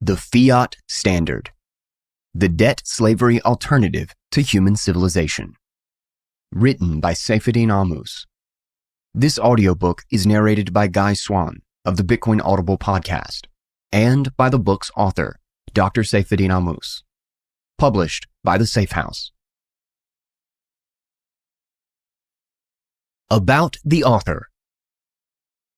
The Fiat Standard. The Debt Slavery Alternative to Human Civilization. Written by Saifedean Ammous. This audiobook is narrated by Guy Swan of the Bitcoin Audible podcast and by the book's author, Dr. Saifedean Ammous. Published by the Safe House. About the author.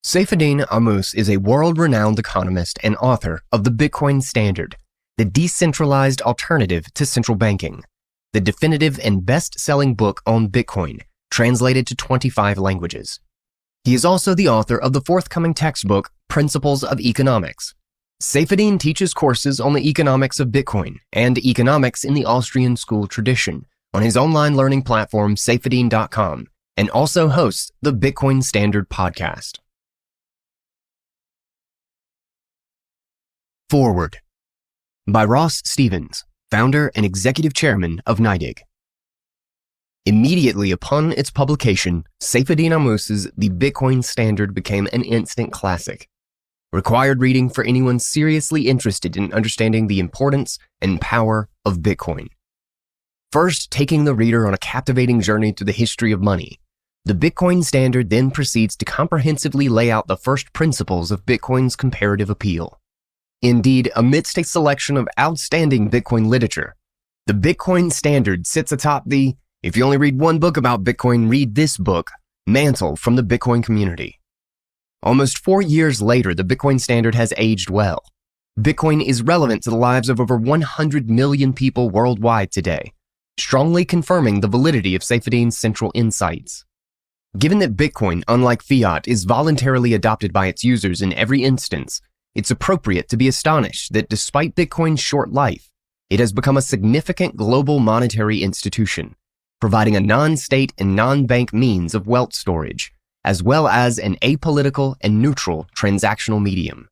Saifedean Ammous is a world-renowned economist and author of The Bitcoin Standard, the decentralized alternative to central banking, the definitive and best-selling book on Bitcoin, translated to 25 languages. He is also the author of the forthcoming textbook, Principles of Economics. Saifedean teaches courses on the economics of Bitcoin and economics in the Austrian school tradition on his online learning platform, saifedean.com, and also hosts the Bitcoin Standard podcast. Forward. By Ross Stevens, founder and executive chairman of NYDIG. Immediately upon its publication, Saifedean Ammous' The Bitcoin Standard became an instant classic. Required reading for anyone seriously interested in understanding the importance and power of Bitcoin. First, taking the reader on a captivating journey through the history of money, the Bitcoin Standard then proceeds to comprehensively lay out the first principles of Bitcoin's comparative appeal. Indeed, amidst a selection of outstanding Bitcoin literature, the Bitcoin Standard sits atop the, if you only read one book about Bitcoin, read this book, mantle from the Bitcoin community. Almost 4 years later, the Bitcoin Standard has aged well. Bitcoin is relevant to the lives of over 100 million people worldwide today, strongly confirming the validity of Saifedean's central insights. Given that Bitcoin, unlike Fiat, is voluntarily adopted by its users in every instance, it's appropriate to be astonished that despite Bitcoin's short life, it has become a significant global monetary institution, providing a non-state and non-bank means of wealth storage, as well as an apolitical and neutral transactional medium.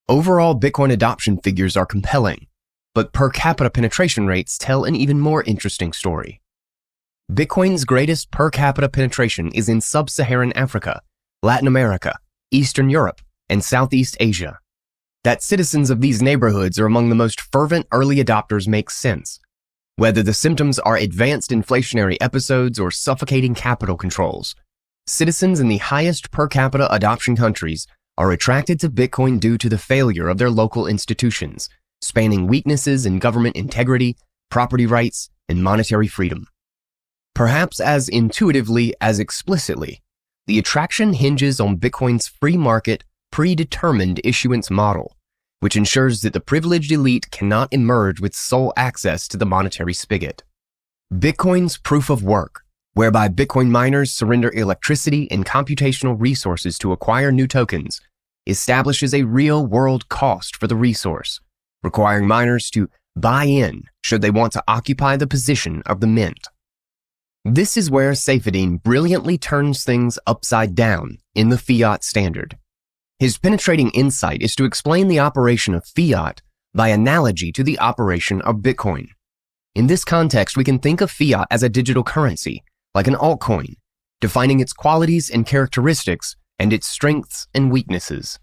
Overall, Bitcoin adoption figures are compelling, but per capita penetration rates tell an even more interesting story. Bitcoin's greatest per capita penetration is in sub-Saharan Africa, Latin America, Eastern Europe, and Southeast Asia. That citizens of these neighborhoods are among the most fervent early adopters makes sense. Whether the symptoms are advanced inflationary episodes or suffocating capital controls, citizens in the highest per capita adoption countries are attracted to Bitcoin due to the failure of their local institutions, spanning weaknesses in government integrity, property rights, and monetary freedom. Perhaps as intuitively as explicitly, the attraction hinges on Bitcoin's free market, predetermined issuance model, which ensures that the privileged elite cannot emerge with sole access to the monetary spigot. Bitcoin's proof of work, whereby Bitcoin miners surrender electricity and computational resources to acquire new tokens, establishes a real-world cost for the resource, requiring miners to buy in should they want to occupy the position of the mint. This is where Saifedean brilliantly turns things upside down in the Fiat Standard. His penetrating insight is to explain the operation of fiat by analogy to the operation of Bitcoin. In this context, we can think of fiat as a digital currency, like an altcoin, defining its qualities and characteristics and its strengths and weaknesses.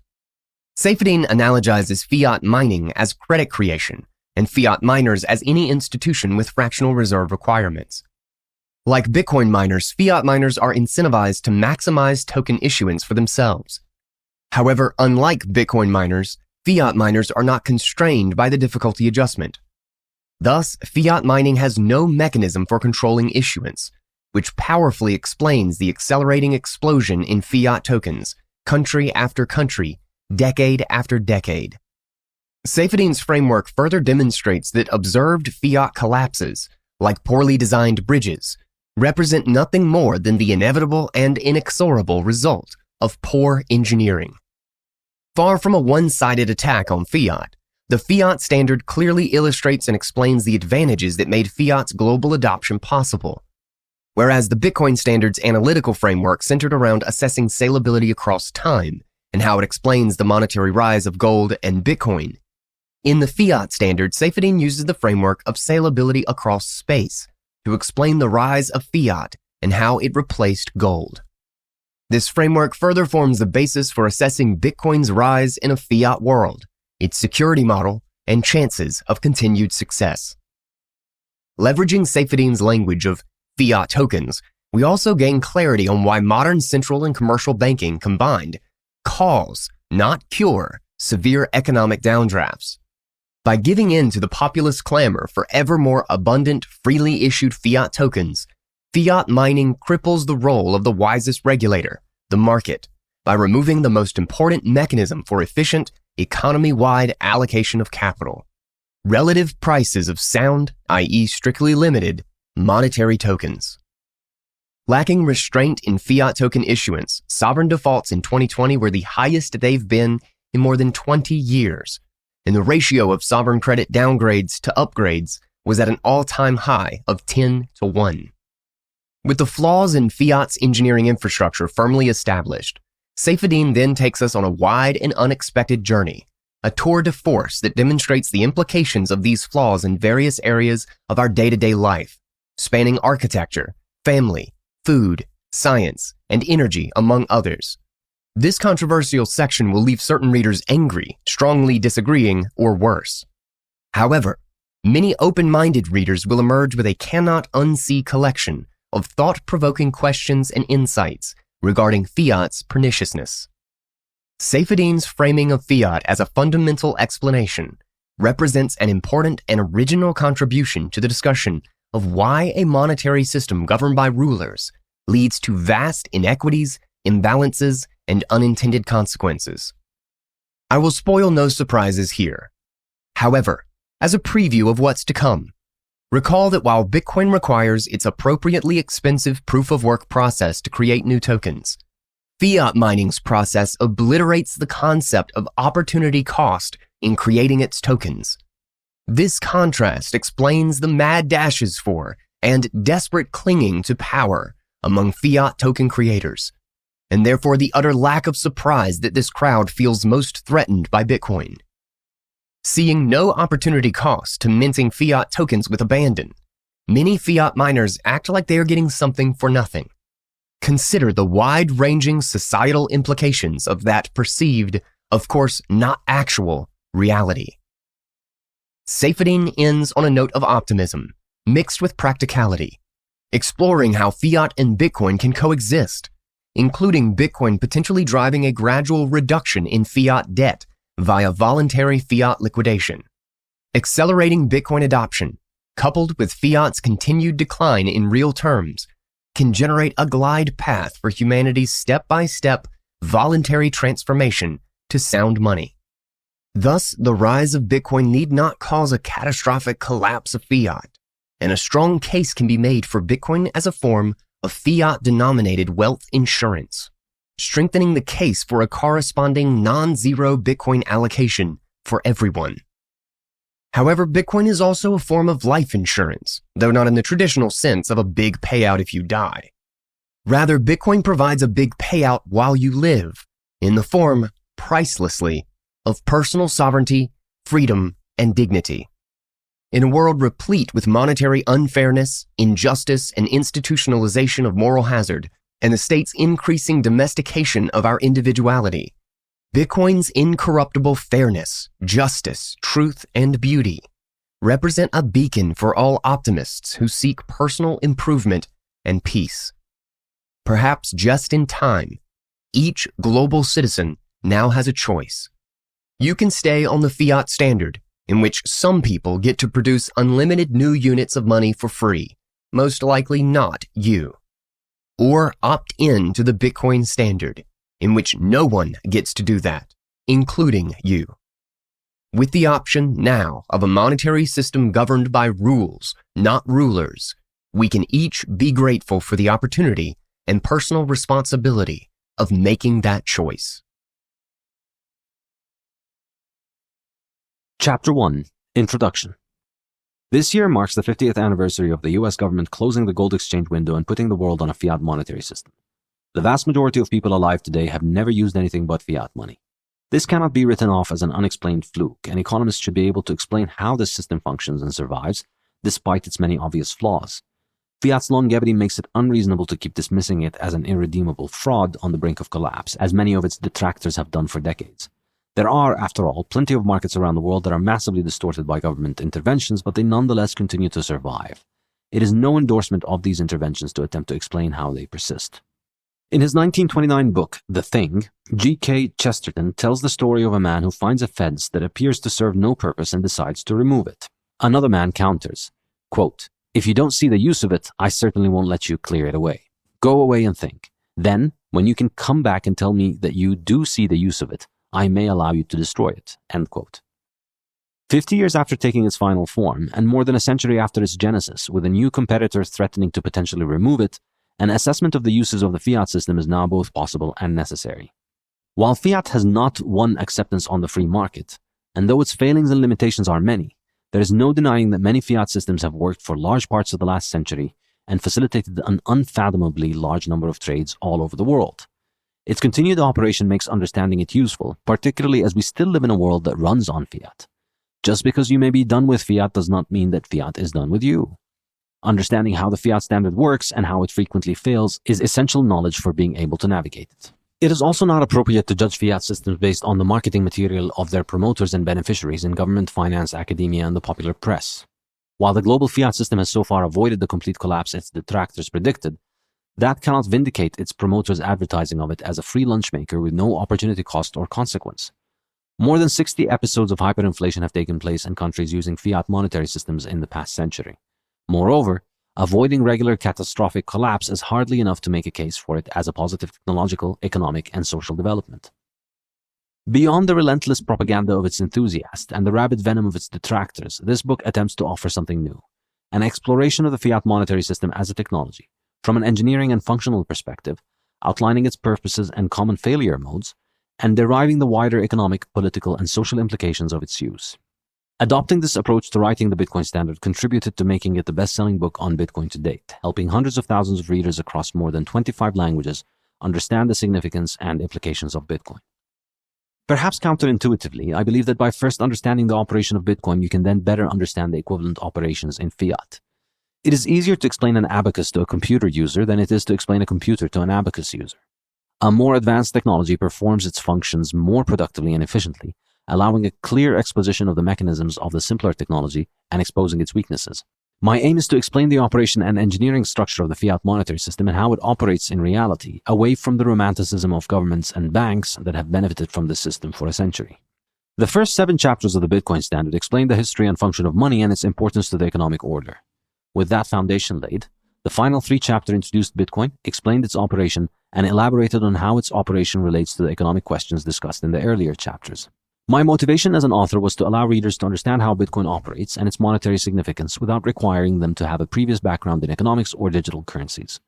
Saifedean analogizes fiat mining as credit creation and fiat miners as any institution with fractional reserve requirements. Like Bitcoin miners, fiat miners are incentivized to maximize token issuance for themselves. However, unlike Bitcoin miners, fiat miners are not constrained by the difficulty adjustment. Thus, fiat mining has no mechanism for controlling issuance, which powerfully explains the accelerating explosion in fiat tokens, country after country, decade after decade. Saifedean's framework further demonstrates that observed fiat collapses, like poorly designed bridges, represent nothing more than the inevitable and inexorable result of poor engineering. Far from a one-sided attack on fiat, the Fiat Standard clearly illustrates and explains the advantages that made fiat's global adoption possible. Whereas the Bitcoin Standard's analytical framework centered around assessing salability across time and how it explains the monetary rise of gold and Bitcoin, in the Fiat Standard, Saifedean uses the framework of salability across space to explain the rise of fiat and how it replaced gold. This framework further forms the basis for assessing Bitcoin's rise in a fiat world, its security model, and chances of continued success. Leveraging Saifedean's language of fiat tokens, we also gain clarity on why modern central and commercial banking combined cause, not cure, severe economic downdrafts. By giving in to the populist clamor for ever more abundant, freely issued fiat tokens, fiat mining cripples the role of the wisest regulator, the market, by removing the most important mechanism for efficient, economy-wide allocation of capital: relative prices of sound, i.e. strictly limited, monetary tokens. Lacking restraint in fiat token issuance, sovereign defaults in 2020 were the highest they've been in more than 20 years, and the ratio of sovereign credit downgrades to upgrades was at an all-time high of 10-1. With the flaws in fiat's engineering infrastructure firmly established, Saifedean then takes us on a wide and unexpected journey, a tour de force that demonstrates the implications of these flaws in various areas of our day-to-day life, spanning architecture, family, food, science, and energy, among others. This controversial section will leave certain readers angry, strongly disagreeing, or worse. However, many open-minded readers will emerge with a cannot unsee collection of thought-provoking questions and insights regarding fiat's perniciousness. Saifedean's framing of fiat as a fundamental explanation represents an important and original contribution to the discussion of why a monetary system governed by rulers leads to vast inequities, imbalances, and unintended consequences. I will spoil no surprises here. However, as a preview of what's to come, recall that while Bitcoin requires its appropriately expensive proof-of-work process to create new tokens, fiat mining's process obliterates the concept of opportunity cost in creating its tokens. This contrast explains the mad dashes for and desperate clinging to power among fiat token creators, and therefore the utter lack of surprise that this crowd feels most threatened by Bitcoin. Seeing no opportunity cost to minting fiat tokens with abandon, many fiat miners act like they are getting something for nothing. Consider the wide-ranging societal implications of that perceived, of course not actual, reality. Saifedean ends on a note of optimism, mixed with practicality, exploring how fiat and Bitcoin can coexist, including Bitcoin potentially driving a gradual reduction in fiat debt via voluntary fiat liquidation. Accelerating Bitcoin adoption, coupled with fiat's continued decline in real terms, can generate a glide path for humanity's step-by-step voluntary transformation to sound money. Thus, the rise of Bitcoin need not cause a catastrophic collapse of fiat, and a strong case can be made for Bitcoin as a form of fiat-denominated wealth insurance, strengthening the case for a corresponding non-zero Bitcoin allocation for everyone. However, Bitcoin is also a form of life insurance, though not in the traditional sense of a big payout if you die. Rather, Bitcoin provides a big payout while you live, in the form, pricelessly, of personal sovereignty, freedom, and dignity. In a world replete with monetary unfairness, injustice, and institutionalization of moral hazard, and the state's increasing domestication of our individuality, Bitcoin's incorruptible fairness, justice, truth, and beauty represent a beacon for all optimists who seek personal improvement and peace. Perhaps just in time, each global citizen now has a choice. You can stay on the fiat standard, in which some people get to produce unlimited new units of money for free, most likely not you. Or opt in to the Bitcoin standard, in which no one gets to do that, including you. With the option now of a monetary system governed by rules, not rulers, we can each be grateful for the opportunity and personal responsibility of making that choice. Chapter 1. Introduction. This year marks the 50th anniversary of the US government closing the gold exchange window and putting the world on a fiat monetary system. The vast majority of people alive today have never used anything but fiat money. This cannot be written off as an unexplained fluke, and economists should be able to explain how this system functions and survives, despite its many obvious flaws. Fiat's longevity makes it unreasonable to keep dismissing it as an irredeemable fraud on the brink of collapse, as many of its detractors have done for decades. There are, after all, plenty of markets around the world that are massively distorted by government interventions, but they nonetheless continue to survive. It is no endorsement of these interventions to attempt to explain how they persist. In his 1929 book, The Thing, G.K. Chesterton tells the story of a man who finds a fence that appears to serve no purpose and decides to remove it. Another man counters, quote, "If you don't see the use of it, I certainly won't let you clear it away. Go away and think. Then, when you can come back and tell me that you do see the use of it, I may allow you to destroy it." End quote. 50 years after taking its final form, and more than a century after its genesis, with a new competitor threatening to potentially remove it, an assessment of the uses of the fiat system is now both possible and necessary. While fiat has not won acceptance on the free market, and though its failings and limitations are many, there is no denying that many fiat systems have worked for large parts of the last century and facilitated an unfathomably large number of trades all over the world. Its continued operation makes understanding it useful, particularly as we still live in a world that runs on fiat. Just because you may be done with fiat does not mean that fiat is done with you. Understanding how the fiat standard works and how it frequently fails is essential knowledge for being able to navigate it. It is also not appropriate to judge fiat systems based on the marketing material of their promoters and beneficiaries in government, finance, academia, and the popular press. While the global fiat system has so far avoided the complete collapse its detractors predicted, that cannot vindicate its promoters' advertising of it as a free lunch maker with no opportunity cost or consequence. More than 60 episodes of hyperinflation have taken place in countries using fiat monetary systems in the past century. Moreover, avoiding regular catastrophic collapse is hardly enough to make a case for it as a positive technological, economic, and social development. Beyond the relentless propaganda of its enthusiasts and the rabid venom of its detractors, this book attempts to offer something new, an exploration of the fiat monetary system as a technology, from an engineering and functional perspective, outlining its purposes and common failure modes, and deriving the wider economic, political, and social implications of its use. Adopting this approach to writing the Bitcoin Standard contributed to making it the best-selling book on Bitcoin to date, helping hundreds of thousands of readers across more than 25 languages understand the significance and implications of Bitcoin. Perhaps counterintuitively, I believe that by first understanding the operation of Bitcoin, you can then better understand the equivalent operations in fiat. It is easier to explain an abacus to a computer user than it is to explain a computer to an abacus user. A more advanced technology performs its functions more productively and efficiently, allowing a clear exposition of the mechanisms of the simpler technology and exposing its weaknesses. My aim is to explain the operation and engineering structure of the fiat monetary system and how it operates in reality, away from the romanticism of governments and banks that have benefited from this system for a century. The first 7 chapters of the Bitcoin Standard explain the history and function of money and its importance to the economic order. With that foundation laid, the final 3 chapters introduced Bitcoin, explained its operation, and elaborated on how its operation relates to the economic questions discussed in the earlier chapters. My motivation as an author was to allow readers to understand how Bitcoin operates and its monetary significance without requiring them to have a previous background in economics or digital currencies.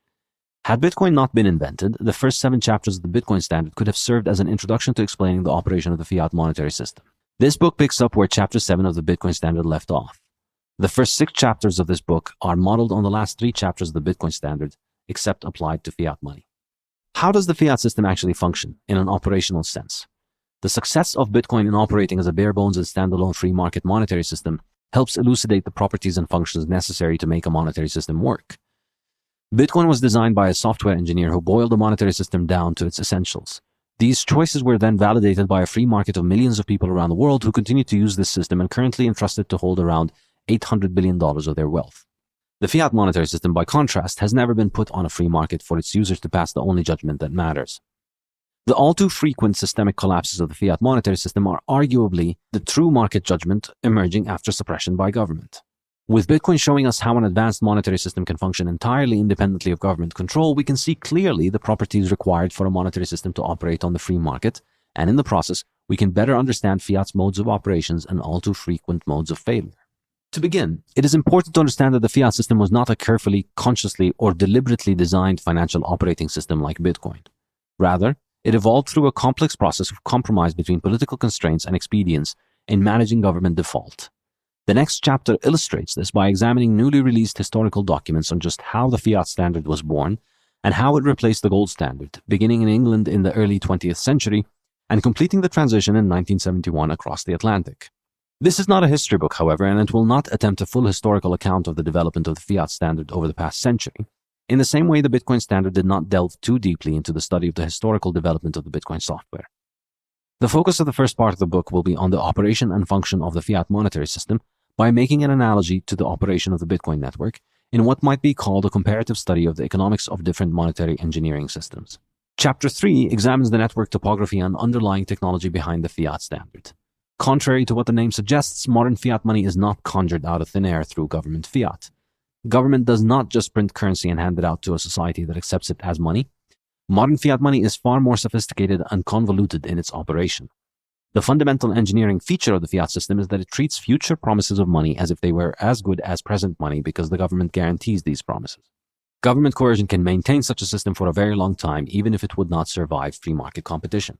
Had Bitcoin not been invented, the first 7 chapters of the Bitcoin Standard could have served as an introduction to explaining the operation of the fiat monetary system. This book picks up where Chapter 7 of the Bitcoin Standard left off. The first 6 chapters of this book are modeled on the last 3 chapters of the Bitcoin Standard, except applied to fiat money. How does the fiat system actually function in an operational sense? The success of Bitcoin in operating as a bare-bones and standalone free market monetary system helps elucidate the properties and functions necessary to make a monetary system work. Bitcoin was designed by a software engineer who boiled the monetary system down to its essentials. These choices were then validated by a free market of millions of people around the world who continue to use this system and currently entrusted to hold around $800 billion of their wealth. The fiat monetary system, by contrast, has never been put on a free market for its users to pass the only judgment that matters. The all too frequent systemic collapses of the fiat monetary system are arguably the true market judgment emerging after suppression by government. With Bitcoin showing us how an advanced monetary system can function entirely independently of government control, we can see clearly the properties required for a monetary system to operate on the free market, and in the process, we can better understand fiat's modes of operations and all too frequent modes of failure. To begin, it is important to understand that the fiat system was not a carefully, consciously, or deliberately designed financial operating system like Bitcoin. Rather, it evolved through a complex process of compromise between political constraints and expedience in managing government default. The next chapter illustrates this by examining newly released historical documents on just how the fiat standard was born and how it replaced the gold standard, beginning in England in the early 20th century and completing the transition in 1971 across the Atlantic. This is not a history book, however, and it will not attempt a full historical account of the development of the fiat standard over the past century. In the same way, the Bitcoin Standard did not delve too deeply into the study of the historical development of the Bitcoin software. The focus of the first part of the book will be on the operation and function of the fiat monetary system by making an analogy to the operation of the Bitcoin network in what might be called a comparative study of the economics of different monetary engineering systems. Chapter 3 examines the network topography and underlying technology behind the fiat standard. Contrary to what the name suggests, modern fiat money is not conjured out of thin air through government fiat. Government does not just print currency and hand it out to a society that accepts it as money. Modern fiat money is far more sophisticated and convoluted in its operation. The fundamental engineering feature of the fiat system is that it treats future promises of money as if they were as good as present money because the government guarantees these promises. Government coercion can maintain such a system for a very long time, even if it would not survive free market competition.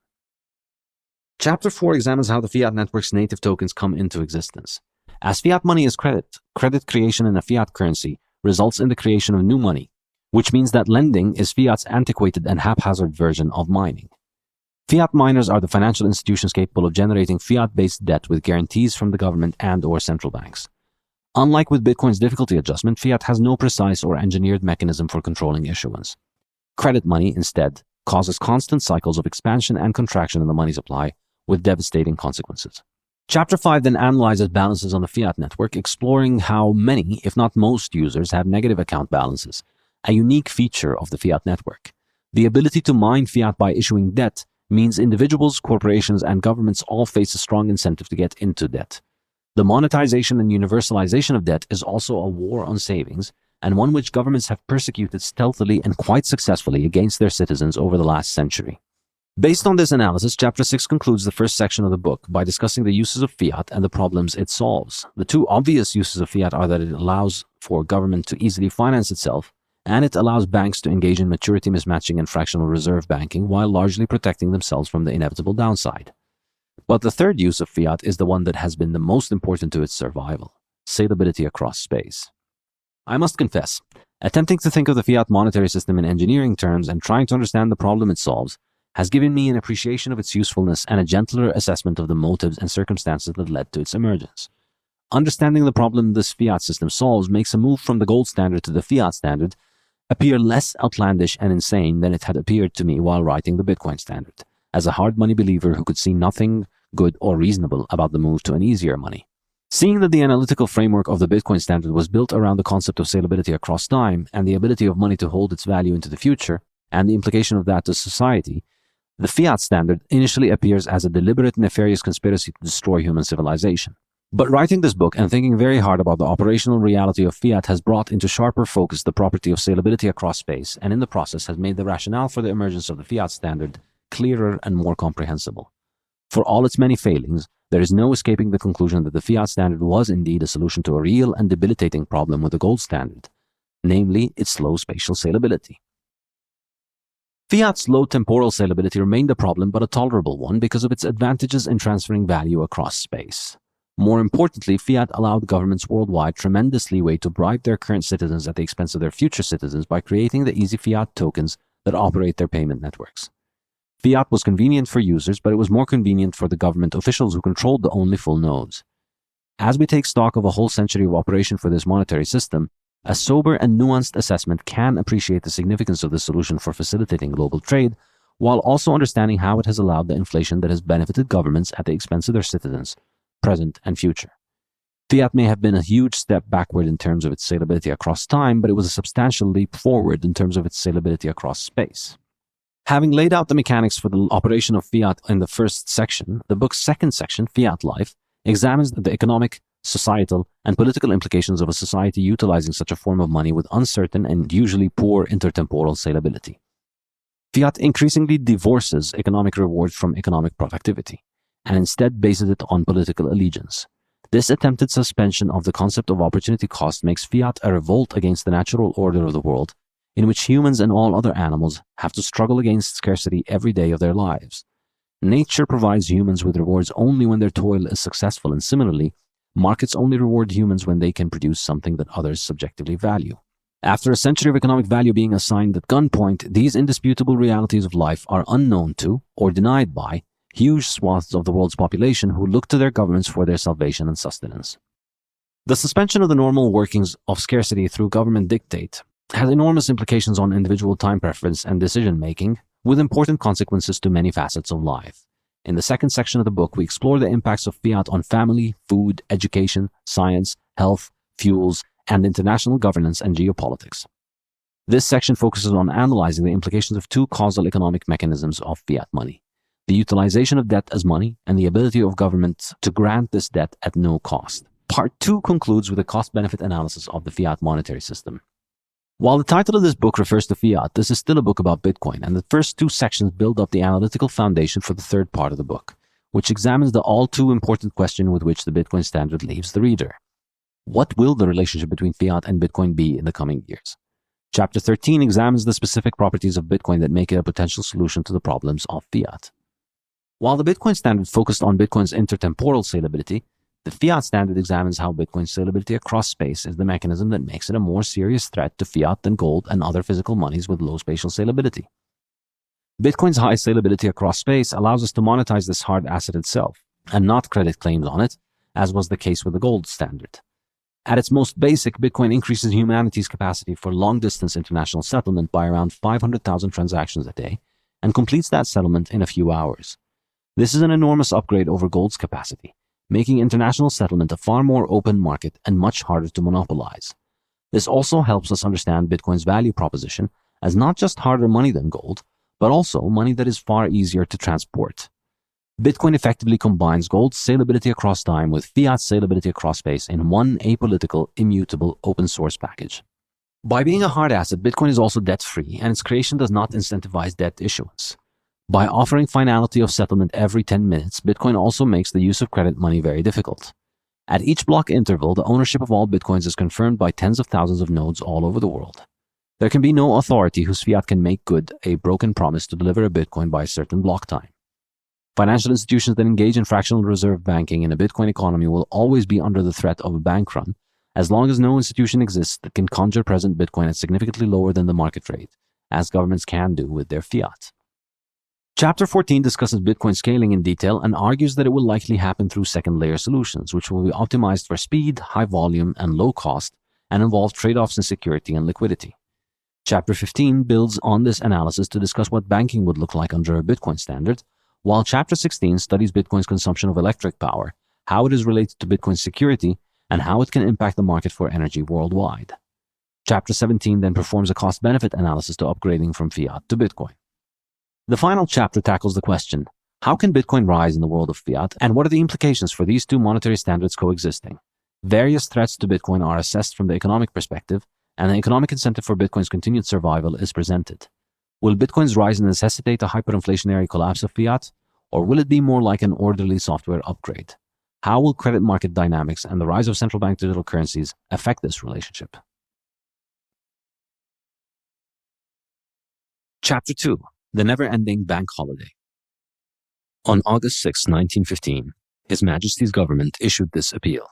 Chapter 4 examines how the fiat network's native tokens come into existence. As fiat money is credit creation in a fiat currency results in the creation of new money, which means that lending is fiat's antiquated and haphazard version of mining. Fiat miners are the financial institutions capable of generating fiat-based debt with guarantees from the government and/or central banks. Unlike with Bitcoin's difficulty adjustment, fiat has no precise or engineered mechanism for controlling issuance. Credit money, instead, causes constant cycles of expansion and contraction in the money supply with devastating consequences. Chapter 5 then analyzes balances on the fiat network, exploring how many, if not most, users have negative account balances, a unique feature of the fiat network. The ability to mine fiat by issuing debt means individuals, corporations, and governments all face a strong incentive to get into debt. The monetization and universalization of debt is also a war on savings, and one which governments have persecuted stealthily and quite successfully against their citizens over the last century. Based on this analysis, Chapter 6 concludes the first section of the book by discussing the uses of fiat and the problems it solves. The two obvious uses of fiat are that it allows for government to easily finance itself, and it allows banks to engage in maturity mismatching and fractional reserve banking while largely protecting themselves from the inevitable downside. But the third use of fiat is the one that has been the most important to its survival: salability across space. I must confess, attempting to think of the fiat monetary system in engineering terms and trying to understand the problem it solves has given me an appreciation of its usefulness and a gentler assessment of the motives and circumstances that led to its emergence. Understanding the problem this fiat system solves makes a move from the gold standard to the fiat standard appear less outlandish and insane than it had appeared to me while writing the Bitcoin standard, as a hard money believer who could see nothing good or reasonable about the move to an easier money. Seeing that the analytical framework of the Bitcoin standard was built around the concept of salability across time and the ability of money to hold its value into the future, and the implication of that to society, the fiat standard initially appears as a deliberate, nefarious conspiracy to destroy human civilization. But writing this book and thinking very hard about the operational reality of fiat has brought into sharper focus the property of salability across space, and in the process has made the rationale for the emergence of the fiat standard clearer and more comprehensible. For all its many failings, there is no escaping the conclusion that the fiat standard was indeed a solution to a real and debilitating problem with the gold standard, namely its low spatial salability. Fiat's low temporal salability remained a problem, but a tolerable one because of its advantages in transferring value across space. More importantly, fiat allowed governments worldwide tremendous leeway to bribe their current citizens at the expense of their future citizens by creating the easy fiat tokens that operate their payment networks. Fiat was convenient for users, but it was more convenient for the government officials who controlled the only full nodes. As we take stock of a whole century of operation for this monetary system, a sober and nuanced assessment can appreciate the significance of this solution for facilitating global trade, while also understanding how it has allowed the inflation that has benefited governments at the expense of their citizens, present and future. Fiat may have been a huge step backward in terms of its salability across time, but it was a substantial leap forward in terms of its salability across space. Having laid out the mechanics for the operation of fiat in the first section, the book's second section, Fiat Life, examines the economic, societal, and political implications of a society utilizing such a form of money with uncertain and usually poor intertemporal salability. Fiat increasingly divorces economic reward from economic productivity, and instead bases it on political allegiance. This attempted suspension of the concept of opportunity cost makes fiat a revolt against the natural order of the world, in which humans and all other animals have to struggle against scarcity every day of their lives. Nature provides humans with rewards only when their toil is successful, and similarly, markets only reward humans when they can produce something that others subjectively value. After a century of economic value being assigned at gunpoint, these indisputable realities of life are unknown to, or denied by, huge swaths of the world's population who look to their governments for their salvation and sustenance. The suspension of the normal workings of scarcity through government dictate has enormous implications on individual time preference and decision-making, with important consequences to many facets of life. In the second section of the book, we explore the impacts of fiat on family, food, education, science, health, fuels, and international governance and geopolitics. This section focuses on analyzing the implications of two causal economic mechanisms of fiat money: the utilization of debt as money and the ability of governments to grant this debt at no cost. Part 2 concludes with a cost-benefit analysis of the fiat monetary system. While the title of this book refers to fiat, this is still a book about Bitcoin, and the first two sections build up the analytical foundation for the third part of the book, which examines the all-too-important question with which the Bitcoin standard leaves the reader. What will the relationship between fiat and Bitcoin be in the coming years? Chapter 13 examines the specific properties of Bitcoin that make it a potential solution to the problems of fiat. While the Bitcoin standard focused on Bitcoin's intertemporal salability, the fiat standard examines how Bitcoin's salability across space is the mechanism that makes it a more serious threat to fiat than gold and other physical monies with low spatial salability. Bitcoin's high salability across space allows us to monetize this hard asset itself, and not credit claims on it, as was the case with the gold standard. At its most basic, Bitcoin increases humanity's capacity for long-distance international settlement by around 500,000 transactions a day, and completes that settlement in a few hours. This is an enormous upgrade over gold's capacity, making international settlement a far more open market and much harder to monopolize. This also helps us understand Bitcoin's value proposition as not just harder money than gold, but also money that is far easier to transport. Bitcoin effectively combines gold's salability across time with fiat's salability across space in one apolitical, immutable, open-source package. By being a hard asset, Bitcoin is also debt-free, and its creation does not incentivize debt issuance. By offering finality of settlement every 10 minutes, Bitcoin also makes the use of credit money very difficult. At each block interval, the ownership of all Bitcoins is confirmed by tens of thousands of nodes all over the world. There can be no authority whose fiat can make good a broken promise to deliver a Bitcoin by a certain block time. Financial institutions that engage in fractional reserve banking in a Bitcoin economy will always be under the threat of a bank run, as long as no institution exists that can conjure present Bitcoin at significantly lower than the market rate, as governments can do with their fiat. Chapter 14 discusses Bitcoin scaling in detail and argues that it will likely happen through second-layer solutions, which will be optimized for speed, high volume, and low cost, and involve trade-offs in security and liquidity. Chapter 15 builds on this analysis to discuss what banking would look like under a Bitcoin standard, while Chapter 16 studies Bitcoin's consumption of electric power, how it is related to Bitcoin's security, and how it can impact the market for energy worldwide. Chapter 17 then performs a cost-benefit analysis to upgrading from fiat to Bitcoin. The final chapter tackles the question, how can Bitcoin rise in the world of fiat, and what are the implications for these two monetary standards coexisting? Various threats to Bitcoin are assessed from the economic perspective, and the economic incentive for Bitcoin's continued survival is presented. Will Bitcoin's rise necessitate a hyperinflationary collapse of fiat, or will it be more like an orderly software upgrade? How will credit market dynamics and the rise of central bank digital currencies affect this relationship? Chapter 2. The Never-Ending Bank Holiday. On August 6, 1915, His Majesty's government issued this appeal.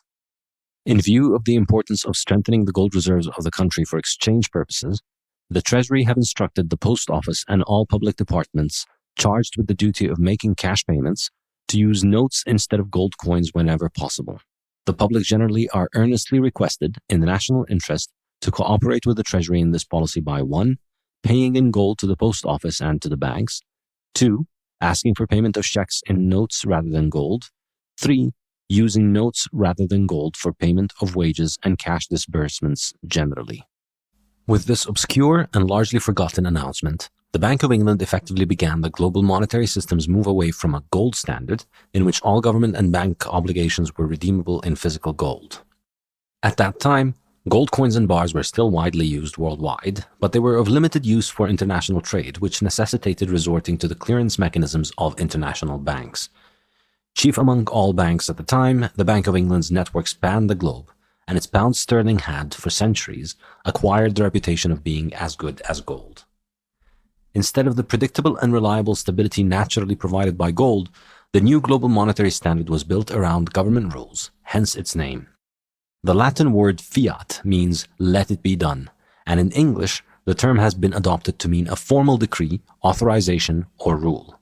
In view of the importance of strengthening the gold reserves of the country for exchange purposes, the Treasury have instructed the Post Office and all public departments charged with the duty of making cash payments to use notes instead of gold coins whenever possible. The public generally are earnestly requested, in the national interest, to cooperate with the Treasury in this policy by 1. Paying in gold to the post office and to the banks. 2. Asking for payment of checks in notes rather than gold. 3. Using notes rather than gold for payment of wages and cash disbursements generally. With this obscure and largely forgotten announcement, the Bank of England effectively began the global monetary system's move away from a gold standard in which all government and bank obligations were redeemable in physical gold. At that time, gold coins and bars were still widely used worldwide, but they were of limited use for international trade, which necessitated resorting to the clearance mechanisms of international banks. Chief among all banks at the time, the Bank of England's network spanned the globe, and its pound sterling had, for centuries, acquired the reputation of being as good as gold. Instead of the predictable and reliable stability naturally provided by gold, the new global monetary standard was built around government rules, hence its name. The Latin word fiat means let it be done, and in English, the term has been adopted to mean a formal decree, authorization, or rule.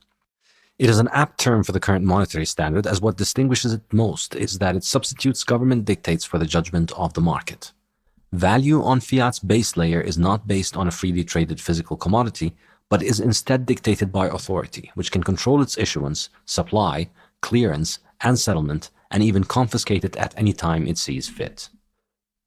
It is an apt term for the current monetary standard, as what distinguishes it most is that it substitutes government dictates for the judgment of the market. Value on fiat's base layer is not based on a freely traded physical commodity, but is instead dictated by authority, which can control its issuance, supply, clearance, and settlement, and even confiscate it at any time it sees fit.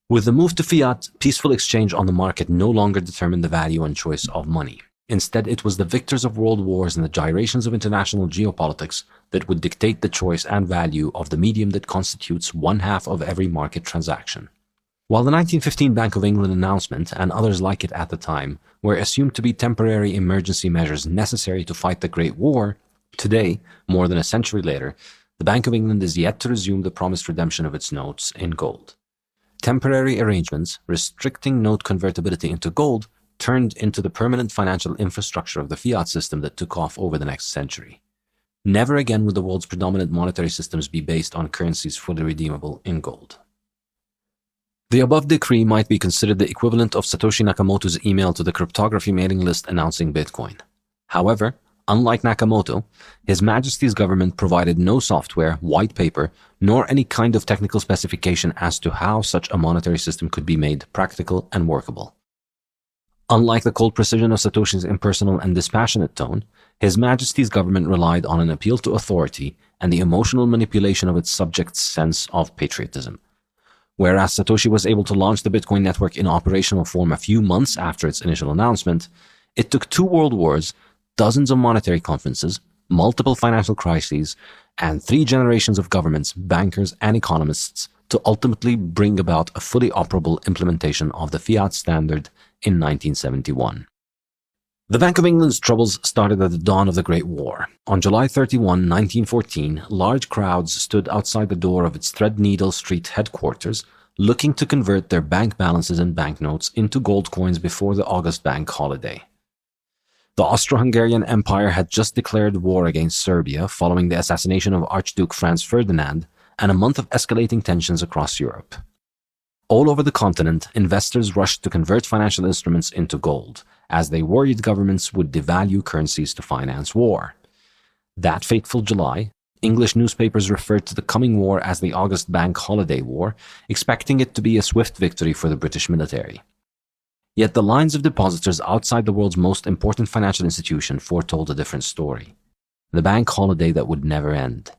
With the move to fiat, peaceful exchange on the market no longer determined the value and choice of money. Instead, it was the victors of world wars and the gyrations of international geopolitics that would dictate the choice and value of the medium that constitutes one half of every market transaction. While the 1915 Bank of England announcement, and others like it at the time, were assumed to be temporary emergency measures necessary to fight the Great War, today, more than a century later, the Bank of England is yet to resume the promised redemption of its notes in gold. Temporary arrangements restricting note convertibility into gold turned into the permanent financial infrastructure of the fiat system that took off over the next century. Never again would the world's predominant monetary systems be based on currencies fully redeemable in gold. The above decree might be considered the equivalent of Satoshi Nakamoto's email to the cryptography mailing list announcing Bitcoin. However, unlike Nakamoto, His Majesty's government provided no software, white paper, nor any kind of technical specification as to how such a monetary system could be made practical and workable. Unlike the cold precision of Satoshi's impersonal and dispassionate tone, His Majesty's government relied on an appeal to authority and the emotional manipulation of its subjects' sense of patriotism. Whereas Satoshi was able to launch the Bitcoin network in operational form a few months after its initial announcement, it took 2 world wars, dozens of monetary conferences, multiple financial crises, and 3 generations of governments, bankers, and economists to ultimately bring about a fully operable implementation of the fiat standard in 1971. The Bank of England's troubles started at the dawn of the Great War. On July 31, 1914, large crowds stood outside the door of its Threadneedle Street headquarters, looking to convert their bank balances and banknotes into gold coins before the August bank holiday. The Austro-Hungarian Empire had just declared war against Serbia following the assassination of Archduke Franz Ferdinand and a month of escalating tensions across Europe. All over the continent, investors rushed to convert financial instruments into gold, as they worried governments would devalue currencies to finance war. That fateful July, English newspapers referred to the coming war as the August Bank Holiday War, expecting it to be a swift victory for the British military. Yet the lines of depositors outside the world's most important financial institution foretold a different story. The bank holiday that would never end.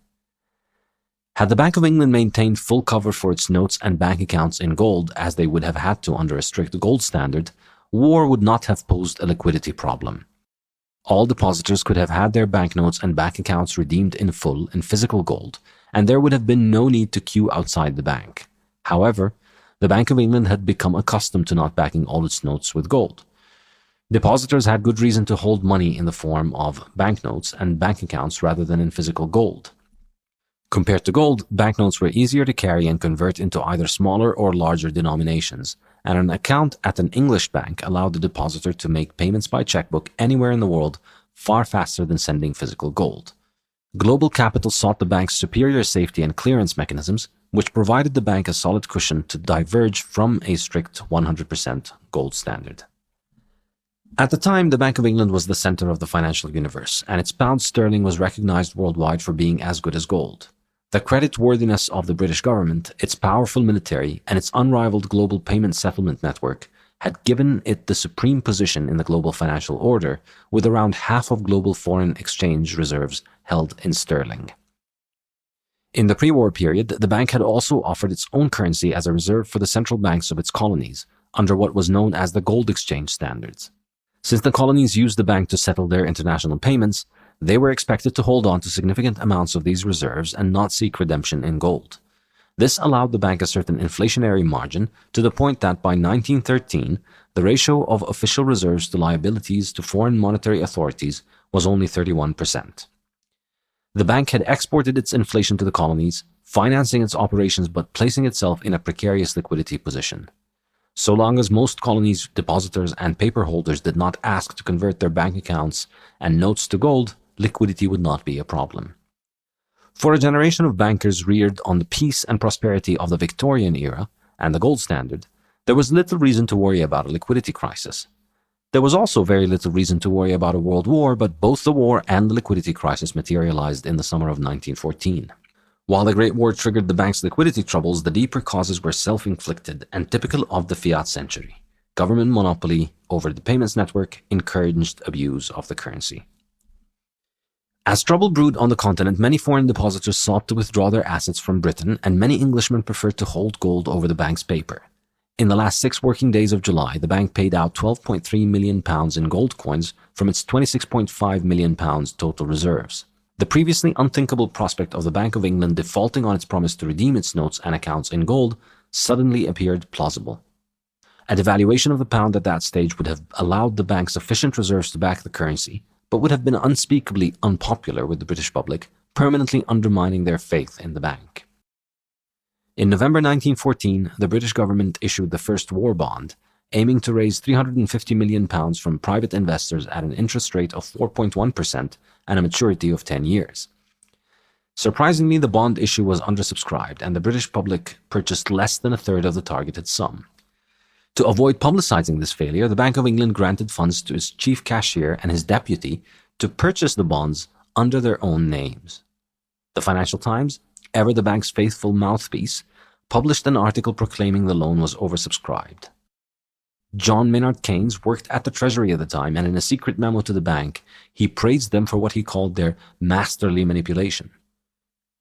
Had the Bank of England maintained full cover for its notes and bank accounts in gold, as they would have had to under a strict gold standard, war would not have posed a liquidity problem. All depositors could have had their banknotes and bank accounts redeemed in full in physical gold, and there would have been no need to queue outside the bank. However, the Bank of England had become accustomed to not backing all its notes with gold. Depositors had good reason to hold money in the form of banknotes and bank accounts rather than in physical gold. Compared to gold, banknotes were easier to carry and convert into either smaller or larger denominations, and an account at an English bank allowed the depositor to make payments by checkbook anywhere in the world far faster than sending physical gold. Global capital sought the bank's superior safety and clearance mechanisms, which provided the bank a solid cushion to diverge from a strict 100% gold standard. At the time, the Bank of England was the center of the financial universe, and its pound sterling was recognized worldwide for being as good as gold. The creditworthiness of the British government, its powerful military, and its unrivaled global payment settlement network had given it the supreme position in the global financial order, with around half of global foreign exchange reserves held in sterling. In the pre-war period, the bank had also offered its own currency as a reserve for the central banks of its colonies, under what was known as the gold exchange standards. Since the colonies used the bank to settle their international payments, they were expected to hold on to significant amounts of these reserves and not seek redemption in gold. This allowed the bank a certain inflationary margin to the point that by 1913, the ratio of official reserves to liabilities to foreign monetary authorities was only 31%. The bank had exported its inflation to the colonies, financing its operations but placing itself in a precarious liquidity position. So long as most colonies' depositors and paper holders did not ask to convert their bank accounts and notes to gold, liquidity would not be a problem. For a generation of bankers reared on the peace and prosperity of the Victorian era and the gold standard, there was little reason to worry about a liquidity crisis. There was also very little reason to worry about a world war, but both the war and the liquidity crisis materialized in the summer of 1914. While the Great War triggered the bank's liquidity troubles, the deeper causes were self-inflicted and typical of the fiat century. government monopoly over the payments network encouraged abuse of the currency. As trouble brewed on the continent, many foreign depositors sought to withdraw their assets from Britain, and many Englishmen preferred to hold gold over the bank's paper. In the last 6 working days of July, the bank paid out £12.3 million in gold coins from its £26.5 million total reserves. The previously unthinkable prospect of the Bank of England defaulting on its promise to redeem its notes and accounts in gold suddenly appeared plausible. A devaluation of the pound at that stage would have allowed the bank sufficient reserves to back the currency, but would have been unspeakably unpopular with the British public, permanently undermining their faith in the bank. In November 1914, the British government issued the first war bond, aiming to raise £350 million from private investors at an interest rate of 4.1% and a maturity of 10 years. Surprisingly, the bond issue was undersubscribed, and the British public purchased less than a third of the targeted sum. To avoid publicizing this failure, the Bank of England granted funds to its chief cashier and his deputy to purchase the bonds under their own names. The Financial Times, ever the bank's faithful mouthpiece, published an article proclaiming the loan was oversubscribed. John Maynard Keynes worked at the Treasury at the time, and in a secret memo to the bank, he praised them for what he called their masterly manipulation.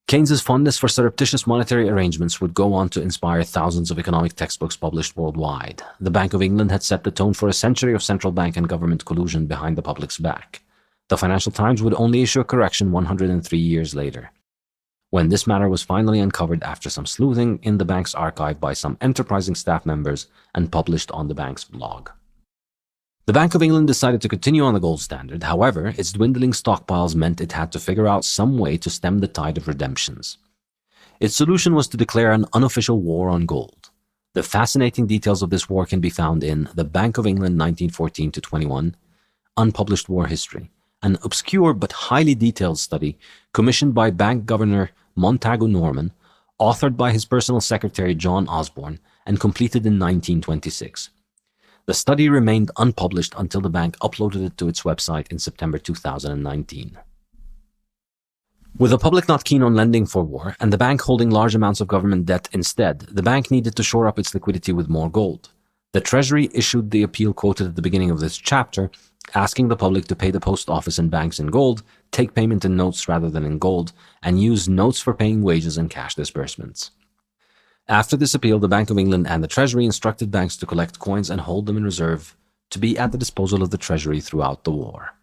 Keynes's fondness for surreptitious monetary arrangements would go on to inspire thousands of economic textbooks published worldwide. The Bank of England had set the tone for a century of central bank and government collusion behind the public's back. The Financial Times would only issue a correction 103 years later, when this matter was finally uncovered after some sleuthing in the bank's archive by some enterprising staff members and published on the bank's blog. The Bank of England decided to continue on the gold standard. However, its dwindling stockpiles meant it had to figure out some way to stem the tide of redemptions. Its solution was to declare an unofficial war on gold. The fascinating details of this war can be found in The Bank of England 1914-21, Unpublished War History, an obscure but highly detailed study commissioned by Bank Governor Montagu Norman, authored by his personal secretary John Osborne, and completed in 1926. The study remained unpublished until the bank uploaded it to its website in September 2019. With the public not keen on lending for war, and the bank holding large amounts of government debt instead, the bank needed to shore up its liquidity with more gold. The Treasury issued the appeal quoted at the beginning of this chapter, asking the public to pay the post office and banks in gold, take payment in notes rather than in gold, and use notes for paying wages and cash disbursements. After this appeal, the Bank of England and the Treasury instructed banks to collect coins and hold them in reserve to be at the disposal of the Treasury throughout the war.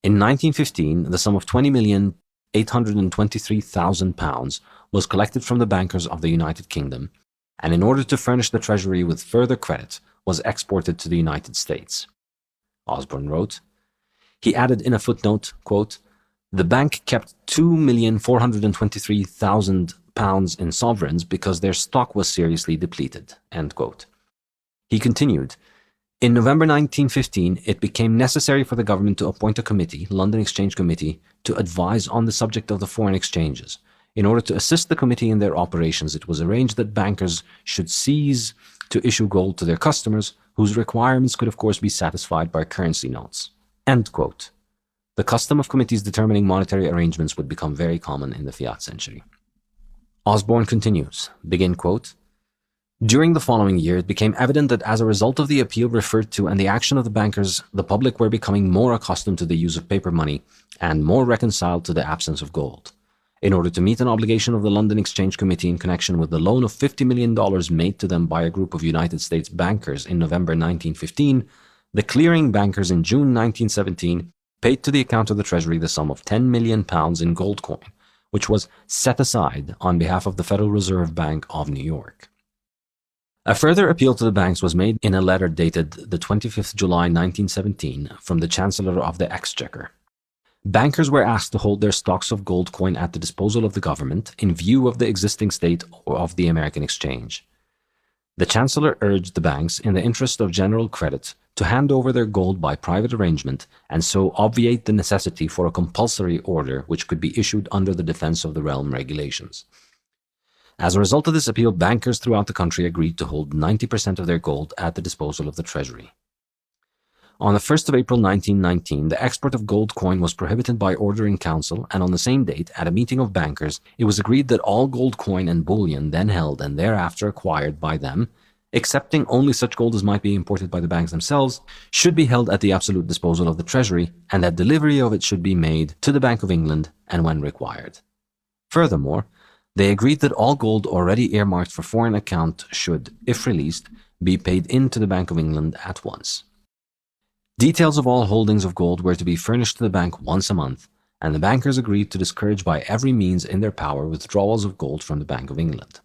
In 1915, the sum of £20,823,000 was collected from the bankers of the United Kingdom, and in order to furnish the Treasury with further credit, was exported to the United States. Osborne wrote. He added in a footnote, quote, "The bank kept £2,423,000 in sovereigns because their stock was seriously depleted." End quote. He continued, "In November 1915, it became necessary for the government to appoint a committee, London Exchange Committee, to advise on the subject of the foreign exchanges. In order to assist the committee in their operations, it was arranged that bankers should cease to issue gold to their customers, whose requirements could of course be satisfied by currency notes." End quote. The custom of committees determining monetary arrangements would become very common in the Fiat century. Osborne continues, begin quote, "During the following year, it became evident that as a result of the appeal referred to and the action of the bankers, the public were becoming more accustomed to the use of paper money and more reconciled to the absence of gold. In order to meet an obligation of the London Exchange Committee in connection with the loan of $50 million made to them by a group of United States bankers in November 1915, the clearing bankers in June 1917 paid to the account of the Treasury the sum of £10 million in gold coin, which was set aside on behalf of the Federal Reserve Bank of New York." A further appeal to the banks was made in a letter dated the 25th July 1917 from the Chancellor of the Exchequer. Bankers were asked to hold their stocks of gold coin at the disposal of the government in view of the existing state of the American exchange. The Chancellor urged the banks, in the interest of general credit, to hand over their gold by private arrangement and so obviate the necessity for a compulsory order which could be issued under the Defense of the Realm regulations. As a result of this appeal, bankers throughout the country agreed to hold 90% of their gold at the disposal of the Treasury. On the 1st of April 1919, the export of gold coin was prohibited by order in council, and on the same date, at a meeting of bankers, it was agreed that all gold coin and bullion then held and thereafter acquired by them, accepting only such gold as might be imported by the banks themselves, should be held at the absolute disposal of the Treasury, and that delivery of it should be made to the Bank of England and when required. Furthermore, they agreed that all gold already earmarked for foreign account should, if released, be paid into the Bank of England at once. Details of all holdings of gold were to be furnished to the bank once a month, and the bankers agreed to discourage by every means in their power withdrawals of gold from the Bank of England.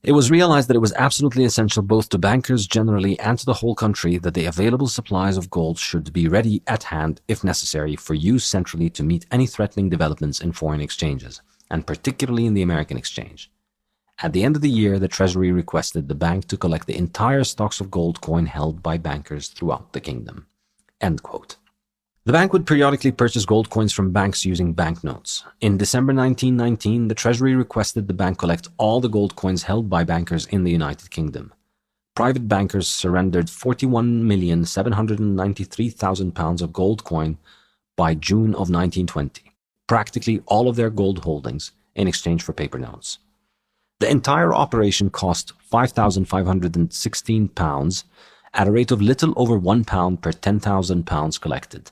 It was realized that it was absolutely essential both to bankers generally and to the whole country that the available supplies of gold should be ready at hand, if necessary, for use centrally to meet any threatening developments in foreign exchanges, and particularly in the American exchange. At the end of the year, the Treasury requested the bank to collect the entire stocks of gold coin held by bankers throughout the kingdom. End quote. The bank would periodically purchase gold coins from banks using banknotes. In December 1919, the Treasury requested the bank collect all the gold coins held by bankers in the United Kingdom. Private bankers surrendered 41,793,000 pounds of gold coin by June of 1920, practically all of their gold holdings, in exchange for paper notes. The entire operation cost £5,516 at a rate of little over £1 per 10,000 pounds collected.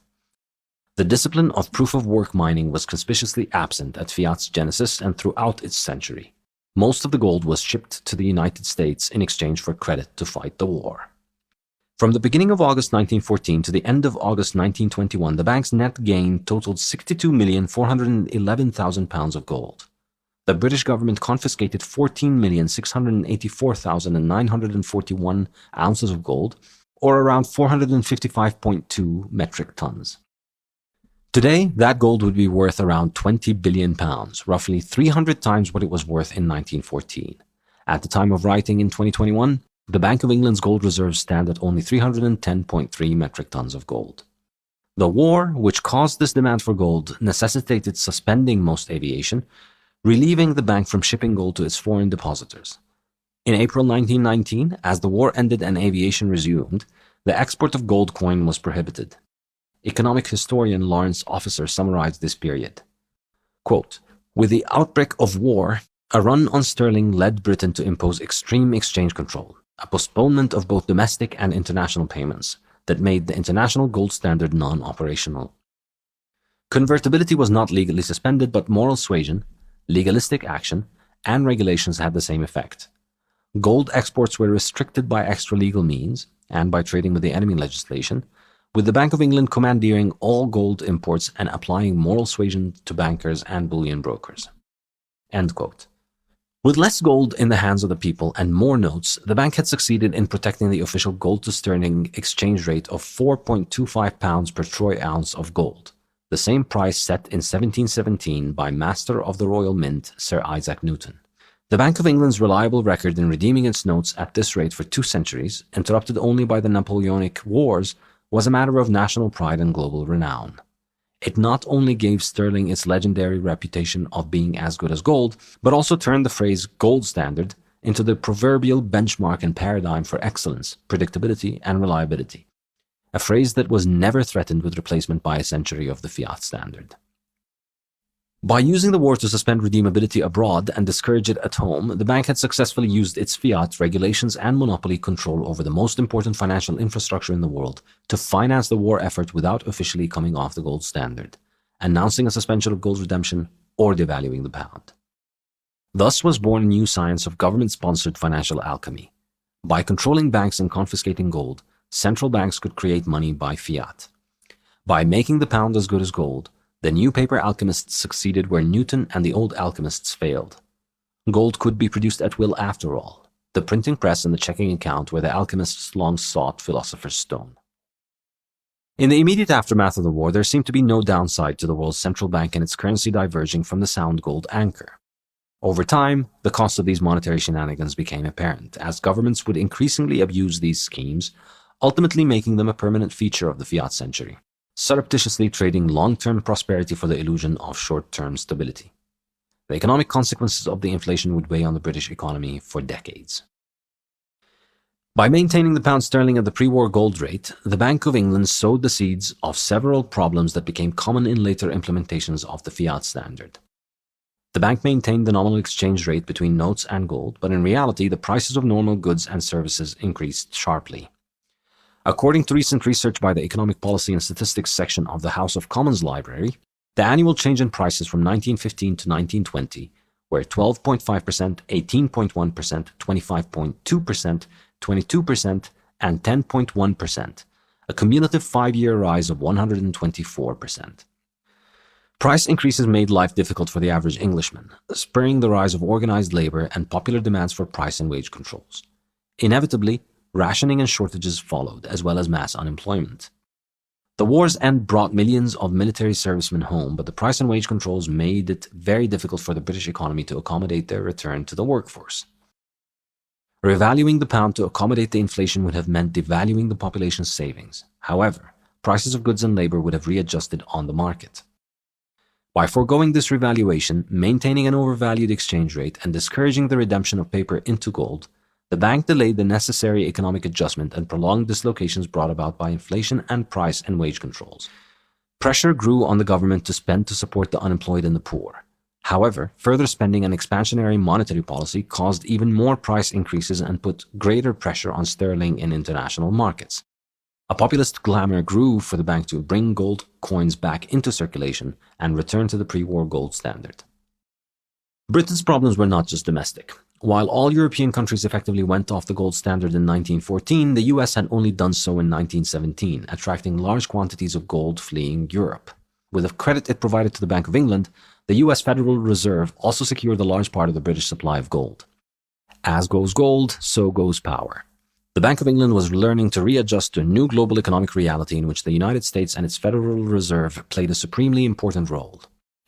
The discipline of proof-of-work mining was conspicuously absent at Fiat's genesis and throughout its century. Most of the gold was shipped to the United States in exchange for credit to fight the war. From the beginning of August 1914 to the end of August 1921, the bank's net gain totaled 62,411,000 pounds of gold. The British government confiscated 14,684,941 ounces of gold, or around 455.2 metric tons. Today, that gold would be worth around £20 billion, roughly 300 times what it was worth in 1914. At the time of writing in 2021, the Bank of England's gold reserves stand at only 310.3 metric tons of gold. The war, which caused this demand for gold, necessitated suspending most aviation, relieving the bank from shipping gold to its foreign depositors. In April 1919, as the war ended and aviation resumed, the export of gold coin was prohibited. Economic historian Lawrence Officer summarized this period. Quote, "With the outbreak of war, a run on sterling led Britain to impose extreme exchange control, a postponement of both domestic and international payments that made the international gold standard non-operational. Convertibility was not legally suspended, but moral suasion, legalistic action, and regulations had the same effect. Gold exports were restricted by extra-legal means and by trading with the enemy legislation, with the Bank of England commandeering all gold imports and applying moral suasion to bankers and bullion brokers." End quote. With less gold in the hands of the people and more notes, the bank had succeeded in protecting the official gold-to-sterling exchange rate of £4.25 per troy ounce of gold, the same price set in 1717 by Master of the Royal Mint Sir Isaac Newton. The Bank of England's reliable record in redeeming its notes at this rate for 2 centuries, interrupted only by the Napoleonic Wars, was a matter of national pride and global renown. It not only gave sterling its legendary reputation of being as good as gold, but also turned the phrase gold standard into the proverbial benchmark and paradigm for excellence, predictability, and reliability, a phrase that was never threatened with replacement by a century of the fiat standard. By using the war to suspend redeemability abroad and discourage it at home, the bank had successfully used its fiat, regulations, and monopoly control over the most important financial infrastructure in the world to finance the war effort without officially coming off the gold standard, announcing a suspension of gold redemption, or devaluing the pound. Thus was born a new science of government-sponsored financial alchemy. By controlling banks and confiscating gold, central banks could create money by fiat. By making the pound as good as gold, the new paper alchemists succeeded where Newton and the old alchemists failed. Gold could be produced at will after all. The printing press and the checking account were the alchemists' long-sought philosopher's stone. In the immediate aftermath of the war, there seemed to be no downside to the world's central bank and its currency diverging from the sound gold anchor. Over time, the cost of these monetary shenanigans became apparent, as governments would increasingly abuse these schemes, ultimately making them a permanent feature of the fiat century, surreptitiously trading long-term prosperity for the illusion of short-term stability. The economic consequences of the inflation would weigh on the British economy for decades. By maintaining the pound sterling at the pre-war gold rate, the Bank of England sowed the seeds of several problems that became common in later implementations of the fiat standard. The bank maintained the nominal exchange rate between notes and gold, but in reality, the prices of normal goods and services increased sharply. According to recent research by the Economic Policy and Statistics section of the House of Commons Library, the annual change in prices from 1915 to 1920 were 12.5%, 18.1%, 25.2%, 22%, and 10.1%, a cumulative 5-year rise of 124%. Price increases made life difficult for the average Englishman, spurring the rise of organized labor and popular demands for price and wage controls. Inevitably, rationing and shortages followed, as well as mass unemployment. The war's end brought millions of military servicemen home, but the price and wage controls made it very difficult for the British economy to accommodate their return to the workforce. Revaluing the pound to accommodate the inflation would have meant devaluing the population's savings. However, prices of goods and labor would have readjusted on the market. By foregoing this revaluation, maintaining an overvalued exchange rate, and discouraging the redemption of paper into gold, the bank delayed the necessary economic adjustment and prolonged dislocations brought about by inflation and price and wage controls. Pressure grew on the government to spend to support the unemployed and the poor. However, further spending and expansionary monetary policy caused even more price increases and put greater pressure on sterling in international markets. A populist clamor grew for the bank to bring gold coins back into circulation and return to the pre-war gold standard. Britain's problems were not just domestic. While all European countries effectively went off the gold standard in 1914, the US had only done so in 1917, attracting large quantities of gold fleeing Europe. With the credit it provided to the Bank of England, the US Federal Reserve also secured a large part of the British supply of gold. As goes gold, so goes power. The Bank of England was learning to readjust to a new global economic reality in which the United States and its Federal Reserve played a supremely important role.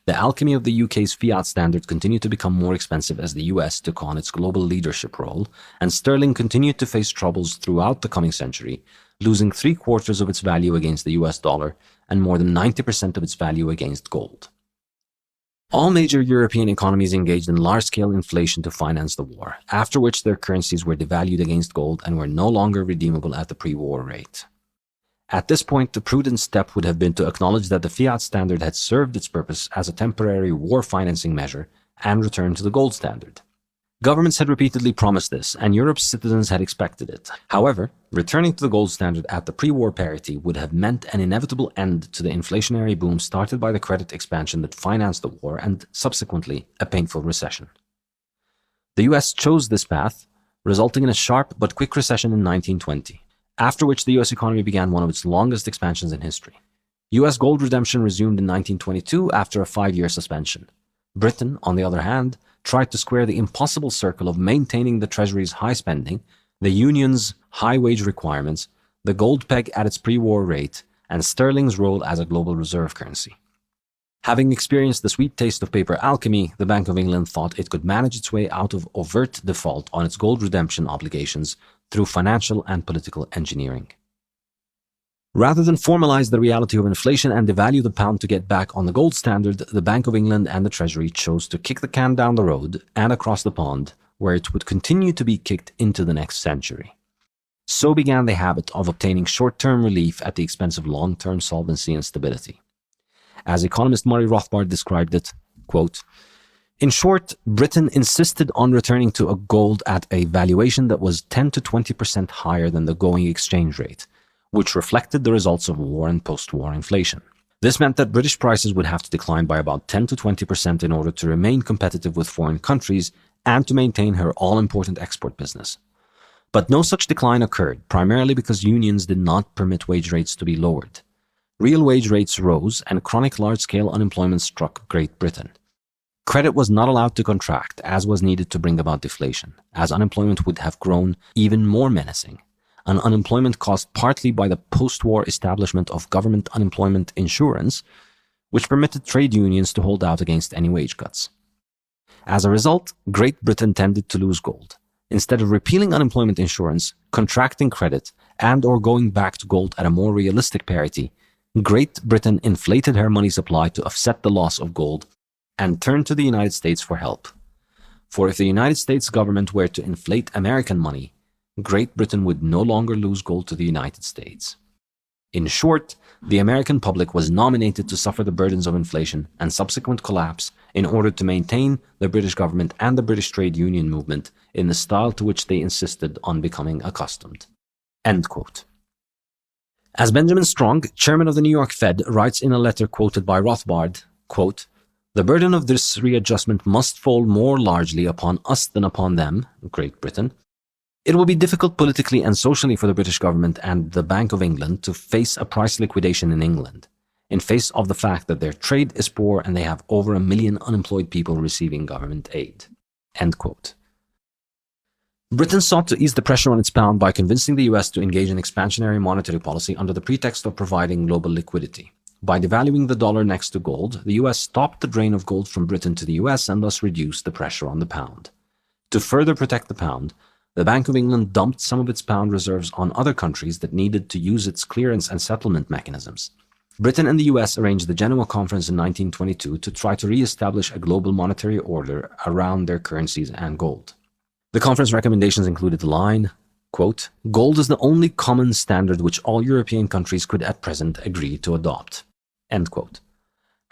The alchemy of the UK's Fiat standard continued to become more expensive as the US took on its global leadership role, and sterling continued to face troubles throughout the coming century, losing 3/4 of its value against the US dollar and more than 90% of its value against gold. All major European economies engaged in large-scale inflation to finance the war, after which their currencies were devalued against gold and were no longer redeemable at the pre-war rate. At this point, the prudent step would have been to acknowledge that the fiat standard had served its purpose as a temporary war financing measure and return to the gold standard. Governments had repeatedly promised this, and Europe's citizens had expected it. However, returning to the gold standard at the pre-war parity would have meant an inevitable end to the inflationary boom started by the credit expansion that financed the war and, subsequently, a painful recession. The US chose this path, resulting in a sharp but quick recession in 1920, after which the US economy began one of its longest expansions in history. US gold redemption resumed in 1922 after a 5-year suspension. Britain, on the other hand, tried to square the impossible circle of maintaining the Treasury's high spending, the Union's high wage requirements, the gold peg at its pre-war rate, and sterling's role as a global reserve currency. Having experienced the sweet taste of paper alchemy, the Bank of England thought it could manage its way out of overt default on its gold redemption obligations through financial and political engineering. Rather than formalize the reality of inflation and devalue the pound to get back on the gold standard, the Bank of England and the Treasury chose to kick the can down the road and across the pond, where it would continue to be kicked into the next century. So began the habit of obtaining short-term relief at the expense of long-term solvency and stability. As economist Murray Rothbard described it, quote, "In short, Britain insisted on returning to a gold at a valuation that was 10 to 20% higher than the going exchange rate, which reflected the results of war and post-war inflation. This meant that British prices would have to decline by about 10 to 20% in order to remain competitive with foreign countries and to maintain her all-important export business. But no such decline occurred, primarily because unions did not permit wage rates to be lowered. Real wage rates rose and chronic large-scale unemployment struck Great Britain. Credit was not allowed to contract, as was needed to bring about deflation, as unemployment would have grown even more menacing. An unemployment caused partly by the post-war establishment of government unemployment insurance, which permitted trade unions to hold out against any wage cuts. As a result, Great Britain tended to lose gold. Instead of repealing unemployment insurance, contracting credit, and or going back to gold at a more realistic parity, Great Britain inflated her money supply to offset the loss of gold and turned to the United States for help. For if the United States government were to inflate American money, Great Britain would no longer lose gold to the United States. In short, the American public was nominated to suffer the burdens of inflation and subsequent collapse in order to maintain the British government and the British trade union movement in the style to which they insisted on becoming accustomed. End quote. As Benjamin Strong, chairman of the New York Fed, writes in a letter quoted by Rothbard, quote, "The burden of this readjustment must fall more largely upon us than upon them, Great Britain. It will be difficult politically and socially for the British government and the Bank of England to face a price liquidation in England, in face of the fact that their trade is poor and they have over 1 million unemployed people receiving government aid." End quote. Britain sought to ease the pressure on its pound by convincing the US to engage in expansionary monetary policy under the pretext of providing global liquidity. By devaluing the dollar next to gold, the US stopped the drain of gold from Britain to the US and thus reduced the pressure on the pound. To further protect the pound, the Bank of England dumped some of its pound reserves on other countries that needed to use its clearance and settlement mechanisms. Britain and the US arranged the Genoa Conference in 1922 to try to re-establish a global monetary order around their currencies and gold. The conference recommendations included the line, quote, "Gold is the only common standard which all European countries could at present agree to adopt." End quote.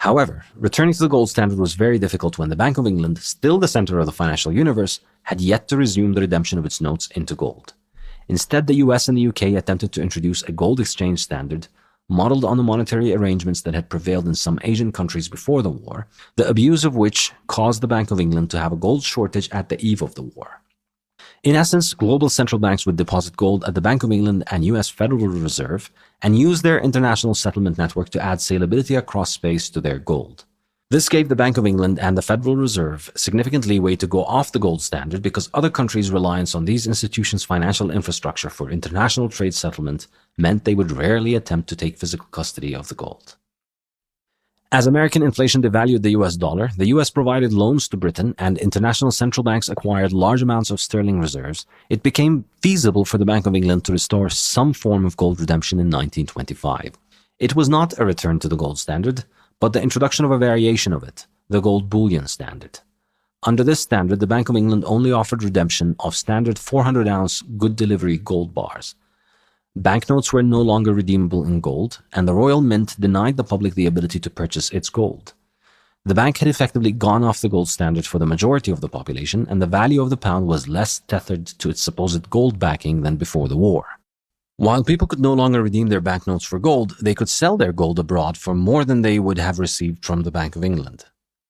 However, returning to the gold standard was very difficult when the Bank of England, still the center of the financial universe, had yet to resume the redemption of its notes into gold. Instead, the US and the UK attempted to introduce a gold exchange standard modeled on the monetary arrangements that had prevailed in some Asian countries before the war, the abuse of which caused the Bank of England to have a gold shortage at the eve of the war. In essence, global central banks would deposit gold at the Bank of England and US Federal Reserve and use their international settlement network to add salability across space to their gold. This gave the Bank of England and the Federal Reserve significant leeway to go off the gold standard because other countries' reliance on these institutions' financial infrastructure for international trade settlement meant they would rarely attempt to take physical custody of the gold. As American inflation devalued the US dollar, the US provided loans to Britain and international central banks acquired large amounts of sterling reserves. It became feasible for the Bank of England to restore some form of gold redemption in 1925. It was not a return to the gold standard, but the introduction of a variation of it, the gold bullion standard. Under this standard, the Bank of England only offered redemption of standard 400-ounce good delivery gold bars. Banknotes were no longer redeemable in gold, and the Royal Mint denied the public the ability to purchase its gold. The bank had effectively gone off the gold standard for the majority of the population, and the value of the pound was less tethered to its supposed gold backing than before the war. While people could no longer redeem their banknotes for gold, they could sell their gold abroad for more than they would have received from the Bank of England.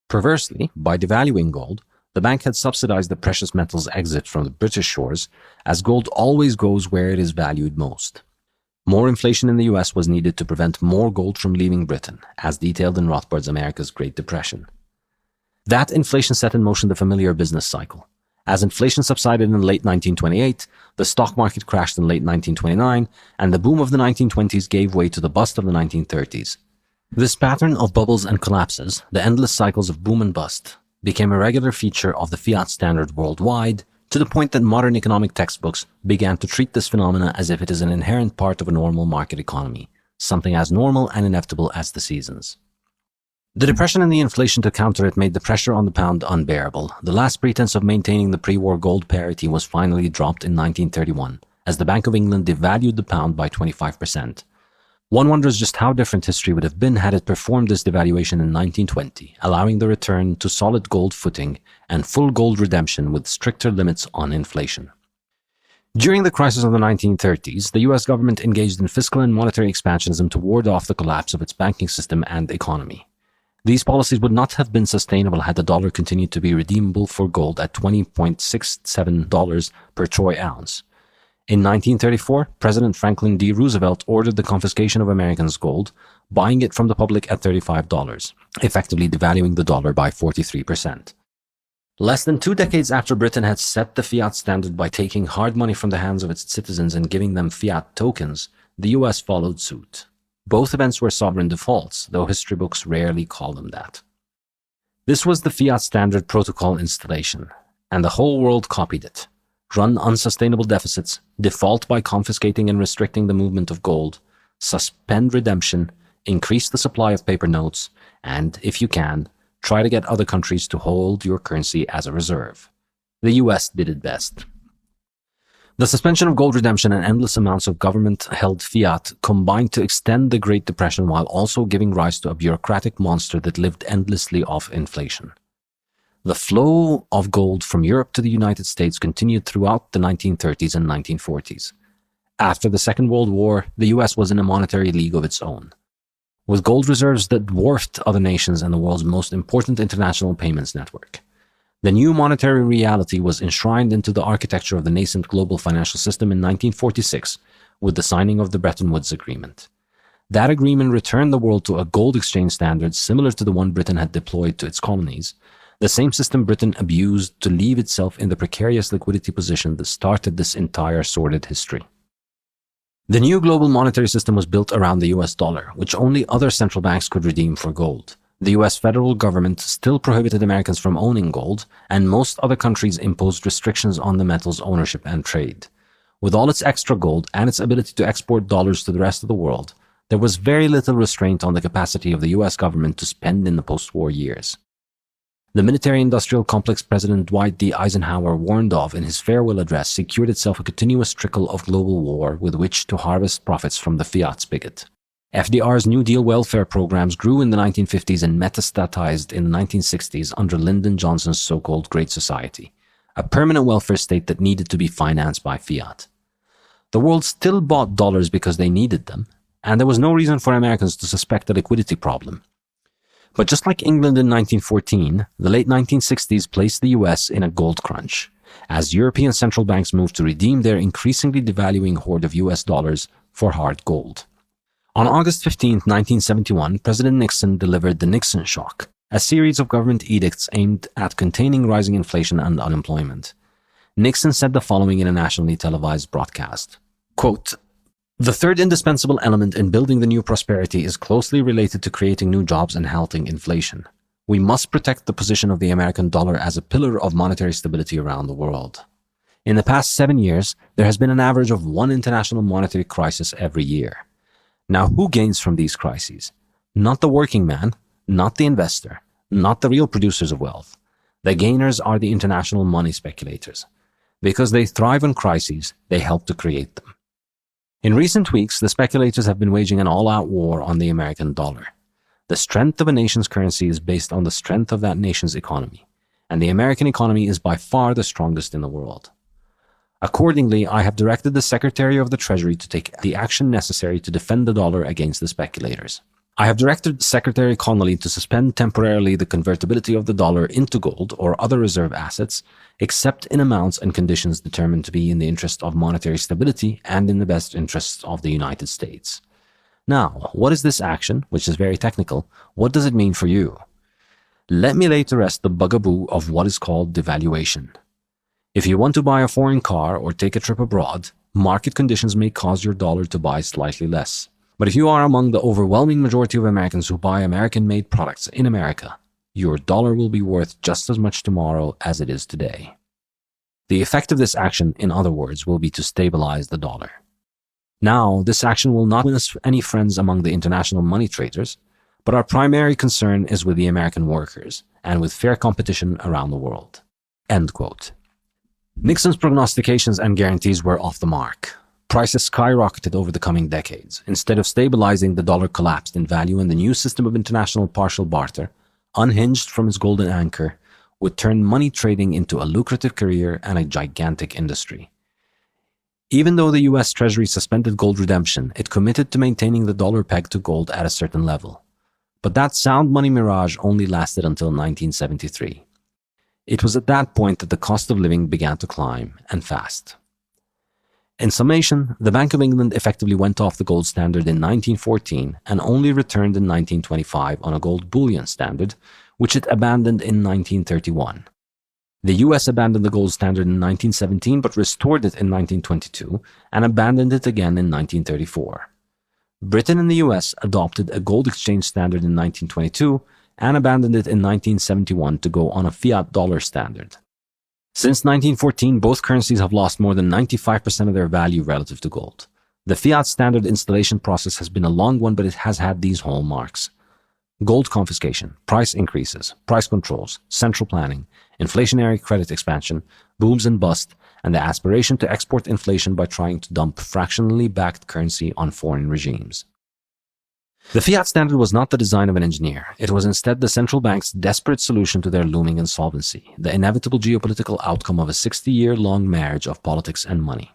Perversely, by devaluing gold, the bank had subsidized the precious metals exit from the British shores, as gold always goes where it is valued most. More inflation in the US was needed to prevent more gold from leaving Britain, as detailed in Rothbard's America's Great Depression. That inflation set in motion the familiar business cycle. As inflation subsided in late 1928, the stock market crashed in late 1929, and the boom of the 1920s gave way to the bust of the 1930s. This pattern of bubbles and collapses, the endless cycles of boom and bust, became a regular feature of the fiat standard worldwide, to the point that modern economic textbooks began to treat this phenomena as if it is an inherent part of a normal market economy, something as normal and inevitable as the seasons. The depression and the inflation to counter it made the pressure on the pound unbearable. The last pretense of maintaining the pre-war gold parity was finally dropped in 1931, as the Bank of England devalued the pound by 25%. One wonders just how different history would have been had it performed this devaluation in 1920, allowing the return to solid gold footing and full gold redemption with stricter limits on inflation. During the crisis of the 1930s, the US government engaged in fiscal and monetary expansionism to ward off the collapse of its banking system and economy. These policies would not have been sustainable had the dollar continued to be redeemable for gold at $20.67 per troy ounce. In 1934, President Franklin D. Roosevelt ordered the confiscation of Americans' gold, buying it from the public at $35, effectively devaluing the dollar by 43%. Less than 2 decades after Britain had set the fiat standard by taking hard money from the hands of its citizens and giving them fiat tokens, the US followed suit. Both events were sovereign defaults, though history books rarely call them that. This was the fiat standard protocol installation, and the whole world copied it. Run unsustainable deficits, default by confiscating and restricting the movement of gold, suspend redemption, increase the supply of paper notes, and, if you can, try to get other countries to hold your currency as a reserve. The US did it best. The suspension of gold redemption and endless amounts of government-held fiat combined to extend the Great Depression while also giving rise to a bureaucratic monster that lived endlessly off inflation. The flow of gold from Europe to the United States continued throughout the 1930s and 1940s. After the Second World War, the US was in a monetary league of its own, with gold reserves that dwarfed other nations and the world's most important international payments network. The new monetary reality was enshrined into the architecture of the nascent global financial system in 1946 with the signing of the Bretton Woods Agreement. That agreement returned the world to a gold exchange standard similar to the one Britain had deployed to its colonies, the same system Britain abused to leave itself in the precarious liquidity position that started this entire sordid history. The new global monetary system was built around the US dollar, which only other central banks could redeem for gold. The US federal government still prohibited Americans from owning gold, and most other countries imposed restrictions on the metal's ownership and trade. With all its extra gold and its ability to export dollars to the rest of the world, there was very little restraint on the capacity of the US government to spend in the post-war years. The military-industrial complex President Dwight D. Eisenhower warned of in his farewell address secured itself a continuous trickle of global war with which to harvest profits from the fiat spigot. FDR's New Deal welfare programs grew in the 1950s and metastatized in the 1960s under Lyndon Johnson's so-called Great Society, a permanent welfare state that needed to be financed by fiat. The world still bought dollars because they needed them, and there was no reason for Americans to suspect a liquidity problem. But just like England in 1914, the late 1960s placed the US in a gold crunch, as European central banks moved to redeem their increasingly devaluing hoard of US dollars for hard gold. On August 15, 1971, President Nixon delivered the Nixon Shock, a series of government edicts aimed at containing rising inflation and unemployment. Nixon said the following in a nationally televised broadcast, quote, "The third indispensable element in building the new prosperity is closely related to creating new jobs and halting inflation. We must protect the position of the American dollar as a pillar of monetary stability around the world. In the past 7 years, there has been an average of one international monetary crisis every year. Now, who gains from these crises? Not the working man, not the investor, not the real producers of wealth. The gainers are the international money speculators. Because they thrive on crises, they help to create them. In recent weeks, the speculators have been waging an all-out war on the American dollar. The strength of a nation's currency is based on the strength of that nation's economy, and the American economy is by far the strongest in the world. Accordingly, I have directed the Secretary of the Treasury to take the action necessary to defend the dollar against the speculators. I have directed Secretary Connolly to suspend temporarily the convertibility of the dollar into gold or other reserve assets, except in amounts and conditions determined to be in the interest of monetary stability and in the best interests of the United States. Now, what is this action, which is very technical? What does it mean for you? Let me lay to rest the bugaboo of what is called devaluation. If you want to buy a foreign car or take a trip abroad, market conditions may cause your dollar to buy slightly less. But if you are among the overwhelming majority of Americans who buy American-made products in America, your dollar will be worth just as much tomorrow as it is today. The effect of this action, in other words, will be to stabilize the dollar. Now, this action will not win us any friends among the international money traders, but our primary concern is with the American workers and with fair competition around the world." End quote. Nixon's prognostications and guarantees were off the mark. Prices skyrocketed over the coming decades. Instead of stabilizing, the dollar collapsed in value, and the new system of international partial barter, unhinged from its golden anchor, would turn money trading into a lucrative career and a gigantic industry. Even though the US Treasury suspended gold redemption, it committed to maintaining the dollar pegged to gold at a certain level. But that sound money mirage only lasted until 1973. It was at that point that the cost of living began to climb, and fast. In summation, the Bank of England effectively went off the gold standard in 1914 and only returned in 1925 on a gold bullion standard, which it abandoned in 1931. The US abandoned the gold standard in 1917 but restored it in 1922 and abandoned it again in 1934. Britain and the US adopted a gold exchange standard in 1922 and abandoned it in 1971 to go on a fiat dollar standard. Since 1914, both currencies have lost more than 95% of their value relative to gold. The fiat standard installation process has been a long one, but it has had these hallmarks: gold confiscation, price increases, price controls, central planning, inflationary credit expansion, booms and busts, and the aspiration to export inflation by trying to dump fractionally backed currency on foreign regimes. The fiat standard was not the design of an engineer. It was instead the central bank's desperate solution to their looming insolvency, the inevitable geopolitical outcome of a 60-year-long marriage of politics and money.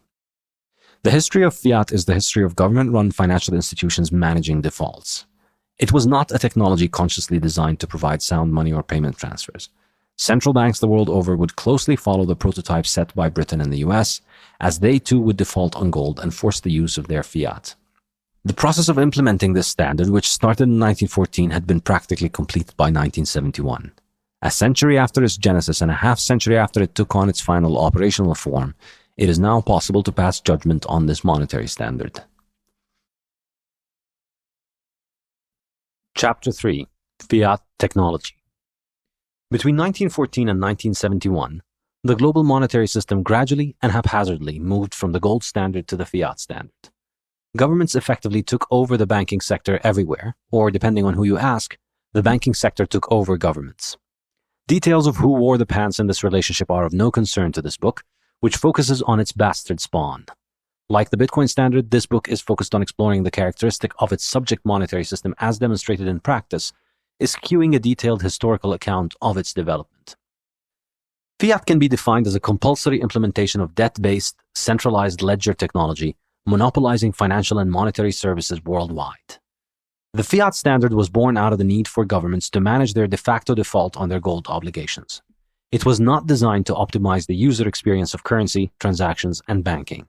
The history of fiat is the history of government-run financial institutions managing defaults. It was not a technology consciously designed to provide sound money or payment transfers. Central banks the world over would closely follow the prototype set by Britain and the US, as they too would default on gold and force the use of their fiat. The process of implementing this standard, which started in 1914, had been practically complete by 1971. A century after its genesis and a half-century after it took on its final operational form, it is now possible to pass judgment on this monetary standard. Chapter 3. Fiat Technology. Between 1914 and 1971, the global monetary system gradually and haphazardly moved from the gold standard to the fiat standard. Governments effectively took over the banking sector everywhere, or depending on who you ask, the banking sector took over governments. Details of who wore the pants in this relationship are of no concern to this book, which focuses on its bastard spawn. Like the Bitcoin standard, this book is focused on exploring the characteristic of its subject monetary system as demonstrated in practice, eschewing a detailed historical account of its development. Fiat can be defined as a compulsory implementation of debt-based, centralized ledger technology, monopolizing financial and monetary services worldwide. The fiat standard was born out of the need for governments to manage their de facto default on their gold obligations. It was not designed to optimize the user experience of currency, transactions, and banking.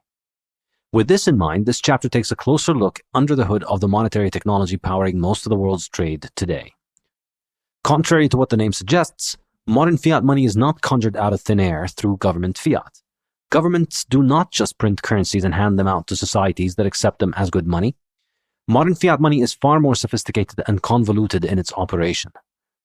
With this in mind, this chapter takes a closer look under the hood of the monetary technology powering most of the world's trade today. Contrary to what the name suggests, modern fiat money is not conjured out of thin air through government fiat. Governments do not just print currencies and hand them out to societies that accept them as good money. Modern fiat money is far more sophisticated and convoluted in its operation.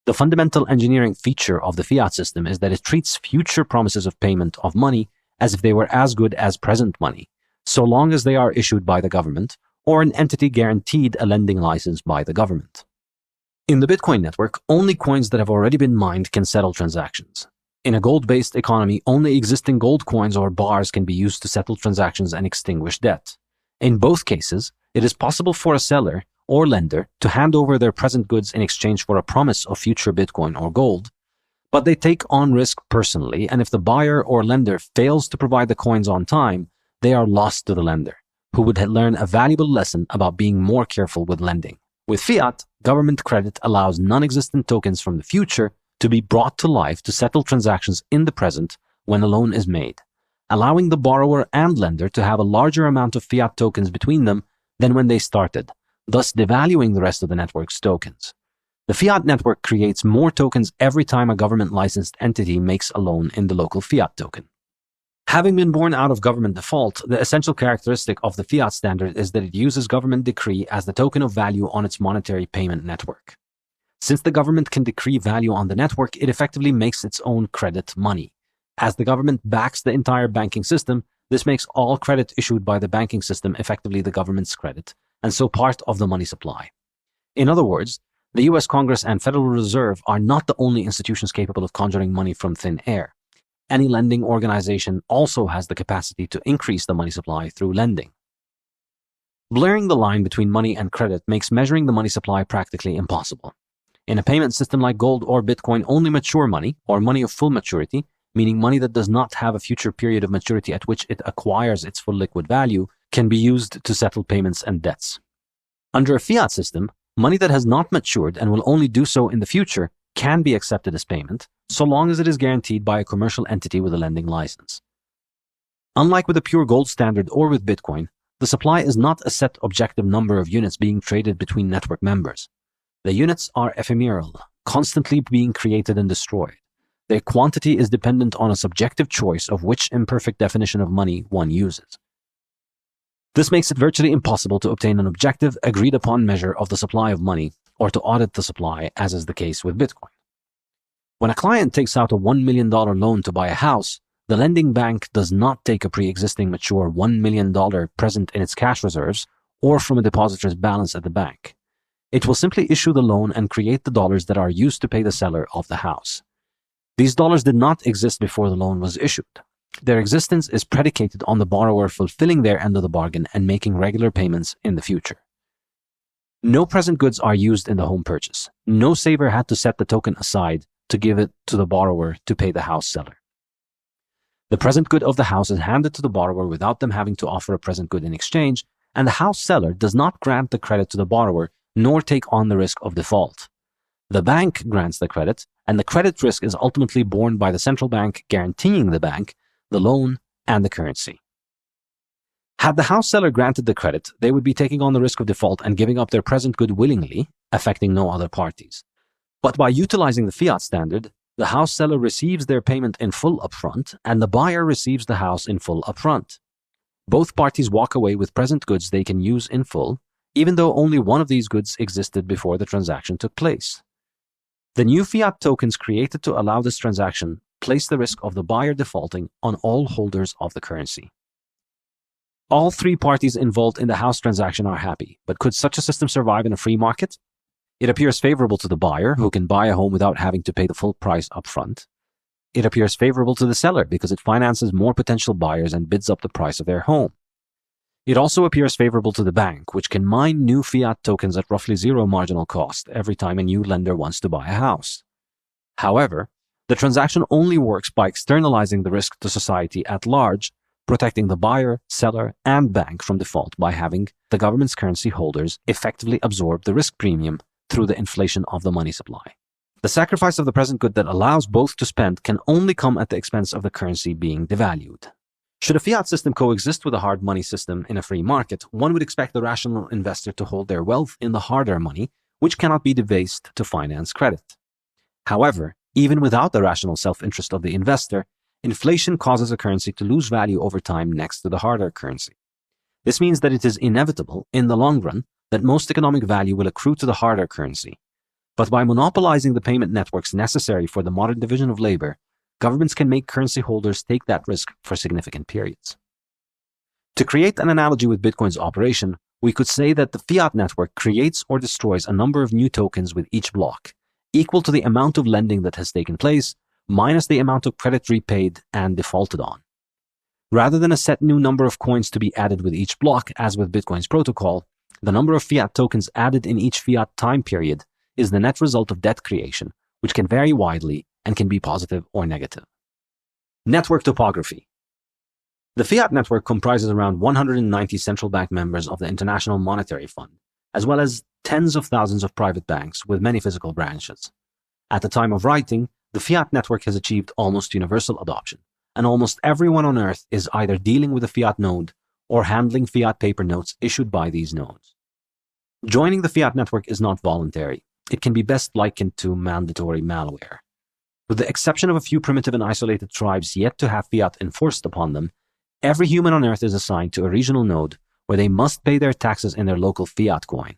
The fundamental engineering feature of the fiat system is that it treats future promises of payment of money as if they were as good as present money, so long as they are issued by the government or an entity guaranteed a lending license by the government. In the Bitcoin network, only coins that have already been mined can settle transactions. In a gold-based economy, only existing gold coins or bars can be used to settle transactions and extinguish debt. In both cases, it is possible for a seller or lender to hand over their present goods in exchange for a promise of future Bitcoin or gold, but they take on risk personally, and if the buyer or lender fails to provide the coins on time, they are lost to the lender, who would learn a valuable lesson about being more careful with lending. With fiat, government credit allows non-existent tokens from the future to be brought to life to settle transactions in the present when a loan is made, allowing the borrower and lender to have a larger amount of fiat tokens between them than when they started, thus devaluing the rest of the network's tokens. The fiat network creates more tokens every time a government-licensed entity makes a loan in the local fiat token. Having been born out of government default, the essential characteristic of the fiat standard is that it uses government decree as the token of value on its monetary payment network. Since the government can decree value on the network, it effectively makes its own credit money. As the government backs the entire banking system, this makes all credit issued by the banking system effectively the government's credit, and so part of the money supply. In other words, the US Congress and Federal Reserve are not the only institutions capable of conjuring money from thin air. Any lending organization also has the capacity to increase the money supply through lending. Blurring the line between money and credit makes measuring the money supply practically impossible. In a payment system like gold or Bitcoin, only mature money, or money of full maturity, meaning money that does not have a future period of maturity at which it acquires its full liquid value, can be used to settle payments and debts. Under a fiat system, money that has not matured and will only do so in the future can be accepted as payment, so long as it is guaranteed by a commercial entity with a lending license. Unlike with a pure gold standard or with Bitcoin, the supply is not a set objective number of units being traded between network members. The units are ephemeral, constantly being created and destroyed. Their quantity is dependent on a subjective choice of which imperfect definition of money one uses. This makes it virtually impossible to obtain an objective, agreed-upon measure of the supply of money or to audit the supply, as is the case with Bitcoin. When a client takes out a $1 million loan to buy a house, the lending bank does not take a pre-existing mature $1 million present in its cash reserves or from a depositor's balance at the bank. It will simply issue the loan and create the dollars that are used to pay the seller of the house. These dollars did not exist before the loan was issued. Their existence is predicated on the borrower fulfilling their end of the bargain and making regular payments in the future. No present goods are used in the home purchase. No saver had to set the token aside to give it to the borrower to pay the house seller. The present good of the house is handed to the borrower without them having to offer a present good in exchange, and the house seller does not grant the credit to the borrower nor take on the risk of default. The bank grants the credit, and the credit risk is ultimately borne by the central bank guaranteeing the bank, the loan, and the currency. Had the house seller granted the credit, they would be taking on the risk of default and giving up their present good willingly, affecting no other parties. But by utilizing the fiat standard, the house seller receives their payment in full upfront, and the buyer receives the house in full upfront. Both parties walk away with present goods they can use in full, even though only one of these goods existed before the transaction took place. The new fiat tokens created to allow this transaction place the risk of the buyer defaulting on all holders of the currency. All three parties involved in the house transaction are happy, but could such a system survive in a free market? It appears favorable to the buyer, who can buy a home without having to pay the full price upfront. It appears favorable to the seller because it finances more potential buyers and bids up the price of their home. It also appears favorable to the bank, which can mine new fiat tokens at roughly zero marginal cost every time a new lender wants to buy a house. However, the transaction only works by externalizing the risk to society at large, protecting the buyer, seller, and bank from default by having the government's currency holders effectively absorb the risk premium through the inflation of the money supply. The sacrifice of the present good that allows both to spend can only come at the expense of the currency being devalued. Should a fiat system coexist with a hard money system in a free market, one would expect the rational investor to hold their wealth in the harder money, which cannot be debased to finance credit. However, even without the rational self-interest of the investor, inflation causes a currency to lose value over time next to the harder currency. This means that it is inevitable, in the long run, that most economic value will accrue to the harder currency. But by monopolizing the payment networks necessary for the modern division of labor, governments can make currency holders take that risk for significant periods. To create an analogy with Bitcoin's operation, we could say that the fiat network creates or destroys a number of new tokens with each block, equal to the amount of lending that has taken place, minus the amount of credit repaid and defaulted on. Rather than a set new number of coins to be added with each block, as with Bitcoin's protocol, the number of fiat tokens added in each fiat time period is the net result of debt creation, which can vary widely and can be positive or negative. Network topography. The fiat network comprises around 190 central bank members of the International Monetary Fund, as well as tens of thousands of private banks with many physical branches. At the time of writing, the fiat network has achieved almost universal adoption, and almost everyone on Earth is either dealing with a fiat node or handling fiat paper notes issued by these nodes. Joining the fiat network is not voluntary. It can be best likened to mandatory malware. With the exception of a few primitive and isolated tribes yet to have fiat enforced upon them, every human on Earth is assigned to a regional node where they must pay their taxes in their local fiat coin.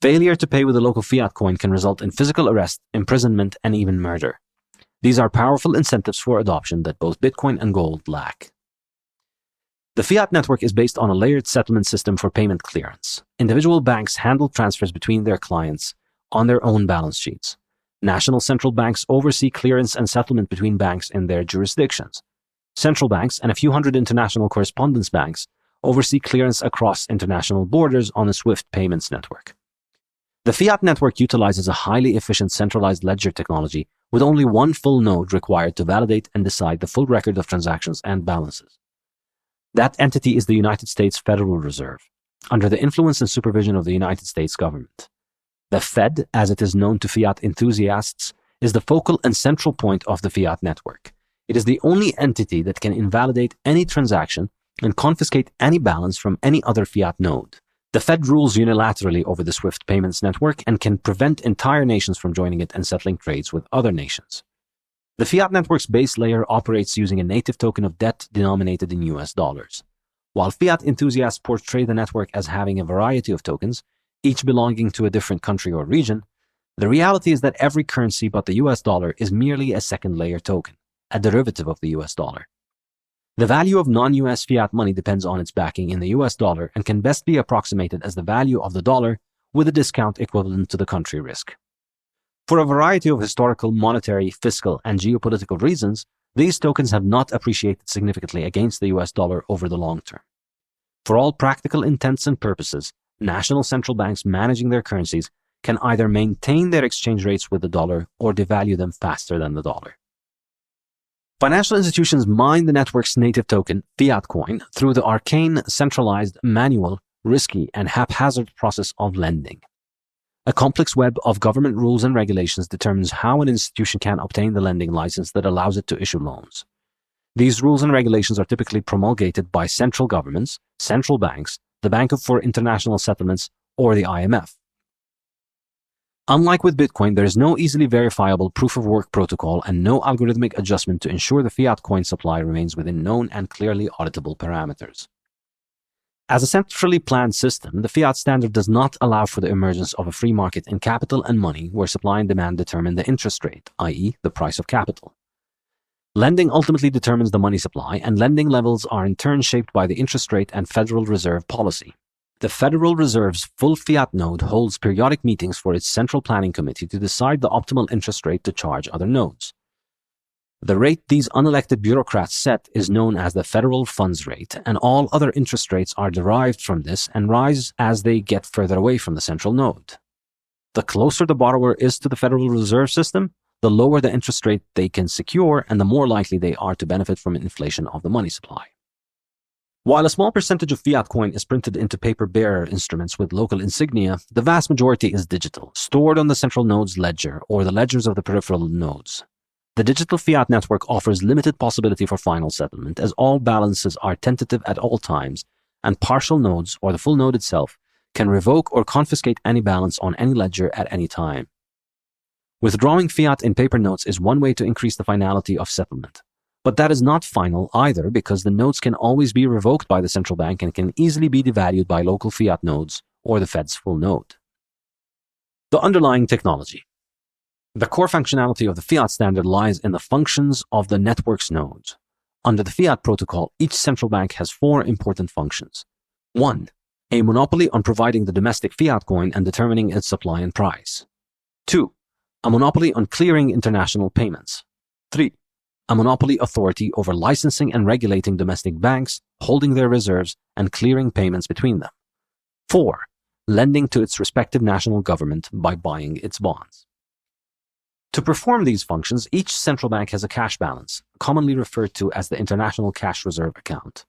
Failure to pay with a local fiat coin can result in physical arrest, imprisonment, and even murder. These are powerful incentives for adoption that both Bitcoin and gold lack. The fiat network is based on a layered settlement system for payment clearance. Individual banks handle transfers between their clients on their own balance sheets. National central banks oversee clearance and settlement between banks in their jurisdictions. Central banks and a few hundred international correspondence banks oversee clearance across international borders on the SWIFT payments network. The fiat network utilizes a highly efficient centralized ledger technology with only one full node required to validate and decide the full record of transactions and balances. That entity is the United States Federal Reserve, under the influence and supervision of the United States government. The Fed, as it is known to fiat enthusiasts, is the focal and central point of the fiat network. It is the only entity that can invalidate any transaction and confiscate any balance from any other fiat node. The Fed rules unilaterally over the SWIFT payments network and can prevent entire nations from joining it and settling trades with other nations. The fiat network's base layer operates using a native token of debt denominated in US dollars. While fiat enthusiasts portray the network as having a variety of tokens, each belonging to a different country or region, the reality is that every currency but the US dollar is merely a second layer token, a derivative of the US dollar. The value of non-US fiat money depends on its backing in the US dollar and can best be approximated as the value of the dollar with a discount equivalent to the country risk. For a variety of historical, monetary, fiscal, and geopolitical reasons, These tokens have not appreciated significantly against the US dollar over the long term. For all practical intents and purposes, national central banks managing their currencies can either maintain their exchange rates with the dollar or devalue them faster than the dollar. Financial institutions mine the network's native token, Fiat coin, through the arcane, centralized, manual, risky, and haphazard process of lending. A complex web of government rules and regulations determines how an institution can obtain the lending license that allows it to issue loans. These rules and regulations are typically promulgated by central governments, central banks, the Bank for International Settlements, or the IMF. Unlike with Bitcoin, there is no easily verifiable proof-of-work protocol and no algorithmic adjustment to ensure the fiat coin supply remains within known and clearly auditable parameters. As a centrally planned system, the fiat standard does not allow for the emergence of a free market in capital and money where supply and demand determine the interest rate, i.e., the price of capital. Lending ultimately determines the money supply, and lending levels are in turn shaped by the interest rate and Federal Reserve policy. The Federal Reserve's full fiat node holds periodic meetings for its Central Planning Committee to decide the optimal interest rate to charge other nodes. The rate these unelected bureaucrats set is known as the federal funds rate, and all other interest rates are derived from this and rise as they get further away from the central node. The closer the borrower is to the Federal Reserve System, the lower the interest rate they can secure and the more likely they are to benefit from inflation of the money supply. While a small percentage of fiat coin is printed into paper-bearer instruments with local insignia, the vast majority is digital, stored on the central node's ledger or the ledgers of the peripheral nodes. The digital fiat network offers limited possibility for final settlement, as all balances are tentative at all times, and partial nodes, or the full node itself, can revoke or confiscate any balance on any ledger at any time. Withdrawing fiat in paper notes is one way to increase the finality of settlement. But that is not final either, because the notes can always be revoked by the central bank and can easily be devalued by local fiat nodes or the Fed's full node. The underlying technology. The core functionality of the fiat standard lies in the functions of the network's nodes. Under the fiat protocol, each central bank has 4 important functions. 1. A monopoly on providing the domestic fiat coin and determining its supply and price. 2. A monopoly on clearing international payments. 3. A monopoly authority over licensing and regulating domestic banks, holding their reserves, and clearing payments between them. 4. Lending to its respective national government by buying its bonds. To perform these functions, each central bank has a cash balance, commonly referred to as the International Cash Reserve Account.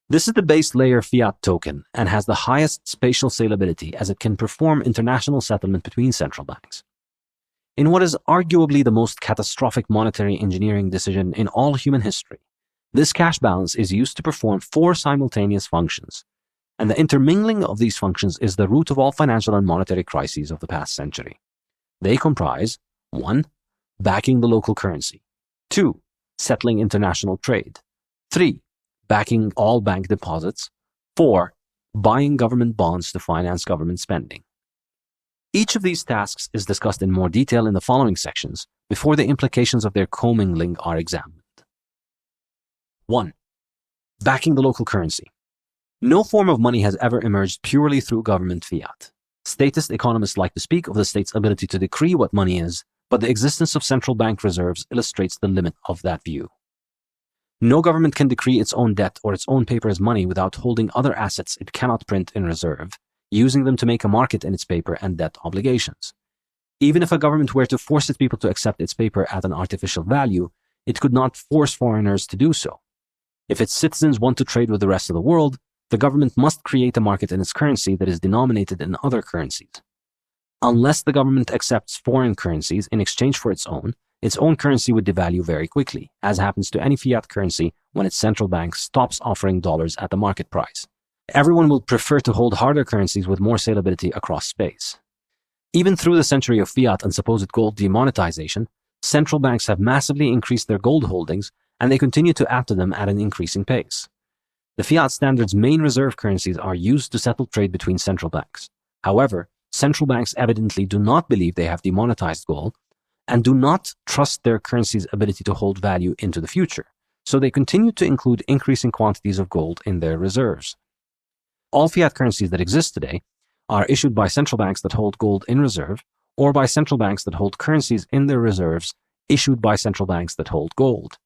This is the base layer fiat token and has the highest spatial salability as it can perform international settlement between central banks. In what is arguably the most catastrophic monetary engineering decision in all human history, this cash balance is used to perform 4 simultaneous functions, and the intermingling of these functions is the root of all financial and monetary crises of the past century. They comprise 1. Backing the local currency. 2. Settling international trade. 3. Backing all bank deposits. 4. Buying government bonds to finance government spending. Each of these tasks is discussed in more detail in the following sections before the implications of their commingling are examined. 1. Backing the local currency. No form of money has ever emerged purely through government fiat. Statist economists like to speak of the state's ability to decree what money is, but the existence of central bank reserves illustrates the limit of that view. No government can decree its own debt or its own paper as money without holding other assets it cannot print in reserve, using them to make a market in its paper and debt obligations. Even if a government were to force its people to accept its paper at an artificial value, it could not force foreigners to do so. If its citizens want to trade with the rest of the world, the government must create a market in its currency that is denominated in other currencies. Unless the government accepts foreign currencies in exchange for its own currency would devalue very quickly, as happens to any fiat currency when its central bank stops offering dollars at the market price. Everyone will prefer to hold harder currencies with more salability across space. Even through the century of fiat and supposed gold demonetization, central banks have massively increased their gold holdings, and they continue to add to them at an increasing pace. The fiat standard's main reserve currencies are used to settle trade between central banks. However, central banks evidently do not believe they have demonetized gold and do not trust their currency's ability to hold value into the future, so they continue to include increasing quantities of gold in their reserves. All fiat currencies that exist today are issued by central banks that hold gold in reserve, or by central banks that hold currencies in their reserves issued by central banks that hold gold.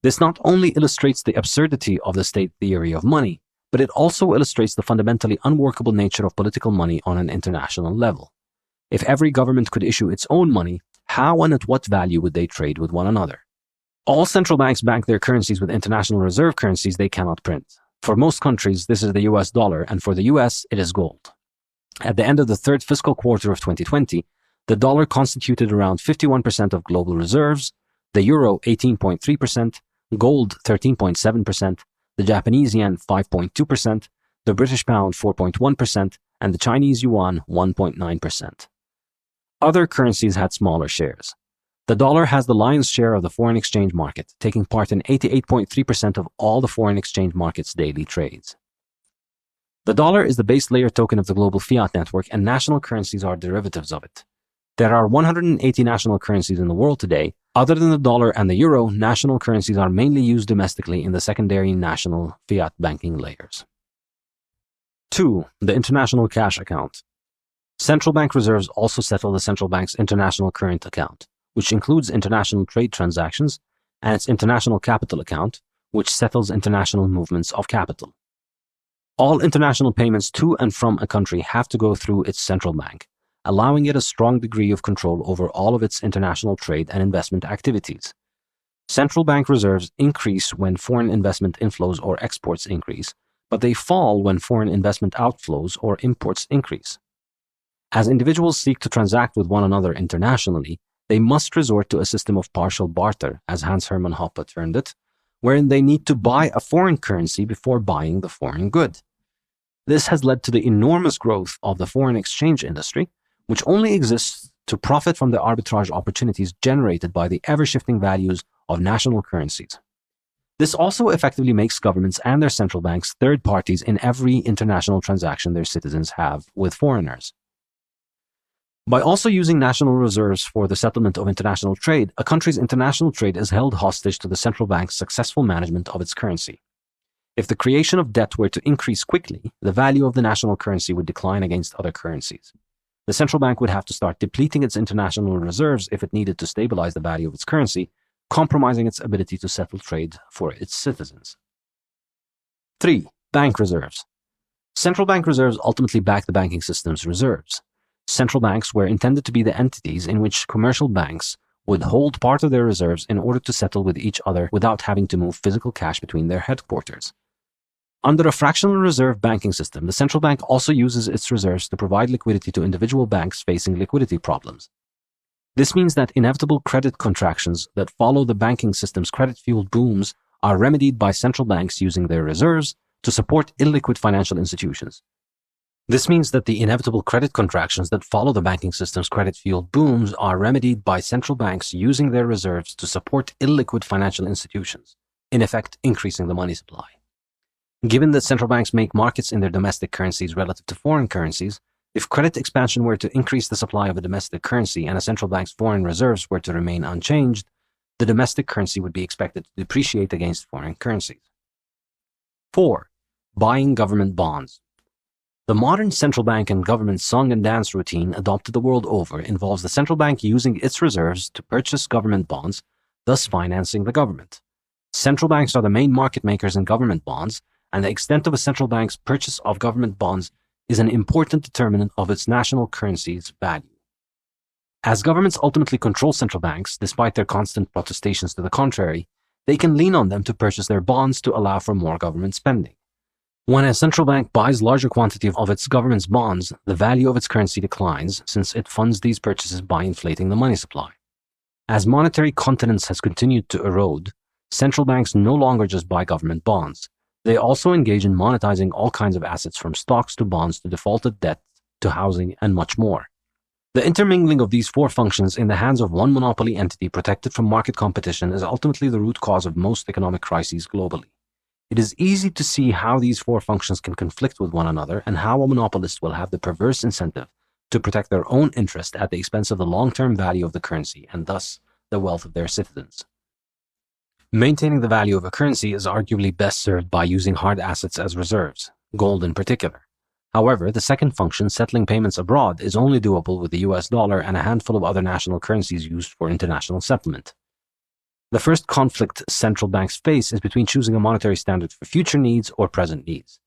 This not only illustrates the absurdity of the state theory of money, but it also illustrates the fundamentally unworkable nature of political money on an international level. If every government could issue its own money, how and at what value would they trade with one another? All central banks back their currencies with international reserve currencies they cannot print. For most countries, this is the US dollar, and for the US, it is gold. At the end of the third fiscal quarter of 2020, the dollar constituted around 51% of global reserves, the euro 18.3%, gold 13.7%, the Japanese yen 5.2%, the British pound 4.1%, and the Chinese yuan 1.9%. Other currencies had smaller shares. The dollar has the lion's share of the foreign exchange market, taking part in 88.3% of all the foreign exchange market's daily trades. The dollar is the base layer token of the global fiat network, and national currencies are derivatives of it. There are 180 national currencies in the world today. Other than the dollar and the euro, national currencies are mainly used domestically in the secondary national fiat banking layers. 2. The international cash account. Central bank reserves also settle the central bank's international current account, which includes international trade transactions, and its international capital account, which settles international movements of capital. All international payments to and from a country have to go through its central bank, allowing it a strong degree of control over all of its international trade and investment activities. Central bank reserves increase when foreign investment inflows or exports increase, but they fall when foreign investment outflows or imports increase. As individuals seek to transact with one another internationally, they must resort to a system of partial barter, as Hans Hermann Hoppe termed it, wherein they need to buy a foreign currency before buying the foreign good. This has led to the enormous growth of the foreign exchange industry, which only exists to profit from the arbitrage opportunities generated by the ever-shifting values of national currencies. This also effectively makes governments and their central banks third parties in every international transaction their citizens have with foreigners. By also using national reserves for the settlement of international trade, a country's international trade is held hostage to the central bank's successful management of its currency. If the creation of debt were to increase quickly, the value of the national currency would decline against other currencies. The central bank would have to start depleting its international reserves if it needed to stabilize the value of its currency, compromising its ability to settle trade for its citizens. 3. Bank reserves. Central bank reserves ultimately back the banking system's reserves. Central banks were intended to be the entities in which commercial banks would hold part of their reserves in order to settle with each other without having to move physical cash between their headquarters. Under a fractional reserve banking system, the central bank also uses its reserves to provide liquidity to individual banks facing liquidity problems. This means that inevitable credit contractions that follow the banking system's credit-fueled booms are remedied by central banks using their reserves to support illiquid financial institutions. This means that the inevitable credit contractions that follow the banking system's credit-fueled booms are remedied by central banks using their reserves to support illiquid financial institutions, in effect increasing the money supply. Given that central banks make markets in their domestic currencies relative to foreign currencies, if credit expansion were to increase the supply of a domestic currency and a central bank's foreign reserves were to remain unchanged, the domestic currency would be expected to depreciate against foreign currencies. 4. Buying government bonds. The modern central bank and government song and dance routine adopted the world over involves the central bank using its reserves to purchase government bonds, thus financing the government. Central banks are the main market makers in government bonds, and the extent of a central bank's purchase of government bonds is an important determinant of its national currency's value. As governments ultimately control central banks, despite their constant protestations to the contrary, they can lean on them to purchase their bonds to allow for more government spending. When a central bank buys larger quantity of its government's bonds, the value of its currency declines since it funds these purchases by inflating the money supply. As monetary continence has continued to erode, central banks no longer just buy government bonds. They also engage in monetizing all kinds of assets from stocks to bonds to defaulted debt to housing and much more. The intermingling of these four functions in the hands of one monopoly entity protected from market competition is ultimately the root cause of most economic crises globally. It is easy to see how these four functions can conflict with one another and how a monopolist will have the perverse incentive to protect their own interest at the expense of the long-term value of the currency and thus the wealth of their citizens. Maintaining the value of a currency is arguably best served by using hard assets as reserves, gold in particular. However, the second function, settling payments abroad, is only doable with the US dollar and a handful of other national currencies used for international settlement. The first conflict central banks face is between choosing a monetary standard for future needs or present needs.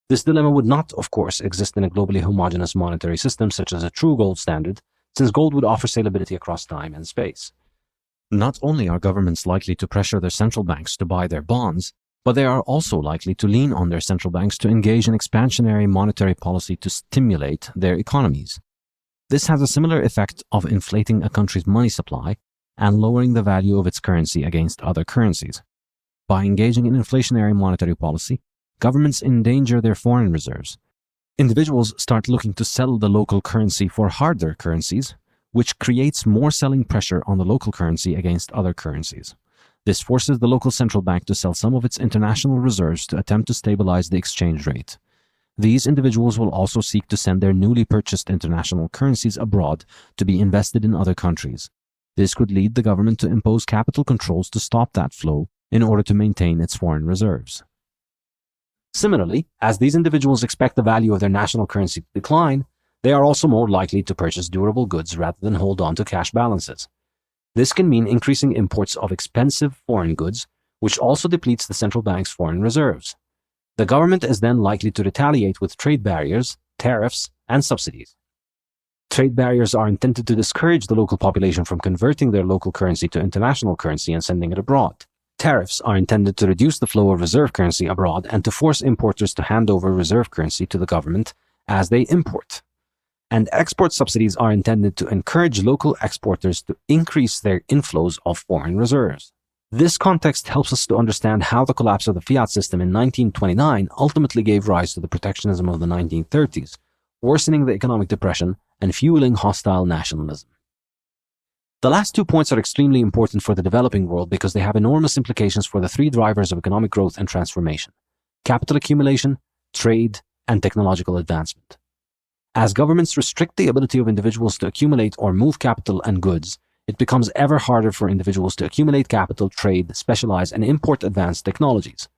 This dilemma would not, of course, exist in a globally homogeneous monetary system such as a true gold standard, since gold would offer salability across time and space. Not only are governments likely to pressure their central banks to buy their bonds, but they are also likely to lean on their central banks to engage in expansionary monetary policy to stimulate their economies. This has a similar effect of inflating a country's money supply and lowering the value of its currency against other currencies. By engaging in inflationary monetary policy, governments endanger their foreign reserves. Individuals start looking to sell the local currency for harder currencies, which creates more selling pressure on the local currency against other currencies. This forces the local central bank to sell some of its international reserves to attempt to stabilize the exchange rate. These individuals will also seek to send their newly purchased international currencies abroad to be invested in other countries. This could lead the government to impose capital controls to stop that flow in order to maintain its foreign reserves. Similarly, as these individuals expect the value of their national currency to decline, they are also more likely to purchase durable goods rather than hold on to cash balances. This can mean increasing imports of expensive foreign goods, which also depletes the central bank's foreign reserves. The government is then likely to retaliate with trade barriers, tariffs, and subsidies. Trade barriers are intended to discourage the local population from converting their local currency to international currency and sending it abroad. Tariffs are intended to reduce the flow of reserve currency abroad and to force importers to hand over reserve currency to the government as they import. And export subsidies are intended to encourage local exporters to increase their inflows of foreign reserves. This context helps us to understand how the collapse of the fiat system in 1929 ultimately gave rise to the protectionism of the 1930s, worsening the economic depression and fueling hostile nationalism. The last 2 points are extremely important for the developing world because they have enormous implications for the 3 drivers of economic growth and transformation: capital accumulation, trade, and technological advancement. As governments restrict the ability of individuals to accumulate or move capital and goods, it becomes ever harder for individuals to accumulate capital, trade, specialize, and import advanced technologies.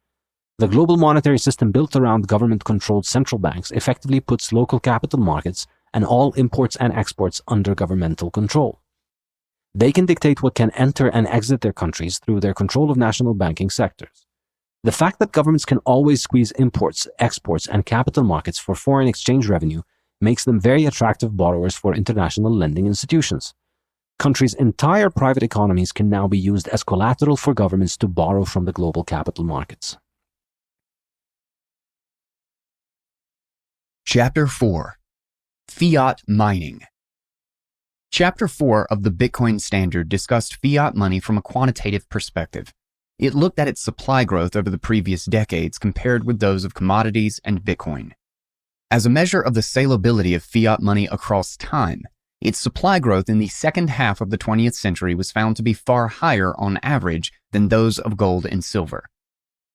The global monetary system built around government-controlled central banks effectively puts local capital markets and all imports and exports under governmental control. They can dictate what can enter and exit their countries through their control of national banking sectors. The fact that governments can always squeeze imports, exports, and capital markets for foreign exchange revenue makes them very attractive borrowers for international lending institutions. Countries' entire private economies can now be used as collateral for governments to borrow from the global capital markets. Chapter 4: Fiat Mining. Chapter 4 of the Bitcoin Standard discussed fiat money from a quantitative perspective. It looked at its supply growth over the previous decades compared with those of commodities and Bitcoin. As a measure of the salability of fiat money across time, its supply growth in the second half of the 20th century was found to be far higher on average than those of gold and silver.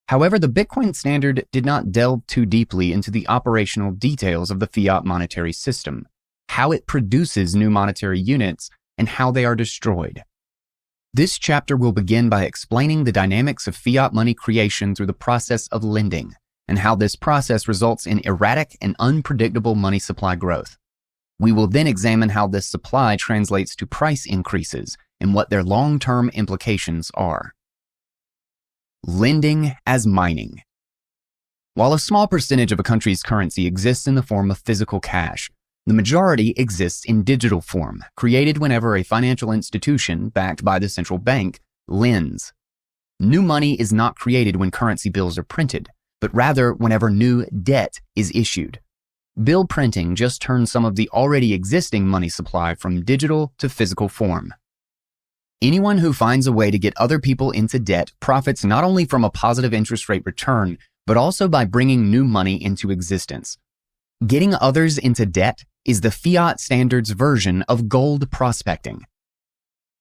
However, the Bitcoin Standard did not delve too deeply into the operational details of the fiat monetary system, how it produces new monetary units, and how they are destroyed. This chapter will begin by explaining the dynamics of fiat money creation through the process of lending, and how this process results in erratic and unpredictable money supply growth. We will then examine how this supply translates to price increases and what their long-term implications are. Lending as mining. While a small percentage of a country's currency exists in the form of physical cash, the majority exists in digital form, created whenever a financial institution, backed by the central bank, lends. New money is not created when currency bills are printed, but rather whenever new debt is issued. Bill printing just turns some of the already existing money supply from digital to physical form. Anyone who finds a way to get other people into debt profits not only from a positive interest rate return, but also by bringing new money into existence. Getting others into debt is the fiat standard's version of gold prospecting.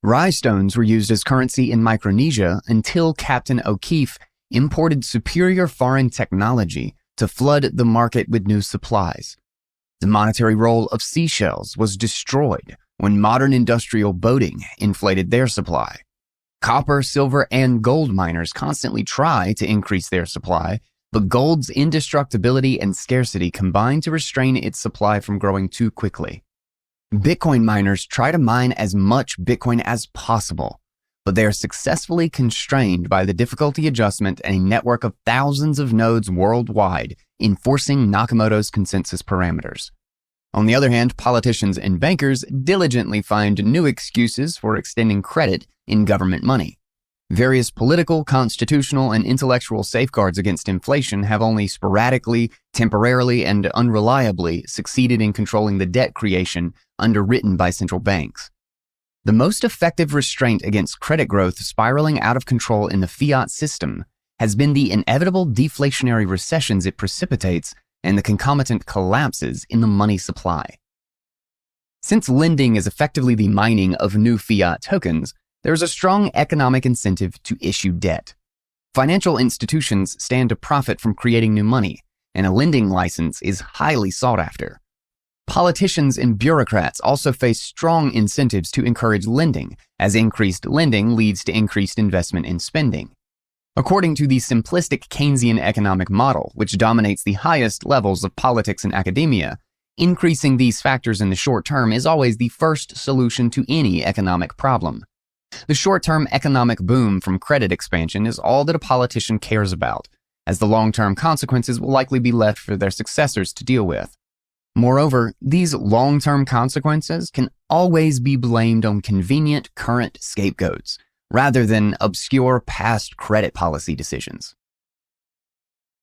Rye stones were used as currency in Micronesia until Captain O'Keefe imported superior foreign technology to flood the market with new supplies. The monetary role of seashells was destroyed when modern industrial boating inflated their supply. Copper, silver, and gold miners constantly try to increase their supply, but gold's indestructibility and scarcity combine to restrain its supply from growing too quickly. Bitcoin miners try to mine as much Bitcoin as possible, but they are successfully constrained by the difficulty adjustment and a network of thousands of nodes worldwide enforcing Nakamoto's consensus parameters. On the other hand, politicians and bankers diligently find new excuses for extending credit in government money. Various political, constitutional, and intellectual safeguards against inflation have only sporadically, temporarily, and unreliably succeeded in controlling the debt creation underwritten by central banks. The most effective restraint against credit growth spiraling out of control in the fiat system has been the inevitable deflationary recessions it precipitates and the concomitant collapses in the money supply. Since lending is effectively the mining of new fiat tokens, there is a strong economic incentive to issue debt. Financial institutions stand to profit from creating new money, and a lending license is highly sought after. Politicians and bureaucrats also face strong incentives to encourage lending, as increased lending leads to increased investment in spending. According to the simplistic Keynesian economic model, which dominates the highest levels of politics and academia, increasing these factors in the short term is always the first solution to any economic problem. The short-term economic boom from credit expansion is all that a politician cares about, as the long-term consequences will likely be left for their successors to deal with. Moreover, these long-term consequences can always be blamed on convenient current scapegoats, rather than obscure past credit policy decisions.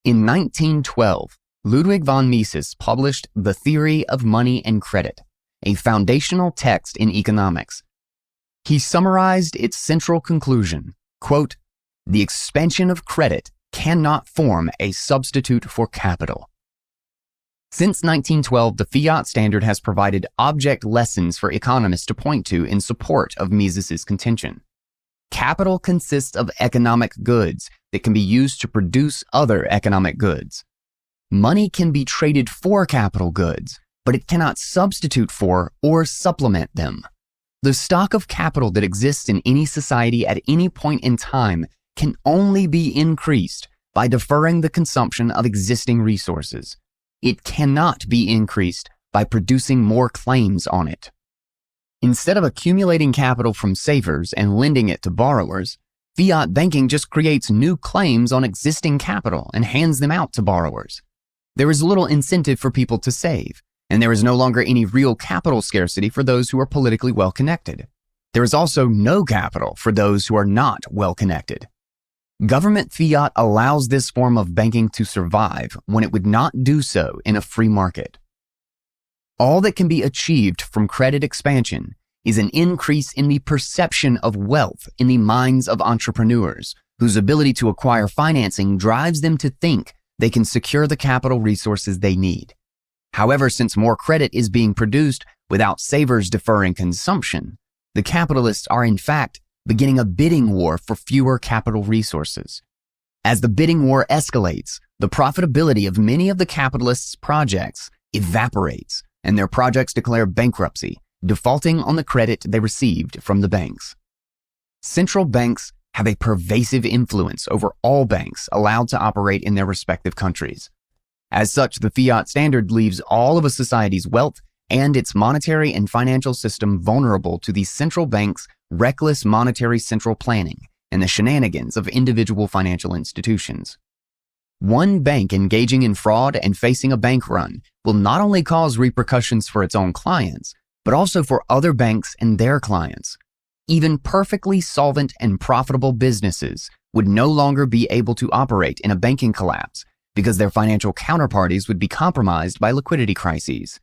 In 1912, Ludwig von Mises published The Theory of Money and Credit, a foundational text in economics. He summarized its central conclusion, quote, "The expansion of credit cannot form a substitute for capital." Since 1912, the fiat standard has provided object lessons for economists to point to in support of Mises's contention. Capital consists of economic goods that can be used to produce other economic goods. Money can be traded for capital goods, but it cannot substitute for or supplement them. The stock of capital that exists in any society at any point in time can only be increased by deferring the consumption of existing resources. It cannot be increased by producing more claims on it. Instead of accumulating capital from savers and lending it to borrowers, fiat banking just creates new claims on existing capital and hands them out to borrowers. There is little incentive for people to save, and there is no longer any real capital scarcity for those who are politically well-connected. There is also no capital for those who are not well-connected. Government fiat allows this form of banking to survive when it would not do so in a free market. All that can be achieved from credit expansion is an increase in the perception of wealth in the minds of entrepreneurs, whose ability to acquire financing drives them to think they can secure the capital resources they need. However, since more credit is being produced without savers deferring consumption, the capitalists are in fact beginning a bidding war for fewer capital resources. As the bidding war escalates, the profitability of many of the capitalists' projects evaporates, and their projects declare bankruptcy, defaulting on the credit they received from the banks. Central banks have a pervasive influence over all banks allowed to operate in their respective countries. As such, the fiat standard leaves all of a society's wealth and its monetary and financial system vulnerable to the central bank's reckless monetary central planning and the shenanigans of individual financial institutions. One bank engaging in fraud and facing a bank run will not only cause repercussions for its own clients, but also for other banks and their clients. Even perfectly solvent and profitable businesses would no longer be able to operate in a banking collapse because their financial counterparties would be compromised by liquidity crises.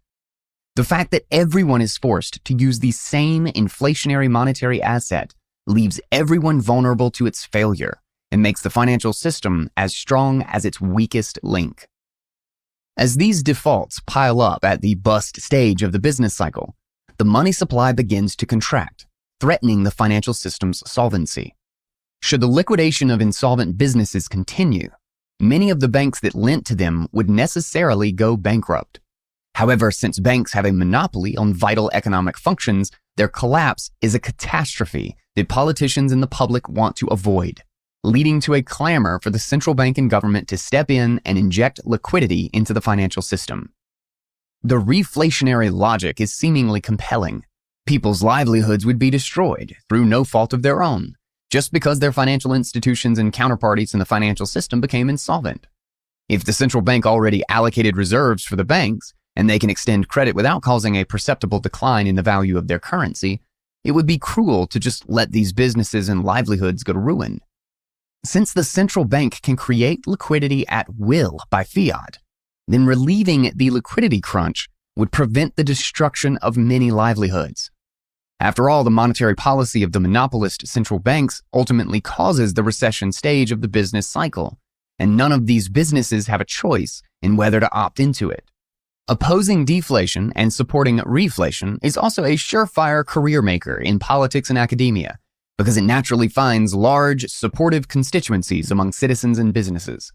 The fact that everyone is forced to use the same inflationary monetary asset leaves everyone vulnerable to its failure and makes the financial system as strong as its weakest link. As these defaults pile up at the bust stage of the business cycle, the money supply begins to contract, threatening the financial system's solvency. Should the liquidation of insolvent businesses continue, many of the banks that lent to them would necessarily go bankrupt. However, since banks have a monopoly on vital economic functions, their collapse is a catastrophe that politicians and the public want to avoid, leading to a clamor for the central bank and government to step in and inject liquidity into the financial system. The reflationary logic is seemingly compelling. People's livelihoods would be destroyed through no fault of their own, just because their financial institutions and counterparties in the financial system became insolvent. If the central bank already allocated reserves for the banks, and they can extend credit without causing a perceptible decline in the value of their currency, it would be cruel to just let these businesses and livelihoods go to ruin. Since the central bank can create liquidity at will by fiat, then relieving the liquidity crunch would prevent the destruction of many livelihoods. After all, the monetary policy of the monopolist central banks ultimately causes the recession stage of the business cycle, and none of these businesses have a choice in whether to opt into it. Opposing deflation and supporting reflation is also a surefire career maker in politics and academia, because it naturally finds large, supportive constituencies among citizens and businesses.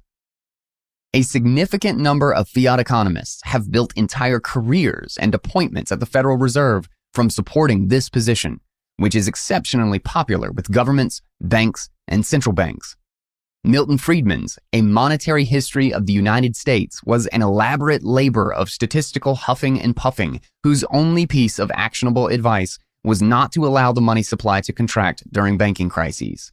A significant number of fiat economists have built entire careers and appointments at the Federal Reserve from supporting this position, which is exceptionally popular with governments, banks, and central banks. Milton Friedman's A Monetary History of the United States was an elaborate labor of statistical huffing and puffing, whose only piece of actionable advice was not to allow the money supply to contract during banking crises.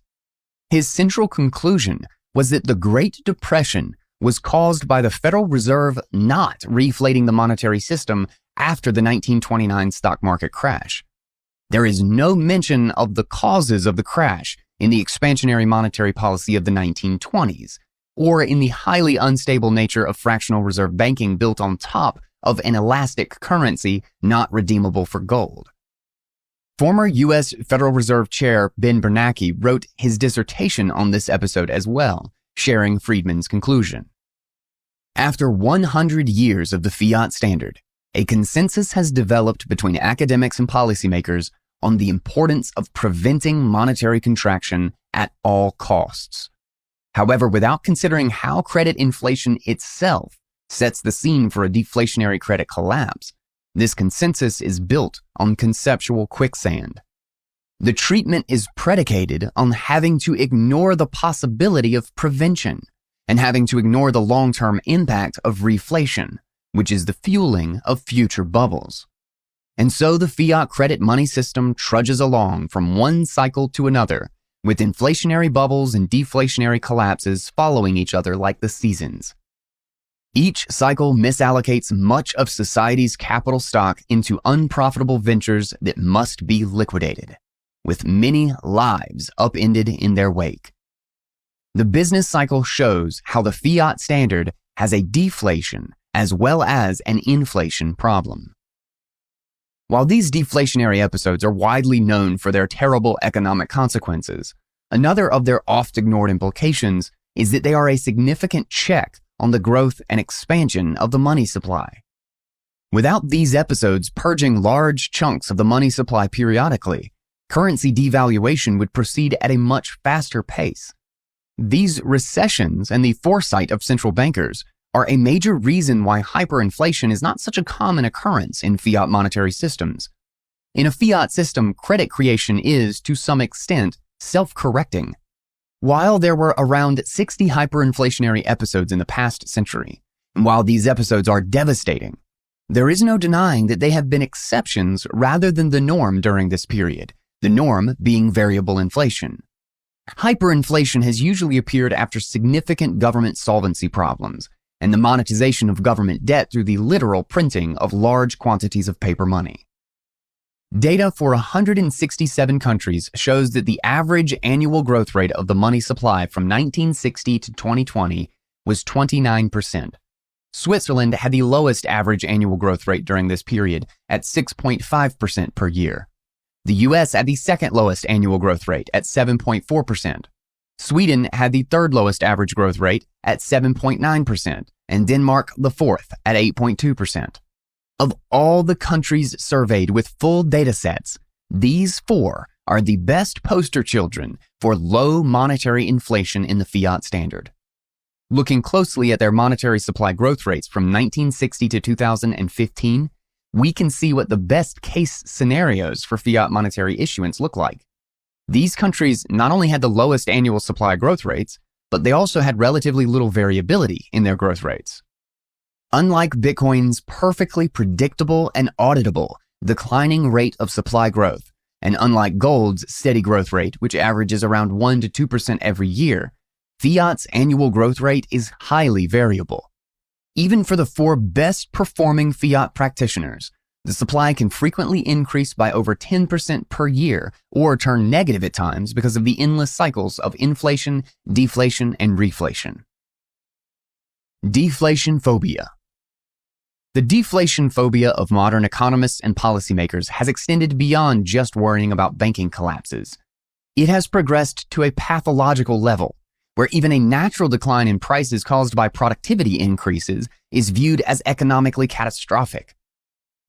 His central conclusion was that the Great Depression was caused by the Federal Reserve not reflating the monetary system after the 1929 stock market crash. There is no mention of the causes of the crash in the expansionary monetary policy of the 1920s, or in the highly unstable nature of fractional reserve banking built on top of an elastic currency not redeemable for gold. Former U.S. Federal Reserve Chair Ben Bernanke wrote his dissertation on this episode as well, sharing Friedman's conclusion. After 100 years of the fiat standard, a consensus has developed between academics and policymakers on the importance of preventing monetary contraction at all costs. However, without considering how credit inflation itself sets the scene for a deflationary credit collapse, this consensus is built on conceptual quicksand. The treatment is predicated on having to ignore the possibility of prevention and having to ignore the long-term impact of reflation, which is the fueling of future bubbles. And so the fiat credit money system trudges along from one cycle to another, with inflationary bubbles and deflationary collapses following each other like the seasons. Each cycle misallocates much of society's capital stock into unprofitable ventures that must be liquidated, with many lives upended in their wake. The business cycle shows how the fiat standard has a deflation as well as an inflation problem. While these deflationary episodes are widely known for their terrible economic consequences, another of their oft-ignored implications is that they are a significant check on the growth and expansion of the money supply. Without these episodes purging large chunks of the money supply periodically, currency devaluation would proceed at a much faster pace. These recessions and the foresight of central bankers are a major reason why hyperinflation is not such a common occurrence in fiat monetary systems. In a fiat system, credit creation is, to some extent, self-correcting. While there were around 60 hyperinflationary episodes in the past century, and while these episodes are devastating, there is no denying that they have been exceptions rather than the norm during this period, the norm being variable inflation. Hyperinflation has usually appeared after significant government solvency problems, and the monetization of government debt through the literal printing of large quantities of paper money. Data for 167 countries shows that the average annual growth rate of the money supply from 1960 to 2020 was 29%. Switzerland had the lowest average annual growth rate during this period at 6.5% per year. The US had the second lowest annual growth rate at 7.4%. Sweden had the third lowest average growth rate at 7.9%, and Denmark the fourth at 8.2%. Of all the countries surveyed with full data sets, these four are the best poster children for low monetary inflation in the fiat standard. Looking closely at their monetary supply growth rates from 1960 to 2015, we can see what the best case scenarios for fiat monetary issuance look like. These countries not only had the lowest annual supply growth rates, but they also had relatively little variability in their growth rates. Unlike Bitcoin's perfectly predictable and auditable declining rate of supply growth, And unlike gold's steady growth rate, which averages around 1 to 2% every year, fiat's annual growth rate is highly variable. Even for the 4 best performing fiat practitioners, the supply can frequently increase by over 10% per year or turn negative at times because of the endless cycles of inflation, deflation, and reflation. Deflation phobia. The deflation phobia of modern economists and policymakers has extended beyond just worrying about banking collapses. It has progressed to a pathological level, where even a natural decline in prices caused by productivity increases is viewed as economically catastrophic.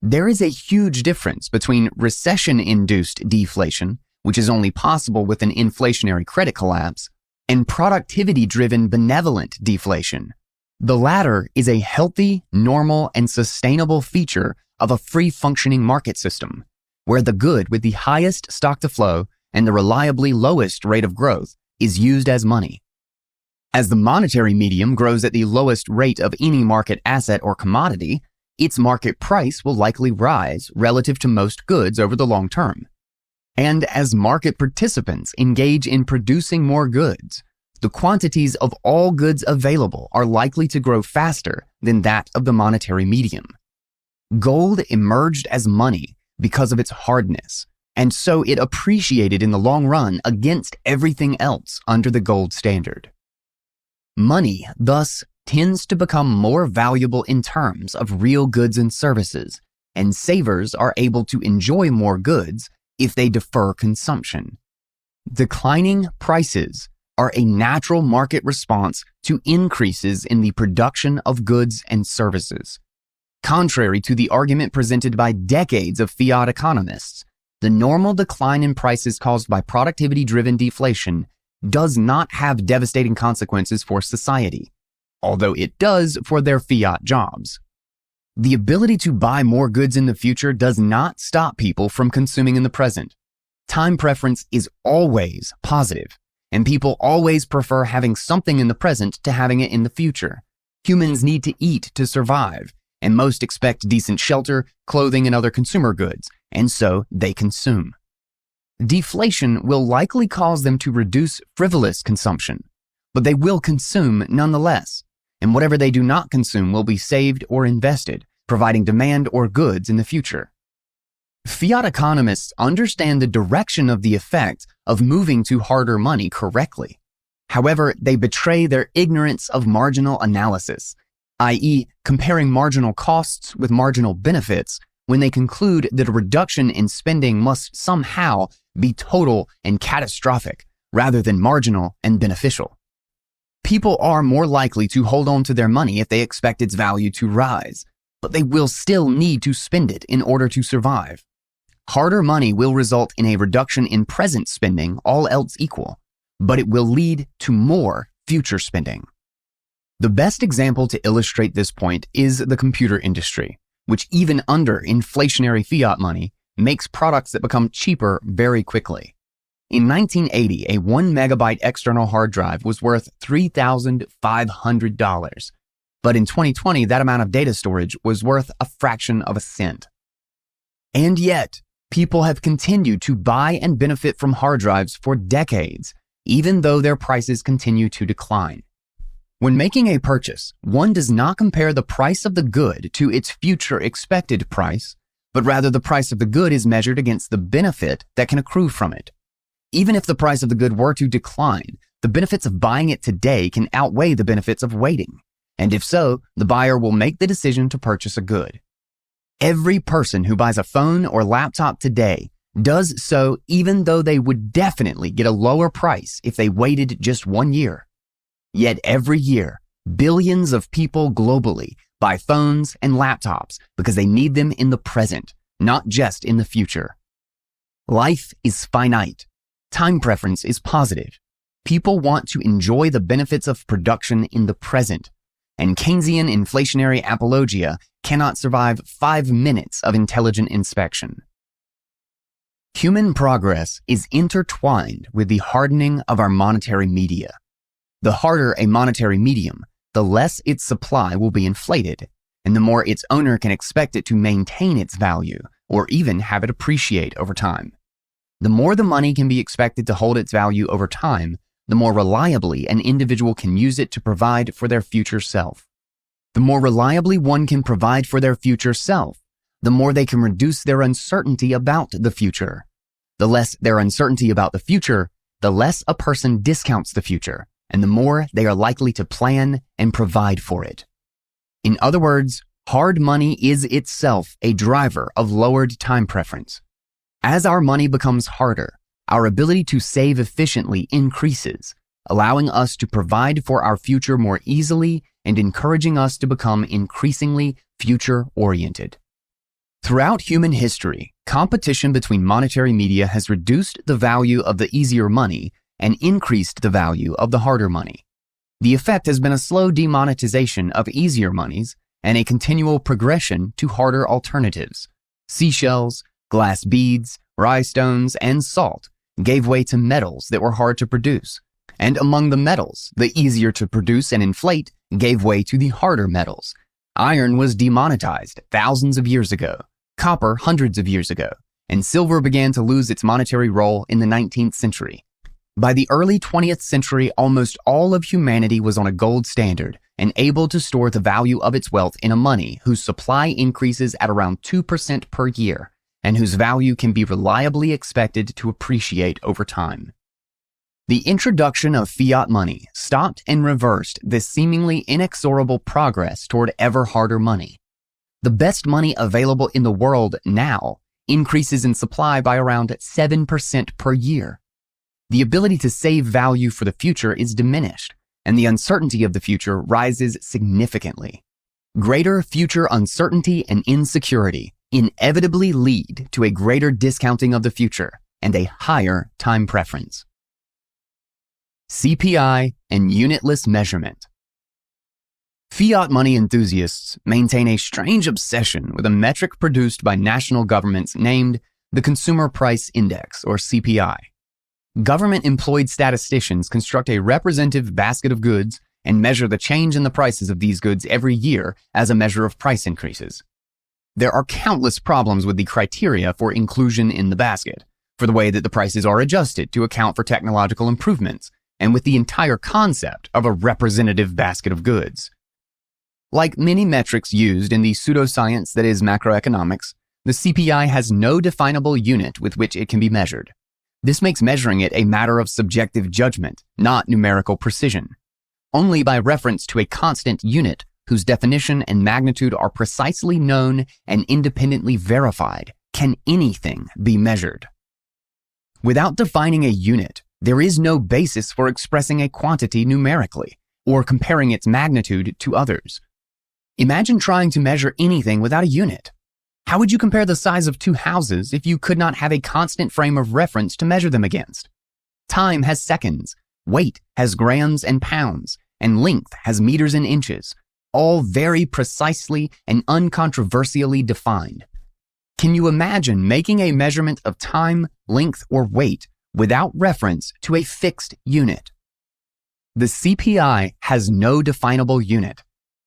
There is a huge difference between recession-induced deflation, which is only possible with an inflationary credit collapse, and productivity-driven benevolent deflation. The latter is a healthy, normal, and sustainable feature of a free-functioning market system, where the good with the highest stock-to-flow and the reliably lowest rate of growth is used as money. As the monetary medium grows at the lowest rate of any market asset or commodity, its market price will likely rise relative to most goods over the long term. And as market participants engage in producing more goods, the quantities of all goods available are likely to grow faster than that of the monetary medium. Gold emerged as money because of its hardness, and so it appreciated in the long run against everything else under the gold standard. Money, thus, tends to become more valuable in terms of real goods and services, and savers are able to enjoy more goods if they defer consumption. Declining prices are a natural market response to increases in the production of goods and services. Contrary to the argument presented by decades of fiat economists, the normal decline in prices caused by productivity-driven deflation does not have devastating consequences for society, although it does for their fiat jobs. The ability to buy more goods in the future does not stop people from consuming in the present. Time preference is always positive, and people always prefer having something in the present to having it in the future. Humans need to eat to survive, and most expect decent shelter, clothing, and other consumer goods, and so they consume. Deflation will likely cause them to reduce frivolous consumption, but they will consume nonetheless, and whatever they do not consume will be saved or invested, providing demand or goods in the future. Fiat economists understand the direction of the effect of moving to harder money correctly. However, they betray their ignorance of marginal analysis, i.e., comparing marginal costs with marginal benefits, when they conclude that a reduction in spending must somehow be total and catastrophic, rather than marginal and beneficial. People are more likely to hold on to their money if they expect its value to rise, but they will still need to spend it in order to survive. Harder money will result in a reduction in present spending, all else equal, but it will lead to more future spending. The best example to illustrate this point is the computer industry, which even under inflationary fiat money makes products that become cheaper very quickly. In 1980, a 1 megabyte external hard drive was worth $3,500, but in 2020, that amount of data storage was worth a fraction of a cent. And yet, people have continued to buy and benefit from hard drives for decades, even though their prices continue to decline. When making a purchase, one does not compare the price of the good to its future expected price, but rather the price of the good is measured against the benefit that can accrue from it. Even if the price of the good were to decline, the benefits of buying it today can outweigh the benefits of waiting, and if so, the buyer will make the decision to purchase a good. Every person who buys a phone or laptop today does so even though they would definitely get a lower price if they waited just 1 year. Yet every year, billions of people globally buy phones and laptops because they need them in the present, not just in the future. Life is finite. Time preference is positive. People want to enjoy the benefits of production in the present, and Keynesian inflationary apologia cannot survive 5 minutes of intelligent inspection. Human progress is intertwined with the hardening of our monetary media. The harder a monetary medium, the less its supply will be inflated, and the more its owner can expect it to maintain its value or even have it appreciate over time. The more the money can be expected to hold its value over time, the more reliably an individual can use it to provide for their future self. The more reliably one can provide for their future self, the more they can reduce their uncertainty about the future. The less their uncertainty about the future, the less a person discounts the future, and the more they are likely to plan and provide for it. In other words, hard money is itself a driver of lowered time preference. As our money becomes harder, our ability to save efficiently increases, allowing us to provide for our future more easily and encouraging us to become increasingly future-oriented. Throughout human history, competition between monetary media has reduced the value of the easier money and increased the value of the harder money. The effect has been a slow demonetization of easier monies and a continual progression to harder alternatives. Seashells, glass beads, rhinestones, and salt gave way to metals that were hard to produce. And among the metals, the easier to produce and inflate gave way to the harder metals. Iron was demonetized thousands of years ago, copper hundreds of years ago, and silver began to lose its monetary role in the 19th century. By the early 20th century, almost all of humanity was on a gold standard and able to store the value of its wealth in a money whose supply increases at around 2% per year and whose value can be reliably expected to appreciate over time. The introduction of fiat money stopped and reversed this seemingly inexorable progress toward ever harder money. The best money available in the world now increases in supply by around 7% per year. The ability to save value for the future is diminished, and the uncertainty of the future rises significantly. Greater future uncertainty and insecurity inevitably lead to a greater discounting of the future and a higher time preference. CPI and unitless measurement. Fiat money enthusiasts maintain a strange obsession with a metric produced by national governments named the Consumer Price Index, or CPI. Government-employed statisticians construct a representative basket of goods and measure the change in the prices of these goods every year as a measure of price increases. There are countless problems with the criteria for inclusion in the basket, for the way that the prices are adjusted to account for technological improvements, and with the entire concept of a representative basket of goods. Like many metrics used in the pseudoscience that is macroeconomics, the CPI has no definable unit with which it can be measured. This makes measuring it a matter of subjective judgment, not numerical precision. Only by reference to a constant unit whose definition and magnitude are precisely known and independently verified can anything be measured. Without defining a unit, there is no basis for expressing a quantity numerically or comparing its magnitude to others. Imagine trying to measure anything without a unit. How would you compare the size of two houses if you could not have a constant frame of reference to measure them against? Time has seconds, weight has grams and pounds, and length has meters and inches, all very precisely and uncontroversially defined. Can you imagine making a measurement of time, length, or weight without reference to a fixed unit? The CPI has no definable unit.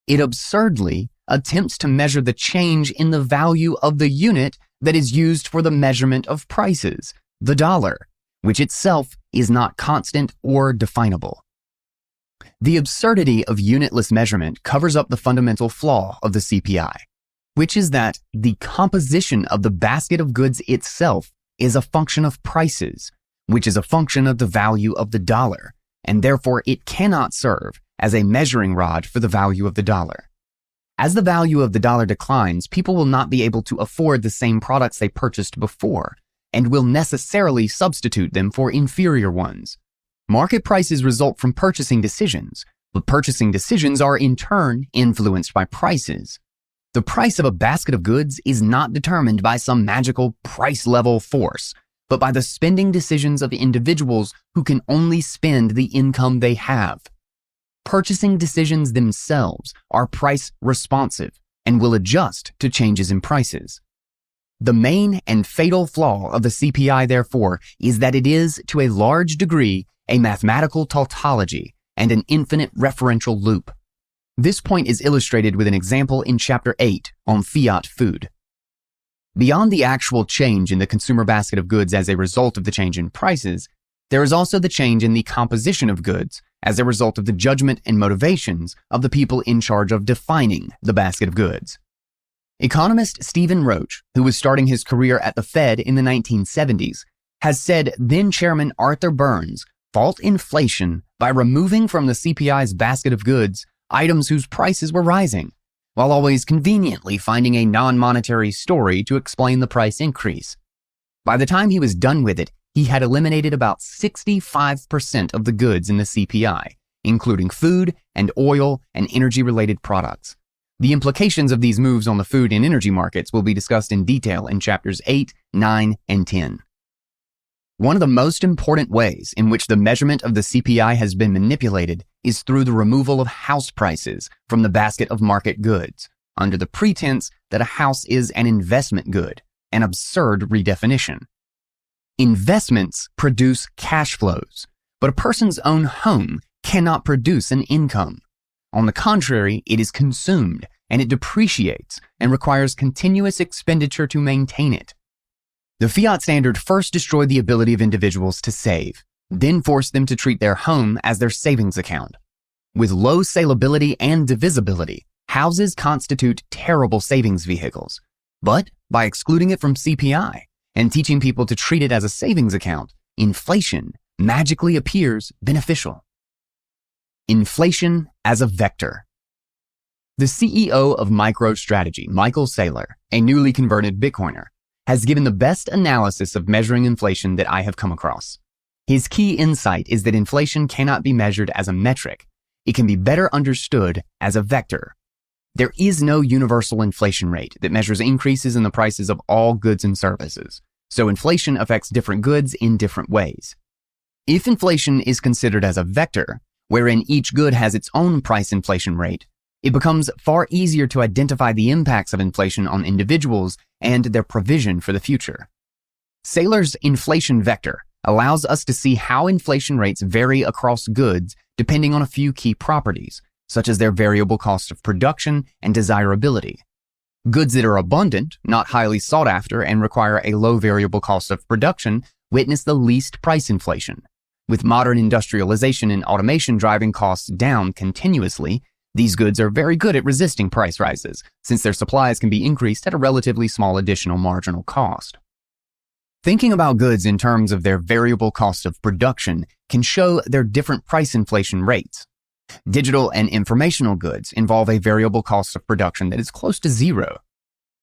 It absurdly attempts to measure the change in the value of the unit that is used for the measurement of prices, the dollar, which itself is not constant or definable. The absurdity of unitless measurement covers up the fundamental flaw of the CPI, which is that the composition of the basket of goods itself is a function of prices, which is a function of the value of the dollar, and therefore it cannot serve as a measuring rod for the value of the dollar. As the value of the dollar declines, people will not be able to afford the same products they purchased before, and will necessarily substitute them for inferior ones. Market prices result from purchasing decisions, but purchasing decisions are in turn influenced by prices. The price of a basket of goods is not determined by some magical price-level force, but by the spending decisions of individuals who can only spend the income they have. Purchasing decisions themselves are price responsive and will adjust to changes in prices. The main and fatal flaw of the CPI, therefore, is that it is, to a large degree, a mathematical tautology and an infinite referential loop. This point is illustrated with an example in Chapter 8 on fiat food. Beyond the actual change in the consumer basket of goods as a result of the change in prices, there is also the change in the composition of goods as a result of the judgment and motivations of the people in charge of defining the basket of goods. Economist Stephen Roach, who was starting his career at the Fed in the 1970s, has said then Chairman Arthur Burns fought inflation by removing from the CPI's basket of goods items whose prices were rising, while always conveniently finding a non-monetary story to explain the price increase. By the time he was done with it, he had eliminated about 65% of the goods in the CPI, including food and oil and energy-related products. The implications of these moves on the food and energy markets will be discussed in detail in chapters 8, 9, and 10. One of the most important ways in which the measurement of the CPI has been manipulated is through the removal of house prices from the basket of market goods, under the pretense that a house is an investment good, an absurd redefinition. Investments produce cash flows, but a person's own home cannot produce an income. On the contrary, it is consumed, and it depreciates and requires continuous expenditure to maintain it. The Fiat standard first destroyed the ability of individuals to save, then forced them to treat their home as their savings account. With low salability and divisibility, houses constitute terrible savings vehicles. But by excluding it from CPI and teaching people to treat it as a savings account, inflation magically appears beneficial. Inflation as a vector. The CEO of MicroStrategy, Michael Saylor, a newly converted Bitcoiner, has given the best analysis of measuring inflation that I have come across. His key insight is that inflation cannot be measured as a metric. It can be better understood as a vector. There is no universal inflation rate that measures increases in the prices of all goods and services, so inflation affects different goods in different ways. If inflation is considered as a vector, wherein each good has its own price inflation rate, it becomes far easier to identify the impacts of inflation on individuals and their provision for the future. Saylor's inflation vector allows us to see how inflation rates vary across goods depending on a few key properties, such as their variable cost of production and desirability. Goods that are abundant, not highly sought after, and require a low variable cost of production witness the least price inflation. With modern industrialization and automation driving costs down continuously, these goods are very good at resisting price rises, since their supplies can be increased at a relatively small additional marginal cost. Thinking about goods in terms of their variable cost of production can show their different price inflation rates. Digital and informational goods involve a variable cost of production that is close to zero.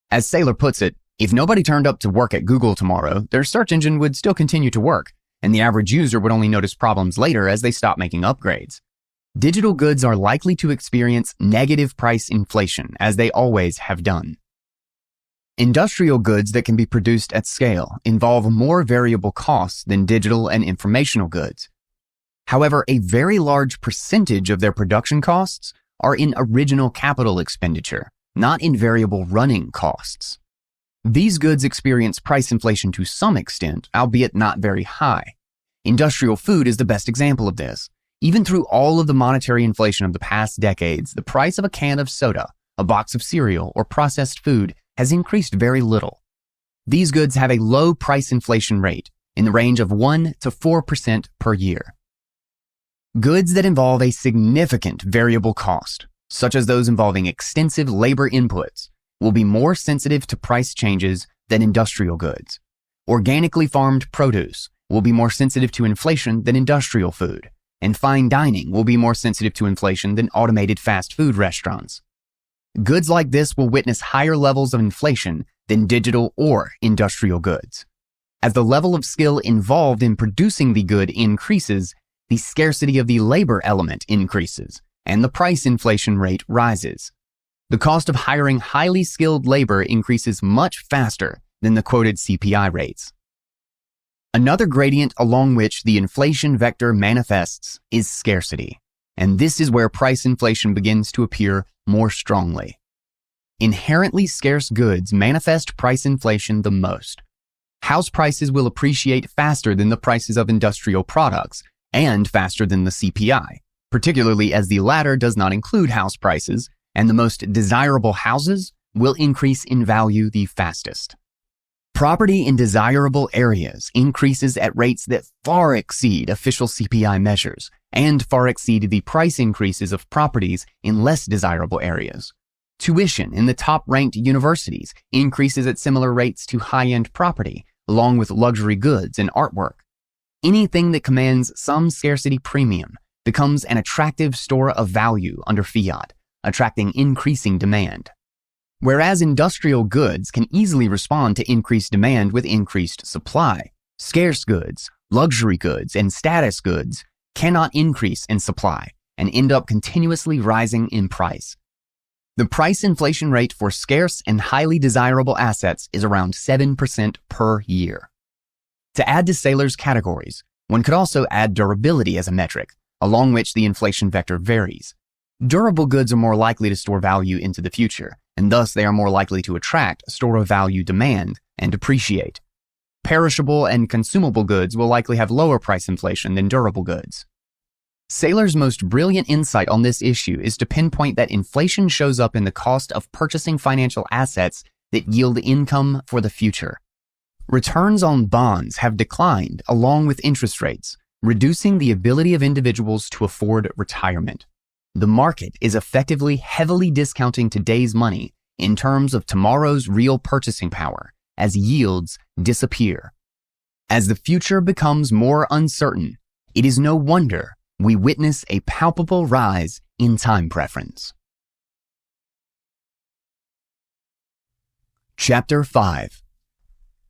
As Saylor puts it, if nobody turned up to work at Google tomorrow, their search engine would still continue to work, and the average user would only notice problems later as they stop making upgrades. Digital goods are likely to experience negative price inflation, as they always have done. Industrial goods that can be produced at scale involve more variable costs than digital and informational goods. However, a very large percentage of their production costs are in original capital expenditure, not in variable running costs. These goods experience price inflation to some extent, albeit not very high. Industrial food is the best example of this. Even through all of the monetary inflation of the past decades, the price of a can of soda, a box of cereal, or processed food has increased very little. These goods have a low price inflation rate, in the range of 1 to 4% per year. Goods that involve a significant variable cost, such as those involving extensive labor inputs, will be more sensitive to price changes than industrial goods. Organically farmed produce will be more sensitive to inflation than industrial food, and fine dining will be more sensitive to inflation than automated fast food restaurants. Goods like this will witness higher levels of inflation than digital or industrial goods. As the level of skill involved in producing the good increases, the scarcity of the labor element increases, and the price inflation rate rises. The cost of hiring highly skilled labor increases much faster than the quoted CPI rates. Another gradient along which the inflation vector manifests is scarcity, and this is where price inflation begins to appear more strongly. Inherently scarce goods manifest price inflation the most. House prices will appreciate faster than the prices of industrial products and faster than the CPI, particularly as the latter does not include house prices, and the most desirable houses will increase in value the fastest. Property in desirable areas increases at rates that far exceed official CPI measures and far exceed the price increases of properties in less desirable areas. Tuition in the top-ranked universities increases at similar rates to high-end property, along with luxury goods and artwork. Anything that commands some scarcity premium becomes an attractive store of value under fiat, attracting increasing demand. Whereas industrial goods can easily respond to increased demand with increased supply, scarce goods, luxury goods, and status goods cannot increase in supply and end up continuously rising in price. The price inflation rate for scarce and highly desirable assets is around 7% per year. To add to Saylor's categories, one could also add durability as a metric, along which the inflation vector varies. Durable goods are more likely to store value into the future, and thus they are more likely to attract store of value demand and appreciate. Perishable and consumable goods will likely have lower price inflation than durable goods. Saylor's most brilliant insight on this issue is to pinpoint that inflation shows up in the cost of purchasing financial assets that yield income for the future. Returns on bonds have declined along with interest rates, reducing the ability of individuals to afford retirement. The market is effectively heavily discounting today's money in terms of tomorrow's real purchasing power as yields disappear. As the future becomes more uncertain, it is no wonder we witness a palpable rise in time preference. Chapter 5.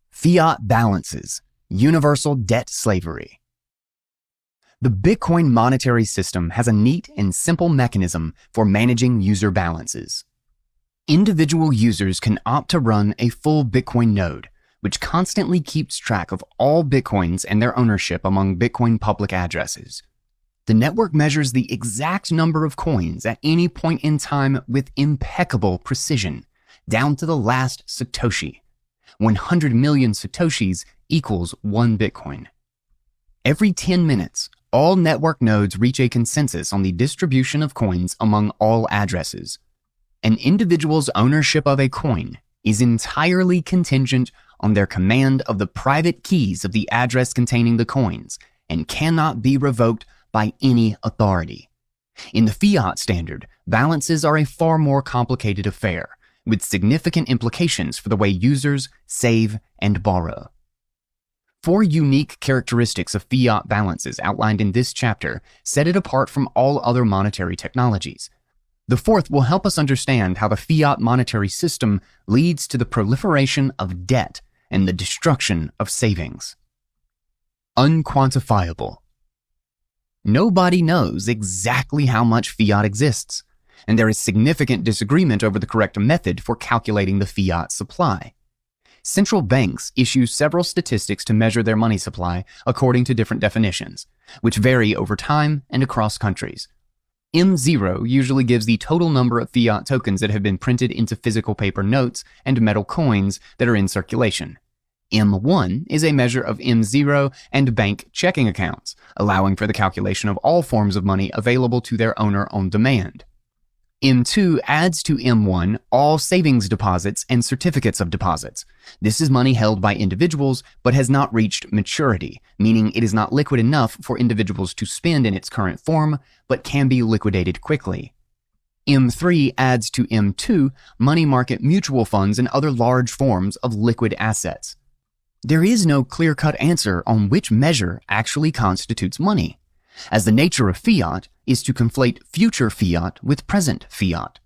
Fiat Balances, Universal Debt Slavery. The Bitcoin monetary system has a neat and simple mechanism for managing user balances. Individual users can opt to run a full Bitcoin node, which constantly keeps track of all Bitcoins and their ownership among Bitcoin public addresses. The network measures the exact number of coins at any point in time with impeccable precision, down to the last Satoshi. 100 million Satoshis equals 1 Bitcoin. Every 10 minutes, all network nodes reach a consensus on the distribution of coins among all addresses. An individual's ownership of a coin is entirely contingent on their command of the private keys of the address containing the coins and cannot be revoked by any authority. In the fiat standard, balances are a far more complicated affair, with significant implications for the way users save and borrow. 4 unique characteristics of fiat balances outlined in this chapter set it apart from all other monetary technologies. The 4th will help us understand how the fiat monetary system leads to the proliferation of debt and the destruction of savings. Unquantifiable. Nobody knows exactly how much fiat exists, and there is significant disagreement over the correct method for calculating the fiat supply. Central banks issue several statistics to measure their money supply according to different definitions, which vary over time and across countries. M0 usually gives the total number of fiat tokens that have been printed into physical paper notes and metal coins that are in circulation. M1 is a measure of M0 and bank checking accounts, allowing for the calculation of all forms of money available to their owner on demand. M2 adds to M1 all savings deposits and certificates of deposits. This is money held by individuals but has not reached maturity, meaning it is not liquid enough for individuals to spend in its current form, but can be liquidated quickly. M3 adds to M2 money market mutual funds and other large forms of liquid assets. There is no clear-cut answer on which measure actually constitutes money, as the nature of fiat is to conflate future fiat with present fiat.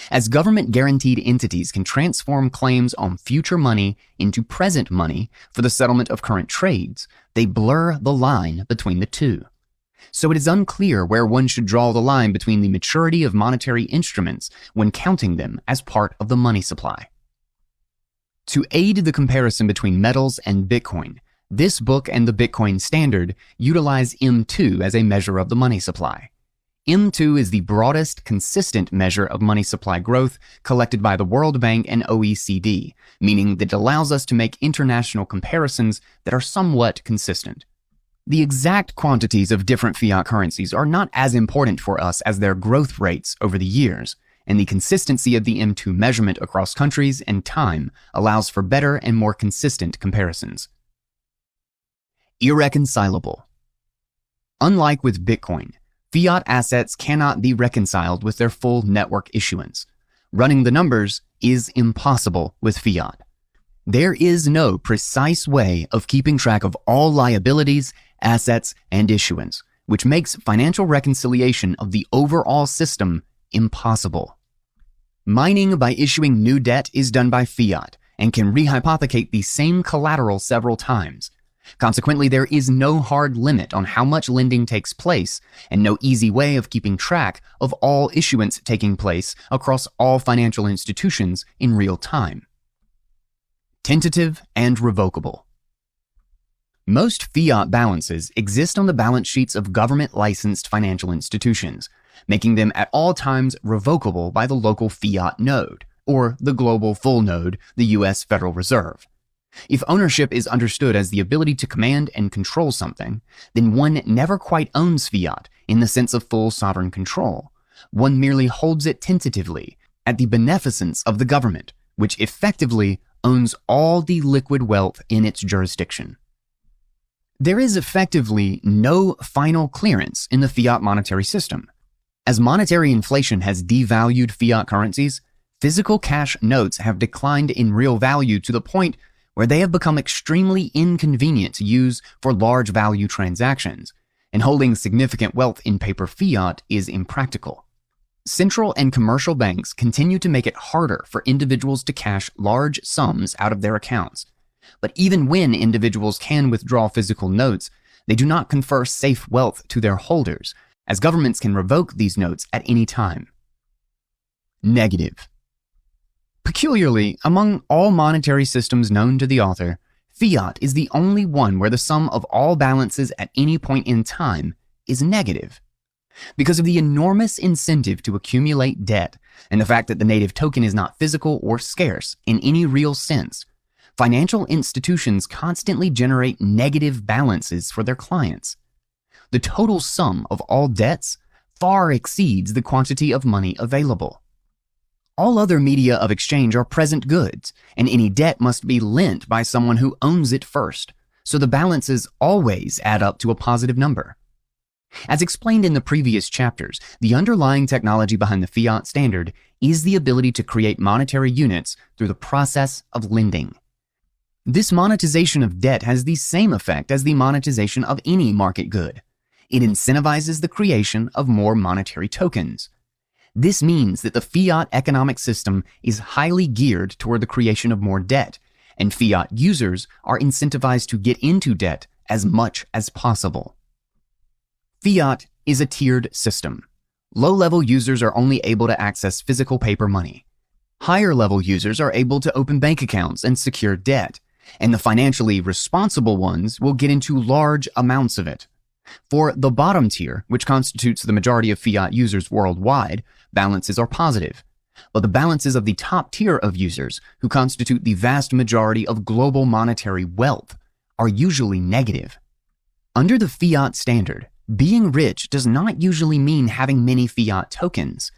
As government-guaranteed entities can transform claims on future money into present money for the settlement of current trades, they blur the line between the two. So it is unclear where one should draw the line between the maturity of monetary instruments when counting them as part of the money supply. To aid the comparison between metals and Bitcoin, this book and the Bitcoin standard utilize M2 as a measure of the money supply. M2 is the broadest, consistent measure of money supply growth collected by the World Bank and OECD, meaning that it allows us to make international comparisons that are somewhat consistent. The exact quantities of different fiat currencies are not as important for us as their growth rates over the years, and the consistency of the M2 measurement across countries and time allows for better and more consistent comparisons. Irreconcilable. Unlike with Bitcoin, fiat assets cannot be reconciled with their full network issuance. Running the numbers is impossible with fiat. There is no precise way of keeping track of all liabilities, assets, and issuance, which makes financial reconciliation of the overall system impossible. Mining by issuing new debt is done by fiat and can rehypothecate the same collateral several times. Consequently, there is no hard limit on how much lending takes place and no easy way of keeping track of all issuance taking place across all financial institutions in real time. Tentative and revocable. Most fiat balances exist on the balance sheets of government-licensed financial institutions, making them at all times revocable by the local fiat node, or the global full node, the U.S. Federal Reserve. If ownership is understood as the ability to command and control something, then one never quite owns fiat in the sense of full sovereign control. One merely holds it tentatively at the beneficence of the government, which effectively owns all the liquid wealth in its jurisdiction. There is effectively no final clearance in the fiat monetary system. As monetary inflation has devalued fiat currencies, physical cash notes have declined in real value to the point where they have become extremely inconvenient to use for large value transactions, and holding significant wealth in paper fiat is impractical. Central and commercial banks continue to make it harder for individuals to cash large sums out of their accounts. But even when individuals can withdraw physical notes, they do not confer safe wealth to their holders, as governments can revoke these notes at any time. Negative. Peculiarly, among all monetary systems known to the author, fiat is the only one where the sum of all balances at any point in time is negative. Because of the enormous incentive to accumulate debt and the fact that the native token is not physical or scarce in any real sense, financial institutions constantly generate negative balances for their clients. The total sum of all debts far exceeds the quantity of money available. All other media of exchange are present goods, and any debt must be lent by someone who owns it first, so the balances always add up to a positive number. As explained in the previous chapters, the underlying technology behind the fiat standard is the ability to create monetary units through the process of lending. This monetization of debt has the same effect as the monetization of any market good. It incentivizes the creation of more monetary tokens. This means that the fiat economic system is highly geared toward the creation of more debt, and fiat users are incentivized to get into debt as much as possible. Fiat is a tiered system. Low-level users are only able to access physical paper money. Higher-level users are able to open bank accounts and secure debt, and the financially responsible ones will get into large amounts of it. For the bottom tier, which constitutes the majority of fiat users worldwide, balances are positive. But the balances of the top tier of users, who constitute the vast majority of global monetary wealth, are usually negative. Under the fiat standard, being rich does not usually mean having many fiat tokens.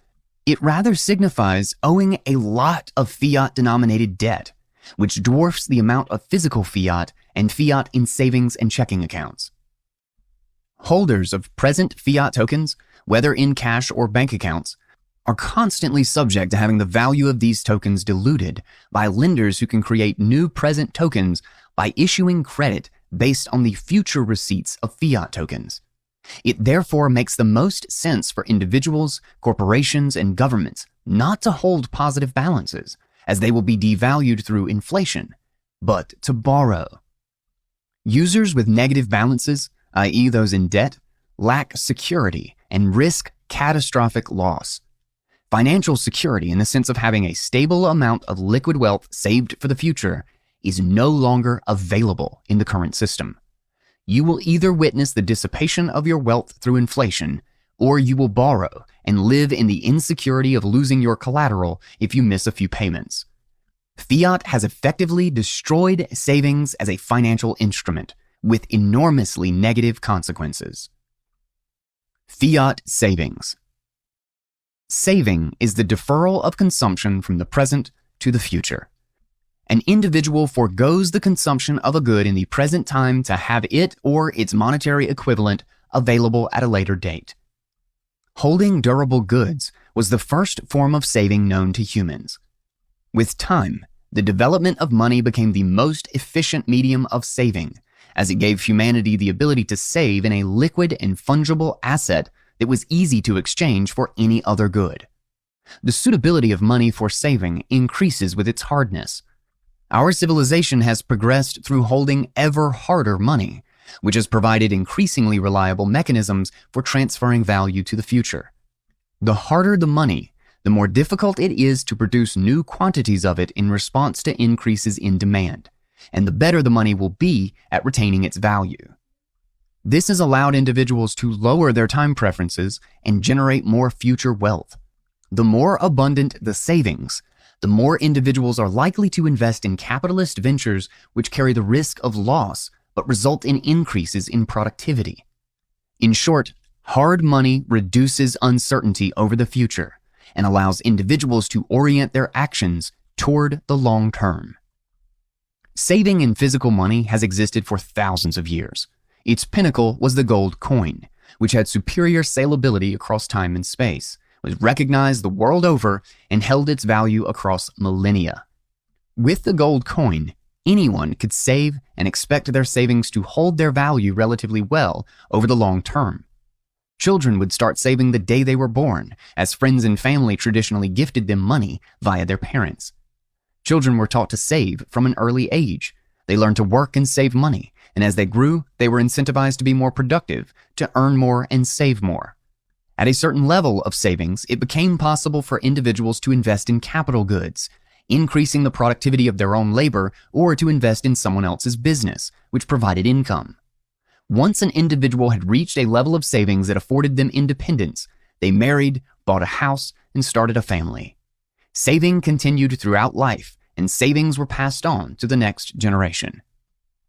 It rather signifies owing a lot of fiat-denominated debt, which dwarfs the amount of physical fiat and fiat in savings and checking accounts. Holders of present fiat tokens, whether in cash or bank accounts, are constantly subject to having the value of these tokens diluted by lenders who can create new present tokens by issuing credit based on the future receipts of fiat tokens. It therefore makes the most sense for individuals, corporations, and governments not to hold positive balances, as they will be devalued through inflation, but to borrow. Users with negative balances, i.e. those in debt, lack security and risk catastrophic loss. Financial security, in the sense of having a stable amount of liquid wealth saved for the future, is no longer available in the current system. You will either witness the dissipation of your wealth through inflation, or you will borrow and live in the insecurity of losing your collateral if you miss a few payments. Fiat has effectively destroyed savings as a financial instrument, with enormously negative consequences. Fiat savings. Saving is the deferral of consumption from the present to the future. An individual forgoes the consumption of a good in the present time to have it or its monetary equivalent available at a later date. Holding durable goods was the first form of saving known to humans. With time, the development of money became the most efficient medium of saving, as it gave humanity the ability to save in a liquid and fungible asset that was easy to exchange for any other good. The suitability of money for saving increases with its hardness. Our civilization has progressed through holding ever harder money, which has provided increasingly reliable mechanisms for transferring value to the future. The harder the money, the more difficult it is to produce new quantities of it in response to increases in demand, and the better the money will be at retaining its value. This has allowed individuals to lower their time preferences and generate more future wealth. The more abundant the savings, the more individuals are likely to invest in capitalist ventures which carry the risk of loss but result in increases in productivity. In short, hard money reduces uncertainty over the future and allows individuals to orient their actions toward the long term. Saving in physical money has existed for thousands of years. Its pinnacle was the gold coin, which had superior salability across time and space, was recognized the world over, and held its value across millennia. With the gold coin, anyone could save and expect their savings to hold their value relatively well over the long term. Children would start saving the day they were born, as friends and family traditionally gifted them money via their parents. Children were taught to save from an early age. They learned to work and save money, and as they grew, they were incentivized to be more productive, to earn more and save more. At a certain level of savings, it became possible for individuals to invest in capital goods, increasing the productivity of their own labor, or to invest in someone else's business, which provided income. Once an individual had reached a level of savings that afforded them independence, they married, bought a house, and started a family. Saving continued throughout life, and savings were passed on to the next generation.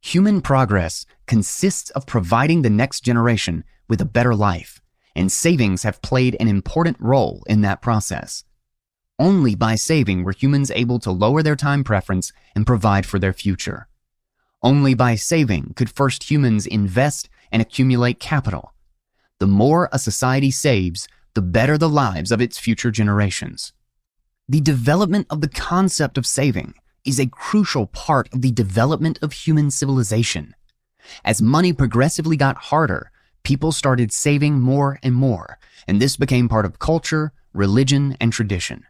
Human progress consists of providing the next generation with a better life, and savings have played an important role in that process. Only by saving were humans able to lower their time preference and provide for their future. Only by saving could first humans invest and accumulate capital. The more a society saves, the better the lives of its future generations. The development of the concept of saving is a crucial part of the development of human civilization. As money progressively got harder, people started saving more and more, and this became part of culture, religion, and tradition.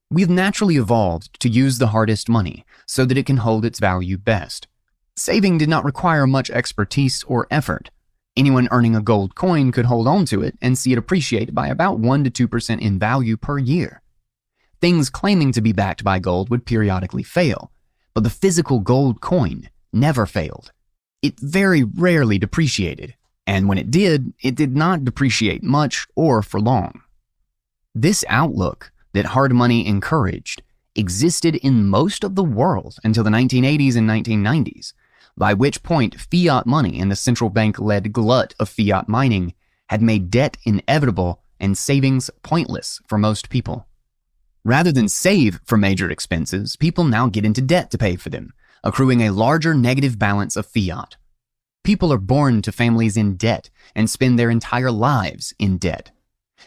We've naturally evolved to use the hardest money so that it can hold its value best. Saving did not require much expertise or effort. Anyone earning a gold coin could hold on to it and see it appreciate by about 1% to 2% in value per year. Things claiming to be backed by gold would periodically fail, but the physical gold coin never failed. It very rarely depreciated, and when it did not depreciate much or for long. This outlook that hard money encouraged existed in most of the world until the 1980s and 1990s, by which point fiat money and the central bank-led glut of fiat mining had made debt inevitable and savings pointless for most people. Rather than save for major expenses, people now get into debt to pay for them, accruing a larger negative balance of fiat. People are born to families in debt and spend their entire lives in debt.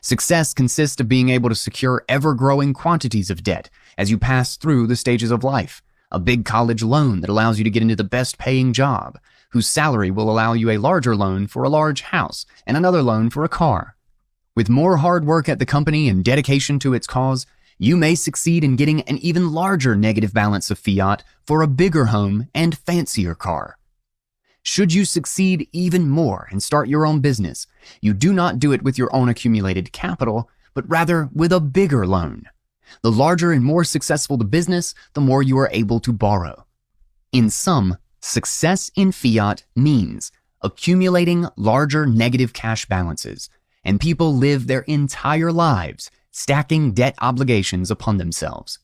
Success consists of being able to secure ever-growing quantities of debt as you pass through the stages of life. A big college loan that allows you to get into the best-paying job, whose salary will allow you a larger loan for a large house and another loan for a car. With more hard work at the company and dedication to its cause, you may succeed in getting an even larger negative balance of fiat for a bigger home and fancier car. Should you succeed even more and start your own business, you do not do it with your own accumulated capital, but rather with a bigger loan. The larger and more successful the business, the more you are able to borrow. In sum, success in fiat means accumulating larger negative cash balances, and people live their entire lives stacking debt obligations upon themselves.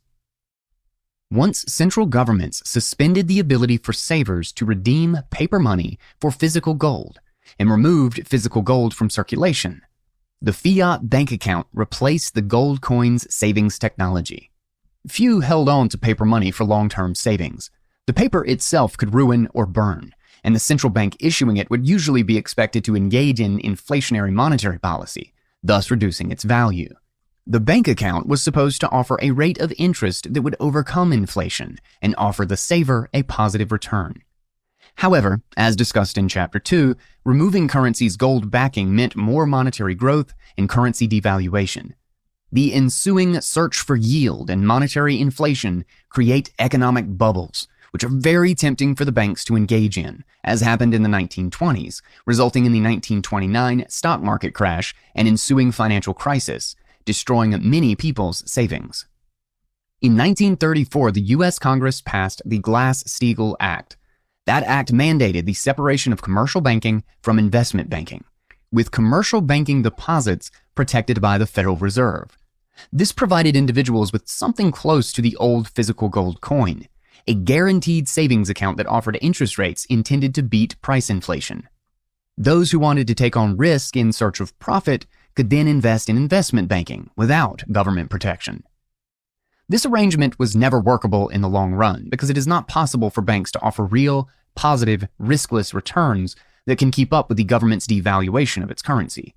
Once central governments suspended the ability for savers to redeem paper money for physical gold and removed physical gold from circulation, The fiat bank account replaced the gold coin's savings technology. Few held on to paper money for long-term savings. The paper itself could ruin or burn, and the central bank issuing it would usually be expected to engage in inflationary monetary policy, thus reducing its value. The bank account was supposed to offer a rate of interest that would overcome inflation and offer the saver a positive return. However, as discussed in Chapter 2, removing currency's gold backing meant more monetary growth and currency devaluation. The ensuing search for yield and monetary inflation create economic bubbles, which are very tempting for the banks to engage in, as happened in the 1920s, resulting in the 1929 stock market crash and ensuing financial crisis, destroying many people's savings. In 1934, the U.S. Congress passed the Glass-Steagall Act. That act mandated the separation of commercial banking from investment banking, with commercial banking deposits protected by the Federal Reserve. This provided individuals with something close to the old physical gold coin, a guaranteed savings account that offered interest rates intended to beat price inflation. Those who wanted to take on risk in search of profit could then invest in investment banking without government protection. This arrangement was never workable in the long run because it is not possible for banks to offer real, positive, riskless returns that can keep up with the government's devaluation of its currency.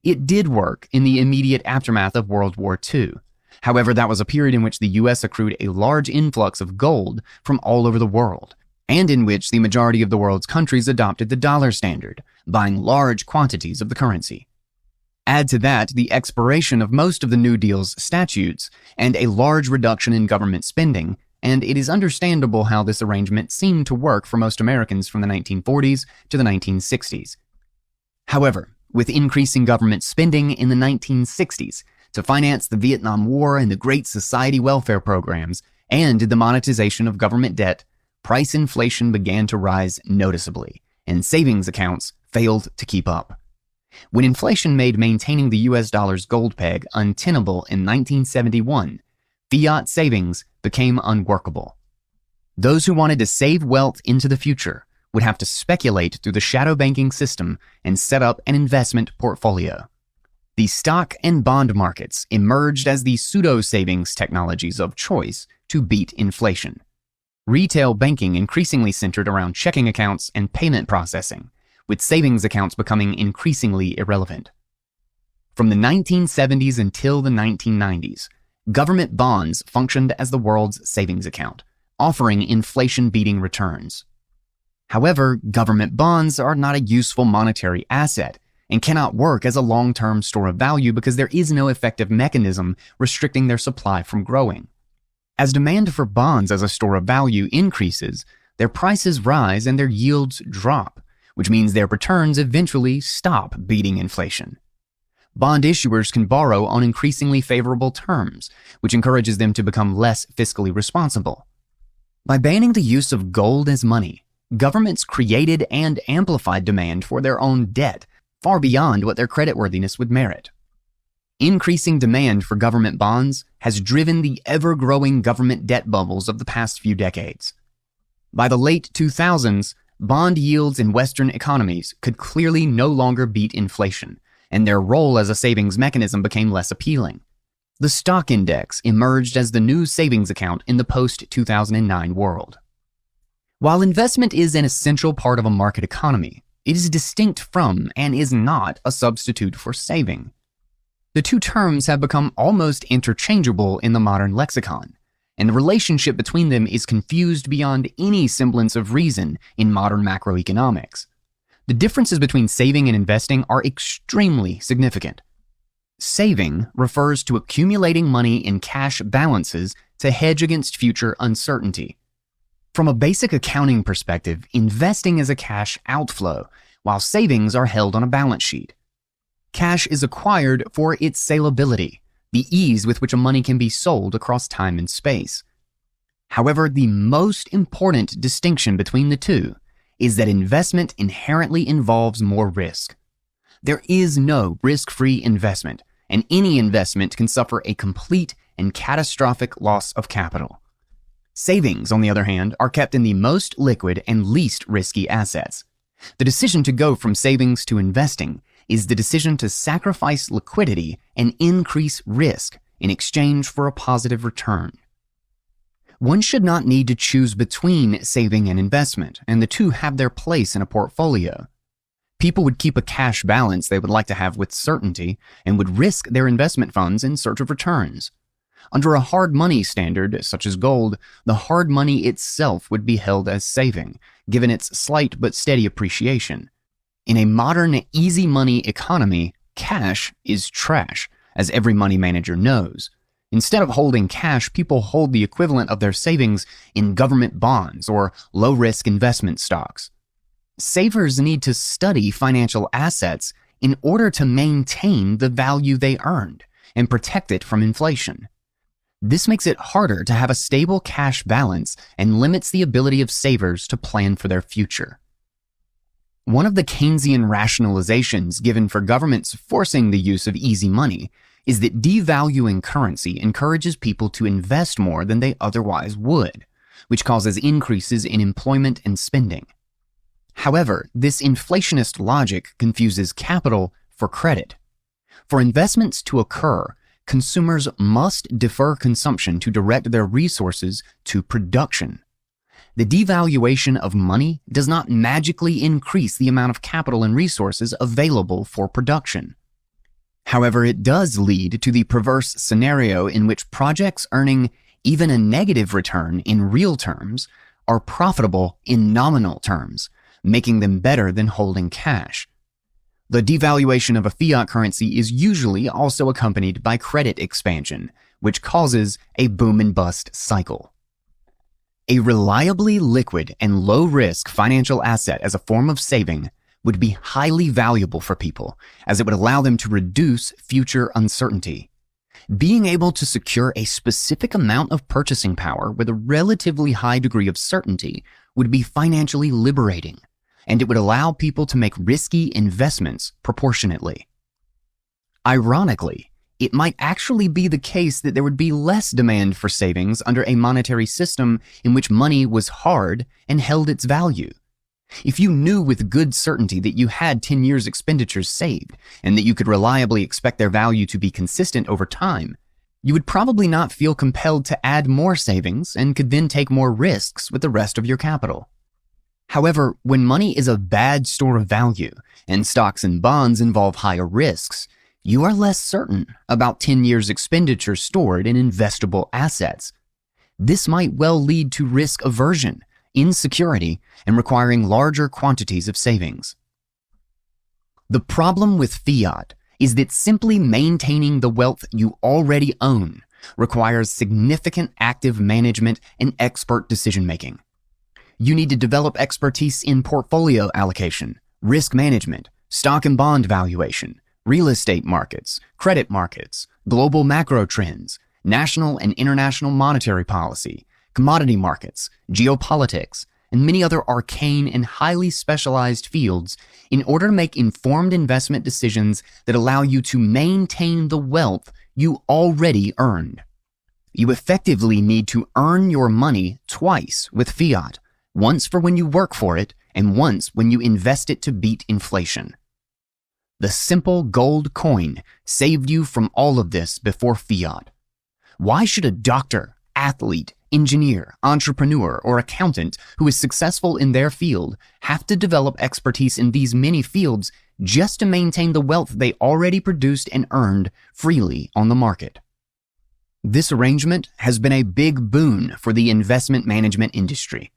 It did work in the immediate aftermath of World War II. However, that was a period in which the U.S. accrued a large influx of gold from all over the world, and in which the majority of the world's countries adopted the dollar standard, buying large quantities of the currency. Add to that the expiration of most of the New Deal's statutes and a large reduction in government spending, and it is understandable how this arrangement seemed to work for most Americans from the 1940s to the 1960s. However, with increasing government spending in the 1960s to finance the Vietnam War and the Great Society welfare programs, and the monetization of government debt, price inflation began to rise noticeably, and savings accounts failed to keep up. When inflation made maintaining the US dollar's gold peg untenable in 1971, fiat savings became unworkable. Those who wanted to save wealth into the future would have to speculate through the shadow banking system and set up an investment portfolio. The stock and bond markets emerged as the pseudo-savings technologies of choice to beat inflation. Retail banking increasingly centered around checking accounts and payment processing, with savings accounts becoming increasingly irrelevant. From the 1970s until the 1990s, government bonds functioned as the world's savings account, offering inflation-beating returns. However, government bonds are not a useful monetary asset and cannot work as a long-term store of value because there is no effective mechanism restricting their supply from growing. As demand for bonds as a store of value increases, their prices rise and their yields drop, which means their returns eventually stop beating inflation. Bond issuers can borrow on increasingly favorable terms, which encourages them to become less fiscally responsible. By banning the use of gold as money, governments created and amplified demand for their own debt, far beyond what their creditworthiness would merit. Increasing demand for government bonds has driven the ever-growing government debt bubbles of the past few decades. By the late 2000s, bond yields in Western economies could clearly no longer beat inflation, and their role as a savings mechanism became less appealing. The stock index emerged as the new savings account in the post-2009 world. While investment is an essential part of a market economy, it is distinct from and is not a substitute for saving. The two terms have become almost interchangeable in the modern lexicon, and the relationship between them is confused beyond any semblance of reason in modern macroeconomics. The differences between saving and investing are extremely significant. Saving refers to accumulating money in cash balances to hedge against future uncertainty. From a basic accounting perspective, investing is a cash outflow, while savings are held on a balance sheet. Cash is acquired for its salability, the ease with which a money can be sold across time and space. However, the most important distinction between the two is that investment inherently involves more risk. There is no risk-free investment, and any investment can suffer a complete and catastrophic loss of capital. Savings, on the other hand, are kept in the most liquid and least risky assets. The decision to go from savings to investing is the decision to sacrifice liquidity and increase risk in exchange for a positive return. One should not need to choose between saving and investment, and the two have their place in a portfolio. People would keep a cash balance they would like to have with certainty and would risk their investment funds in search of returns. Under a hard money standard, such as gold, the hard money itself would be held as saving, given its slight but steady appreciation. In a modern easy money economy, cash is trash, as every money manager knows. Instead of holding cash, people hold the equivalent of their savings in government bonds or low-risk investment stocks. Savers need to study financial assets in order to maintain the value they earned and protect it from inflation. This makes it harder to have a stable cash balance and limits the ability of savers to plan for their future. One of the Keynesian rationalizations given for governments forcing the use of easy money is that devaluing currency encourages people to invest more than they otherwise would, which causes increases in employment and spending. However, this inflationist logic confuses capital for credit. For investments to occur, consumers must defer consumption to direct their resources to production. The devaluation of money does not magically increase the amount of capital and resources available for production. However, it does lead to the perverse scenario in which projects earning even a negative return in real terms are profitable in nominal terms, making them better than holding cash. The devaluation of a fiat currency is usually also accompanied by credit expansion, which causes a boom and bust cycle. A reliably liquid and low-risk financial asset as a form of saving would be highly valuable for people, as it would allow them to reduce future uncertainty. Being able to secure a specific amount of purchasing power with a relatively high degree of certainty would be financially liberating, and it would allow people to make risky investments proportionately. Ironically, it might actually be the case that there would be less demand for savings under a monetary system in which money was hard and held its value. If you knew with good certainty that you had 10 years' expenditures saved and that you could reliably expect their value to be consistent over time, you would probably not feel compelled to add more savings and could then take more risks with the rest of your capital. However, when money is a bad store of value and stocks and bonds involve higher risks, you are less certain about 10 years' expenditures stored in investable assets. This might well lead to risk aversion, insecurity, and requiring larger quantities of savings. The problem with fiat is that simply maintaining the wealth you already own requires significant active management and expert decision-making. You need to develop expertise in portfolio allocation, risk management, stock and bond valuation, real estate markets, credit markets, global macro trends, national and international monetary policy, commodity markets, geopolitics, and many other arcane and highly specialized fields in order to make informed investment decisions that allow you to maintain the wealth you already earned. You effectively need to earn your money twice with fiat, once for when you work for it and once when you invest it to beat inflation. The simple gold coin saved you from all of this before fiat. Why should a doctor, athlete, engineer, entrepreneur, or accountant who is successful in their field have to develop expertise in these many fields just to maintain the wealth they already produced and earned freely on the market? This arrangement has been a big boon for the investment management industry.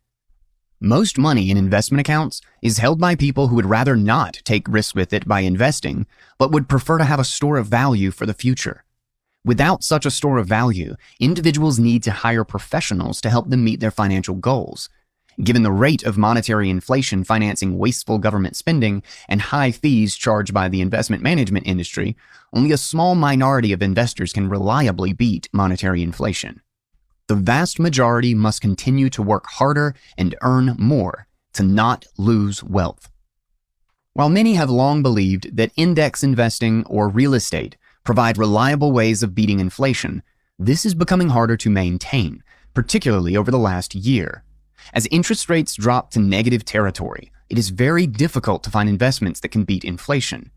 Most money in investment accounts is held by people who would rather not take risks with it by investing, but would prefer to have a store of value for the future. Without such a store of value, individuals need to hire professionals to help them meet their financial goals. Given the rate of monetary inflation financing wasteful government spending and high fees charged by the investment management industry, only a small minority of investors can reliably beat monetary inflation. The vast majority must continue to work harder and earn more to not lose wealth. While many have long believed that index investing or real estate provide reliable ways of beating inflation, this is becoming harder to maintain, particularly over the last year. As interest rates drop to negative territory, it is very difficult to find investments that can beat inflation.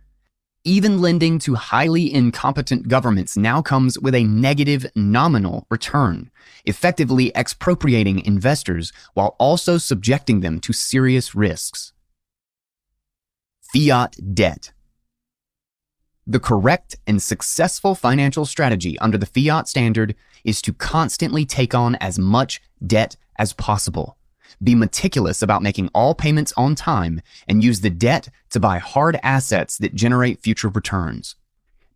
Even lending to highly incompetent governments now comes with a negative nominal return, effectively expropriating investors while also subjecting them to serious risks. Fiat debt. The correct and successful financial strategy under the Fiat standard is to constantly take on as much debt as possible. Be meticulous about making all payments on time and use the debt to buy hard assets that generate future returns.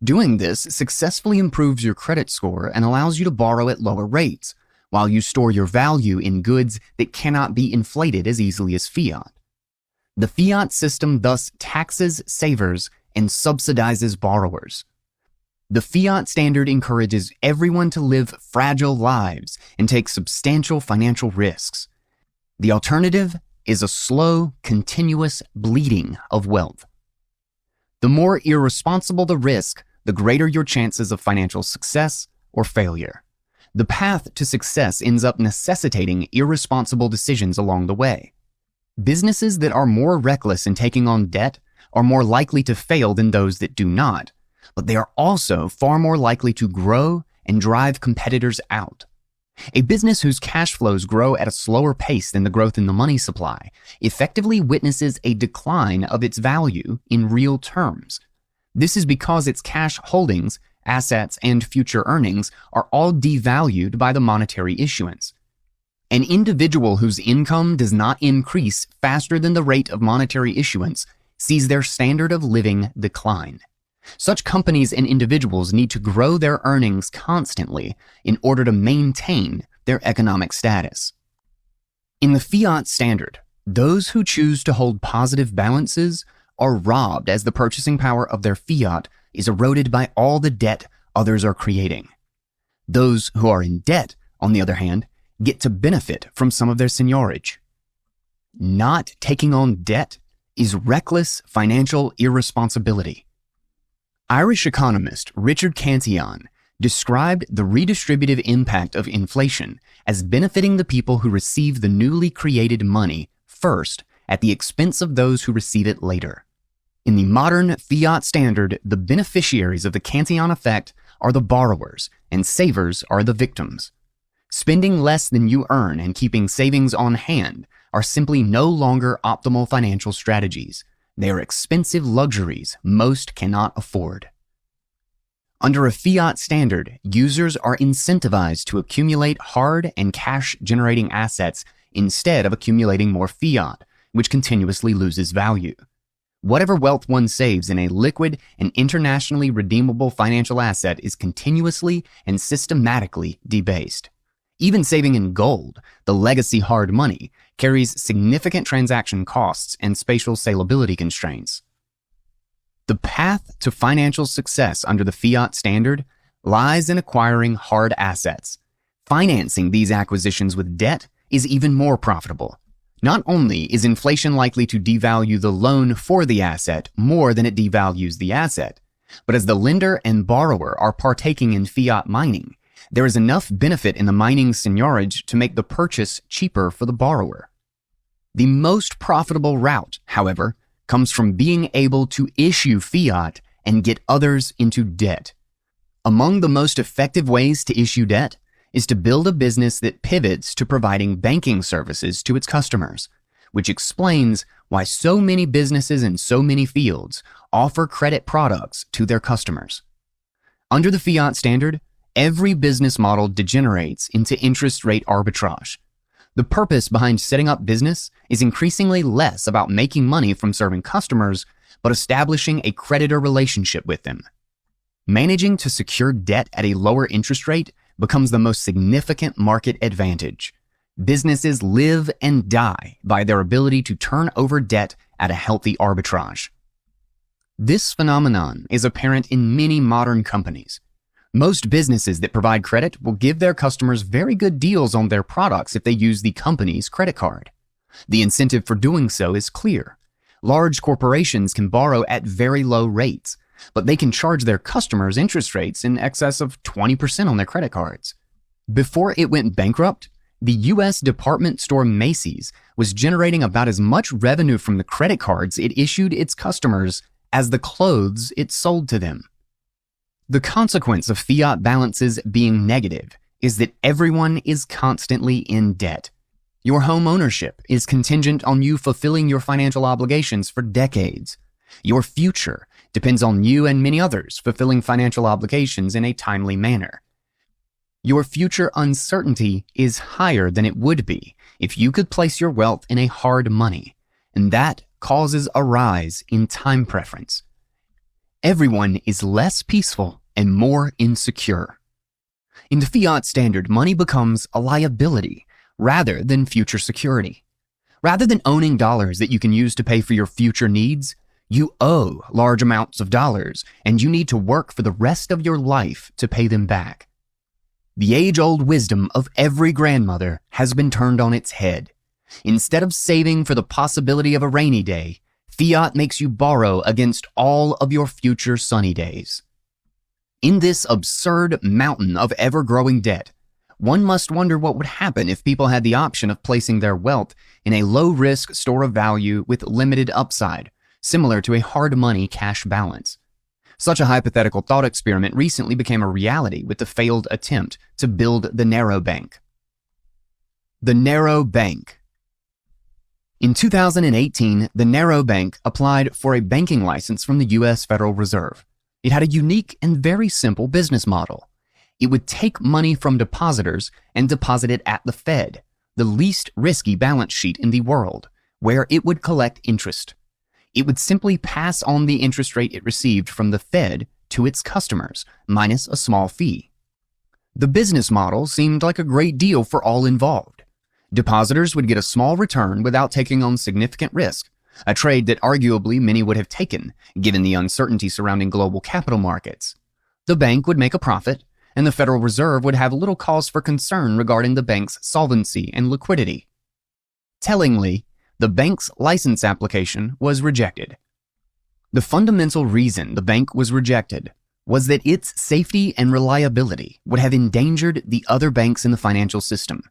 Doing this successfully improves your credit score and allows you to borrow at lower rates, while you store your value in goods that cannot be inflated as easily as fiat. The fiat system thus taxes savers and subsidizes borrowers. The fiat standard encourages everyone to live fragile lives and take substantial financial risks. The alternative is a slow, continuous bleeding of wealth. The more irresponsible the risk, the greater your chances of financial success or failure. The path to success ends up necessitating irresponsible decisions along the way. Businesses that are more reckless in taking on debt are more likely to fail than those that do not, but they are also far more likely to grow and drive competitors out. A business whose cash flows grow at a slower pace than the growth in the money supply effectively witnesses a decline of its value in real terms. This is because its cash holdings, assets, and future earnings are all devalued by the monetary issuance. An individual whose income does not increase faster than the rate of monetary issuance sees their standard of living decline. Such companies and individuals need to grow their earnings constantly in order to maintain their economic status. In the fiat standard, those who choose to hold positive balances are robbed as the purchasing power of their fiat is eroded by all the debt others are creating. Those who are in debt, on the other hand, get to benefit from some of their seigniorage. Not taking on debt is reckless financial irresponsibility. Irish economist Richard Cantillon described the redistributive impact of inflation as benefiting the people who receive the newly created money first at the expense of those who receive it later. In the modern fiat standard, the beneficiaries of the Cantillon effect are the borrowers and savers are the victims. Spending less than you earn and keeping savings on hand are simply no longer optimal financial strategies. They are expensive luxuries most cannot afford. Under a fiat standard, users are incentivized to accumulate hard and cash-generating assets instead of accumulating more fiat, which continuously loses value. Whatever wealth one saves in a liquid and internationally redeemable financial asset is continuously and systematically debased. Even saving in gold, the legacy hard money, carries significant transaction costs and spatial salability constraints. The path to financial success under the fiat standard lies in acquiring hard assets. Financing these acquisitions with debt is even more profitable. Not only is inflation likely to devalue the loan for the asset more than it devalues the asset, but as the lender and borrower are partaking in fiat mining, there is enough benefit in the mining seigniorage to make the purchase cheaper for the borrower. The most profitable route, however, comes from being able to issue fiat and get others into debt. Among the most effective ways to issue debt is to build a business that pivots to providing banking services to its customers, which explains why so many businesses in so many fields offer credit products to their customers. Under the fiat standard, every business model degenerates into interest rate arbitrage. The purpose behind setting up business is increasingly less about making money from serving customers, but establishing a creditor relationship with them. Managing to secure debt at a lower interest rate becomes the most significant market advantage. Businesses live and die by their ability to turn over debt at a healthy arbitrage. This phenomenon is apparent in many modern companies. Most businesses that provide credit will give their customers very good deals on their products if they use the company's credit card. The incentive for doing so is clear. Large corporations can borrow at very low rates, but they can charge their customers interest rates in excess of 20% on their credit cards. Before it went bankrupt, the U.S. department store Macy's was generating about as much revenue from the credit cards it issued its customers as the clothes it sold to them. The consequence of fiat balances being negative is that everyone is constantly in debt. Your home ownership is contingent on you fulfilling your financial obligations for decades. Your future depends on you and many others fulfilling financial obligations in a timely manner. Your future uncertainty is higher than it would be if you could place your wealth in a hard money, and that causes a rise in time preference. Everyone is less peaceful and more insecure. In the fiat standard, money becomes a liability rather than future security. Rather than owning dollars that you can use to pay for your future needs, you owe large amounts of dollars and you need to work for the rest of your life to pay them back. The age-old wisdom of every grandmother has been turned on its head. Instead of saving for the possibility of a rainy day, fiat makes you borrow against all of your future sunny days. In this absurd mountain of ever-growing debt, one must wonder what would happen if people had the option of placing their wealth in a low-risk store of value with limited upside, similar to a hard money cash balance. Such a hypothetical thought experiment recently became a reality with the failed attempt to build the narrow bank. The narrow bank. In 2018, the narrow bank applied for a banking license from the U.S. Federal Reserve. It had a unique and very simple business model. It would take money from depositors and deposit it at the Fed, the least risky balance sheet in the world, where it would collect interest. It would simply pass on the interest rate it received from the Fed to its customers, minus a small fee. The business model seemed like a great deal for all involved. Depositors would get a small return without taking on significant risk, a trade that arguably many would have taken, given the uncertainty surrounding global capital markets. The bank would make a profit, and the Federal Reserve would have little cause for concern regarding the bank's solvency and liquidity. Tellingly, the bank's license application was rejected. The fundamental reason the bank was rejected was that its safety and reliability would have endangered the other banks in the financial system.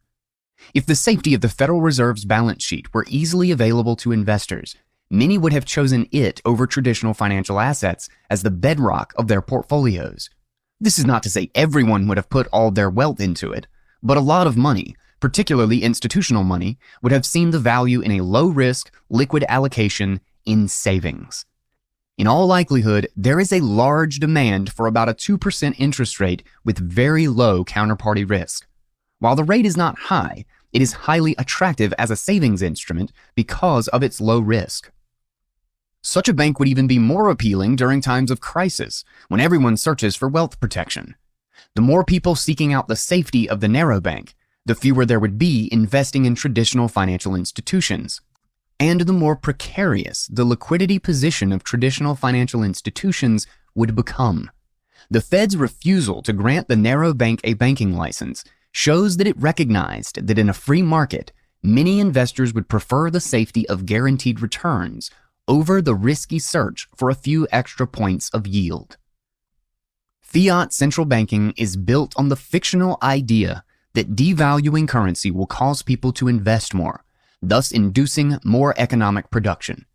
If the safety of the Federal Reserve's balance sheet were easily available to investors, many would have chosen it over traditional financial assets as the bedrock of their portfolios. This is not to say everyone would have put all their wealth into it, but a lot of money, particularly institutional money, would have seen the value in a low-risk, liquid allocation in savings. In all likelihood, there is a large demand for about a 2% interest rate with very low counterparty risk. While the rate is not high, it is highly attractive as a savings instrument because of its low risk. Such a bank would even be more appealing during times of crisis, when everyone searches for wealth protection. The more people seeking out the safety of the narrow bank, the fewer there would be investing in traditional financial institutions. And the more precarious the liquidity position of traditional financial institutions would become. The Fed's refusal to grant the narrow bank a banking license shows that it recognized that in a free market, many investors would prefer the safety of guaranteed returns over the risky search for a few extra points of yield. Fiat central banking is built on the fictional idea that devaluing currency will cause people to invest more, thus inducing more economic production.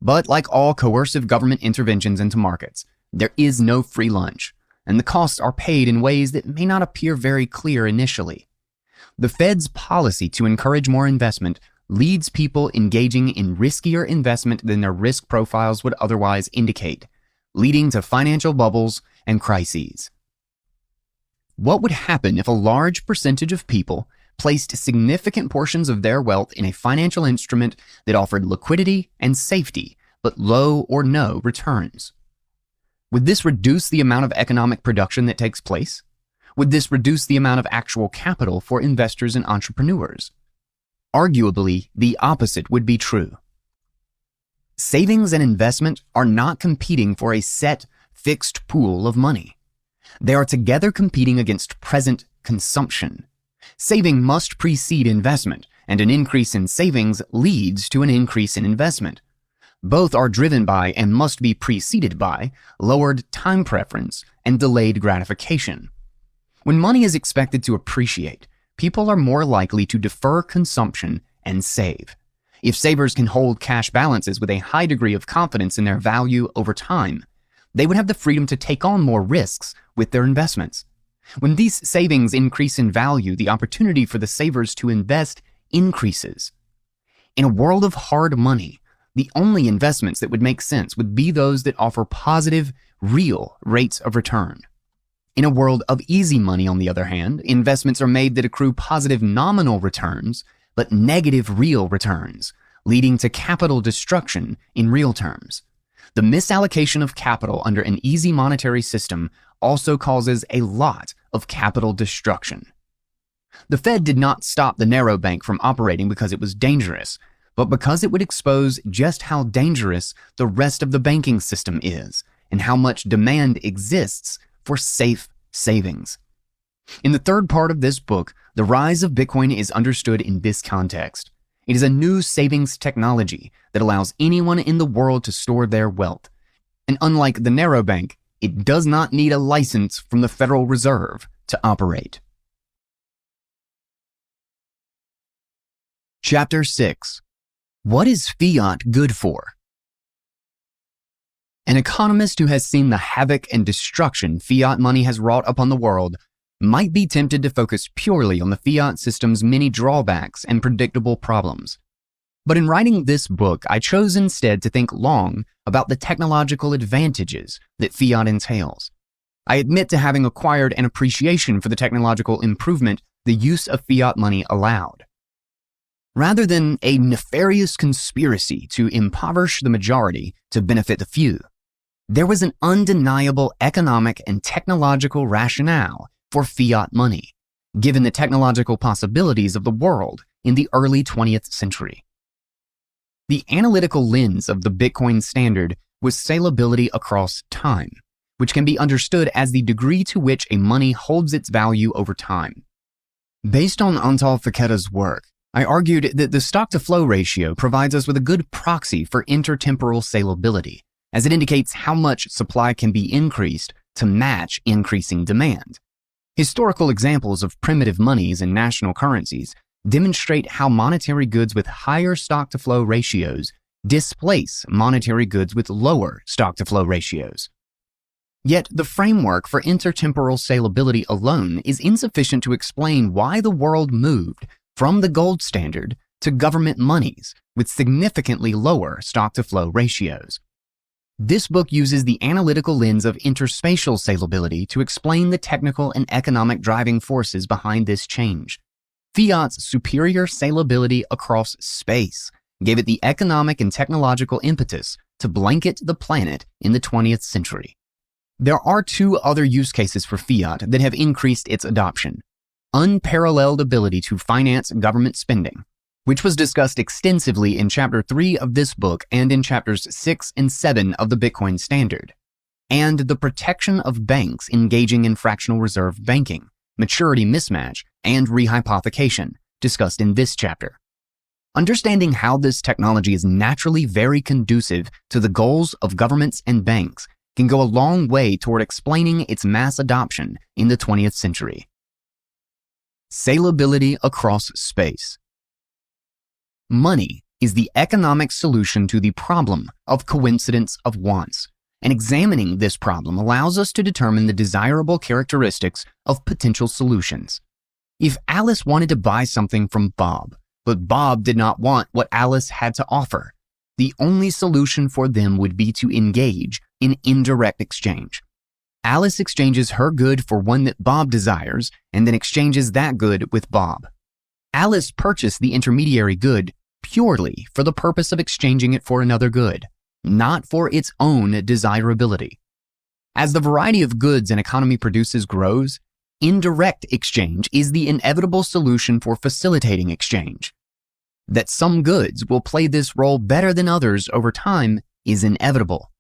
But like all coercive government interventions into markets, there is no free lunch, and the costs are paid in ways that may not appear very clear initially. The Fed's policy to encourage more investment leads people engaging in riskier investment than their risk profiles would otherwise indicate, leading to financial bubbles and crises. What would happen if a large percentage of people placed significant portions of their wealth in a financial instrument that offered liquidity and safety, but low or no returns? Would this reduce the amount of economic production that takes place? Would this reduce the amount of actual capital for investors and entrepreneurs? Arguably, the opposite would be true. Savings and investment are not competing for a set, fixed pool of money. They are together competing against present consumption. Saving must precede investment, and an increase in savings leads to an increase in investment. Both are driven by and must be preceded by lowered time preference and delayed gratification. When money is expected to appreciate, people are more likely to defer consumption and save. If savers can hold cash balances with a high degree of confidence in their value over time, they would have the freedom to take on more risks with their investments. When these savings increase in value, the opportunity for the savers to invest increases. In a world of hard money, the only investments that would make sense would be those that offer positive, real rates of return. In a world of easy money, on the other hand, investments are made that accrue positive nominal returns, but negative real returns, leading to capital destruction in real terms. The misallocation of capital under an easy monetary system also causes a lot of capital destruction. The Fed did not stop the narrow bank from operating because it was dangerous, but because it would expose just how dangerous the rest of the banking system is and how much demand exists for safe savings. In the third part of this book, the rise of Bitcoin is understood in this context. It is a new savings technology that allows anyone in the world to store their wealth. And unlike the narrow bank, it does not need a license from the Federal Reserve to operate. Chapter 6. What is fiat good for? An economist who has seen the havoc and destruction fiat money has wrought upon the world might be tempted to focus purely on the fiat system's many drawbacks and predictable problems. But in writing this book, I chose instead to think long about the technological advantages that fiat entails. I admit to having acquired an appreciation for the technological improvement the use of fiat money allowed. Rather than a nefarious conspiracy to impoverish the majority to benefit the few, there was an undeniable economic and technological rationale for fiat money, given the technological possibilities of the world in the early 20th century. The analytical lens of the Bitcoin standard was salability across time, which can be understood as the degree to which a money holds its value over time. Based on Antal Feketa's work, I argued that the stock-to-flow ratio provides us with a good proxy for intertemporal salability, as it indicates how much supply can be increased to match increasing demand. Historical examples of primitive monies and national currencies demonstrate how monetary goods with higher stock-to-flow ratios displace monetary goods with lower stock-to-flow ratios. Yet the framework for intertemporal salability alone is insufficient to explain why the world moved from the gold standard to government monies with significantly lower stock-to-flow ratios. This book uses the analytical lens of interspatial salability to explain the technical and economic driving forces behind this change. Fiat's superior salability across space gave it the economic and technological impetus to blanket the planet in the 20th century. There are two other use cases for fiat that have increased its adoption. Unparalleled ability to finance government spending, which was discussed extensively in Chapter 3 of this book and in Chapters 6 and 7 of the Bitcoin Standard, and the protection of banks engaging in fractional reserve banking, maturity mismatch, and rehypothecation, discussed in this chapter. Understanding how this technology is naturally very conducive to the goals of governments and banks can go a long way toward explaining its mass adoption in the 20th century. Salability across space. Money is the economic solution to the problem of coincidence of wants, and examining this problem allows us to determine the desirable characteristics of potential solutions. If Alice wanted to buy something from Bob, but Bob did not want what Alice had to offer, the only solution for them would be to engage in indirect exchange. Alice exchanges her good for one that Bob desires and then exchanges that good with Bob. Alice purchased the intermediary good purely for the purpose of exchanging it for another good, not for its own desirability. As the variety of goods an economy produces grows, indirect exchange is the inevitable solution for facilitating exchange. That some goods will play this role better than others over time is inevitable.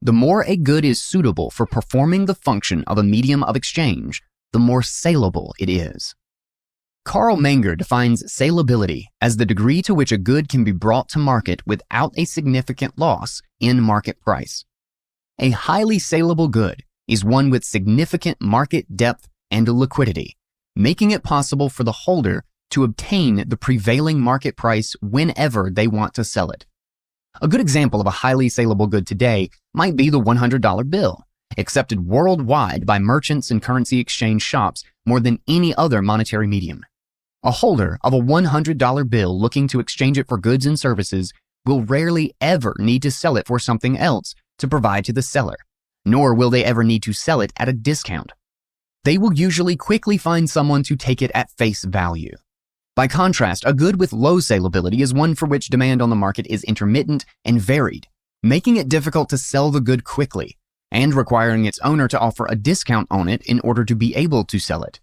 The more a good is suitable for performing the function of a medium of exchange, the more saleable it is. Carl Menger defines salability as the degree to which a good can be brought to market without a significant loss in market price. A highly saleable good is one with significant market depth and liquidity, making it possible for the holder to obtain the prevailing market price whenever they want to sell it. A good example of a highly saleable good today might be the $100 bill, accepted worldwide by merchants and currency exchange shops more than any other monetary medium. A holder of a $100 bill looking to exchange it for goods and services will rarely ever need to sell it for something else to provide to the seller, nor will they ever need to sell it at a discount. They will usually quickly find someone to take it at face value. By contrast, a good with low salability is one for which demand on the market is intermittent and varied, making it difficult to sell the good quickly and requiring its owner to offer a discount on it in order to be able to sell it.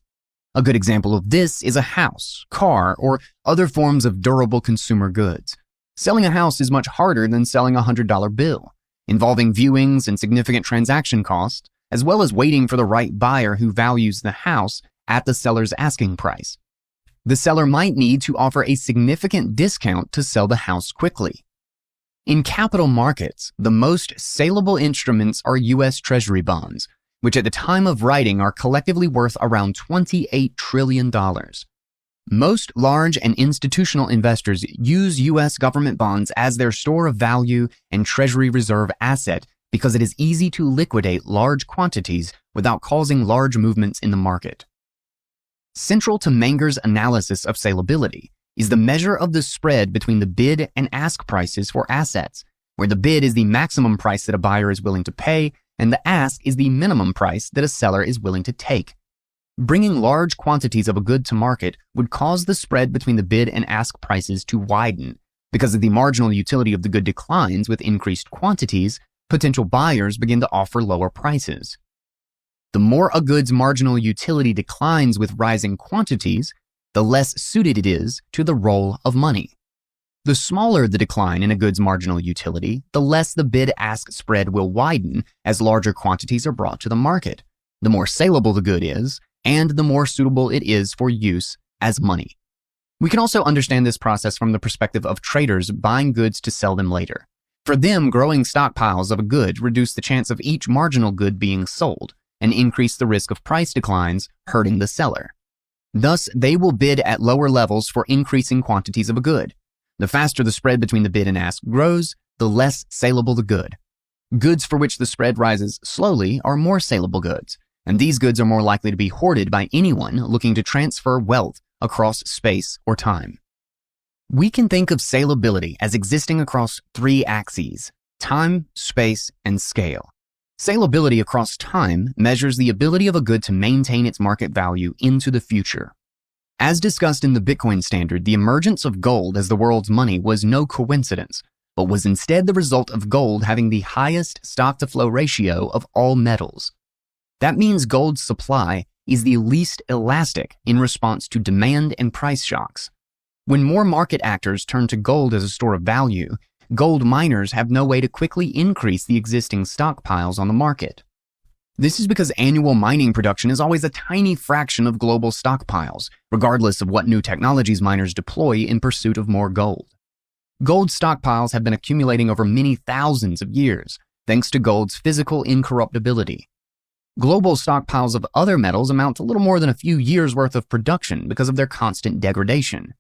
A good example of this is a house, car, or other forms of durable consumer goods. Selling a house is much harder than selling a $100 bill, involving viewings and significant transaction costs, as well as waiting for the right buyer who values the house at the seller's asking price. The seller might need to offer a significant discount to sell the house quickly. In capital markets, the most saleable instruments are U.S. Treasury bonds, which at the time of writing are collectively worth around $28 trillion. Most large and institutional investors use U.S. government bonds as their store of value and Treasury reserve asset because it is easy to liquidate large quantities without causing large movements in the market. Central to Manger's analysis of salability is the measure of the spread between the bid and ask prices for assets, where the bid is the maximum price that a buyer is willing to pay and the ask is the minimum price that a seller is willing to take. Bringing large quantities of a good to market would cause the spread between the bid and ask prices to widen. Because of the marginal utility of the good declines with increased quantities, potential buyers begin to offer lower prices. The more a good's marginal utility declines with rising quantities, the less suited it is to the role of money. The smaller the decline in a good's marginal utility, the less the bid-ask spread will widen as larger quantities are brought to the market. The more saleable the good is, and the more suitable it is for use as money. We can also understand this process from the perspective of traders buying goods to sell them later. For them, growing stockpiles of a good reduce the chance of each marginal good being sold and increase the risk of price declines, hurting the seller. Thus, they will bid at lower levels for increasing quantities of a good. The faster the spread between the bid and ask grows, the less saleable the good. Goods for which the spread rises slowly are more saleable goods, and these goods are more likely to be hoarded by anyone looking to transfer wealth across space or time. We can think of salability as existing across three axes: time, space, and scale. Salability across time measures the ability of a good to maintain its market value into the future. As discussed in the Bitcoin standard, the emergence of gold as the world's money was no coincidence, but was instead the result of gold having the highest stock-to-flow ratio of all metals. That means gold's supply is the least elastic in response to demand and price shocks. When more market actors turn to gold as a store of value, gold miners have no way to quickly increase the existing stockpiles on the market. This is because annual mining production is always a tiny fraction of global stockpiles, regardless of what new technologies miners deploy in pursuit of more gold. Gold stockpiles have been accumulating over many thousands of years, thanks to gold's physical incorruptibility. Global stockpiles of other metals amount to little more than a few years' worth of production because of their constant degradation.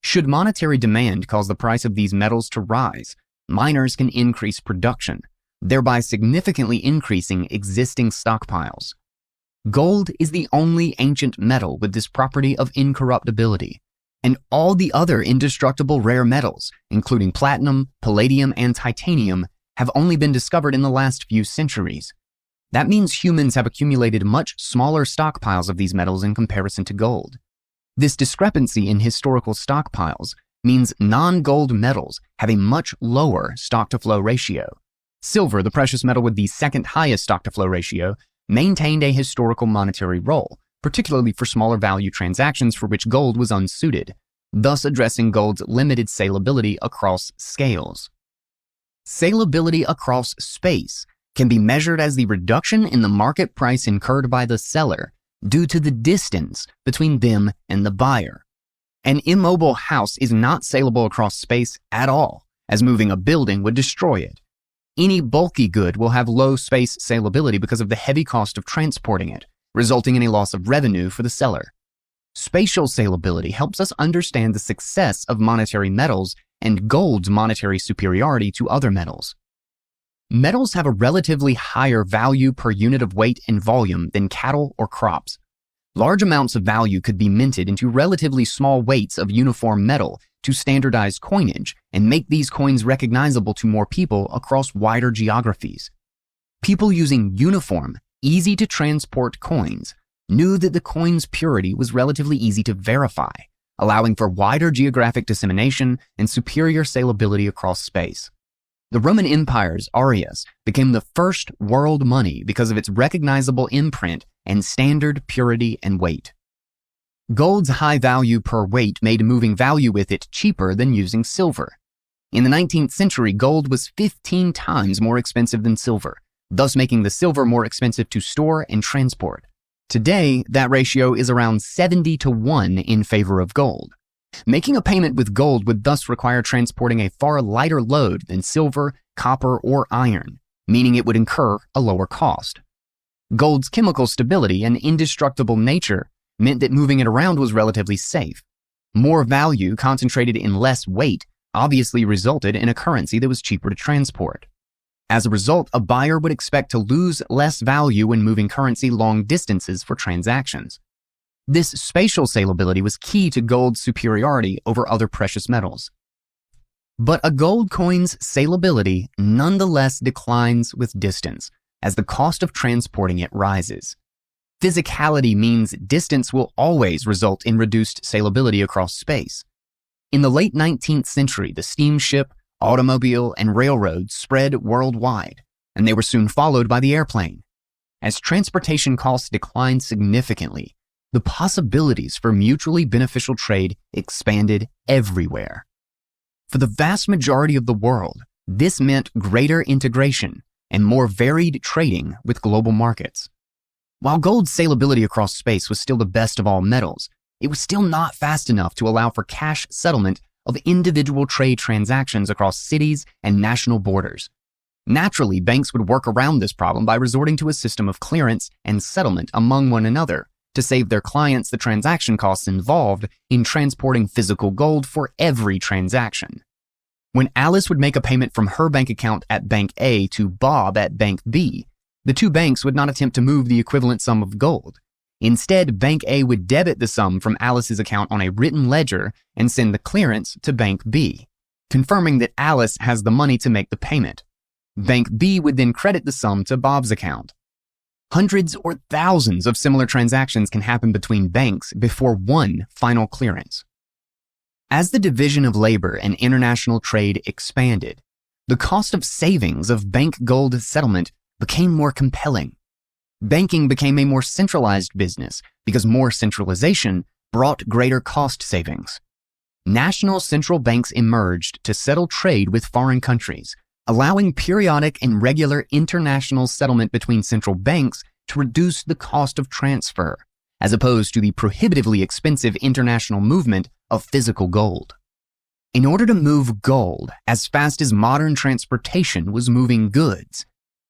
Should monetary demand cause the price of these metals to rise, miners can increase production, thereby significantly increasing existing stockpiles. Gold is the only ancient metal with this property of incorruptibility, and all the other indestructible rare metals, including platinum, palladium, and titanium, have only been discovered in the last few centuries. That means humans have accumulated much smaller stockpiles of these metals in comparison to gold. This discrepancy in historical stockpiles means non-gold metals have a much lower stock-to-flow ratio. Silver, the precious metal with the second highest stock-to-flow ratio, maintained a historical monetary role, particularly for smaller value transactions for which gold was unsuited, thus addressing gold's limited salability across scales. Salability across space can be measured as the reduction in the market price incurred by the seller due to the distance between them and the buyer. An immobile house is not saleable across space at all, as moving a building would destroy it. Any bulky good will have low space salability because of the heavy cost of transporting it, resulting in a loss of revenue for the seller. Spatial salability helps us understand the success of monetary metals and gold's monetary superiority to other metals. Metals have a relatively higher value per unit of weight and volume than cattle or crops. Large amounts of value could be minted into relatively small weights of uniform metal to standardize coinage and make these coins recognizable to more people across wider geographies. People using uniform, easy-to-transport coins knew that the coin's purity was relatively easy to verify, allowing for wider geographic dissemination and superior salability across space. The Roman Empire's aureus became the first world money because of its recognizable imprint and standard purity and weight. Gold's high value per weight made moving value with it cheaper than using silver. In the 19th century, gold was 15 times more expensive than silver, thus making the silver more expensive to store and transport. Today, that ratio is around 70-1 in favor of gold. Making a payment with gold would thus require transporting a far lighter load than silver, copper, or iron, meaning it would incur a lower cost. Gold's chemical stability and indestructible nature meant that moving it around was relatively safe. More value concentrated in less weight obviously resulted in a currency that was cheaper to transport. As a result, a buyer would expect to lose less value when moving currency long distances for transactions. This spatial salability was key to gold's superiority over other precious metals. But a gold coin's salability nonetheless declines with distance, as the cost of transporting it rises. Physicality means distance will always result in reduced salability across space. In the late 19th century, the steamship, automobile, and railroad spread worldwide, and they were soon followed by the airplane. As transportation costs declined significantly, the possibilities for mutually beneficial trade expanded everywhere. For the vast majority of the world, this meant greater integration and more varied trading with global markets. While gold's salability across space was still the best of all metals, it was still not fast enough to allow for cash settlement of individual trade transactions across cities and national borders. Naturally, banks would work around this problem by resorting to a system of clearance and settlement among one another to save their clients the transaction costs involved in transporting physical gold for every transaction. When Alice would make a payment from her bank account at Bank A to Bob at Bank B, the two banks would not attempt to move the equivalent sum of gold. Instead, Bank A would debit the sum from Alice's account on a written ledger and send the clearance to Bank B, confirming that Alice has the money to make the payment. Bank B would then credit the sum to Bob's account. Hundreds or thousands of similar transactions can happen between banks before one final clearance. As the division of labor and international trade expanded, the cost of savings of bank gold settlement became more compelling. Banking became a more centralized business because more centralization brought greater cost savings. National central banks emerged to settle trade with foreign countries, allowing periodic and regular international settlement between central banks to reduce the cost of transfer, as opposed to the prohibitively expensive international movement of physical gold. In order to move gold as fast as modern transportation was moving goods,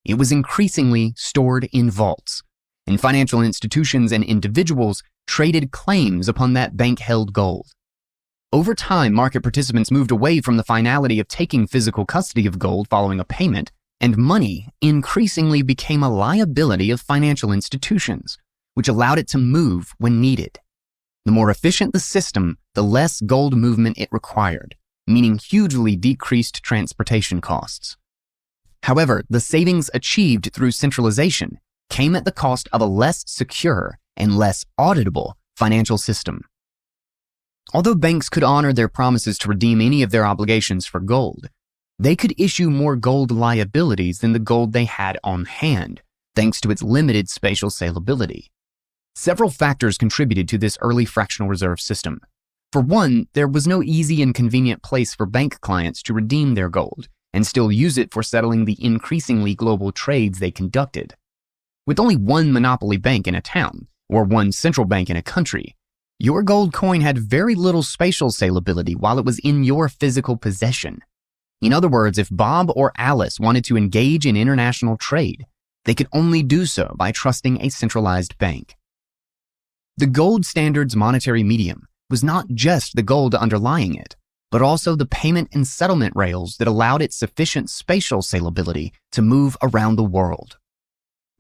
it was increasingly stored in vaults, and financial institutions and individuals traded claims upon that bank-held gold. Over time, market participants moved away from the finality of taking physical custody of gold following a payment, and money increasingly became a liability of financial institutions, which allowed it to move when needed. The more efficient the system, the less gold movement it required, meaning hugely decreased transportation costs. However, the savings achieved through centralization came at the cost of a less secure and less auditable financial system. Although banks could honor their promises to redeem any of their obligations for gold, they could issue more gold liabilities than the gold they had on hand, thanks to its limited spatial salability. Several factors contributed to this early fractional reserve system. For one, there was no easy and convenient place for bank clients to redeem their gold and still use it for settling the increasingly global trades they conducted. With only one monopoly bank in a town, or one central bank in a country, your gold coin had very little spatial salability while it was in your physical possession. In other words, if Bob or Alice wanted to engage in international trade, they could only do so by trusting a centralized bank. The gold standard's monetary medium was not just the gold underlying it, but also the payment and settlement rails that allowed it sufficient spatial salability to move around the world.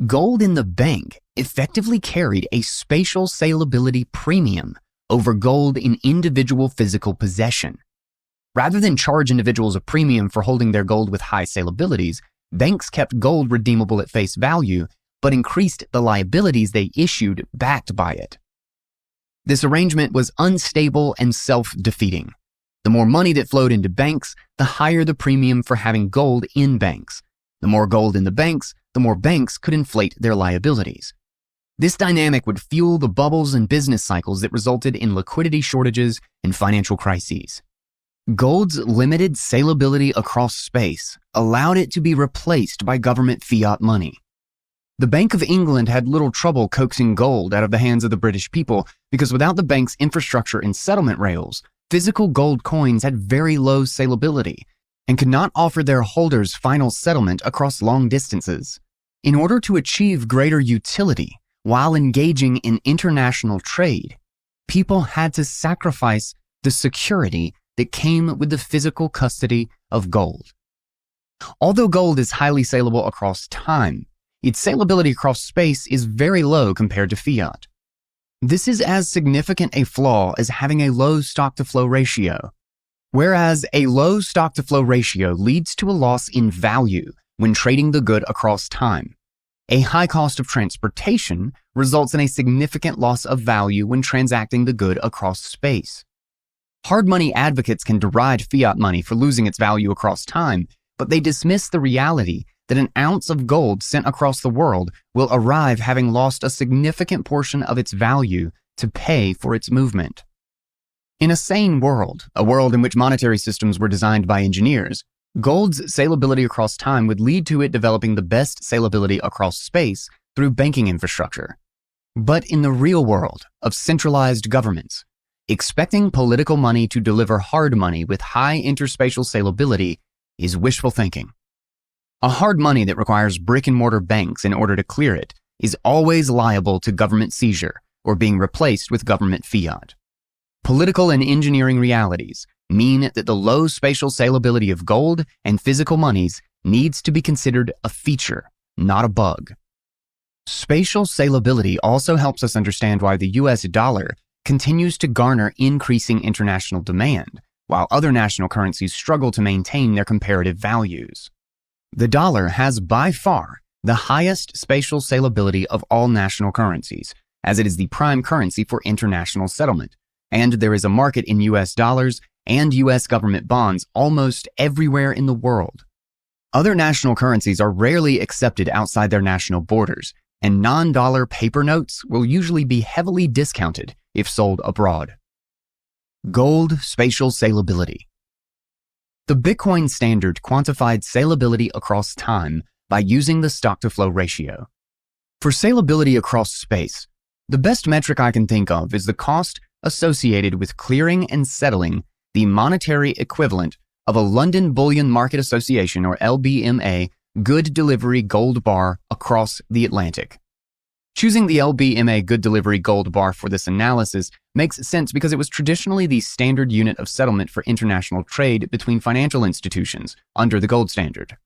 Gold in the bank effectively carried a spatial salability premium over gold in individual physical possession. Rather than charge individuals a premium for holding their gold with high salabilities, banks kept gold redeemable at face value, but increased the liabilities they issued backed by it. This arrangement was unstable and self-defeating. The more money that flowed into banks, the higher the premium for having gold in banks. The more gold in the banks, the more banks could inflate their liabilities. This dynamic would fuel the bubbles and business cycles that resulted in liquidity shortages and financial crises. Gold's limited salability across space allowed it to be replaced by government fiat money. The Bank of England had little trouble coaxing gold out of the hands of the British people because without the bank's infrastructure and settlement rails, physical gold coins had very low salability and could not offer their holders final settlement across long distances. In order to achieve greater utility while engaging in international trade, people had to sacrifice the security that came with the physical custody of gold. Although gold is highly salable across time, its salability across space is very low compared to fiat. This is as significant a flaw as having a low stock-to-flow ratio. Whereas a low stock-to-flow ratio leads to a loss in value when trading the good across time, a high cost of transportation results in a significant loss of value when transacting the good across space. Hard money advocates can deride fiat money for losing its value across time, but they dismiss the reality that an ounce of gold sent across the world will arrive having lost a significant portion of its value to pay for its movement. In a sane world, a world in which monetary systems were designed by engineers, gold's salability across time would lead to it developing the best salability across space through banking infrastructure. But in the real world of centralized governments, expecting political money to deliver hard money with high interspatial salability is wishful thinking. A hard money that requires brick-and-mortar banks in order to clear it is always liable to government seizure or being replaced with government fiat. Political and engineering realities mean that the low spatial salability of gold and physical monies needs to be considered a feature, not a bug. Spatial salability also helps us understand why the US dollar continues to garner increasing international demand, while other national currencies struggle to maintain their comparative values. The dollar has by far the highest spatial salability of all national currencies, as it is the prime currency for international settlement, and there is a market in US dollars and US government bonds almost everywhere in the world. Other national currencies are rarely accepted outside their national borders, and non-dollar paper notes will usually be heavily discounted if sold abroad. Gold spatial salability. The Bitcoin standard quantified salability across time by using the stock-to-flow ratio. For salability across space, the best metric I can think of is the cost associated with clearing and settling the monetary equivalent of a London Bullion Market Association or LBMA good delivery gold bar across the Atlantic. Choosing the LBMA good delivery gold bar for this analysis makes sense because it was traditionally the standard unit of settlement for international trade between financial institutions under the gold standard.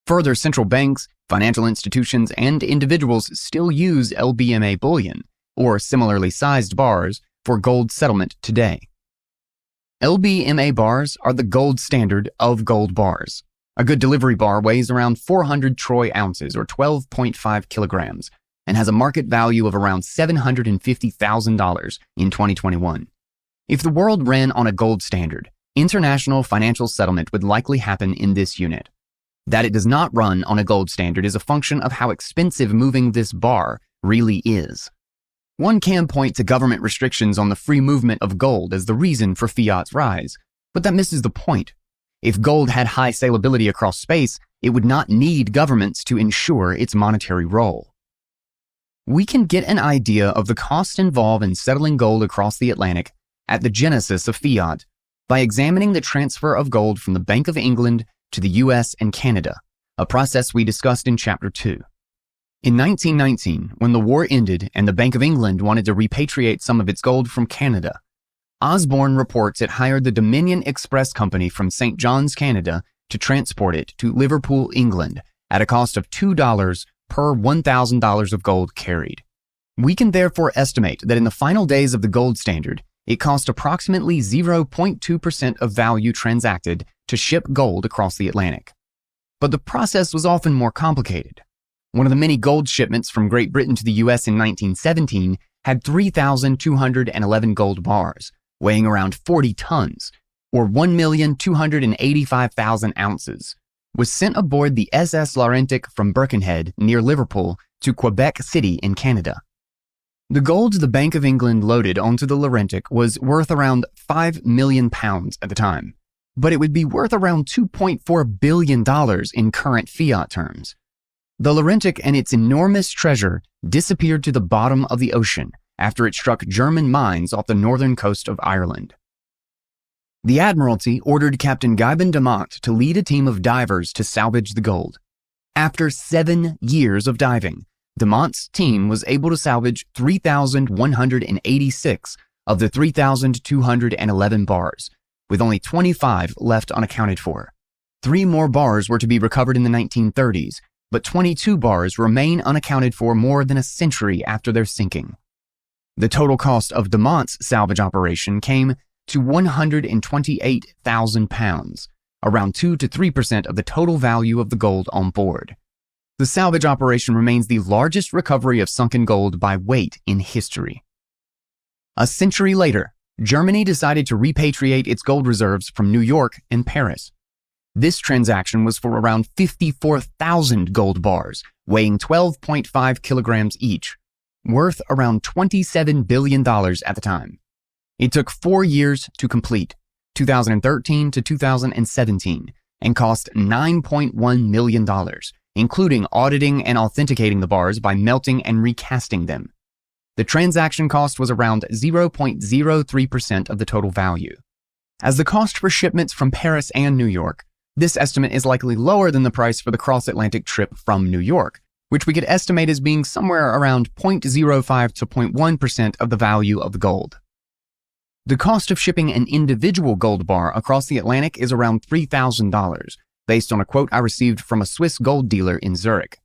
Further, central banks, financial institutions, and individuals still use LBMA bullion, or similarly sized bars, for gold settlement today. LBMA bars are the gold standard of gold bars. A good delivery bar weighs around 400 troy ounces or 12.5 kilograms and has a market value of around $750,000 in 2021. If the world ran on a gold standard, international financial settlement would likely happen in this unit. That it does not run on a gold standard is a function of how expensive moving this bar really is. One can point to government restrictions on the free movement of gold as the reason for fiat's rise, but that misses the point. If gold had high salability across space, it would not need governments to ensure its monetary role. We can get an idea of the cost involved in settling gold across the Atlantic at the genesis of fiat by examining the transfer of gold from the Bank of England to the US and Canada, a process we discussed in Chapter 2. In 1919, when the war ended and the Bank of England wanted to repatriate some of its gold from Canada, Osborne reports it hired the Dominion Express Company from St. John's, Canada, to transport it to Liverpool, England, at a cost of $2 per $1,000 of gold carried. We can therefore estimate that in the final days of the gold standard, it cost approximately 0.2% of value transacted to ship gold across the Atlantic. But the process was often more complicated. One of the many gold shipments from Great Britain to the US in 1917 had 3,211 gold bars, weighing around 40 tons, or 1,285,000 ounces, was sent aboard the SS Laurentic from Birkenhead near Liverpool to Quebec City in Canada. The gold the Bank of England loaded onto the Laurentic was worth around £5 million at the time, but it would be worth around $2.4 billion in current fiat terms. The Laurentic and its enormous treasure disappeared to the bottom of the ocean after it struck German mines off the northern coast of Ireland. The Admiralty ordered Captain Guyben de Mott to lead a team of divers to salvage the gold. After 7 years of diving, de Mott's team was able to salvage 3,186 of the 3,211 bars, with only 25 left unaccounted for. 3 more bars were to be recovered in the 1930s, but 22 bars remain unaccounted for more than a century after their sinking. The total cost of de Mott's salvage operation came to £128,000, around 2 to 3% of the total value of the gold on board. The salvage operation remains the largest recovery of sunken gold by weight in history. A century later, Germany decided to repatriate its gold reserves from New York and Paris. This transaction was for around 54,000 gold bars, weighing 12.5 kilograms each, worth around $27 billion at the time. It took 4 years to complete, 2013 to 2017, and cost $9.1 million, including auditing and authenticating the bars by melting and recasting them. The transaction cost was around 0.03% of the total value. As the cost for shipments from Paris and New York, this estimate is likely lower than the price for the cross-Atlantic trip from New York, which we could estimate as being somewhere around 0.05 to 0.1% of the value of the gold. The cost of shipping an individual gold bar across the Atlantic is around $3,000, based on a quote I received from a Swiss gold dealer in Zurich.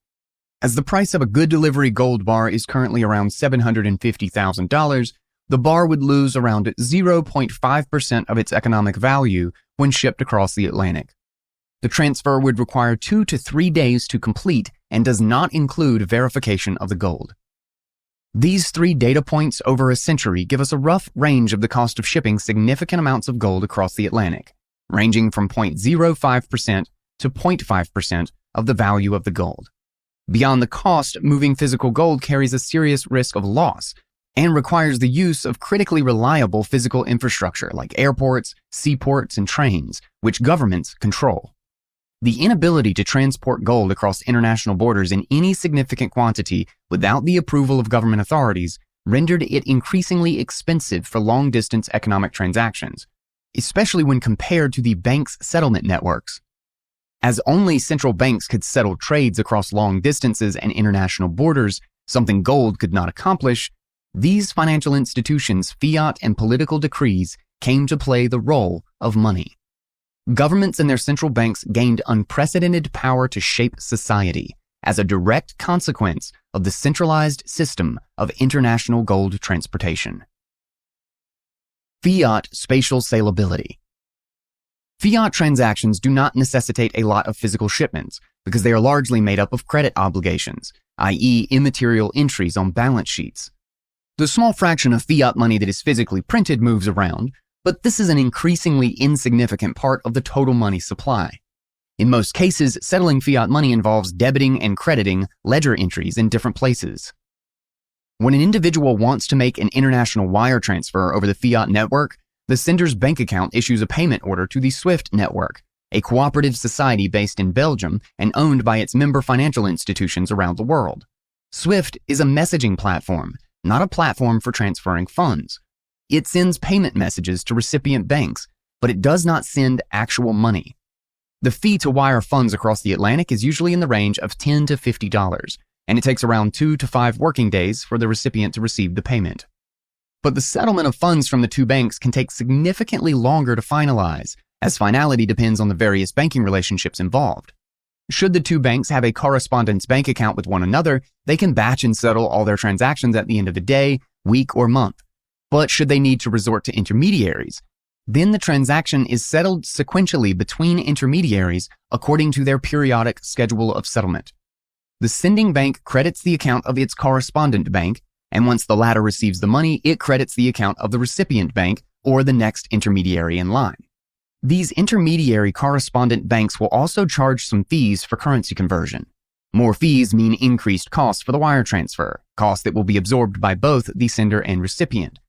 As the price of a good delivery gold bar is currently around $750,000, the bar would lose around 0.5% of its economic value when shipped across the Atlantic. The transfer would require 2 to 3 days to complete and does not include verification of the gold. These 3 data points over a century give us a rough range of the cost of shipping significant amounts of gold across the Atlantic, ranging from 0.05% to 0.5% of the value of the gold. Beyond the cost, moving physical gold carries a serious risk of loss and requires the use of critically reliable physical infrastructure like airports, seaports, and trains, which governments control. The inability to transport gold across international borders in any significant quantity without the approval of government authorities rendered it increasingly expensive for long-distance economic transactions, especially when compared to the banks' settlement networks. As only central banks could settle trades across long distances and international borders, something gold could not accomplish, these financial institutions' fiat and political decrees came to play the role of money. Governments and their central banks gained unprecedented power to shape society as a direct consequence of the centralized system of international gold transportation. Fiat spatial salability. Fiat transactions do not necessitate a lot of physical shipments because they are largely made up of credit obligations, i.e. immaterial entries on balance sheets. The small fraction of fiat money that is physically printed moves around, but this is an increasingly insignificant part of the total money supply. In most cases, settling fiat money involves debiting and crediting ledger entries in different places. When an individual wants to make an international wire transfer over the fiat network, the sender's bank account issues a payment order to the SWIFT network, a cooperative society based in Belgium and owned by its member financial institutions around the world. SWIFT is a messaging platform, not a platform for transferring funds. It sends payment messages to recipient banks, but it does not send actual money. The fee to wire funds across the Atlantic is usually in the range of $10 to $50, and it takes around 2 to 5 working days for the recipient to receive the payment. But the settlement of funds from the two banks can take significantly longer to finalize, as finality depends on the various banking relationships involved. Should the two banks have a correspondence bank account with one another, they can batch and settle all their transactions at the end of the day, week, or month. But should they need to resort to intermediaries, then the transaction is settled sequentially between intermediaries according to their periodic schedule of settlement. The sending bank credits the account of its correspondent bank, and once the latter receives the money, it credits the account of the recipient bank or the next intermediary in line. These intermediary correspondent banks will also charge some fees for currency conversion. More fees mean increased costs for the wire transfer, costs that will be absorbed by both the sender and recipient.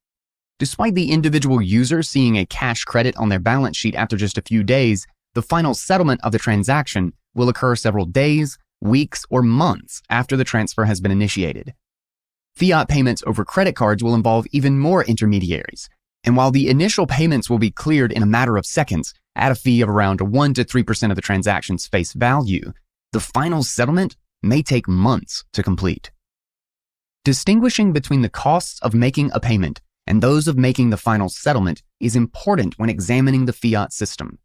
Despite the individual user seeing a cash credit on their balance sheet after just a few days, the final settlement of the transaction will occur several days, weeks, or months after the transfer has been initiated. Fiat payments over credit cards will involve even more intermediaries, and while the initial payments will be cleared in a matter of seconds at a fee of around 1 to 3% of the transaction's face value, the final settlement may take months to complete. Distinguishing between the costs of making a payment and those of making the final settlement is important when examining the fiat system.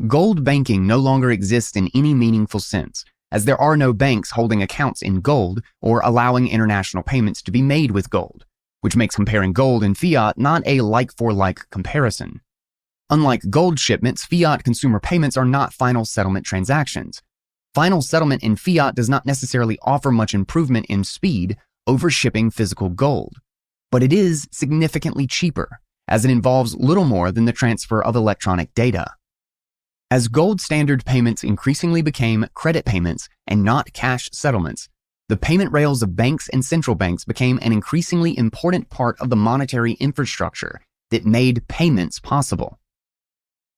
Gold banking no longer exists in any meaningful sense, as there are no banks holding accounts in gold or allowing international payments to be made with gold, which makes comparing gold and fiat not a like-for-like comparison. Unlike gold shipments, fiat consumer payments are not final settlement transactions. Final settlement in fiat does not necessarily offer much improvement in speed over shipping physical gold, but it is significantly cheaper, as it involves little more than the transfer of electronic data. As gold standard payments increasingly became credit payments and not cash settlements, the payment rails of banks and central banks became an increasingly important part of the monetary infrastructure that made payments possible.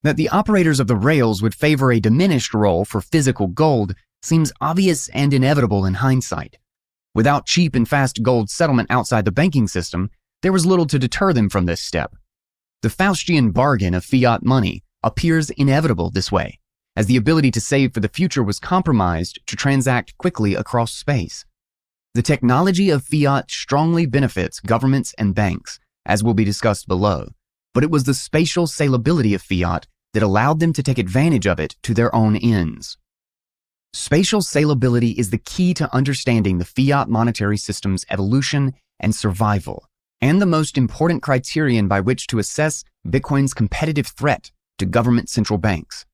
That the operators of the rails would favor a diminished role for physical gold seems obvious and inevitable in hindsight. Without cheap and fast gold settlement outside the banking system, there was little to deter them from this step. The Faustian bargain of fiat money appears inevitable this way, as the ability to save for the future was compromised to transact quickly across space. The technology of fiat strongly benefits governments and banks, as will be discussed below, but it was the spatial salability of fiat that allowed them to take advantage of it to their own ends. Spatial salability is the key to understanding the fiat monetary system's evolution and survival, and the most important criterion by which to assess Bitcoin's competitive threat to government central banks.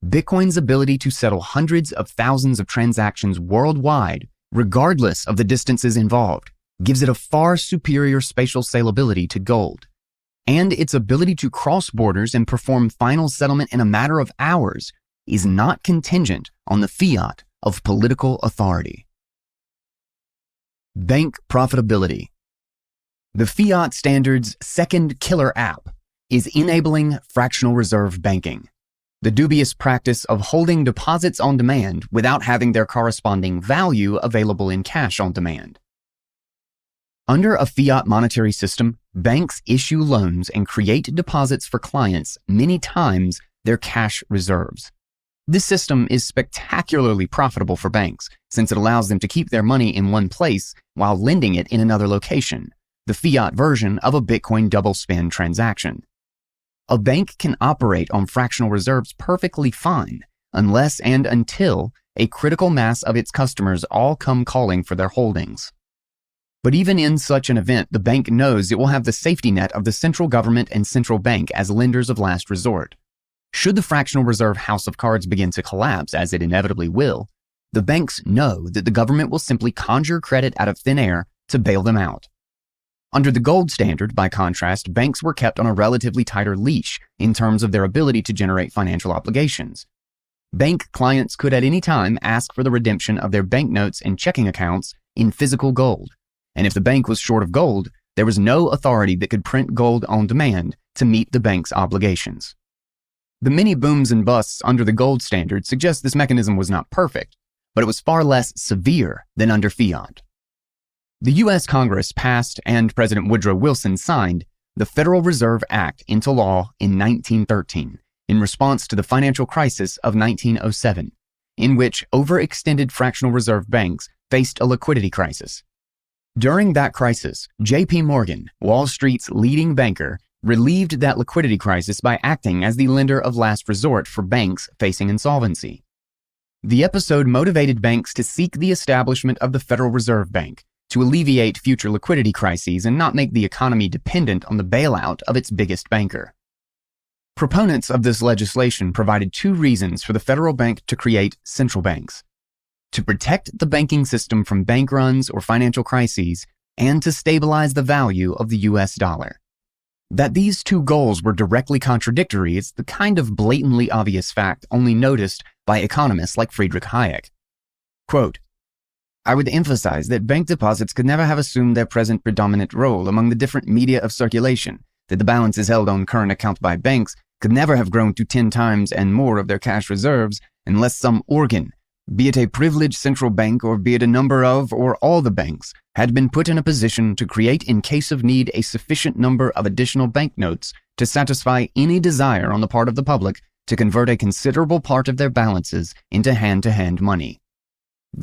Bitcoin's ability to settle hundreds of thousands of transactions worldwide, regardless of the distances involved, gives it a far superior spatial salability to gold. And its ability to cross borders and perform final settlement in a matter of hours is not contingent on the fiat of political authority. Bank profitability. The fiat standard's second killer app is enabling fractional reserve banking, the dubious practice of holding deposits on demand without having their corresponding value available in cash on demand. Under a fiat monetary system, banks issue loans and create deposits for clients many times their cash reserves. This system is spectacularly profitable for banks, since it allows them to keep their money in one place while lending it in another location, the fiat version of a Bitcoin double spend transaction. A bank can operate on fractional reserves perfectly fine, unless and until a critical mass of its customers all come calling for their holdings. But even in such an event, the bank knows it will have the safety net of the central government and central bank as lenders of last resort. Should the fractional reserve house of cards begin to collapse, as it inevitably will, the banks know that the government will simply conjure credit out of thin air to bail them out. Under the gold standard, by contrast, banks were kept on a relatively tighter leash in terms of their ability to generate financial obligations. Bank clients could at any time ask for the redemption of their banknotes and checking accounts in physical gold, and if the bank was short of gold, there was no authority that could print gold on demand to meet the bank's obligations. The many booms and busts under the gold standard suggest this mechanism was not perfect, but it was far less severe than under fiat. The U.S. Congress passed and President Woodrow Wilson signed the Federal Reserve Act into law in 1913 in response to the financial crisis of 1907, in which overextended fractional reserve banks faced a liquidity crisis. During that crisis, J.P. Morgan, Wall Street's leading banker, relieved that liquidity crisis by acting as the lender of last resort for banks facing insolvency. The episode motivated banks to seek the establishment of the Federal Reserve Bank to alleviate future liquidity crises and not make the economy dependent on the bailout of its biggest banker. Proponents of this legislation provided two reasons for the federal bank to create central banks: to protect the banking system from bank runs or financial crises, and to stabilize the value of the US dollar. That these two goals were directly contradictory is the kind of blatantly obvious fact only noticed by economists like Friedrich Hayek. Quote, "I would emphasize that bank deposits could never have assumed their present predominant role among the different media of circulation, that the balances held on current account by banks could never have grown to 10 times and more of their cash reserves unless some organ, be it a privileged central bank or be it a number of or all the banks, had been put in a position to create in case of need a sufficient number of additional banknotes to satisfy any desire on the part of the public to convert a considerable part of their balances into hand-to-hand money.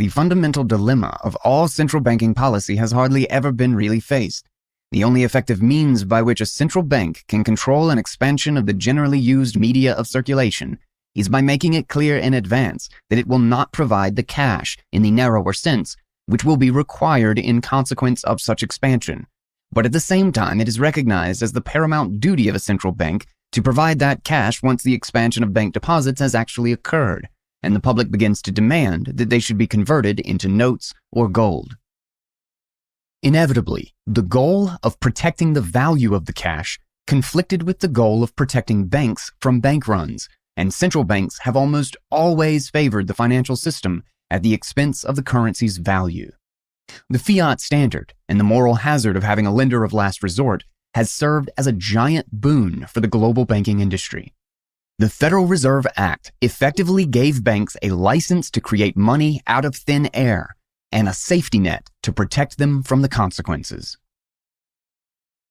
The fundamental dilemma of all central banking policy has hardly ever been really faced. The only effective means by which a central bank can control an expansion of the generally used media of circulation is by making it clear in advance that it will not provide the cash, in the narrower sense, which will be required in consequence of such expansion. But at the same time, it is recognized as the paramount duty of a central bank to provide that cash once the expansion of bank deposits has actually occurred, and the public begins to demand that they should be converted into notes or gold. Inevitably, the goal of protecting the value of the cash conflicted with the goal of protecting banks from bank runs, and central banks have almost always favored the financial system at the expense of the currency's value. The fiat standard and the moral hazard of having a lender of last resort has served as a giant boon for the global banking industry. The Federal Reserve Act effectively gave banks a license to create money out of thin air and a safety net to protect them from the consequences.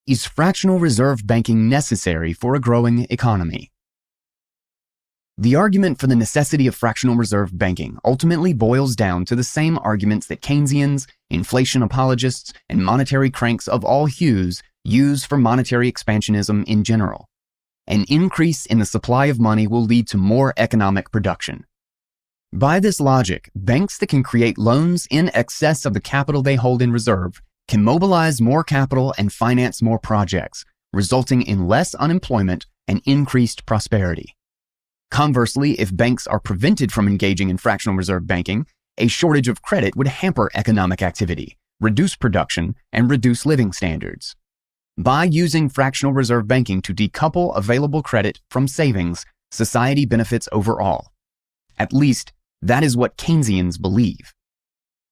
Is fractional reserve banking necessary for a growing economy? The argument for the necessity of fractional reserve banking ultimately boils down to the same arguments that Keynesians, inflation apologists, and monetary cranks of all hues use for monetary expansionism in general. An increase in the supply of money will lead to more economic production. By this logic, banks that can create loans in excess of the capital they hold in reserve can mobilize more capital and finance more projects, resulting in less unemployment and increased prosperity. Conversely, if banks are prevented from engaging in fractional reserve banking, a shortage of credit would hamper economic activity, reduce production, and reduce living standards. By using fractional reserve banking to decouple available credit from savings, society benefits overall. At least, that is what Keynesians believe.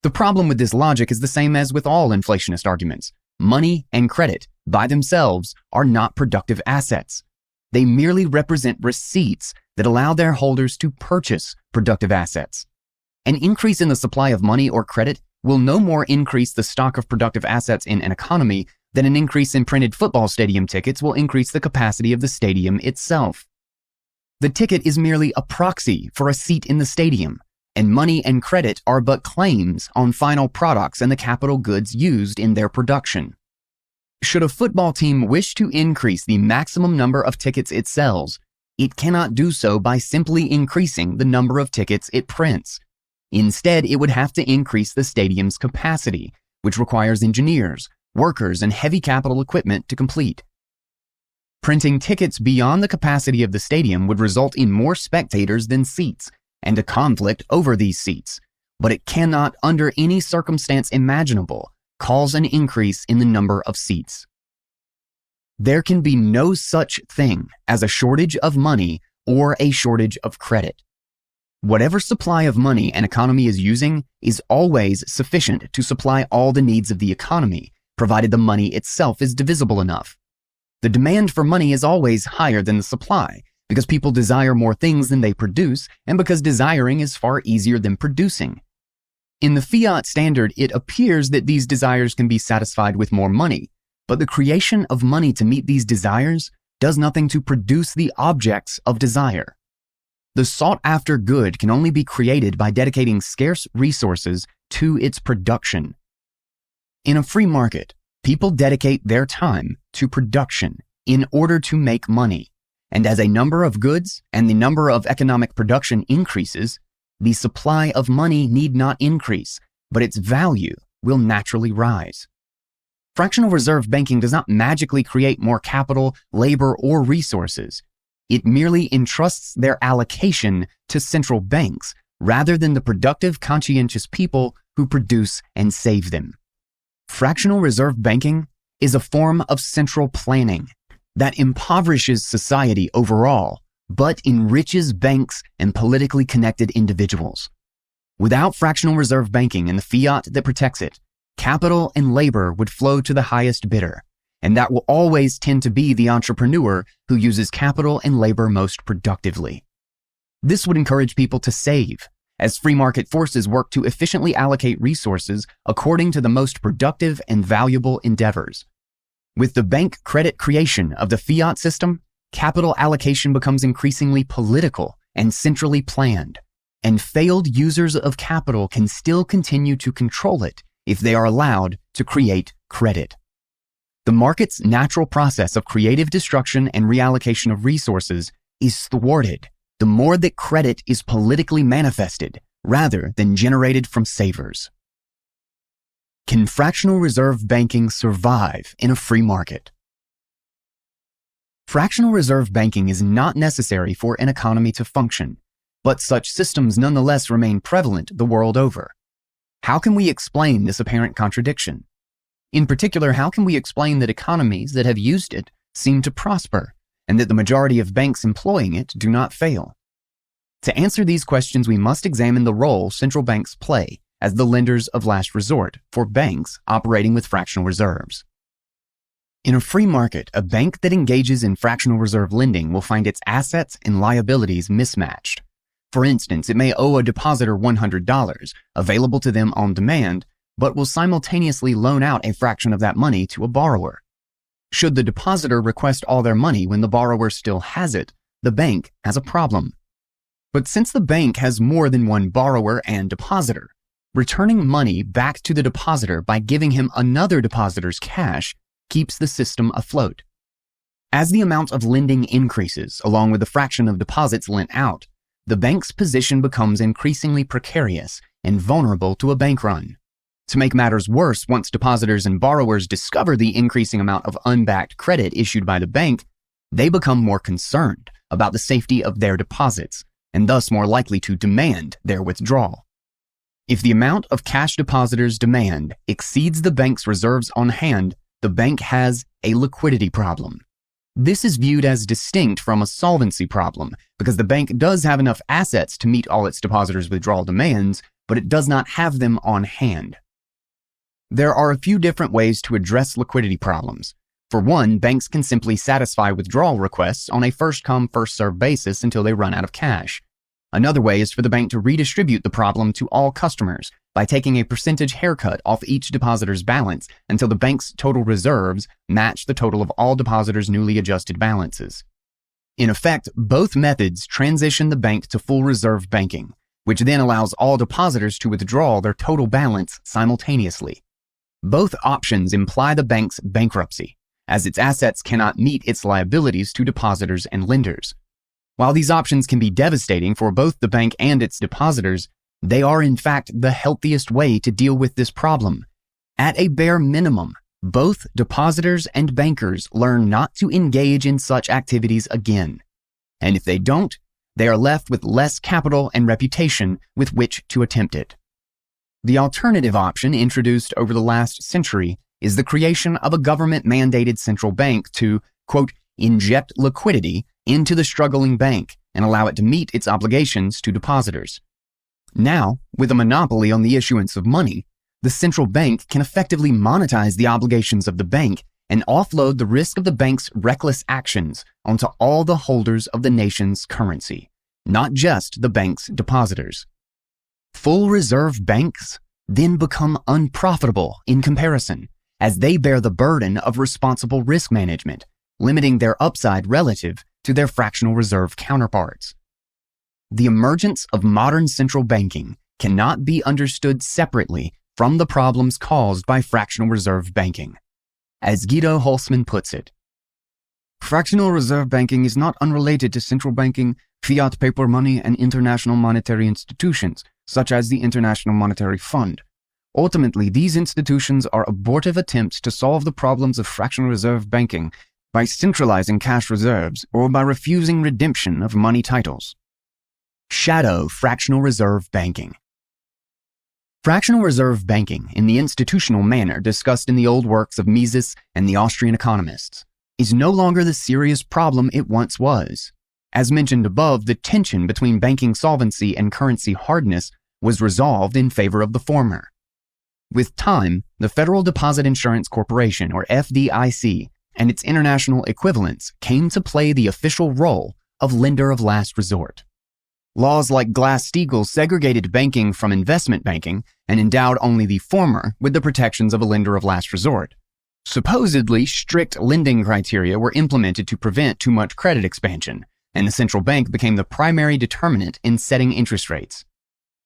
The problem with this logic is the same as with all inflationist arguments. Money and credit, by themselves, are not productive assets. They merely represent receipts that allow their holders to purchase productive assets. An increase in the supply of money or credit will no more increase the stock of productive assets in an economy than an increase in printed football stadium tickets will increase the capacity of the stadium itself. The ticket is merely a proxy for a seat in the stadium, and money and credit are but claims on final products and the capital goods used in their production. Should a football team wish to increase the maximum number of tickets it sells, it cannot do so by simply increasing the number of tickets it prints. Instead, it would have to increase the stadium's capacity, which requires engineers, workers, and heavy capital equipment to complete. Printing tickets beyond the capacity of the stadium would result in more spectators than seats, and a conflict over these seats, but it cannot, under any circumstance imaginable, cause an increase in the number of seats. There can be no such thing as a shortage of money or a shortage of credit. Whatever supply of money an economy is using is always sufficient to supply all the needs of the economy, provided the money itself is divisible enough. The demand for money is always higher than the supply, because people desire more things than they produce, and because desiring is far easier than producing. In the fiat standard, it appears that these desires can be satisfied with more money, but the creation of money to meet these desires does nothing to produce the objects of desire. The sought-after good can only be created by dedicating scarce resources to its production. In a free market, people dedicate their time to production in order to make money. And as a number of goods and the number of economic production increases, the supply of money need not increase, but its value will naturally rise. Fractional reserve banking does not magically create more capital, labor, or resources. It merely entrusts their allocation to central banks rather than the productive, conscientious people who produce and save them. Fractional reserve banking is a form of central planning that impoverishes society overall, but enriches banks and politically connected individuals. Without fractional reserve banking and the fiat that protects it, capital and labor would flow to the highest bidder, and that will always tend to be the entrepreneur who uses capital and labor most productively. This would encourage people to save, as free market forces work to efficiently allocate resources according to the most productive and valuable endeavors. With the bank credit creation of the fiat system, capital allocation becomes increasingly political and centrally planned, and failed users of capital can still continue to control it if they are allowed to create credit. The market's natural process of creative destruction and reallocation of resources is thwarted the more that credit is politically manifested rather than generated from savers. Can fractional reserve banking survive in a free market? Fractional reserve banking is not necessary for an economy to function, but such systems nonetheless remain prevalent the world over. How can we explain this apparent contradiction? In particular, how can we explain that economies that have used it seem to prosper, and that the majority of banks employing it do not fail? To answer these questions, we must examine the role central banks play as the lenders of last resort for banks operating with fractional reserves. In a free market, a bank that engages in fractional reserve lending will find its assets and liabilities mismatched. For instance, it may owe a depositor $100, available to them on demand, but will simultaneously loan out a fraction of that money to a borrower. Should the depositor request all their money when the borrower still has it, the bank has a problem. But since the bank has more than one borrower and depositor, returning money back to the depositor by giving him another depositor's cash keeps the system afloat. As the amount of lending increases, along with the fraction of deposits lent out, the bank's position becomes increasingly precarious and vulnerable to a bank run. To make matters worse, once depositors and borrowers discover the increasing amount of unbacked credit issued by the bank, they become more concerned about the safety of their deposits, and thus more likely to demand their withdrawal. If the amount of cash depositors demand exceeds the bank's reserves on hand, the bank has a liquidity problem. This is viewed as distinct from a solvency problem because the bank does have enough assets to meet all its depositors' withdrawal demands, but it does not have them on hand. There are a few different ways to address liquidity problems. For one, banks can simply satisfy withdrawal requests on a first-come, first-served basis until they run out of cash. Another way is for the bank to redistribute the problem to all customers by taking a percentage haircut off each depositor's balance until the bank's total reserves match the total of all depositors' newly adjusted balances. In effect, both methods transition the bank to full reserve banking, which then allows all depositors to withdraw their total balance simultaneously. Both options imply the bank's bankruptcy, as its assets cannot meet its liabilities to depositors and lenders. While these options can be devastating for both the bank and its depositors, they are in fact the healthiest way to deal with this problem. At a bare minimum, both depositors and bankers learn not to engage in such activities again. And if they don't, they are left with less capital and reputation with which to attempt it. The alternative option introduced over the last century is the creation of a government-mandated central bank to, quote, inject liquidity into the struggling bank and allow it to meet its obligations to depositors. Now, with a monopoly on the issuance of money, the central bank can effectively monetize the obligations of the bank and offload the risk of the bank's reckless actions onto all the holders of the nation's currency, not just the bank's depositors. Full reserve banks then become unprofitable in comparison, as they bear the burden of responsible risk management, limiting their upside relative to their fractional reserve counterparts. The emergence of modern central banking cannot be understood separately from the problems caused by fractional reserve banking. As Guido Holzmann puts it, fractional reserve banking is not unrelated to central banking, fiat paper money, and international monetary institutions, such as the International Monetary Fund. Ultimately, these institutions are abortive attempts to solve the problems of fractional reserve banking by centralizing cash reserves or by refusing redemption of money titles. Shadow fractional reserve banking. Fractional reserve banking, in the institutional manner discussed in the old works of Mises and the Austrian economists, is no longer the serious problem it once was. As mentioned above, the tension between banking solvency and currency hardness was resolved in favor of the former. With time, the Federal Deposit Insurance Corporation, or FDIC, and its international equivalents came to play the official role of lender of last resort. Laws like Glass-Steagall segregated banking from investment banking and endowed only the former with the protections of a lender of last resort. Supposedly, strict lending criteria were implemented to prevent too much credit expansion, and the central bank became the primary determinant in setting interest rates.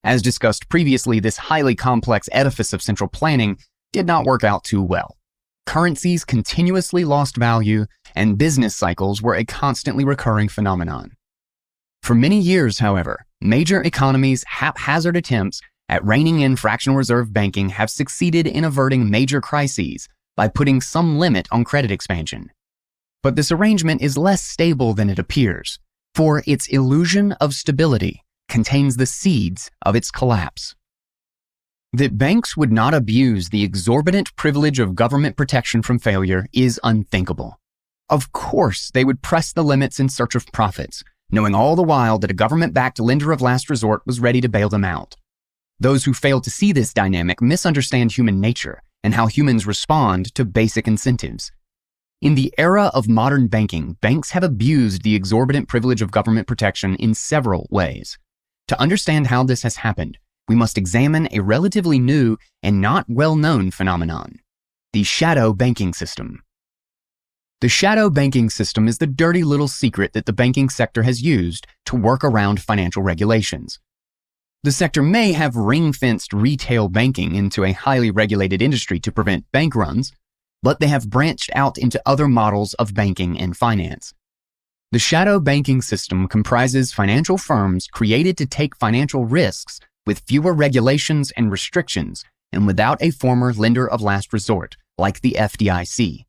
As discussed previously, this highly complex edifice of central planning did not work out too well. Currencies continuously lost value, and business cycles were a constantly recurring phenomenon. For many years, however, major economies' haphazard attempts at reining in fractional reserve banking have succeeded in averting major crises by putting some limit on credit expansion. But this arrangement is less stable than it appears, for its illusion of stability contains the seeds of its collapse. That banks would not abuse the exorbitant privilege of government protection from failure is unthinkable. Of course, they would press the limits in search of profits, knowing all the while that a government-backed lender of last resort was ready to bail them out. Those who fail to see this dynamic misunderstand human nature and how humans respond to basic incentives. In the era of modern banking, banks have abused the exorbitant privilege of government protection in several ways. To understand how this has happened, we must examine a relatively new and not well-known phenomenon: the shadow banking system. The shadow banking system is the dirty little secret that the banking sector has used to work around financial regulations. The sector may have ring-fenced retail banking into a highly regulated industry to prevent bank runs, but they have branched out into other models of banking and finance. The shadow banking system comprises financial firms created to take financial risks with fewer regulations and restrictions and without a former lender of last resort, like the FDIC.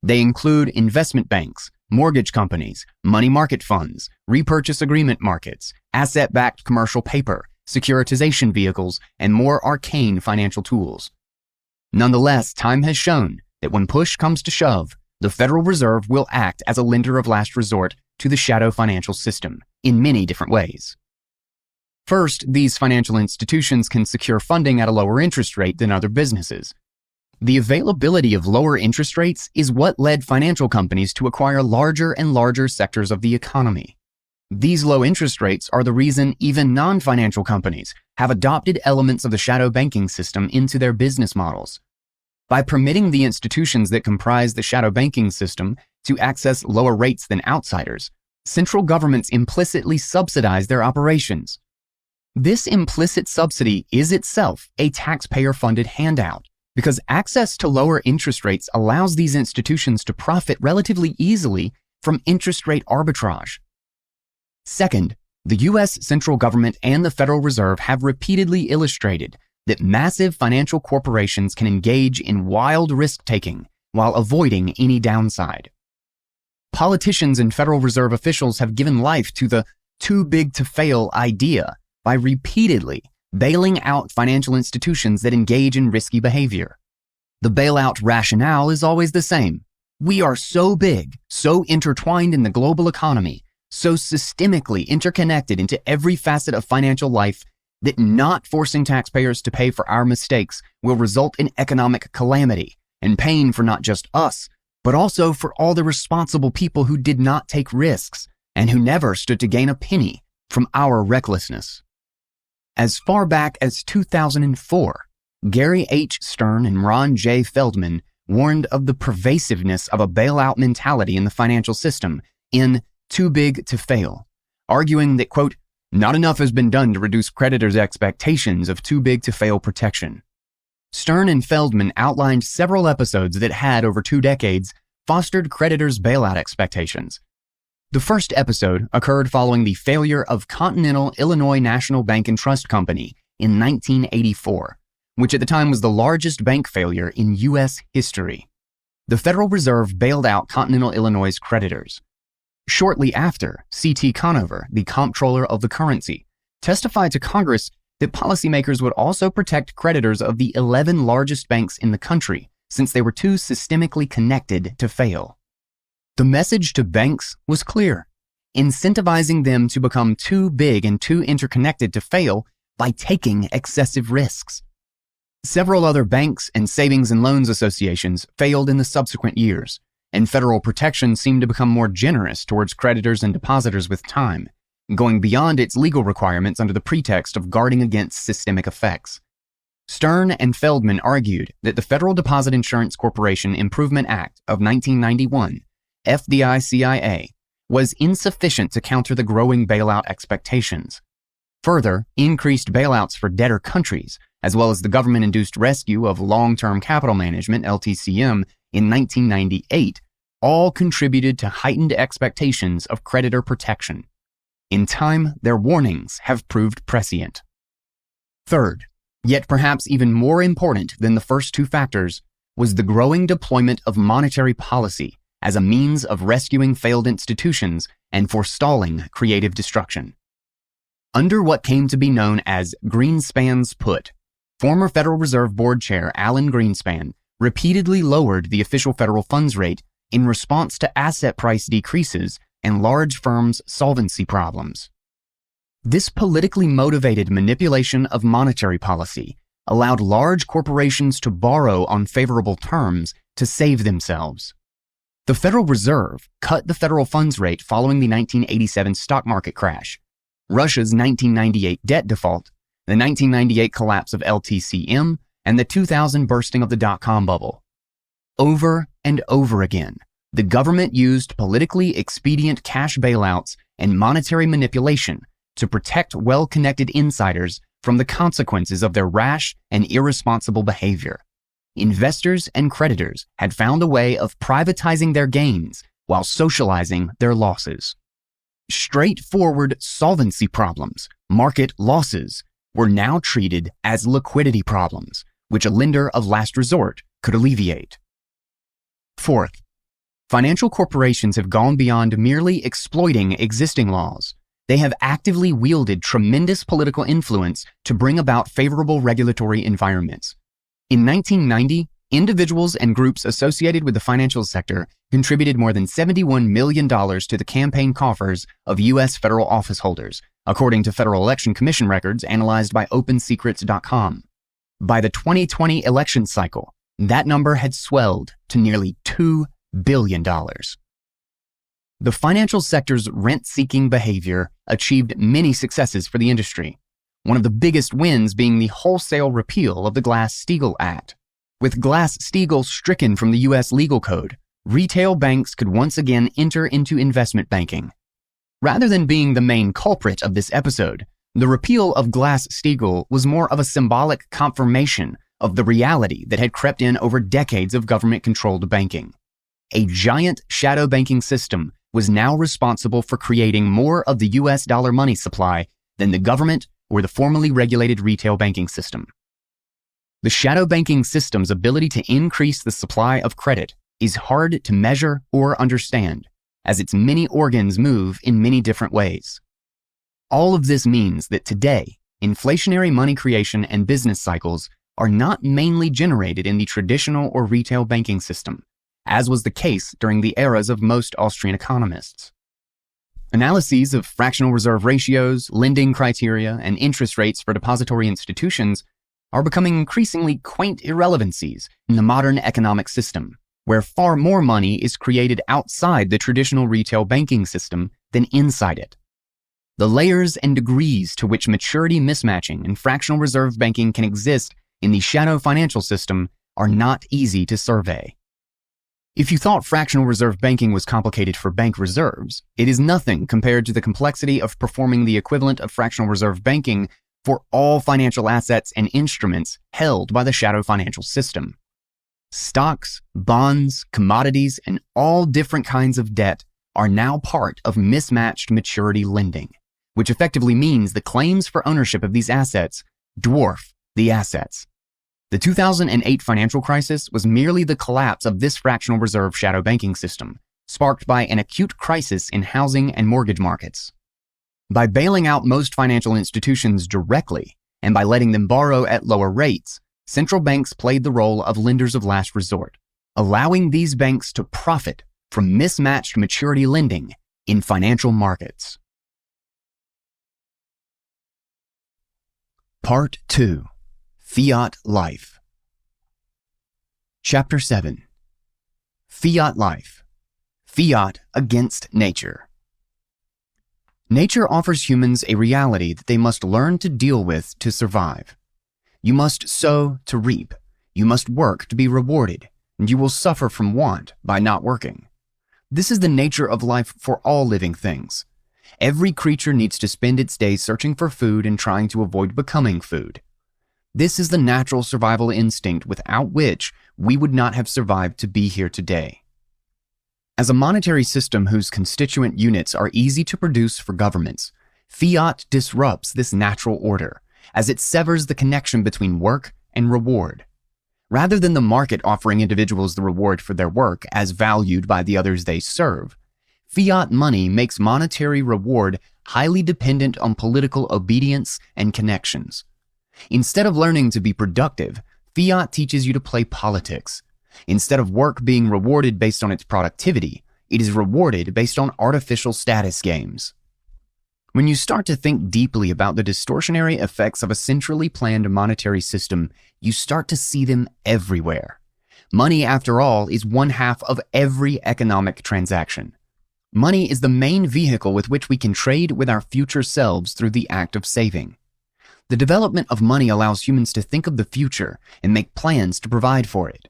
They include investment banks, mortgage companies, money market funds, repurchase agreement markets, asset-backed commercial paper, securitization vehicles, and more arcane financial tools. Nonetheless, time has shown that when push comes to shove, the Federal Reserve will act as a lender of last resort to the shadow financial system in many different ways. First, these financial institutions can secure funding at a lower interest rate than other businesses. The availability of lower interest rates is what led financial companies to acquire larger and larger sectors of the economy. These low interest rates are the reason even non-financial companies have adopted elements of the shadow banking system into their business models. By permitting the institutions that comprise the shadow banking system to access lower rates than outsiders, central governments implicitly subsidize their operations. This implicit subsidy is itself a taxpayer-funded handout, because access to lower interest rates allows these institutions to profit relatively easily from interest rate arbitrage. Second, the U.S. central government and the Federal Reserve have repeatedly illustrated that massive financial corporations can engage in wild risk-taking while avoiding any downside. Politicians and Federal Reserve officials have given life to the too big to fail idea by repeatedly bailing out financial institutions that engage in risky behavior. The bailout rationale is always the same. We are so big, so intertwined in the global economy, so systemically interconnected into every facet of financial life that not forcing taxpayers to pay for our mistakes will result in economic calamity and pain for not just us, but also for all the responsible people who did not take risks and who never stood to gain a penny from our recklessness. As far back as 2004, Gary H. Stern and Ron J. Feldman warned of the pervasiveness of a bailout mentality in the financial system in Too Big to Fail, arguing that, quote, Not enough has been done to reduce creditors' expectations of too-big-to-fail protection. Stern and Feldman outlined several episodes that had, over 2 decades, fostered creditors' bailout expectations. The first episode occurred following the failure of Continental Illinois National Bank and Trust Company in 1984, which at the time was the largest bank failure in U.S. history. The Federal Reserve bailed out Continental Illinois' creditors. Shortly after, C.T. Conover, the comptroller of the currency, testified to Congress that policymakers would also protect creditors of the 11 largest banks in the country, since they were too systemically connected to fail. The message to banks was clear, incentivizing them to become too big and too interconnected to fail by taking excessive risks. Several other banks and savings and loans associations failed in the subsequent years, and federal protection seemed to become more generous towards creditors and depositors with time, going beyond its legal requirements under the pretext of guarding against systemic effects. Stern and Feldman argued that the Federal Deposit Insurance Corporation Improvement Act of 1991, FDICIA, was insufficient to counter the growing bailout expectations. Further, increased bailouts for debtor countries, as well as the government-induced rescue of long-term capital management, LTCM, in 1998, all contributed to heightened expectations of creditor protection. In time, their warnings have proved prescient. Third, yet perhaps even more important than the first 2 factors, was the growing deployment of monetary policy as a means of rescuing failed institutions and forestalling creative destruction. Under what came to be known as Greenspan's put, former Federal Reserve Board Chair Alan Greenspan repeatedly lowered the official federal funds rate in response to asset price decreases and large firms' solvency problems. This politically motivated manipulation of monetary policy allowed large corporations to borrow on favorable terms to save themselves. The Federal Reserve cut the federal funds rate following the 1987 stock market crash, Russia's 1998 debt default, the 1998 collapse of LTCM, and the 2000 bursting of the dot-com bubble. Over and over again, the government used politically expedient cash bailouts and monetary manipulation to protect well-connected insiders from the consequences of their rash and irresponsible behavior. Investors and creditors had found a way of privatizing their gains while socializing their losses. Straightforward solvency problems, market losses, were now treated as liquidity problems, which a lender of last resort could alleviate. Fourth, financial corporations have gone beyond merely exploiting existing laws. They have actively wielded tremendous political influence to bring about favorable regulatory environments. In 1990, individuals and groups associated with the financial sector contributed more than $71 million to the campaign coffers of U.S. federal office holders, according to Federal Election Commission records analyzed by OpenSecrets.com. By the 2020 election cycle, that number had swelled to nearly $2 billion. The financial sector's rent-seeking behavior achieved many successes for the industry, one of the biggest wins being the wholesale repeal of the Glass-Steagall Act. With Glass-Steagall stricken from the U.S. legal code, retail banks could once again enter into investment banking. Rather than being the main culprit of this episode, the repeal of Glass-Steagall was more of a symbolic confirmation of the reality that had crept in over decades of government-controlled banking. A giant shadow banking system was now responsible for creating more of the U.S. dollar money supply than the government or the formally regulated retail banking system. The shadow banking system's ability to increase the supply of credit is hard to measure or understand, as its many organs move in many different ways. All of this means that today, inflationary money creation and business cycles are not mainly generated in the traditional or retail banking system, as was the case during the eras of most Austrian economists. Analyses of fractional reserve ratios, lending criteria, and interest rates for depository institutions are becoming increasingly quaint irrelevancies in the modern economic system, where far more money is created outside the traditional retail banking system than inside it. The layers and degrees to which maturity mismatching and fractional reserve banking can exist in the shadow financial system are not easy to survey. If you thought fractional reserve banking was complicated for bank reserves, it is nothing compared to the complexity of performing the equivalent of fractional reserve banking for all financial assets and instruments held by the shadow financial system. Stocks, bonds, commodities, and all different kinds of debt are now part of mismatched maturity lending, which effectively means the claims for ownership of these assets dwarf the assets. The 2008 financial crisis was merely the collapse of this fractional reserve shadow banking system, sparked by an acute crisis in housing and mortgage markets. By bailing out most financial institutions directly, and by letting them borrow at lower rates, central banks played the role of lenders of last resort, allowing these banks to profit from mismatched maturity lending in financial markets. Part 2. Fiat Life. Chapter 7. Fiat Life. Fiat against nature. Nature offers humans a reality that they must learn to deal with to survive. You must sow to reap. You must work to be rewarded, and you will suffer from want by not working. This is the nature of life for all living things. Every creature needs to spend its days searching for food and trying to avoid becoming food. This is the natural survival instinct without which we would not have survived to be here today. As a monetary system whose constituent units are easy to produce for governments, fiat disrupts this natural order, as it severs the connection between work and reward. Rather than the market offering individuals the reward for their work as valued by the others they serve, fiat money makes monetary reward highly dependent on political obedience and connections. Instead of learning to be productive, fiat teaches you to play politics. Instead of work being rewarded based on its productivity, it is rewarded based on artificial status games. When you start to think deeply about the distortionary effects of a centrally planned monetary system, you start to see them everywhere. Money, after all, is one half of every economic transaction. Money is the main vehicle with which we can trade with our future selves through the act of saving. The development of money allows humans to think of the future and make plans to provide for it.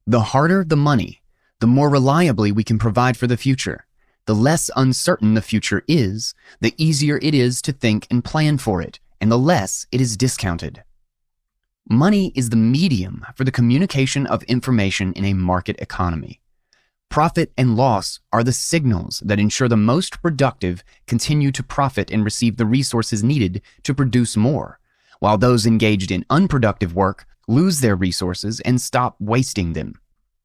The harder the money, the more reliably we can provide for the future. The less uncertain the future is, the easier it is to think and plan for it, and the less it is discounted. Money is the medium for the communication of information in a market economy. Profit and loss are the signals that ensure the most productive continue to profit and receive the resources needed to produce more, while those engaged in unproductive work lose their resources and stop wasting them.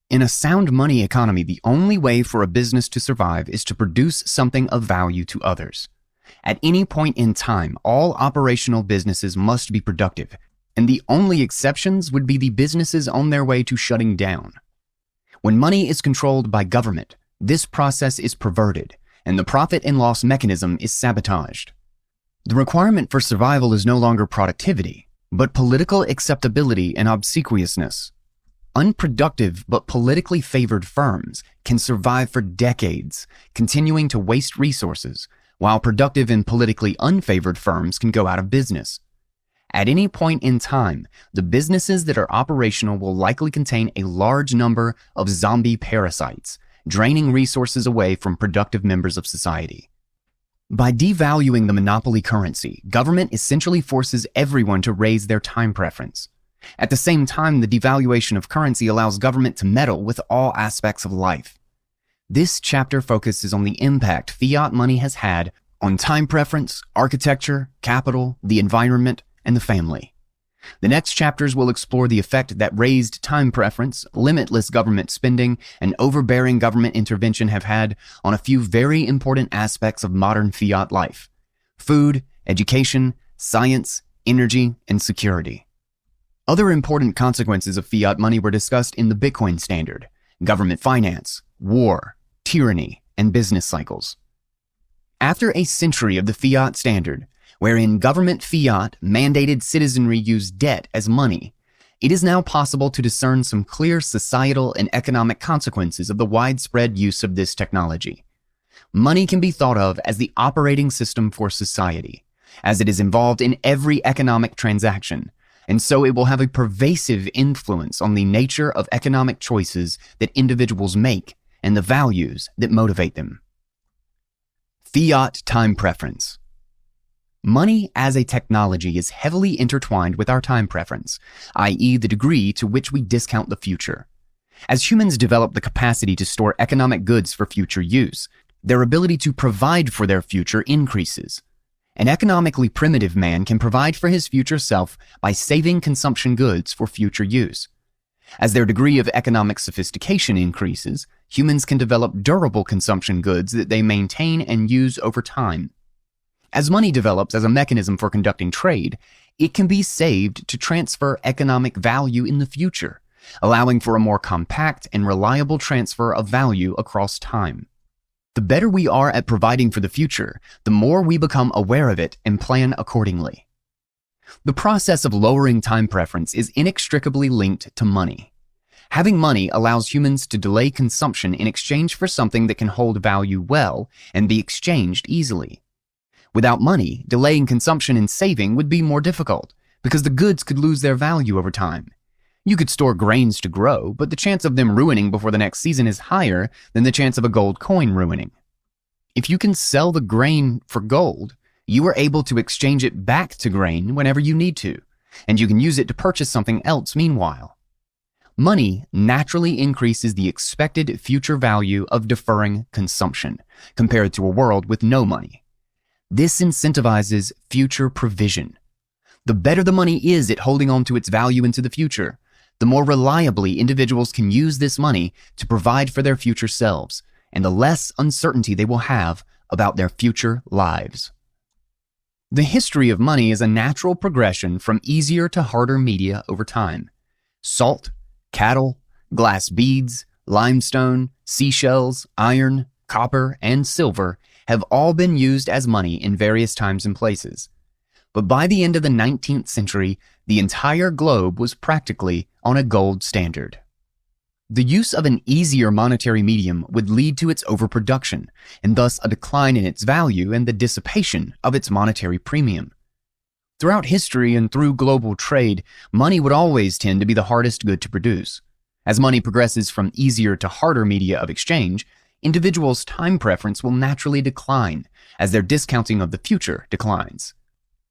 In a sound money economy, the only way for a business to survive is to produce something of value to others. At any point in time, all operational businesses must be productive, and the only exceptions would be the businesses on their way to shutting down. When money is controlled by government, this process is perverted, and the profit and loss mechanism is sabotaged. The requirement for survival is no longer productivity, but political acceptability and obsequiousness. Unproductive but politically favored firms can survive for decades, continuing to waste resources, while productive and politically unfavored firms can go out of business. At any point in time, the businesses that are operational will likely contain a large number of zombie parasites, draining resources away from productive members of society. By devaluing the monopoly currency, government essentially forces everyone to raise their time preference. At the same time, the devaluation of currency allows government to meddle with all aspects of life. This chapter focuses on the impact fiat money has had on time preference, architecture, capital, the environment, and the family. The next chapters will explore the effect that raised time preference, limitless government spending, and overbearing government intervention have had on a few very important aspects of modern fiat life: food, education, science, energy, and security. Other important consequences of fiat money were discussed in the Bitcoin standard: government finance, war, tyranny, and business cycles. After a century of the fiat standard, wherein government fiat mandated citizenry use debt as money, it is now possible to discern some clear societal and economic consequences of the widespread use of this technology. Money can be thought of as the operating system for society, as it is involved in every economic transaction, and so it will have a pervasive influence on the nature of economic choices that individuals make and the values that motivate them. Fiat time preference. Money as a technology is heavily intertwined with our time preference, i.e., the degree to which we discount the future. As humans develop the capacity to store economic goods for future use, their ability to provide for their future increases. An economically primitive man can provide for his future self by saving consumption goods for future use. As their degree of economic sophistication increases, humans can develop durable consumption goods that they maintain and use over time. As money develops as a mechanism for conducting trade, it can be saved to transfer economic value in the future, allowing for a more compact and reliable transfer of value across time. The better we are at providing for the future, the more we become aware of it and plan accordingly. The process of lowering time preference is inextricably linked to money. Having money allows humans to delay consumption in exchange for something that can hold value well and be exchanged easily. Without money, delaying consumption and saving would be more difficult because the goods could lose their value over time. You could store grains to grow, but the chance of them ruining before the next season is higher than the chance of a gold coin ruining. If you can sell the grain for gold, you are able to exchange it back to grain whenever you need to, and you can use it to purchase something else meanwhile. Money naturally increases the expected future value of deferring consumption compared to a world with no money. This incentivizes future provision. The better the money is at holding on to its value into the future, the more reliably individuals can use this money to provide for their future selves, and the less uncertainty they will have about their future lives. The history of money is a natural progression from easier to harder media over time. Salt, cattle, glass beads, limestone, seashells, iron, copper, and silver have all been used as money in various times and places. But by the end of the 19th century, the entire globe was practically on a gold standard. The use of an easier monetary medium would lead to its overproduction, and thus a decline in its value and the dissipation of its monetary premium. Throughout history and through global trade, money would always tend to be the hardest good to produce. As money progresses from easier to harder media of exchange, individuals' time preference will naturally decline as their discounting of the future declines.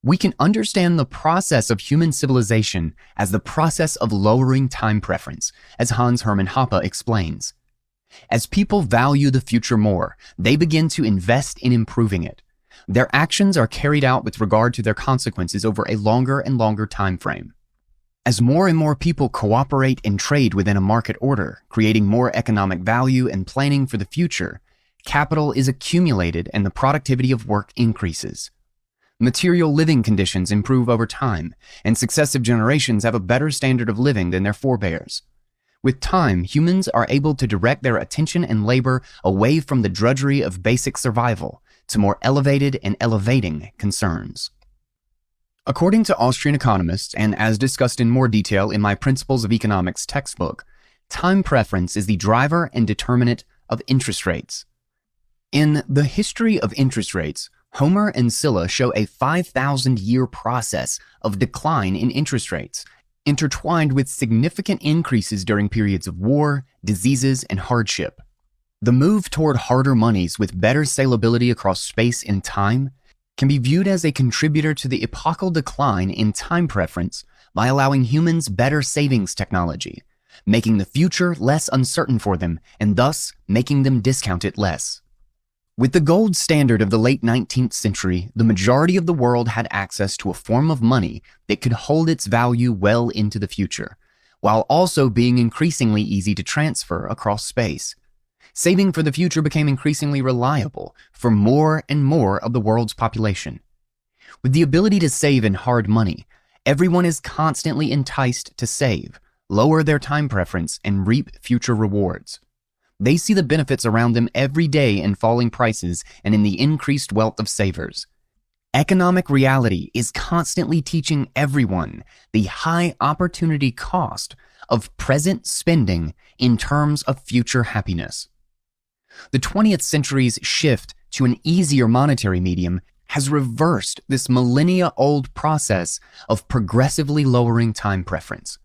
We can understand the process of human civilization as the process of lowering time preference, as Hans Hermann Hoppe explains. As people value the future more, they begin to invest in improving it. Their actions are carried out with regard to their consequences over a longer and longer time frame. As more and more people cooperate and trade within a market order, creating more economic value and planning for the future, capital is accumulated and the productivity of work increases. Material living conditions improve over time, and successive generations have a better standard of living than their forebears. With time, humans are able to direct their attention and labor away from the drudgery of basic survival to more elevated and elevating concerns. According to Austrian economists, and as discussed in more detail in my Principles of Economics textbook, time preference is the driver and determinant of interest rates. In The History of Interest Rates, Homer and Scylla show a 5,000-year process of decline in interest rates, intertwined with significant increases during periods of war, diseases, and hardship. The move toward harder monies with better salability across space and time can be viewed as a contributor to the epochal decline in time preference by allowing humans better savings technology, making the future less uncertain for them and thus making them discount it less. With the gold standard of the late 19th century, the majority of the world had access to a form of money that could hold its value well into the future, while also being increasingly easy to transfer across space. Saving for the future became increasingly reliable for more and more of the world's population. With the ability to save in hard money, everyone is constantly enticed to save, lower their time preference, and reap future rewards. They see the benefits around them every day in falling prices and in the increased wealth of savers. Economic reality is constantly teaching everyone the high opportunity cost of present spending in terms of future happiness. The 20th century's shift to an easier monetary medium has reversed this millennia-old process of progressively lowering time preference.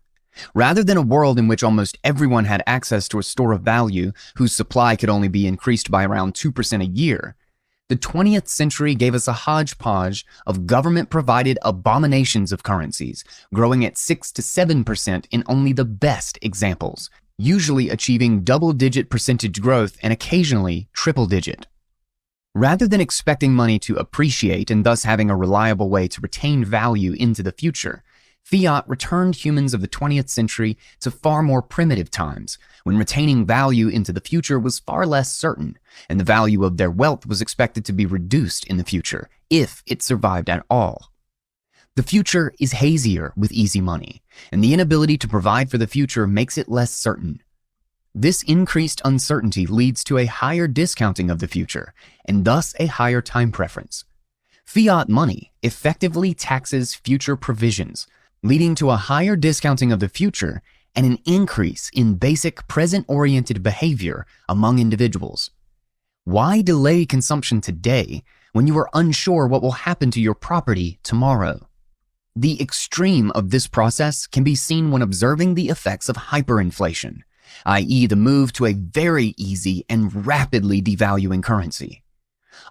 Rather than a world in which almost everyone had access to a store of value whose supply could only be increased by around 2% a year, the 20th century gave us a hodgepodge of government-provided abominations of currencies, growing at 6 to 7% in only the best examples, usually achieving double-digit percentage growth and occasionally triple-digit. Rather than expecting money to appreciate and thus having a reliable way to retain value into the future, Fiat returned humans of the 20th century to far more primitive times, when retaining value into the future was far less certain, and the value of their wealth was expected to be reduced in the future, if it survived at all. The future is hazier with easy money, and the inability to provide for the future makes it less certain. This increased uncertainty leads to a higher discounting of the future, and thus a higher time preference. Fiat money effectively taxes future provisions, leading to a higher discounting of the future and an increase in basic present-oriented behavior among individuals. Why delay consumption today when you are unsure what will happen to your property tomorrow? The extreme of this process can be seen when observing the effects of hyperinflation, i.e. the move to a very easy and rapidly devaluing currency.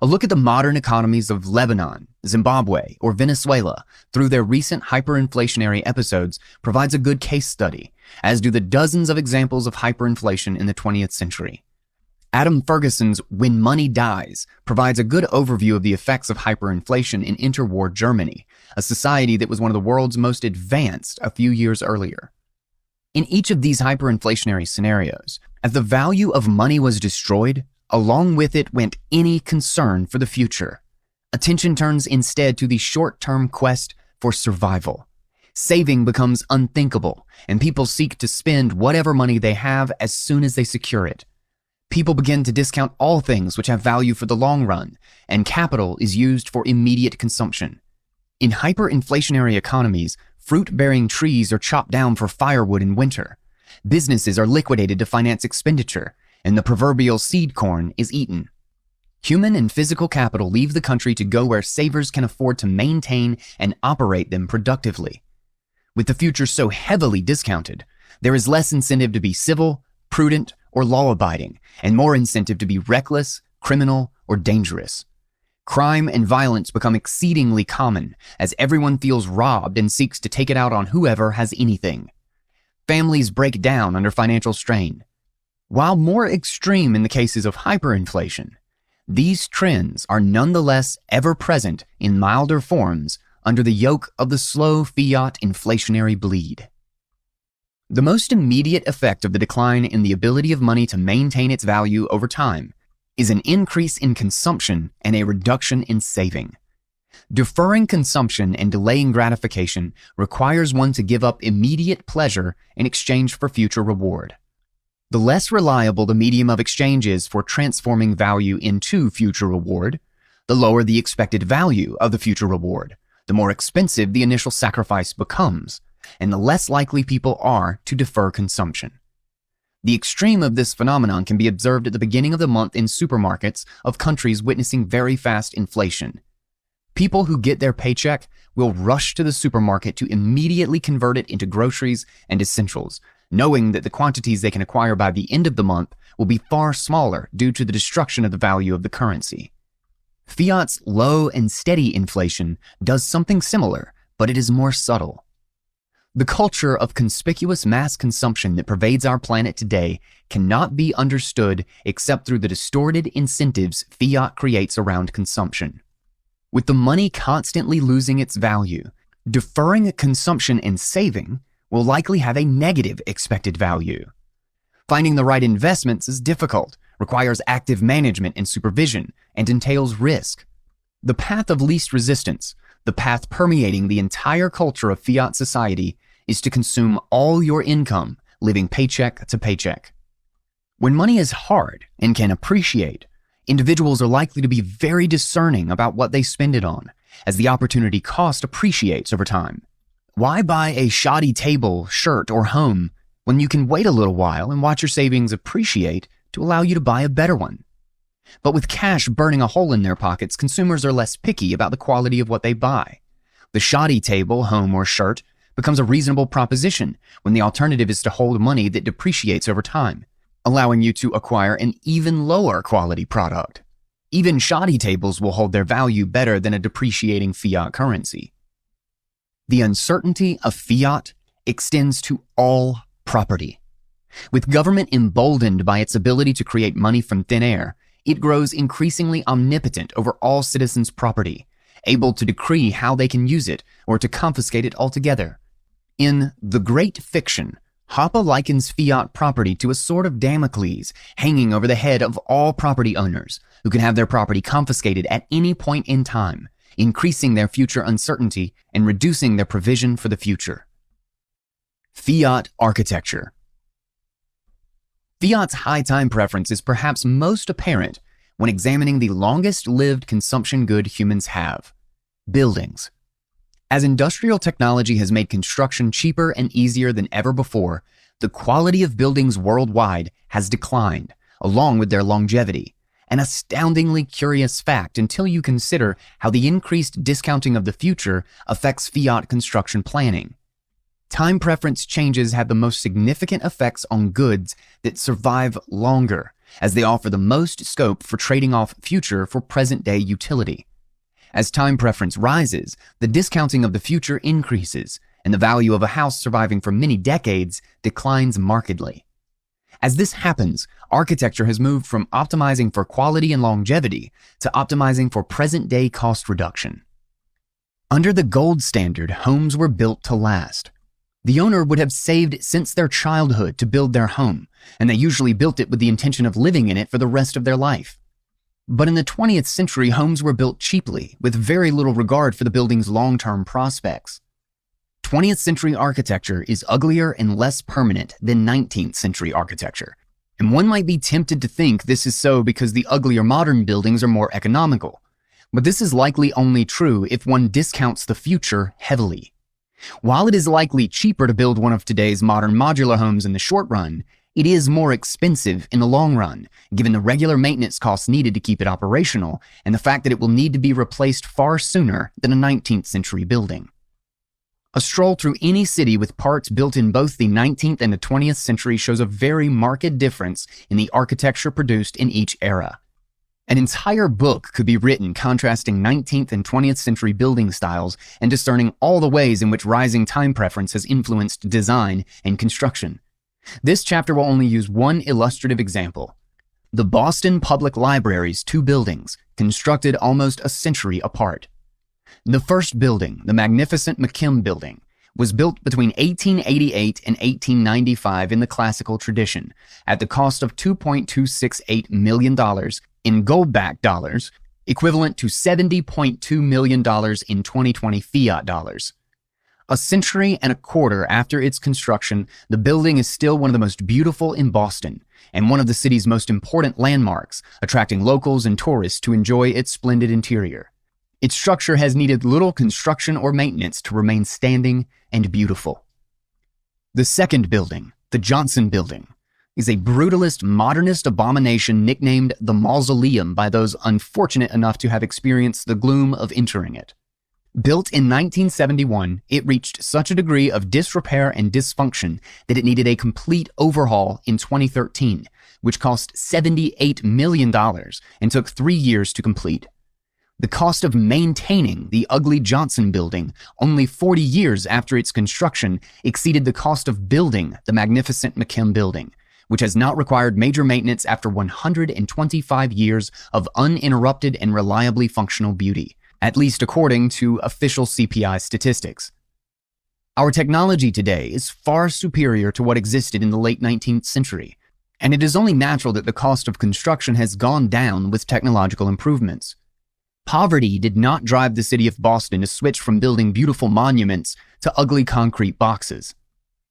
A look at the modern economies of Lebanon, Zimbabwe, or Venezuela through their recent hyperinflationary episodes provides a good case study, as do the dozens of examples of hyperinflation in the 20th century. Adam Ferguson's When Money Dies provides a good overview of the effects of hyperinflation in interwar Germany, a society that was one of the world's most advanced a few years earlier. In each of these hyperinflationary scenarios, as the value of money was destroyed, along with it went any concern for the future. Attention turns instead to the short-term quest for survival. Saving becomes unthinkable, and people seek to spend whatever money they have as soon as they secure it. People begin to discount all things which have value for the long run, and capital is used for immediate consumption. In hyperinflationary economies, fruit-bearing trees are chopped down for firewood in winter. Businesses are liquidated to finance expenditure, and the proverbial seed corn is eaten. Human and physical capital leave the country to go where savers can afford to maintain and operate them productively. With the future so heavily discounted, there is less incentive to be civil, prudent, or law-abiding, and more incentive to be reckless, criminal, or dangerous. Crime and violence become exceedingly common as everyone feels robbed and seeks to take it out on whoever has anything. Families break down under financial strain. While more extreme in the cases of hyperinflation, these trends are nonetheless ever present in milder forms under the yoke of the slow fiat inflationary bleed. The most immediate effect of the decline in the ability of money to maintain its value over time is an increase in consumption and a reduction in saving. Deferring consumption and delaying gratification requires one to give up immediate pleasure in exchange for future reward. The less reliable the medium of exchange is for transforming value into future reward, the lower the expected value of the future reward, the more expensive the initial sacrifice becomes, and the less likely people are to defer consumption. The extreme of this phenomenon can be observed at the beginning of the month in supermarkets of countries witnessing very fast inflation. People who get their paycheck will rush to the supermarket to immediately convert it into groceries and essentials, knowing that the quantities they can acquire by the end of the month will be far smaller due to the destruction of the value of the currency. Fiat's low and steady inflation does something similar, but it is more subtle. The culture of conspicuous mass consumption that pervades our planet today cannot be understood except through the distorted incentives fiat creates around consumption. With the money constantly losing its value, deferring consumption and saving will likely have a negative expected value. Finding the right investments is difficult, requires active management and supervision, and entails risk. The path of least resistance, the path permeating the entire culture of fiat society, is to consume all your income, living paycheck to paycheck. When money is hard and can appreciate, individuals are likely to be very discerning about what they spend it on, as the opportunity cost appreciates over time. Why buy a shoddy table, shirt, or home when you can wait a little while and watch your savings appreciate to allow you to buy a better one? But with cash burning a hole in their pockets, consumers are less picky about the quality of what they buy. The shoddy table, home, or shirt becomes a reasonable proposition when the alternative is to hold money that depreciates over time, allowing you to acquire an even lower quality product. Even shoddy tables will hold their value better than a depreciating fiat currency. The uncertainty of fiat extends to all property. With government emboldened by its ability to create money from thin air, it grows increasingly omnipotent over all citizens' property, able to decree how they can use it or to confiscate it altogether. In The Great Fiction, Hoppe likens fiat property to a sword of Damocles hanging over the head of all property owners who can have their property confiscated at any point in time, increasing their future uncertainty and reducing their provision for the future. Fiat architecture. Fiat's high time preference is perhaps most apparent when examining the longest-lived consumption good humans have: buildings. As industrial technology has made construction cheaper and easier than ever before, the quality of buildings worldwide has declined, along with their longevity. An astoundingly curious fact until you consider how the increased discounting of the future affects fiat construction planning. Time preference changes have the most significant effects on goods that survive longer, as they offer the most scope for trading off future for present-day utility. As time preference rises, the discounting of the future increases, and the value of a house surviving for many decades declines markedly. As this happens, architecture has moved from optimizing for quality and longevity to optimizing for present-day cost reduction. Under the gold standard, homes were built to last. The owner would have saved since their childhood to build their home, and they usually built it with the intention of living in it for the rest of their life. But in the 20th century, homes were built cheaply, with very little regard for the building's long-term prospects. 20th century architecture is uglier and less permanent than 19th century architecture, and one might be tempted to think this is so because the uglier modern buildings are more economical. But this is likely only true if one discounts the future heavily. While it is likely cheaper to build one of today's modern modular homes in the short run, it is more expensive in the long run, given the regular maintenance costs needed to keep it operational and the fact that it will need to be replaced far sooner than a 19th century building. A stroll through any city with parts built in both the 19th and the 20th century shows a very marked difference in the architecture produced in each era. An entire book could be written contrasting 19th and 20th century building styles and discerning all the ways in which rising time preference has influenced design and construction. This chapter will only use one illustrative example: the Boston Public Library's two buildings, constructed almost a century apart. The first building, the magnificent McKim Building, was built between 1888 and 1895 in the classical tradition, at the cost of $2.268 million in gold-backed dollars, equivalent to $70.2 million in 2020 fiat dollars. A century and a quarter after its construction, the building is still one of the most beautiful in Boston, and one of the city's most important landmarks, attracting locals and tourists to enjoy its splendid interior. Its structure has needed little construction or maintenance to remain standing and beautiful. The second building, the Johnson Building, is a brutalist modernist abomination nicknamed the Mausoleum by those unfortunate enough to have experienced the gloom of entering it. Built in 1971, it reached such a degree of disrepair and dysfunction that it needed a complete overhaul in 2013, which cost $78 million and took 3 years to complete. The cost of maintaining the ugly Johnson Building only 40 years after its construction exceeded the cost of building the magnificent McKim Building, which has not required major maintenance after 125 years of uninterrupted and reliably functional beauty, at least according to official CPI statistics. Our technology today is far superior to what existed in the late 19th century, and it is only natural that the cost of construction has gone down with technological improvements. Poverty did not drive the city of Boston to switch from building beautiful monuments to ugly concrete boxes.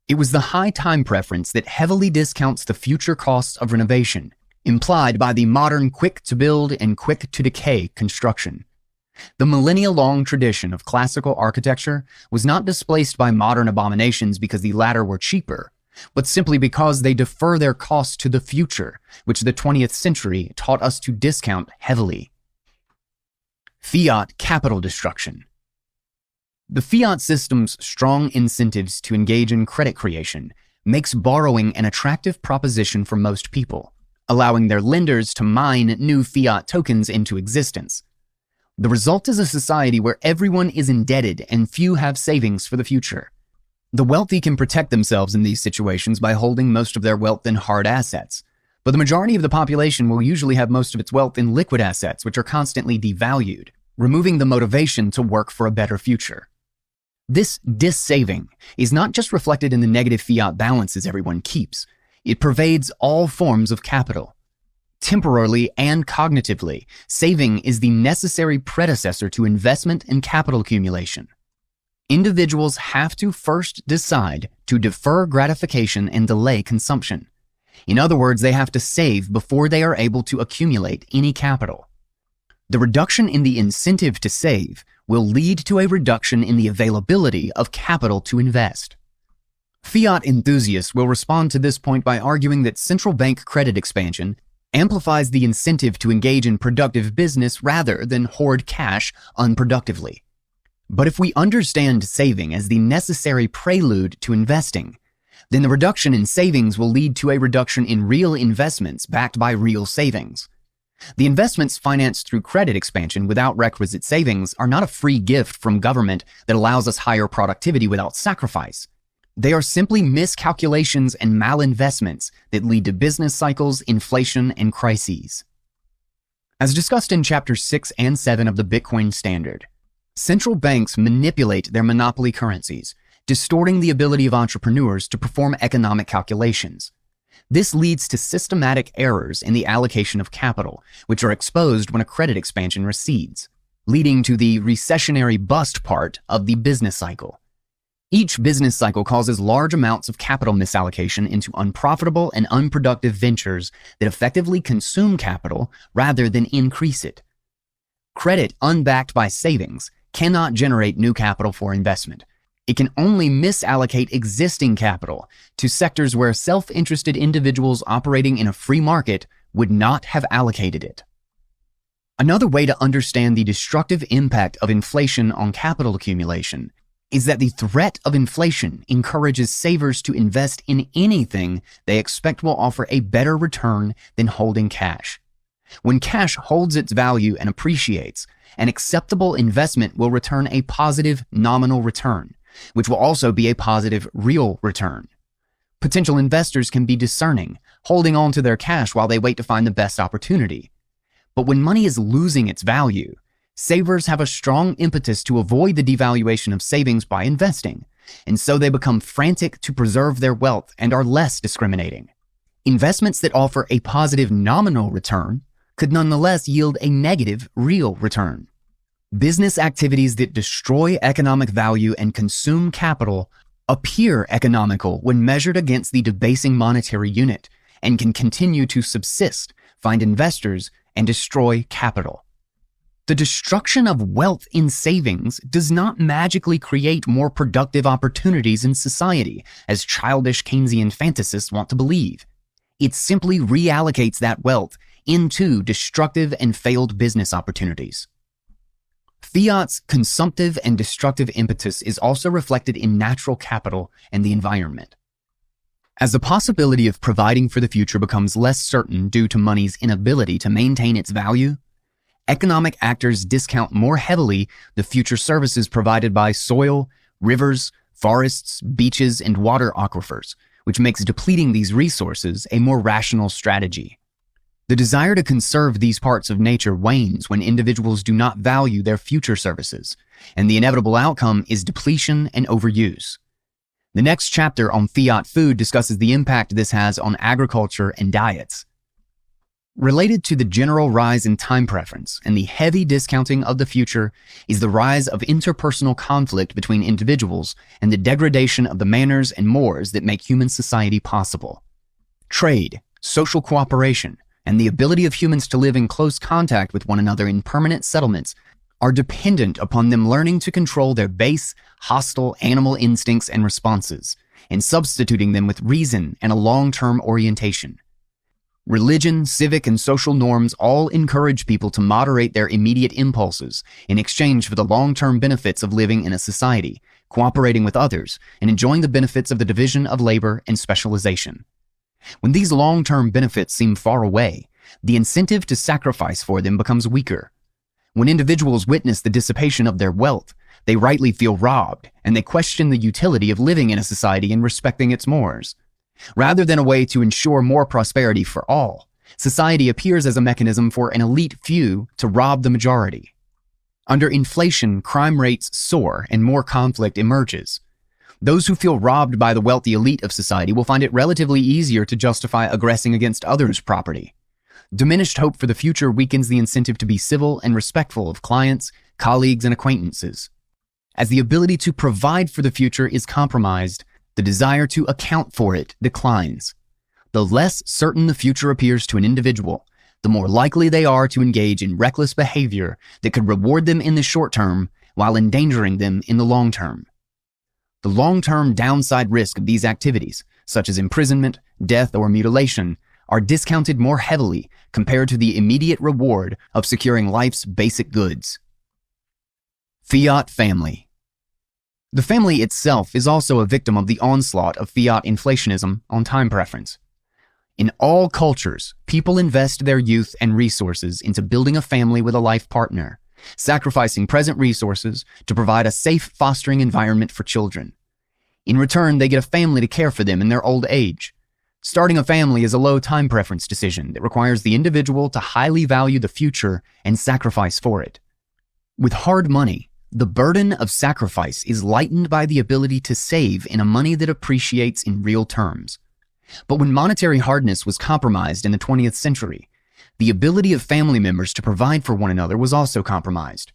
It was the high time preference that heavily discounts the future costs of renovation, implied by the modern quick-to-build and quick-to-decay construction. The millennia-long tradition of classical architecture was not displaced by modern abominations because the latter were cheaper, but simply because they defer their costs to the future, which the 20th century taught us to discount heavily. Fiat capital destruction. The fiat system's strong incentives to engage in credit creation makes borrowing an attractive proposition for most people, allowing their lenders to mine new fiat tokens into existence. The result is a society where everyone is indebted and few have savings for the future. The wealthy can protect themselves in these situations by holding most of their wealth in hard assets, but the majority of the population will usually have most of its wealth in liquid assets, which are constantly devalued, removing the motivation to work for a better future. This dis-saving is not just reflected in the negative fiat balances everyone keeps. It pervades all forms of capital. Temporally and cognitively, saving is the necessary predecessor to investment and capital accumulation. Individuals have to first decide to defer gratification and delay consumption. In other words, they have to save before they are able to accumulate any capital. The reduction in the incentive to save will lead to a reduction in the availability of capital to invest. Fiat enthusiasts will respond to this point by arguing that central bank credit expansion amplifies the incentive to engage in productive business rather than hoard cash unproductively. But if we understand saving as the necessary prelude to investing, then the reduction in savings will lead to a reduction in real investments backed by real savings. The investments financed through credit expansion without requisite savings are not a free gift from government that allows us higher productivity without sacrifice. They are simply miscalculations and malinvestments that lead to business cycles, inflation, and crises. As discussed in Chapter 6 and 7 of the Bitcoin Standard, central banks manipulate their monopoly currencies, distorting the ability of entrepreneurs to perform economic calculations. This leads to systematic errors in the allocation of capital, which are exposed when a credit expansion recedes, leading to the recessionary bust part of the business cycle. Each business cycle causes large amounts of capital misallocation into unprofitable and unproductive ventures that effectively consume capital rather than increase it. Credit unbacked by savings cannot generate new capital for investment. It can only misallocate existing capital to sectors where self-interested individuals operating in a free market would not have allocated it. Another way to understand the destructive impact of inflation on capital accumulation is that the threat of inflation encourages savers to invest in anything they expect will offer a better return than holding cash. When cash holds its value and appreciates, an acceptable investment will return a positive nominal return, which will also be a positive real return. Potential investors can be discerning, holding on to their cash while they wait to find the best opportunity. But when money is losing its value, savers have a strong impetus to avoid the devaluation of savings by investing, and so they become frantic to preserve their wealth and are less discriminating. Investments that offer a positive nominal return could nonetheless yield a negative real return. Business activities that destroy economic value and consume capital appear economical when measured against the debasing monetary unit and can continue to subsist, find investors, and destroy capital. The destruction of wealth in savings does not magically create more productive opportunities in society, as childish Keynesian fantasists want to believe. It simply reallocates that wealth into destructive and failed business opportunities. Fiat's consumptive and destructive impetus is also reflected in natural capital and the environment. As the possibility of providing for the future becomes less certain due to money's inability to maintain its value, economic actors discount more heavily the future services provided by soil, rivers, forests, beaches, and water aquifers, which makes depleting these resources a more rational strategy. The desire to conserve these parts of nature wanes when individuals do not value their future services, and the inevitable outcome is depletion and overuse. The next chapter on fiat food discusses the impact this has on agriculture and diets. Related to the general rise in time preference and the heavy discounting of the future is the rise of interpersonal conflict between individuals and the degradation of the manners and mores that make human society possible. Trade, social cooperation, and the ability of humans to live in close contact with one another in permanent settlements are dependent upon them learning to control their base, hostile animal instincts and responses, and substituting them with reason and a long-term orientation. Religion, civic, and social norms all encourage people to moderate their immediate impulses in exchange for the long-term benefits of living in a society, cooperating with others, and enjoying the benefits of the division of labor and specialization. When these long-term benefits seem far away, the incentive to sacrifice for them becomes weaker. When individuals witness the dissipation of their wealth, they rightly feel robbed, and they question the utility of living in a society and respecting its mores. Rather than a way to ensure more prosperity for all, society appears as a mechanism for an elite few to rob the majority. Under inflation, crime rates soar and more conflict emerges. Those who feel robbed by the wealthy elite of society will find it relatively easier to justify aggressing against others' property. Diminished hope for the future weakens the incentive to be civil and respectful of clients, colleagues, and acquaintances. As the ability to provide for the future is compromised, the desire to account for it declines. The less certain the future appears to an individual, the more likely they are to engage in reckless behavior that could reward them in the short term while endangering them in the long term. The long-term downside risk of these activities, such as imprisonment, death, or mutilation, are discounted more heavily compared to the immediate reward of securing life's basic goods. Fiat family. The family itself is also a victim of the onslaught of fiat inflationism on time preference. In all cultures, people invest their youth and resources into building a family with a life partner, sacrificing present resources to provide a safe fostering environment for children. In return, they get a family to care for them in their old age. Starting a family is a low time preference decision that requires the individual to highly value the future and sacrifice for it. With hard money, the burden of sacrifice is lightened by the ability to save in a money that appreciates in real terms. But when monetary hardness was compromised in the 20th century, the ability of family members to provide for one another was also compromised.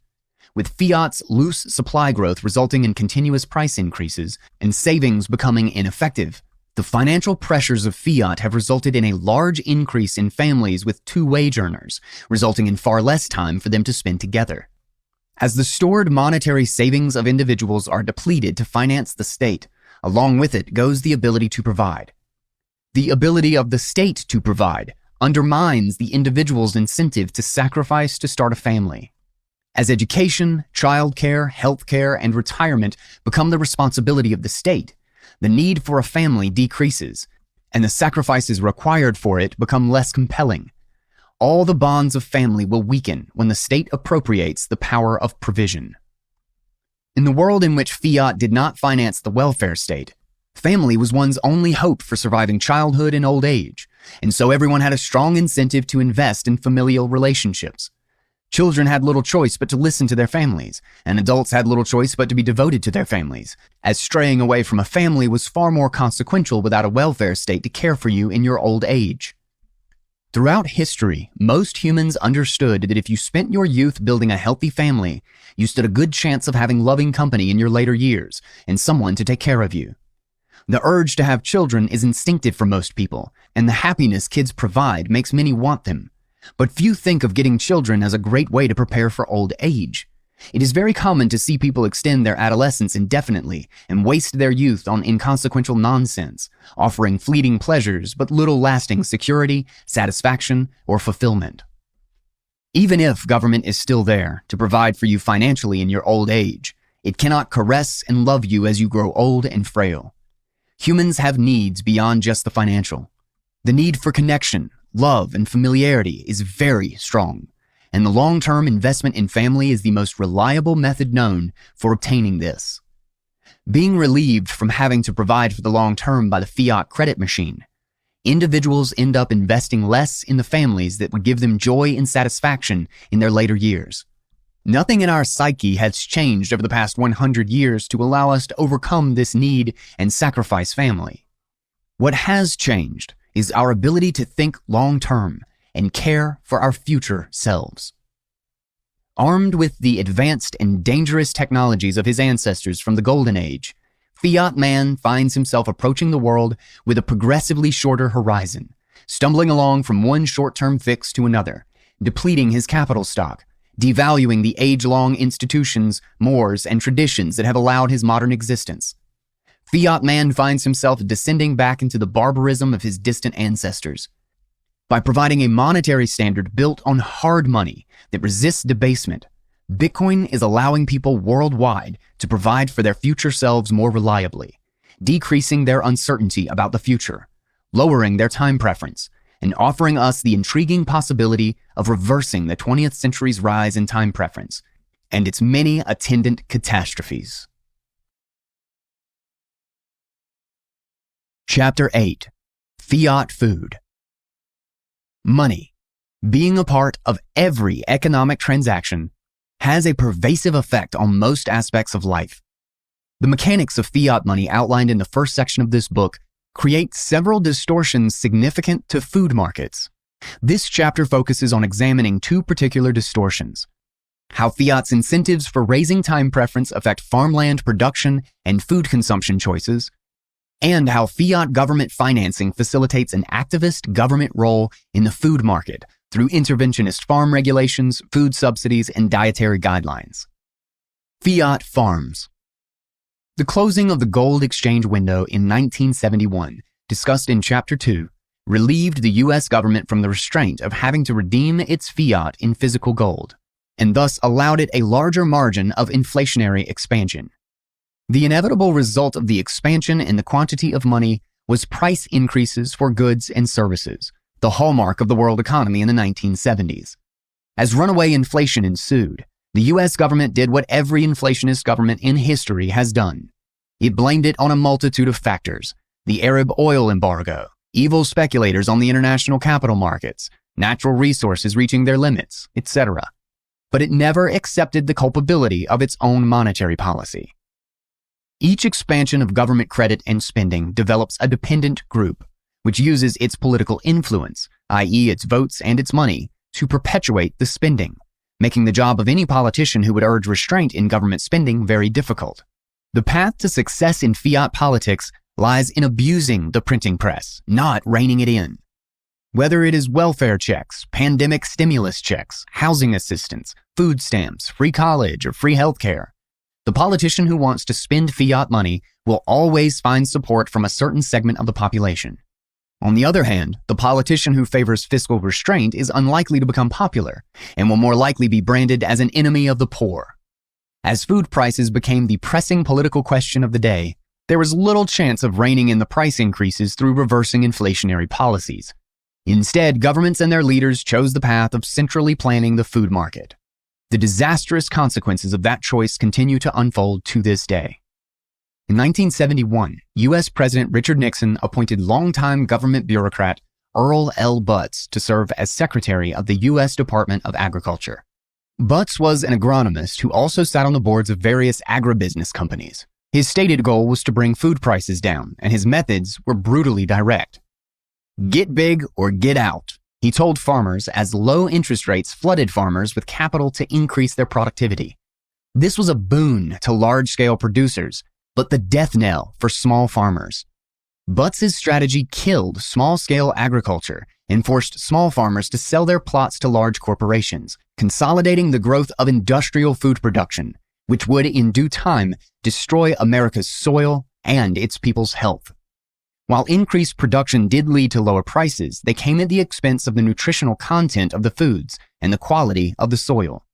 With fiat's loose supply growth resulting in continuous price increases and savings becoming ineffective, the financial pressures of fiat have resulted in a large increase in families with two wage earners, resulting in far less time for them to spend together. As the stored monetary savings of individuals are depleted to finance the state, along with it goes the ability to provide. The ability of the state to provide undermines the individual's incentive to sacrifice to start a family. As education, childcare, healthcare, and retirement become the responsibility of the state, the need for a family decreases, and the sacrifices required for it become less compelling. All the bonds of family will weaken when the state appropriates the power of provision. In the world in which fiat did not finance the welfare state, family was one's only hope for surviving childhood and old age, and so everyone had a strong incentive to invest in familial relationships. Children had little choice but to listen to their families, and adults had little choice but to be devoted to their families, as straying away from a family was far more consequential without a welfare state to care for you in your old age. Throughout history, most humans understood that if you spent your youth building a healthy family, you stood a good chance of having loving company in your later years and someone to take care of you. The urge to have children is instinctive for most people, and the happiness kids provide makes many want them. But few think of getting children as a great way to prepare for old age. It is very common to see people extend their adolescence indefinitely and waste their youth on inconsequential nonsense, offering fleeting pleasures but little lasting security, satisfaction, or fulfillment. Even if government is still there to provide for you financially in your old age, it cannot caress and love you as you grow old and frail. Humans have needs beyond just the financial. The need for connection, love, and familiarity is very strong, and the long-term investment in family is the most reliable method known for obtaining this. Being relieved from having to provide for the long term by the fiat credit machine, individuals end up investing less in the families that would give them joy and satisfaction in their later years. Nothing in our psyche has changed over the past 100 years to allow us to overcome this need and sacrifice family. What has changed is our ability to think long-term and care for our future selves. Armed with the advanced and dangerous technologies of his ancestors from the Golden Age, Fiat man finds himself approaching the world with a progressively shorter horizon, stumbling along from one short-term fix to another, depleting his capital stock, devaluing the age-long institutions, mores, and traditions that have allowed his modern existence. Fiat man finds himself descending back into the barbarism of his distant ancestors. By providing a monetary standard built on hard money that resists debasement, Bitcoin is allowing people worldwide to provide for their future selves more reliably, decreasing their uncertainty about the future, lowering their time preference, and offering us the intriguing possibility of reversing the 20th century's rise in time preference and its many attendant catastrophes. Chapter 8. Fiat Food. Money, being a part of every economic transaction, has a pervasive effect on most aspects of life. The mechanics of fiat money outlined in the first section of this book create several distortions significant to food markets. This chapter focuses on examining two particular distortions: how fiat's incentives for raising time preference affect farmland production and food consumption choices, and how fiat government financing facilitates an activist government role in the food market through interventionist farm regulations, food subsidies, and dietary guidelines. Fiat farms. The closing of the gold exchange window in 1971, discussed in Chapter 2, relieved the U.S. government from the restraint of having to redeem its fiat in physical gold, and thus allowed it a larger margin of inflationary expansion. The inevitable result of the expansion in the quantity of money was price increases for goods and services, the hallmark of the world economy in the 1970s. As runaway inflation ensued, the U.S. government did what every inflationist government in history has done. It blamed it on a multitude of factors: the Arab oil embargo, evil speculators on the international capital markets, natural resources reaching their limits, etc. But it never accepted the culpability of its own monetary policy. Each expansion of government credit and spending develops a dependent group, which uses its political influence, i.e. its votes and its money, to perpetuate the spending, making the job of any politician who would urge restraint in government spending very difficult. The path to success in fiat politics lies in abusing the printing press, not reining it in. Whether it is welfare checks, pandemic stimulus checks, housing assistance, food stamps, free college, or free healthcare, the politician who wants to spend fiat money will always find support from a certain segment of the population. On the other hand, the politician who favors fiscal restraint is unlikely to become popular and will more likely be branded as an enemy of the poor. As food prices became the pressing political question of the day, there was little chance of reining in the price increases through reversing inflationary policies. Instead, governments and their leaders chose the path of centrally planning the food market. The disastrous consequences of that choice continue to unfold to this day. In 1971, U.S. President Richard Nixon appointed longtime government bureaucrat Earl L. Butz to serve as Secretary of the U.S. Department of Agriculture. Butz was an agronomist who also sat on the boards of various agribusiness companies. His stated goal was to bring food prices down, and his methods were brutally direct. "Get big or get out," he told farmers, as low interest rates flooded farmers with capital to increase their productivity. This was a boon to large-scale producers, but the death knell for small farmers. Butz's strategy killed small-scale agriculture and forced small farmers to sell their plots to large corporations, consolidating the growth of industrial food production, which would in due time destroy America's soil and its people's health. While increased production did lead to lower prices, they came at the expense of the nutritional content of the foods and the quality of the soil.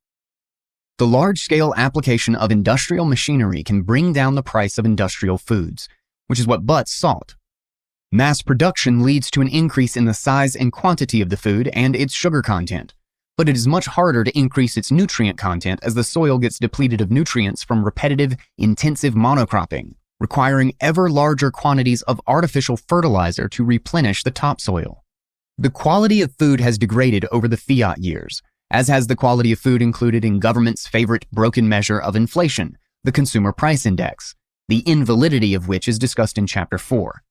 The large-scale application of industrial machinery can bring down the price of industrial foods, which is what Butz sought. Mass production leads to an increase in the size and quantity of the food and its sugar content, but it is much harder to increase its nutrient content as the soil gets depleted of nutrients from repetitive, intensive monocropping, requiring ever larger quantities of artificial fertilizer to replenish the topsoil. The quality of food has degraded over the fiat years, as has the quality of food included in government's favorite broken measure of inflation, the Consumer Price Index, the invalidity of which is discussed in Chapter 4.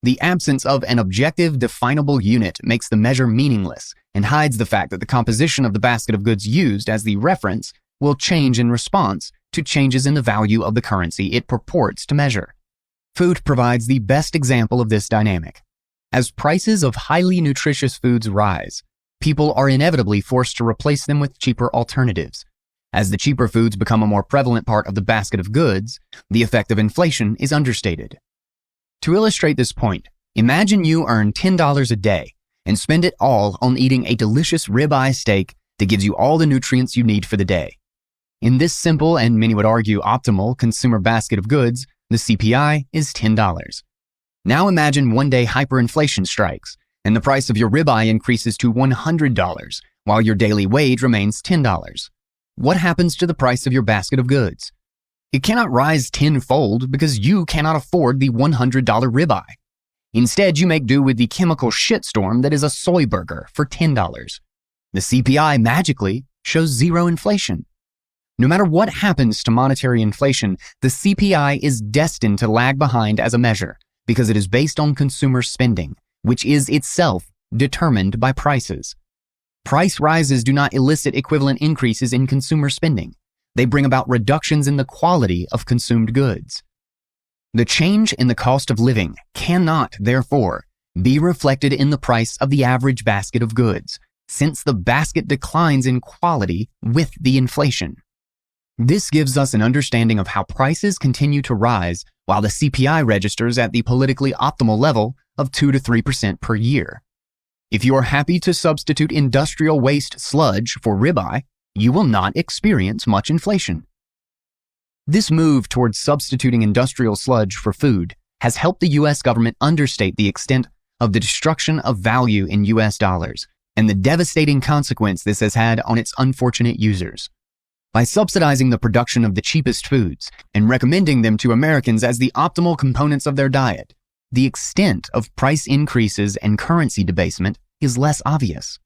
The absence of an objective, definable unit makes the measure meaningless and hides the fact that the composition of the basket of goods used as the reference will change in response to changes in the value of the currency it purports to measure. Food provides the best example of this dynamic. As prices of highly nutritious foods rise, people are inevitably forced to replace them with cheaper alternatives. As the cheaper foods become a more prevalent part of the basket of goods, the effect of inflation is understated. To illustrate this point, imagine you earn $10 a day and spend it all on eating a delicious ribeye steak that gives you all the nutrients you need for the day. In this simple and many would argue optimal consumer basket of goods, the CPI is $10. Now imagine one day hyperinflation strikes and the price of your ribeye increases to $100 while your daily wage remains $10. What happens to the price of your basket of goods? It cannot rise tenfold because you cannot afford the $100 ribeye. Instead, you make do with the chemical shitstorm that is a soy burger for $10. The CPI magically shows zero inflation. No matter what happens to monetary inflation, the CPI is destined to lag behind as a measure because it is based on consumer spending, which is itself determined by prices. Price rises do not elicit equivalent increases in consumer spending. They bring about reductions in the quality of consumed goods. The change in the cost of living cannot, therefore, be reflected in the price of the average basket of goods, since the basket declines in quality with the inflation. This gives us an understanding of how prices continue to rise while the CPI registers at the politically optimal level of 2 to 3% per year. If you are happy to substitute industrial waste sludge for ribeye, you will not experience much inflation. This move towards substituting industrial sludge for food has helped the U.S. government understate the extent of the destruction of value in U.S. dollars and the devastating consequence this has had on its unfortunate users. By subsidizing the production of the cheapest foods and recommending them to Americans as the optimal components of their diet, the extent of price increases and currency debasement is less obvious.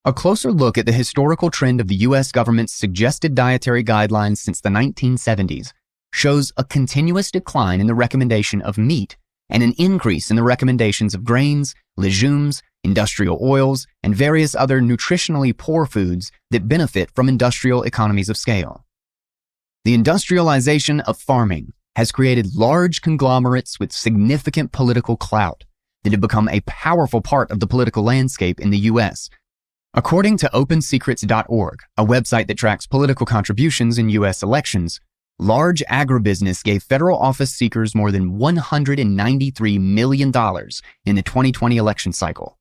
A closer look at the historical trend of the U.S. government's suggested dietary guidelines since the 1970s shows a continuous decline in the recommendation of meat and an increase in the recommendations of grains, legumes, industrial oils, and various other nutritionally poor foods that benefit from industrial economies of scale. The industrialization of farming has created large conglomerates with significant political clout that have become a powerful part of the political landscape in the U.S. According to OpenSecrets.org, a website that tracks political contributions in U.S. elections, large agribusiness gave federal office seekers more than $193 million in the 2020 election cycle.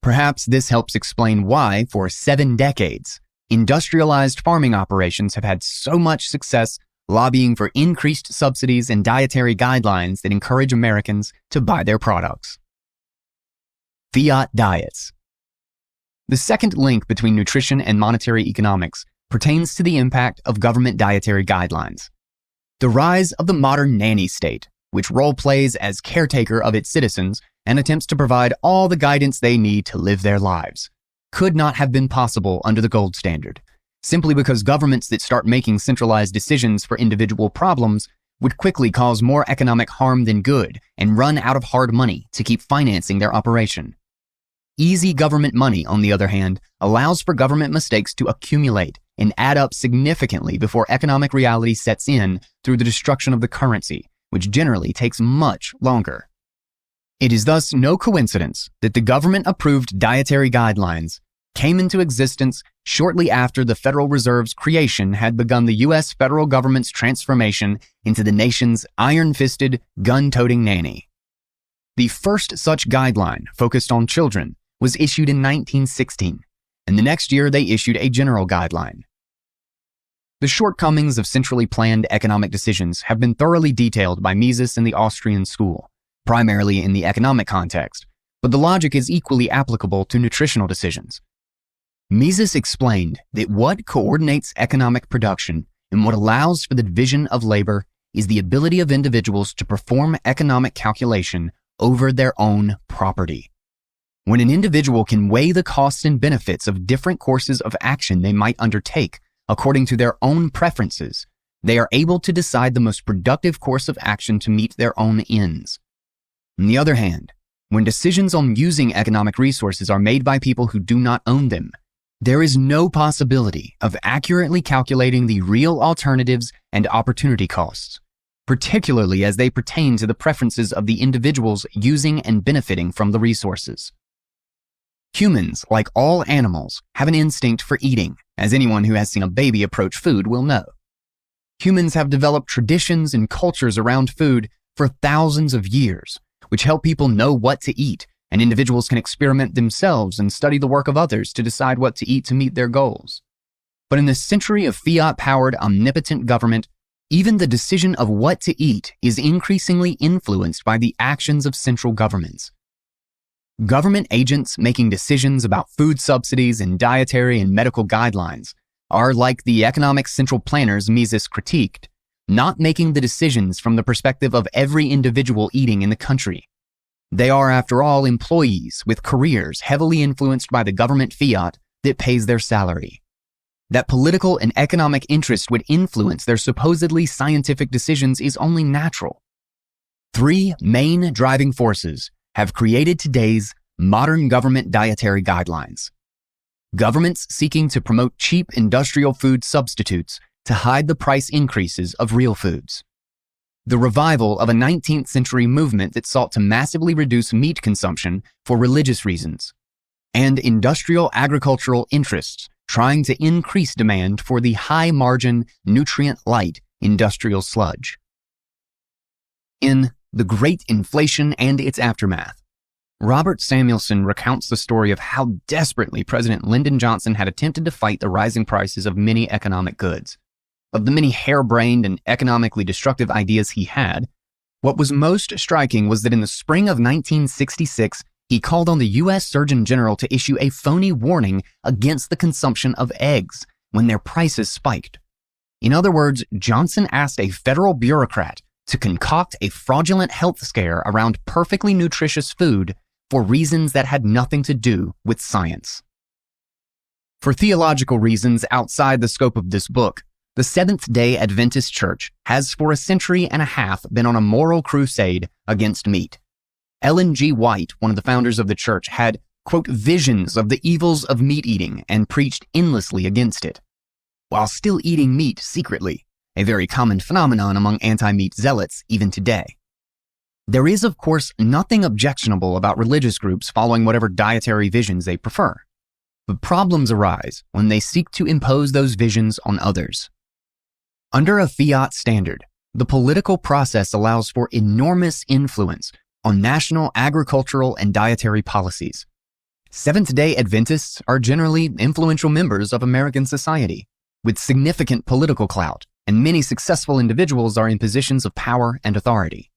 Perhaps this helps explain why, for 7 decades, industrialized farming operations have had so much success lobbying for increased subsidies and dietary guidelines that encourage Americans to buy their products. Fiat diets. The second link between nutrition and monetary economics pertains to the impact of government dietary guidelines. The rise of the modern nanny state, which role plays as caretaker of its citizens and attempts to provide all the guidance they need to live their lives, could not have been possible under the gold standard, simply because governments that start making centralized decisions for individual problems would quickly cause more economic harm than good and run out of hard money to keep financing their operation. Easy government money, on the other hand, allows for government mistakes to accumulate and add up significantly before economic reality sets in through the destruction of the currency, which generally takes much longer. It is thus no coincidence that the government-approved dietary guidelines came into existence shortly after the Federal Reserve's creation had begun the U.S. federal government's transformation into the nation's iron-fisted, gun-toting nanny. The first such guideline focused on children was issued in 1916, and the next year they issued a general guideline. The shortcomings of centrally planned economic decisions have been thoroughly detailed by Mises and the Austrian school, primarily in the economic context, but the logic is equally applicable to nutritional decisions. Mises explained that what coordinates economic production and what allows for the division of labor is the ability of individuals to perform economic calculation over their own property. When an individual can weigh the costs and benefits of different courses of action they might undertake according to their own preferences, they are able to decide the most productive course of action to meet their own ends. On the other hand, when decisions on using economic resources are made by people who do not own them, there is no possibility of accurately calculating the real alternatives and opportunity costs, particularly as they pertain to the preferences of the individuals using and benefiting from the resources. Humans, like all animals, have an instinct for eating, as anyone who has seen a baby approach food will know. Humans have developed traditions and cultures around food for thousands of years, which help people know what to eat, and individuals can experiment themselves and study the work of others to decide what to eat to meet their goals. But in this century of fiat-powered omnipotent government, even the decision of what to eat is increasingly influenced by the actions of central governments. Government agents making decisions about food subsidies and dietary and medical guidelines are, like the economic central planners Mises critiqued, not making the decisions from the perspective of every individual eating in the country. They are, after all, employees with careers heavily influenced by the government fiat that pays their salary. That political and economic interest would influence their supposedly scientific decisions is only natural. Three main driving forces have created today's modern government dietary guidelines. Governments seeking to promote cheap industrial food substitutes to hide the price increases of real foods. The revival of a 19th century movement that sought to massively reduce meat consumption for religious reasons. And industrial agricultural interests trying to increase demand for the high-margin, nutrient-light industrial sludge. In The Great Inflation and Its Aftermath, Robert Samuelson recounts the story of how desperately President Lyndon Johnson had attempted to fight the rising prices of many economic goods. Of the many harebrained and economically destructive ideas he had, what was most striking was that in the spring of 1966, he called on the U.S. Surgeon General to issue a phony warning against the consumption of eggs when their prices spiked. In other words, Johnson asked a federal bureaucrat to concoct a fraudulent health scare around perfectly nutritious food for reasons that had nothing to do with science. For theological reasons outside the scope of this book, the Seventh-day Adventist Church has for a century and a half been on a moral crusade against meat. Ellen G. White, one of the founders of the church, had, quote, visions of the evils of meat eating and preached endlessly against it, while still eating meat secretly, a very common phenomenon among anti-meat zealots even today. There is, of course, nothing objectionable about religious groups following whatever dietary visions they prefer. But problems arise when they seek to impose those visions on others. Under a fiat standard, the political process allows for enormous influence on national agricultural and dietary policies. Seventh-day Adventists are generally influential members of American society, with significant political clout, and many successful individuals are in positions of power and authority.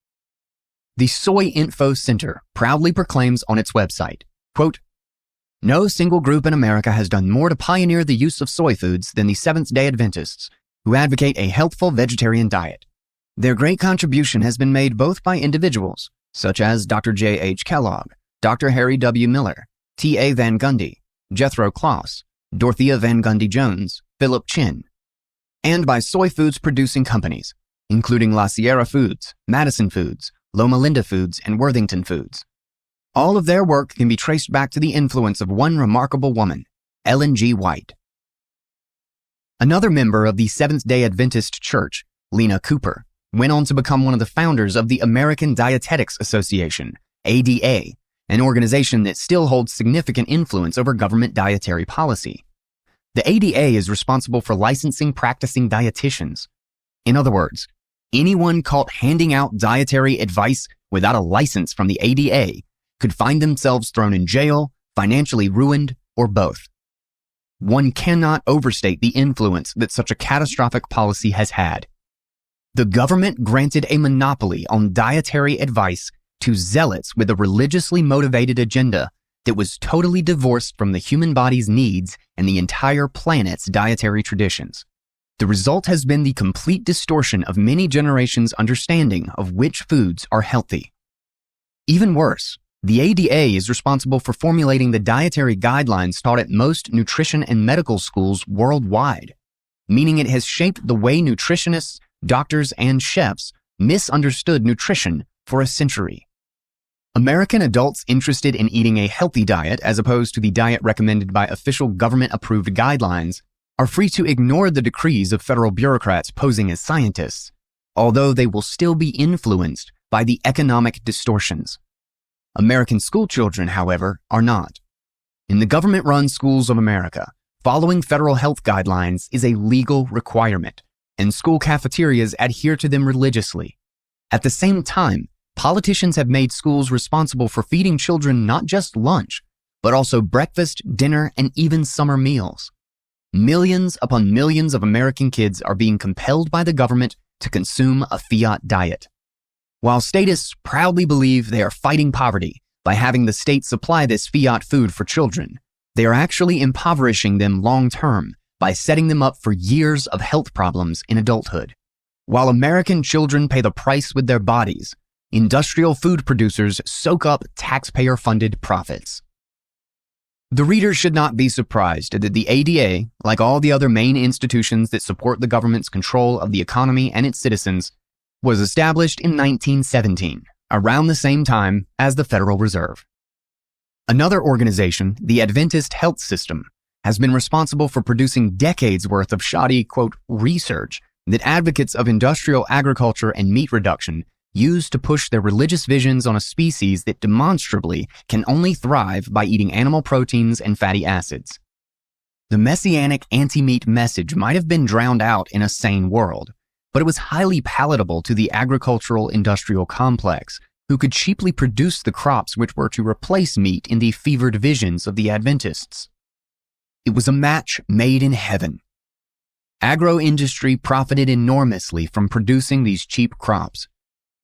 The Soy Info Center proudly proclaims on its website, quote, "No single group in America has done more to pioneer the use of soy foods than the Seventh-day Adventists, who advocate a healthful vegetarian diet. Their great contribution has been made both by individuals, such as Dr. J. H. Kellogg, Dr. Harry W. Miller, T. A. Van Gundy, Jethro Kloss, Dorothea Van Gundy Jones, Philip Chin, and by soy foods producing companies, including La Sierra Foods, Madison Foods, Loma Linda Foods, and Worthington Foods. All of their work can be traced back to the influence of one remarkable woman, Ellen G. White." Another member of the Seventh-day Adventist Church, Lena Cooper, went on to become one of the founders of the American Dietetics Association, ADA, an organization that still holds significant influence over government dietary policy. The ADA is responsible for licensing practicing dietitians. In other words, anyone caught handing out dietary advice without a license from the ADA could find themselves thrown in jail, financially ruined, or both. One cannot overstate the influence that such a catastrophic policy has had. The government granted a monopoly on dietary advice to zealots with a religiously motivated agenda that was totally divorced from the human body's needs and the entire planet's dietary traditions. The result has been the complete distortion of many generations' understanding of which foods are healthy. Even worse, the ADA is responsible for formulating the dietary guidelines taught at most nutrition and medical schools worldwide, meaning it has shaped the way nutritionists, doctors, and chefs misunderstood nutrition for a century. American adults interested in eating a healthy diet, as opposed to the diet recommended by official government-approved guidelines, are free to ignore the decrees of federal bureaucrats posing as scientists, although they will still be influenced by the economic distortions. American schoolchildren, however, are not. In the government-run schools of America, following federal health guidelines is a legal requirement, and school cafeterias adhere to them religiously. At the same time, politicians have made schools responsible for feeding children not just lunch, but also breakfast, dinner, and even summer meals. Millions upon millions of American kids are being compelled by the government to consume a Fiat diet. While statists proudly believe they are fighting poverty by having the state supply this Fiat food for children, they are actually impoverishing them long-term by setting them up for years of health problems in adulthood. While American children pay the price with their bodies, industrial food producers soak up taxpayer-funded profits. The reader should not be surprised that the ADA, like all the other main institutions that support the government's control of the economy and its citizens, was established in 1917, around the same time as the Federal Reserve. Another organization, the Adventist Health System, has been responsible for producing decades worth of shoddy, quote, research that advocates of industrial agriculture and meat reduction use to push their religious visions on a species that demonstrably can only thrive by eating animal proteins and fatty acids. The messianic anti-meat message might have been drowned out in a sane world, but it was highly palatable to the agricultural industrial complex, who could cheaply produce the crops which were to replace meat in the fevered visions of the Adventists. It was a match made in heaven. Agro-industry profited enormously from producing these cheap crops.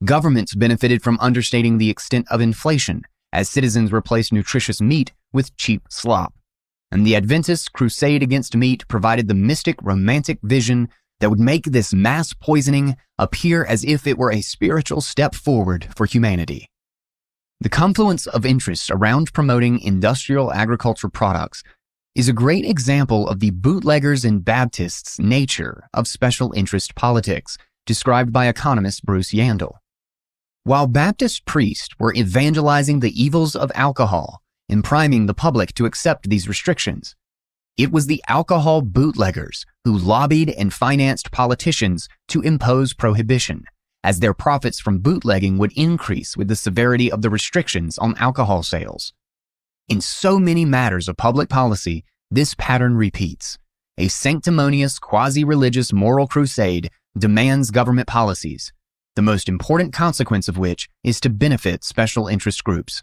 Governments benefited from understating the extent of inflation, as citizens replaced nutritious meat with cheap slop. And the Adventists' crusade against meat provided the mystic, romantic vision that would make this mass poisoning appear as if it were a spiritual step forward for humanity. The confluence of interests around promoting industrial agriculture products is a great example of the bootleggers and Baptists' nature of special interest politics, described by economist Bruce Yandel. While Baptist priests were evangelizing the evils of alcohol and priming the public to accept these restrictions, it was the alcohol bootleggers who lobbied and financed politicians to impose prohibition, as their profits from bootlegging would increase with the severity of the restrictions on alcohol sales. In so many matters of public policy, this pattern repeats. A sanctimonious, quasi-religious moral crusade demands government policies, the most important consequence of which is to benefit special interest groups.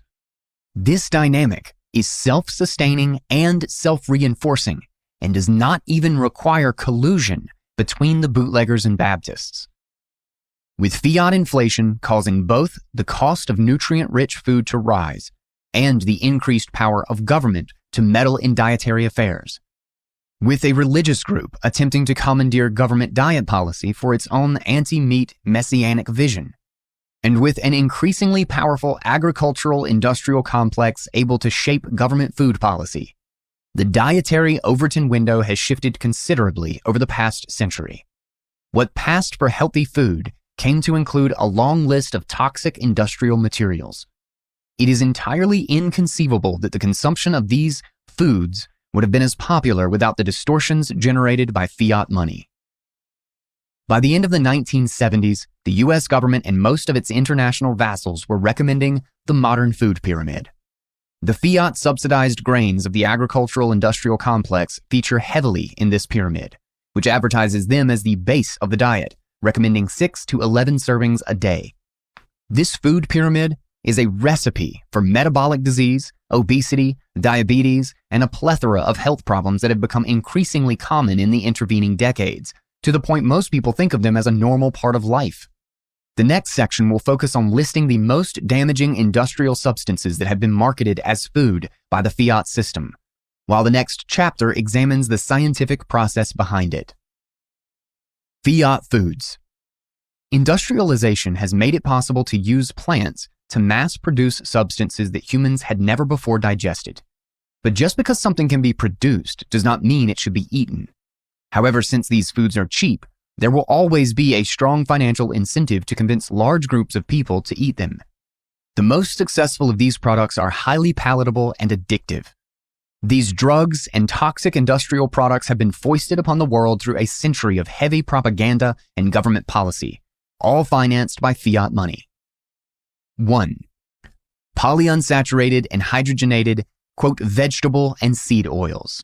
This dynamic is self-sustaining and self-reinforcing, and does not even require collusion between the bootleggers and Baptists. With fiat inflation causing both the cost of nutrient-rich food to rise and the increased power of government to meddle in dietary affairs. With a religious group attempting to commandeer government diet policy for its own anti-meat messianic vision. And with an increasingly powerful agricultural industrial complex able to shape government food policy, the dietary Overton window has shifted considerably over the past century. What passed for healthy food came to include a long list of toxic industrial materials. It is entirely inconceivable that the consumption of these foods would have been as popular without the distortions generated by fiat money. By the end of the 1970s, the US government and most of its international vassals were recommending the modern food pyramid. The fiat-subsidized grains of the agricultural industrial complex feature heavily in this pyramid, which advertises them as the base of the diet, recommending 6 to 11 servings a day. This food pyramid is a recipe for metabolic disease, obesity, diabetes, and a plethora of health problems that have become increasingly common in the intervening decades, to the point most people think of them as a normal part of life. The next section will focus on listing the most damaging industrial substances that have been marketed as food by the fiat system, while the next chapter examines the scientific process behind it. Fiat foods. Industrialization has made it possible to use plants to mass-produce substances that humans had never before digested. But just because something can be produced does not mean it should be eaten. However, since these foods are cheap, there will always be a strong financial incentive to convince large groups of people to eat them. The most successful of these products are highly palatable and addictive. These drugs and toxic industrial products have been foisted upon the world through a century of heavy propaganda and government policy, all financed by fiat money. 1. Polyunsaturated and hydrogenated quote, vegetable and seed oils.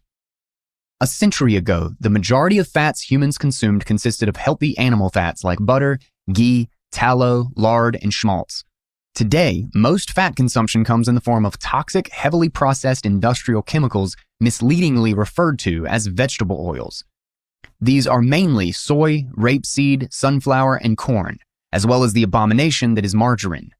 A century ago, the majority of fats humans consumed consisted of healthy animal fats like butter, ghee, tallow, lard, and schmaltz. Today, most fat consumption comes in the form of toxic, heavily processed industrial chemicals misleadingly referred to as vegetable oils. These are mainly soy, rapeseed, sunflower, and corn, as well as the abomination that is margarine.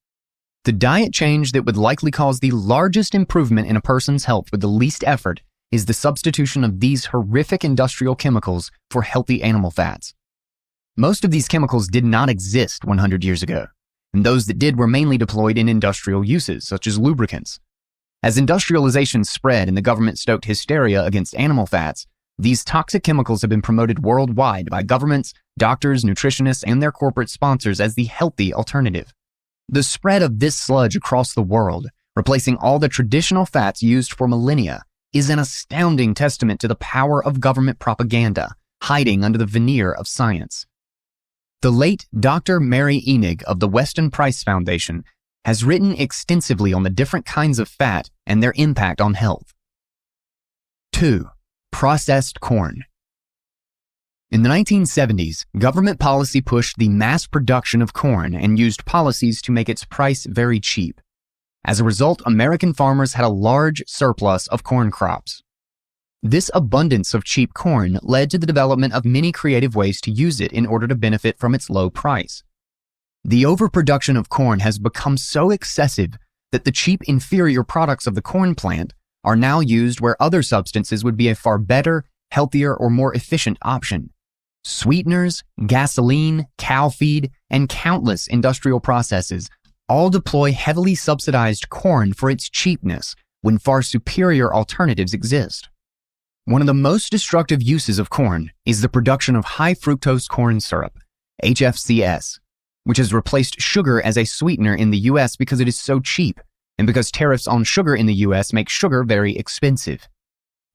The diet change that would likely cause the largest improvement in a person's health with the least effort is the substitution of these horrific industrial chemicals for healthy animal fats. Most of these chemicals did not exist 100 years ago, and those that did were mainly deployed in industrial uses, such as lubricants. As industrialization spread and the government stoked hysteria against animal fats, these toxic chemicals have been promoted worldwide by governments, doctors, nutritionists, and their corporate sponsors as the healthy alternative. The spread of this sludge across the world, replacing all the traditional fats used for millennia, is an astounding testament to the power of government propaganda, hiding under the veneer of science. The late Dr. Mary Enig of the Weston Price Foundation has written extensively on the different kinds of fat and their impact on health. 2. Processed corn. In the 1970s, government policy pushed the mass production of corn and used policies to make its price very cheap. As a result, American farmers had a large surplus of corn crops. This abundance of cheap corn led to the development of many creative ways to use it in order to benefit from its low price. The overproduction of corn has become so excessive that the cheap inferior products of the corn plant are now used where other substances would be a far better, healthier, or more efficient option. Sweeteners, gasoline, cow feed, and countless industrial processes all deploy heavily subsidized corn for its cheapness when far superior alternatives exist. One of the most destructive uses of corn is the production of high fructose corn syrup, HFCS, which has replaced sugar as a sweetener in the US because it is so cheap, and because tariffs on sugar in the US make sugar very expensive.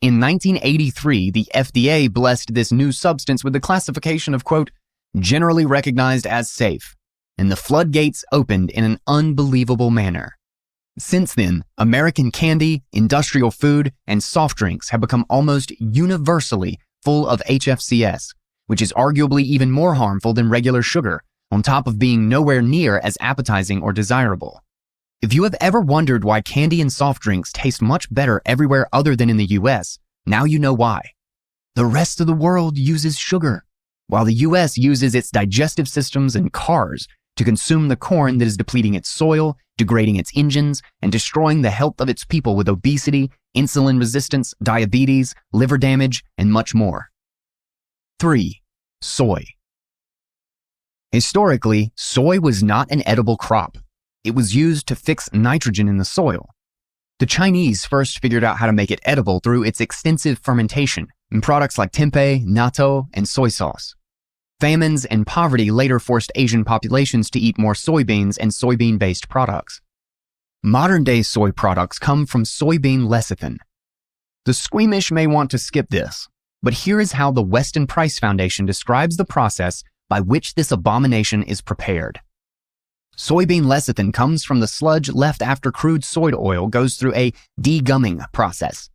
In 1983, the FDA blessed this new substance with the classification of, quote, generally recognized as safe, and the floodgates opened in an unbelievable manner. Since then, American candy, industrial food, and soft drinks have become almost universally full of HFCS, which is arguably even more harmful than regular sugar, on top of being nowhere near as appetizing or desirable. If you have ever wondered why candy and soft drinks taste much better everywhere other than in the US, now you know why. The rest of the world uses sugar, while the US uses its digestive systems and cars to consume the corn that is depleting its soil, degrading its engines, and destroying the health of its people with obesity, insulin resistance, diabetes, liver damage, and much more. 3. Soy. Historically, soy was not an edible crop. It was used to fix nitrogen in the soil. The Chinese first figured out how to make it edible through its extensive fermentation in products like tempeh, natto, and soy sauce. Famines and poverty later forced Asian populations to eat more soybeans and soybean-based products. Modern-day soy products come from soybean lecithin. The squeamish may want to skip this, but here is how the Weston Price Foundation describes the process by which this abomination is prepared. Soybean lecithin comes from the sludge left after crude soy oil goes through a degumming process.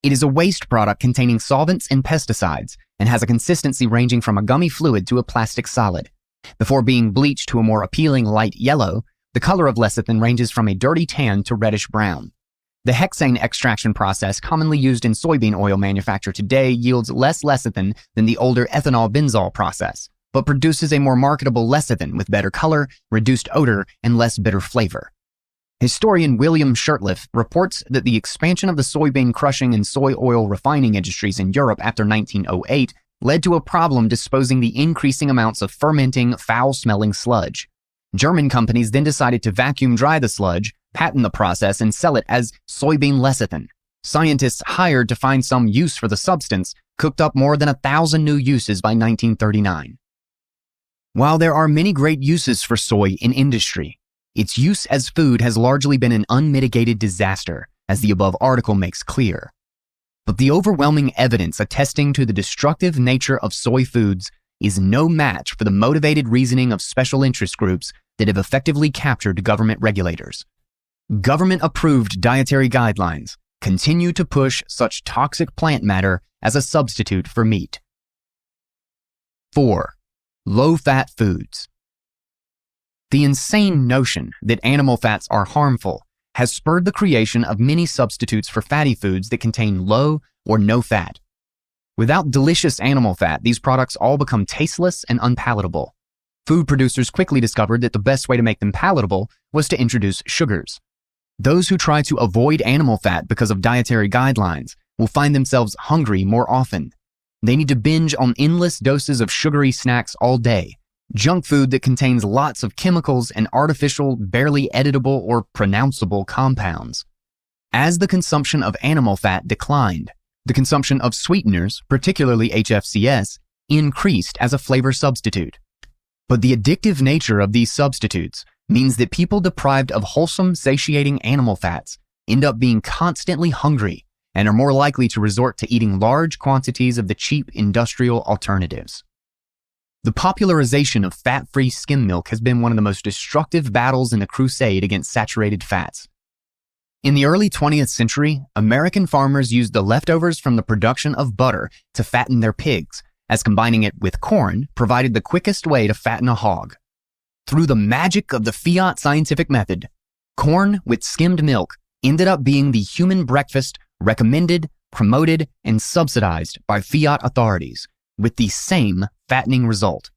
It is a waste product containing solvents and pesticides and has a consistency ranging from a gummy fluid to a plastic solid. Before being bleached to a more appealing light yellow, the color of lecithin ranges from a dirty tan to reddish brown. The hexane extraction process commonly used in soybean oil manufacture today yields less lecithin than the older ethanol benzol process, but produces a more marketable lecithin with better color, reduced odor, and less bitter flavor. Historian William Shurtleff reports that the expansion of the soybean crushing and soy oil refining industries in Europe after 1908 led to a problem disposing the increasing amounts of fermenting, foul-smelling sludge. German companies then decided to vacuum dry the sludge, patent the process, and sell it as soybean lecithin. Scientists hired to find some use for the substance cooked up more than 1,000 new uses by 1939. While there are many great uses for soy in industry, its use as food has largely been an unmitigated disaster, as the above article makes clear. But the overwhelming evidence attesting to the destructive nature of soy foods is no match for the motivated reasoning of special interest groups that have effectively captured government regulators. Government-approved dietary guidelines, continue to push such toxic plant matter as a substitute for meat. 4. Low-fat foods. The insane notion that animal fats are harmful has spurred the creation of many substitutes for fatty foods that contain low or no fat. Without delicious animal fat, these products all become tasteless and unpalatable. Food producers quickly discovered that the best way to make them palatable was to introduce sugars. Those who try to avoid animal fat because of dietary guidelines will find themselves hungry more often. They need to binge on endless doses of sugary snacks all day, junk food that contains lots of chemicals and artificial, barely editable or pronounceable compounds. As the consumption of animal fat declined, the consumption of sweeteners, particularly HFCS, increased as a flavor substitute. But the addictive nature of these substitutes means that people deprived of wholesome, satiating animal fats end up being constantly hungry and are more likely to resort to eating large quantities of the cheap industrial alternatives. The popularization of fat-free skim milk has been one of the most destructive battles in the crusade against saturated fats. In the early 20th century, American farmers used the leftovers from the production of butter to fatten their pigs, as combining it with corn provided the quickest way to fatten a hog. Through the magic of the Fiat scientific method, corn with skimmed milk ended up being the human breakfast recommended, promoted, and subsidized by Fiat authorities, with the same fattening result.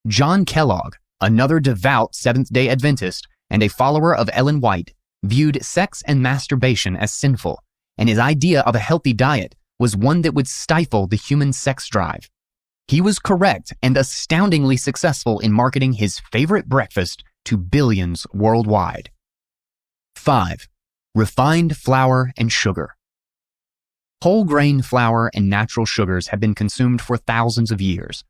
John Kellogg, another devout Seventh-day Adventist and a follower of Ellen White, viewed sex and masturbation as sinful, and his idea of a healthy diet was one that would stifle the human sex drive. He was correct and astoundingly successful in marketing his favorite breakfast to billions worldwide. 5. Refined flour and sugar. Whole grain flour and natural sugars have been consumed for thousands of years.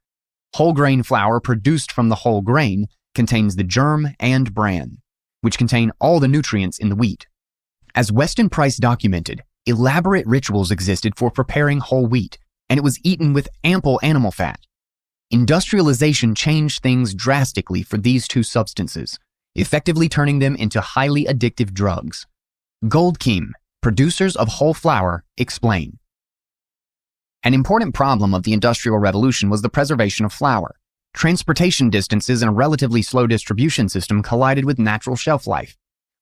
Whole grain flour produced from the whole grain contains the germ and bran, which contain all the nutrients in the wheat. As Weston Price documented, elaborate rituals existed for preparing whole wheat, and it was eaten with ample animal fat. Industrialization changed things drastically for these two substances, effectively turning them into highly addictive drugs. Goldkeem, producers of whole flour, explain. An important problem of the Industrial Revolution was the preservation of flour. Transportation distances and a relatively slow distribution system collided with natural shelf life.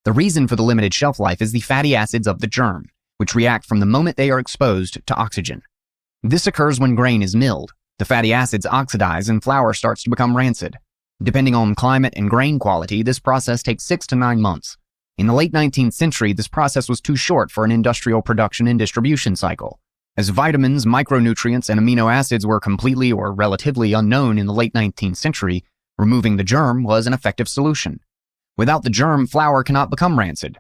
The reason for the limited shelf life is the fatty acids of the germ, which react from the moment they are exposed to oxygen. This occurs when grain is milled. The fatty acids oxidize and flour starts to become rancid. Depending on climate and grain quality, this process takes 6 to 9 months. In the late 19th century, this process was too short for an industrial production and distribution cycle. As vitamins, micronutrients, and amino acids were completely or relatively unknown in the late 19th century, removing the germ was an effective solution. Without the germ, flour cannot become rancid.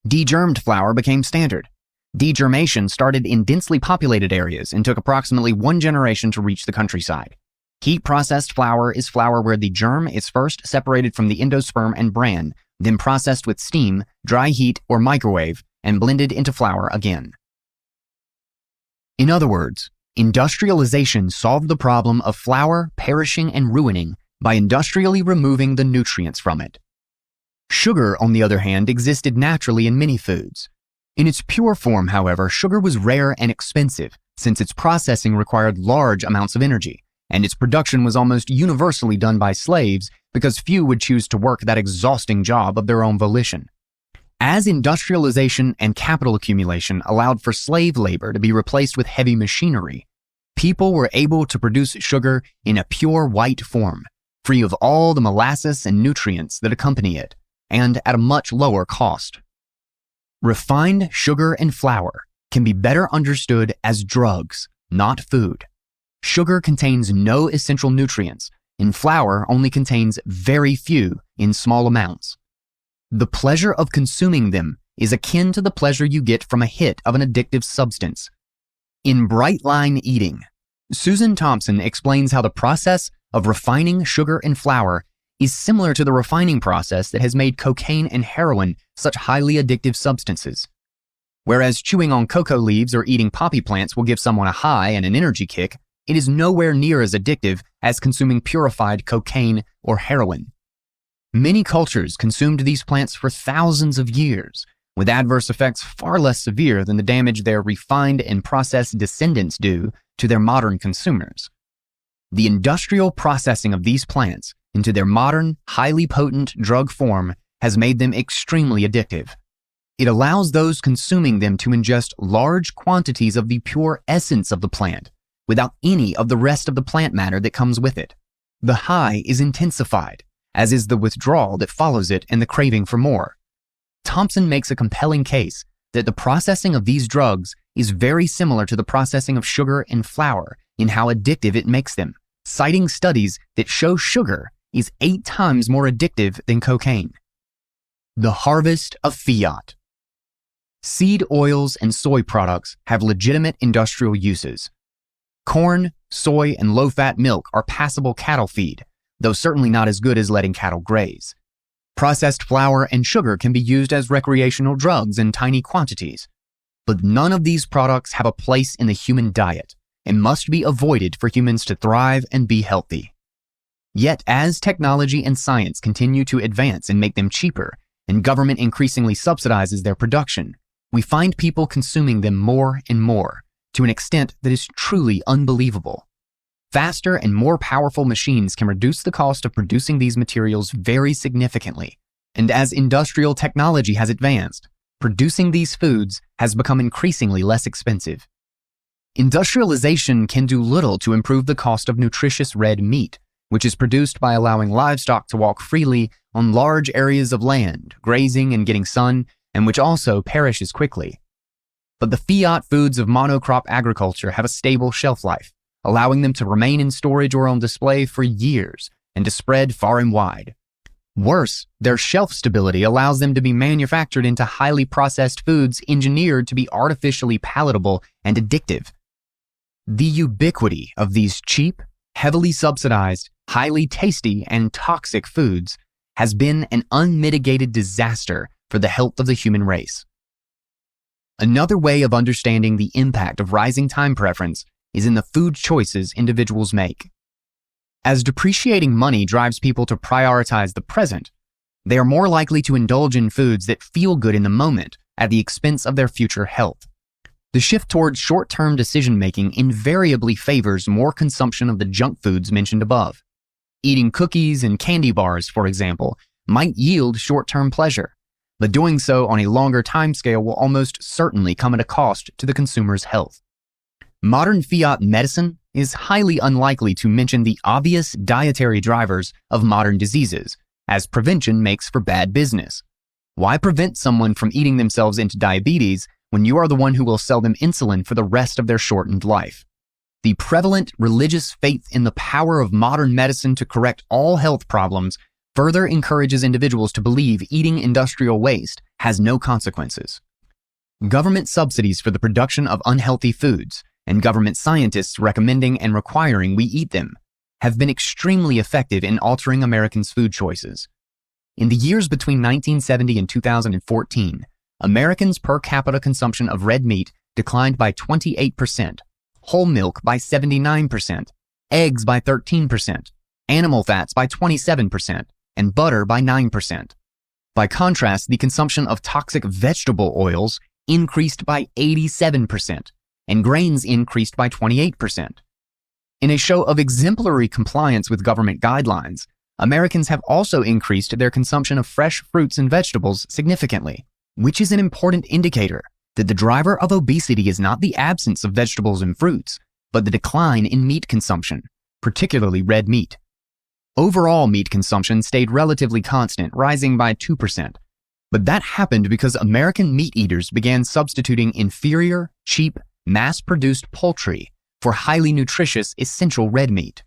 Degermed flour became standard. Degermation started in densely populated areas and took approximately 1 generation to reach the countryside. Heat-processed flour is flour where the germ is first separated from the endosperm and bran, then processed with steam, dry heat, or microwave, and blended into flour again. In other words, industrialization solved the problem of flour perishing and ruining by industrially removing the nutrients from it. Sugar, on the other hand, existed naturally in many foods. In its pure form, however, sugar was rare and expensive, since its processing required large amounts of energy, and its production was almost universally done by slaves because few would choose to work that exhausting job of their own volition. As industrialization and capital accumulation allowed for slave labor to be replaced with heavy machinery, people were able to produce sugar in a pure white form, free of all the molasses and nutrients that accompany it, and at a much lower cost. Refined sugar and flour can be better understood as drugs, not food. Sugar contains no essential nutrients, and flour only contains very few in small amounts. The pleasure of consuming them is akin to the pleasure you get from a hit of an addictive substance. In Bright Line Eating, Susan Thompson explains how the process of refining sugar and flour is similar to the refining process that has made cocaine and heroin such highly addictive substances. Whereas chewing on cocoa leaves or eating poppy plants will give someone a high and an energy kick, it is nowhere near as addictive as consuming purified cocaine or heroin. Many cultures consumed these plants for thousands of years, with adverse effects far less severe than the damage their refined and processed descendants do to their modern consumers. The industrial processing of these plants into their modern, highly potent drug form has made them extremely addictive. It allows those consuming them to ingest large quantities of the pure essence of the plant, without any of the rest of the plant matter that comes with it. The high is intensified, as is the withdrawal that follows it and the craving for more. Thompson makes a compelling case that the processing of these drugs is very similar to the processing of sugar and flour in how addictive it makes them, citing studies that show sugar is 8 times more addictive than cocaine. The harvest of Fiat. Seed oils and soy products have legitimate industrial uses. Corn, soy, and low-fat milk are passable cattle feed, though certainly not as good as letting cattle graze. Processed flour and sugar can be used as recreational drugs in tiny quantities, but none of these products have a place in the human diet and must be avoided for humans to thrive and be healthy. Yet, as technology and science continue to advance and make them cheaper, and government increasingly subsidizes their production, we find people consuming them more and more, to an extent that is truly unbelievable. Faster and more powerful machines can reduce the cost of producing these materials very significantly, and as industrial technology has advanced, producing these foods has become increasingly less expensive. Industrialization can do little to improve the cost of nutritious red meat, which is produced by allowing livestock to walk freely on large areas of land, grazing and getting sun, and which also perishes quickly. But the Fiat foods of monocrop agriculture have a stable shelf life, allowing them to remain in storage or on display for years and to spread far and wide. Worse, their shelf stability allows them to be manufactured into highly processed foods engineered to be artificially palatable and addictive. The ubiquity of these cheap, heavily subsidized, highly tasty, and toxic foods has been an unmitigated disaster for the health of the human race. Another way of understanding the impact of rising time preference is in the food choices individuals make. As depreciating money drives people to prioritize the present, they are more likely to indulge in foods that feel good in the moment at the expense of their future health. The shift towards short-term decision-making invariably favors more consumption of the junk foods mentioned above. Eating cookies and candy bars, for example, might yield short-term pleasure, but doing so on a longer timescale will almost certainly come at a cost to the consumer's health. Modern Fiat medicine is highly unlikely to mention the obvious dietary drivers of modern diseases, as prevention makes for bad business. Why prevent someone from eating themselves into diabetes when you are the one who will sell them insulin for the rest of their shortened life? The prevalent religious faith in the power of modern medicine to correct all health problems further encourages individuals to believe eating industrial waste has no consequences. Government subsidies for the production of unhealthy foods, and government scientists recommending and requiring we eat them, have been extremely effective in altering Americans' food choices. In the years between 1970 and 2014, Americans' per capita consumption of red meat declined by 28%, whole milk by 79%, eggs by 13%, animal fats by 27%, and butter by 9%. By contrast, the consumption of toxic vegetable oils increased by 87%, and grains increased by 28%. In a show of exemplary compliance with government guidelines, Americans have also increased their consumption of fresh fruits and vegetables significantly, which is an important indicator that the driver of obesity is not the absence of vegetables and fruits, but the decline in meat consumption, particularly red meat. Overall meat consumption stayed relatively constant, rising by 2%, but that happened because American meat eaters began substituting inferior, cheap, mass-produced poultry for highly nutritious, essential red meat.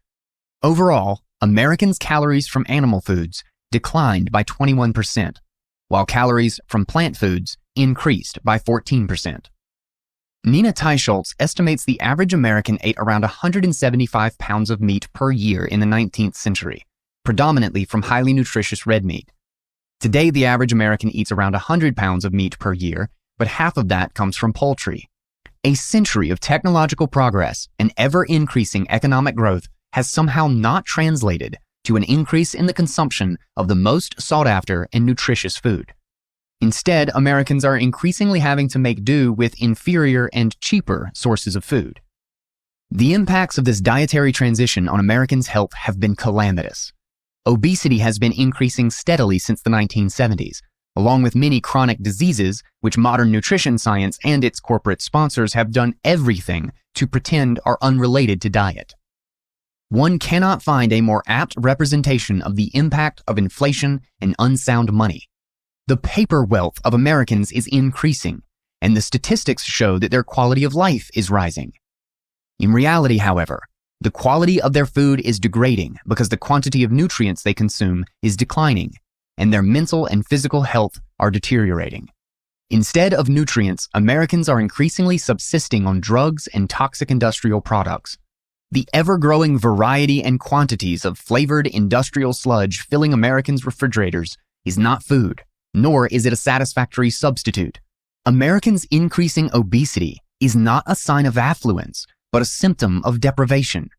Overall, Americans' calories from animal foods declined by 21%, while calories from plant foods increased by 14%. Nina Teicholz estimates the average American ate around 175 pounds of meat per year in the 19th century, predominantly from highly nutritious red meat. Today, the average American eats around 100 pounds of meat per year, but half of that comes from poultry. A century of technological progress and ever-increasing economic growth has somehow not translated to an increase in the consumption of the most sought-after and nutritious food. Instead, Americans are increasingly having to make do with inferior and cheaper sources of food. The impacts of this dietary transition on Americans' health have been calamitous. Obesity has been increasing steadily since the 1970s, along with many chronic diseases which modern nutrition science and its corporate sponsors have done everything to pretend are unrelated to diet. One cannot find a more apt representation of the impact of inflation and unsound money. The paper wealth of Americans is increasing, and the statistics show that their quality of life is rising. In reality, however, the quality of their food is degrading because the quantity of nutrients they consume is declining, and their mental and physical health are deteriorating. Instead of nutrients, Americans are increasingly subsisting on drugs and toxic industrial products. The ever-growing variety and quantities of flavored industrial sludge filling Americans' refrigerators is not food, nor is it a satisfactory substitute. Americans' increasing obesity is not a sign of affluence, but a symptom of deprivation.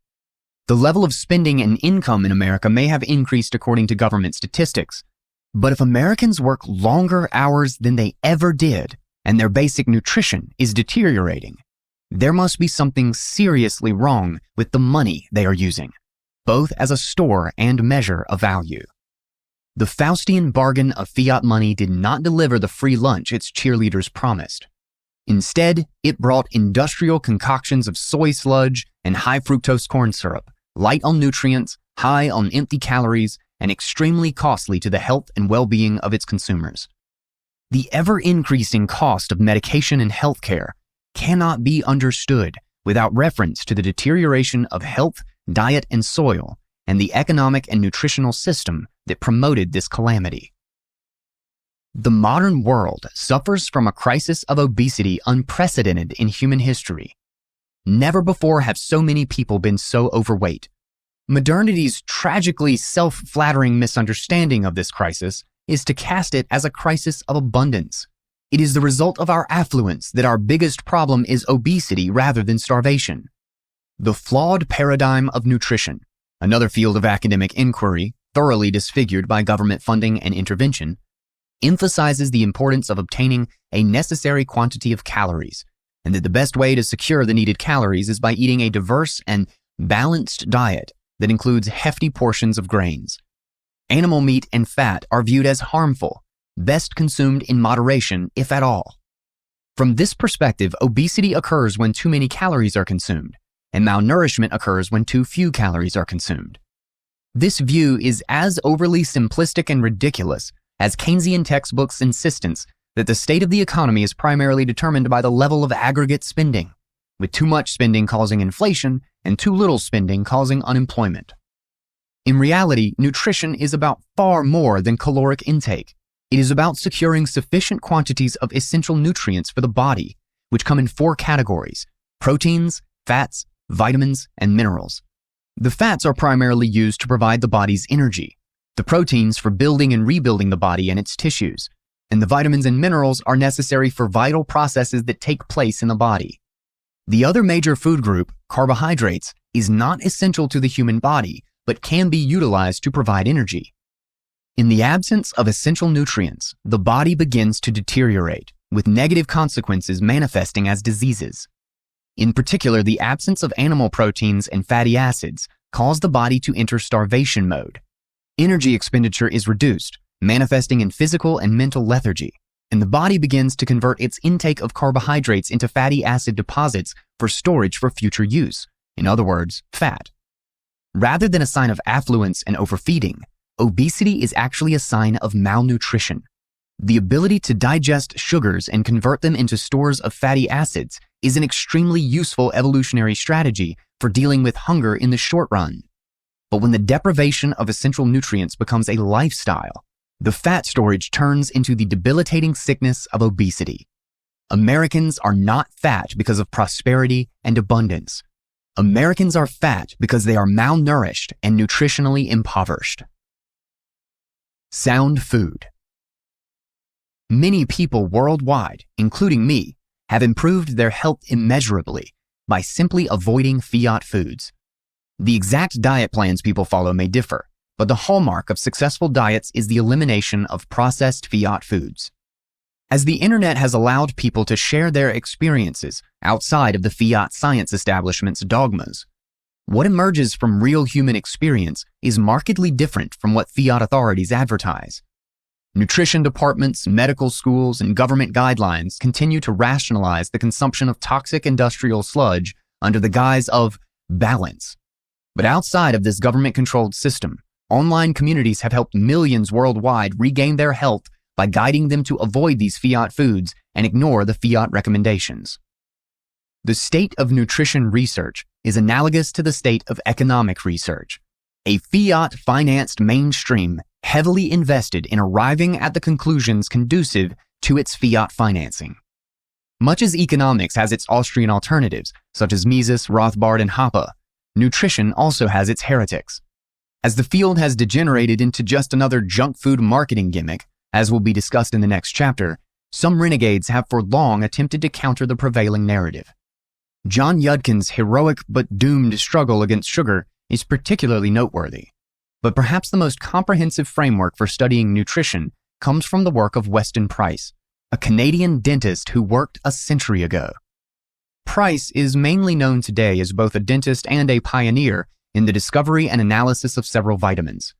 The level of spending and income in America may have increased according to government statistics, but if Americans work longer hours than they ever did, and their basic nutrition is deteriorating, there must be something seriously wrong with the money they are using, both as a store and measure of value. The Faustian bargain of fiat money did not deliver the free lunch its cheerleaders promised. Instead, it brought industrial concoctions of soy sludge and high fructose corn syrup, light on nutrients, high on empty calories, and extremely costly to the health and well-being of its consumers. The ever-increasing cost of medication and healthcare cannot be understood without reference to the deterioration of health, diet, and soil, and the economic and nutritional system that promoted this calamity. The modern world suffers from a crisis of obesity unprecedented in human history. Never before have so many people been so overweight. Modernity's tragically self-flattering misunderstanding of this crisis is to cast it as a crisis of abundance. It is the result of our affluence that our biggest problem is obesity rather than starvation. The flawed paradigm of nutrition, another field of academic inquiry thoroughly disfigured by government funding and intervention, emphasizes the importance of obtaining a necessary quantity of calories, and that the best way to secure the needed calories is by eating a diverse and balanced diet that includes hefty portions of grains. Animal meat and fat are viewed as harmful, best consumed in moderation, if at all. From this perspective, obesity occurs when too many calories are consumed, and malnourishment occurs when too few calories are consumed. This view is as overly simplistic and ridiculous as Keynesian textbooks' insistence that the state of the economy is primarily determined by the level of aggregate spending, with too much spending causing inflation and too little spending causing unemployment. In reality, nutrition is about far more than caloric intake. It is about securing sufficient quantities of essential nutrients for the body, which come in 4 categories: proteins, fats, vitamins, and minerals. The fats are primarily used to provide the body's energy, the proteins for building and rebuilding the body and its tissues, and the vitamins and minerals are necessary for vital processes that take place in the body. The other major food group, carbohydrates, is not essential to the human body, but can be utilized to provide energy. In the absence of essential nutrients, the body begins to deteriorate, with negative consequences manifesting as diseases. In particular, the absence of animal proteins and fatty acids cause the body to enter starvation mode. Energy expenditure is reduced, manifesting in physical and mental lethargy, and the body begins to convert its intake of carbohydrates into fatty acid deposits for storage for future use, in other words, fat. Rather than a sign of affluence and overfeeding, obesity is actually a sign of malnutrition. The ability to digest sugars and convert them into stores of fatty acids is an extremely useful evolutionary strategy for dealing with hunger in the short run. But when the deprivation of essential nutrients becomes a lifestyle, the fat storage turns into the debilitating sickness of obesity. Americans are not fat because of prosperity and abundance. Americans are fat because they are malnourished and nutritionally impoverished. Sound food. Many people worldwide, including me, have improved their health immeasurably by simply avoiding fiat foods. The exact diet plans people follow may differ, but the hallmark of successful diets is the elimination of processed fiat foods. As the internet has allowed people to share their experiences outside of the Fiat science establishment's dogmas, what emerges from real human experience is markedly different from what Fiat authorities advertise. Nutrition departments, medical schools, and government guidelines continue to rationalize the consumption of toxic industrial sludge under the guise of balance. But outside of this government-controlled system, online communities have helped millions worldwide regain their health by guiding them to avoid these Fiat foods and ignore the Fiat recommendations. The state of nutrition research is analogous to the state of economic research. A Fiat-financed mainstream heavily invested in arriving at the conclusions conducive to its Fiat financing. Much as economics has its Austrian alternatives, such as Mises, Rothbard, and Hoppe, nutrition also has its heretics. As the field has degenerated into just another junk food marketing gimmick, as will be discussed in the next chapter, some renegades have for long attempted to counter the prevailing narrative. John Yudkin's heroic but doomed struggle against sugar is particularly noteworthy. But perhaps the most comprehensive framework for studying nutrition comes from the work of Weston Price, a Canadian dentist who worked a century ago. Price is mainly known today as both a dentist and a pioneer in the discovery and analysis of several vitamins.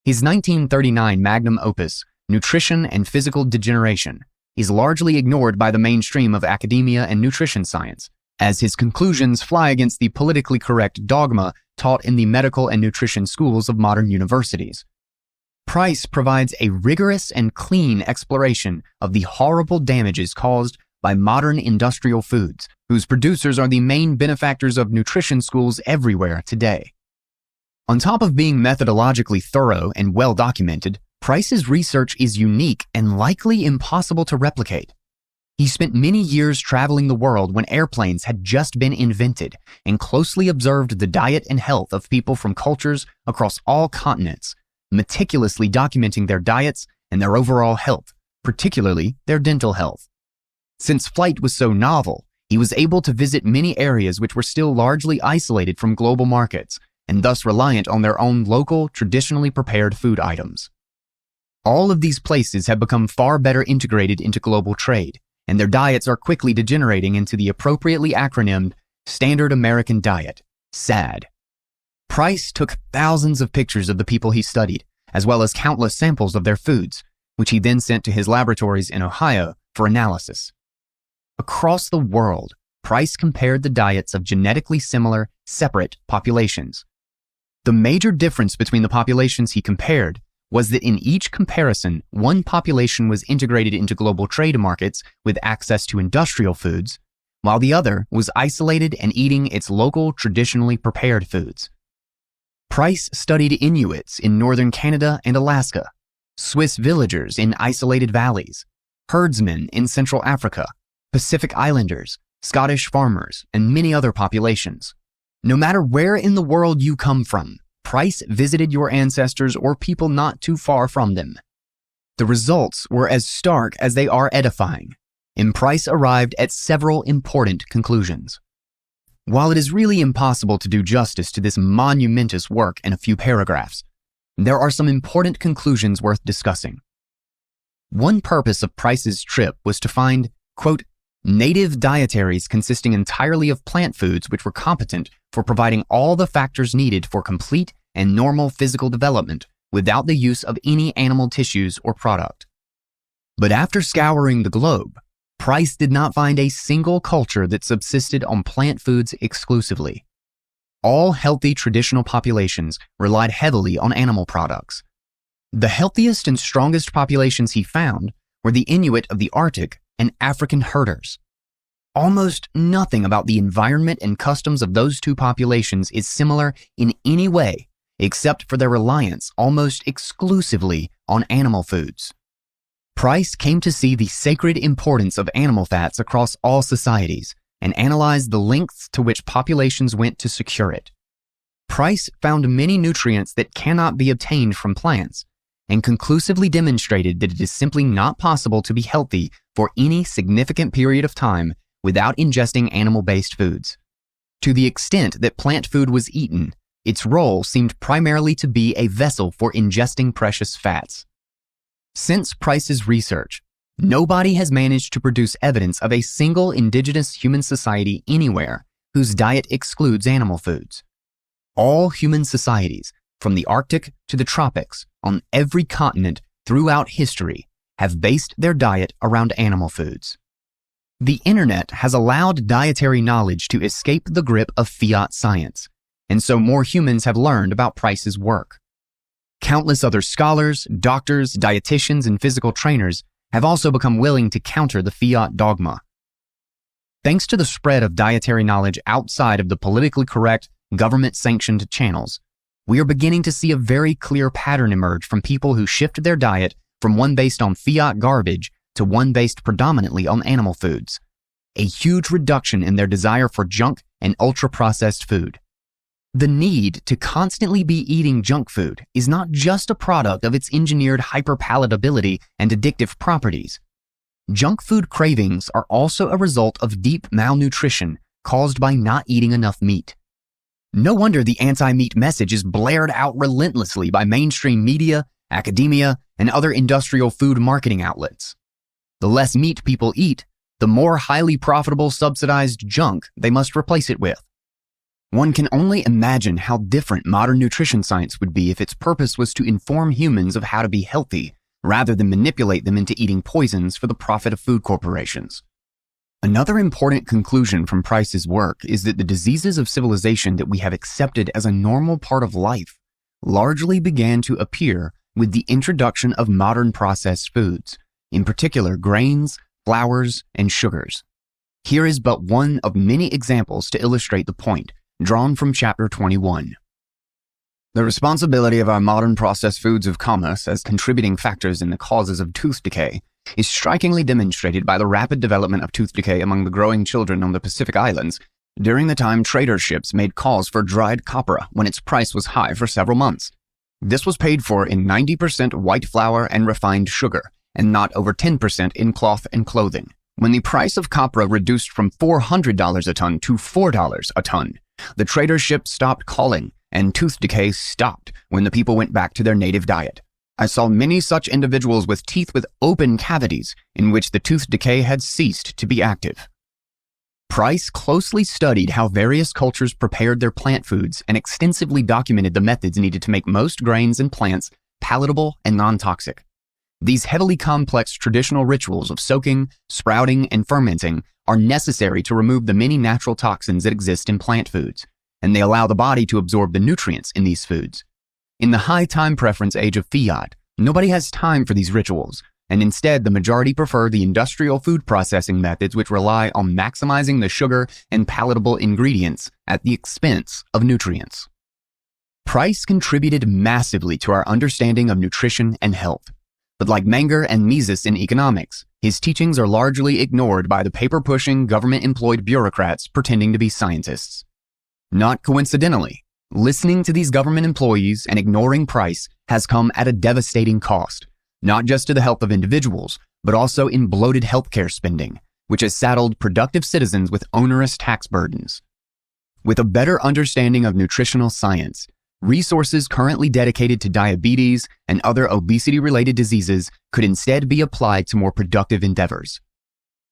His 1939 magnum opus, Nutrition and Physical Degeneration, is largely ignored by the mainstream of academia and nutrition science, as his conclusions fly against the politically correct dogma taught in the medical and nutrition schools of modern universities. Price provides a rigorous and clean exploration of the horrible damages caused by modern industrial foods, whose producers are the main benefactors of nutrition schools everywhere today. On top of being methodologically thorough and well documented, Price's research is unique and likely impossible to replicate. He spent many years traveling the world when airplanes had just been invented and closely observed the diet and health of people from cultures across all continents, meticulously documenting their diets and their overall health, particularly their dental health. Since flight was so novel, he was able to visit many areas which were still largely isolated from global markets and thus reliant on their own local, traditionally prepared food items. All of these places have become far better integrated into global trade, and their diets are quickly degenerating into the appropriately acronymed Standard American Diet, SAD. Price took thousands of pictures of the people he studied, as well as countless samples of their foods, which he then sent to his laboratories in Ohio for analysis. Across the world, Price compared the diets of genetically similar, separate populations. The major difference between the populations he compared was that in each comparison, one population was integrated into global trade markets with access to industrial foods, while the other was isolated and eating its local, traditionally prepared foods. Price studied Inuits in northern Canada and Alaska, Swiss villagers in isolated valleys, herdsmen in Central Africa, Pacific Islanders, Scottish farmers, and many other populations. No matter where in the world you come from, Price visited your ancestors or people not too far from them. The results were as stark as they are edifying, and Price arrived at several important conclusions. While it is really impossible to do justice to this monumentous work in a few paragraphs, there are some important conclusions worth discussing. One purpose of Price's trip was to find, quote, native dietaries consisting entirely of plant foods which were competent for providing all the factors needed for complete and normal physical development without the use of any animal tissues or product. But after scouring the globe, Price did not find a single culture that subsisted on plant foods exclusively. All healthy traditional populations relied heavily on animal products. The healthiest and strongest populations he found were the Inuit of the Arctic and African herders. Almost nothing about the environment and customs of those two populations is similar in any way, except for their reliance almost exclusively on animal foods. Price came to see the sacred importance of animal fats across all societies and analyzed the lengths to which populations went to secure it. Price found many nutrients that cannot be obtained from plants and conclusively demonstrated that it is simply not possible to be healthy for any significant period of time without ingesting animal-based foods. To the extent that plant food was eaten, its role seemed primarily to be a vessel for ingesting precious fats. Since Price's research, Nobody has managed to produce evidence of a single indigenous human society anywhere whose diet excludes animal foods. All human societies, from the Arctic to the tropics, on every continent throughout history, have based their diet around animal foods. The internet has allowed dietary knowledge to escape the grip of fiat science, and so more humans have learned about Price's work. Countless other scholars, doctors, dietitians, and physical trainers have also become willing to counter the fiat dogma. Thanks to the spread of dietary knowledge outside of the politically correct, government-sanctioned channels, we are beginning to see a very clear pattern emerge from people who shift their diet from one based on fiat garbage to one based predominantly on animal foods, a huge reduction in their desire for junk and ultra-processed food. The need to constantly be eating junk food is not just a product of its engineered hyperpalatability and addictive properties. Junk food cravings are also a result of deep malnutrition caused by not eating enough meat. No wonder the anti-meat message is blared out relentlessly by mainstream media, academia, and other industrial food marketing outlets. The less meat people eat, the more highly profitable subsidized junk they must replace it with. One can only imagine how different modern nutrition science would be if its purpose was to inform humans of how to be healthy, rather than manipulate them into eating poisons for the profit of food corporations. Another important conclusion from Price's work is that the diseases of civilization that we have accepted as a normal part of life largely began to appear with the introduction of modern processed foods, in particular grains, flours, and sugars. Here is but one of many examples to illustrate the point, drawn from Chapter 21. The responsibility of our modern processed foods of commerce as contributing factors in the causes of tooth decay is strikingly demonstrated by the rapid development of tooth decay among the growing children on the Pacific Islands during the time trader ships made calls for dried copra when its price was high for several months. This was paid for in 90% white flour and refined sugar, and not over 10% in cloth and clothing. When the price of copra reduced from $400 a ton to $4 a ton, the trader ships stopped calling, and tooth decay stopped when the people went back to their native diet. I saw many such individuals with teeth with open cavities in which the tooth decay had ceased to be active. Price closely studied how various cultures prepared their plant foods and extensively documented the methods needed to make most grains and plants palatable and non-toxic. These heavily complex traditional rituals of soaking, sprouting, and fermenting are necessary to remove the many natural toxins that exist in plant foods, and they allow the body to absorb the nutrients in these foods. In the high time preference age of fiat, nobody has time for these rituals, and instead the majority prefer the industrial food processing methods which rely on maximizing the sugar and palatable ingredients at the expense of nutrients. Price contributed massively to our understanding of nutrition and health. But like Menger and Mises in economics, his teachings are largely ignored by the paper-pushing, government-employed bureaucrats pretending to be scientists. Not coincidentally, listening to these government employees and ignoring Price has come at a devastating cost, not just to the health of individuals, but also in bloated healthcare spending, which has saddled productive citizens with onerous tax burdens. With a better understanding of nutritional science, resources currently dedicated to diabetes and other obesity-related diseases could instead be applied to more productive endeavors.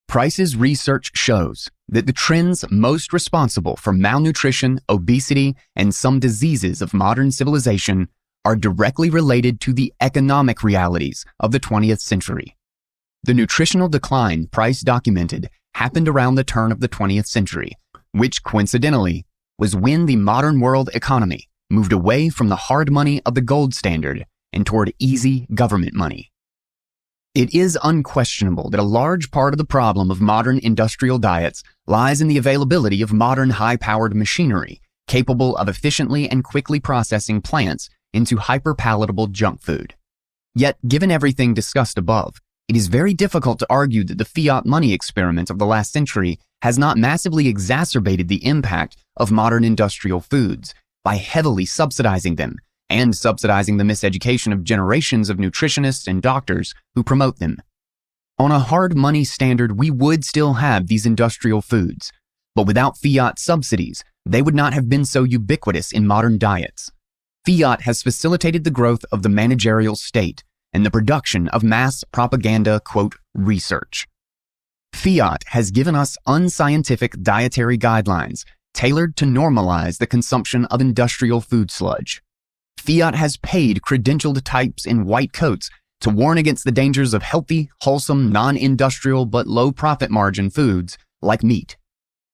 Price's research shows that the trends most responsible for malnutrition, obesity, and some diseases of modern civilization are directly related to the economic realities of the 20th century. The nutritional decline Price documented happened around the turn of the 20th century, which coincidentally was when the modern world economy moved away from the hard money of the gold standard and toward easy government money. It is unquestionable that a large part of the problem of modern industrial diets lies in the availability of modern high-powered machinery capable of efficiently and quickly processing plants into hyper-palatable junk food. Yet, given everything discussed above, it is very difficult to argue that the fiat money experiment of the last century has not massively exacerbated the impact of modern industrial foods by heavily subsidizing them and subsidizing the miseducation of generations of nutritionists and doctors who promote them. On a hard money standard, we would still have these industrial foods, but without fiat subsidies, they would not have been so ubiquitous in modern diets. Fiat has facilitated the growth of the managerial state and the production of mass propaganda, quote, research. Fiat has given us unscientific dietary guidelines tailored to normalize the consumption of industrial food sludge. Fiat has paid credentialed types in white coats to warn against the dangers of healthy, wholesome, non-industrial but low profit margin foods like meat.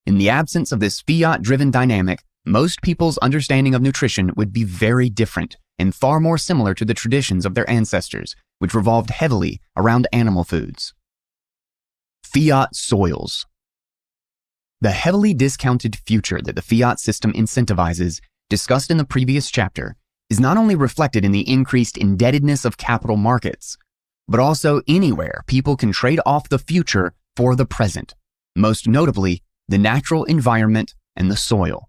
In the absence of this Fiat-driven dynamic, most people's understanding of nutrition would be very different and far more similar to the traditions of their ancestors, which revolved heavily around animal foods. Fiat soils. The heavily discounted future that the Fiat system incentivizes, discussed in the previous chapter, is not only reflected in the increased indebtedness of capital markets, but also anywhere people can trade off the future for the present, most notably the natural environment and the soil.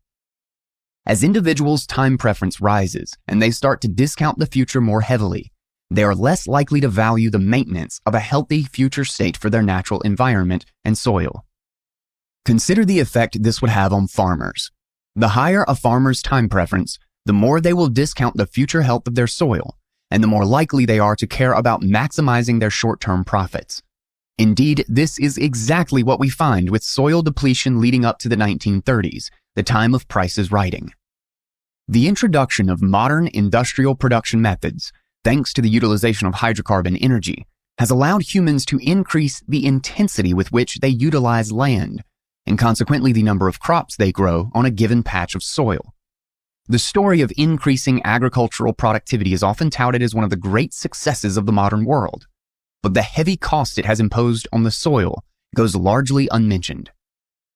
As individuals' time preference rises and they start to discount the future more heavily, they are less likely to value the maintenance of a healthy future state for their natural environment and soil. Consider the effect this would have on farmers. The higher a farmer's time preference, the more they will discount the future health of their soil, and the more likely they are to care about maximizing their short-term profits. Indeed, this is exactly what we find with soil depletion leading up to the 1930s, the time of Price's writing. The introduction of modern industrial production methods, thanks to the utilization of hydrocarbon energy, has allowed humans to increase the intensity with which they utilize land, and consequently the number of crops they grow on a given patch of soil. The story of increasing agricultural productivity is often touted as one of the great successes of the modern world, but the heavy cost it has imposed on the soil goes largely unmentioned.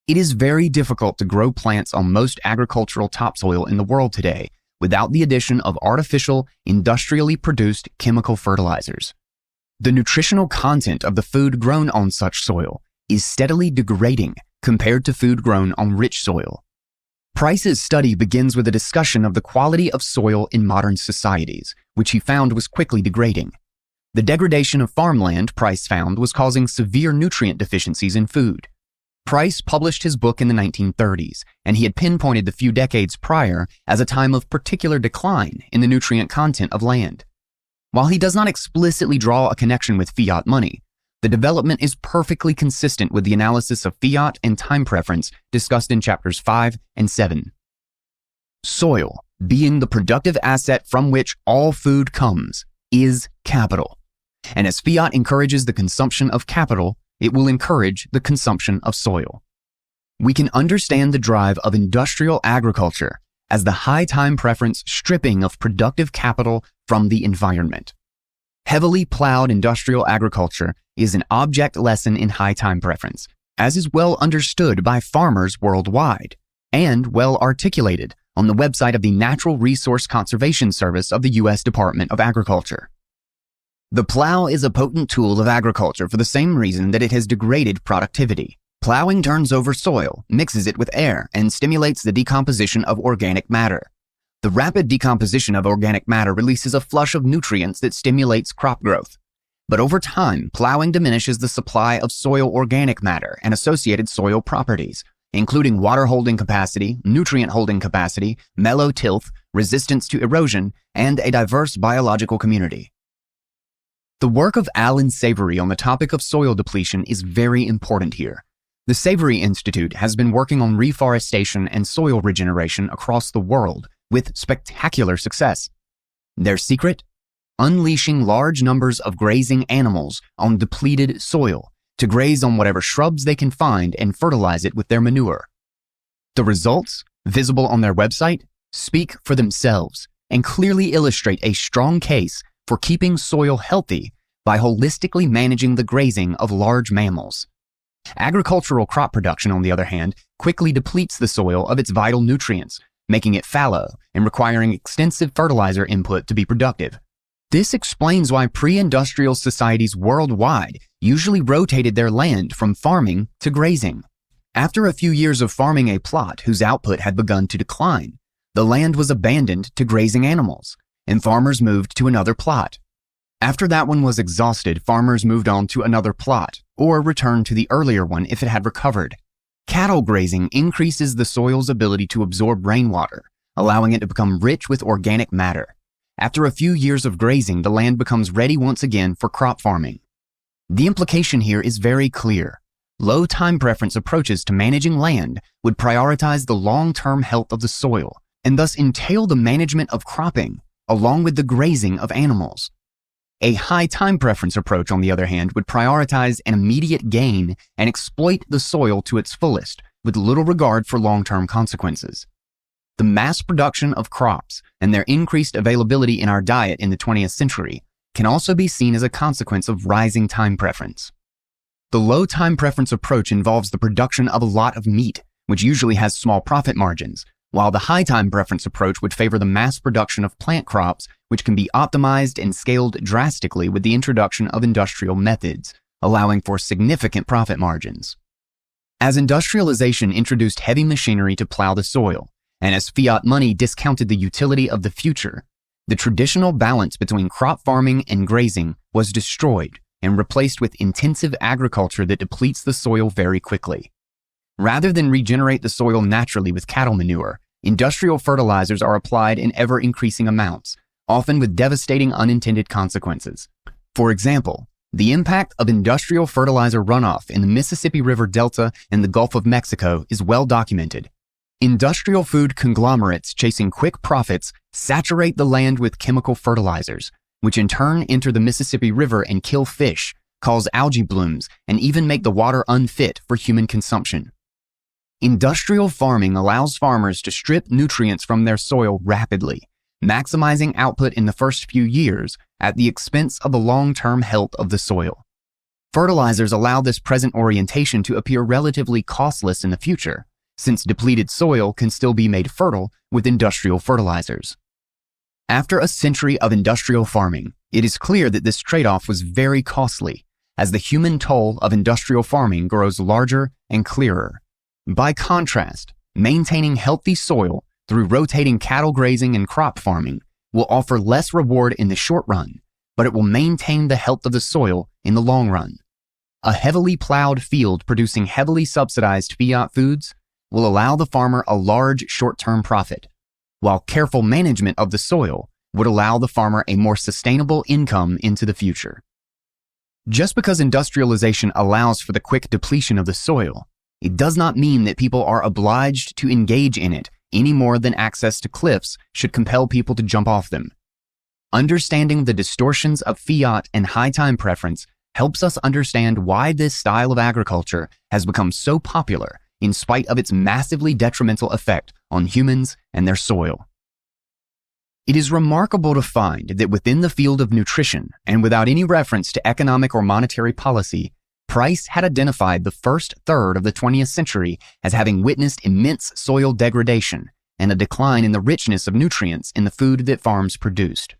It is very difficult to grow plants on most agricultural topsoil in the world today without the addition of artificial, industrially produced chemical fertilizers. The nutritional content of the food grown on such soil is steadily degrading compared to food grown on rich soil. Price's study begins with a discussion of the quality of soil in modern societies, which he found was quickly degrading. The degradation of farmland, Price found, was causing severe nutrient deficiencies in food. Price published his book in the 1930s, and he had pinpointed the few decades prior as a time of particular decline in the nutrient content of land. While he does not explicitly draw a connection with fiat money, the development is perfectly consistent with the analysis of fiat and time preference discussed in chapters 5 and 7. Soil, being the productive asset from which all food comes, is capital. And as fiat encourages the consumption of capital, it will encourage the consumption of soil. We can understand the drive of industrial agriculture as the high time preference stripping of productive capital from the environment. Heavily plowed industrial agriculture is an object lesson in high time preference, as is well understood by farmers worldwide, and well articulated on the website of the Natural Resource Conservation Service of the U.S. Department of Agriculture. The plow is a potent tool of agriculture for the same reason that it has degraded productivity. Plowing turns over soil, mixes it with air, and stimulates the decomposition of organic matter. The rapid decomposition of organic matter releases a flush of nutrients that stimulates crop growth. But over time, plowing diminishes the supply of soil organic matter and associated soil properties, including water holding capacity, nutrient holding capacity, mellow tilth, resistance to erosion, and a diverse biological community. The work of Alan Savory on the topic of soil depletion is very important here. The Savory Institute has been working on reforestation and soil regeneration across the world with spectacular success. Their secret? Unleashing large numbers of grazing animals on depleted soil to graze on whatever shrubs they can find and fertilize it with their manure. The results, visible on their website, speak for themselves and clearly illustrate a strong case for keeping soil healthy by holistically managing the grazing of large mammals. Agricultural crop production, on the other hand, quickly depletes the soil of its vital nutrients, making it fallow and requiring extensive fertilizer input to be productive. This explains why pre-industrial societies worldwide usually rotated their land from farming to grazing. After a few years of farming a plot whose output had begun to decline, the land was abandoned to grazing animals, and farmers moved to another plot. After that one was exhausted, farmers moved on to another plot, or returned to the earlier one if it had recovered. Cattle grazing increases the soil's ability to absorb rainwater, allowing it to become rich with organic matter. After a few years of grazing, the land becomes ready once again for crop farming. The implication here is very clear. Low time preference approaches to managing land would prioritize the long-term health of the soil and thus entail the management of cropping along with the grazing of animals. A high time preference approach, on the other hand, would prioritize an immediate gain and exploit the soil to its fullest with little regard for long-term consequences. The mass production of crops and their increased availability in our diet in the 20th century can also be seen as a consequence of rising time preference. The low time preference approach involves the production of a lot of meat, which usually has small profit margins, while the high time preference approach would favor the mass production of plant crops, which can be optimized and scaled drastically with the introduction of industrial methods, allowing for significant profit margins. As industrialization introduced heavy machinery to plow the soil, and as fiat money discounted the utility of the future, the traditional balance between crop farming and grazing was destroyed and replaced with intensive agriculture that depletes the soil very quickly. Rather than regenerate the soil naturally with cattle manure, industrial fertilizers are applied in ever-increasing amounts, often with devastating unintended consequences. For example, the impact of industrial fertilizer runoff in the Mississippi River Delta and the Gulf of Mexico is well documented. Industrial food conglomerates chasing quick profits saturate the land with chemical fertilizers, which in turn enter the Mississippi River and kill fish, cause algae blooms, and even make the water unfit for human consumption. Industrial farming allows farmers to strip nutrients from their soil rapidly, maximizing output in the first few years at the expense of the long-term health of the soil. Fertilizers allow this present orientation to appear relatively costless in the future, since depleted soil can still be made fertile with industrial fertilizers. After a century of industrial farming, it is clear that this trade-off was very costly, as the human toll of industrial farming grows larger and clearer. By contrast, maintaining healthy soil through rotating cattle grazing and crop farming will offer less reward in the short run, but it will maintain the health of the soil in the long run. A heavily plowed field producing heavily subsidized fiat foods will allow the farmer a large short-term profit, while careful management of the soil would allow the farmer a more sustainable income into the future. Just because industrialization allows for the quick depletion of the soil, it does not mean that people are obliged to engage in it any more than access to cliffs should compel people to jump off them. Understanding the distortions of fiat and high time preference helps us understand why this style of agriculture has become so popular in spite of its massively detrimental effect on humans and their soil. It is remarkable to find that within the field of nutrition, and without any reference to economic or monetary policy, Price had identified the first third of the 20th century as having witnessed immense soil degradation and a decline in the richness of nutrients in the food that farms produced.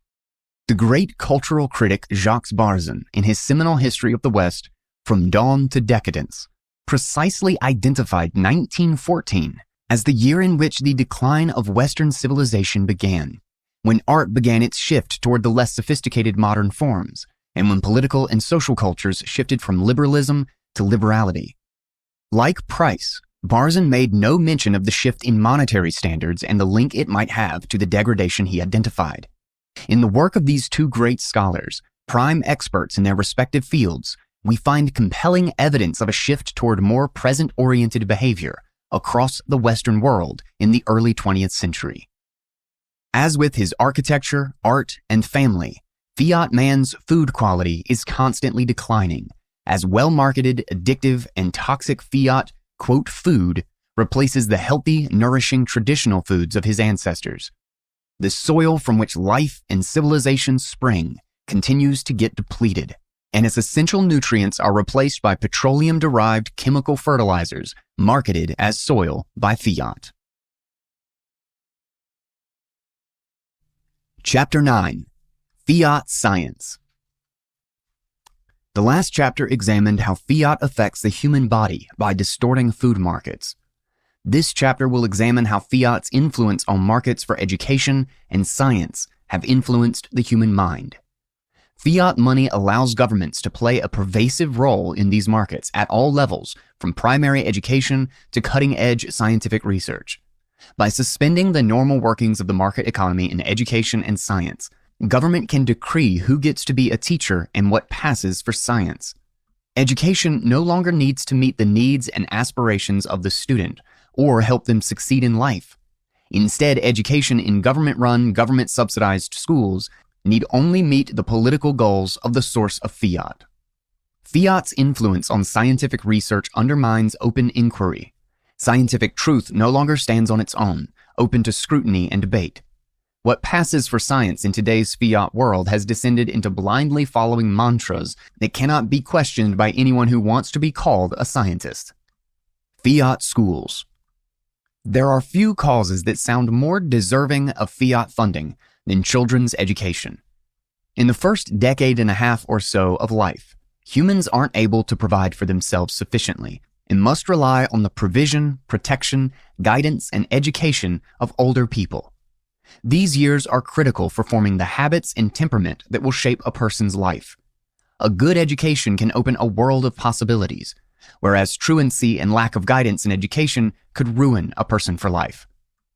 The great cultural critic Jacques Barzun, in his seminal History of the West, From Dawn to Decadence, precisely identified 1914 as the year in which the decline of Western civilization began, when art began its shift toward the less sophisticated modern forms, and when political and social cultures shifted from liberalism to liberality. Like Price, Barzun made no mention of the shift in monetary standards and the link it might have to the degradation he identified. In the work of these two great scholars, prime experts in their respective fields, we find compelling evidence of a shift toward more present-oriented behavior across the Western world in the early 20th century. As with his architecture, art, and family, Fiat man's food quality is constantly declining, as well-marketed, addictive, and toxic Fiat, quote, food replaces the healthy, nourishing traditional foods of his ancestors. The soil from which life and civilization spring continues to get depleted, and its essential nutrients are replaced by petroleum-derived chemical fertilizers marketed as soil by Fiat. Chapter 9. Fiat Science. The last chapter examined how Fiat affects the human body by distorting food markets. This chapter will examine how Fiat's influence on markets for education and science have influenced the human mind. Fiat money allows governments to play a pervasive role in these markets at all levels, from primary education to cutting-edge scientific research. By suspending the normal workings of the market economy in education and science, government can decree who gets to be a teacher and what passes for science. Education no longer needs to meet the needs and aspirations of the student or help them succeed in life. Instead, education in government-run, government-subsidized schools need only meet the political goals of the source of fiat. Fiat's influence on scientific research undermines open inquiry. Scientific truth no longer stands on its own, open to scrutiny and debate. What passes for science in today's fiat world has descended into blindly following mantras that cannot be questioned by anyone who wants to be called a scientist. Fiat schools. There are few causes that sound more deserving of fiat funding than children's education. In the first decade and a half or so of life, humans aren't able to provide for themselves sufficiently and must rely on the provision, protection, guidance, and education of older people. These years are critical for forming the habits and temperament that will shape a person's life. A good education can open a world of possibilities, whereas truancy and lack of guidance in education could ruin a person for life.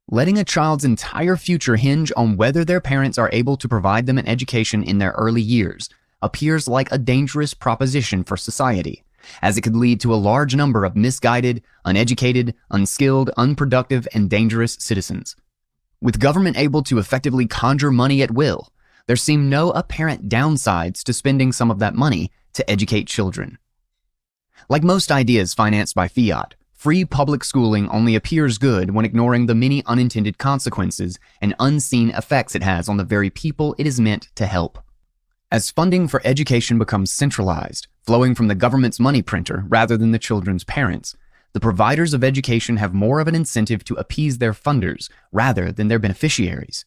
Letting a child's entire future hinge on whether their parents are able to provide them an education in their early years appears like a dangerous proposition for society, as it could lead to a large number of misguided, uneducated, unskilled, unproductive, and dangerous citizens. With government able to effectively conjure money at will, there seem no apparent downsides to spending some of that money to educate children. Like most ideas financed by fiat, free public schooling only appears good when ignoring the many unintended consequences and unseen effects it has on the very people it is meant to help. As funding for education becomes centralized, flowing from the government's money printer rather than the children's parents, the providers of education have more of an incentive to appease their funders rather than their beneficiaries.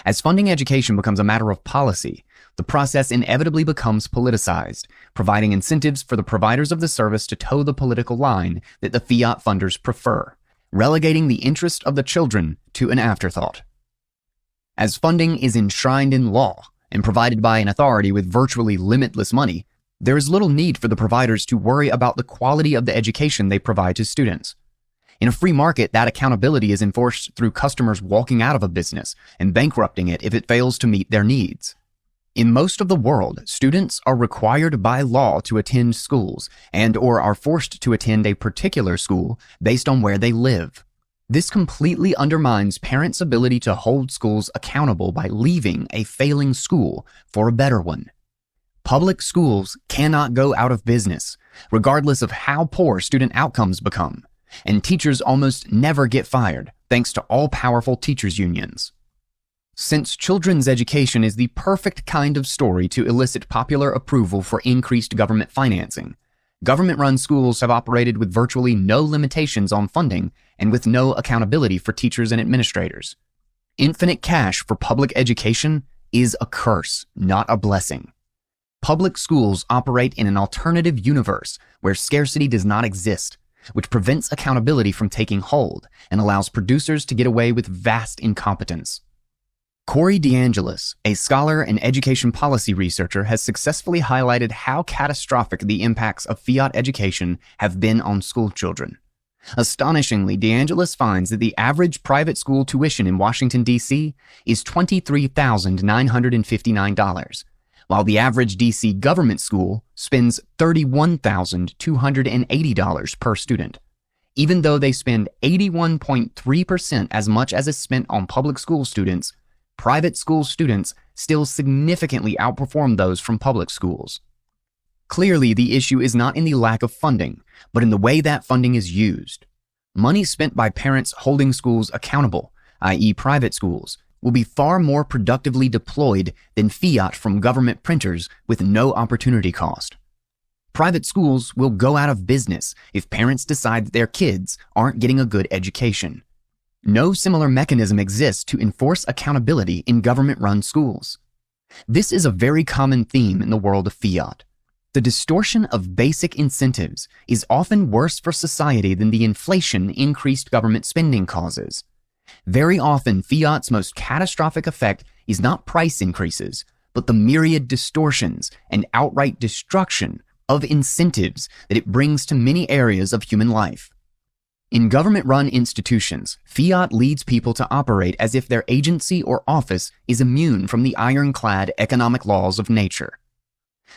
As funding education becomes a matter of policy, the process inevitably becomes politicized, providing incentives for the providers of the service to toe the political line that the fiat funders prefer, relegating the interest of the children to an afterthought. As funding is enshrined in law and provided by an authority with virtually limitless money, there is little need for the providers to worry about the quality of the education they provide to students. In a free market, that accountability is enforced through customers walking out of a business and bankrupting it if it fails to meet their needs. In most of the world, students are required by law to attend schools and/or are forced to attend a particular school based on where they live. This completely undermines parents' ability to hold schools accountable by leaving a failing school for a better one. Public schools cannot go out of business, regardless of how poor student outcomes become, and teachers almost never get fired, thanks to all-powerful teachers' unions. Since children's education is the perfect kind of story to elicit popular approval for increased government financing, government-run schools have operated with virtually no limitations on funding and with no accountability for teachers and administrators. Infinite cash for public education is a curse, not a blessing. Public schools operate in an alternative universe where scarcity does not exist, which prevents accountability from taking hold and allows producers to get away with vast incompetence. Corey DeAngelis, a scholar and education policy researcher, has successfully highlighted how catastrophic the impacts of fiat education have been on school children. Astonishingly, DeAngelis finds that the average private school tuition in Washington, D.C. is $23,959, while the average D.C. government school spends $31,280 per student. Even though they spend 81.3% as much as is spent on public school students, private school students still significantly outperform those from public schools. Clearly, the issue is not in the lack of funding, but in the way that funding is used. Money spent by parents holding schools accountable, i.e. private schools, will be far more productively deployed than fiat from government printers with no opportunity cost. Private schools will go out of business if parents decide that their kids aren't getting a good education. No similar mechanism exists to enforce accountability in government-run schools. This is a very common theme in the world of fiat. The distortion of basic incentives is often worse for society than the inflation increased government spending causes. Very often, fiat's most catastrophic effect is not price increases, but the myriad distortions and outright destruction of incentives that it brings to many areas of human life. In government-run institutions, fiat leads people to operate as if their agency or office is immune from the ironclad economic laws of nature.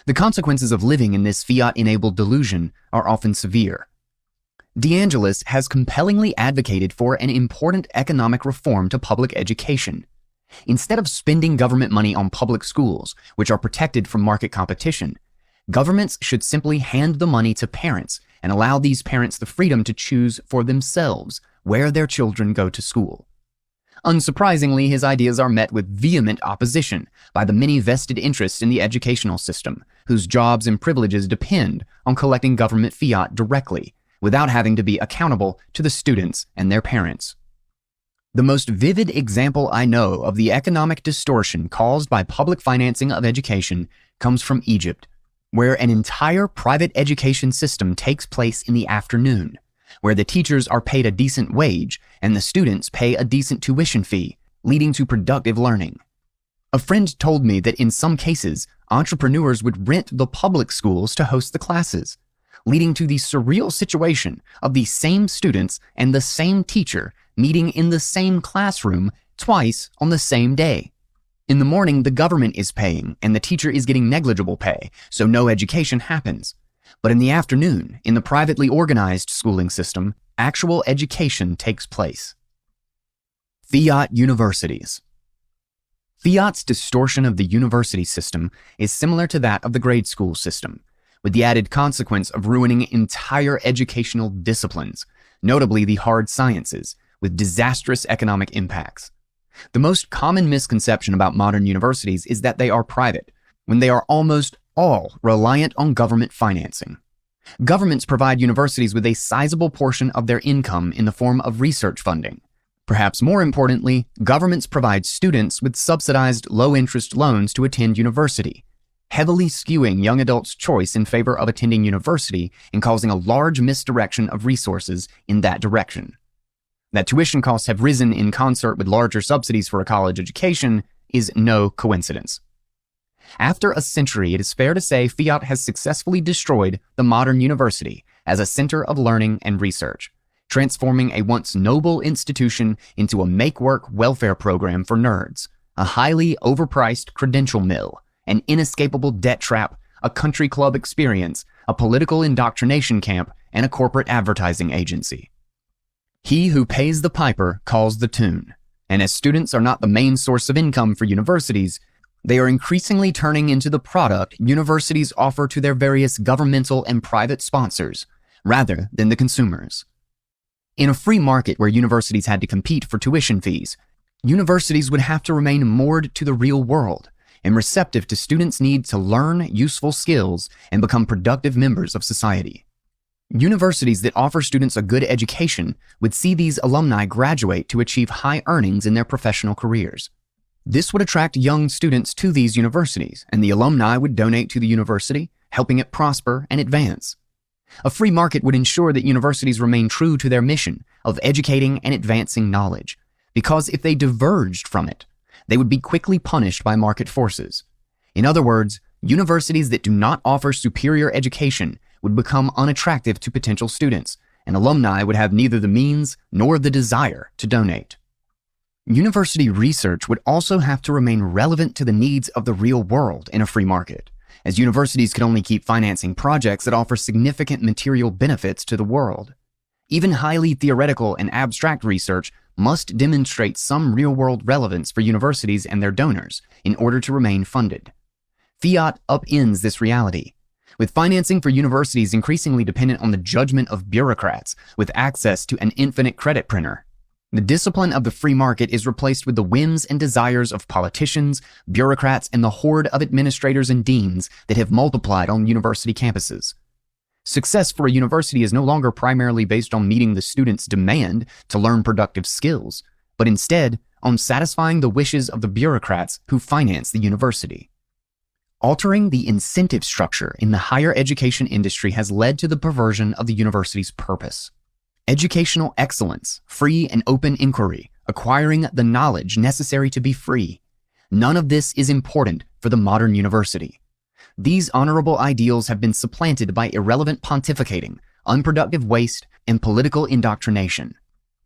The consequences of living in this fiat-enabled delusion are often severe. DeAngelis has compellingly advocated for an important economic reform to public education. Instead of spending government money on public schools, which are protected from market competition, governments should simply hand the money to parents and allow these parents the freedom to choose for themselves where their children go to school. Unsurprisingly, his ideas are met with vehement opposition by the many vested interests in the educational system, whose jobs and privileges depend on collecting government fiat directly, without having to be accountable to the students and their parents. The most vivid example I know of the economic distortion caused by public financing of education comes from Egypt, where an entire private education system takes place in the afternoon, where the teachers are paid a decent wage and the students pay a decent tuition fee, leading to productive learning. A friend told me that in some cases, entrepreneurs would rent the public schools to host the classes, leading to the surreal situation of the same students and the same teacher meeting in the same classroom twice on the same day. In the morning, the government is paying and the teacher is getting negligible pay, so no education happens. But in the afternoon, in the privately organized schooling system, actual education takes place. Fiat universities. Fiat's distortion of the university system is similar to that of the grade school system, with the added consequence of ruining entire educational disciplines, notably the hard sciences, with disastrous economic impacts. The most common misconception about modern universities is that they are private, when they are almost all reliant on government financing. Governments provide universities with a sizable portion of their income in the form of research funding. Perhaps more importantly, governments provide students with subsidized low-interest loans to attend university, heavily skewing young adults' choice in favor of attending university and causing a large misdirection of resources in that direction. That tuition costs have risen in concert with larger subsidies for a college education is no coincidence. After a century, it is fair to say Fiat has successfully destroyed the modern university as a center of learning and research, transforming a once noble institution into a make-work welfare program for nerds, a highly overpriced credential mill, an inescapable debt trap, a country club experience, a political indoctrination camp, and a corporate advertising agency. He who pays the piper calls the tune, and as students are not the main source of income for universities, they are increasingly turning into the product universities offer to their various governmental and private sponsors, rather than the consumers. In a free market where universities had to compete for tuition fees, universities would have to remain moored to the real world and receptive to students' need to learn useful skills and become productive members of society. Universities that offer students a good education would see these alumni graduate to achieve high earnings in their professional careers. This would attract young students to these universities, and the alumni would donate to the university, helping it prosper and advance. A free market would ensure that universities remain true to their mission of educating and advancing knowledge, because if they diverged from it, they would be quickly punished by market forces. In other words, universities that do not offer superior education would become unattractive to potential students, and alumni would have neither the means nor the desire to donate. University research would also have to remain relevant to the needs of the real world in a free market, as universities could only keep financing projects that offer significant material benefits to the world. Even highly theoretical and abstract research must demonstrate some real-world relevance for universities and their donors in order to remain funded. Fiat upends this reality, with financing for universities increasingly dependent on the judgment of bureaucrats with access to an infinite credit printer. The discipline of the free market is replaced with the whims and desires of politicians, bureaucrats, and the horde of administrators and deans that have multiplied on university campuses. Success for a university is no longer primarily based on meeting the students' demand to learn productive skills, but instead on satisfying the wishes of the bureaucrats who finance the university. Altering the incentive structure in the higher education industry has led to the perversion of the university's purpose. Educational excellence, free and open inquiry, acquiring the knowledge necessary to be free. None of this is important for the modern university. These honorable ideals have been supplanted by irrelevant pontificating, unproductive waste, and political indoctrination.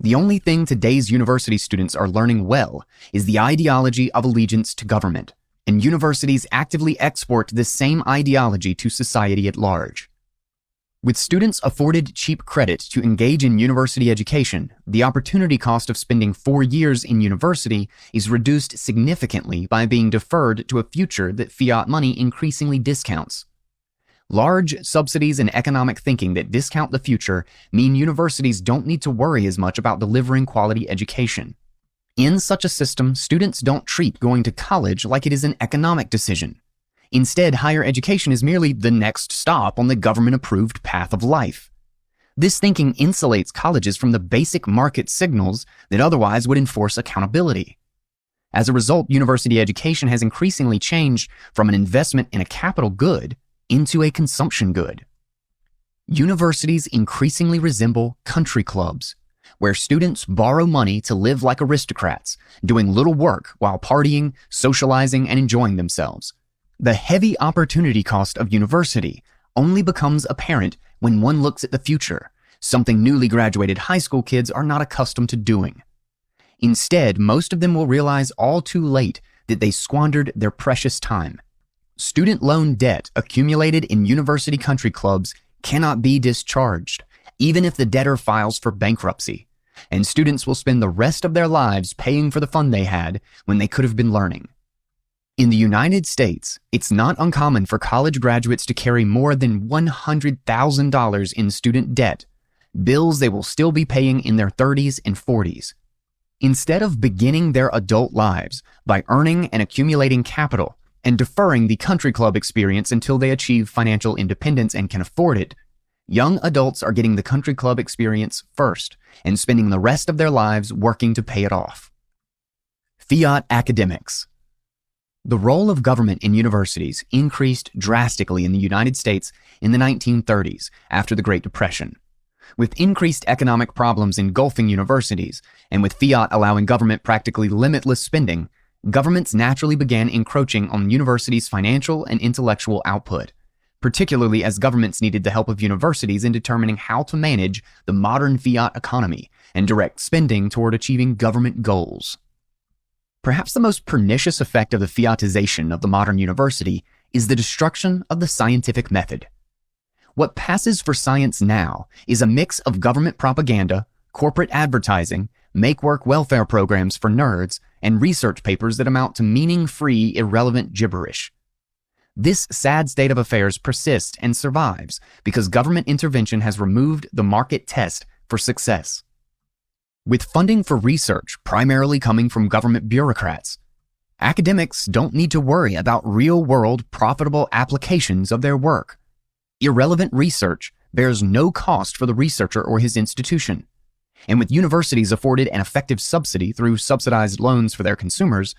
The only thing today's university students are learning well is the ideology of allegiance to government, and universities actively export this same ideology to society at large. With students afforded cheap credit to engage in university education, the opportunity cost of spending 4 years in university is reduced significantly by being deferred to a future that fiat money increasingly discounts. Large subsidies and economic thinking that discount the future mean universities don't need to worry as much about delivering quality education. In such a system, students don't treat going to college like it is an economic decision. Instead, higher education is merely the next stop on the government-approved path of life. This thinking insulates colleges from the basic market signals that otherwise would enforce accountability. As a result, university education has increasingly changed from an investment in a capital good into a consumption good. Universities increasingly resemble country clubs, where students borrow money to live like aristocrats, doing little work while partying, socializing, and enjoying themselves. The heavy opportunity cost of university only becomes apparent when one looks at the future, something newly graduated high school kids are not accustomed to doing. Instead, most of them will realize all too late that they squandered their precious time. Student loan debt accumulated in university country clubs cannot be discharged, even if the debtor files for bankruptcy, and students will spend the rest of their lives paying for the fun they had when they could have been learning. In the United States, it's not uncommon for college graduates to carry more than $100,000 in student debt, bills they will still be paying in their 30s and 40s. Instead of beginning their adult lives by earning and accumulating capital and deferring the country club experience until they achieve financial independence and can afford it, young adults are getting the country club experience first and spending the rest of their lives working to pay it off. Fiat academics. The role of government in universities increased drastically in the United States in the 1930s after the Great Depression. With increased economic problems engulfing universities, and with fiat allowing government practically limitless spending, governments naturally began encroaching on universities' financial and intellectual output, particularly as governments needed the help of universities in determining how to manage the modern fiat economy and direct spending toward achieving government goals. Perhaps the most pernicious effect of the fiatization of the modern university is the destruction of the scientific method. What passes for science now is a mix of government propaganda, corporate advertising, make-work welfare programs for nerds, and research papers that amount to meaning-free, irrelevant gibberish. This sad state of affairs persists and survives because government intervention has removed the market test for success. With funding for research primarily coming from government bureaucrats, academics don't need to worry about real-world profitable applications of their work. Irrelevant research bears no cost for the researcher or his institution. And with universities afforded an effective subsidy through subsidized loans for their consumers,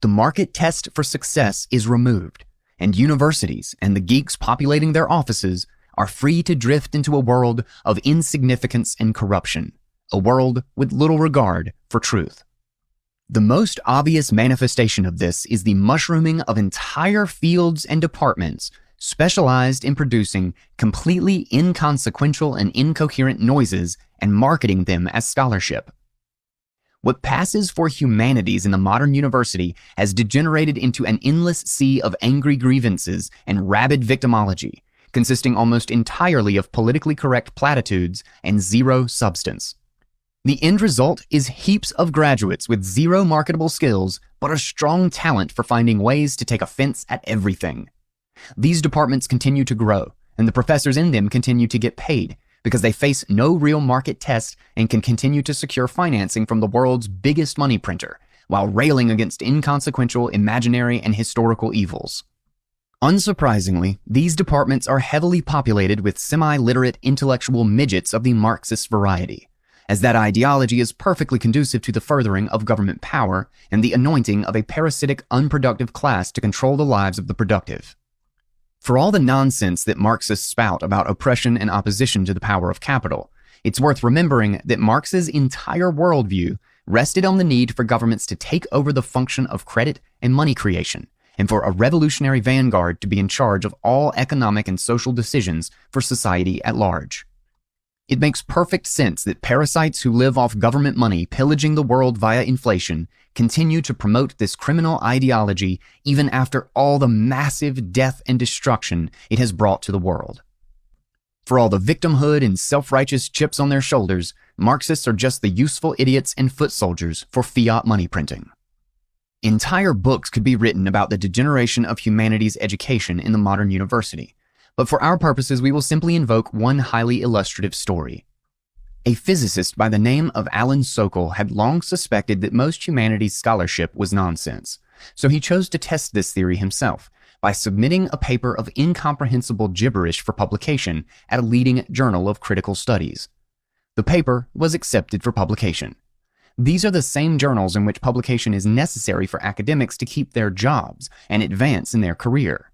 the market test for success is removed, and universities and the geeks populating their offices are free to drift into a world of insignificance and corruption, a world with little regard for truth. The most obvious manifestation of this is the mushrooming of entire fields and departments specialized in producing completely inconsequential and incoherent noises and marketing them as scholarship. What passes for humanities in the modern university has degenerated into an endless sea of angry grievances and rabid victimology, consisting almost entirely of politically correct platitudes and zero substance. The end result is heaps of graduates with zero marketable skills, but a strong talent for finding ways to take offense at everything. These departments continue to grow, and the professors in them continue to get paid because they face no real market test and can continue to secure financing from the world's biggest money printer, while railing against inconsequential imaginary and historical evils. Unsurprisingly, these departments are heavily populated with semi-literate intellectual midgets of the Marxist variety, as that ideology is perfectly conducive to the furthering of government power and the anointing of a parasitic, unproductive class to control the lives of the productive. For all the nonsense that Marxists spout about oppression and opposition to the power of capital, it's worth remembering that Marx's entire worldview rested on the need for governments to take over the function of credit and money creation, and for a revolutionary vanguard to be in charge of all economic and social decisions for society at large. It makes perfect sense that parasites who live off government money pillaging the world via inflation continue to promote this criminal ideology even after all the massive death and destruction it has brought to the world. For all the victimhood and self-righteous chips on their shoulders, Marxists are just the useful idiots and foot soldiers for fiat money printing. Entire books could be written about the degeneration of humanities education in the modern university, but for our purposes we will simply invoke one highly illustrative story. A physicist by the name of Alan Sokal had long suspected that most humanities scholarship was nonsense, so he chose to test this theory himself by submitting a paper of incomprehensible gibberish for publication at a leading journal of critical studies. The paper was accepted for publication. These are the same journals in which publication is necessary for academics to keep their jobs and advance in their career.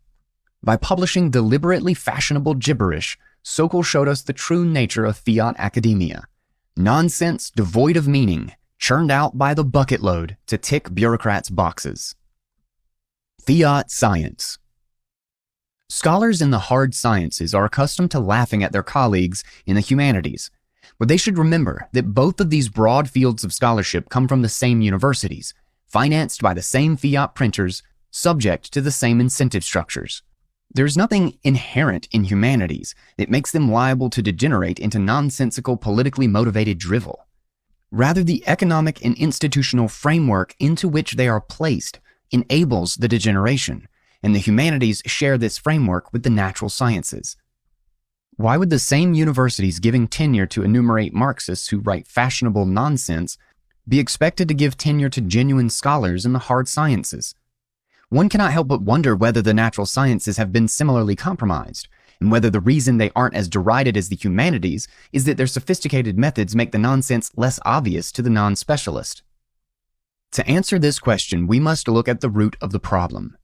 By publishing deliberately fashionable gibberish, Sokal showed us the true nature of fiat academia. Nonsense devoid of meaning, churned out by the bucket load to tick bureaucrats' boxes. Fiat science. Scholars in the hard sciences are accustomed to laughing at their colleagues in the humanities, but they should remember that both of these broad fields of scholarship come from the same universities, financed by the same fiat printers, subject to the same incentive structures. There's nothing inherent in humanities that makes them liable to degenerate into nonsensical, politically motivated drivel. Rather, the economic and institutional framework into which they are placed enables the degeneration, and the humanities share this framework with the natural sciences. Why would the same universities giving tenure to enumerate Marxists who write fashionable nonsense be expected to give tenure to genuine scholars in the hard sciences? One cannot help but wonder whether the natural sciences have been similarly compromised, and whether the reason they aren't as derided as the humanities is that their sophisticated methods make the nonsense less obvious to the non-specialist. To answer this question, we must look at the root of the problem: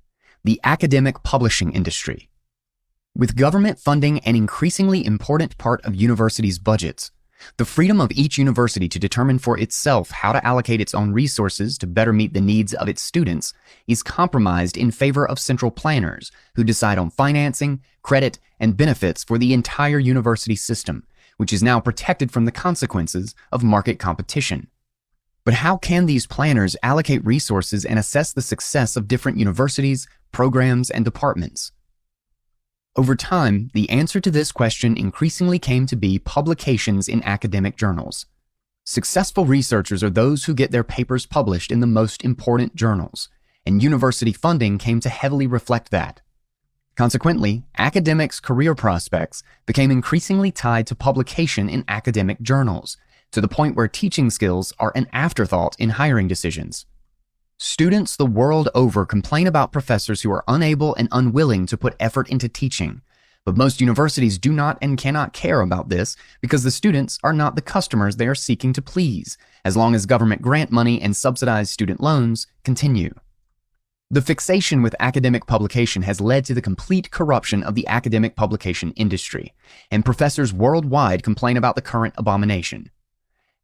the academic publishing industry. With government funding an increasingly important part of universities' budgets, the freedom of each university to determine for itself how to allocate its own resources to better meet the needs of its students is compromised in favor of central planners who decide on financing, credit, and benefits for the entire university system, which is now protected from the consequences of market competition. But how can these planners allocate resources and assess the success of different universities, programs, and departments? Over time, the answer to this question increasingly came to be publications in academic journals. Successful researchers are those who get their papers published in the most important journals, and university funding came to heavily reflect that. Consequently, academics' career prospects became increasingly tied to publication in academic journals, to the point where teaching skills are an afterthought in hiring decisions. Students the world over complain about professors who are unable and unwilling to put effort into teaching, but most universities do not and cannot care about this because the students are not the customers they are seeking to please, as long as government grant money and subsidized student loans continue. The fixation with academic publication has led to the complete corruption of the academic publication industry, and professors worldwide complain about the current abomination.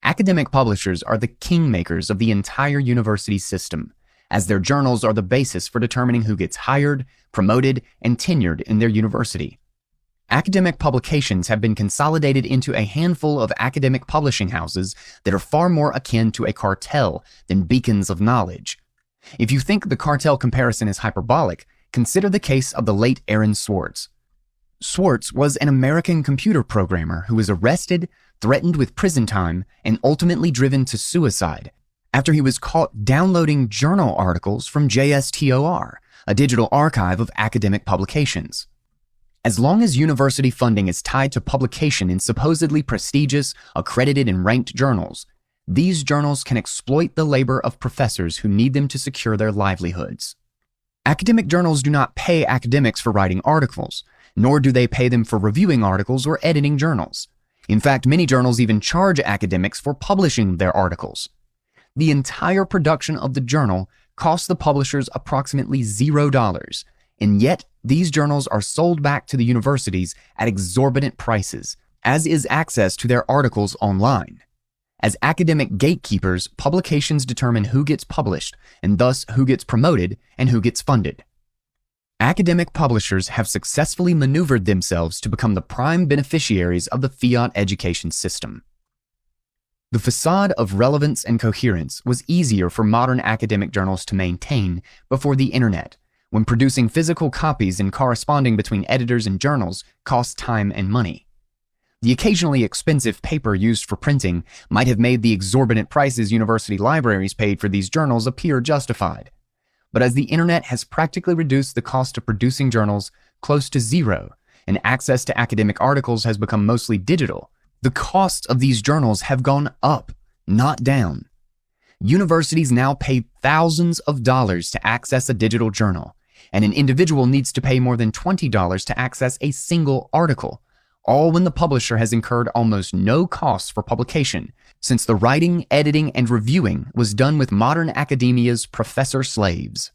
Academic publishers are the kingmakers of the entire university system, as their journals are the basis for determining who gets hired, promoted, and tenured in their university. Academic publications have been consolidated into a handful of academic publishing houses that are far more akin to a cartel than beacons of knowledge. If you think the cartel comparison is hyperbolic, consider the case of the late Aaron Swartz. Swartz was an American computer programmer who was arrested, threatened with prison time, and ultimately driven to suicide after he was caught downloading journal articles from JSTOR, a digital archive of academic publications. As long as university funding is tied to publication in supposedly prestigious, accredited, and ranked journals, these journals can exploit the labor of professors who need them to secure their livelihoods. Academic journals do not pay academics for writing articles, nor do they pay them for reviewing articles or editing journals. In fact, many journals even charge academics for publishing their articles. The entire production of the journal costs the publishers approximately $0, and yet these journals are sold back to the universities at exorbitant prices, as is access to their articles online. As academic gatekeepers, publications determine who gets published, and thus who gets promoted and who gets funded. Academic publishers have successfully maneuvered themselves to become the prime beneficiaries of the Fiat education system. The facade of relevance and coherence was easier for modern academic journals to maintain before the internet, when producing physical copies and corresponding between editors and journals cost time and money. The occasionally expensive paper used for printing might have made the exorbitant prices university libraries paid for these journals appear justified. But as the internet has practically reduced the cost of producing journals close to zero, and access to academic articles has become mostly digital, the costs of these journals have gone up, not down. Universities now pay thousands of dollars to access a digital journal, and an individual needs to pay more than $20 to access a single article, all when the publisher has incurred almost no costs for publication, since the writing, editing, and reviewing was done with modern academia's professor slaves.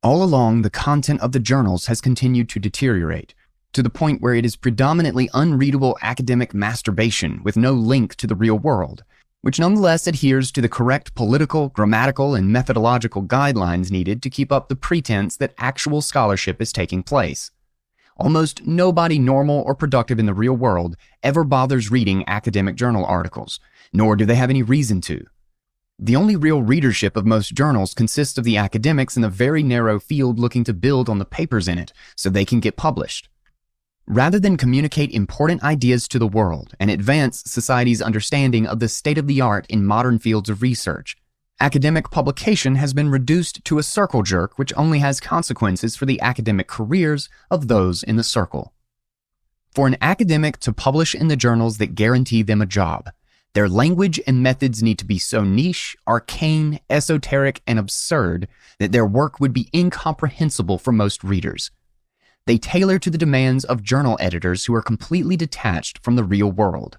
All along, the content of the journals has continued to deteriorate, to the point where it is predominantly unreadable academic masturbation with no link to the real world, which nonetheless adheres to the correct political, grammatical, and methodological guidelines needed to keep up the pretense that actual scholarship is taking place. Almost nobody normal or productive in the real world ever bothers reading academic journal articles, nor do they have any reason to. The only real readership of most journals consists of the academics in a very narrow field looking to build on the papers in it so they can get published. Rather than communicate important ideas to the world and advance society's understanding of the state-of-the-art in modern fields of research, academic publication has been reduced to a circle jerk which only has consequences for the academic careers of those in the circle. For an academic to publish in the journals that guarantee them a job, their language and methods need to be so niche, arcane, esoteric, and absurd that their work would be incomprehensible for most readers. They tailor to the demands of journal editors who are completely detached from the real world.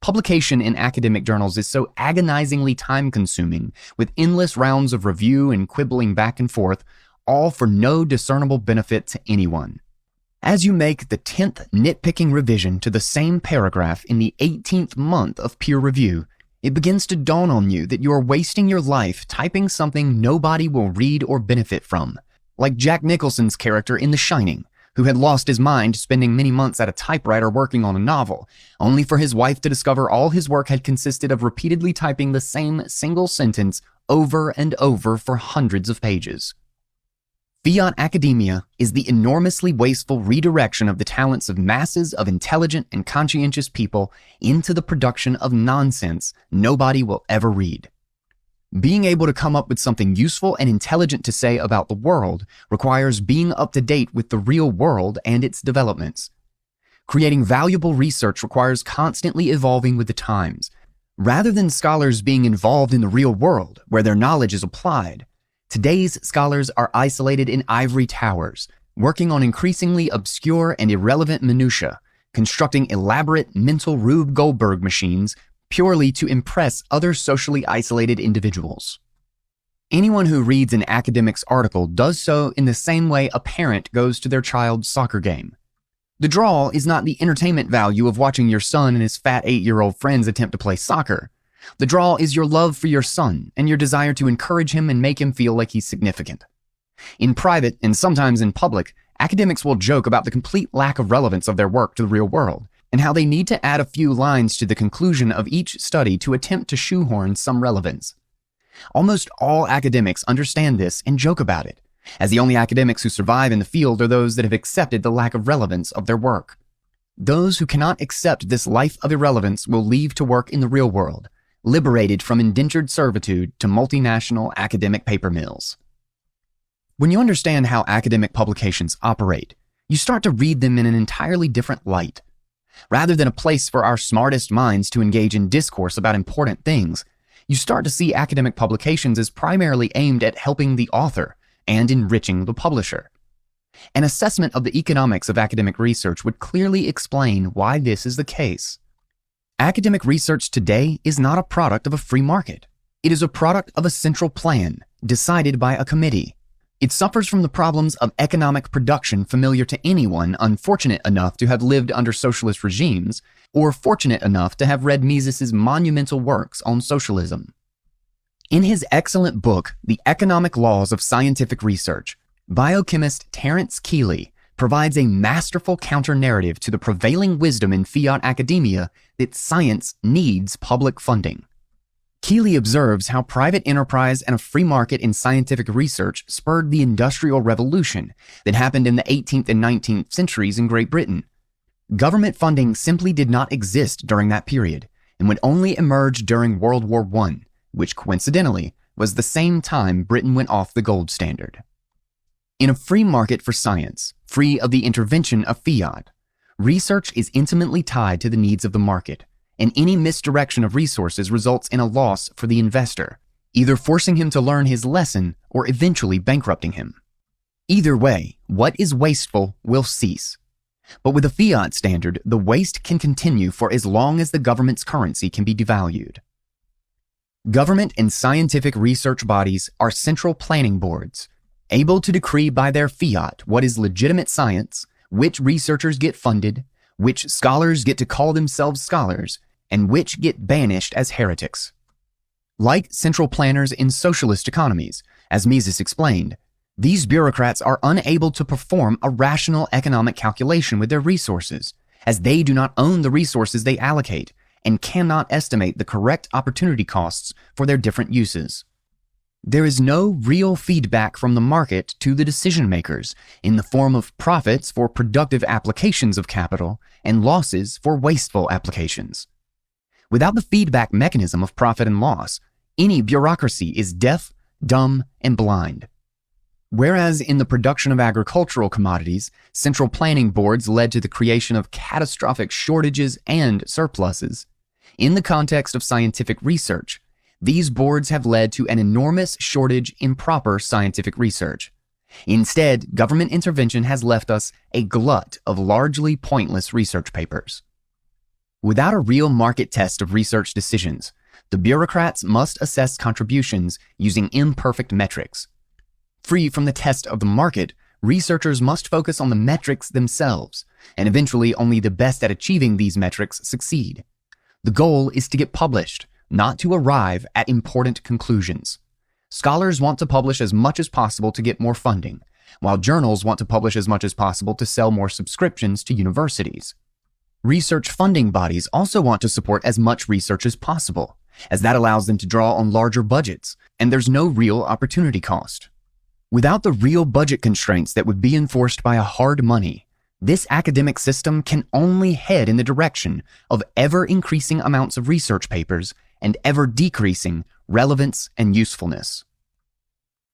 Publication in academic journals is so agonizingly time-consuming, with endless rounds of review and quibbling back and forth, all for no discernible benefit to anyone. As you make the 10th nitpicking revision to the same paragraph in the 18th month of peer review, it begins to dawn on you that you are wasting your life typing something nobody will read or benefit from, like Jack Nicholson's character in The Shining, who had lost his mind spending many months at a typewriter working on a novel, only for his wife to discover all his work had consisted of repeatedly typing the same single sentence over and over for hundreds of pages. Fiat academia is the enormously wasteful redirection of the talents of masses of intelligent and conscientious people into the production of nonsense nobody will ever read. Being able to come up with something useful and intelligent to say about the world requires being up to date with the real world and its developments. Creating valuable research requires constantly evolving with the times. Rather than scholars being involved in the real world, where their knowledge is applied, today's scholars are isolated in ivory towers, working on increasingly obscure and irrelevant minutiae, constructing elaborate mental Rube Goldberg machines purely to impress other socially isolated individuals. Anyone who reads an academic's article does so in the same way a parent goes to their child's soccer game. The draw is not the entertainment value of watching your son and his fat 8-year-old friends attempt to play soccer. The draw is your love for your son and your desire to encourage him and make him feel like he's significant. In private, and sometimes in public, academics will joke about the complete lack of relevance of their work to the real world, and how they need to add a few lines to the conclusion of each study to attempt to shoehorn some relevance. Almost all academics understand this and joke about it, as the only academics who survive in the field are those that have accepted the lack of relevance of their work. Those who cannot accept this life of irrelevance will leave to work in the real world, liberated from indentured servitude to multinational academic paper mills. When you understand how academic publications operate, you start to read them in an entirely different light. Rather than a place for our smartest minds to engage in discourse about important things, you start to see academic publications as primarily aimed at helping the author and enriching the publisher. An assessment of the economics of academic research would clearly explain why this is the case. Academic research today is not a product of a free market. It is a product of a central plan, decided by a committee. It suffers from the problems of economic production familiar to anyone unfortunate enough to have lived under socialist regimes, or fortunate enough to have read Mises's monumental works on socialism. In his excellent book, The Economic Laws of Scientific Research, Biochemist Terence Keeley provides a masterful counter-narrative to the prevailing wisdom in fiat academia that science needs public funding. Keeley observes how private enterprise and a free market in scientific research spurred the Industrial Revolution that happened in the 18th and 19th centuries in Great Britain. Government funding simply did not exist during that period and would only emerge during World War I, which coincidentally was the same time Britain went off the gold standard. In a free market for science, free of the intervention of fiat, research is intimately tied to the needs of the market, and any misdirection of resources results in a loss for the investor, either forcing him to learn his lesson or eventually bankrupting him. Either way, what is wasteful will cease. But with a fiat standard, the waste can continue for as long as the government's currency can be devalued. Government and scientific research bodies are central planning boards, able to decree by their fiat what is legitimate science, which researchers get funded, which scholars get to call themselves scholars, and which get banished as heretics. Like central planners in socialist economies, as Mises explained, these bureaucrats are unable to perform a rational economic calculation with their resources, as they do not own the resources they allocate and cannot estimate the correct opportunity costs for their different uses. There is no real feedback from the market to the decision makers in the form of profits for productive applications of capital and losses for wasteful applications. Without the feedback mechanism of profit and loss, any bureaucracy is deaf, dumb, and blind. Whereas in the production of agricultural commodities, central planning boards led to the creation of catastrophic shortages and surpluses, in the context of scientific research, these boards have led to an enormous shortage in proper scientific research. Instead, government intervention has left us a glut of largely pointless research papers. Without a real market test of research decisions, the bureaucrats must assess contributions using imperfect metrics. Free from the test of the market, researchers must focus on the metrics themselves, and eventually only the best at achieving these metrics succeed. The goal is to get published, not to arrive at important conclusions. Scholars want to publish as much as possible to get more funding, while journals want to publish as much as possible to sell more subscriptions to universities. Research funding bodies also want to support as much research as possible, as that allows them to draw on larger budgets, and there's no real opportunity cost. Without the real budget constraints that would be enforced by a hard money, this academic system can only head in the direction of ever-increasing amounts of research papers and ever-decreasing relevance and usefulness.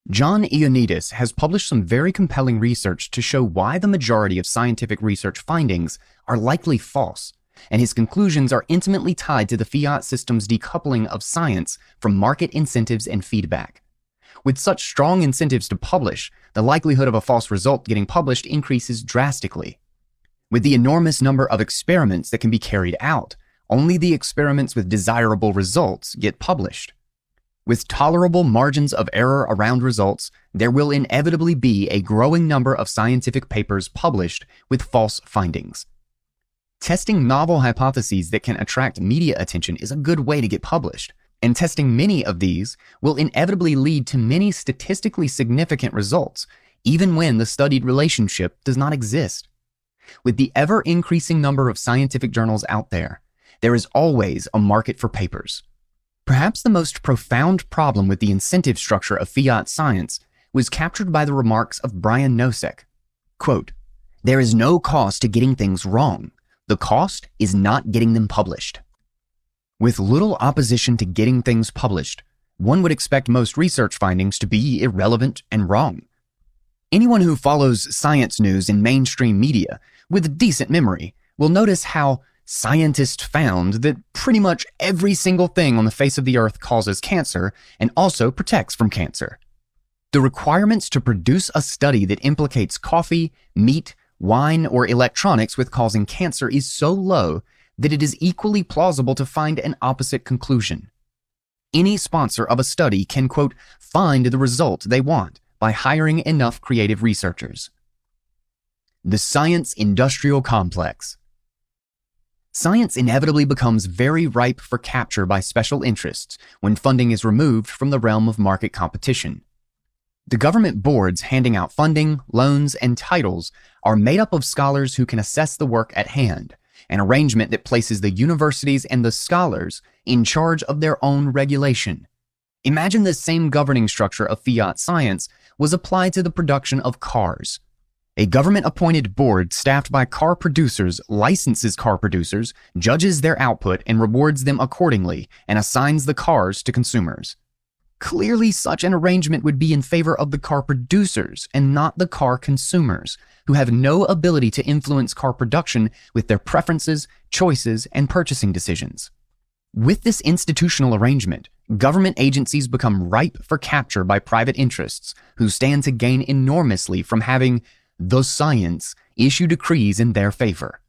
John Ioannidis has published some very compelling research to show why the majority of scientific research findings are likely false, and his conclusions are intimately tied to the fiat system's decoupling of science from market incentives and feedback. With such strong incentives to publish, the likelihood of a false result getting published increases drastically. With the enormous number of experiments that can be carried out, only the experiments with desirable results get published. With tolerable margins of error around results, there will inevitably be a growing number of scientific papers published with false findings. Testing novel hypotheses that can attract media attention is a good way to get published, and testing many of these will inevitably lead to many statistically significant results, even when the studied relationship does not exist. With the ever-increasing number of scientific journals out there is always a market for papers. Perhaps the most profound problem with the incentive structure of fiat science was captured by the remarks of Brian Nosek. Quote, "There is no cost to getting things wrong. The cost is not getting them published." With little opposition to getting things published, one would expect most research findings to be irrelevant and wrong. Anyone who follows science news in mainstream media with a decent memory will notice how scientists found that pretty much every single thing on the face of the earth causes cancer and also protects from cancer. The requirements to produce a study that implicates coffee, meat, wine, or electronics with causing cancer is so low that it is equally plausible to find an opposite conclusion. Any sponsor of a study can, quote, find the result they want by hiring enough creative researchers. The science-industrial complex. Science inevitably becomes very ripe for capture by special interests when funding is removed from the realm of market competition. The government boards handing out funding, loans, and titles are made up of scholars who can assess the work at hand, an arrangement that places the universities and the scholars in charge of their own regulation. Imagine the same governing structure of Fiat science was applied to the production of cars. A government-appointed board staffed by car producers licenses car producers, judges their output, and rewards them accordingly, and assigns the cars to consumers. Clearly, such an arrangement would be in favor of the car producers and not the car consumers, who have no ability to influence car production with their preferences, choices, and purchasing decisions. With this institutional arrangement, government agencies become ripe for capture by private interests who stand to gain enormously from having the science issue decrees in their favor.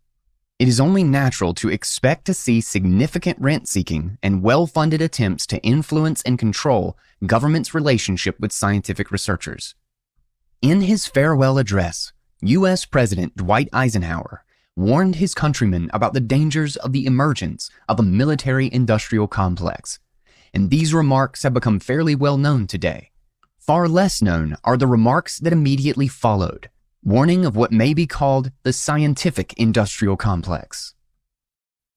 It is only natural to expect to see significant rent-seeking and well-funded attempts to influence and control government's relationship with scientific researchers. In his farewell address, U.S. President Dwight Eisenhower warned his countrymen about the dangers of the emergence of a military-industrial complex, and these remarks have become fairly well known today. Far less known are the remarks that immediately followed, warning of what may be called the scientific industrial complex.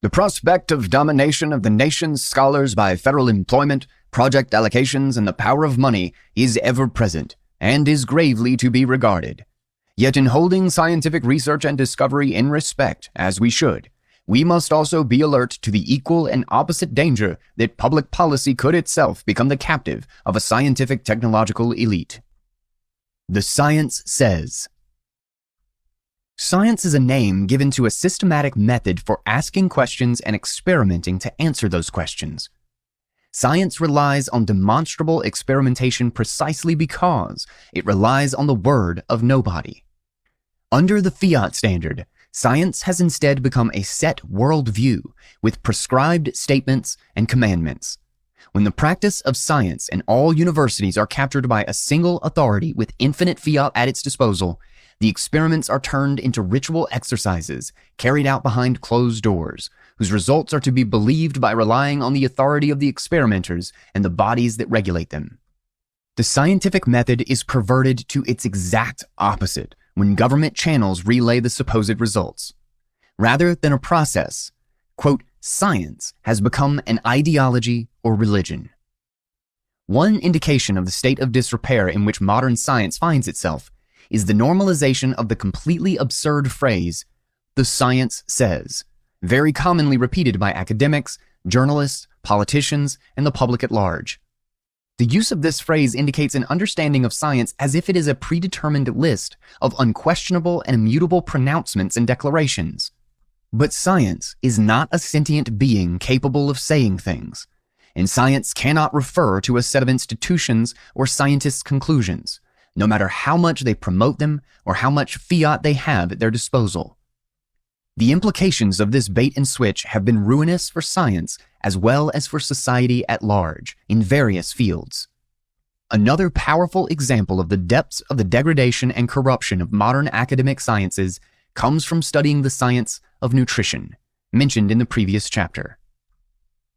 The prospect of domination of the nation's scholars by federal employment, project allocations, and the power of money is ever present and is gravely to be regarded. Yet in holding scientific research and discovery in respect, as we should, we must also be alert to the equal and opposite danger that public policy could itself become the captive of a scientific technological elite. The science says. Science is a name given to a systematic method for asking questions and experimenting to answer those questions. Science relies on demonstrable experimentation precisely because it relies on the word of nobody. Under the Fiat standard, science has instead become a set worldview with prescribed statements and commandments. When the practice of science and all universities are captured by a single authority with infinite fiat at its disposal, the experiments are turned into ritual exercises carried out behind closed doors, whose results are to be believed by relying on the authority of the experimenters and the bodies that regulate them. The scientific method is perverted to its exact opposite when government channels relay the supposed results. Rather than a process, quote, science has become an ideology or religion. One indication of the state of disrepair in which modern science finds itself is the normalization of the completely absurd phrase, the science says, very commonly repeated by academics, journalists, politicians, and the public at large. The use of this phrase indicates an understanding of science as if it is a predetermined list of unquestionable and immutable pronouncements and declarations. But science is not a sentient being capable of saying things, and science cannot refer to a set of institutions or scientists' conclusions, no matter how much they promote them or how much fiat they have at their disposal. The implications of this bait and switch have been ruinous for science as well as for society at large in various fields. Another powerful example of the depths of the degradation and corruption of modern academic sciences comes from studying the science of nutrition, mentioned in the previous chapter.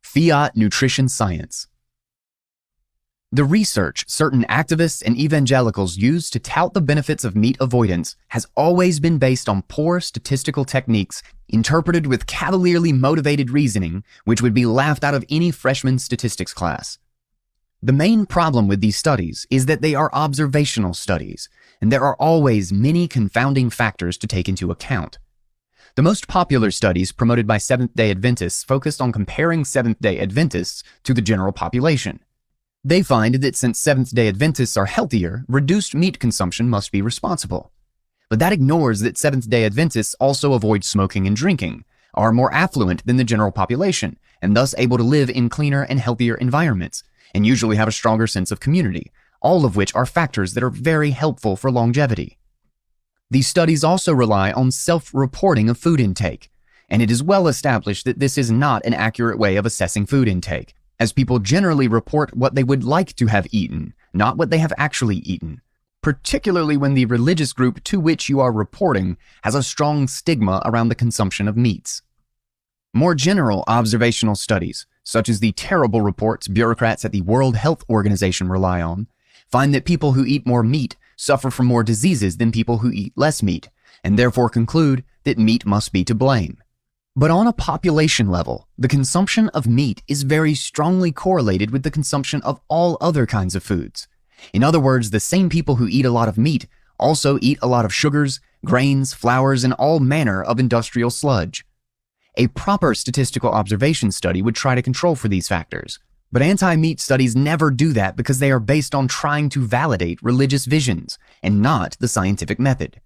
Fiat nutrition science. The research certain activists and evangelicals use to tout the benefits of meat avoidance has always been based on poor statistical techniques interpreted with cavalierly motivated reasoning, which would be laughed out of any freshman statistics class. The main problem with these studies is that they are observational studies, and there are always many confounding factors to take into account. The most popular studies promoted by Seventh-day Adventists focused on comparing Seventh-day Adventists to the general population. They find that since Seventh-day Adventists are healthier, reduced meat consumption must be responsible. But that ignores that Seventh-day Adventists also avoid smoking and drinking, are more affluent than the general population, and thus able to live in cleaner and healthier environments, and usually have a stronger sense of community, all of which are factors that are very helpful for longevity. These studies also rely on self-reporting of food intake, and it is well established that this is not an accurate way of assessing food intake, as people generally report what they would like to have eaten, not what they have actually eaten, particularly when the religious group to which you are reporting has a strong stigma around the consumption of meats. More general observational studies, such as the terrible reports bureaucrats at the World Health Organization rely on, find that people who eat more meat suffer from more diseases than people who eat less meat, and therefore conclude that meat must be to blame. But on a population level, the consumption of meat is very strongly correlated with the consumption of all other kinds of foods. In other words, the same people who eat a lot of meat also eat a lot of sugars, grains, flours, and all manner of industrial sludge. A proper statistical observation study would try to control for these factors, but anti-meat studies never do that because they are based on trying to validate religious visions and not the scientific method.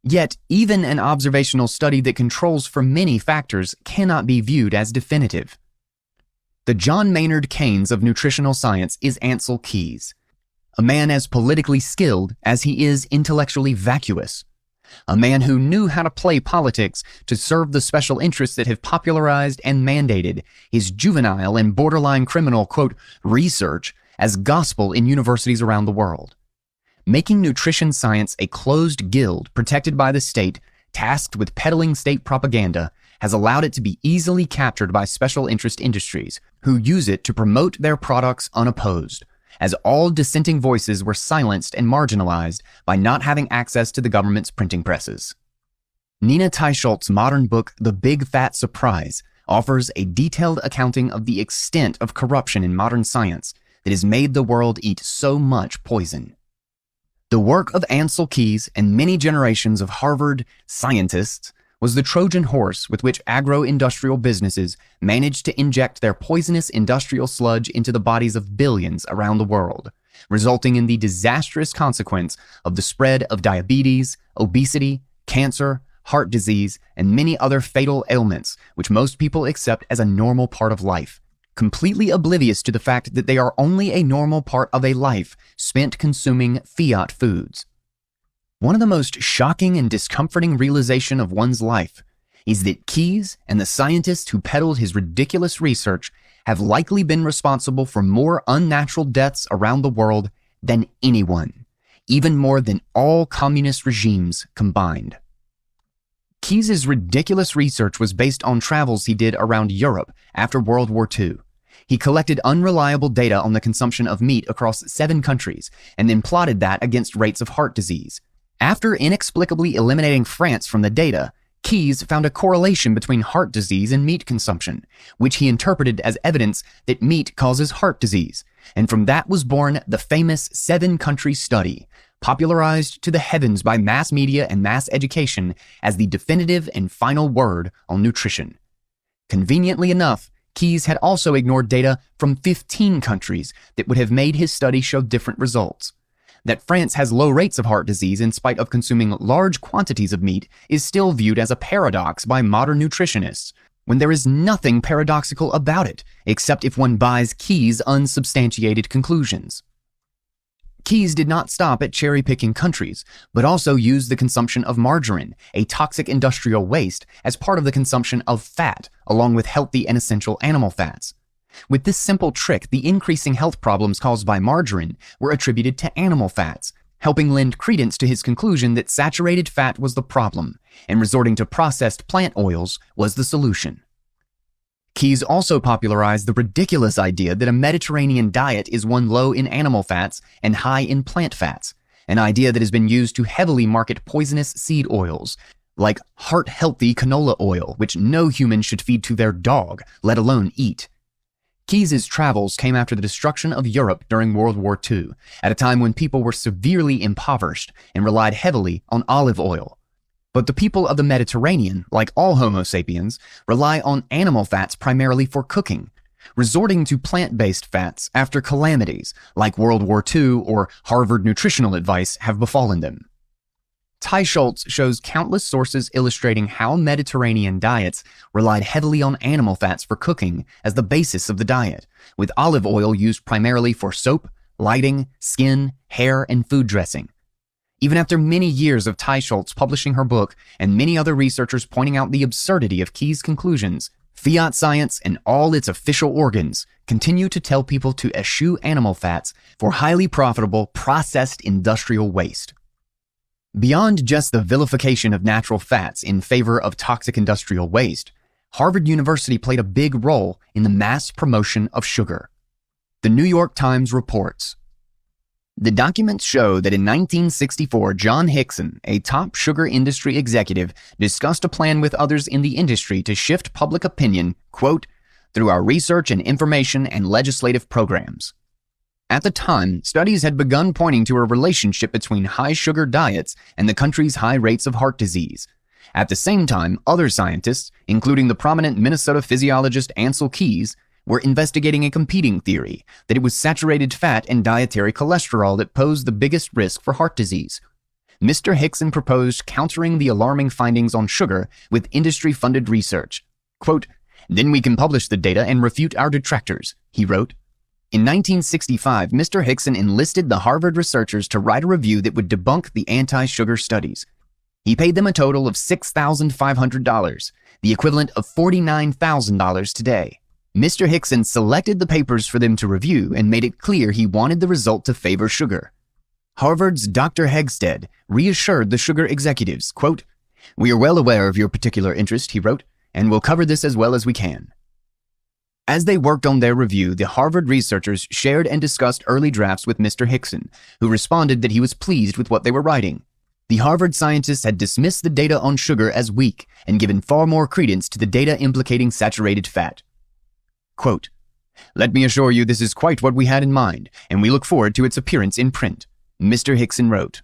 Yet, even an observational study that controls for many factors cannot be viewed as definitive. The John Maynard Keynes of nutritional science is Ancel Keys, a man as politically skilled as he is intellectually vacuous, a man who knew how to play politics to serve the special interests that have popularized and mandated his juvenile and borderline criminal, quote, research as gospel in universities around the world. Making nutrition science a closed guild protected by the state, tasked with peddling state propaganda, has allowed it to be easily captured by special interest industries who use it to promote their products unopposed, as all dissenting voices were silenced and marginalized by not having access to the government's printing presses. Nina Teicholz's modern book, The Big Fat Surprise, offers a detailed accounting of the extent of corruption in modern science that has made the world eat so much poison. The work of Ancel Keys and many generations of Harvard scientists was the Trojan horse with which agro-industrial businesses managed to inject their poisonous industrial sludge into the bodies of billions around the world, resulting in the disastrous consequence of the spread of diabetes, obesity, cancer, heart disease, and many other fatal ailments which most people accept as a normal part of life, completely oblivious to the fact that they are only a normal part of a life spent consuming Fiat foods. One of the most shocking and discomforting realization of one's life is that Keys and the scientists who peddled his ridiculous research have likely been responsible for more unnatural deaths around the world than anyone, even more than all communist regimes combined. Keys's ridiculous research was based on travels he did around Europe after World War II. He collected unreliable data on the consumption of meat across 7 countries and then plotted that against rates of heart disease. After inexplicably eliminating France from the data, Keys found a correlation between heart disease and meat consumption, which he interpreted as evidence that meat causes heart disease, and from that was born the famous 7-country study, popularized to the heavens by mass media and mass education as the definitive and final word on nutrition. Conveniently enough, Keys had also ignored data from 15 countries that would have made his study show different results. That France has low rates of heart disease in spite of consuming large quantities of meat is still viewed as a paradox by modern nutritionists, when there is nothing paradoxical about it, except if one buys Keys' unsubstantiated conclusions. Keys did not stop at cherry-picking countries, but also used the consumption of margarine, a toxic industrial waste, as part of the consumption of fat, along with healthy and essential animal fats. With this simple trick, the increasing health problems caused by margarine were attributed to animal fats, helping lend credence to his conclusion that saturated fat was the problem, and resorting to processed plant oils was the solution. Keys also popularized the ridiculous idea that a Mediterranean diet is one low in animal fats and high in plant fats, an idea that has been used to heavily market poisonous seed oils, like heart-healthy canola oil, which no human should feed to their dog, let alone eat. Keys's travels came after the destruction of Europe during World War II, at a time when people were severely impoverished and relied heavily on olive oil. But the people of the Mediterranean, like all Homo sapiens, rely on animal fats primarily for cooking, resorting to plant-based fats after calamities like World War II or Harvard nutritional advice have befallen them. Teicholz shows countless sources illustrating how Mediterranean diets relied heavily on animal fats for cooking as the basis of the diet, with olive oil used primarily for soap, lighting, skin, hair, and food dressing. Even after many years of Teicholz publishing her book and many other researchers pointing out the absurdity of Keys' conclusions, Fiat science and all its official organs continue to tell people to eschew animal fats for highly profitable processed industrial waste. Beyond just the vilification of natural fats in favor of toxic industrial waste, Harvard University played a big role in the mass promotion of sugar. The New York Times reports, The documents show that in 1964, John Hickson, a top sugar industry executive, discussed a plan with others in the industry to shift public opinion, quote, through our research and information and legislative programs. At the time, studies had begun pointing to a relationship between high sugar diets and the country's high rates of heart disease. At the same time, other scientists, including the prominent Minnesota physiologist Ansel Keys, were investigating a competing theory that it was saturated fat and dietary cholesterol that posed the biggest risk for heart disease. Mr. Hickson proposed countering the alarming findings on sugar with industry-funded research. Quote, then we can publish the data and refute our detractors, he wrote. In 1965, Mr. Hickson enlisted the Harvard researchers to write a review that would debunk the anti-sugar studies. He paid them a total of $6,500, the equivalent of $49,000 today. Mr. Hickson selected the papers for them to review and made it clear he wanted the result to favor sugar. Harvard's Dr. Hegsted reassured the sugar executives, quote, we are well aware of your particular interest, he wrote, and will cover this as well as we can. As they worked on their review, the Harvard researchers shared and discussed early drafts with Mr. Hickson, who responded that he was pleased with what they were writing. The Harvard scientists had dismissed the data on sugar as weak and given far more credence to the data implicating saturated fat. Quote, let me assure you this is quite what we had in mind, and we look forward to its appearance in print, Mr. Hickson wrote.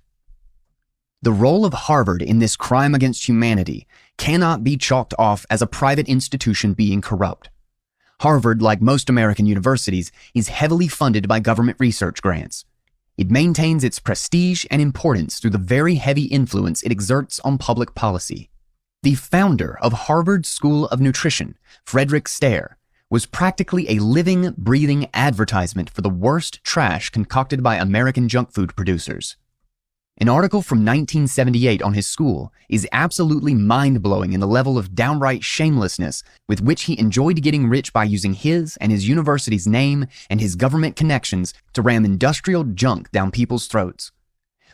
The role of Harvard in this crime against humanity cannot be chalked off as a private institution being corrupt. Harvard, like most American universities, is heavily funded by government research grants. It maintains its prestige and importance through the very heavy influence it exerts on public policy. The founder of Harvard School of Nutrition, Frederick Stare, was practically a living, breathing advertisement for the worst trash concocted by American junk food producers. An article from 1978 on his school is absolutely mind-blowing in the level of downright shamelessness with which he enjoyed getting rich by using his and his university's name and his government connections to ram industrial junk down people's throats.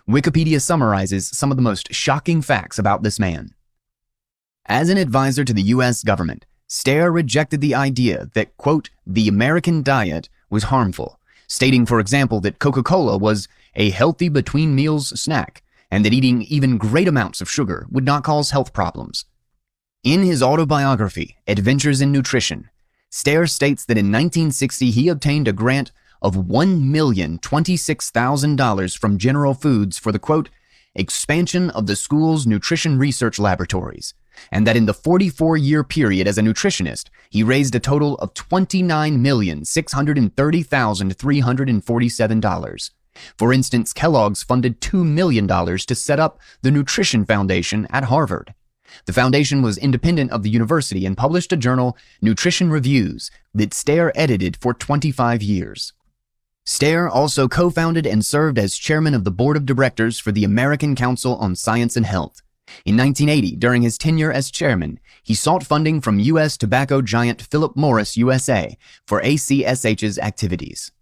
Wikipedia summarizes some of the most shocking facts about this man. As an advisor to the U.S. government, Stare rejected the idea that, quote, the American diet was harmful, stating, for example, that Coca-Cola was a healthy between meals snack, and that eating even great amounts of sugar would not cause health problems. In his autobiography, Adventures in Nutrition, Stare states that in 1960 he obtained a grant of $1,026,000 from General Foods for the, quote, expansion of the school's nutrition research laboratories, and that in the 44-year period as a nutritionist, he raised a total of $29,630,347. For instance, Kellogg's funded $2 million to set up the Nutrition Foundation at Harvard. The foundation was independent of the university and published a journal, Nutrition Reviews, that Stare edited for 25 years. Stare also co-founded and served as chairman of the board of directors for the American Council on Science and Health. In 1980, during his tenure as chairman, he sought funding from U.S. tobacco giant Philip Morris USA for ACSH's activities.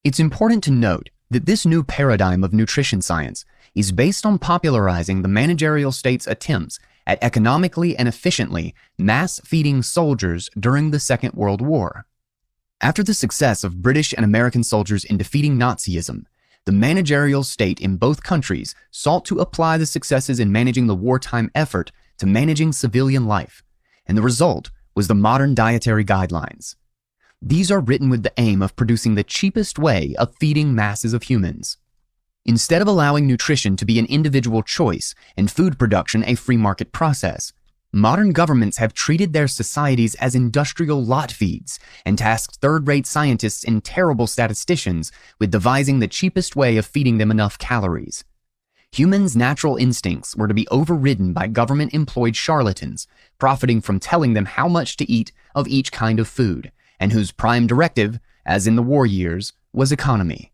It's important to note that this new paradigm of nutrition science is based on popularizing the managerial state's attempts at economically and efficiently mass-feeding soldiers during the Second World War. After the success of British and American soldiers in defeating Nazism, the managerial state in both countries sought to apply the successes in managing the wartime effort to managing civilian life, and the result was the modern dietary guidelines. These are written with the aim of producing the cheapest way of feeding masses of humans. Instead of allowing nutrition to be an individual choice and food production a free market process, modern governments have treated their societies as industrial lot feeds and tasked third-rate scientists and terrible statisticians with devising the cheapest way of feeding them enough calories. Humans' natural instincts were to be overridden by government-employed charlatans, profiting from telling them how much to eat of each kind of food, and whose prime directive, as in the war years, was economy.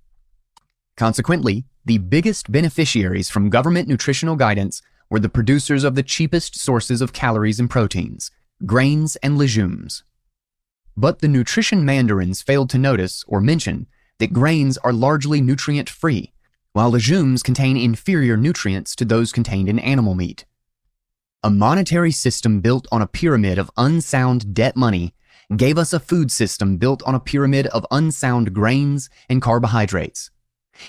Consequently, the biggest beneficiaries from government nutritional guidance were the producers of the cheapest sources of calories and proteins, grains and legumes. But the nutrition mandarins failed to notice or mention that grains are largely nutrient-free, while legumes contain inferior nutrients to those contained in animal meat. A monetary system built on a pyramid of unsound debt money gave us a food system built on a pyramid of unsound grains and carbohydrates.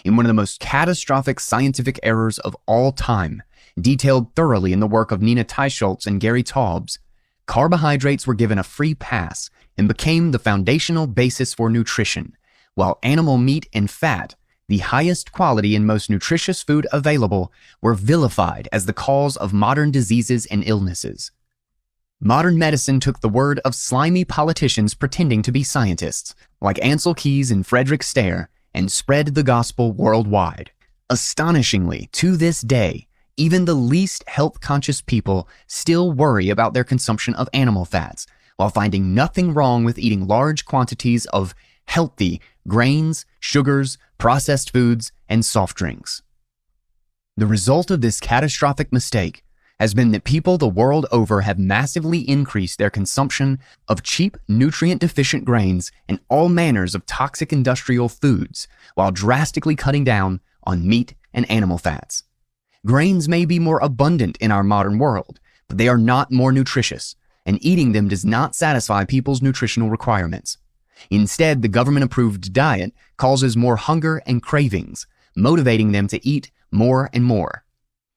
In one of the most catastrophic scientific errors of all time, detailed thoroughly in the work of Nina Teicholz and Gary Taubes, carbohydrates were given a free pass and became the foundational basis for nutrition, while animal meat and fat, the highest quality and most nutritious food available, were vilified as the cause of modern diseases and illnesses. Modern medicine took the word of slimy politicians pretending to be scientists, like Ansel Keys and Frederick Stare, and spread the gospel worldwide. Astonishingly, to this day, even the least health-conscious people still worry about their consumption of animal fats, while finding nothing wrong with eating large quantities of healthy grains, sugars, processed foods, and soft drinks. The result of this catastrophic mistake has been that people the world over have massively increased their consumption of cheap, nutrient-deficient grains and all manners of toxic industrial foods, while drastically cutting down on meat and animal fats. Grains may be more abundant in our modern world, but they are not more nutritious, and eating them does not satisfy people's nutritional requirements. Instead, the government-approved diet causes more hunger and cravings, motivating them to eat more and more.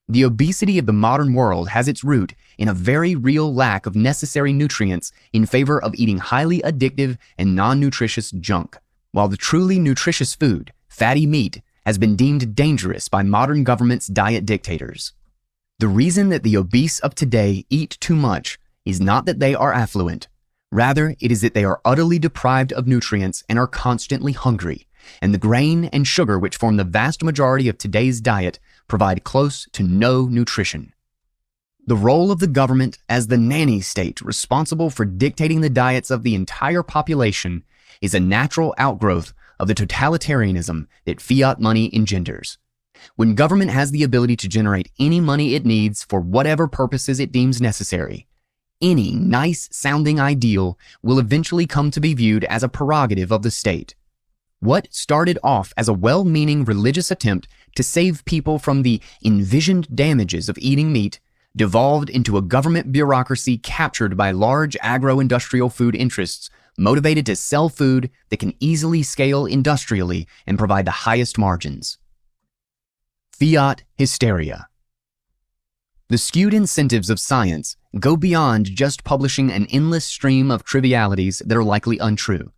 The obesity of the modern world has its root in a very real lack of necessary nutrients in favor of eating highly addictive and non-nutritious junk, while the truly nutritious food, fatty meat, has been deemed dangerous by modern government's diet dictators. The reason that the obese of today eat too much is not that they are affluent. Rather, it is that they are utterly deprived of nutrients and are constantly hungry, and the grain and sugar which form the vast majority of today's diet provide close to no nutrition. The role of the government as the nanny state responsible for dictating the diets of the entire population is a natural outgrowth of the totalitarianism that fiat money engenders. When government has the ability to generate any money it needs for whatever purposes it deems necessary, any nice-sounding ideal will eventually come to be viewed as a prerogative of the state. What started off as a well-meaning religious attempt to save people from the envisioned damages of eating meat devolved into a government bureaucracy captured by large agro-industrial food interests motivated to sell food that can easily scale industrially and provide the highest margins. Fiat hysteria. The skewed incentives of science go beyond just publishing an endless stream of trivialities that are likely untrue.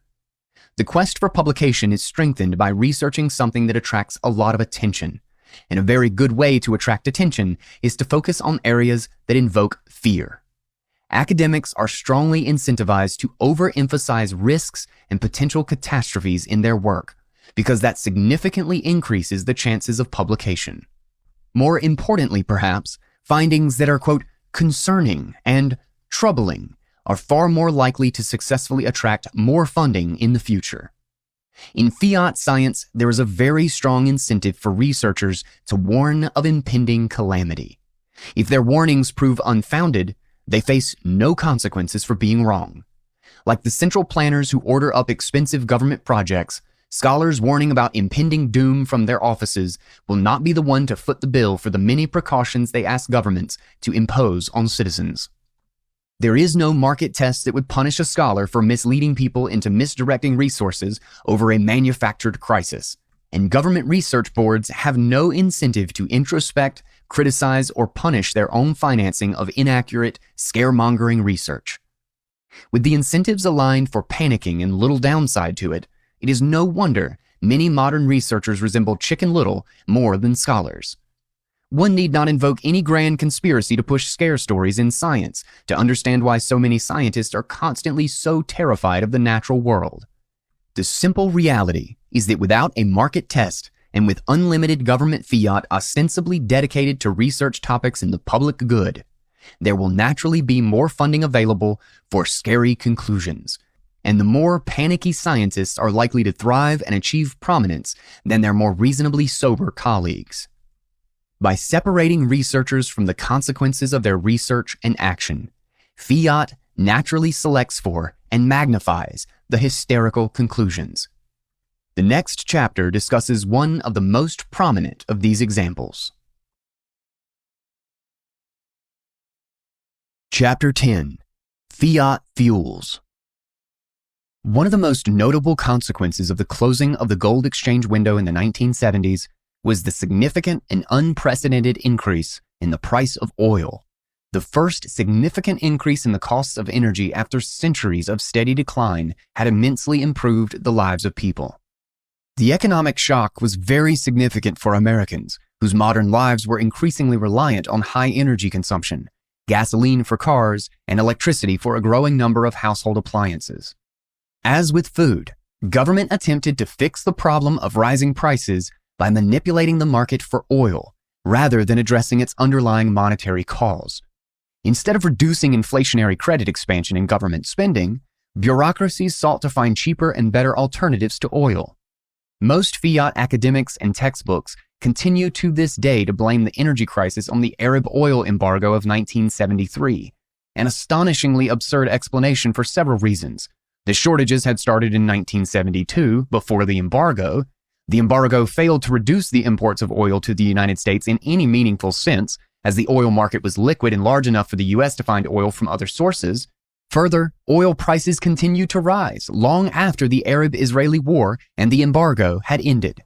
The quest for publication is strengthened by researching something that attracts a lot of attention, and a very good way to attract attention is to focus on areas that invoke fear. Academics are strongly incentivized to overemphasize risks and potential catastrophes in their work, because that significantly increases the chances of publication. More importantly, perhaps, findings that are, quote, concerning and troubling are far more likely to successfully attract more funding in the future. In fiat science, there is a very strong incentive for researchers to warn of impending calamity. If their warnings prove unfounded, they face no consequences for being wrong. Like the central planners who order up expensive government projects, scholars warning about impending doom from their offices will not be the one to foot the bill for the many precautions they ask governments to impose on citizens. There is no market test that would punish a scholar for misleading people into misdirecting resources over a manufactured crisis, and government research boards have no incentive to introspect, criticize, or punish their own financing of inaccurate, scaremongering research. With the incentives aligned for panicking and little downside to it, it is no wonder many modern researchers resemble Chicken Little more than scholars. One need not invoke any grand conspiracy to push scare stories in science to understand why so many scientists are constantly so terrified of the natural world. The simple reality is that without a market test and with unlimited government fiat ostensibly dedicated to research topics in the public good, there will naturally be more funding available for scary conclusions, and the more panicky scientists are likely to thrive and achieve prominence than their more reasonably sober colleagues. By separating researchers from the consequences of their research and action, fiat naturally selects for and magnifies the hysterical conclusions. The next chapter discusses one of the most prominent of these examples. Chapter 10. Fiat Fuels. One of the most notable consequences of the closing of the gold exchange window in the 1970s was the significant and unprecedented increase in the price of oil, the first significant increase in the costs of energy after centuries of steady decline had immensely improved the lives of people. The economic shock was very significant for Americans, whose modern lives were increasingly reliant on high energy consumption, gasoline for cars, and electricity for a growing number of household appliances. As with food, government attempted to fix the problem of rising prices by manipulating the market for oil, rather than addressing its underlying monetary cause. Instead of reducing inflationary credit expansion in government spending, bureaucracies sought to find cheaper and better alternatives to oil. Most Fiat academics and textbooks continue to this day to blame the energy crisis on the Arab oil embargo of 1973, an astonishingly absurd explanation for several reasons. The shortages had started in 1972, before the embargo. The embargo failed to reduce the imports of oil to the United States in any meaningful sense, as the oil market was liquid and large enough for the U.S. to find oil from other sources. Further, oil prices continued to rise long after the Arab-Israeli War and the embargo had ended.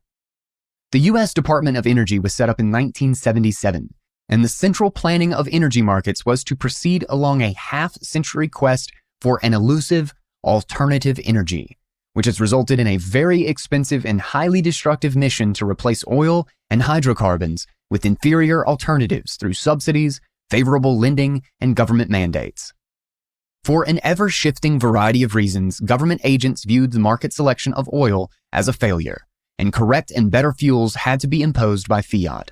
The U.S. Department of Energy was set up in 1977, and the central planning of energy markets was to proceed along a half-century quest for an elusive alternative energy, which has resulted in a very expensive and highly destructive mission to replace oil and hydrocarbons with inferior alternatives through subsidies, favorable lending, and government mandates. For an ever-shifting variety of reasons, government agents viewed the market selection of oil as a failure, and correct and better fuels had to be imposed by Fiat.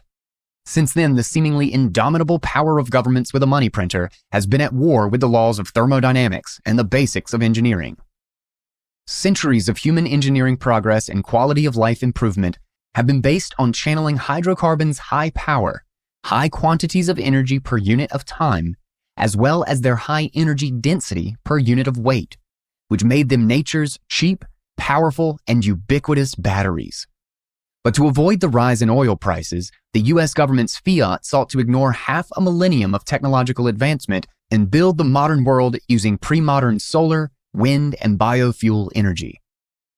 Since then, the seemingly indomitable power of governments with a money printer has been at war with the laws of thermodynamics and the basics of engineering. Centuries of human engineering progress and quality of life improvement have been based on channeling hydrocarbons' high power, high quantities of energy per unit of time, as well as their high energy density per unit of weight, which made them nature's cheap, powerful, and ubiquitous batteries. But to avoid the rise in oil prices, the U.S. government's Fiat sought to ignore half a millennium of technological advancement and build the modern world using pre-modern solar, wind, and biofuel energy.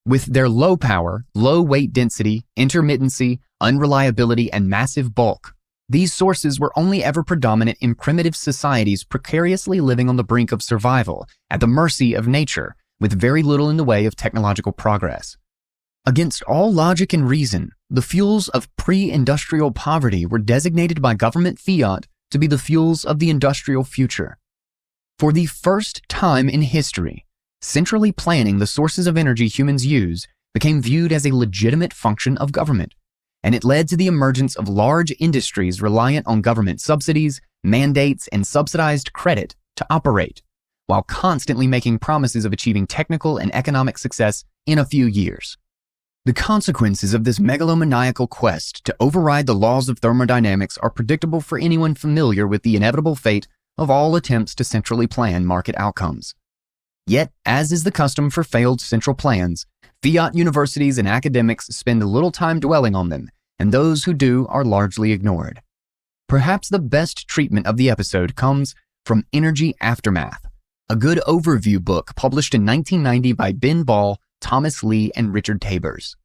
With their low power, low weight density, intermittency, unreliability, and massive bulk, these sources were only ever predominant in primitive societies precariously living on the brink of survival, at the mercy of nature, with very little in the way of technological progress. Against all logic and reason, the fuels of pre-industrial poverty were designated by government Fiat to be the fuels of the industrial future. For the first time in history, centrally planning the sources of energy humans use became viewed as a legitimate function of government, and it led to the emergence of large industries reliant on government subsidies, mandates, and subsidized credit to operate, while constantly making promises of achieving technical and economic success in a few years. The consequences of this megalomaniacal quest to override the laws of thermodynamics are predictable for anyone familiar with the inevitable fate of all attempts to centrally plan market outcomes. Yet, as is the custom for failed central plans, Fiat universities and academics spend little time dwelling on them, and those who do are largely ignored. Perhaps the best treatment of the episode comes from Energy Aftermath, a good overview book published in 1990 by Ben Ball, Thomas Lee, and Richard Tabers.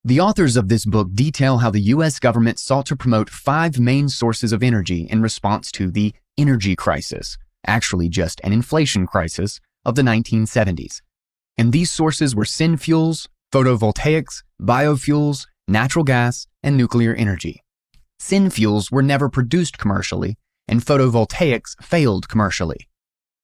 The authors of this book detail how the U.S. government sought to promote 5 main sources of energy in response to the energy crisis, actually just an inflation crisis, of the 1970s. And these sources were synfuels, photovoltaics, biofuels, natural gas, and nuclear energy. Synfuels were never produced commercially, and photovoltaics failed commercially.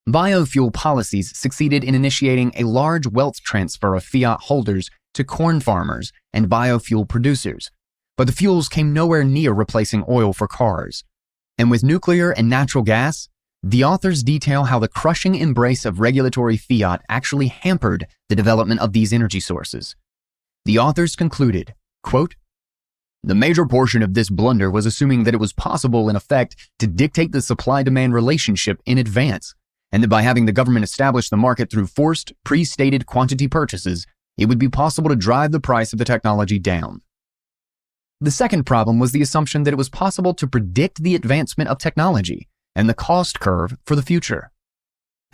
Biofuel policies succeeded in initiating a large wealth transfer of Fiat holders to corn farmers and biofuel producers, but the fuels came nowhere near replacing oil for cars. And with nuclear and natural gas, the authors detail how the crushing embrace of regulatory Fiat actually hampered the development of these energy sources. The authors concluded, quote, "The major portion of this blunder was assuming that it was possible in effect to dictate the supply-demand relationship in advance, and that by having the government establish the market through forced, pre-stated quantity purchases, it would be possible to drive the price of the technology down." The second problem was the assumption that it was possible to predict the advancement of technology and the cost curve for the future.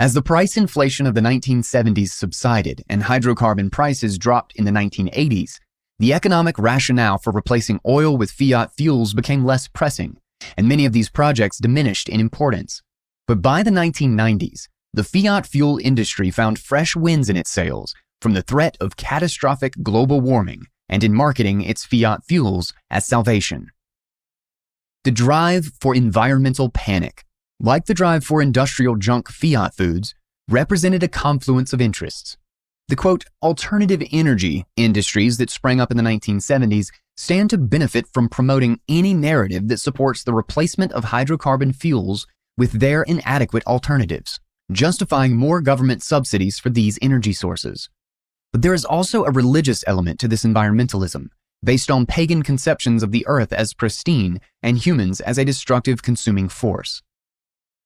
As the price inflation of the 1970s subsided and hydrocarbon prices dropped in the 1980s, the economic rationale for replacing oil with Fiat fuels became less pressing, and many of these projects diminished in importance. But by the 1990s, the Fiat fuel industry found fresh winds in its sails from the threat of catastrophic global warming and in marketing its Fiat fuels as salvation. The drive for environmental panic, like the drive for industrial junk Fiat foods, represented a confluence of interests. The quote, alternative energy industries that sprang up in the 1970s stand to benefit from promoting any narrative that supports the replacement of hydrocarbon fuels with their inadequate alternatives, justifying more government subsidies for these energy sources. But there is also a religious element to this environmentalism, based on pagan conceptions of the earth as pristine and humans as a destructive consuming force.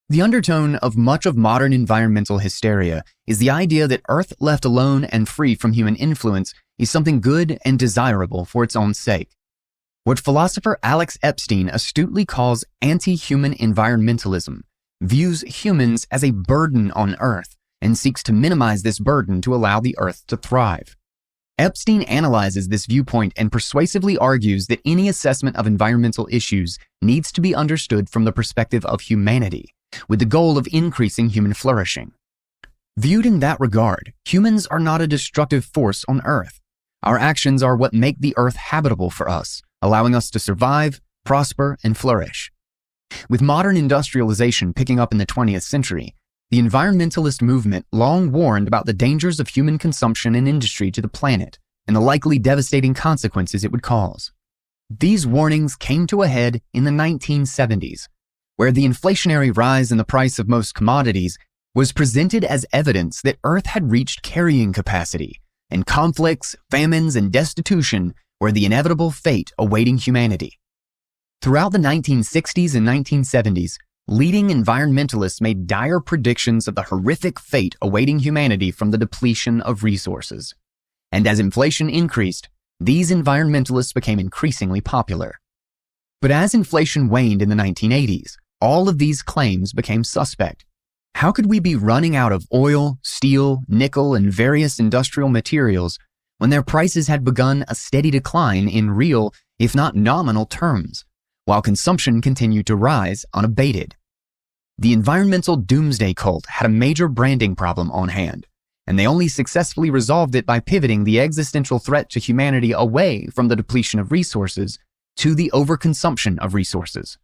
The undertone of much of modern environmental hysteria is the idea that Earth left alone and free from human influence is something good and desirable for its own sake. What philosopher Alex Epstein astutely calls anti-human environmentalism views humans as a burden on Earth and seeks to minimize this burden to allow the Earth to thrive. Epstein analyzes this viewpoint and persuasively argues that any assessment of environmental issues needs to be understood from the perspective of humanity, with the goal of increasing human flourishing. Viewed in that regard, humans are not a destructive force on Earth. Our actions are what make the Earth habitable for us, allowing us to survive, prosper, and flourish. With modern industrialization picking up in the 20th century, the environmentalist movement long warned about the dangers of human consumption and industry to the planet and the likely devastating consequences it would cause. These warnings came to a head in the 1970s, where the inflationary rise in the price of most commodities was presented as evidence that Earth had reached carrying capacity, and conflicts, famines, and destitution were the inevitable fate awaiting humanity. Throughout the 1960s and 1970s, leading environmentalists made dire predictions of the horrific fate awaiting humanity from the depletion of resources. And as inflation increased, these environmentalists became increasingly popular. But as inflation waned in the 1980s, all of these claims became suspect. How could we be running out of oil, steel, nickel, and various industrial materials when their prices had begun a steady decline in real, if not nominal terms, while consumption continued to rise unabated? The environmental doomsday cult had a major branding problem on hand, and they only successfully resolved it by pivoting the existential threat to humanity away from the depletion of resources to the overconsumption of resources.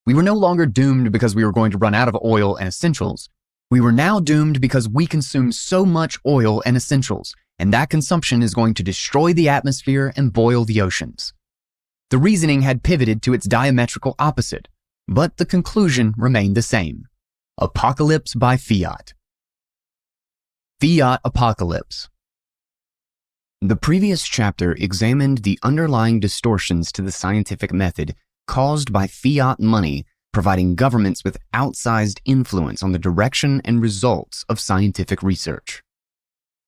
We were no longer doomed because we were going to run out of oil and essentials. We were now doomed because we consume so much oil and essentials, and that consumption is going to destroy the atmosphere and boil the oceans. The reasoning had pivoted to its diametrical opposite, but the conclusion remained the same. Apocalypse by Fiat. Fiat apocalypse. The previous chapter examined the underlying distortions to the scientific method caused by fiat money providing governments with outsized influence on the direction and results of scientific research.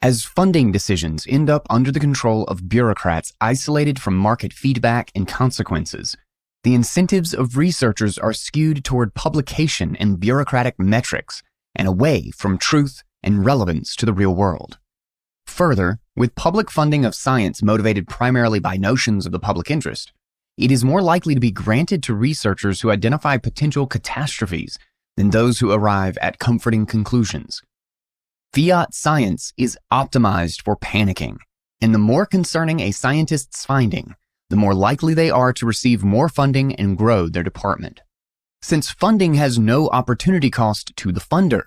As funding decisions end up under the control of bureaucrats isolated from market feedback and consequences, the incentives of researchers are skewed toward publication and bureaucratic metrics and away from truth and relevance to the real world. Further, with public funding of science motivated primarily by notions of the public interest, it is more likely to be granted to researchers who identify potential catastrophes than those who arrive at comforting conclusions. Fiat science is optimized for panicking, and the more concerning a scientist's finding, the more likely they are to receive more funding and grow their department. Since funding has no opportunity cost to the funder,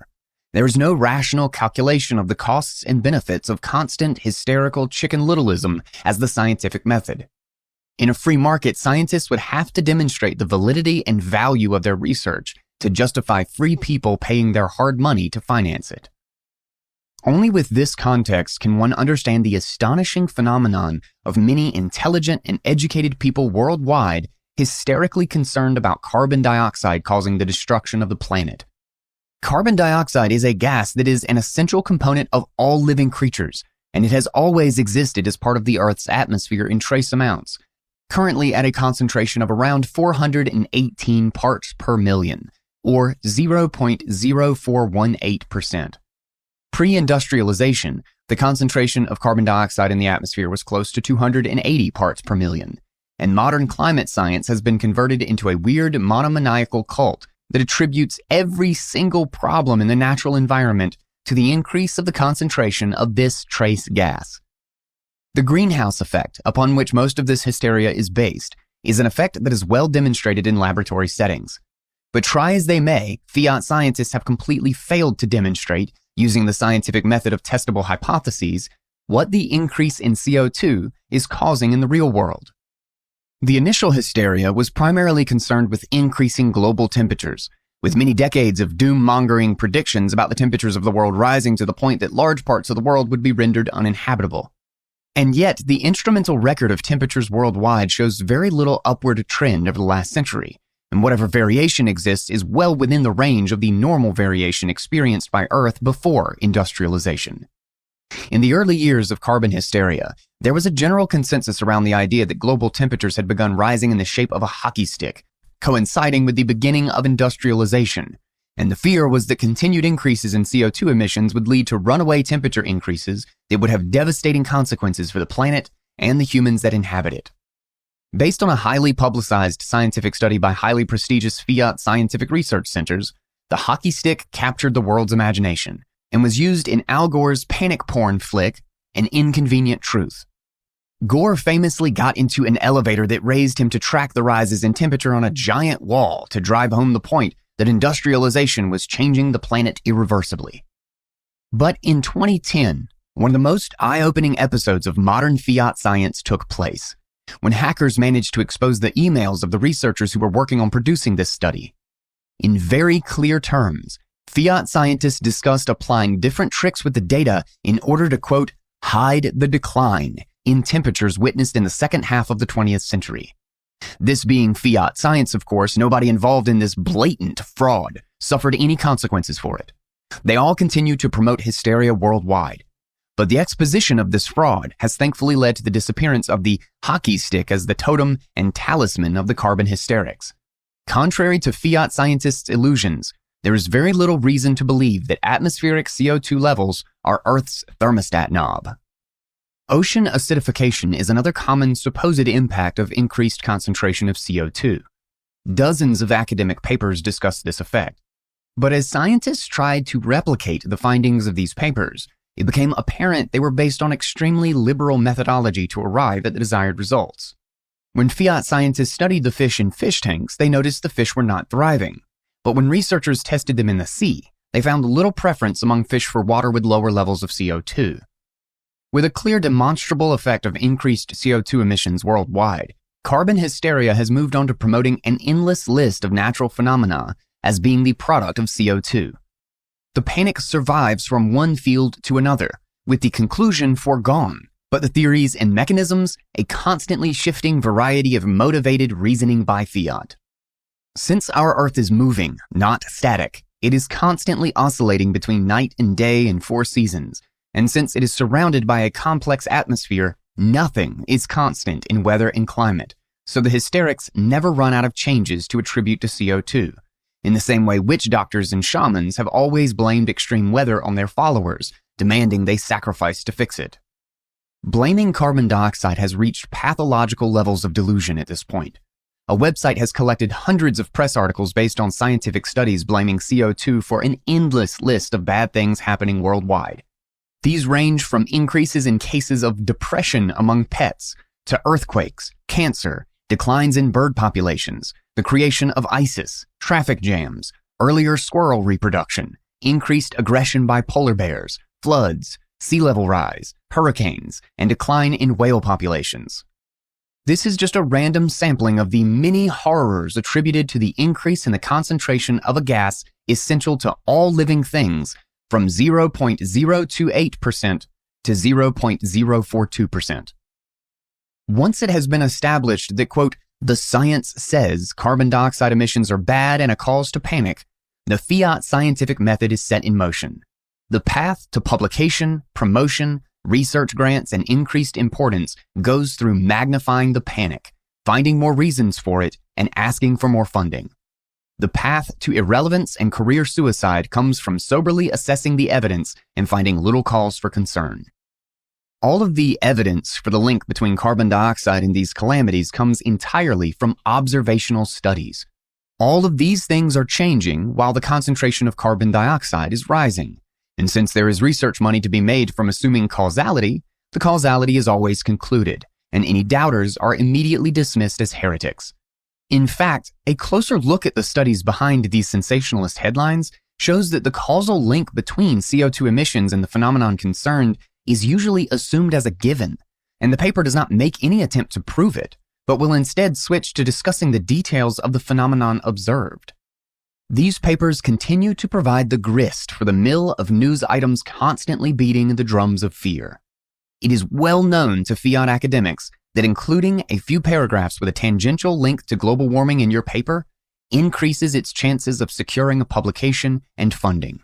there is no rational calculation of the costs and benefits of constant hysterical chicken littleism as the scientific method. In a free market, scientists would have to demonstrate the validity and value of their research to justify free people paying their hard money to finance it. Only with this context can one understand the astonishing phenomenon of many intelligent and educated people worldwide hysterically concerned about carbon dioxide causing the destruction of the planet. Carbon dioxide is a gas that is an essential component of all living creatures, and it has always existed as part of the Earth's atmosphere in trace amounts, currently at a concentration of around 418 parts per million, or 0.0418%. Pre-industrialization, the concentration of carbon dioxide in the atmosphere was close to 280 parts per million, and modern climate science has been converted into a weird monomaniacal cult that attributes every single problem in the natural environment to the increase of the concentration of this trace gas. The greenhouse effect, upon which most of this hysteria is based, is an effect that is well demonstrated in laboratory settings. But try as they may, Fiat scientists have completely failed to demonstrate, using the scientific method of testable hypotheses, what the increase in CO2 is causing in the real world. The initial hysteria was primarily concerned with increasing global temperatures, with many decades of doom-mongering predictions about the temperatures of the world rising to the point that large parts of the world would be rendered uninhabitable. And yet, the instrumental record of temperatures worldwide shows very little upward trend over the last century, and whatever variation exists is well within the range of the normal variation experienced by Earth before industrialization. In the early years of carbon hysteria, there was a general consensus around the idea that global temperatures had begun rising in the shape of a hockey stick, coinciding with the beginning of industrialization, and the fear was that continued increases in CO2 emissions would lead to runaway temperature increases that would have devastating consequences for the planet and the humans that inhabit it. Based on a highly publicized scientific study by highly prestigious Fiat scientific research centers, the hockey stick captured the world's imagination and was used in Al Gore's panic porn flick, An Inconvenient Truth. Gore famously got into an elevator that raised him to track the rises in temperature on a giant wall to drive home the point that industrialization was changing the planet irreversibly. But in 2010, one of the most eye-opening episodes of modern Fiat science took place, when hackers managed to expose the emails of the researchers who were working on producing this study. In very clear terms, Fiat scientists discussed applying different tricks with the data in order to, quote, hide the decline in temperatures witnessed in the second half of the 20th century. This being Fiat science, of course, nobody involved in this blatant fraud suffered any consequences for it. They all continue to promote hysteria worldwide. But the exposition of this fraud has thankfully led to the disappearance of the hockey stick as the totem and talisman of the carbon hysterics. Contrary to Fiat scientists' illusions, there is very little reason to believe that atmospheric CO2 levels are Earth's thermostat knob. Ocean acidification is another common supposed impact of increased concentration of CO2. Dozens of academic papers discuss this effect. But as scientists tried to replicate the findings of these papers, it became apparent they were based on extremely liberal methodology to arrive at the desired results. When Fiat scientists studied the fish in fish tanks, they noticed the fish were not thriving. But when researchers tested them in the sea, they found little preference among fish for water with lower levels of CO2. With a clear demonstrable effect of increased CO2 emissions worldwide, carbon hysteria has moved on to promoting an endless list of natural phenomena as being the product of CO2. The panic survives from one field to another, with the conclusion foregone, but the theories and mechanisms a constantly shifting variety of motivated reasoning by Fiat. Since our Earth is moving, not static, it is constantly oscillating between night and day and 4 seasons, and since it is surrounded by a complex atmosphere, nothing is constant in weather and climate, so the hysterics never run out of changes to attribute to CO2, in the same way witch doctors and shamans have always blamed extreme weather on their followers, demanding they sacrifice to fix it. Blaming carbon dioxide has reached pathological levels of delusion at this point. A website has collected hundreds of press articles based on scientific studies blaming CO2 for an endless list of bad things happening worldwide. These range from increases in cases of depression among pets, to earthquakes, cancer, declines in bird populations, the creation of ISIS, traffic jams, earlier squirrel reproduction, increased aggression by polar bears, floods, sea level rise, hurricanes, and decline in whale populations. This is just a random sampling of the many horrors attributed to the increase in the concentration of a gas essential to all living things from 0.028% to 0.042%. Once it has been established that, quote, the science says carbon dioxide emissions are bad and a cause to panic, the Fiat scientific method is set in motion. The path to publication, promotion, research grants, and increased importance goes through magnifying the panic, finding more reasons for it, and asking for more funding. The path to irrelevance and career suicide comes from soberly assessing the evidence and finding little cause for concern. All of the evidence for the link between carbon dioxide and these calamities comes entirely from observational studies. All of these things are changing while the concentration of carbon dioxide is rising. And since there is research money to be made from assuming causality, the causality is always concluded, and any doubters are immediately dismissed as heretics. In fact, a closer look at the studies behind these sensationalist headlines shows that the causal link between CO2 emissions and the phenomenon concerned is usually assumed as a given, and the paper does not make any attempt to prove it, but will instead switch to discussing the details of the phenomenon observed. These papers continue to provide the grist for the mill of news items constantly beating the drums of fear. It is well known to Fiat academics that including a few paragraphs with a tangential link to global warming in your paper increases its chances of securing a publication and funding.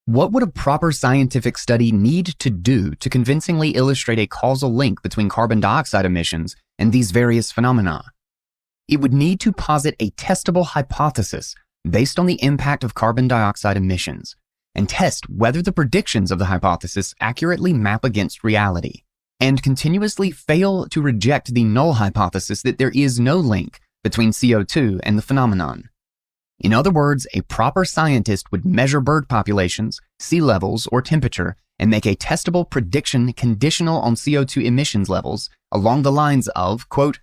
What would a proper scientific study need to do to convincingly illustrate a causal link between carbon dioxide emissions and these various phenomena? It would need to posit a testable hypothesis based on the impact of carbon dioxide emissions and test whether the predictions of the hypothesis accurately map against reality, and continuously fail to reject the null hypothesis that there is no link between CO2 and the phenomenon. In other words, a proper scientist would measure bird populations, sea levels, or temperature and make a testable prediction conditional on CO2 emissions levels along the lines of, quote,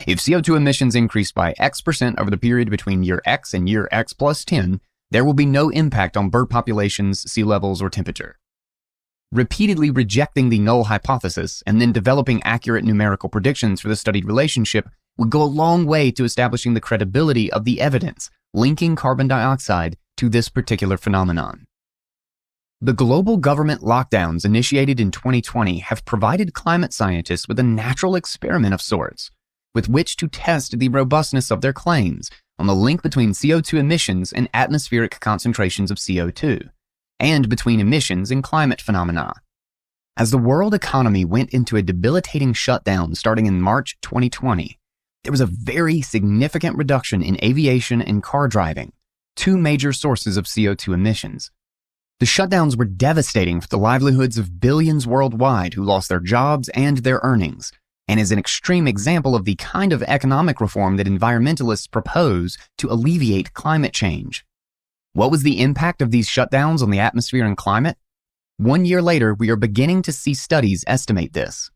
if CO2 emissions increase by X% over the period between year X and year X plus 10, there will be no impact on bird populations, sea levels, or temperature. Repeatedly rejecting the null hypothesis and then developing accurate numerical predictions for the studied relationship would go a long way to establishing the credibility of the evidence linking carbon dioxide to this particular phenomenon. The global government lockdowns initiated in 2020 have provided climate scientists with a natural experiment of sorts, with which to test the robustness of their claims on the link between CO2 emissions and atmospheric concentrations of CO2, and between emissions and climate phenomena. As the world economy went into a debilitating shutdown starting in March 2020, there was a very significant reduction in aviation and car driving, two major sources of CO2 emissions. The shutdowns were devastating for the livelihoods of billions worldwide who lost their jobs and their earnings, and is an extreme example of the kind of economic reform that environmentalists propose to alleviate climate change. What was the impact of these shutdowns on the atmosphere and climate? 1 year later, we are beginning to see studies estimate this.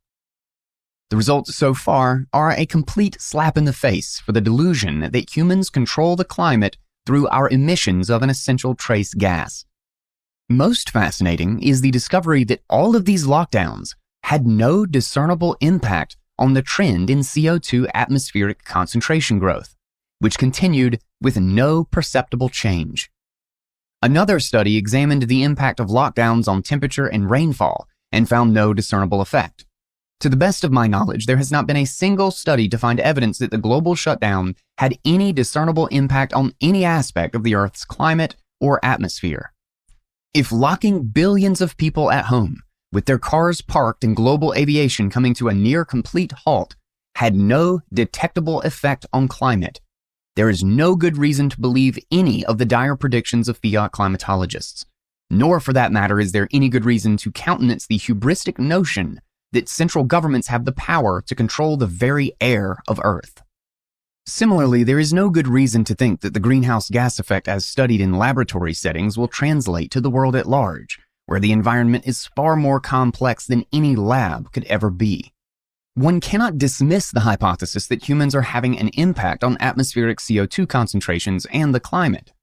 The results so far are a complete slap in the face for the delusion that humans control the climate through our emissions of an essential trace gas. Most fascinating is the discovery that all of these lockdowns had no discernible impact on the trend in CO2 atmospheric concentration growth, which continued with no perceptible change. Another study examined the impact of lockdowns on temperature and rainfall and found no discernible effect. To the best of my knowledge, there has not been a single study to find evidence that the global shutdown had any discernible impact on any aspect of the Earth's climate or atmosphere. If locking billions of people at home, with their cars parked and global aviation coming to a near complete halt, had no detectable effect on climate, there is no good reason to believe any of the dire predictions of Fiat climatologists. Nor, for that matter, is there any good reason to countenance the hubristic notion that central governments have the power to control the very air of Earth. Similarly, there is no good reason to think that the greenhouse gas effect as studied in laboratory settings will translate to the world at large, where the environment is far more complex than any lab could ever be. One cannot dismiss the hypothesis that humans are having an impact on atmospheric CO2 concentrations and the climate.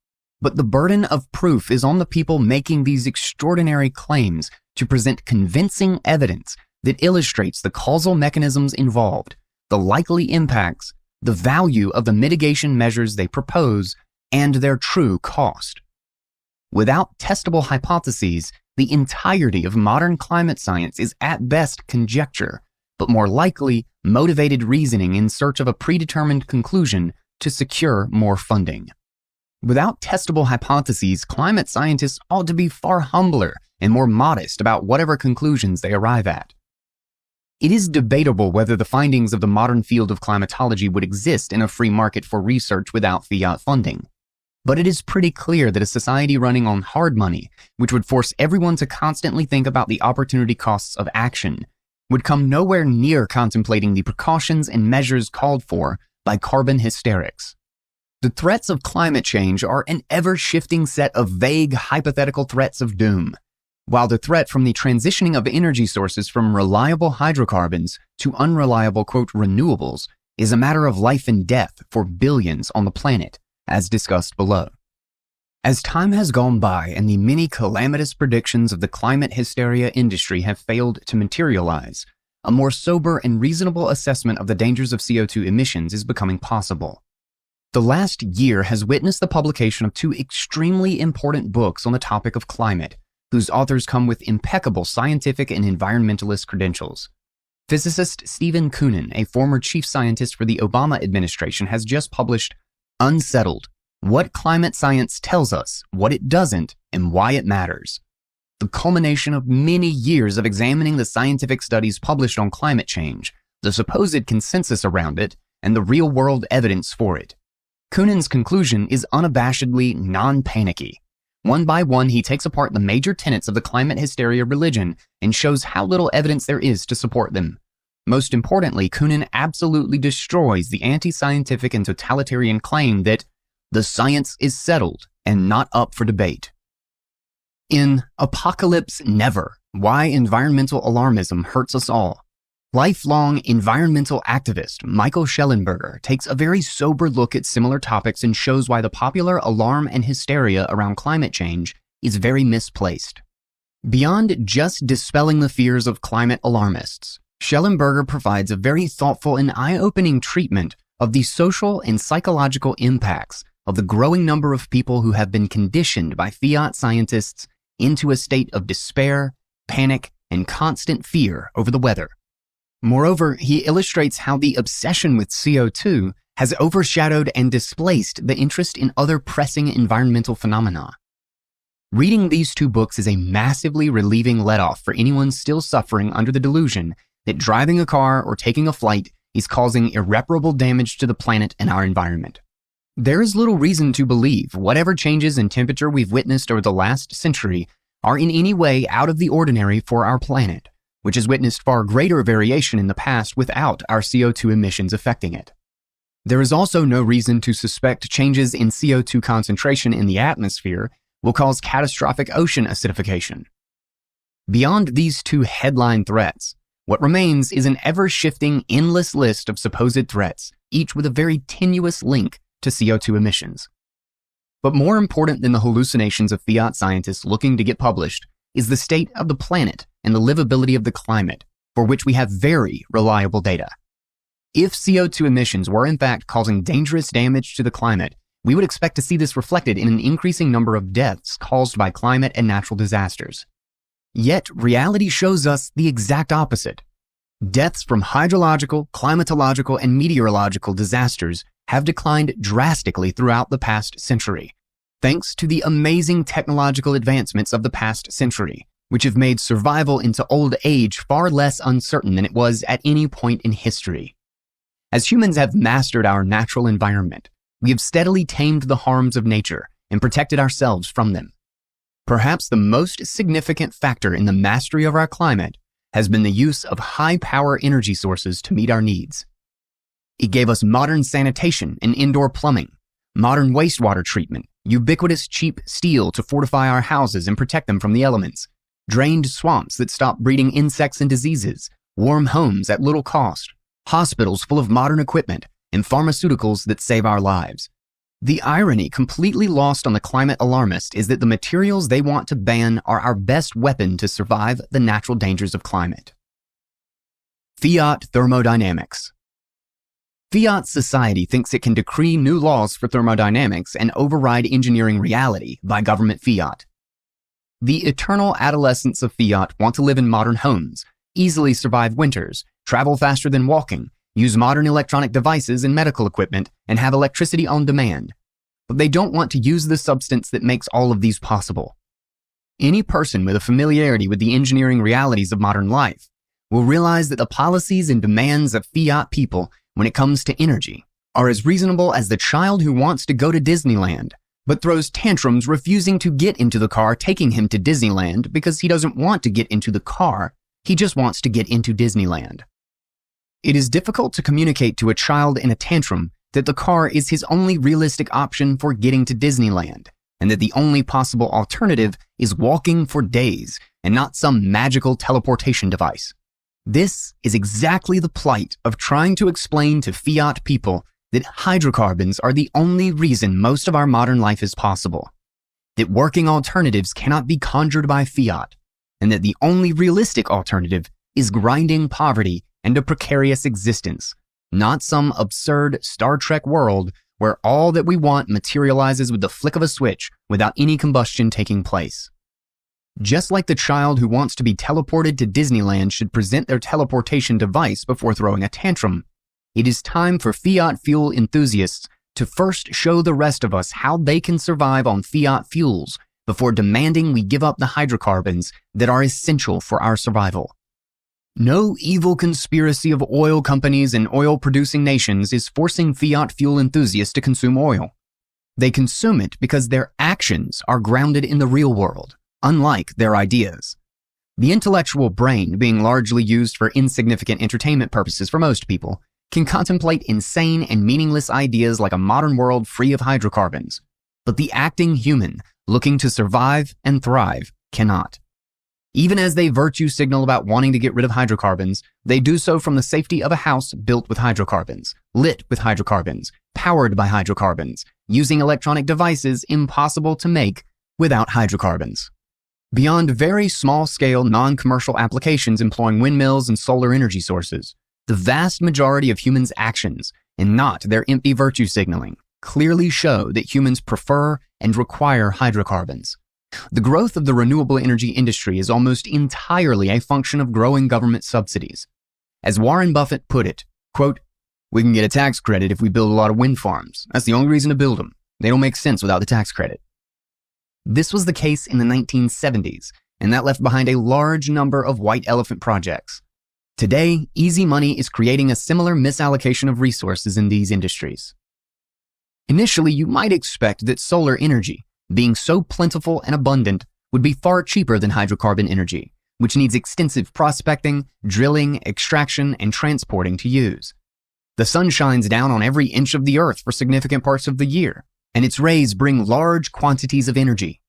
But the burden of proof is on the people making these extraordinary claims to present convincing evidence that illustrates the causal mechanisms involved, the likely impacts, the value of the mitigation measures they propose, and their true cost. Without testable hypotheses, the entirety of modern climate science is at best conjecture, but more likely motivated reasoning in search of a predetermined conclusion to secure more funding. Without testable hypotheses, climate scientists ought to be far humbler and more modest about whatever conclusions they arrive at. It is debatable whether the findings of the modern field of climatology would exist in a free market for research without fiat funding. But it is pretty clear that a society running on hard money, which would force everyone to constantly think about the opportunity costs of action, would come nowhere near contemplating the precautions and measures called for by carbon hysterics. The threats of climate change are an ever-shifting set of vague, hypothetical threats of doom, while the threat from the transitioning of energy sources from reliable hydrocarbons to unreliable, quote, renewables is a matter of life and death for billions on the planet, as discussed below. As time has gone by and the many calamitous predictions of the climate hysteria industry have failed to materialize, a more sober and reasonable assessment of the dangers of CO2 emissions is becoming possible. The last year has witnessed the publication of two extremely important books on the topic of climate, whose authors come with impeccable scientific and environmentalist credentials. Physicist Stephen Koonin, a former chief scientist for the Obama administration, has just published Unsettled: What Climate Science Tells Us, What It Doesn't, and Why It Matters. The culmination of many years of examining the scientific studies published on climate change, the supposed consensus around it, and the real-world evidence for it. Koonin's conclusion is unabashedly non-panicky. One by one, he takes apart the major tenets of the climate hysteria religion and shows how little evidence there is to support them. Most importantly, Koonin absolutely destroys the anti-scientific and totalitarian claim that the science is settled and not up for debate. In Apocalypse Never: Why Environmental Alarmism Hurts Us All, lifelong environmental activist Michael Schellenberger takes a very sober look at similar topics and shows why the popular alarm and hysteria around climate change is very misplaced. Beyond just dispelling the fears of climate alarmists, Schellenberger provides a very thoughtful and eye-opening treatment of the social and psychological impacts of the growing number of people who have been conditioned by fiat scientists into a state of despair, panic, and constant fear over the weather. Moreover, he illustrates how the obsession with CO2 has overshadowed and displaced the interest in other pressing environmental phenomena. Reading these two books is a massively relieving let-off for anyone still suffering under the delusion that driving a car or taking a flight is causing irreparable damage to the planet and our environment. There is little reason to believe whatever changes in temperature we've witnessed over the last century are in any way out of the ordinary for our planet, which has witnessed far greater variation in the past without our CO2 emissions affecting it. There is also no reason to suspect changes in CO2 concentration in the atmosphere will cause catastrophic ocean acidification. Beyond these two headline threats, what remains is an ever-shifting, endless list of supposed threats, each with a very tenuous link to CO2 emissions. But more important than the hallucinations of fiat scientists looking to get published is the state of the planet and the livability of the climate, for which we have very reliable data. If CO2 emissions were in fact causing dangerous damage to the climate, we would expect to see this reflected in an increasing number of deaths caused by climate and natural disasters. Yet, reality shows us the exact opposite. Deaths from hydrological, climatological, and meteorological disasters have declined drastically throughout the past century, thanks to the amazing technological advancements of the past century, which have made survival into old age far less uncertain than it was at any point in history. As humans have mastered our natural environment, we have steadily tamed the harms of nature and protected ourselves from them. Perhaps the most significant factor in the mastery of our climate has been the use of high-power energy sources to meet our needs. It gave us modern sanitation and indoor plumbing, modern wastewater treatment, ubiquitous cheap steel to fortify our houses and protect them from the elements, drained swamps that stop breeding insects and diseases, warm homes at little cost, hospitals full of modern equipment, and pharmaceuticals that save our lives. The irony completely lost on the climate alarmist is that the materials they want to ban are our best weapon to survive the natural dangers of climate. Fiat thermodynamics. Fiat society thinks it can decree new laws for thermodynamics and override engineering reality by government fiat. The eternal adolescents of fiat want to live in modern homes, easily survive winters, travel faster than walking, use modern electronic devices and medical equipment, and have electricity on demand. But they don't want to use the substance that makes all of these possible. Any person with a familiarity with the engineering realities of modern life will realize that the policies and demands of Fiat people when it comes to energy are as reasonable as the child who wants to go to Disneyland, but throws tantrums refusing to get into the car taking him to Disneyland because he doesn't want to get into the car, he just wants to get into Disneyland. It is difficult to communicate to a child in a tantrum that the car is his only realistic option for getting to Disneyland, and that the only possible alternative is walking for days and not some magical teleportation device. This is exactly the plight of trying to explain to Fiat people that hydrocarbons are the only reason most of our modern life is possible, that working alternatives cannot be conjured by Fiat, and that the only realistic alternative is grinding poverty and a precarious existence, not some absurd Star Trek world where all that we want materializes with the flick of a switch without any combustion taking place. Just like the child who wants to be teleported to Disneyland should present their teleportation device before throwing a tantrum, it is time for Fiat fuel enthusiasts to first show the rest of us how they can survive on Fiat fuels before demanding we give up the hydrocarbons that are essential for our survival. No evil conspiracy of oil companies and oil-producing nations is forcing Fiat fuel enthusiasts to consume oil. They consume it because their actions are grounded in the real world, unlike their ideas. The intellectual brain, being largely used for insignificant entertainment purposes for most people, can contemplate insane and meaningless ideas like a modern world free of hydrocarbons. But the acting human, looking to survive and thrive, cannot. Even as they virtue signal about wanting to get rid of hydrocarbons, they do so from the safety of a house built with hydrocarbons, lit with hydrocarbons, powered by hydrocarbons, using electronic devices impossible to make without hydrocarbons. Beyond very small-scale, non-commercial applications employing windmills and solar energy sources, the vast majority of humans' actions, and not their empty virtue signaling, clearly show that humans prefer and require hydrocarbons. The growth of the renewable energy industry is almost entirely a function of growing government subsidies. As Warren Buffett put it, quote, "We can get a tax credit if we build a lot of wind farms. That's the only reason to build them. They don't make sense without the tax credit." This was the case in the 1970s, and that left behind a large number of white elephant projects. Today, easy money is creating a similar misallocation of resources in these industries. Initially, you might expect that solar energy, being so plentiful and abundant, would be far cheaper than hydrocarbon energy, which needs extensive prospecting, drilling, extraction, and transporting to use. The sun shines down on every inch of the earth for significant parts of the year, and its rays bring large quantities of energy.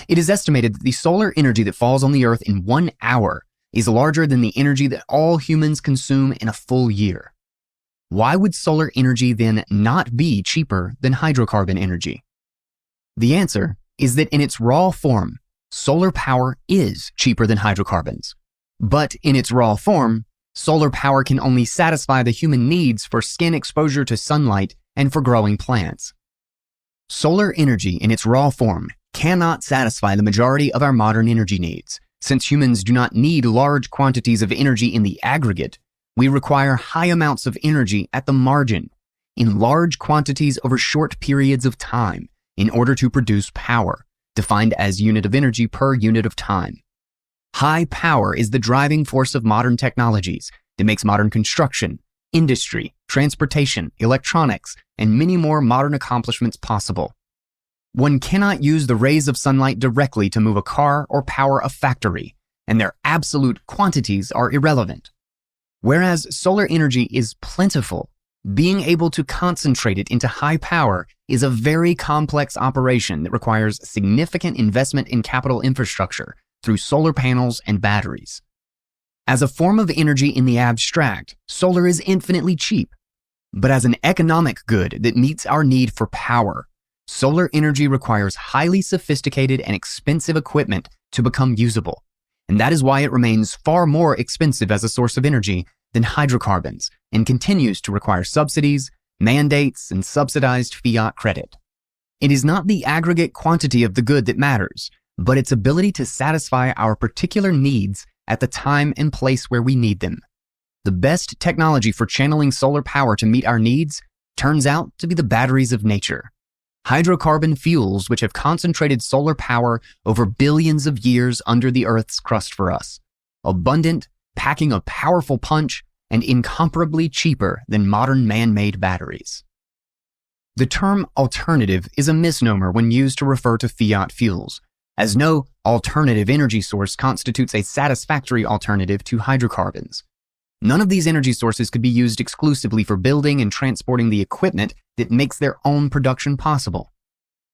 It is estimated that the solar energy that falls on the earth in 1 hour is larger than the energy that all humans consume in a full year. Why would solar energy then not be cheaper than hydrocarbon energy? The answer is that in its raw form, solar power is cheaper than hydrocarbons. But in its raw form, solar power can only satisfy the human needs for skin exposure to sunlight and for growing plants. Solar energy in its raw form cannot satisfy the majority of our modern energy needs. Since humans do not need large quantities of energy in the aggregate, we require high amounts of energy at the margin, in large quantities over short periods of time, in order to produce power, defined as unit of energy per unit of time. High power is the driving force of modern technologies that makes modern construction, industry, transportation, electronics, and many more modern accomplishments possible. One cannot use the rays of sunlight directly to move a car or power a factory, and their absolute quantities are irrelevant. Whereas solar energy is plentiful, being able to concentrate it into high power is a very complex operation that requires significant investment in capital infrastructure through solar panels and batteries. As a form of energy in the abstract, solar is infinitely cheap. But as an economic good that meets our need for power, solar energy requires highly sophisticated and expensive equipment to become usable. And that is why it remains far more expensive as a source of energy than hydrocarbons and continues to require subsidies, mandates, and subsidized fiat credit. It is not the aggregate quantity of the good that matters, but its ability to satisfy our particular needs at the time and place where we need them. The best technology for channeling solar power to meet our needs turns out to be the batteries of nature. Hydrocarbon fuels which have concentrated solar power over billions of years under the Earth's crust for us. Abundant, packing a powerful punch and incomparably cheaper than modern man-made batteries. The term alternative is a misnomer when used to refer to Fiat fuels, as no alternative energy source constitutes a satisfactory alternative to hydrocarbons. None of these energy sources could be used exclusively for building and transporting the equipment that makes their own production possible.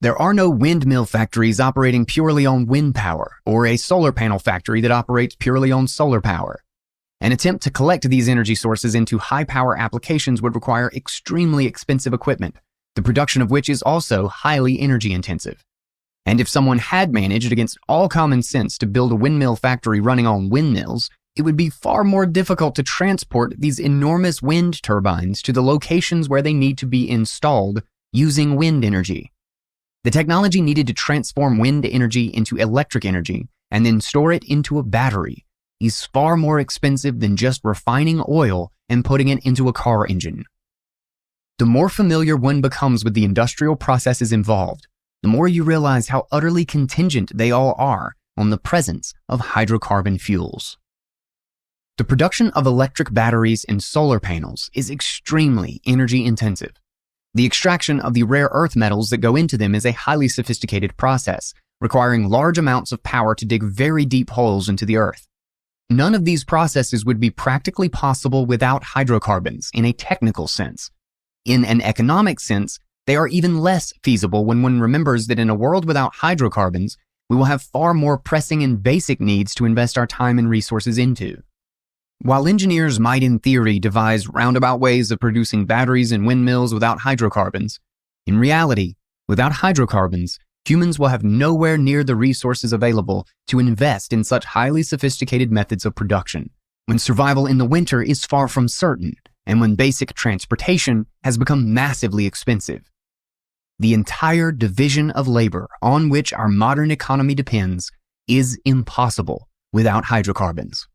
There are no windmill factories operating purely on wind power, or a solar panel factory that operates purely on solar power. An attempt to collect these energy sources into high-power applications would require extremely expensive equipment, the production of which is also highly energy-intensive. And if someone had managed against all common sense to build a windmill factory running on windmills, it would be far more difficult to transport these enormous wind turbines to the locations where they need to be installed using wind energy. The technology needed to transform wind energy into electric energy and then store it into a battery is far more expensive than just refining oil and putting it into a car engine. The more familiar one becomes with the industrial processes involved, the more you realize how utterly contingent they all are on the presence of hydrocarbon fuels. The production of electric batteries and solar panels is extremely energy intensive. The extraction of the rare earth metals that go into them is a highly sophisticated process, requiring large amounts of power to dig very deep holes into the earth. None of these processes would be practically possible without hydrocarbons in a technical sense. In an economic sense, they are even less feasible when one remembers that in a world without hydrocarbons, we will have far more pressing and basic needs to invest our time and resources into. While engineers might in theory devise roundabout ways of producing batteries and windmills without hydrocarbons, in reality, without hydrocarbons, humans will have nowhere near the resources available to invest in such highly sophisticated methods of production, when survival in the winter is far from certain, and when basic transportation has become massively expensive. The entire division of labor on which our modern economy depends is impossible without hydrocarbons.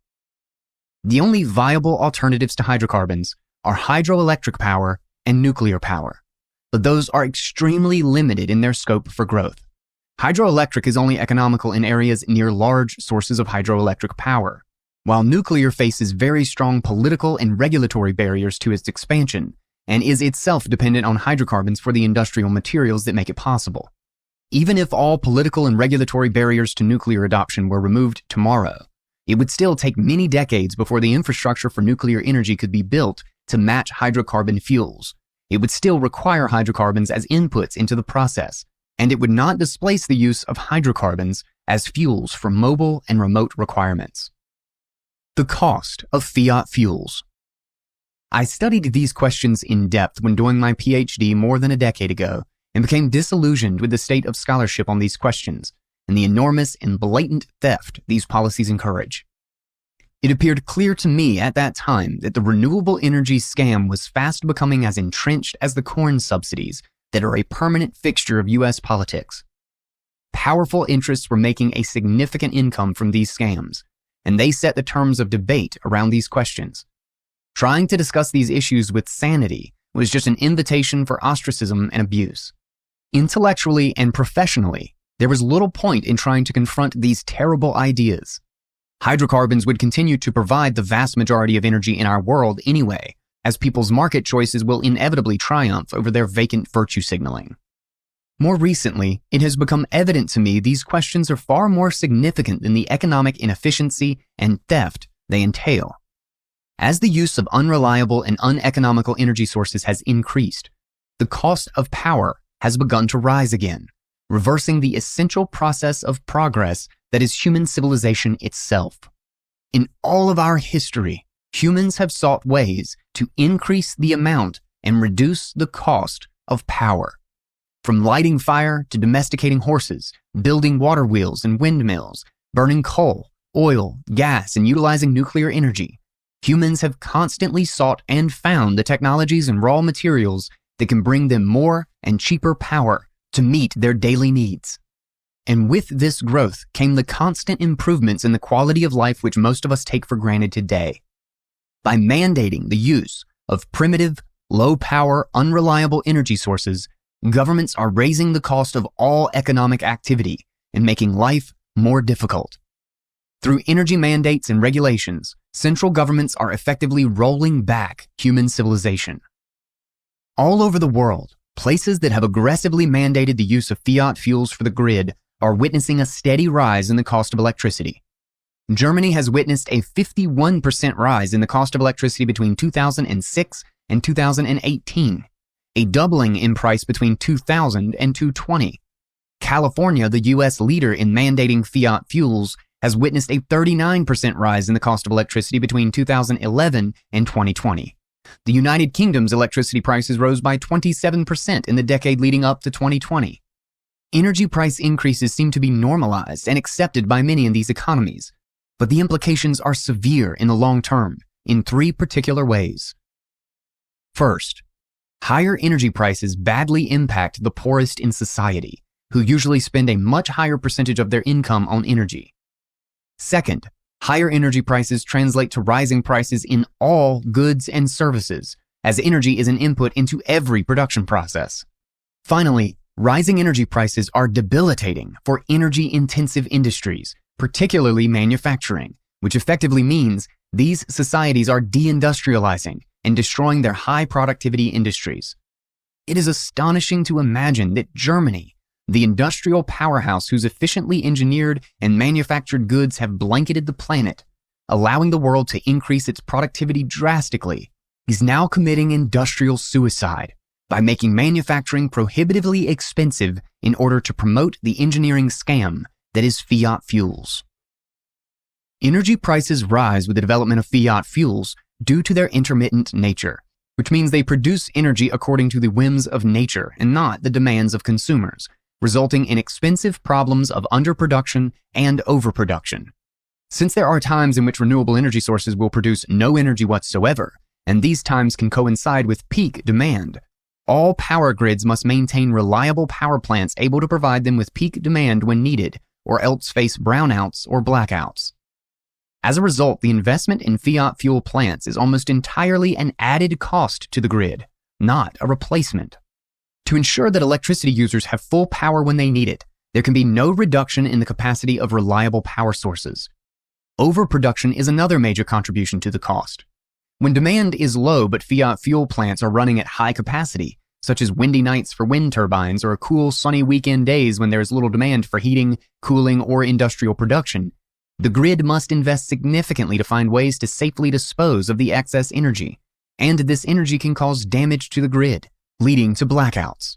The only viable alternatives to hydrocarbons are hydroelectric power and nuclear power, but those are extremely limited in their scope for growth. Hydroelectric is only economical in areas near large sources of hydroelectric power, while nuclear faces very strong political and regulatory barriers to its expansion, and is itself dependent on hydrocarbons for the industrial materials that make it possible. Even if all political and regulatory barriers to nuclear adoption were removed tomorrow, it would still take many decades before the infrastructure for nuclear energy could be built to match hydrocarbon fuels. It would still require hydrocarbons as inputs into the process, and it would not displace the use of hydrocarbons as fuels for mobile and remote requirements. The cost of Fiat fuels. I studied these questions in depth when doing my PhD more than a decade ago and became disillusioned with the state of scholarship on these questions and the enormous and blatant theft these policies encourage. It appeared clear to me at that time that the renewable energy scam was fast becoming as entrenched as the corn subsidies that are a permanent fixture of U.S. politics. Powerful interests were making a significant income from these scams, and they set the terms of debate around these questions. Trying to discuss these issues with sanity was just an invitation for ostracism and abuse. Intellectually and professionally, there was little point in trying to confront these terrible ideas. Hydrocarbons would continue to provide the vast majority of energy in our world anyway, as people's market choices will inevitably triumph over their vacant virtue signaling. More recently, it has become evident to me these questions are far more significant than the economic inefficiency and theft they entail. As the use of unreliable and uneconomical energy sources has increased, the cost of power has begun to rise again, reversing the essential process of progress that is human civilization itself. In all of our history, humans have sought ways to increase the amount and reduce the cost of power. From lighting fire to domesticating horses, building water wheels and windmills, burning coal, oil, gas, and utilizing nuclear energy, humans have constantly sought and found the technologies and raw materials that can bring them more and cheaper power to meet their daily needs. And with this growth came the constant improvements in the quality of life which most of us take for granted today. By mandating the use of primitive, low-power, unreliable energy sources, governments are raising the cost of all economic activity and making life more difficult. Through energy mandates and regulations, central governments are effectively rolling back human civilization. All over the world, places that have aggressively mandated the use of fiat fuels for the grid are witnessing a steady rise in the cost of electricity. Germany has witnessed a 51% rise in the cost of electricity between 2006 and 2018, a doubling in price between 2000 and 2020. California, the U.S. leader in mandating fiat fuels, has witnessed a 39% rise in the cost of electricity between 2011 and 2020. The United Kingdom's electricity prices rose by 27% in the decade leading up to 2020. Energy price increases seem to be normalized and accepted by many in these economies, but the implications are severe in the long term in three particular ways. First, higher energy prices badly impact the poorest in society, who usually spend a much higher percentage of their income on energy. Second, higher energy prices translate to rising prices in all goods and services, as energy is an input into every production process. Finally, rising energy prices are debilitating for energy-intensive industries, particularly manufacturing, which effectively means these societies are deindustrializing and destroying their high-productivity industries. It is astonishing to imagine that Germany, the industrial powerhouse whose efficiently engineered and manufactured goods have blanketed the planet, allowing the world to increase its productivity drastically, is now committing industrial suicide by making manufacturing prohibitively expensive in order to promote the engineering scam that is fiat fuels. Energy prices rise with the development of fiat fuels due to their intermittent nature, which means they produce energy according to the whims of nature and not the demands of consumers, resulting in expensive problems of underproduction and overproduction. Since there are times in which renewable energy sources will produce no energy whatsoever, and these times can coincide with peak demand, all power grids must maintain reliable power plants able to provide them with peak demand when needed, or else face brownouts or blackouts. As a result, the investment in fiat fuel plants is almost entirely an added cost to the grid, not a replacement. To ensure that electricity users have full power when they need it, there can be no reduction in the capacity of reliable power sources. Overproduction is another major contribution to the cost. When demand is low but fiat fuel plants are running at high capacity, such as windy nights for wind turbines or cool sunny weekend days when there is little demand for heating, cooling, or industrial production, the grid must invest significantly to find ways to safely dispose of the excess energy, and this energy can cause damage to the grid, leading to blackouts.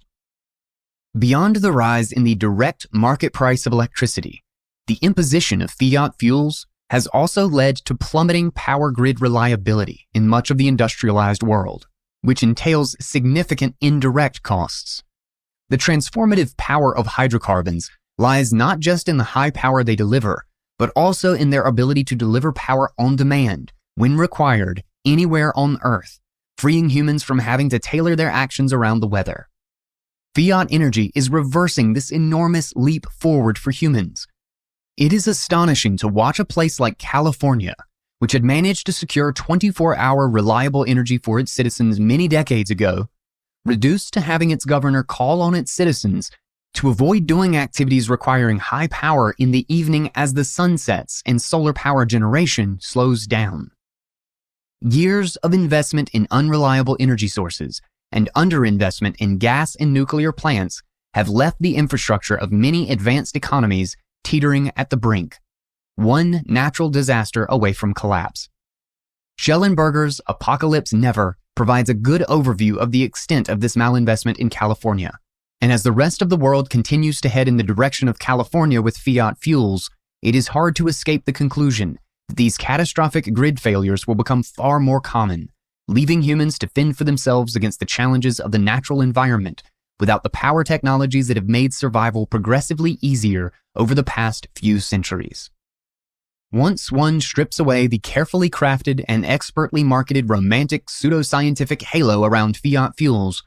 Beyond the rise in the direct market price of electricity, the imposition of fiat fuels has also led to plummeting power grid reliability in much of the industrialized world, which entails significant indirect costs. The transformative power of hydrocarbons lies not just in the high power they deliver, but also in their ability to deliver power on demand, when required, anywhere on Earth, freeing humans from having to tailor their actions around the weather. Fiat energy is reversing this enormous leap forward for humans. It is astonishing to watch a place like California, which had managed to secure 24-hour reliable energy for its citizens many decades ago, reduced to having its governor call on its citizens to avoid doing activities requiring high power in the evening as the sun sets and solar power generation slows down. Years of investment in unreliable energy sources and underinvestment in gas and nuclear plants have left the infrastructure of many advanced economies teetering at the brink, one natural disaster away from collapse. Schellenberger's Apocalypse Never provides a good overview of the extent of this malinvestment in California. And as the rest of the world continues to head in the direction of California with fiat fuels, it is hard to escape the conclusion that these catastrophic grid failures will become far more common, leaving humans to fend for themselves against the challenges of the natural environment without the power technologies that have made survival progressively easier over the past few centuries. Once one strips away the carefully crafted and expertly marketed romantic pseudoscientific halo around fiat fuels,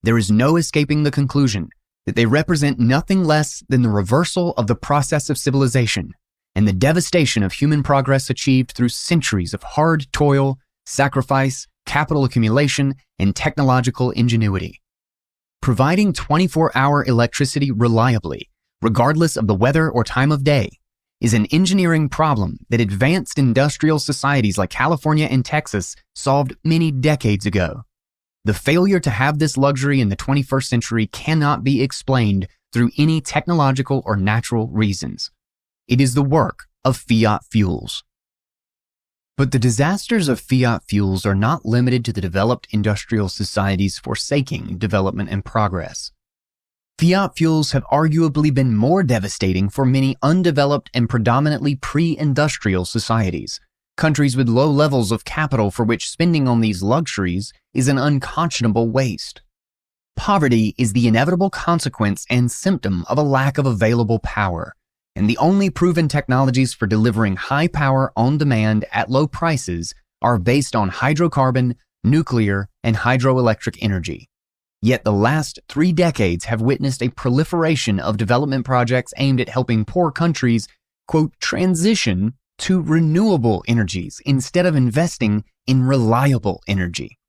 there is no escaping the conclusion that they represent nothing less than the reversal of the process of civilization and the devastation of human progress achieved through centuries of hard toil, sacrifice, capital accumulation, and technological ingenuity. Providing 24-hour electricity reliably, regardless of the weather or time of day, is an engineering problem that advanced industrial societies like California and Texas solved many decades ago. The failure to have this luxury in the 21st century cannot be explained through any technological or natural reasons. It is the work of Fiat fuels. But the disasters of Fiat fuels are not limited to the developed industrial societies forsaking development and progress. Fiat fuels have arguably been more devastating for many undeveloped and predominantly pre-industrial societies, countries with low levels of capital for which spending on these luxuries is an unconscionable waste. Poverty is the inevitable consequence and symptom of a lack of available power, and the only proven technologies for delivering high power on demand at low prices are based on hydrocarbon, nuclear, and hydroelectric energy. Yet the last 3 decades have witnessed a proliferation of development projects aimed at helping poor countries, quote, transition to renewable energies instead of investing in reliable energy.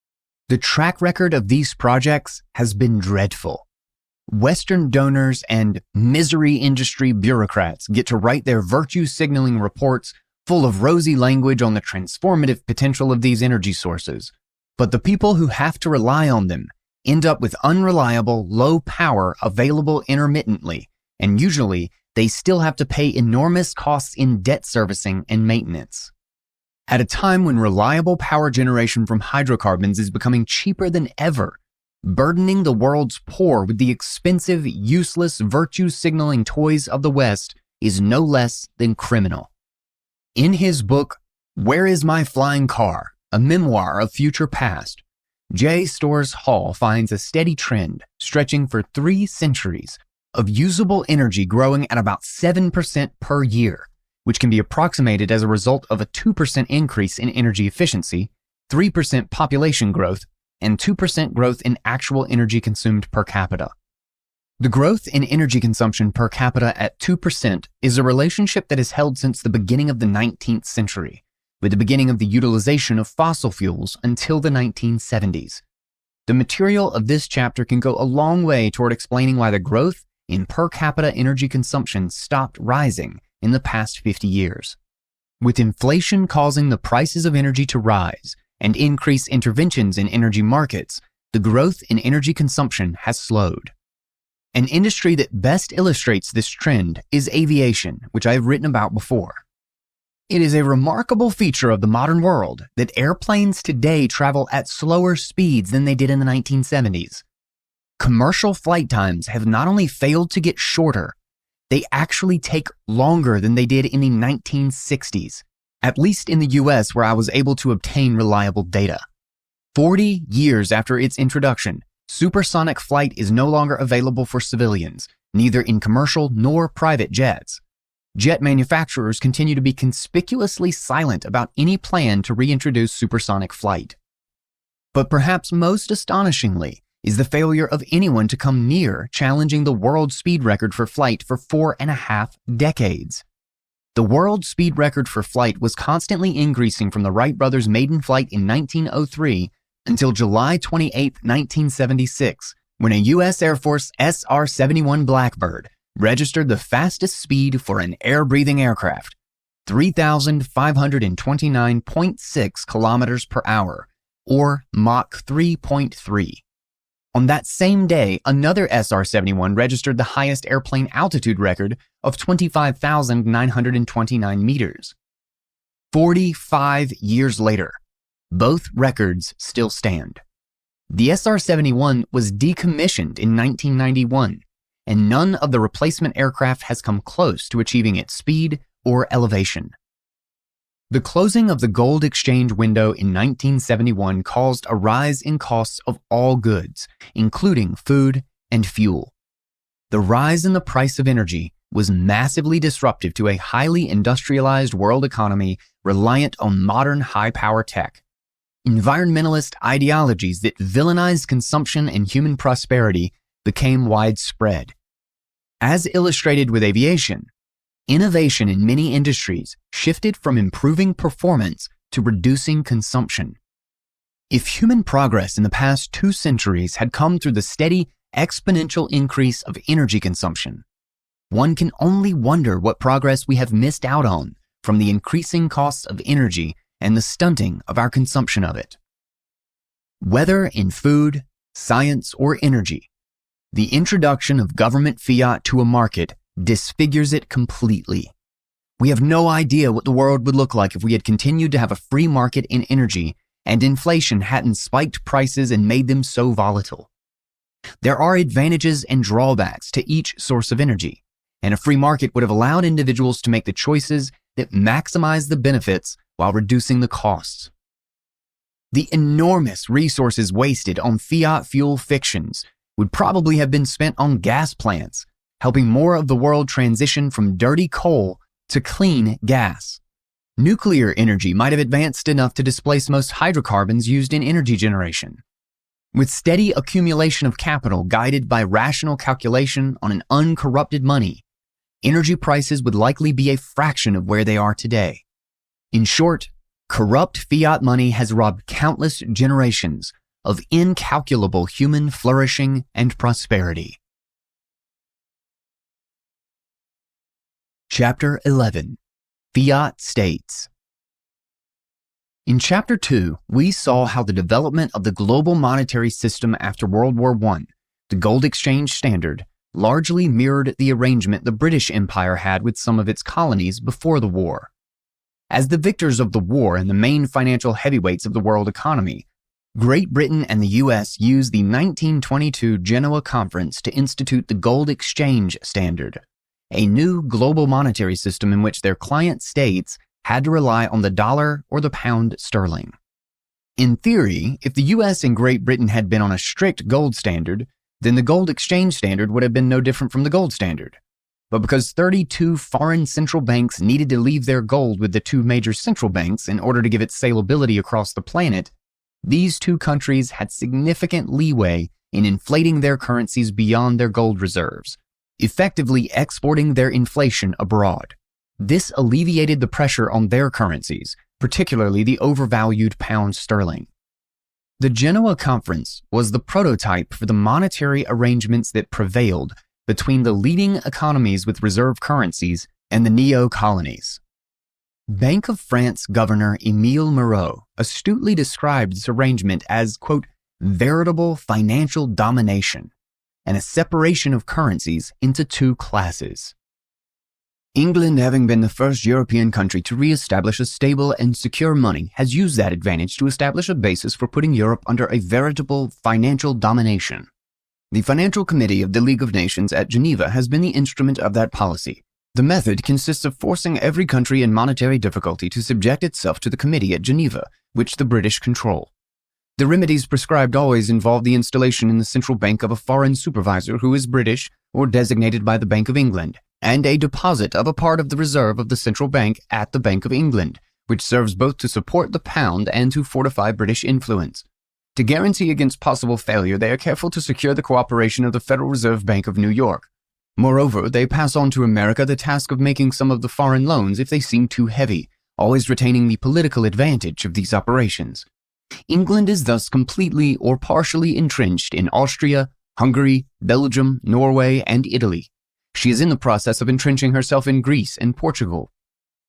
The track record of these projects has been dreadful. Western donors and misery industry bureaucrats get to write their virtue signaling reports full of rosy language on the transformative potential of these energy sources. But the people who have to rely on them end up with unreliable, low power available intermittently, and usually they still have to pay enormous costs in debt servicing and maintenance. At a time when reliable power generation from hydrocarbons is becoming cheaper than ever, burdening the world's poor with the expensive, useless virtue-signaling toys of the West is no less than criminal. In his book, Where Is My Flying Car? A Memoir of Future Past, J. Storrs Hall finds a steady trend stretching for 3 centuries of usable energy growing at about 7% per year, which can be approximated as a result of a 2% increase in energy efficiency, 3% population growth, and 2% growth in actual energy consumed per capita. The growth in energy consumption per capita at 2% is a relationship that has held since the beginning of the 19th century, with the beginning of the utilization of fossil fuels until the 1970s. The material of this chapter can go a long way toward explaining why the growth in per capita energy consumption stopped rising in the past 50 years. With inflation causing the prices of energy to rise and increase interventions in energy markets, the growth in energy consumption has slowed. An industry that best illustrates this trend is aviation, which I have written about before. It is a remarkable feature of the modern world that airplanes today travel at slower speeds than they did in the 1970s. Commercial flight times have not only failed to get shorter, they actually take longer than they did in the 1960s, at least in the US where I was able to obtain reliable data. 40 years after its introduction, supersonic flight is no longer available for civilians, neither in commercial nor private jets. Jet manufacturers continue to be conspicuously silent about any plan to reintroduce supersonic flight. But perhaps most astonishingly is the failure of anyone to come near challenging the world speed record for flight for 4.5 decades. The world speed record for flight was constantly increasing from the Wright brothers' maiden flight in 1903 until July 28, 1976, when a U.S. Air Force SR-71 Blackbird registered the fastest speed for an air-breathing aircraft, 3,529.6 kilometers per hour, or Mach 3.3. On that same day, another SR-71 registered the highest airplane altitude record of 25,929 meters. 45 years later, both records still stand. The SR-71 was decommissioned in 1991, and none of the replacement aircraft has come close to achieving its speed or elevation. The closing of the gold exchange window in 1971 caused a rise in costs of all goods, including food and fuel. The rise in the price of energy was massively disruptive to a highly industrialized world economy reliant on modern high-power tech. Environmentalist ideologies that villainized consumption and human prosperity became widespread. As illustrated with aviation, innovation in many industries shifted from improving performance to reducing consumption. If human progress in the past 2 centuries had come through the steady, exponential increase of energy consumption, one can only wonder what progress we have missed out on from the increasing costs of energy and the stunting of our consumption of it. Whether in food, science, or energy, the introduction of government fiat to a market disfigures it completely. We have no idea what the world would look like if we had continued to have a free market in energy and inflation hadn't spiked prices and made them so volatile. There are advantages and drawbacks to each source of energy, and a free market would have allowed individuals to make the choices that maximize the benefits while reducing the costs. The enormous resources wasted on fiat fuel fictions would probably have been spent on gas plants, helping more of the world transition from dirty coal to clean gas. Nuclear energy might have advanced enough to displace most hydrocarbons used in energy generation. With steady accumulation of capital guided by rational calculation on an uncorrupted money, energy prices would likely be a fraction of where they are today. In short, corrupt fiat money has robbed countless generations of incalculable human flourishing and prosperity. Chapter 11. Fiat States. In Chapter 2, we saw how the development of the global monetary system after World War I, the gold exchange standard, largely mirrored the arrangement the British Empire had with some of its colonies before the war. As the victors of the war and the main financial heavyweights of the world economy, Great Britain and the US used the 1922 Genoa Conference to institute the gold exchange standard, a new global monetary system in which their client states had to rely on the dollar or the pound sterling. In theory, if the US and Great Britain had been on a strict gold standard, then the gold exchange standard would have been no different from the gold standard. But because 32 foreign central banks needed to leave their gold with the two major central banks in order to give it salability across the planet, these two countries had significant leeway in inflating their currencies beyond their gold reserves, effectively exporting their inflation abroad. This alleviated the pressure on their currencies, particularly the overvalued pound sterling. The Genoa Conference was the prototype for the monetary arrangements that prevailed between the leading economies with reserve currencies and the neo-colonies. Bank of France Governor Émile Moreau astutely described this arrangement as, quote, veritable financial domination and a separation of currencies into two classes. England, having been the first European country to re-establish a stable and secure money, has used that advantage to establish a basis for putting Europe under a veritable financial domination. The Financial Committee of the League of Nations at Geneva has been the instrument of that policy. The method consists of forcing every country in monetary difficulty to subject itself to the committee at Geneva, which the British control. The remedies prescribed always involve the installation in the central bank of a foreign supervisor who is British or designated by the Bank of England, and a deposit of a part of the reserve of the central bank at the Bank of England, which serves both to support the pound and to fortify British influence. To guarantee against possible failure, they are careful to secure the cooperation of the Federal Reserve Bank of New York. Moreover, they pass on to America the task of making some of the foreign loans if they seem too heavy, always retaining the political advantage of these operations. England is thus completely or partially entrenched in Austria, Hungary, Belgium, Norway, and Italy. She is in the process of entrenching herself in Greece and Portugal.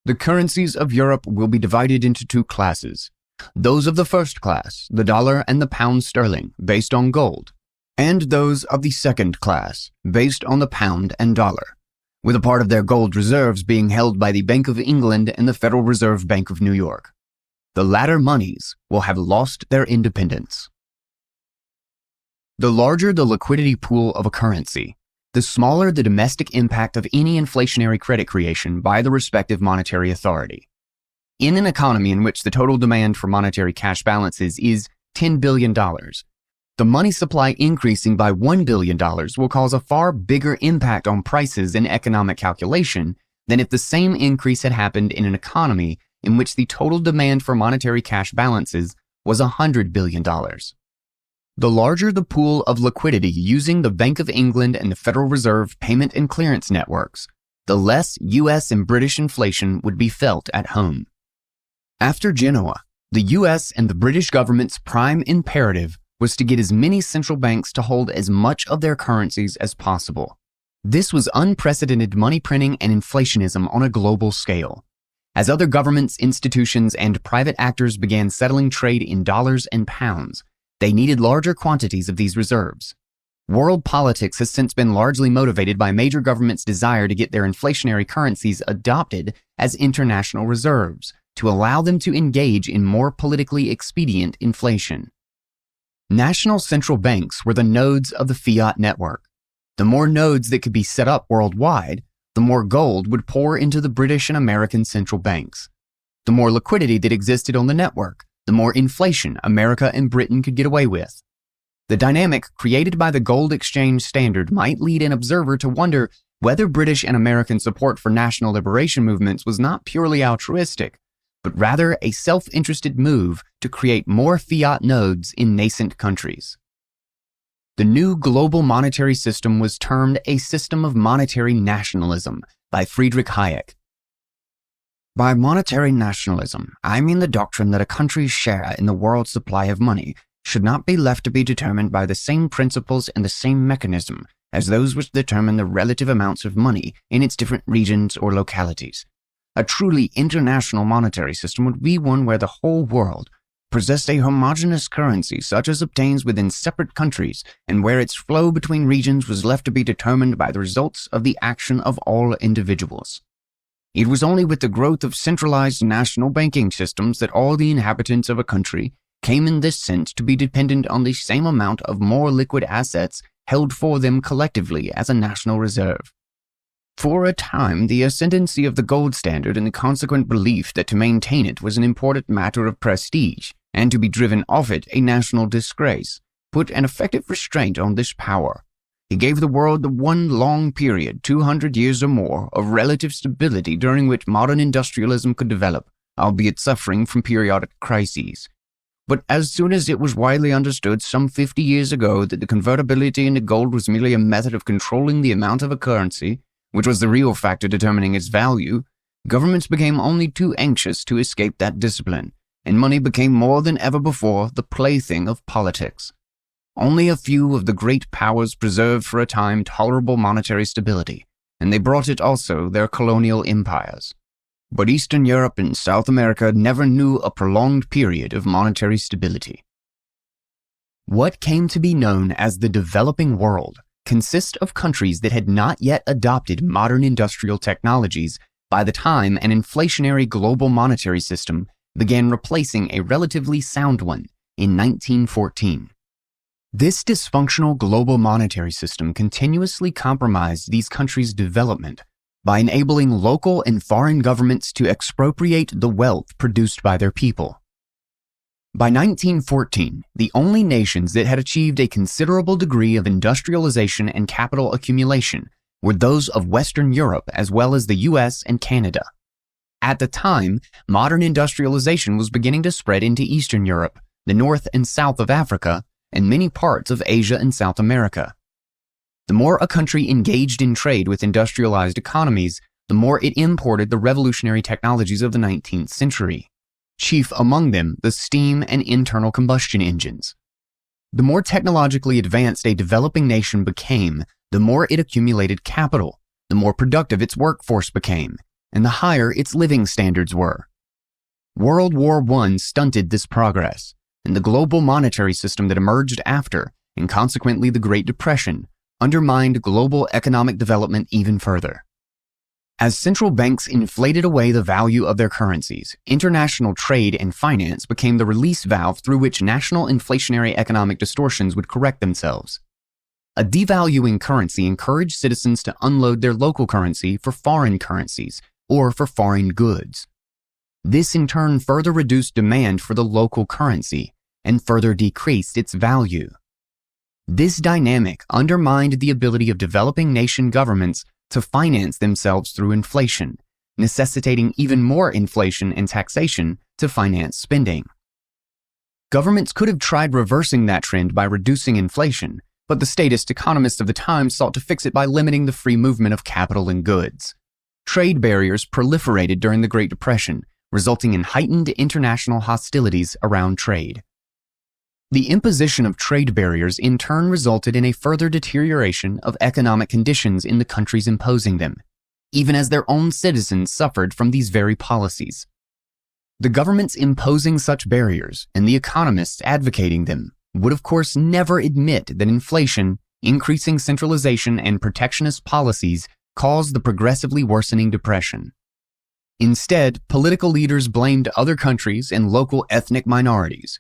The currencies of Europe will be divided into two classes. Those of the first class, the dollar and the pound sterling, based on gold, and those of the second class, based on the pound and dollar, with a part of their gold reserves being held by the Bank of England and the Federal Reserve Bank of New York. The latter monies will have lost their independence. The larger the liquidity pool of a currency, the smaller the domestic impact of any inflationary credit creation by the respective monetary authority. In an economy in which the total demand for monetary cash balances is $10 billion, the money supply increasing by $1 billion will cause a far bigger impact on prices in economic calculation than if the same increase had happened in an economy in which the total demand for monetary cash balances was $100 billion. The larger the pool of liquidity using the Bank of England and the Federal Reserve payment and clearance networks, the less US and British inflation would be felt at home. After Genoa, the US and the British government's prime imperative was to get as many central banks to hold as much of their currencies as possible. This was unprecedented money printing and inflationism on a global scale. As other governments, institutions, and private actors began settling trade in dollars and pounds, they needed larger quantities of these reserves. World politics has since been largely motivated by major governments' desire to get their inflationary currencies adopted as international reserves to allow them to engage in more politically expedient inflation. National central banks were the nodes of the fiat network. The more nodes that could be set up worldwide, the more gold would pour into the British and American central banks. The more liquidity that existed on the network, the more inflation America and Britain could get away with. The dynamic created by the gold exchange standard might lead an observer to wonder whether British and American support for national liberation movements was not purely altruistic, but rather a self-interested move to create more fiat nodes in nascent countries. The new global monetary system was termed a system of monetary nationalism by Friedrich Hayek. By monetary nationalism, I mean the doctrine that a country's share in the world's supply of money should not be left to be determined by the same principles and the same mechanism as those which determine the relative amounts of money in its different regions or localities. A truly international monetary system would be one where the whole world possessed a homogeneous currency such as obtains within separate countries and where its flow between regions was left to be determined by the results of the action of all individuals. It was only with the growth of centralized national banking systems that all the inhabitants of a country came in this sense to be dependent on the same amount of more liquid assets held for them collectively as a national reserve. For a time, the ascendancy of the gold standard and the consequent belief that to maintain it was an important matter of prestige, and to be driven off it a national disgrace, put an effective restraint on this power. It gave the world the one long period, 200 years or more, of relative stability during which modern industrialism could develop, albeit suffering from periodic crises. But as soon as it was widely understood some 50 years ago that the convertibility into gold was merely a method of controlling the amount of a currency, which was the real factor determining its value, governments became only too anxious to escape that discipline, and money became more than ever before the plaything of politics. Only a few of the great powers preserved for a time tolerable monetary stability, and they brought it also their colonial empires. But Eastern Europe and South America never knew a prolonged period of monetary stability. What came to be known as the developing world consists of countries that had not yet adopted modern industrial technologies by the time an inflationary global monetary system began replacing a relatively sound one in 1914. This dysfunctional global monetary system continuously compromised these countries' development by enabling local and foreign governments to expropriate the wealth produced by their people. By 1914, the only nations that had achieved a considerable degree of industrialization and capital accumulation were those of Western Europe as well as the US and Canada. At the time, modern industrialization was beginning to spread into Eastern Europe, the north and south of Africa, and many parts of Asia and South America. The more a country engaged in trade with industrialized economies, the more it imported the revolutionary technologies of the 19th century, chief among them the steam and internal combustion engines. The more technologically advanced a developing nation became, the more it accumulated capital, the more productive its workforce became, and the higher its living standards were. World War I stunted this progress, and the global monetary system that emerged after, and consequently the Great Depression, undermined global economic development even further. As central banks inflated away the value of their currencies, international trade and finance became the release valve through which national inflationary economic distortions would correct themselves. A devaluing currency encouraged citizens to unload their local currency for foreign currencies or for foreign goods. This in turn further reduced demand for the local currency and further decreased its value. This dynamic undermined the ability of developing nation governments to finance themselves through inflation, necessitating even more inflation and taxation to finance spending. Governments could have tried reversing that trend by reducing inflation, but the statist economists of the time sought to fix it by limiting the free movement of capital and goods. Trade barriers proliferated during the Great Depression, resulting in heightened international hostilities around trade. The imposition of trade barriers in turn resulted in a further deterioration of economic conditions in the countries imposing them, even as their own citizens suffered from these very policies. The governments imposing such barriers and the economists advocating them would of course never admit that inflation, increasing centralization, and protectionist policies caused the progressively worsening depression. Instead, political leaders blamed other countries and local ethnic minorities.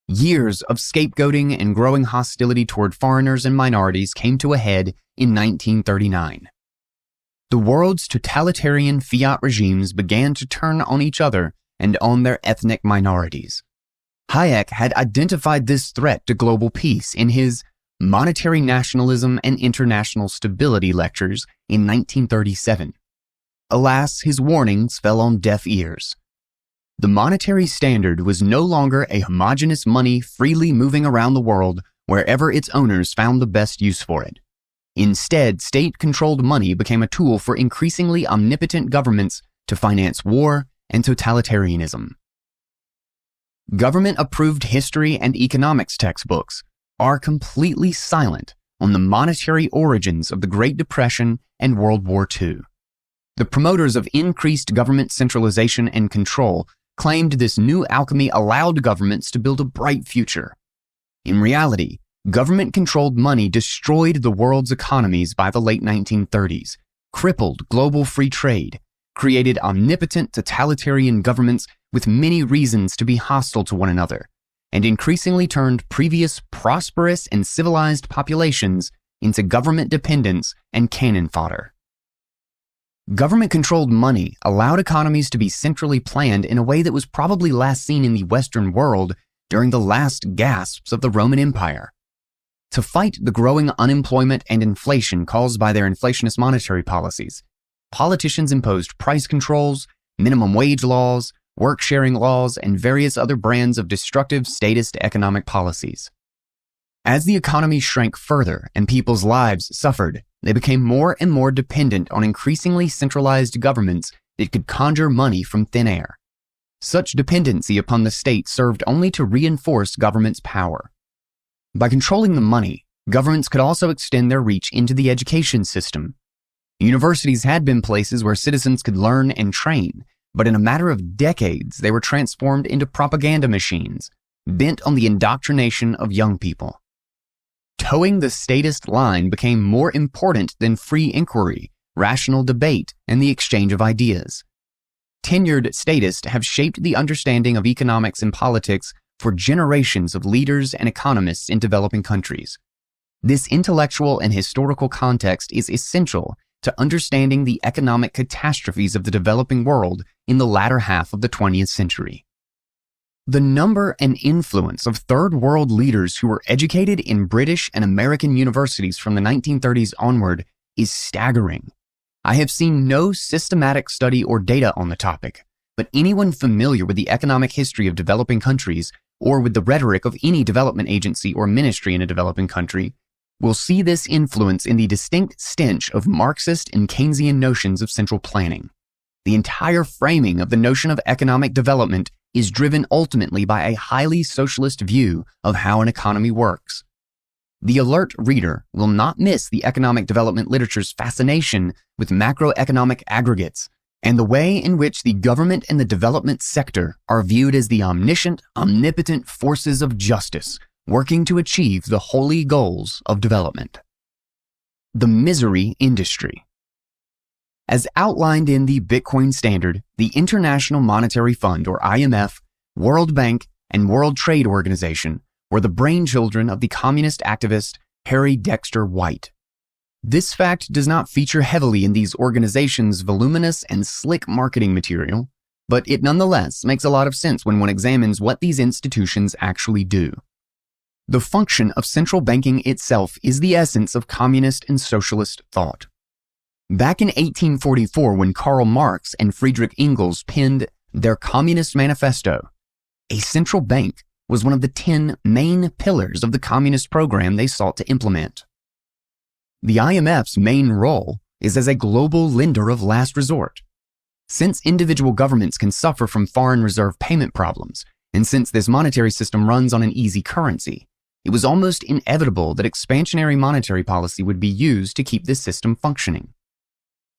Years of scapegoating and growing hostility toward foreigners and minorities came to a head in 1939. The world's totalitarian Fiat regimes began to turn on each other and on their ethnic minorities. Hayek had identified this threat to global peace in his Monetary Nationalism and International Stability lectures in 1937. Alas, his warnings fell on deaf ears. The monetary standard was no longer a homogeneous money freely moving around the world wherever its owners found the best use for it. Instead, state-controlled money became a tool for increasingly omnipotent governments to finance war and totalitarianism. Government-approved history and economics textbooks are completely silent on the monetary origins of the Great Depression and World War II. The promoters of increased government centralization and control claimed this new alchemy allowed governments to build a bright future. In reality, government-controlled money destroyed the world's economies by the late 1930s, crippled global free trade, created omnipotent totalitarian governments with many reasons to be hostile to one another, and increasingly turned previous prosperous and civilized populations into government dependence and cannon fodder. Government-controlled money allowed economies to be centrally planned in a way that was probably last seen in the Western world during the last gasps of the Roman Empire. To fight the growing unemployment and inflation caused by their inflationist monetary policies, politicians imposed price controls, minimum wage laws, work-sharing laws, and various other brands of destructive statist economic policies. As the economy shrank further and people's lives suffered, they became more and more dependent on increasingly centralized governments that could conjure money from thin air. Such dependency upon the state served only to reinforce government's power. By controlling the money, governments could also extend their reach into the education system. Universities had been places where citizens could learn and train, but in a matter of decades, they were transformed into propaganda machines, bent on the indoctrination of young people. Towing the statist line became more important than free inquiry, rational debate, and the exchange of ideas. Tenured statists have shaped the understanding of economics and politics for generations of leaders and economists in developing countries. This intellectual and historical context is essential to understanding the economic catastrophes of the developing world in the latter half of the 20th century. The number and influence of third world leaders who were educated in British and American universities from the 1930s onward is staggering. I have seen no systematic study or data on the topic, but anyone familiar with the economic history of developing countries or with the rhetoric of any development agency or ministry in a developing country will see this influence in the distinct stench of Marxist and Keynesian notions of central planning. The entire framing of the notion of economic development is driven ultimately by a highly socialist view of how an economy works. The alert reader will not miss the economic development literature's fascination with macroeconomic aggregates and the way in which the government and the development sector are viewed as the omniscient, omnipotent forces of justice working to achieve the holy goals of development. The misery industry. As outlined in the Bitcoin Standard, the International Monetary Fund, or IMF, World Bank, and World Trade Organization were the brainchildren of the communist activist Harry Dexter White. This fact does not feature heavily in these organizations' voluminous and slick marketing material, but it nonetheless makes a lot of sense when one examines what these institutions actually do. The function of central banking itself is the essence of communist and socialist thought. Back in 1844, when Karl Marx and Friedrich Engels penned their Communist Manifesto, a central bank was one of the 10 main pillars of the communist program they sought to implement. The IMF's main role is as a global lender of last resort. Since individual governments can suffer from foreign reserve payment problems, And since this monetary system runs on an easy currency, it was almost inevitable that expansionary monetary policy would be used to keep this system functioning.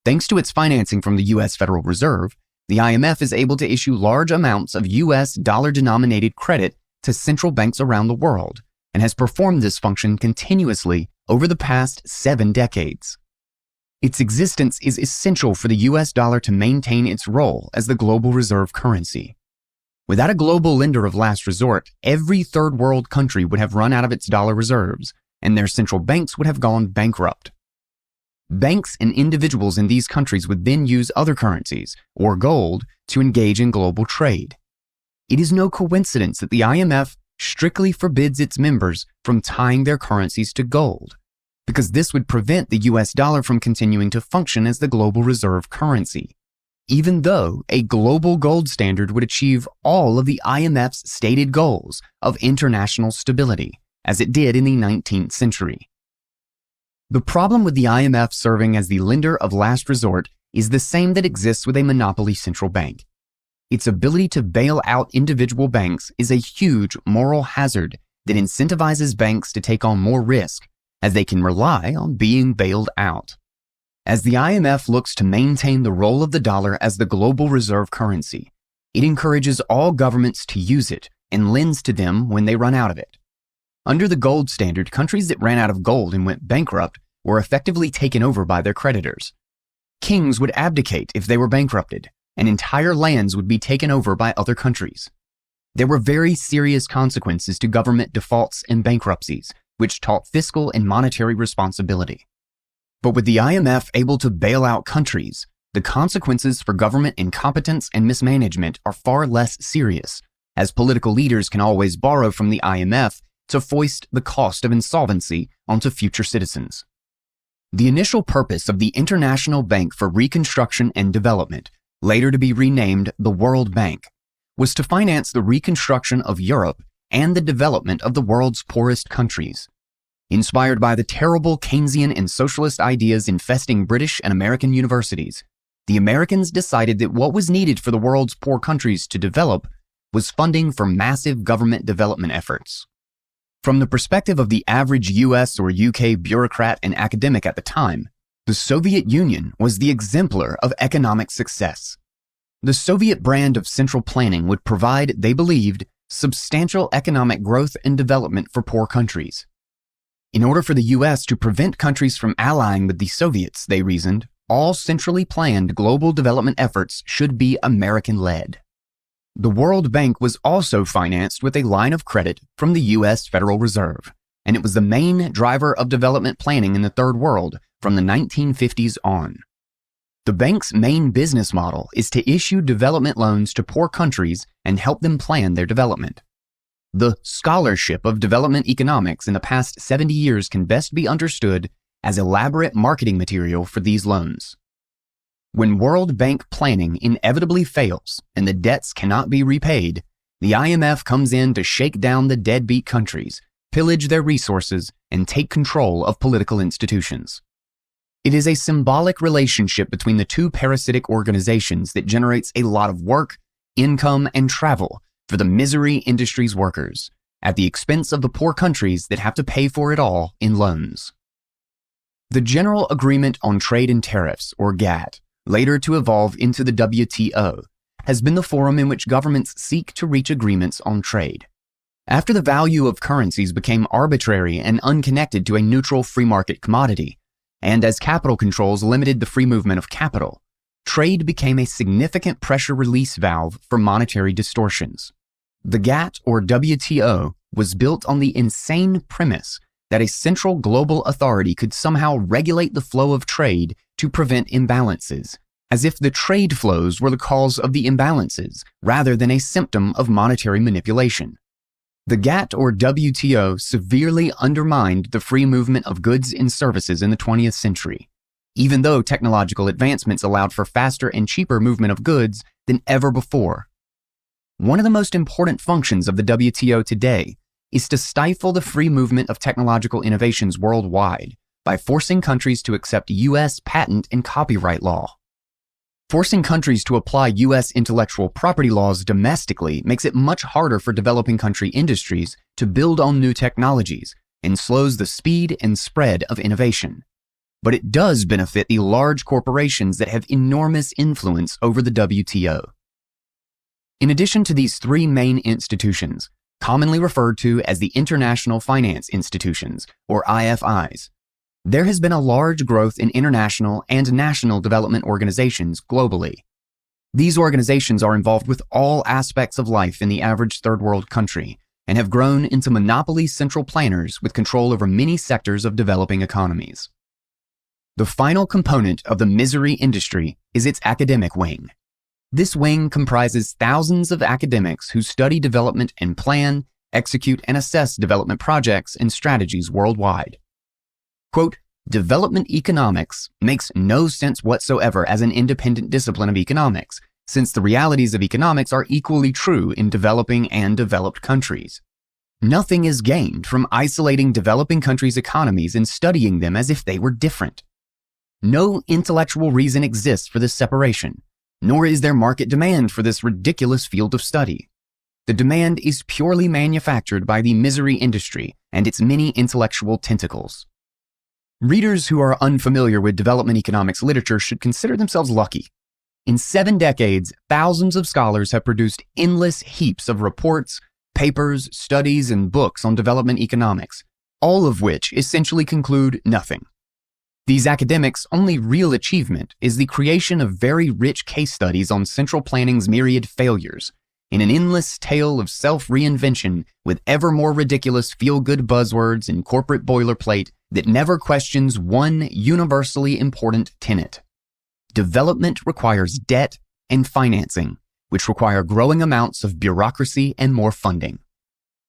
Thanks to its financing from the US Federal Reserve, the IMF is able to issue large amounts of US dollar-denominated credit to central banks around the world, and has performed this function continuously over the past 7 decades. Its existence is essential for the US dollar to maintain its role as the global reserve currency. Without a global lender of last resort, every third world country would have run out of its dollar reserves, and their central banks would have gone bankrupt. Banks and individuals in these countries would then use other currencies, or gold, to engage in global trade. It is no coincidence that the IMF strictly forbids its members from tying their currencies to gold, because this would prevent the US dollar from continuing to function as the global reserve currency, even though a global gold standard would achieve all of the IMF's stated goals of international stability, as it did in the 19th century. The problem with the IMF serving as the lender of last resort is the same that exists with a monopoly central bank. Its ability to bail out individual banks is a huge moral hazard that incentivizes banks to take on more risk, as they can rely on being bailed out. As the IMF looks to maintain the role of the dollar as the global reserve currency, it encourages all governments to use it and lends to them when they run out of it. Under the gold standard, countries that ran out of gold and went bankrupt were effectively taken over by their creditors. Kings would abdicate if they were bankrupted, and entire lands would be taken over by other countries. There were very serious consequences to government defaults and bankruptcies, which taught fiscal and monetary responsibility. But with the IMF able to bail out countries, the consequences for government incompetence and mismanagement are far less serious, as political leaders can always borrow from the IMF to foist the cost of insolvency onto future citizens. The initial purpose of the International Bank for Reconstruction and Development, later to be renamed the World Bank, was to finance the reconstruction of Europe and the development of the world's poorest countries. Inspired by the terrible Keynesian and socialist ideas infesting British and American universities, the Americans decided that what was needed for the world's poor countries to develop was funding for massive government development efforts. From the perspective of the average US or UK bureaucrat and academic at the time, the Soviet Union was the exemplar of economic success. The Soviet brand of central planning would provide, they believed, substantial economic growth and development for poor countries. In order for the US to prevent countries from allying with the Soviets, they reasoned, all centrally planned global development efforts should be American-led. The World Bank was also financed with a line of credit from the US Federal Reserve, and it was the main driver of development planning in the Third World from the 1950s on. The bank's main business model is to issue development loans to poor countries and help them plan their development. The scholarship of development economics in the past 70 years can best be understood as elaborate marketing material for these loans. When World Bank planning inevitably fails and the debts cannot be repaid, the IMF comes in to shake down the deadbeat countries, pillage their resources, and take control of political institutions. It is a symbolic relationship between the two parasitic organizations that generates a lot of work, income, and travel for the misery industry's workers, at the expense of the poor countries that have to pay for it all in loans. The General Agreement on Trade and Tariffs, or GATT, later to evolve into the WTO, has been the forum in which governments seek to reach agreements on trade. After the value of currencies became arbitrary and unconnected to a neutral free market commodity, and as capital controls limited the free movement of capital, trade became a significant pressure release valve for monetary distortions. The GATT, or WTO, was built on the insane premise that a central global authority could somehow regulate the flow of trade to prevent imbalances, as if the trade flows were the cause of the imbalances rather than a symptom of monetary manipulation. The GATT, or WTO, severely undermined the free movement of goods and services in the 20th century, even though technological advancements allowed for faster and cheaper movement of goods than ever before. One of the most important functions of the WTO today is to stifle the free movement of technological innovations worldwide by forcing countries to accept US patent and copyright law. Forcing countries to apply U.S. intellectual property laws domestically makes it much harder for developing country industries to build on new technologies and slows the speed and spread of innovation. But it does benefit the large corporations that have enormous influence over the WTO. In addition to these three main institutions, commonly referred to as the International Finance Institutions, or IFIs, there has been a large growth in international and national development organizations globally. These organizations are involved with all aspects of life in the average third world country and have grown into monopoly central planners with control over many sectors of developing economies. The final component of the misery industry is its academic wing. This wing comprises thousands of academics who study development and plan, execute, and assess development projects and strategies worldwide. Quote, development economics makes no sense whatsoever as an independent discipline of economics, since the realities of economics are equally true in developing and developed countries. Nothing is gained from isolating developing countries' economies and studying them as if they were different. No intellectual reason exists for this separation, nor is there market demand for this ridiculous field of study. The demand is purely manufactured by the misery industry and its many intellectual tentacles. Readers who are unfamiliar with development economics literature should consider themselves lucky. In 7 decades, thousands of scholars have produced endless heaps of reports, papers, studies, and books on development economics, all of which essentially conclude nothing. These academics' only real achievement is the creation of very rich case studies on central planning's myriad failures, in an endless tale of self-reinvention with ever more ridiculous feel-good buzzwords and corporate boilerplate that never questions one universally important tenet. Development requires debt and financing, which require growing amounts of bureaucracy and more funding.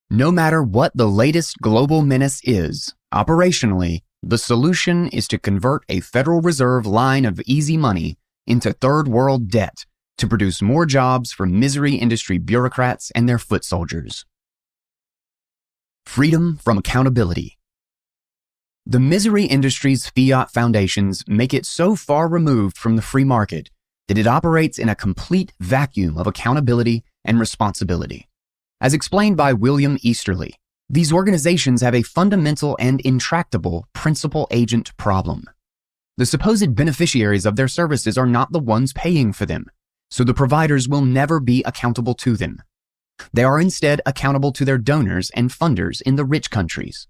No matter what the latest global menace is, operationally, the solution is to convert a Federal Reserve line of easy money into third world debt to produce more jobs for misery industry bureaucrats and their foot soldiers. Freedom from accountability. The misery industry's fiat foundations make it so far removed from the free market that it operates in a complete vacuum of accountability and responsibility. As explained by William Easterly, these organizations have a fundamental and intractable principal-agent problem. The supposed beneficiaries of their services are not the ones paying for them, so the providers will never be accountable to them. They are instead accountable to their donors and funders in the rich countries.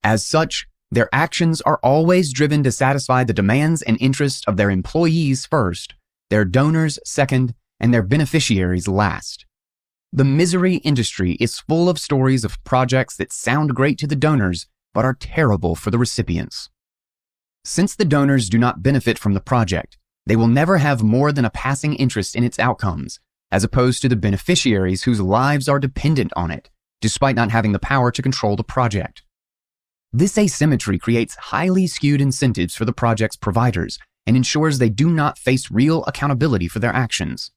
As such, their actions are always driven to satisfy the demands and interests of their employees first, their donors second, and their beneficiaries last. The misery industry is full of stories of projects that sound great to the donors, but are terrible for the recipients. Since the donors do not benefit from the project, they will never have more than a passing interest in its outcomes, as opposed to the beneficiaries whose lives are dependent on it, despite not having the power to control the project. This asymmetry creates highly skewed incentives for the project's providers and ensures they do not face real accountability for their actions.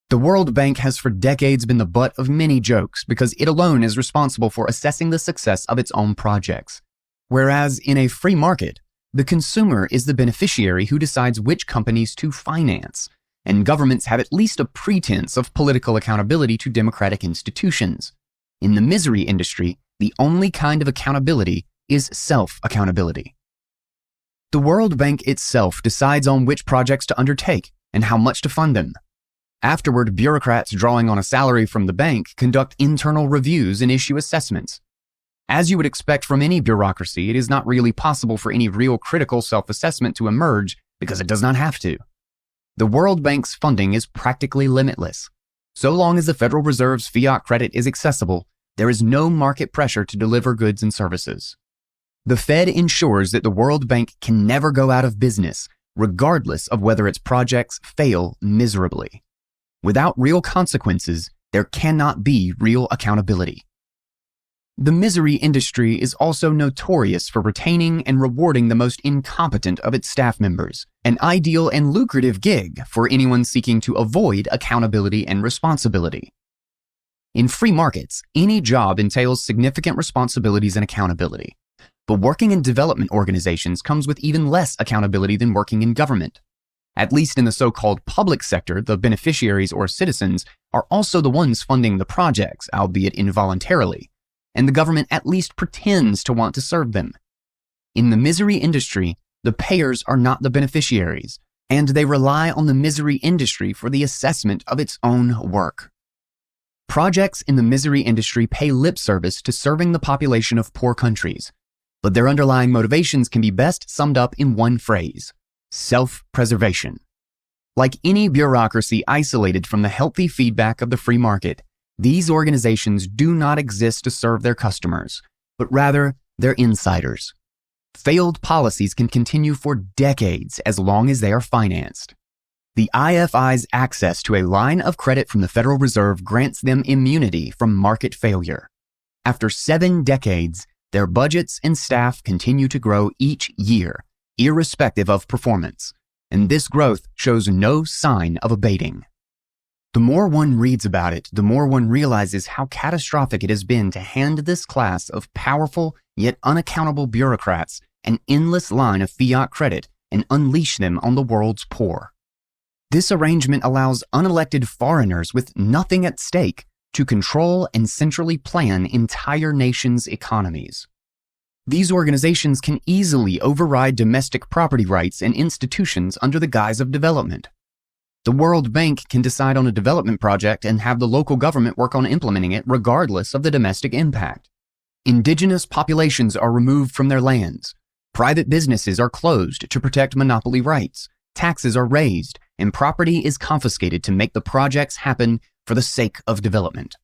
The World Bank has for decades been the butt of many jokes because it alone is responsible for assessing the success of its own projects. Whereas in a free market, the consumer is the beneficiary who decides which companies to finance, and governments have at least a pretense of political accountability to democratic institutions. In the misery industry, the only kind of accountability is self-accountability. The World Bank itself decides on which projects to undertake and how much to fund them. Afterward, bureaucrats drawing on a salary from the bank conduct internal reviews and issue assessments. As you would expect from any bureaucracy, it is not really possible for any real critical self-assessment to emerge because it does not have to. The World Bank's funding is practically limitless. So long as the Federal Reserve's fiat credit is accessible, there is no market pressure to deliver goods and services. The Fed ensures that the World Bank can never go out of business, regardless of whether its projects fail miserably. Without real consequences, there cannot be real accountability. The misery industry is also notorious for retaining and rewarding the most incompetent of its staff members, an ideal and lucrative gig for anyone seeking to avoid accountability and responsibility. In free markets, any job entails significant responsibilities and accountability, but working in development organizations comes with even less accountability than working in government. At least in the so-called public sector, the beneficiaries or citizens are also the ones funding the projects, albeit involuntarily, and the government at least pretends to want to serve them. In the misery industry, the payers are not the beneficiaries, and they rely on the misery industry for the assessment of its own work. Projects in the misery industry pay lip service to serving the population of poor countries, but their underlying motivations can be best summed up in one phrase: self-preservation. Like any bureaucracy isolated from the healthy feedback of the free market, these organizations do not exist to serve their customers, but rather their insiders. Failed policies can continue for decades as long as they are financed. The IFI's access to a line of credit from the Federal Reserve grants them immunity from market failure. After 7 decades, their budgets and staff continue to grow each year, irrespective of performance, and this growth shows no sign of abating. The more one reads about it, the more one realizes how catastrophic it has been to hand this class of powerful yet unaccountable bureaucrats an endless line of fiat credit and unleash them on the world's poor. This arrangement allows unelected foreigners with nothing at stake to control and centrally plan entire nations' economies. These organizations can easily override domestic property rights and institutions under the guise of development. The World Bank can decide on a development project and have the local government work on implementing it regardless of the domestic impact. Indigenous populations are removed from their lands. Private businesses are closed to protect monopoly rights. Taxes are raised, and property is confiscated to make the projects happen for the sake of development.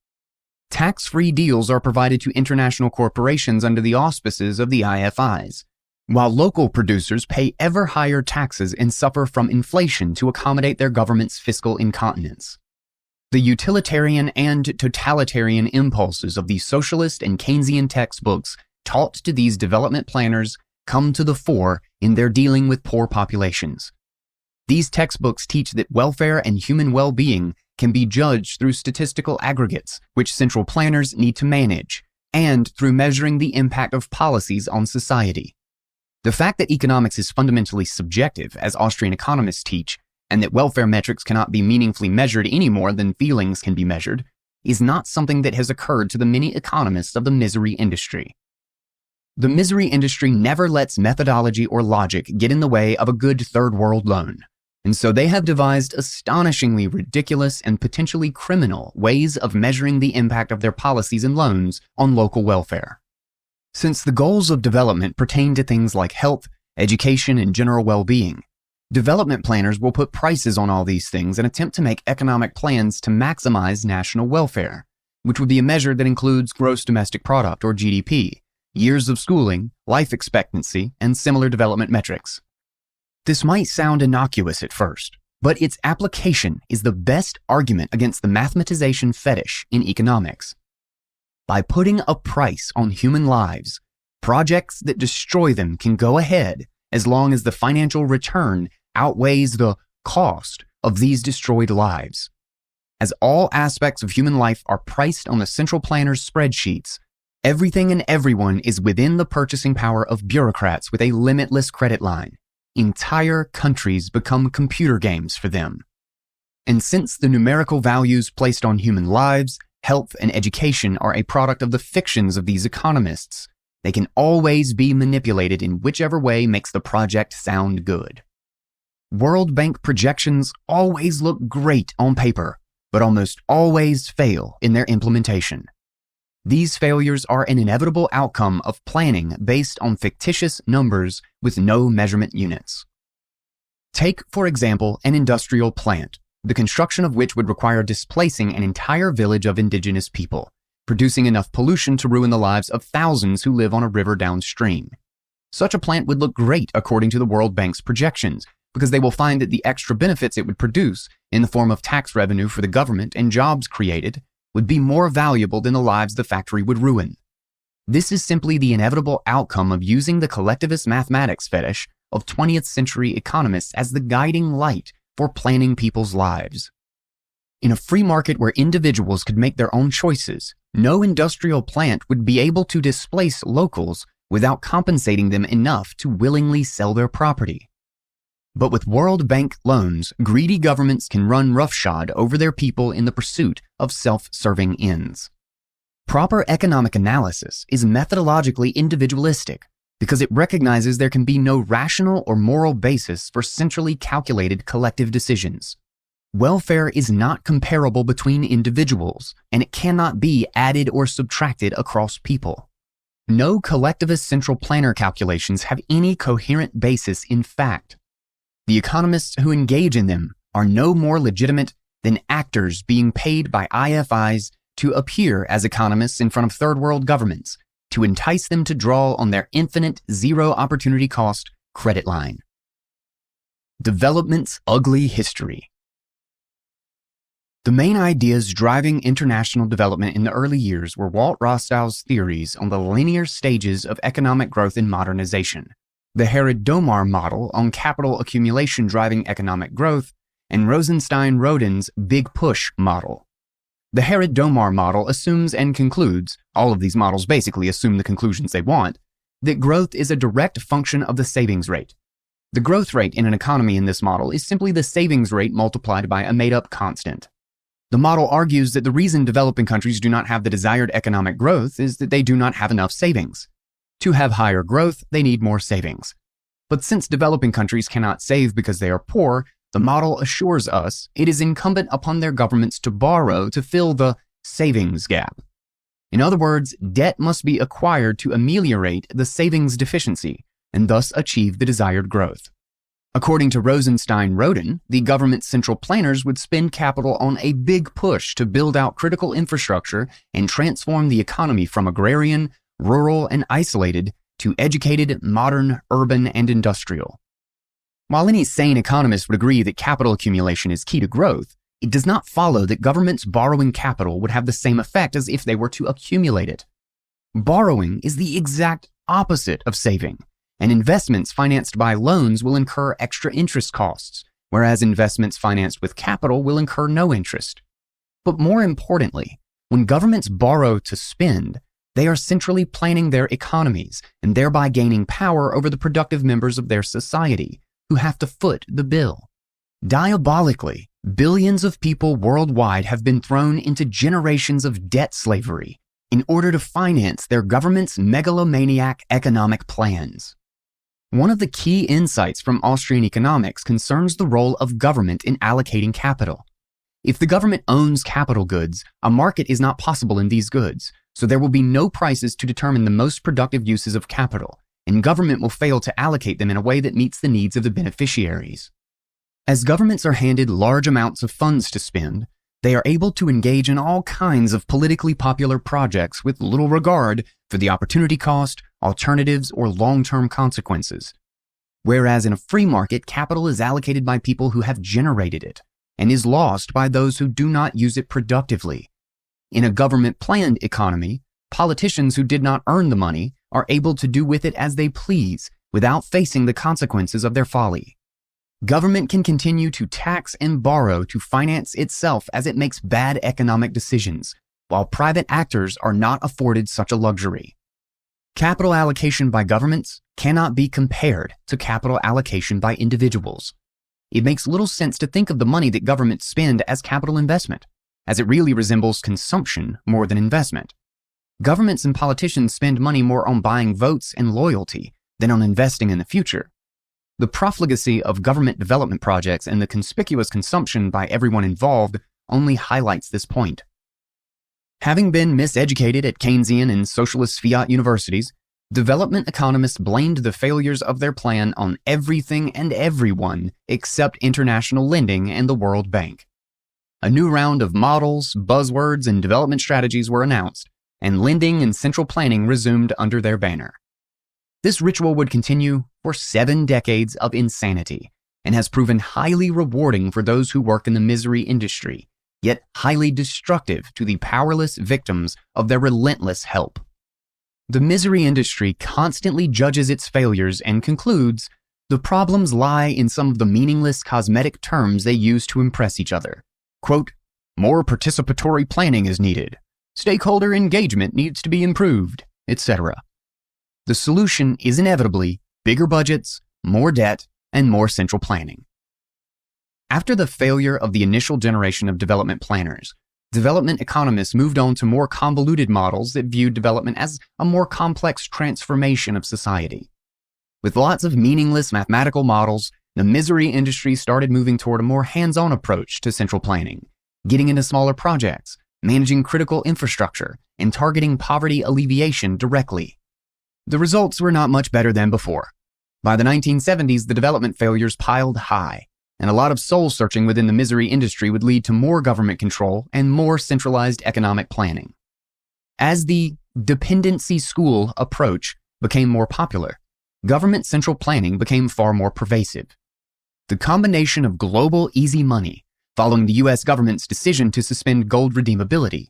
Tax-free deals are provided to international corporations under the auspices of the IFIs, while local producers pay ever higher taxes and suffer from inflation to accommodate their government's fiscal incontinence. The utilitarian and totalitarian impulses of the socialist and Keynesian textbooks taught to these development planners come to the fore in their dealing with poor populations. These textbooks teach that welfare and human well-being can be judged through statistical aggregates, which central planners need to manage, and through measuring the impact of policies on society. The fact that economics is fundamentally subjective, as Austrian economists teach, and that welfare metrics cannot be meaningfully measured any more than feelings can be measured, is not something that has occurred to the many economists of the misery industry. The misery industry never lets methodology or logic get in the way of a good third world loan, and so they have devised astonishingly ridiculous and potentially criminal ways of measuring the impact of their policies and loans on local welfare. Since the goals of development pertain to things like health, education, and general well-being, development planners will put prices on all these things and attempt to make economic plans to maximize national welfare, which would be a measure that includes gross domestic product or GDP, years of schooling, life expectancy, and similar development metrics. This might sound innocuous at first, but its application is the best argument against the mathematization fetish in economics. By putting a price on human lives, projects that destroy them can go ahead as long as the financial return outweighs the cost of these destroyed lives. As all aspects of human life are priced on the central planner's spreadsheets, everything and everyone is within the purchasing power of bureaucrats with a limitless credit line. Entire countries become computer games for them. And since the numerical values placed on human lives, health, and education are a product of the fictions of these economists, they can always be manipulated in whichever way makes the project sound good. World Bank projections always look great on paper, but almost always fail in their implementation. These failures are an inevitable outcome of planning based on fictitious numbers with no measurement units. Take, for example, an industrial plant, the construction of which would require displacing an entire village of indigenous people, producing enough pollution to ruin the lives of thousands who live on a river downstream. Such a plant would look great according to the World Bank's projections, because they will find that the extra benefits it would produce, in the form of tax revenue for the government and jobs created, would be more valuable than the lives the factory would ruin. This is simply the inevitable outcome of using the collectivist mathematics fetish of 20th century economists as the guiding light for planning people's lives. In a free market where individuals could make their own choices, no industrial plant would be able to displace locals without compensating them enough to willingly sell their property. But with World Bank loans, greedy governments can run roughshod over their people in the pursuit of self-serving ends. Proper economic analysis is methodologically individualistic because it recognizes there can be no rational or moral basis for centrally calculated collective decisions. Welfare is not comparable between individuals, and it cannot be added or subtracted across people. No collectivist central planner calculations have any coherent basis in fact. The economists who engage in them are no more legitimate than actors being paid by IFIs to appear as economists in front of third world governments to entice them to draw on their infinite zero opportunity cost credit line. Development's ugly history. The main ideas driving international development in the early years were Walt Rostow's theories on the linear stages of economic growth and modernization, the Herod-Domar model on capital accumulation driving economic growth, and Rosenstein-Rodin's Big Push model. The Herod-Domar model assumes and concludes, all of these models basically assume the conclusions they want, that growth is a direct function of the savings rate. The growth rate in an economy in this model is simply the savings rate multiplied by a made-up constant. The model argues that the reason developing countries do not have the desired economic growth is that they do not have enough savings. To have higher growth, they need more savings. But since developing countries cannot save because they are poor, the model assures us it is incumbent upon their governments to borrow to fill the savings gap. In other words, debt must be acquired to ameliorate the savings deficiency and thus achieve the desired growth. According to Rosenstein-Rodin, the government's central planners would spend capital on a big push to build out critical infrastructure and transform the economy from agrarian, rural, and isolated to educated, modern, urban, and industrial. While any sane economist would agree that capital accumulation is key to growth, it does not follow that governments borrowing capital would have the same effect as if they were to accumulate it. Borrowing is the exact opposite of saving, and investments financed by loans will incur extra interest costs, whereas investments financed with capital will incur no interest. But more importantly, when governments borrow to spend, they are centrally planning their economies and thereby gaining power over the productive members of their society, who have to foot the bill. Diabolically, billions of people worldwide have been thrown into generations of debt slavery in order to finance their government's megalomaniac economic plans. One of the key insights from Austrian economics concerns the role of government in allocating capital. If the government owns capital goods, a market is not possible in these goods, so there will be no prices to determine the most productive uses of capital, and government will fail to allocate them in a way that meets the needs of the beneficiaries. As governments are handed large amounts of funds to spend, they are able to engage in all kinds of politically popular projects with little regard for the opportunity cost, alternatives, or long-term consequences. Whereas in a free market, capital is allocated by people who have generated it, and is lost by those who do not use it productively. In a government-planned economy, politicians who did not earn the money are able to do with it as they please without facing the consequences of their folly. Government can continue to tax and borrow to finance itself as it makes bad economic decisions, while private actors are not afforded such a luxury. Capital allocation by governments cannot be compared to capital allocation by individuals. It makes little sense to think of the money that governments spend as capital investment, as it really resembles consumption more than investment. Governments and politicians spend money more on buying votes and loyalty than on investing in the future. The profligacy of government development projects and the conspicuous consumption by everyone involved only highlights this point. Having been miseducated at Keynesian and socialist Fiat universities, development economists blamed the failures of their plan on everything and everyone except international lending and the World Bank. A new round of models, buzzwords, and development strategies were announced, and lending and central planning resumed under their banner. This ritual would continue for 7 decades of insanity and has proven highly rewarding for those who work in the misery industry, yet highly destructive to the powerless victims of their relentless help. The misery industry constantly judges its failures and concludes the problems lie in some of the meaningless cosmetic terms they use to impress each other. Quote, more participatory planning is needed. Stakeholder engagement needs to be improved, etc. The solution is inevitably bigger budgets, more debt, and more central planning. After the failure of the initial generation of development planners, development economists moved on to more convoluted models that viewed development as a more complex transformation of society. With lots of meaningless mathematical models, the misery industry started moving toward a more hands-on approach to central planning, getting into smaller projects, managing critical infrastructure, and targeting poverty alleviation directly. The results were not much better than before. By the 1970s, the development failures piled high, and a lot of soul-searching within the misery industry would lead to more government control and more centralized economic planning. As the dependency school approach became more popular, government central planning became far more pervasive. The combination of global easy money, following the U.S. government's decision to suspend gold redeemability,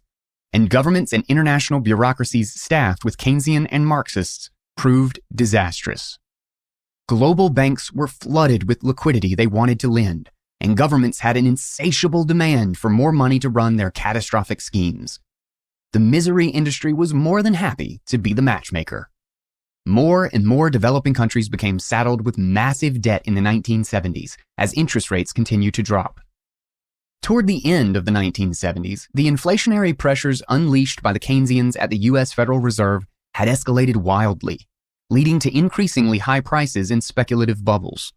and governments and international bureaucracies staffed with Keynesian and Marxists proved disastrous. Global banks were flooded with liquidity they wanted to lend, and governments had an insatiable demand for more money to run their catastrophic schemes. The misery industry was more than happy to be the matchmaker. More and more developing countries became saddled with massive debt in the 1970s as interest rates continued to drop. Toward the end of the 1970s, the inflationary pressures unleashed by the Keynesians at the U.S. Federal Reserve had escalated wildly, leading to increasingly high prices and speculative bubbles.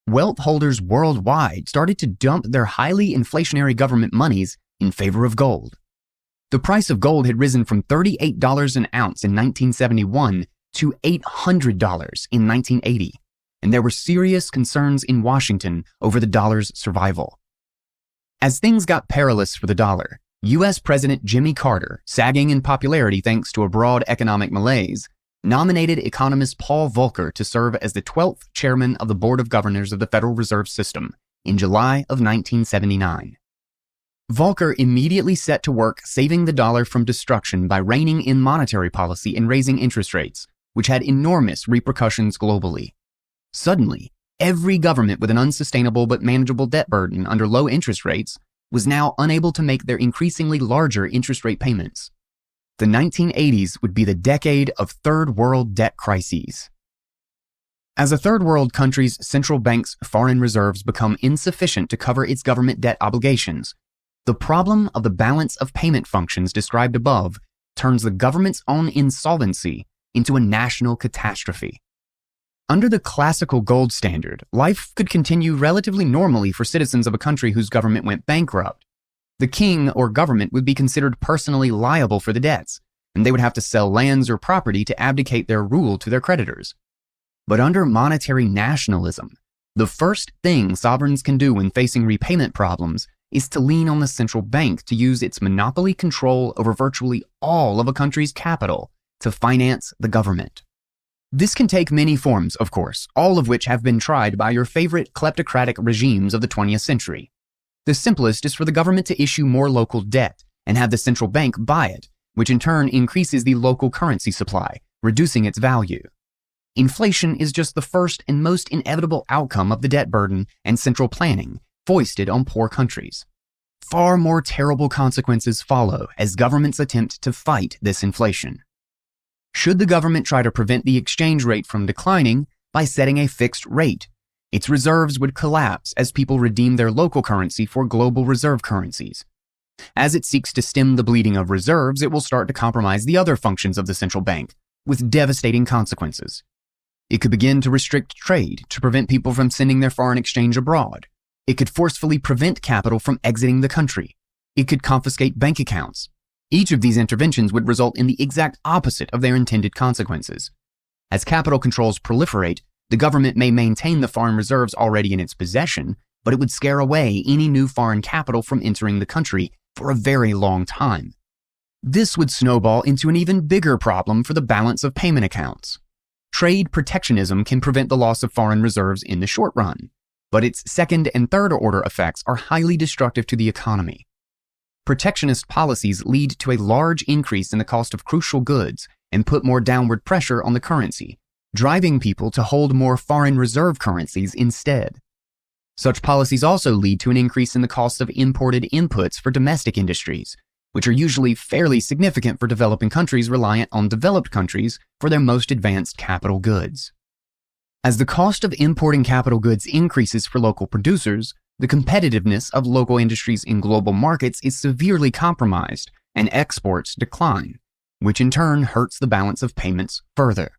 Wealth holders worldwide started to dump their highly inflationary government monies in favor of gold. The price of gold had risen from $38 an ounce in 1971 to $800 in 1980, and there were serious concerns in Washington over the dollar's survival. As things got perilous for the dollar, U.S. President Jimmy Carter, sagging in popularity thanks to a broad economic malaise, nominated economist Paul Volcker to serve as the 12th chairman of the Board of Governors of the Federal Reserve System in July of 1979. Volcker immediately set to work saving the dollar from destruction by reining in monetary policy and raising interest rates, which had enormous repercussions globally. Suddenly, every government with an unsustainable but manageable debt burden under low interest rates was now unable to make their increasingly larger interest rate payments. The 1980s would be the decade of third world debt crises. As a third world country's central bank's foreign reserves become insufficient to cover its government debt obligations, the problem of the balance of payment functions described above turns the government's own insolvency into a national catastrophe. Under the classical gold standard, life could continue relatively normally for citizens of a country whose government went bankrupt. The king or government would be considered personally liable for the debts, and they would have to sell lands or property to abdicate their rule to their creditors. But under monetary nationalism, the first thing sovereigns can do when facing repayment problems is to lean on the central bank to use its monopoly control over virtually all of a country's capital to finance the government. This can take many forms, of course, all of which have been tried by your favorite kleptocratic regimes of the 20th century. The simplest is for the government to issue more local debt and have the central bank buy it, which in turn increases the local currency supply, reducing its value. Inflation is just the first and most inevitable outcome of the debt burden and central planning foisted on poor countries. Far more terrible consequences follow as governments attempt to fight this inflation. Should the government try to prevent the exchange rate from declining by setting a fixed rate, its reserves would collapse as people redeem their local currency for global reserve currencies. As it seeks to stem the bleeding of reserves, it will start to compromise the other functions of the central bank, with devastating consequences. It could begin to restrict trade to prevent people from sending their foreign exchange abroad. It could forcefully prevent capital from exiting the country. It could confiscate bank accounts. Each of these interventions would result in the exact opposite of their intended consequences. As capital controls proliferate, the government may maintain the foreign reserves already in its possession, but it would scare away any new foreign capital from entering the country for a very long time. This would snowball into an even bigger problem for the balance of payment accounts. Trade protectionism can prevent the loss of foreign reserves in the short run, but its second and third order effects are highly destructive to the economy. Protectionist policies lead to a large increase in the cost of crucial goods and put more downward pressure on the currency, driving people to hold more foreign reserve currencies instead. Such policies also lead to an increase in the cost of imported inputs for domestic industries, which are usually fairly significant for developing countries reliant on developed countries for their most advanced capital goods. As the cost of importing capital goods increases for local producers, the competitiveness of local industries in global markets is severely compromised and exports decline, which in turn hurts the balance of payments further.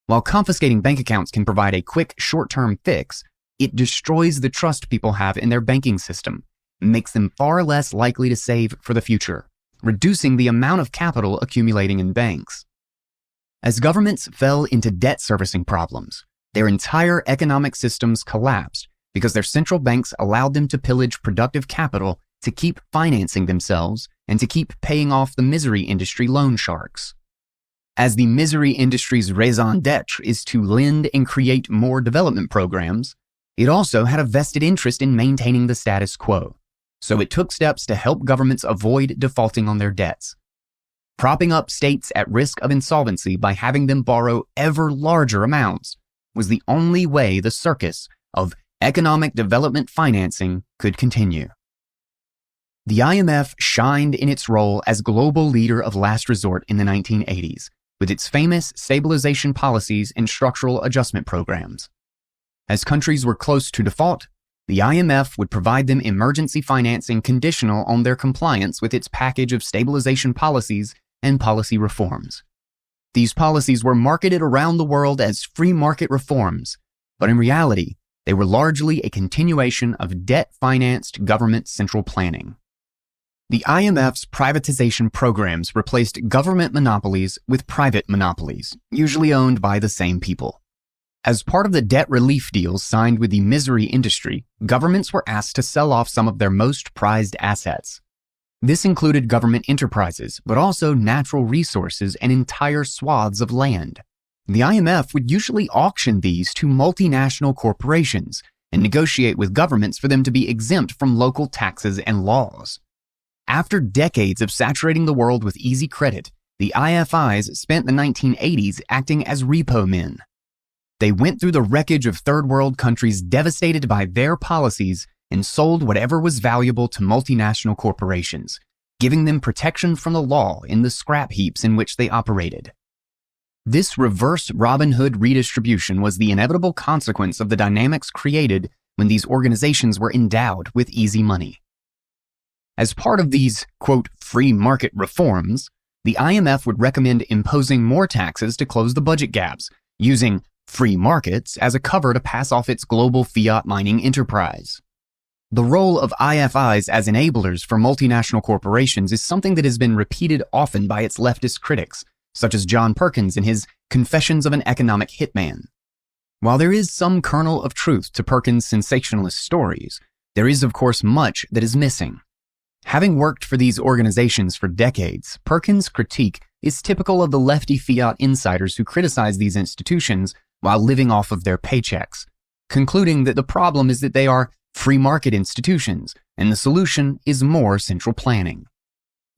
While confiscating bank accounts can provide a quick short-term fix, it destroys the trust people have in their banking system and makes them far less likely to save for the future, reducing the amount of capital accumulating in banks. As governments fell into debt servicing problems, their entire economic systems collapsed because their central banks allowed them to pillage productive capital to keep financing themselves and to keep paying off the misery industry loan sharks. As the misery industry's raison d'etre is to lend and create more development programs, it also had a vested interest in maintaining the status quo, so it took steps to help governments avoid defaulting on their debts. Propping up states at risk of insolvency by having them borrow ever larger amounts was the only way the circus of economic development financing could continue. The IMF shined in its role as global leader of last resort in the 1980s, with its famous stabilization policies and structural adjustment programs. As countries were close to default, the IMF would provide them emergency financing conditional on their compliance with its package of stabilization policies and policy reforms. These policies were marketed around the world as free market reforms, but in reality, they were largely a continuation of debt-financed government central planning. The IMF's privatization programs replaced government monopolies with private monopolies, usually owned by the same people. As part of the debt relief deals signed with the misery industry, governments were asked to sell off some of their most prized assets. This included government enterprises, but also natural resources and entire swaths of land. The IMF would usually auction these to multinational corporations and negotiate with governments for them to be exempt from local taxes and laws. After decades of saturating the world with easy credit, the IFIs spent the 1980s acting as repo men. They went through the wreckage of third world countries devastated by their policies and sold whatever was valuable to multinational corporations, giving them protection from the law in the scrap heaps in which they operated. This reverse Robin Hood redistribution was the inevitable consequence of the dynamics created when these organizations were endowed with easy money. As part of these, quote, free market reforms, the IMF would recommend imposing more taxes to close the budget gaps, using free markets as a cover to pass off its global fiat mining enterprise. The role of IFIs as enablers for multinational corporations is something that has been repeated often by its leftist critics, such as John Perkins in his Confessions of an Economic Hitman. While there is some kernel of truth to Perkins' sensationalist stories, there is of course much that is missing. Having worked for these organizations for decades, Perkins' critique is typical of the lefty fiat insiders who criticize these institutions while living off of their paychecks, concluding that the problem is that they are free market institutions and the solution is more central planning.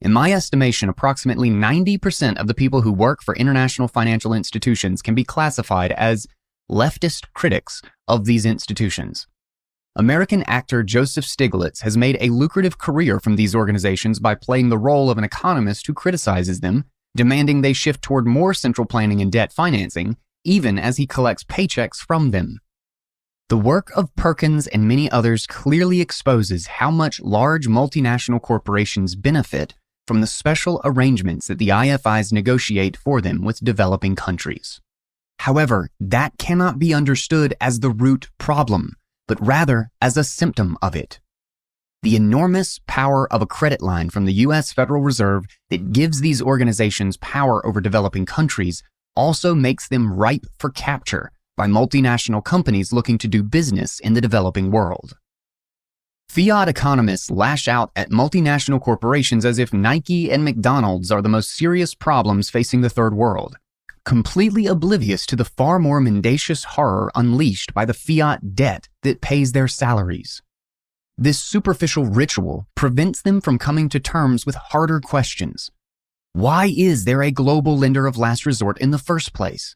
In my estimation, approximately 90% of the people who work for international financial institutions can be classified as leftist critics of these institutions. American actor Joseph Stiglitz has made a lucrative career from these organizations by playing the role of an economist who criticizes them, demanding they shift toward more central planning and debt financing, even as he collects paychecks from them. The work of Perkins and many others clearly exposes how much large multinational corporations benefit from the special arrangements that the IFIs negotiate for them with developing countries. However, that cannot be understood as the root problem, but rather as a symptom of it. The enormous power of a credit line from the U.S. Federal Reserve that gives these organizations power over developing countries also makes them ripe for capture by multinational companies looking to do business in the developing world. Fiat economists lash out at multinational corporations as if Nike and McDonald's are the most serious problems facing the third world, completely oblivious to the far more mendacious horror unleashed by the fiat debt that pays their salaries. This superficial ritual prevents them from coming to terms with harder questions. Why is there a global lender of last resort in the first place?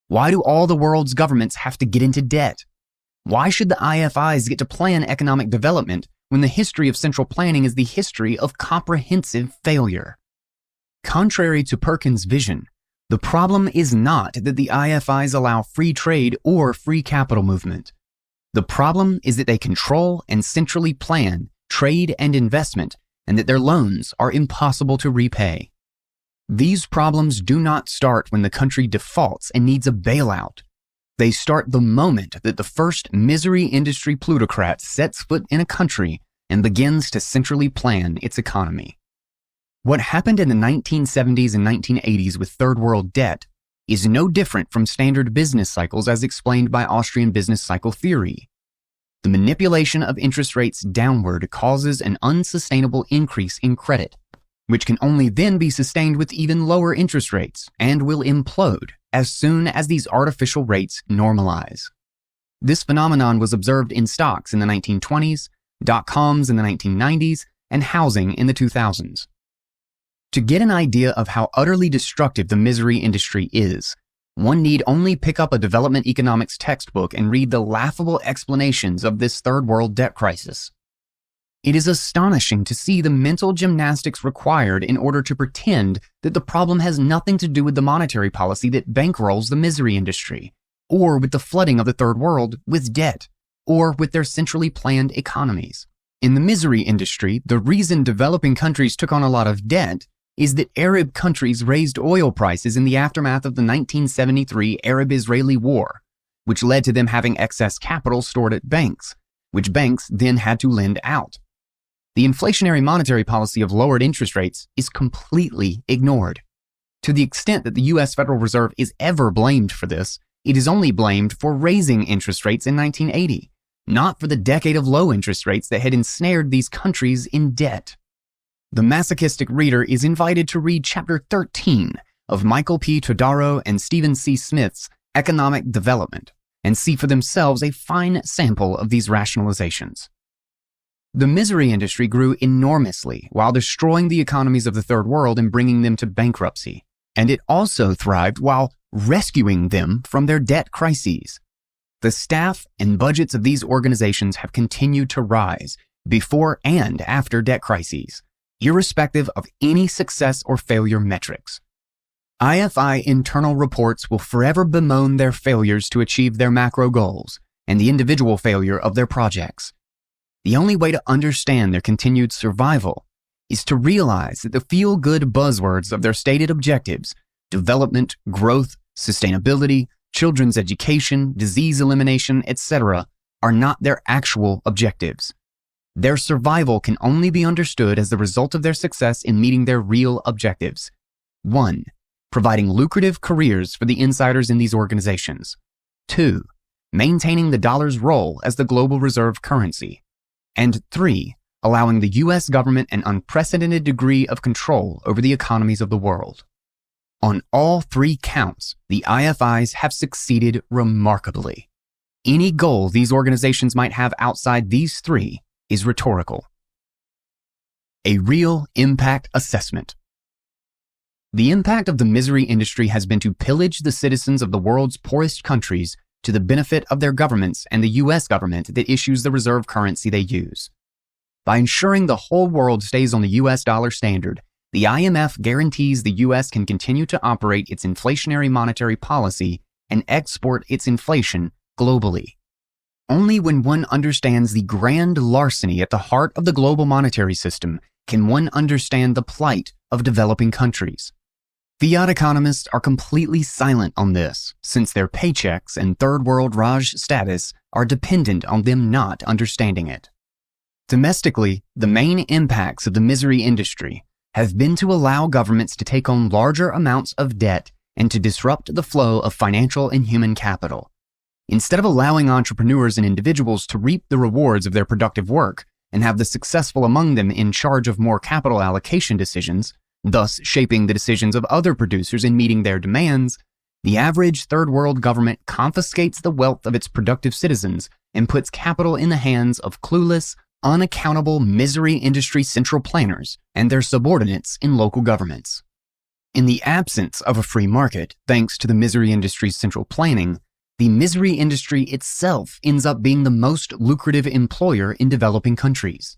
Why do all the world's governments have to get into debt? Why should the IFIs get to plan economic development when the history of central planning is the history of comprehensive failure? Contrary to Perkins' vision, The problem is not that the IFIs allow free trade or free capital movement. The problem is that they control and centrally plan trade and investment, and that their loans are impossible to repay. These problems do not start when the country defaults and needs a bailout. They start the moment that the first misery industry plutocrat sets foot in a country and begins to centrally plan its economy. What happened in the 1970s and 1980s with third world debt is no different from standard business cycles as explained by Austrian business cycle theory. The manipulation of interest rates downward causes an unsustainable increase in credit, which can only then be sustained with even lower interest rates and will implode as soon as these artificial rates normalize. This phenomenon was observed in stocks in the 1920s, dot-coms in the 1990s, and housing in the 2000s. To get an idea of how utterly destructive the misery industry is, one need only pick up a development economics textbook and read the laughable explanations of this third world debt crisis. It is astonishing to see the mental gymnastics required in order to pretend that the problem has nothing to do with the monetary policy that bankrolls the misery industry, or with the flooding of the third world with debt, or with their centrally planned economies. In the misery industry, the reason developing countries took on a lot of debt is that Arab countries raised oil prices in the aftermath of the 1973 Arab-Israeli War, which led to them having excess capital stored at banks, which banks then had to lend out. The inflationary monetary policy of lowered interest rates is completely ignored. To the extent that the US Federal Reserve is ever blamed for this, it is only blamed for raising interest rates in 1980, not for the decade of low interest rates that had ensnared these countries in debt. The masochistic reader is invited to read Chapter 13 of Michael P. Todaro and Stephen C. Smith's Economic Development and see for themselves a fine sample of these rationalizations. The misery industry grew enormously while destroying the economies of the third world and bringing them to bankruptcy, and it also thrived while rescuing them from their debt crises. The staff and budgets of these organizations have continued to rise before and after debt crises, irrespective of any success or failure metrics. IFI internal reports will forever bemoan their failures to achieve their macro goals and the individual failure of their projects. The only way to understand their continued survival is to realize that the feel-good buzzwords of their stated objectives, development, growth, sustainability, children's education, disease elimination, etc., are not their actual objectives. Their survival can only be understood as the result of their success in meeting their real objectives. 1. Providing lucrative careers for the insiders in these organizations. 2. Maintaining the dollar's role as the global reserve currency. And 3. Allowing the US government an unprecedented degree of control over the economies of the world. On all three counts, the IFIs have succeeded remarkably. Any goal these organizations might have outside these three is rhetorical. A real impact assessment. The impact of the misery industry has been to pillage the citizens of the world's poorest countries to the benefit of their governments and the US government that issues the reserve currency they use. By ensuring the whole world stays on the US dollar standard, the IMF guarantees the US can continue to operate its inflationary monetary policy and export its inflation globally. Only when one understands the grand larceny at the heart of the global monetary system can one understand the plight of developing countries. Fiat economists are completely silent on this, since their paychecks and third world Raj status are dependent on them not understanding it. Domestically, the main impacts of the misery industry have been to allow governments to take on larger amounts of debt and to disrupt the flow of financial and human capital. Instead of allowing entrepreneurs and individuals to reap the rewards of their productive work and have the successful among them in charge of more capital allocation decisions, thus shaping the decisions of other producers in meeting their demands, the average third world government confiscates the wealth of its productive citizens and puts capital in the hands of clueless, unaccountable misery industry central planners and their subordinates in local governments. In the absence of a free market, thanks to the misery industry's central planning, the misery industry itself ends up being the most lucrative employer in developing countries.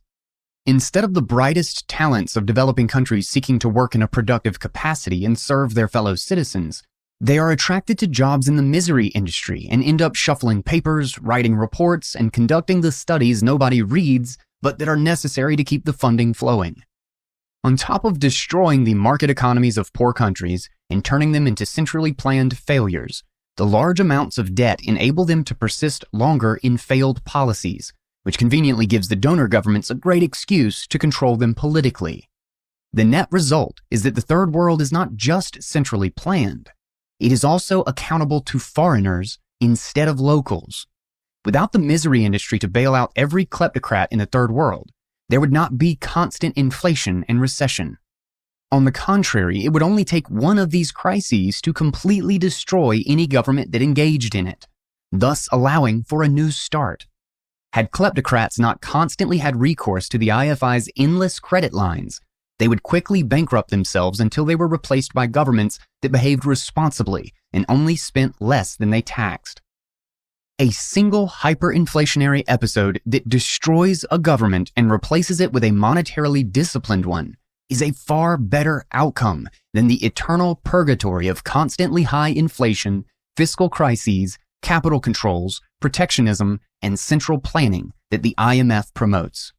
Instead of the brightest talents of developing countries seeking to work in a productive capacity and serve their fellow citizens, they are attracted to jobs in the misery industry and end up shuffling papers, writing reports, and conducting the studies nobody reads, but that are necessary to keep the funding flowing. On top of destroying the market economies of poor countries and turning them into centrally planned failures, the large amounts of debt enable them to persist longer in failed policies, which conveniently gives the donor governments a great excuse to control them politically. The net result is that the Third World is not just centrally planned, it is also accountable to foreigners instead of locals. Without the misery industry to bail out every kleptocrat in the Third World, there would not be constant inflation and recession. On the contrary, it would only take one of these crises to completely destroy any government that engaged in it, thus allowing for a new start. Had kleptocrats not constantly had recourse to the IFI's endless credit lines, they would quickly bankrupt themselves until they were replaced by governments that behaved responsibly and only spent less than they taxed. A single hyperinflationary episode that destroys a government and replaces it with a monetarily disciplined one is a far better outcome than the eternal purgatory of constantly high inflation, fiscal crises, capital controls, protectionism, and central planning that the IMF promotes.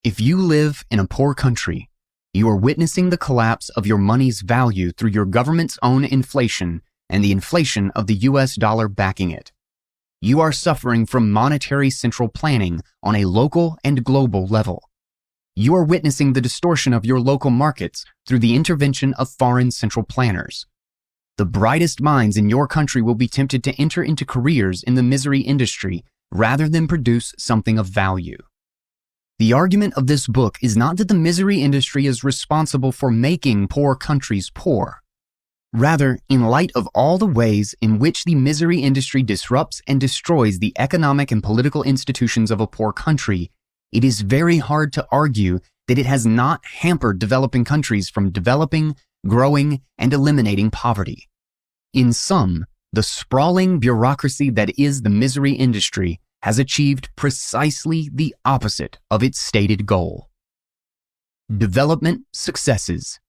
If you live in a poor country, you are witnessing the collapse of your money's value through your government's own inflation and the inflation of the US dollar backing it. You are suffering from monetary central planning on a local and global level. You are witnessing the distortion of your local markets through the intervention of foreign central planners. The brightest minds in your country will be tempted to enter into careers in the misery industry rather than produce something of value. The argument of this book is not that the misery industry is responsible for making poor countries poor. Rather, in light of all the ways in which the misery industry disrupts and destroys the economic and political institutions of a poor country, it is very hard to argue that it has not hampered developing countries from developing, growing, and eliminating poverty. In sum, the sprawling bureaucracy that is the misery industry has achieved precisely the opposite of its stated goal. Development successes.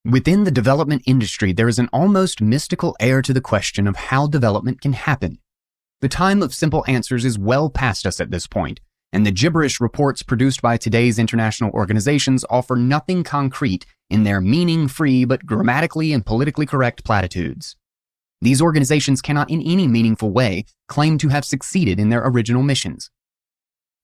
Within the development industry, there is an almost mystical air to the question of how development can happen. The time of simple answers is well past us at this point, and the gibberish reports produced by today's international organizations offer nothing concrete in their meaning-free but grammatically and politically correct platitudes. These organizations cannot in any meaningful way claim to have succeeded in their original missions.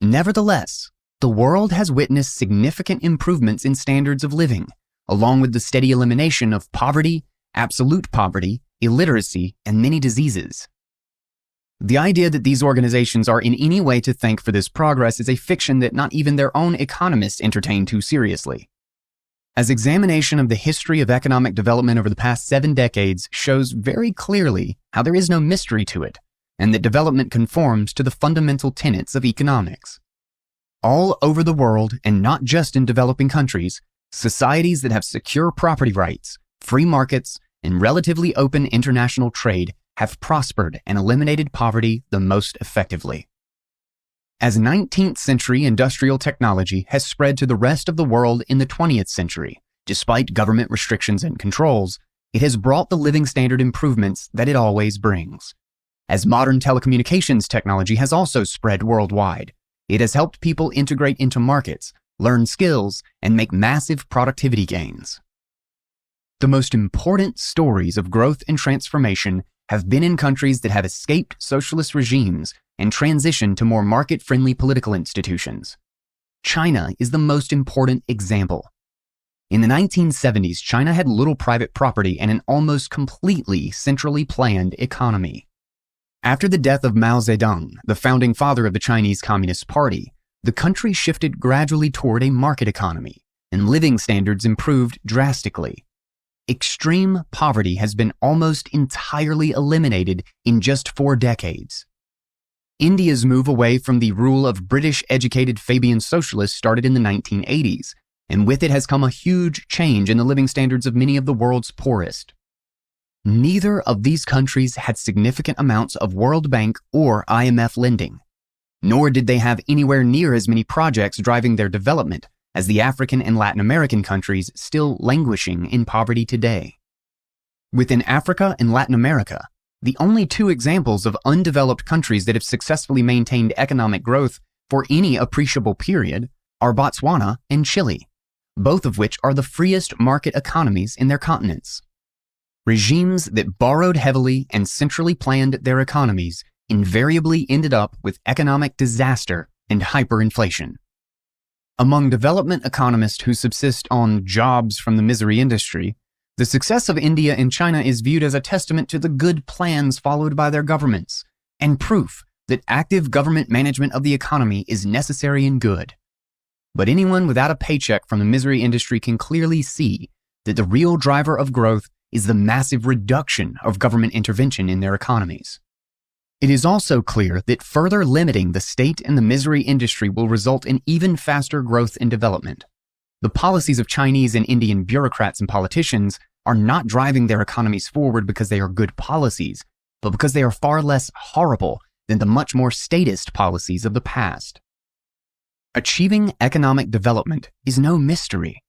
Nevertheless, the world has witnessed significant improvements in standards of living, along with the steady elimination of poverty, absolute poverty, illiteracy, and many diseases. The idea that these organizations are in any way to thank for this progress is a fiction that not even their own economists entertain too seriously. As examination of the history of economic development over the past 7 decades shows very clearly how there is no mystery to it, and that development conforms to the fundamental tenets of economics. All over the world, and not just in developing countries, societies that have secure property rights, free markets, and relatively open international trade have prospered and eliminated poverty the most effectively. As 19th century industrial technology has spread to the rest of the world in the 20th century, despite government restrictions and controls, it has brought the living standard improvements that it always brings. As modern telecommunications technology has also spread worldwide, it has helped people integrate into markets, learn skills, and make massive productivity gains. The most important stories of growth and transformation have been in countries that have escaped socialist regimes and transitioned to more market-friendly political institutions. China is the most important example. In the 1970s, China had little private property and an almost completely centrally planned economy. After the death of Mao Zedong, the founding father of the Chinese Communist Party, the country shifted gradually toward a market economy, and living standards improved drastically. Extreme poverty has been almost entirely eliminated in just 4 decades. India's move away from the rule of British-educated Fabian socialists started in the 1980s, and with it has come a huge change in the living standards of many of the world's poorest. Neither of these countries had significant amounts of World Bank or IMF lending. nor did they have anywhere near as many projects driving their development as the African and Latin American countries still languishing in poverty today. Within Africa and Latin America, the only two examples of undeveloped countries that have successfully maintained economic growth for any appreciable period are Botswana and Chile, both of which are the freest market economies in their continents. Regimes that borrowed heavily and centrally planned their economies invariably ended up with economic disaster and hyperinflation. Among development economists who subsist on jobs from the misery industry, the success of India and China is viewed as a testament to the good plans followed by their governments, and proof that active government management of the economy is necessary and good. But anyone without a paycheck from the misery industry can clearly see that the real driver of growth is the massive reduction of government intervention in their economies. It is also clear that further limiting the state and the misery industry will result in even faster growth and development. The policies of Chinese and Indian bureaucrats and politicians are not driving their economies forward because they are good policies, but because they are far less horrible than the much more statist policies of the past. Achieving economic development is no mystery.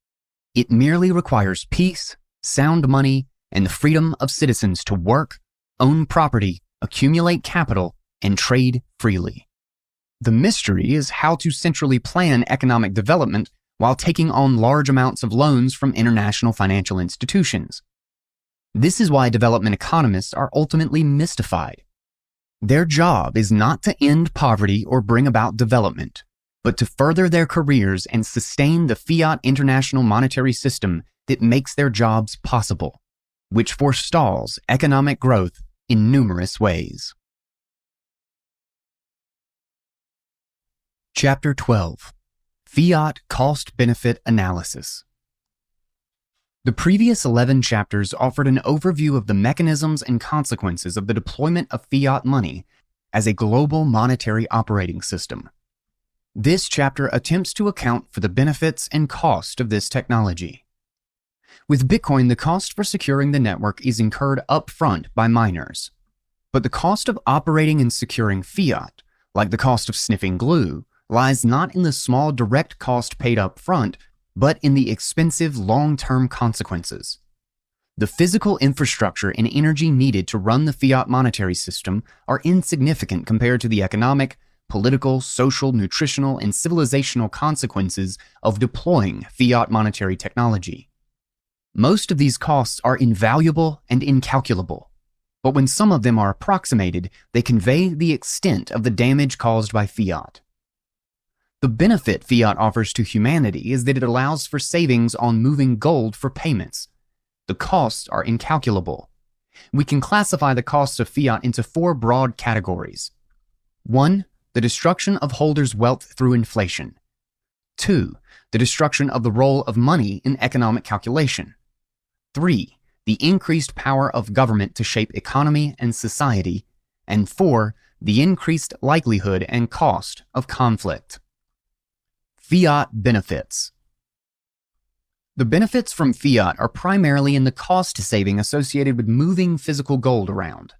It merely requires peace, sound money, and the freedom of citizens to work, own property, accumulate capital, and trade freely. The mystery is how to centrally plan economic development while taking on large amounts of loans from international financial institutions. This is why development economists are ultimately mystified. Their job is not to end poverty or bring about development, but to further their careers and sustain the fiat international monetary system that makes their jobs possible, which forestalls economic growth in numerous ways. Chapter 12. Fiat Cost-Benefit Analysis. The previous 11 chapters offered an overview of the mechanisms and consequences of the deployment of fiat money as a global monetary operating system. This chapter attempts to account for the benefits and cost of this technology. With Bitcoin, the cost for securing the network is incurred upfront by miners. But the cost of operating and securing fiat, like the cost of sniffing glue, lies not in the small direct cost paid up front, but in the expensive long-term consequences. The physical infrastructure and energy needed to run the fiat monetary system are insignificant compared to the economic, political, social, nutritional, and civilizational consequences of deploying fiat monetary technology. Most of these costs are invaluable and incalculable, but when some of them are approximated, they convey the extent of the damage caused by fiat. The benefit fiat offers to humanity is that it allows for savings on moving gold for payments. The costs are incalculable. We can classify the costs of fiat into four broad categories. 1. The destruction of holders' wealth through inflation. 2. The destruction of the role of money in economic calculation. 3. The increased power of government to shape economy and society. And 4. The increased likelihood and cost of conflict. Fiat benefits. The benefits from fiat are primarily in the cost saving associated with moving physical gold around.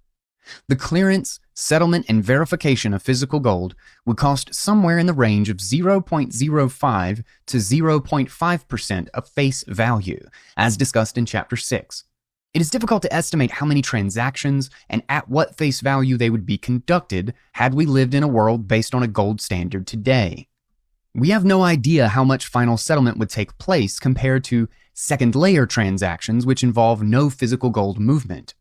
The clearance, settlement, and verification of physical gold would cost somewhere in the range of 0.05 to 0.5% of face value, as discussed in Chapter 6. It is difficult to estimate how many transactions and at what face value they would be conducted had we lived in a world based on a gold standard today. We have no idea how much final settlement would take place compared to second-layer transactions which involve no physical gold movement.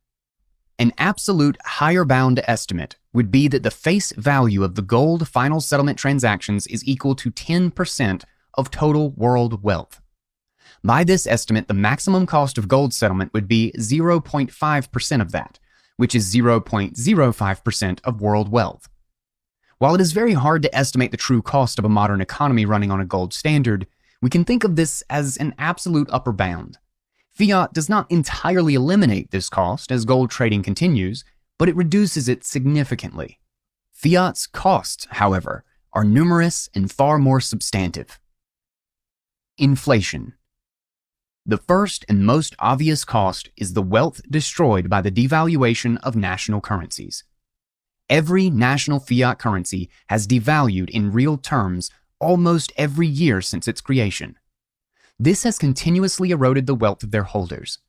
An absolute higher bound estimate would be that the face value of the gold final settlement transactions is equal to 10% of total world wealth. By this estimate, the maximum cost of gold settlement would be 0.5% of that, which is 0.05% of world wealth. While it is very hard to estimate the true cost of a modern economy running on a gold standard, we can think of this as an absolute upper bound. Fiat does not entirely eliminate this cost as gold trading continues, but it reduces it significantly. Fiat's costs, however, are numerous and far more substantive. Inflation. The first and most obvious cost is the wealth destroyed by the devaluation of national currencies. Every national fiat currency has devalued in real terms almost every year since its creation. This has continuously eroded the wealth of their holders.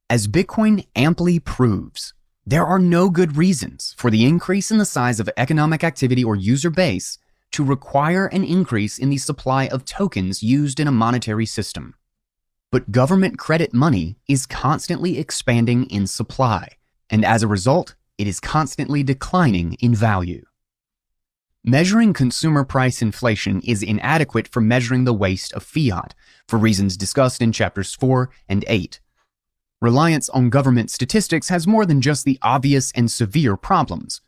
As Bitcoin amply proves, there are no good reasons for the increase in the size of economic activity or user base to require an increase in the supply of tokens used in a monetary system. But government credit money is constantly expanding in supply, and as a result, it is constantly declining in value. Measuring consumer price inflation is inadequate for measuring the waste of fiat, for reasons discussed in chapters 4 and 8. Reliance on government statistics has more than just the obvious and severe problems.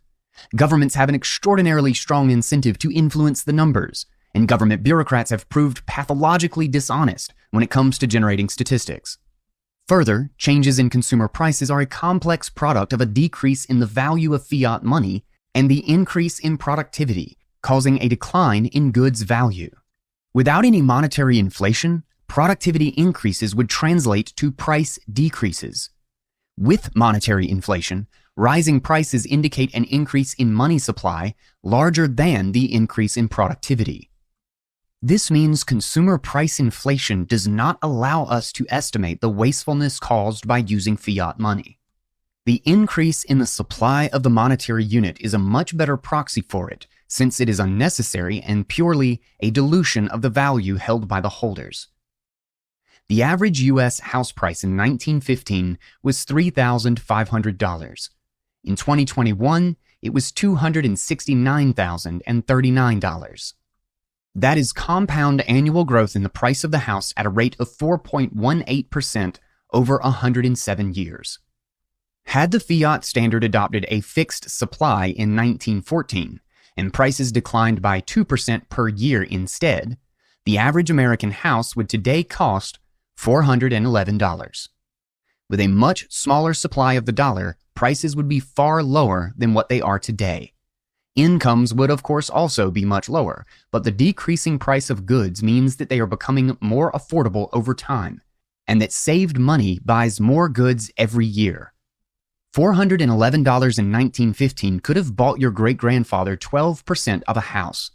Governments have an extraordinarily strong incentive to influence the numbers, and government bureaucrats have proved pathologically dishonest when it comes to generating statistics. Further, changes in consumer prices are a complex product of a decrease in the value of fiat money and the increase in productivity, causing a decline in goods value. Without any monetary inflation, productivity increases would translate to price decreases. With monetary inflation, rising prices indicate an increase in money supply larger than the increase in productivity. This means consumer price inflation does not allow us to estimate the wastefulness caused by using fiat money. The increase in the supply of the monetary unit is a much better proxy for it, since it is unnecessary and purely a dilution of the value held by the holders. The average U.S. house price in 1915 was $3,500. In 2021, it was $269,039. That is compound annual growth in the price of the house at a rate of 4.18% over 107 years. Had the fiat standard adopted a fixed supply in 1914 and prices declined by 2% per year instead, the average American house would today cost $411. With a much smaller supply of the dollar, prices would be far lower than what they are today. Incomes would of course also be much lower, but the decreasing price of goods means that they are becoming more affordable over time, and that saved money buys more goods every year. $411 in 1915 could have bought your great-grandfather 12% of a house,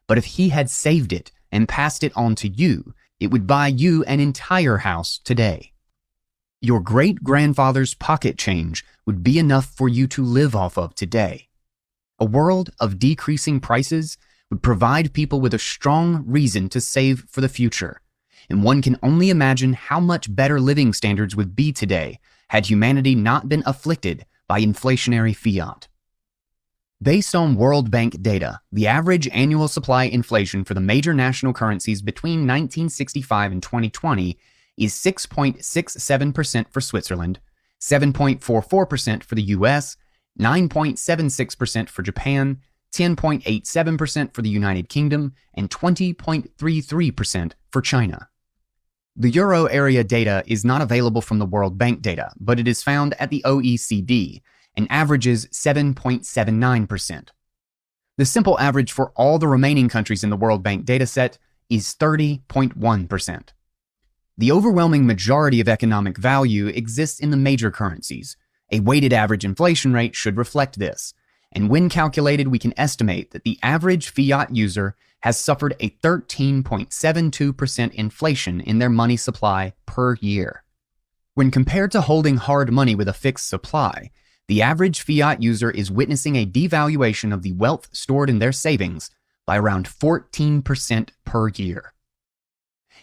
but if he had saved it and passed it on to you, it would buy you an entire house today. Your great-grandfather's pocket change would be enough for you to live off of today. A world of decreasing prices would provide people with a strong reason to save for the future, and one can only imagine how much better living standards would be today had humanity not been afflicted by inflationary fiat. Based on World Bank data, the average annual supply inflation for the major national currencies between 1965 and 2020 is 6.67% for Switzerland, 7.44% for the US, 9.76% for Japan, 10.87% for the United Kingdom, and 20.33% for China. The Euro area data is not available from the World Bank data, but it is found at the OECD and averages 7.79%. The simple average for all the remaining countries in the World Bank dataset is 30.1%. The overwhelming majority of economic value exists in the major currencies. A weighted average inflation rate should reflect this, and when calculated, we can estimate that the average fiat user has suffered a 13.72% inflation in their money supply per year. When compared to holding hard money with a fixed supply, the average fiat user is witnessing a devaluation of the wealth stored in their savings by around 14% per year.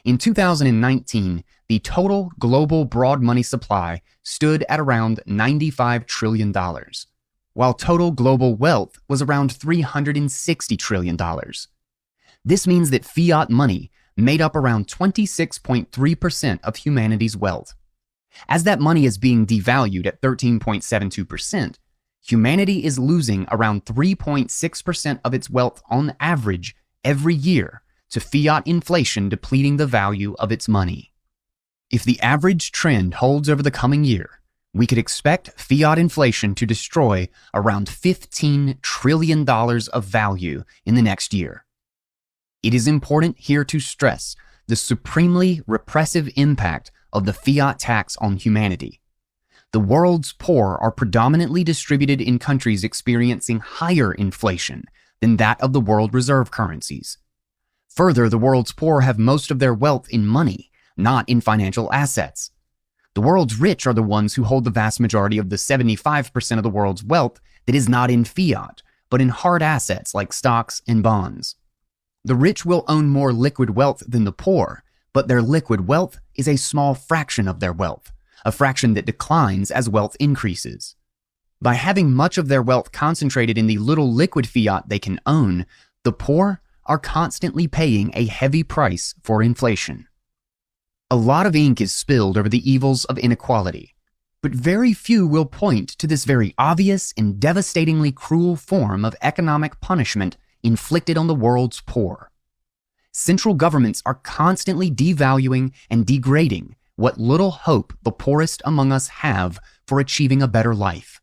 In 2019, the total global broad money supply stood at around $95 trillion, while total global wealth was around $360 trillion. This means that fiat money made up around 26.3% of humanity's wealth. As that money is being devalued at 13.72%, humanity is losing around 3.6% of its wealth on average every year to fiat inflation depleting the value of its money. If the average trend holds over the coming year, we could expect fiat inflation to destroy around $15 trillion of value in the next year. It is important here to stress the supremely repressive impact of the fiat tax on humanity. The world's poor are predominantly distributed in countries experiencing higher inflation than that of the world reserve currencies. Further, the world's poor have most of their wealth in money, not in financial assets. The world's rich are the ones who hold the vast majority of the 75% of the world's wealth that is not in fiat, but in hard assets like stocks and bonds. The rich will own more liquid wealth than the poor, but their liquid wealth is a small fraction of their wealth, a fraction that declines as wealth increases. By having much of their wealth concentrated in the little liquid fiat they can own, the poor are constantly paying a heavy price for inflation. A lot of ink is spilled over the evils of inequality, but very few will point to this very obvious and devastatingly cruel form of economic punishment inflicted on the world's poor. Central governments are constantly devaluing and degrading what little hope the poorest among us have for achieving a better life.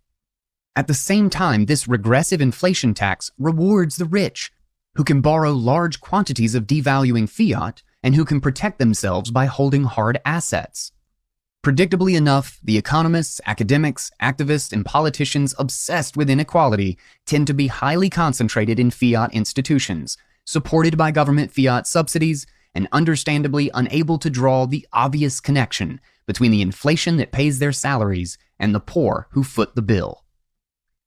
At the same time, this regressive inflation tax rewards the rich, who can borrow large quantities of devaluing fiat and who can protect themselves by holding hard assets. Predictably enough, the economists, academics, activists, and politicians obsessed with inequality tend to be highly concentrated in fiat institutions, supported by government fiat subsidies, and understandably unable to draw the obvious connection between the inflation that pays their salaries and the poor who foot the bill.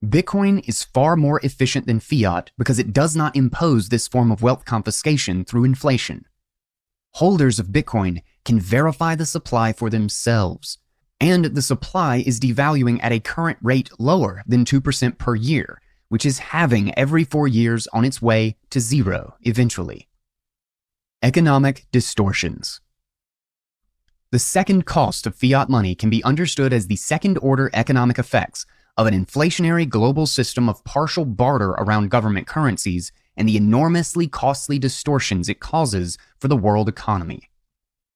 Bitcoin is far more efficient than fiat because it does not impose this form of wealth confiscation through inflation. Holders of Bitcoin can verify the supply for themselves, and the supply is devaluing at a current rate lower than 2% per year, which is halving every 4 years on its way to zero eventually. Economic distortions. The second cost of fiat money can be understood as the second-order economic effects of an inflationary global system of partial barter around government currencies and the enormously costly distortions it causes for the world economy.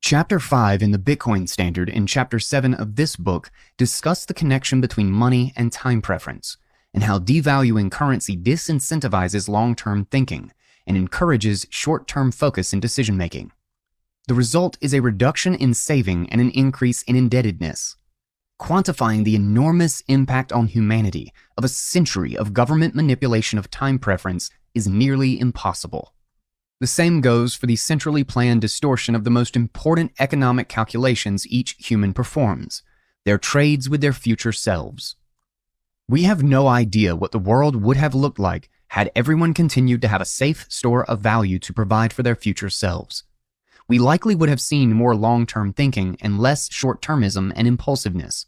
Chapter 5 in the Bitcoin Standard and Chapter 7 of this book discuss the connection between money and time preference, and how devaluing currency disincentivizes long-term thinking and encourages short-term focus in decision-making. The result is a reduction in saving and an increase in indebtedness. Quantifying the enormous impact on humanity of a century of government manipulation of time preference is nearly impossible. The same goes for the centrally planned distortion of the most important economic calculations each human performs, their trades with their future selves. We have no idea what the world would have looked like had everyone continued to have a safe store of value to provide for their future selves. We likely would have seen more long-term thinking and less short-termism and impulsiveness.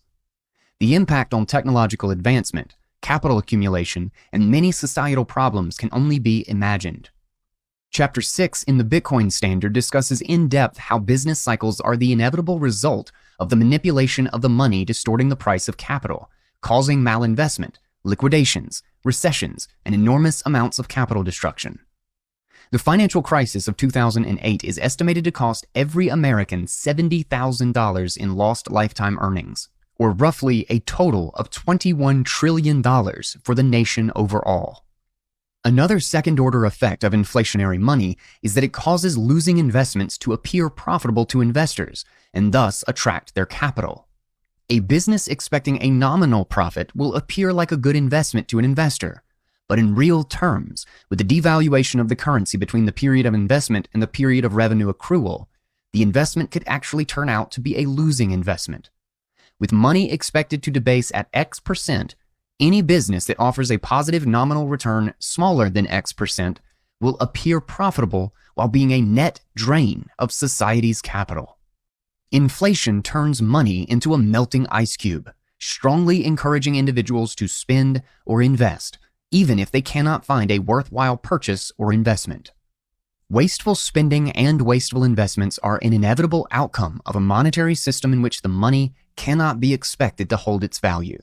The impact on technological advancement, capital accumulation, and many societal problems can only be imagined. Chapter 6 in the Bitcoin Standard discusses in depth how business cycles are the inevitable result of the manipulation of the money distorting the price of capital, causing malinvestment, liquidations, recessions, and enormous amounts of capital destruction. The financial crisis of 2008 is estimated to cost every American $70,000 in lost lifetime earnings, or roughly a total of $21 trillion for the nation overall. Another second-order effect of inflationary money is that it causes losing investments to appear profitable to investors and thus attract their capital. A business expecting a nominal profit will appear like a good investment to an investor, but in real terms, with the devaluation of the currency between the period of investment and the period of revenue accrual, the investment could actually turn out to be a losing investment. With money expected to debase at X%, any business that offers a positive nominal return smaller than X% will appear profitable while being a net drain of society's capital. Inflation turns money into a melting ice cube, strongly encouraging individuals to spend or invest, even if they cannot find a worthwhile purchase or investment. Wasteful spending and wasteful investments are an inevitable outcome of a monetary system in which the money cannot be expected to hold its value.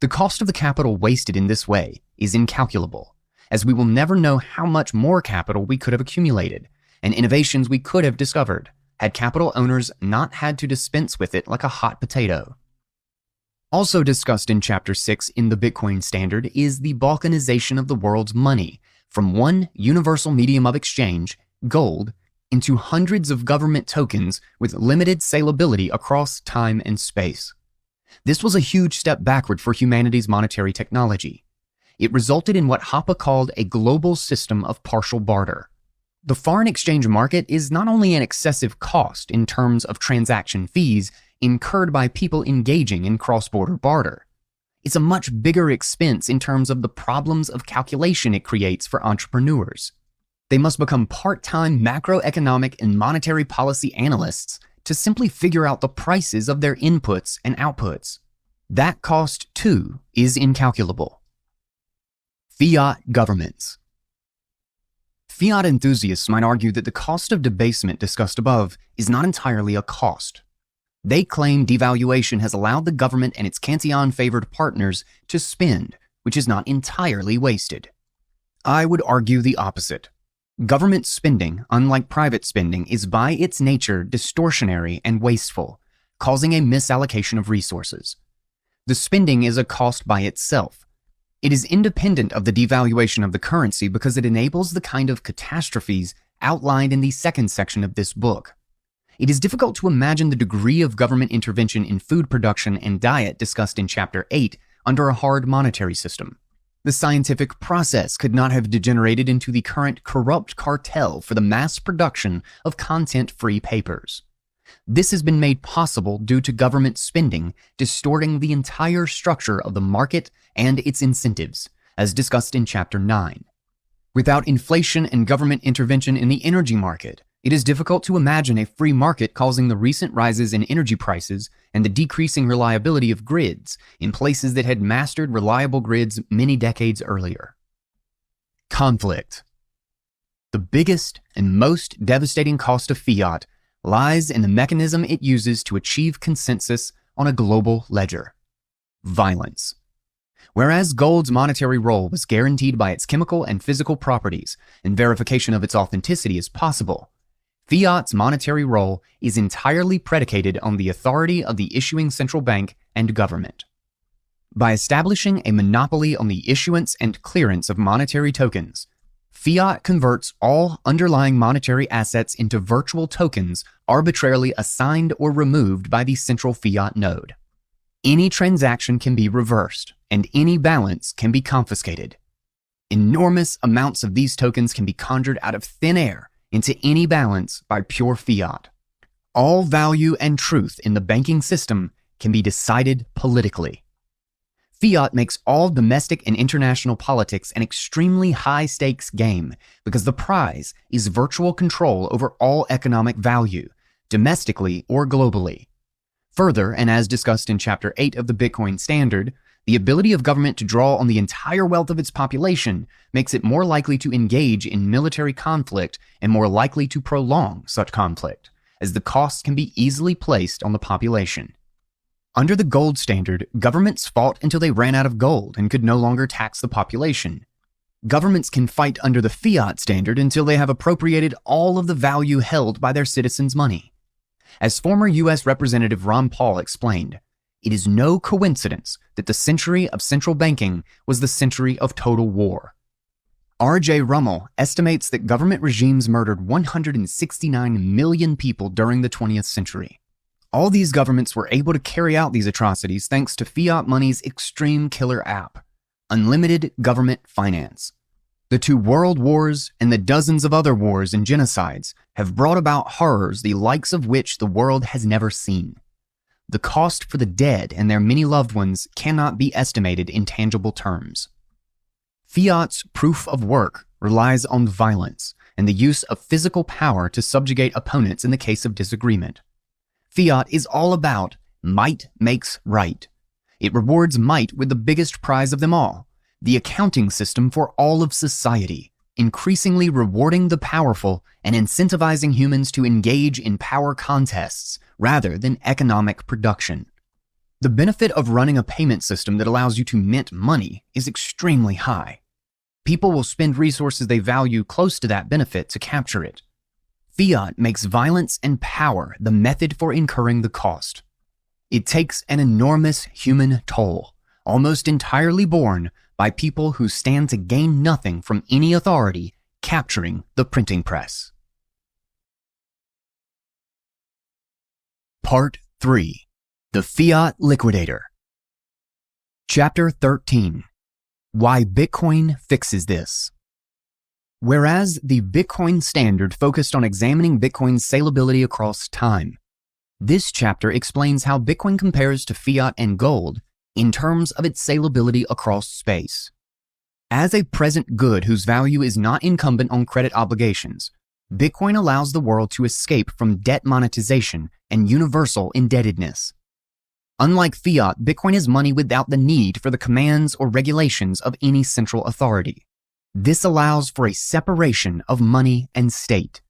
The cost of the capital wasted in this way is incalculable, as we will never know how much more capital we could have accumulated and innovations we could have discovered had capital owners not had to dispense with it like a hot potato. Also discussed in Chapter 6 in the Bitcoin Standard is the balkanization of the world's money from one universal medium of exchange, gold, into hundreds of government tokens with limited salability across time and space. This was a huge step backward for humanity's monetary technology. It resulted in what Hoppe called a global system of partial barter. The foreign exchange market is not only an excessive cost in terms of transaction fees incurred by people engaging in cross-border barter. It's a much bigger expense in terms of the problems of calculation it creates for entrepreneurs. They must become part-time macroeconomic and monetary policy analysts to simply figure out the prices of their inputs and outputs. That cost, too, is incalculable. Fiat governments. Fiat enthusiasts might argue that the cost of debasement discussed above is not entirely a cost. They claim devaluation has allowed the government and its Cantillon-favored partners to spend, which is not entirely wasted. I would argue the opposite. Government spending, unlike private spending, is by its nature distortionary and wasteful, causing a misallocation of resources. The spending is a cost by itself. It is independent of the devaluation of the currency because it enables the kind of catastrophes outlined in the second section of this book. It is difficult to imagine the degree of government intervention in food production and diet discussed in Chapter 8 under a hard monetary system. The scientific process could not have degenerated into the current corrupt cartel for the mass production of content-free papers. This has been made possible due to government spending distorting the entire structure of the market and its incentives, as discussed in Chapter 9. Without inflation and government intervention in the energy market, it is difficult to imagine a free market causing the recent rises in energy prices and the decreasing reliability of grids in places that had mastered reliable grids many decades earlier. Conflict. The biggest and most devastating cost of fiat lies in the mechanism it uses to achieve consensus on a global ledger: violence. Whereas gold's monetary role was guaranteed by its chemical and physical properties, and verification of its authenticity is possible, fiat's monetary role is entirely predicated on the authority of the issuing central bank and government. By establishing a monopoly on the issuance and clearance of monetary tokens, fiat converts all underlying monetary assets into virtual tokens arbitrarily assigned or removed by the central fiat node. Any transaction can be reversed, and any balance can be confiscated. Enormous amounts of these tokens can be conjured out of thin air into any balance by pure fiat. All value and truth in the banking system can be decided politically. Fiat makes all domestic and international politics an extremely high-stakes game because the prize is virtual control over all economic value, domestically or globally. Further, and as discussed in Chapter 8 of the Bitcoin Standard, the ability of government to draw on the entire wealth of its population makes it more likely to engage in military conflict and more likely to prolong such conflict, as the costs can be easily placed on the population. Under the gold standard, governments fought until they ran out of gold and could no longer tax the population. Governments can fight under the fiat standard until they have appropriated all of the value held by their citizens' money. As former U.S. Representative Ron Paul explained, it is no coincidence that the century of central banking was the century of total war. R.J. Rummel estimates that government regimes murdered 169 million people during the 20th century. All these governments were able to carry out these atrocities thanks to fiat money's extreme killer app, unlimited government finance. The 2 world wars and the dozens of other wars and genocides have brought about horrors the likes of which the world has never seen. The cost for the dead and their many loved ones cannot be estimated in tangible terms. Fiat's proof of work relies on violence and the use of physical power to subjugate opponents in the case of disagreement. Fiat is all about might makes right. It rewards might with the biggest prize of them all, the accounting system for all of society, increasingly rewarding the powerful and incentivizing humans to engage in power contests rather than economic production. The benefit of running a payment system that allows you to mint money is extremely high. People will spend resources they value close to that benefit to capture it. Fiat makes violence and power the method for incurring the cost. It takes an enormous human toll, almost entirely borne by people who stand to gain nothing from any authority capturing the printing press. Part 3. The Fiat Liquidator. Chapter 13. Why Bitcoin Fixes This. Whereas the Bitcoin Standard focused on examining Bitcoin's salability across time, this chapter explains how Bitcoin compares to fiat and gold in terms of its salability across space. As a present good whose value is not incumbent on credit obligations, Bitcoin allows the world to escape from debt monetization and universal indebtedness. Unlike fiat, Bitcoin is money without the need for the commands or regulations of any central authority. This allows for a separation of money and state.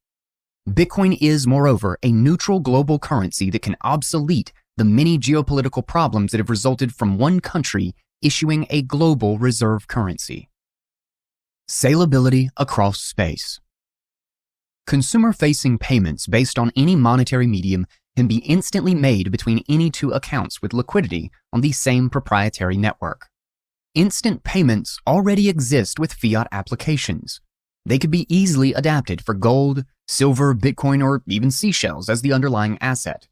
Bitcoin is, moreover, a neutral global currency that can obsolete the many geopolitical problems that have resulted from one country issuing a global reserve currency. Salability across space. Consumer-facing payments based on any monetary medium can be instantly made between any two accounts with liquidity on the same proprietary network. Instant payments already exist with fiat applications. They could be easily adapted for gold, silver, Bitcoin, or even seashells as the underlying asset.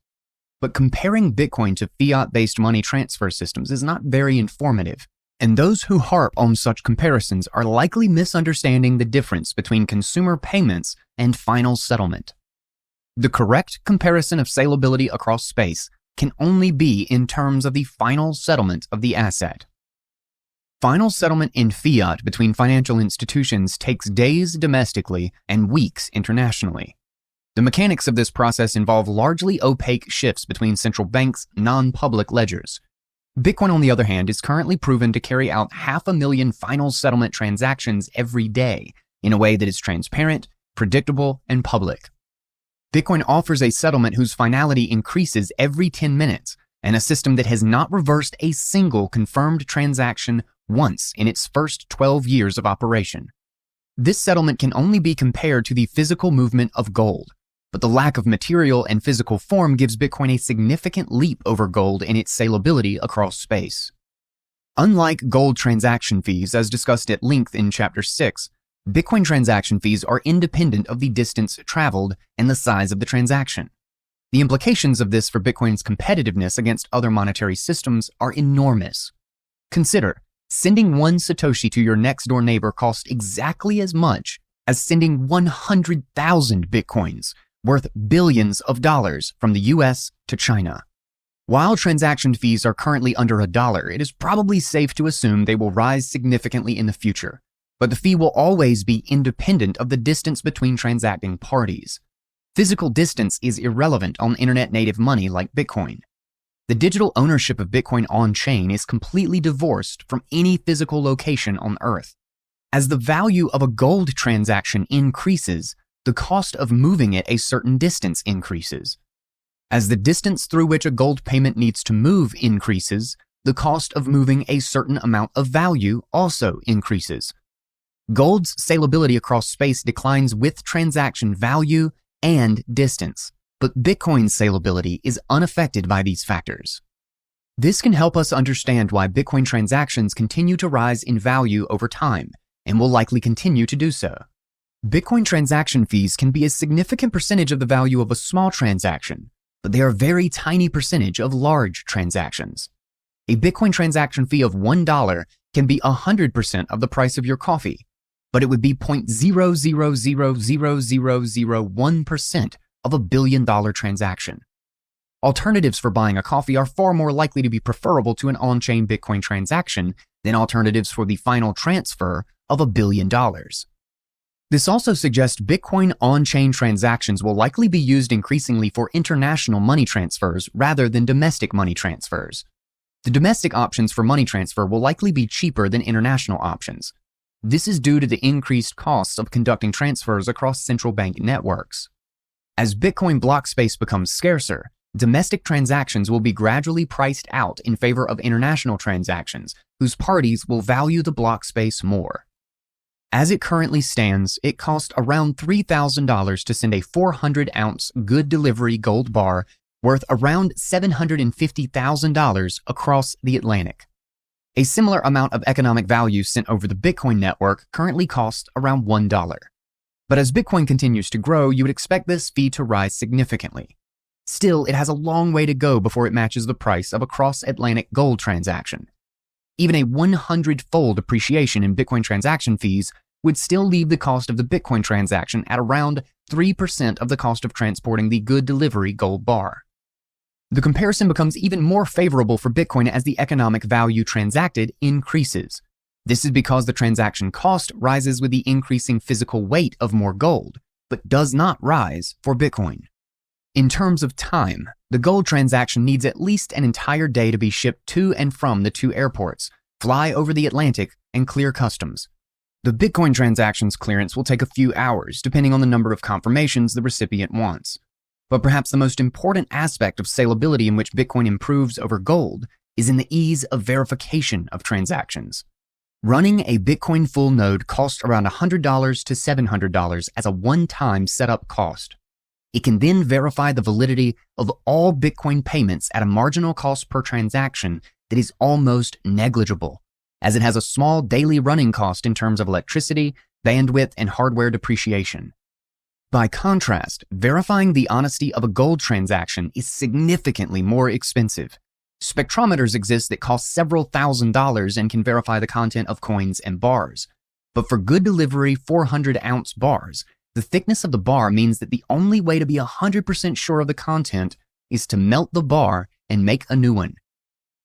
But comparing Bitcoin to fiat-based money transfer systems is not very informative, and those who harp on such comparisons are likely misunderstanding the difference between consumer payments and final settlement. The correct comparison of salability across space can only be in terms of the final settlement of the asset. Final settlement in fiat between financial institutions takes days domestically and weeks internationally. The mechanics of this process involve largely opaque shifts between central banks' non-public ledgers. Bitcoin, on the other hand, is currently proven to carry out 500,000 final settlement transactions every day in a way that is transparent, predictable, and public. Bitcoin offers a settlement whose finality increases every 10 minutes and a system that has not reversed a single confirmed transaction once in its first 12 years of operation. This settlement can only be compared to the physical movement of gold, but the lack of material and physical form gives Bitcoin a significant leap over gold in its salability across space. Unlike gold transaction fees, as discussed at length in Chapter 6, Bitcoin transaction fees are independent of the distance traveled and the size of the transaction. The implications of this for Bitcoin's competitiveness against other monetary systems are enormous. Consider, sending one Satoshi to your next-door neighbor costs exactly as much as sending 100,000 Bitcoins, worth billions of dollars, from the US to China. While transaction fees are currently under $1, it is probably safe to assume they will rise significantly in the future. But the fee will always be independent of the distance between transacting parties. Physical distance is irrelevant on internet-native money like Bitcoin. The digital ownership of Bitcoin on-chain is completely divorced from any physical location on Earth. As the value of a gold transaction increases, the cost of moving it a certain distance increases. As the distance through which a gold payment needs to move increases, the cost of moving a certain amount of value also increases. Gold's salability across space declines with transaction value and distance, but Bitcoin's salability is unaffected by these factors. This can help us understand why Bitcoin transactions continue to rise in value over time, and will likely continue to do so. Bitcoin transaction fees can be a significant percentage of the value of a small transaction, but they are a very tiny percentage of large transactions. A Bitcoin transaction fee of $1 can be 100% of the price of your coffee, but it would be 0.0000001% of a billion-dollar transaction. Alternatives for buying a coffee are far more likely to be preferable to an on-chain Bitcoin transaction than alternatives for the final transfer of $1 billion. This also suggests Bitcoin on-chain transactions will likely be used increasingly for international money transfers rather than domestic money transfers. The domestic options for money transfer will likely be cheaper than international options. This is due to the increased costs of conducting transfers across central bank networks. As Bitcoin block space becomes scarcer, domestic transactions will be gradually priced out in favor of international transactions, whose parties will value the block space more. As it currently stands, it costs around $3,000 to send a 400-ounce good delivery gold bar worth around $750,000 across the Atlantic. A similar amount of economic value sent over the Bitcoin network currently costs around $1. But as Bitcoin continues to grow, you would expect this fee to rise significantly. Still, it has a long way to go before it matches the price of a cross-Atlantic gold transaction. Even a 100-fold appreciation in Bitcoin transaction fees would still leave the cost of the Bitcoin transaction at around 3% of the cost of transporting the good delivery gold bar. The comparison becomes even more favorable for Bitcoin as the economic value transacted increases. This is because the transaction cost rises with the increasing physical weight of more gold, but does not rise for Bitcoin. In terms of time, the gold transaction needs at least an entire day to be shipped to and from the two airports, fly over the Atlantic, and clear customs. The Bitcoin transaction's clearance will take a few hours, depending on the number of confirmations the recipient wants. But perhaps the most important aspect of salability in which Bitcoin improves over gold is in the ease of verification of transactions. Running a Bitcoin full node costs around $100 to $700 as a one-time setup cost. It can then verify the validity of all Bitcoin payments at a marginal cost per transaction that is almost negligible, as it has a small daily running cost in terms of electricity, bandwidth, and hardware depreciation. By contrast, verifying the honesty of a gold transaction is significantly more expensive. Spectrometers exist that cost several $1,000s and can verify the content of coins and bars. But for good delivery 400-ounce bars, the thickness of the bar means that the only way to be 100% sure of the content is to melt the bar and make a new one.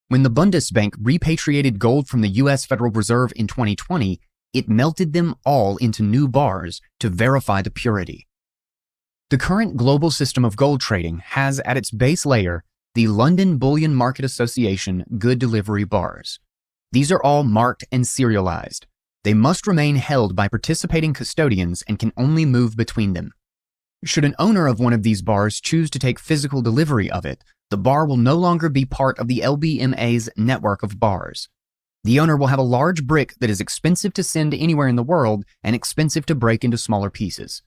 When the Bundesbank repatriated gold from the US Federal Reserve in 2020, it melted them all into new bars to verify the purity. The current global system of gold trading has at its base layer the London Bullion Market Association Good Delivery Bars. These are all marked and serialized. They must remain held by participating custodians and can only move between them. Should an owner of one of these bars choose to take physical delivery of it, the bar will no longer be part of the LBMA's network of bars. The owner will have a large brick that is expensive to send anywhere in the world and expensive to break into smaller pieces.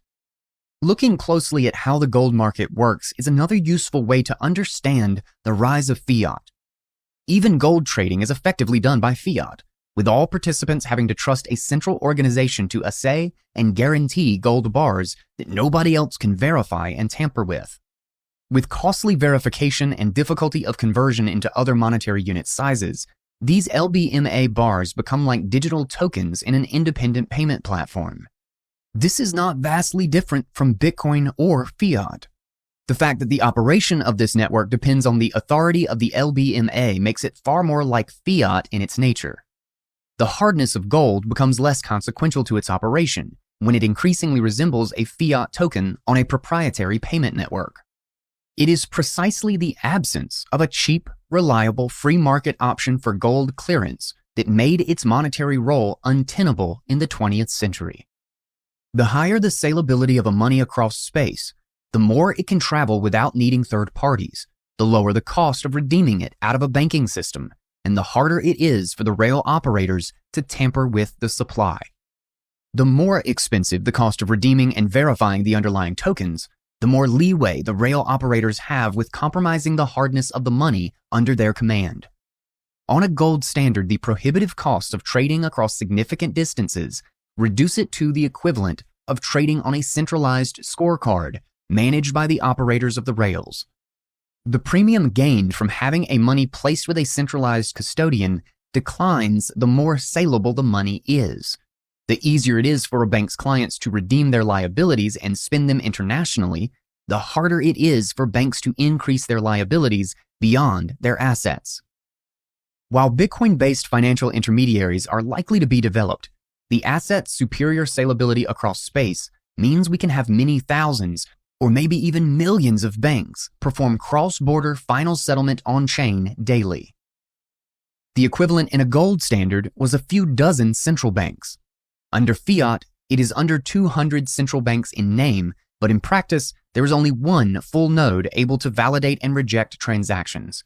Looking closely at how the gold market works is another useful way to understand the rise of fiat. Even gold trading is effectively done by fiat, with all participants having to trust a central organization to assay and guarantee gold bars that nobody else can verify and tamper with. With costly verification and difficulty of conversion into other monetary unit sizes, these LBMA bars become like digital tokens in an independent payment platform. This is not vastly different from Bitcoin or fiat. The fact that the operation of this network depends on the authority of the LBMA makes it far more like fiat in its nature. The hardness of gold becomes less consequential to its operation when it increasingly resembles a fiat token on a proprietary payment network. It is precisely the absence of a cheap, reliable, free market option for gold clearance that made its monetary role untenable in the 20th century. The higher the salability of a money across space, the more it can travel without needing third parties, the lower the cost of redeeming it out of a banking system, and the harder it is for the rail operators to tamper with the supply. The more expensive the cost of redeeming and verifying the underlying tokens, the more leeway the rail operators have with compromising the hardness of the money under their command. On a gold standard, the prohibitive costs of trading across significant distances reduce it to the equivalent of trading on a centralized scorecard managed by the operators of the rails. The premium gained from having a money placed with a centralized custodian declines the more saleable the money is. The easier it is for a bank's clients to redeem their liabilities and spend them internationally, the harder it is for banks to increase their liabilities beyond their assets. While Bitcoin-based financial intermediaries are likely to be developed, the asset's superior salability across space means we can have many thousands or maybe even millions of banks perform cross-border final settlement on-chain daily. The equivalent in a gold standard was a few dozen central banks. Under fiat, it is under 200 central banks in name, but in practice, there is only one full node able to validate and reject transactions.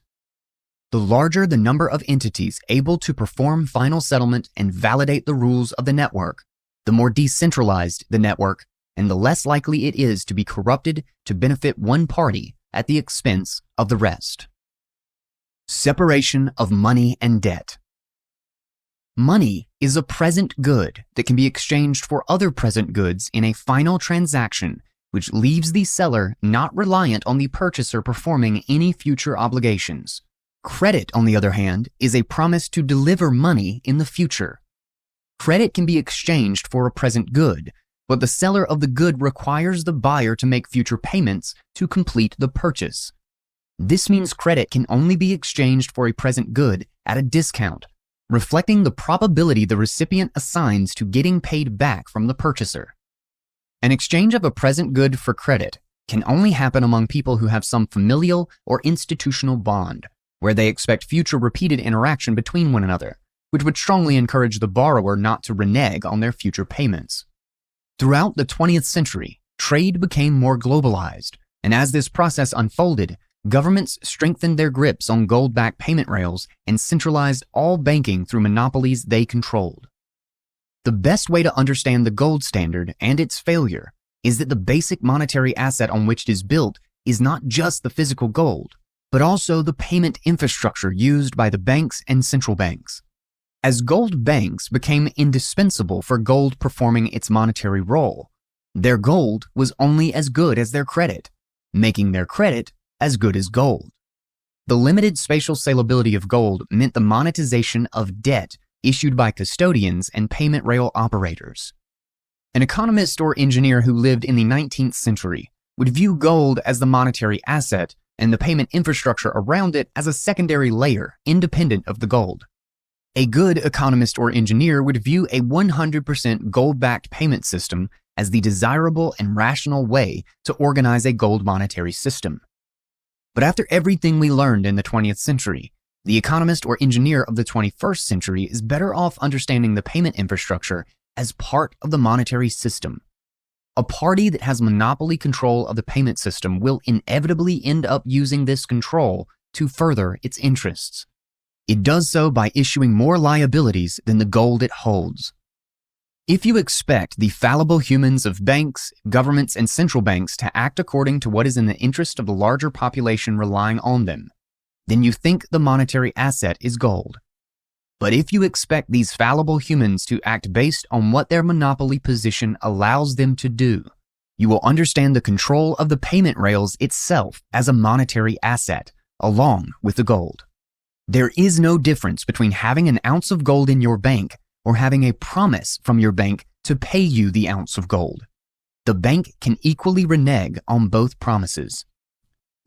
The larger the number of entities able to perform final settlement and validate the rules of the network, the more decentralized the network, and the less likely it is to be corrupted to benefit one party at the expense of the rest. Separation of money and debt. Money is a present good that can be exchanged for other present goods in a final transaction which leaves the seller not reliant on the purchaser performing any future obligations. Credit, on the other hand, is a promise to deliver money in the future. Credit can be exchanged for a present good, but the seller of the good requires the buyer to make future payments to complete the purchase. This means credit can only be exchanged for a present good at a discount, reflecting the probability the recipient assigns to getting paid back from the purchaser. An exchange of a present good for credit can only happen among people who have some familial or institutional bond, where they expect future repeated interaction between one another, which would strongly encourage the borrower not to renege on their future payments. Throughout the 20th century, trade became more globalized, and as this process unfolded, governments strengthened their grips on gold-backed payment rails and centralized all banking through monopolies they controlled. The best way to understand the gold standard and its failure is that the basic monetary asset on which it is built is not just the physical gold, but also the payment infrastructure used by the banks and central banks. As gold banks became indispensable for gold performing its monetary role, their gold was only as good as their credit, making their credit as good as gold. The limited spatial salability of gold meant the monetization of debt issued by custodians and payment rail operators. An economist or engineer who lived in the 19th century would view gold as the monetary asset and the payment infrastructure around it as a secondary layer independent of the gold. A good economist or engineer would view a 100% gold-backed payment system as the desirable and rational way to organize a gold monetary system. But after everything we learned in the 20th century, the economist or engineer of the 21st century is better off understanding the payment infrastructure as part of the monetary system. A party that has monopoly control of the payment system will inevitably end up using this control to further its interests. It does so by issuing more liabilities than the gold it holds. If you expect the fallible humans of banks, governments, and central banks to act according to what is in the interest of the larger population relying on them, then you think the monetary asset is gold. But if you expect these fallible humans to act based on what their monopoly position allows them to do, you will understand the control of the payment rails itself as a monetary asset, along with the gold. There is no difference between having an ounce of gold in your bank or having a promise from your bank to pay you the ounce of gold. The bank can equally renege on both promises.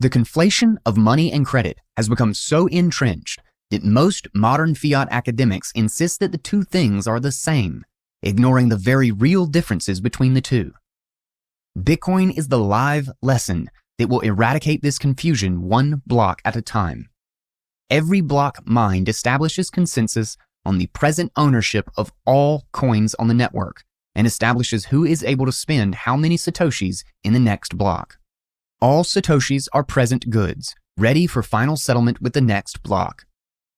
The conflation of money and credit has become so entrenched that most modern fiat academics insist that the two things are the same, ignoring the very real differences between the two. Bitcoin is the live lesson that will eradicate this confusion one block at a time. Every block mined establishes consensus on the present ownership of all coins on the network and establishes who is able to spend how many satoshis in the next block. All satoshis are present goods, ready for final settlement with the next block.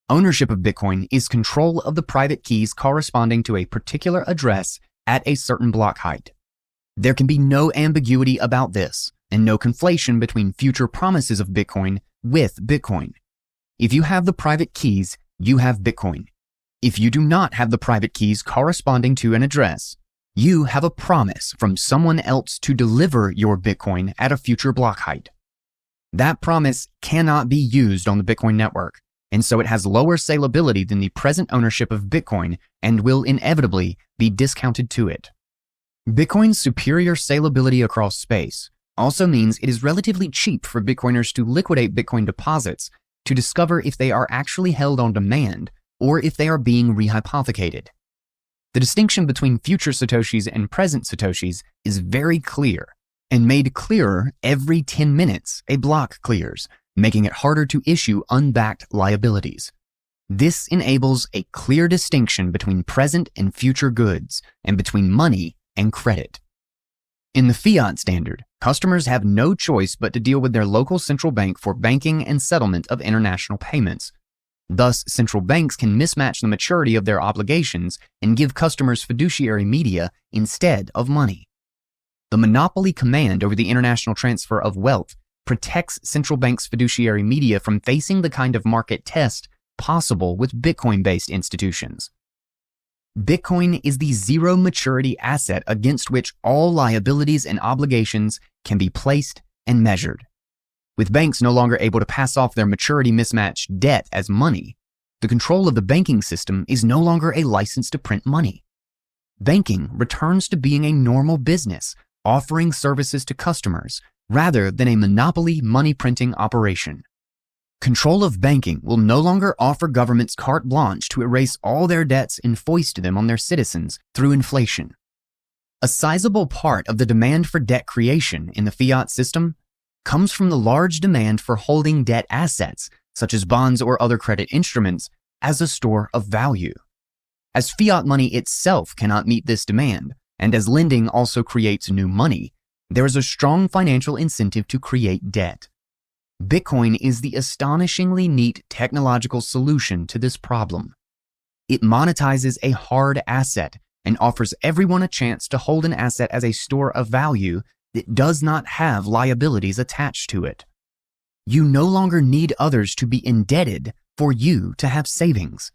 Ownership of Bitcoin is control of the private keys corresponding to a particular address at a certain block height. There can be no ambiguity about this, and no conflation between future promises of Bitcoin with Bitcoin. If you have the private keys, you have Bitcoin. If you do not have the private keys corresponding to an address, you have a promise from someone else to deliver your Bitcoin at a future block height. That promise cannot be used on the Bitcoin network, and so it has lower salability than the present ownership of Bitcoin and will inevitably be discounted to it. Bitcoin's superior salability across space also means it is relatively cheap for Bitcoiners to liquidate Bitcoin deposits to discover if they are actually held on demand or if they are being rehypothecated. The distinction between future Satoshis and present Satoshis is very clear, and made clearer every 10 minutes a block clears, making it harder to issue unbacked liabilities. This enables a clear distinction between present and future goods, and between money and credit. In the fiat standard, customers have no choice but to deal with their local central bank for banking and settlement of international payments. Thus, central banks can mismatch the maturity of their obligations and give customers fiduciary media instead of money. The monopoly command over the international transfer of wealth protects central banks' fiduciary media from facing the kind of market test possible with Bitcoin-based institutions. Bitcoin is the zero maturity asset against which all liabilities and obligations can be placed and measured. With banks no longer able to pass off their maturity mismatched debt as money, the control of the banking system is no longer a license to print money. Banking returns to being a normal business, offering services to customers, rather than a monopoly money-printing operation. Control of banking will no longer offer governments carte blanche to erase all their debts and foist them on their citizens through inflation. A sizable part of the demand for debt creation in the fiat system comes from the large demand for holding debt assets, such as bonds or other credit instruments, as a store of value. As fiat money itself cannot meet this demand, and as lending also creates new money, there is a strong financial incentive to create debt. Bitcoin is the astonishingly neat technological solution to this problem. It monetizes a hard asset and offers everyone a chance to hold an asset as a store of value that does not have liabilities attached to it. You no longer need others to be indebted for you to have savings.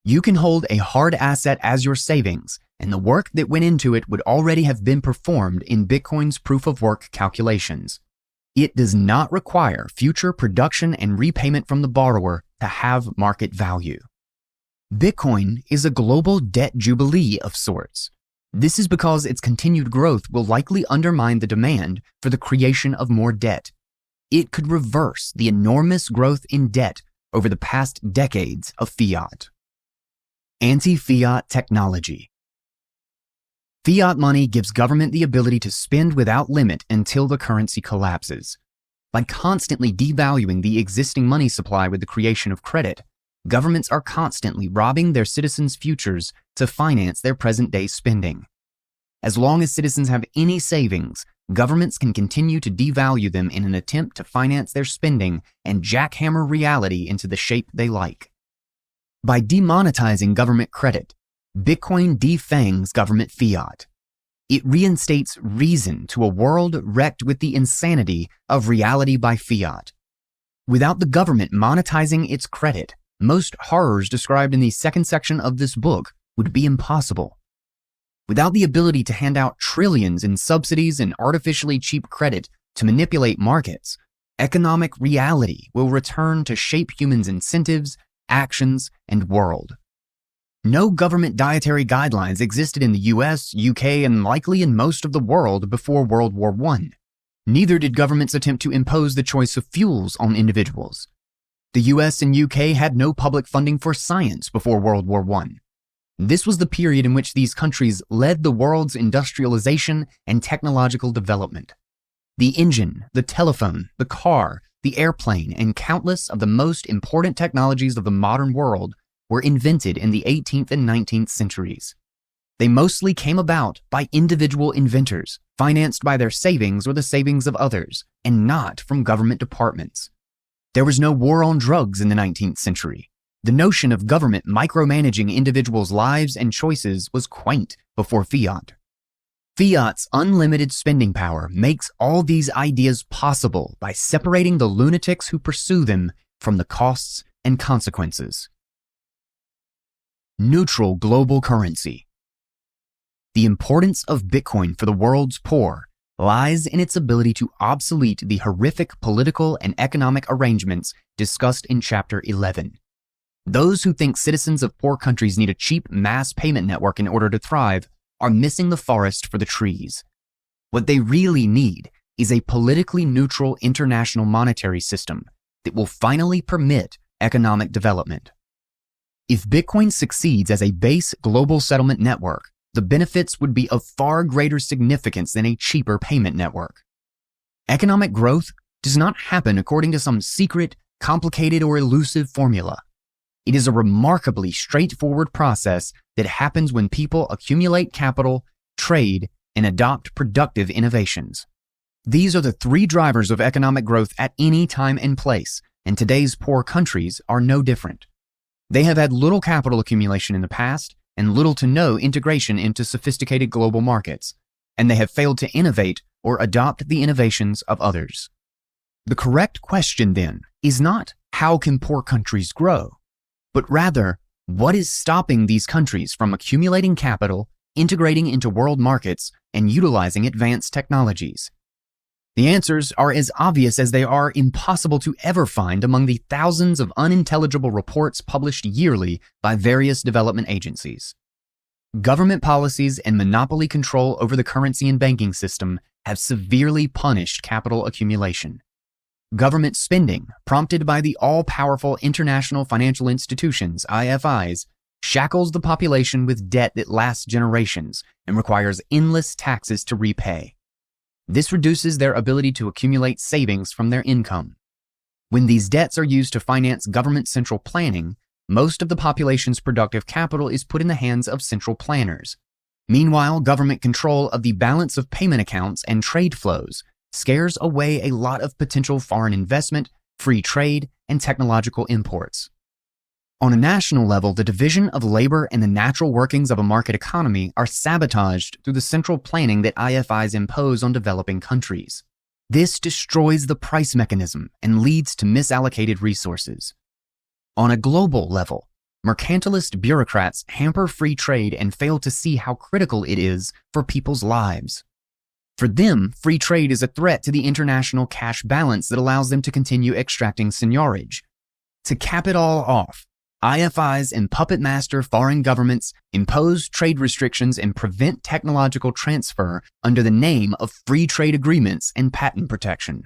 You can hold a hard asset as your savings, and the work that went into it would already have been performed in Bitcoin's proof-of-work calculations. It does not require future production and repayment from the borrower to have market value. Bitcoin is a global debt jubilee of sorts. This is because its continued growth will likely undermine the demand for the creation of more debt. It could reverse the enormous growth in debt over the past decades of fiat. Anti-fiat technology. Fiat money gives government the ability to spend without limit until the currency collapses. By constantly devaluing the existing money supply with the creation of credit, governments are constantly robbing their citizens' futures to finance their present-day spending. As long as citizens have any savings, governments can continue to devalue them in an attempt to finance their spending and jackhammer reality into the shape they like. By demonetizing government credit, Bitcoin defangs government fiat. It reinstates reason to a world wrecked with the insanity of reality by fiat. Without the government monetizing its credit, most horrors described in the second section of this book would be impossible. Without the ability to hand out trillions in subsidies and artificially cheap credit to manipulate markets, economic reality will return to shape humans' incentives, actions, and world. No government dietary guidelines existed in the US, UK, and likely in most of the world before World War I. Neither did governments attempt to impose the choice of fuels on individuals. The US and UK had no public funding for science before World War I. This was the period in which these countries led the world's industrialization and technological development. The engine, the telephone, the car, the airplane, and countless of the most important technologies of the modern world were invented in the 18th and 19th centuries. They mostly came about by individual inventors, financed by their savings or the savings of others, and not from government departments. There was no war on drugs in the 19th century. The notion of government micromanaging individuals' lives and choices was quaint before fiat. Fiat's unlimited spending power makes all these ideas possible by separating the lunatics who pursue them from the costs and consequences. Neutral global currency. The importance of Bitcoin for the world's poor lies in its ability to obsolete the horrific political and economic arrangements discussed in Chapter 11. Those who think citizens of poor countries need a cheap mass payment network in order to thrive are missing the forest for the trees. What they really need is a politically neutral international monetary system that will finally permit economic development. If Bitcoin succeeds as a base global settlement network, the benefits would be of far greater significance than a cheaper payment network. Economic growth does not happen according to some secret, complicated, or elusive formula. It is a remarkably straightforward process that happens when people accumulate capital, trade, and adopt productive innovations. These are the three drivers of economic growth at any time and place, and today's poor countries are no different. They have had little capital accumulation in the past and little to no integration into sophisticated global markets, and they have failed to innovate or adopt the innovations of others. The correct question, then, is not how can poor countries grow, but rather What is stopping these countries from accumulating capital, integrating into world markets, and utilizing advanced technologies? The answers are as obvious as they are impossible to ever find among the thousands of unintelligible reports published yearly by various development agencies. Government policies and monopoly control over the currency and banking system have severely punished capital accumulation. Government spending, prompted by the all-powerful international financial institutions, IFIs, shackles the population with debt that lasts generations and requires endless taxes to repay. This reduces their ability to accumulate savings from their income. When these debts are used to finance government central planning, most of the population's productive capital is put in the hands of central planners. Meanwhile, government control of the balance of payment accounts and trade flows scares away a lot of potential foreign investment, free trade, and technological imports. On a national level, the division of labor and the natural workings of a market economy are sabotaged through the central planning that IFIs impose on developing countries. This destroys the price mechanism and leads to misallocated resources. On a global level, mercantilist bureaucrats hamper free trade and fail to see how critical it is for people's lives. For them, free trade is a threat to the international cash balance that allows them to continue extracting seigniorage. To cap it all off, IFIs and puppet master foreign governments impose trade restrictions and prevent technological transfer under the name of free trade agreements and patent protection.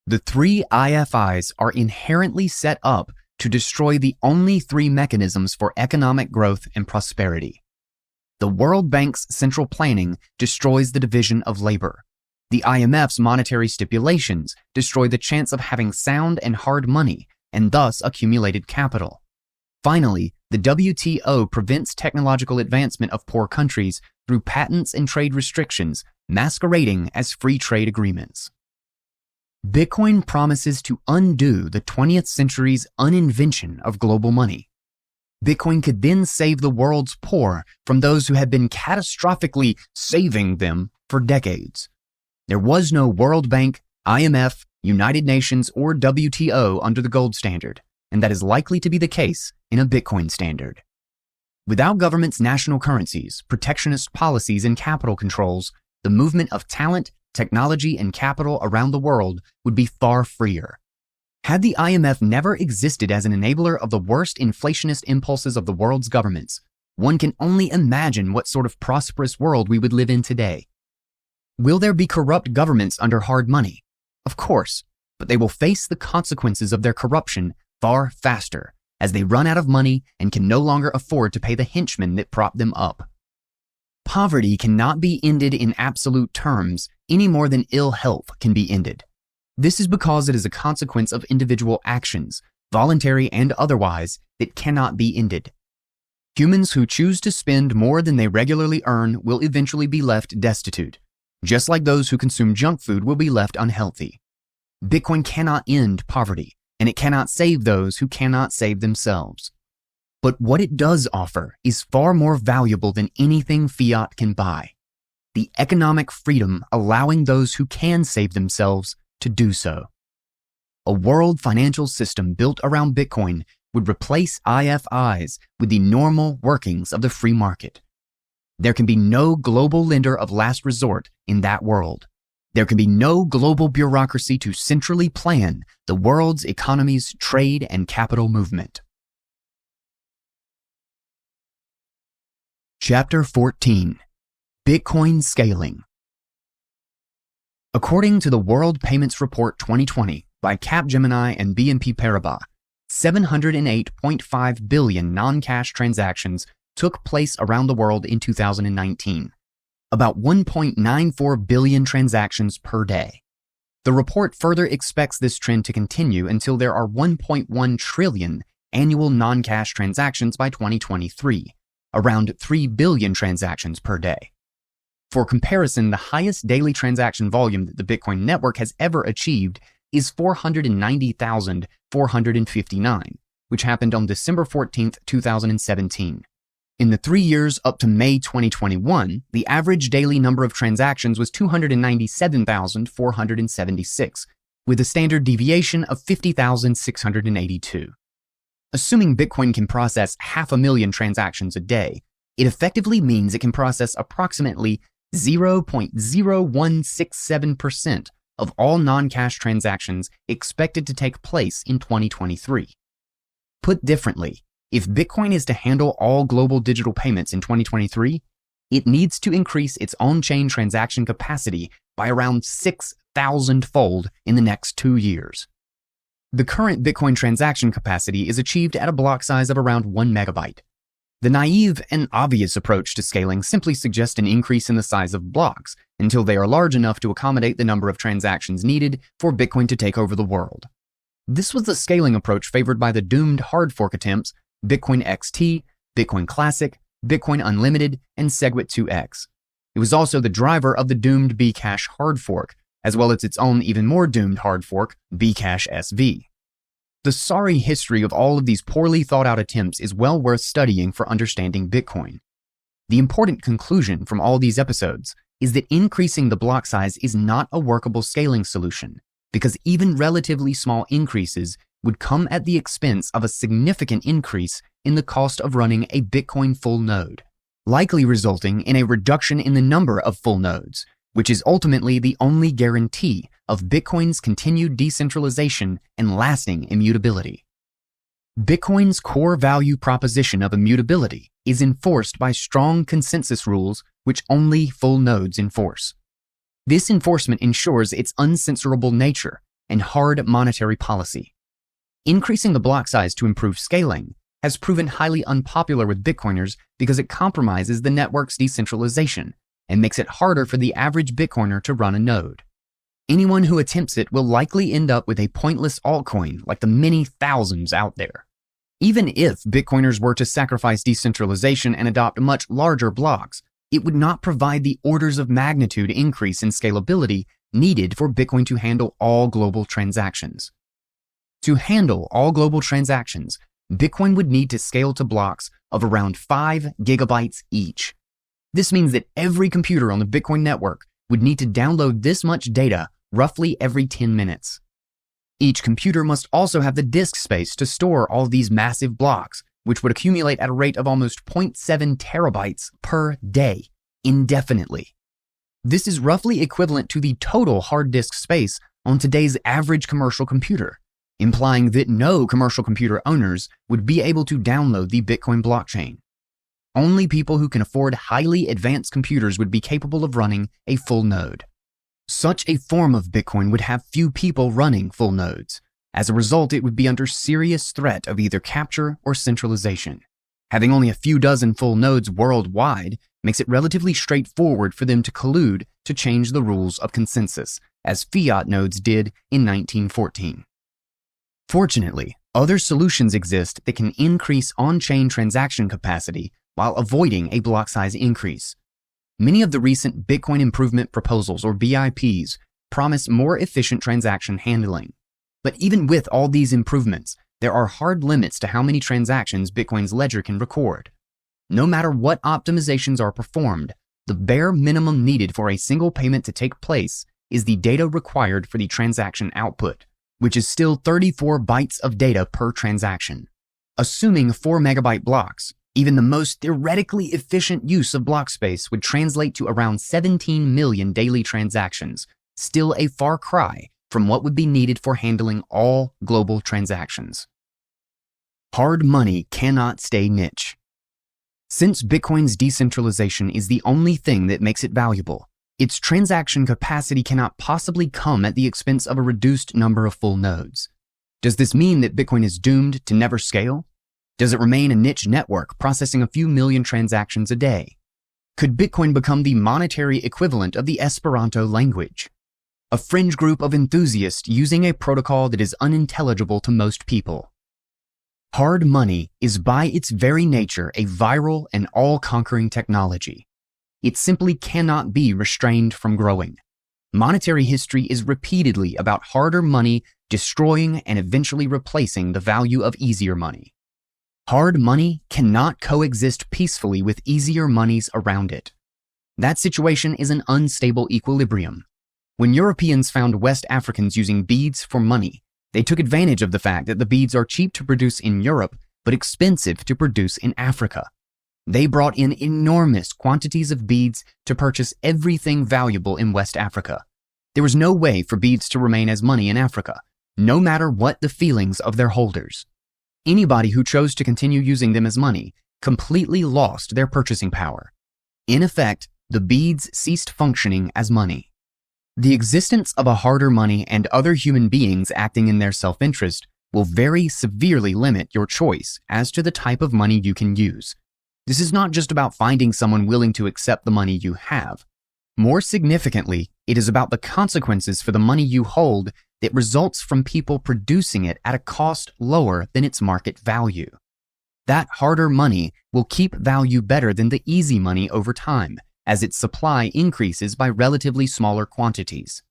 The three IFIs are inherently set up to destroy the only three mechanisms for economic growth and prosperity. The World Bank's central planning destroys the division of labor. The IMF's monetary stipulations destroy the chance of having sound and hard money and thus accumulated capital. Finally, the WTO prevents technological advancement of poor countries through patents and trade restrictions masquerading as free trade agreements. Bitcoin promises to undo the 20th century's uninvention of global money. Bitcoin could then save the world's poor from those who had been catastrophically saving them for decades. There was no World Bank, IMF, United Nations, or WTO under the gold standard, and that is likely to be the case in a Bitcoin standard. Without governments' national currencies, protectionist policies, and capital controls, the movement of talent, technology, and capital around the world would be far freer. Had the IMF never existed as an enabler of the worst inflationist impulses of the world's governments, one can only imagine what sort of prosperous world we would live in today. Will there be corrupt governments under hard money? Of course, but they will face the consequences of their corruption far faster, as they run out of money and can no longer afford to pay the henchmen that prop them up. Poverty cannot be ended in absolute terms any more than ill health can be ended. This is because it is a consequence of individual actions, voluntary and otherwise, that cannot be ended. Humans who choose to spend more than they regularly earn will eventually be left destitute, just like those who consume junk food will be left unhealthy. Bitcoin cannot end poverty, and it cannot save those who cannot save themselves. But what it does offer is far more valuable than anything fiat can buy: the economic freedom allowing those who can save themselves to do so. A world financial system built around Bitcoin would replace IFIs with the normal workings of the free market. There can be no global lender of last resort in that world. There can be no global bureaucracy to centrally plan the world's economy's trade and capital movement. Chapter 14. Bitcoin Scaling. According to the World Payments Report 2020 by Capgemini and BNP Paribas, 708.5 billion non-cash transactions took place around the world in 2019, about 1.94 billion transactions per day. The report further expects this trend to continue until there are 1.1 trillion annual non-cash transactions by 2023, around 3 billion transactions per day. For comparison, the highest daily transaction volume that the Bitcoin network has ever achieved is 490,459, which happened on December 14, 2017. In the 3 years up to May 2021, the average daily number of transactions was 297,476, with a standard deviation of 50,682. Assuming Bitcoin can process 500,000 transactions a day, it effectively means it can process approximately 0.0167% of all non-cash transactions expected to take place in 2023. Put differently, if Bitcoin is to handle all global digital payments in 2023, it needs to increase its on-chain transaction capacity by around 6,000-fold in the next 2 years. The current Bitcoin transaction capacity is achieved at a block size of around 1 megabyte. The naive and obvious approach to scaling simply suggests an increase in the size of blocks until they are large enough to accommodate the number of transactions needed for Bitcoin to take over the world. This was the scaling approach favored by the doomed hard fork attempts Bitcoin XT, Bitcoin Classic, Bitcoin Unlimited, and SegWit 2x. It was also the driver of the doomed Bcash hard fork, as well as its own even more doomed hard fork, Bcash SV. The sorry history of all of these poorly thought out attempts is well worth studying for understanding Bitcoin. The important conclusion from all these episodes is that increasing the block size is not a workable scaling solution, because even relatively small increases would come at the expense of a significant increase in the cost of running a Bitcoin full node, likely resulting in a reduction in the number of full nodes, which is ultimately the only guarantee of Bitcoin's continued decentralization and lasting immutability. Bitcoin's core value proposition of immutability is enforced by strong consensus rules which only full nodes enforce. This enforcement ensures its uncensorable nature and hard monetary policy. Increasing the block size to improve scaling has proven highly unpopular with Bitcoiners because it compromises the network's decentralization and makes it harder for the average Bitcoiner to run a node. Anyone who attempts it will likely end up with a pointless altcoin like the many thousands out there. Even if Bitcoiners were to sacrifice decentralization and adopt much larger blocks, it would not provide the orders of magnitude increase in scalability needed for Bitcoin to handle all global transactions. To handle all global transactions, Bitcoin would need to scale to blocks of around 5 gigabytes each. This means that every computer on the Bitcoin network would need to download this much data roughly every 10 minutes. Each computer must also have the disk space to store all these massive blocks, which would accumulate at a rate of almost 0.7 terabytes per day, indefinitely. This is roughly equivalent to the total hard disk space on today's average commercial computer, implying that no commercial computer owners would be able to download the Bitcoin blockchain. Only people who can afford highly advanced computers would be capable of running a full node. Such a form of Bitcoin would have few people running full nodes. As a result, it would be under serious threat of either capture or centralization. Having only a few dozen full nodes worldwide makes it relatively straightforward for them to collude to change the rules of consensus, as Fiat nodes did in 1914. Fortunately, other solutions exist that can increase on-chain transaction capacity while avoiding a block size increase. Many of the recent Bitcoin Improvement Proposals, or BIPs, promise more efficient transaction handling. But even with all these improvements, there are hard limits to how many transactions Bitcoin's ledger can record. No matter what optimizations are performed, the bare minimum needed for a single payment to take place is the data required for the transaction output, which is still 34 bytes of data per transaction. Assuming 4 megabyte blocks, even the most theoretically efficient use of block space would translate to around 17 million daily transactions, still a far cry from what would be needed for handling all global transactions. Hard money cannot stay niche. Since Bitcoin's decentralization is the only thing that makes it valuable, its transaction capacity cannot possibly come at the expense of a reduced number of full nodes. Does this mean that Bitcoin is doomed to never scale? Does it remain a niche network processing a few million transactions a day? Could Bitcoin become the monetary equivalent of the Esperanto language? A fringe group of enthusiasts using a protocol that is unintelligible to most people. Hard money is by its very nature a viral and all-conquering technology. It simply cannot be restrained from growing. Monetary history is repeatedly about harder money destroying and eventually replacing the value of easier money. Hard money cannot coexist peacefully with easier monies around it. That situation is an unstable equilibrium. When Europeans found West Africans using beads for money, They took advantage of the fact that the beads are cheap to produce in Europe, but expensive to produce in Africa. They brought in enormous quantities of beads to purchase everything valuable in West Africa. There was no way for beads to remain as money in Africa, no matter what the feelings of their holders. Anybody who chose to continue using them as money completely lost their purchasing power. In effect, the beads ceased functioning as money. The existence of a harder money and other human beings acting in their self-interest will very severely limit your choice as to the type of money you can use. This is not just about finding someone willing to accept the money you have. More significantly, it is about the consequences for the money you hold that results from people producing it at a cost lower than its market value. That harder money will keep value better than the easy money over time, as its supply increases by relatively smaller quantities.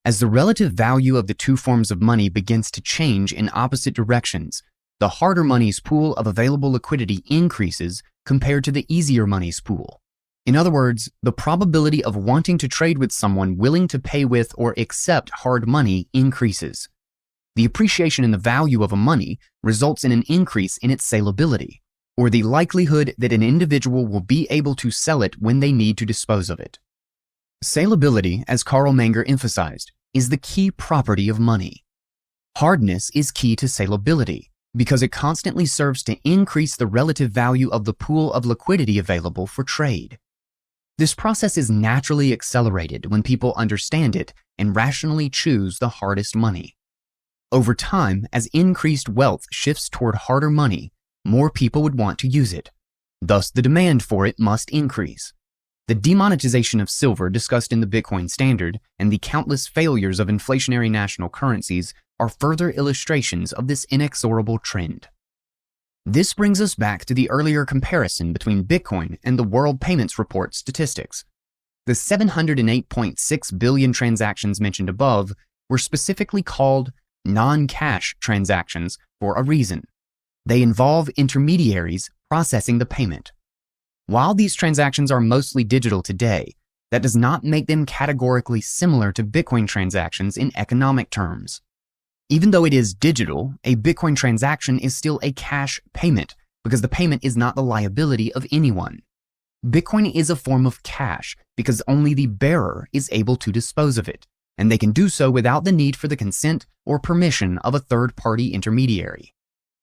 As the relative value of the two forms of money begins to change in opposite directions, the harder money's pool of available liquidity increases compared to the easier money's pool. In other words, the probability of wanting to trade with someone willing to pay with or accept hard money increases. The appreciation in the value of a money results in an increase in its salability, or the likelihood that an individual will be able to sell it when they need to dispose of it. Salability, as Carl Menger emphasized, is the key property of money. Hardness is key to salability because it constantly serves to increase the relative value of the pool of liquidity available for trade. This process is naturally accelerated when people understand it and rationally choose the hardest money. Over time, as increased wealth shifts toward harder money, more people would want to use it. Thus, the demand for it must increase. The demonetization of silver discussed in the Bitcoin standard and the countless failures of inflationary national currencies are further illustrations of this inexorable trend. This brings us back to the earlier comparison between Bitcoin and the World Payments Report statistics. The 708.6 billion transactions mentioned above were specifically called non-cash transactions for a reason. They involve intermediaries processing the payment. While these transactions are mostly digital today, that does not make them categorically similar to Bitcoin transactions in economic terms. Even though it is digital, a Bitcoin transaction is still a cash payment because the payment is not the liability of anyone. Bitcoin is a form of cash because only the bearer is able to dispose of it, and they can do so without the need for the consent or permission of a third-party intermediary.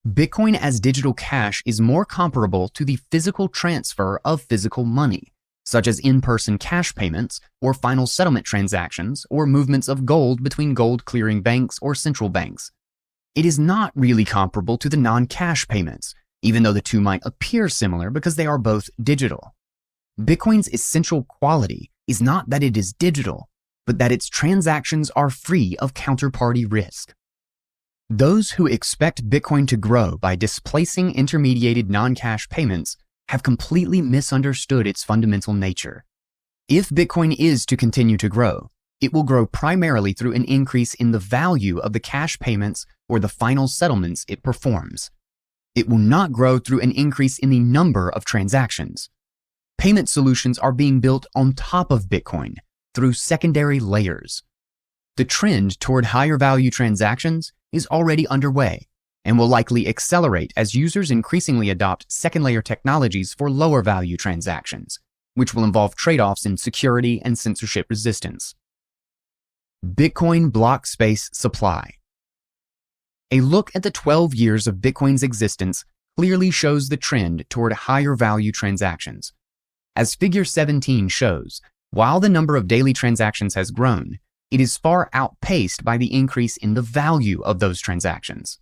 Bitcoin as digital cash is more comparable to the physical transfer of physical money, such as in-person cash payments or final settlement transactions or movements of gold between gold-clearing banks or central banks. It is not really comparable to the non-cash payments, even though the two might appear similar because they are both digital. Bitcoin's essential quality is not that it is digital, but that its transactions are free of counterparty risk. Those who expect Bitcoin to grow by displacing intermediated non-cash payments have completely misunderstood its fundamental nature. If Bitcoin is to continue to grow, it will grow primarily through an increase in the value of the cash payments or the final settlements it performs. It will not grow through an increase in the number of transactions. Payment solutions are being built on top of Bitcoin through secondary layers. The trend toward higher value transactions is already underway and will likely accelerate as users increasingly adopt second-layer technologies for lower value transactions, which will involve trade-offs in security and censorship resistance. Bitcoin block space supply. A look at the 12 years of Bitcoin's existence clearly shows the trend toward higher value transactions. As Figure 17 shows, while the number of daily transactions has grown, it is far outpaced by the increase in the value of those transactions.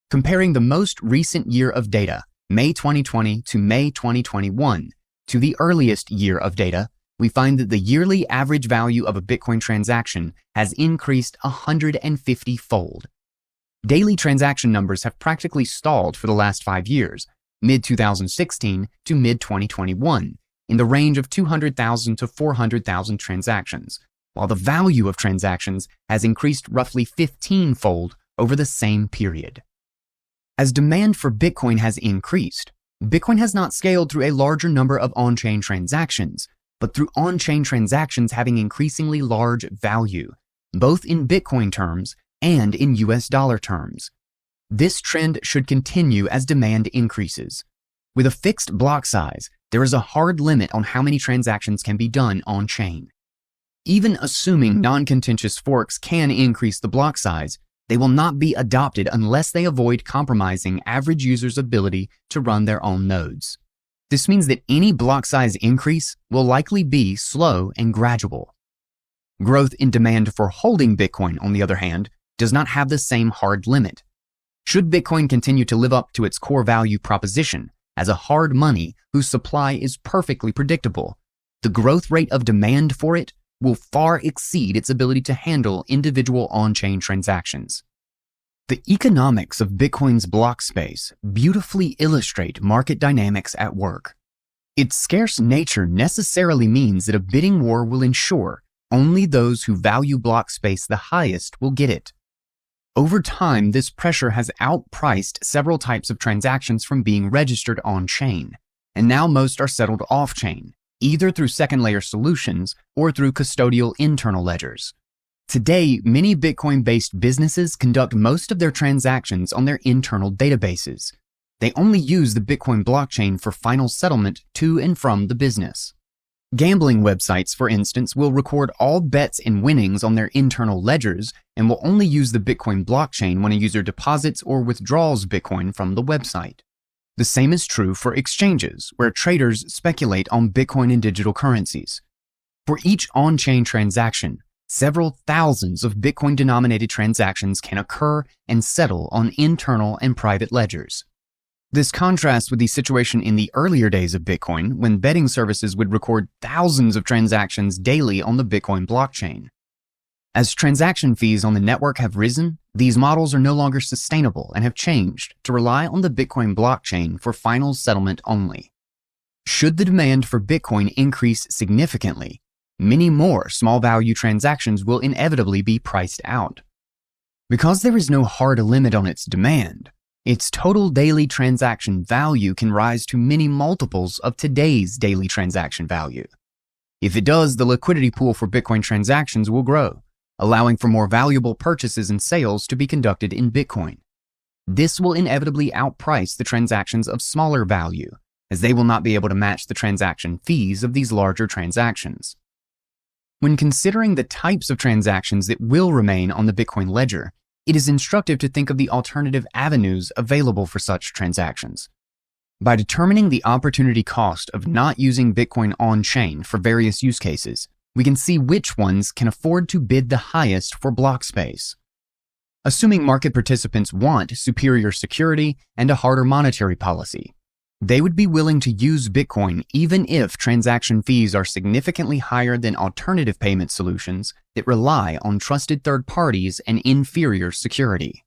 Comparing the most recent year of data, May 2020 to May 2021, to the earliest year of data, we find that the yearly average value of a Bitcoin transaction has increased 150-fold. Daily transaction numbers have practically stalled for the last 5 years, mid-2016 to mid-2021, in the range of 200,000 to 400,000 transactions, while the value of transactions has increased roughly 15-fold over the same period. As demand for Bitcoin has increased, Bitcoin has not scaled through a larger number of on-chain transactions, but through on-chain transactions having increasingly large value, both in Bitcoin terms and in US dollar terms. This trend should continue as demand increases. With a fixed block size, there is a hard limit on how many transactions can be done on-chain. Even assuming non-contentious forks can increase the block size, they will not be adopted unless they avoid compromising average users' ability to run their own nodes. This means that any block size increase will likely be slow and gradual. Growth in demand for holding Bitcoin, on the other hand, does not have the same hard limit. Should Bitcoin continue to live up to its core value proposition as a hard money whose supply is perfectly predictable, the growth rate of demand for it will far exceed its ability to handle individual on-chain transactions. The economics of Bitcoin's block space beautifully illustrate market dynamics at work. Its scarce nature necessarily means that a bidding war will ensure only those who value block space the highest will get it. Over time, this pressure has outpriced several types of transactions from being registered on-chain, and now most are settled off-chain, either through second-layer solutions or through custodial internal ledgers. Today, many Bitcoin-based businesses conduct most of their transactions on their internal databases. They only use the Bitcoin blockchain for final settlement to and from the business. Gambling websites, for instance, will record all bets and winnings on their internal ledgers and will only use the Bitcoin blockchain when a user deposits or withdraws Bitcoin from the website. The same is true for exchanges, where traders speculate on Bitcoin and digital currencies. For each on-chain transaction, several thousands of Bitcoin-denominated transactions can occur and settle on internal and private ledgers. This contrasts with the situation in the earlier days of Bitcoin, when betting services would record thousands of transactions daily on the Bitcoin blockchain. As transaction fees on the network have risen, these models are no longer sustainable and have changed to rely on the Bitcoin blockchain for final settlement only. Should the demand for Bitcoin increase significantly, many more small-value transactions will inevitably be priced out. Because there is no hard limit on its demand, its total daily transaction value can rise to many multiples of today's daily transaction value. If it does, the liquidity pool for Bitcoin transactions will grow, allowing for more valuable purchases and sales to be conducted in Bitcoin. This will inevitably outprice the transactions of smaller value, as they will not be able to match the transaction fees of these larger transactions. When considering the types of transactions that will remain on the Bitcoin ledger, it is instructive to think of the alternative avenues available for such transactions. By determining the opportunity cost of not using Bitcoin on-chain for various use cases, we can see which ones can afford to bid the highest for block space. Assuming market participants want superior security and a harder monetary policy, they would be willing to use Bitcoin even if transaction fees are significantly higher than alternative payment solutions that rely on trusted third parties and inferior security.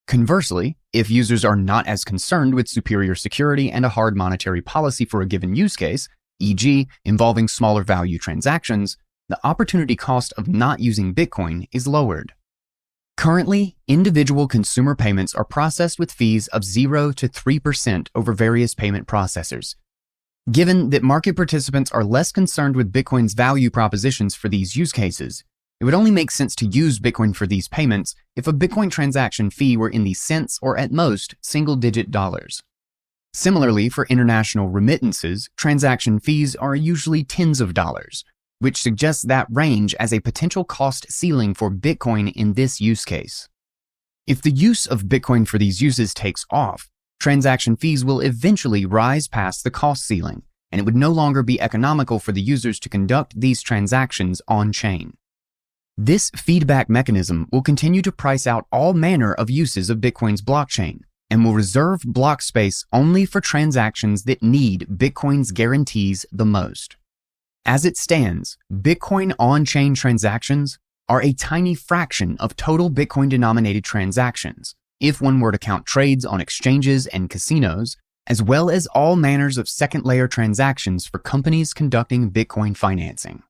Conversely, if users are not as concerned with superior security and a hard monetary policy for a given use case, e.g., involving smaller value transactions, the opportunity cost of not using Bitcoin is lowered. Currently, individual consumer payments are processed with fees of 0 to 3% over various payment processors. Given that market participants are less concerned with Bitcoin's value propositions for these use cases, it would only make sense to use Bitcoin for these payments if a Bitcoin transaction fee were in the cents or at most single-digit dollars. Similarly, for international remittances, transaction fees are usually tens of dollars, which suggests that range as a potential cost ceiling for Bitcoin in this use case. If the use of Bitcoin for these uses takes off, transaction fees will eventually rise past the cost ceiling, and it would no longer be economical for the users to conduct these transactions on-chain. This feedback mechanism will continue to price out all manner of uses of Bitcoin's blockchain, and will reserve block space only for transactions that need Bitcoin's guarantees the most. As it stands, Bitcoin on-chain transactions are a tiny fraction of total Bitcoin-denominated transactions, if one were to count trades on exchanges and casinos, as well as all manners of second-layer transactions for companies conducting Bitcoin financing.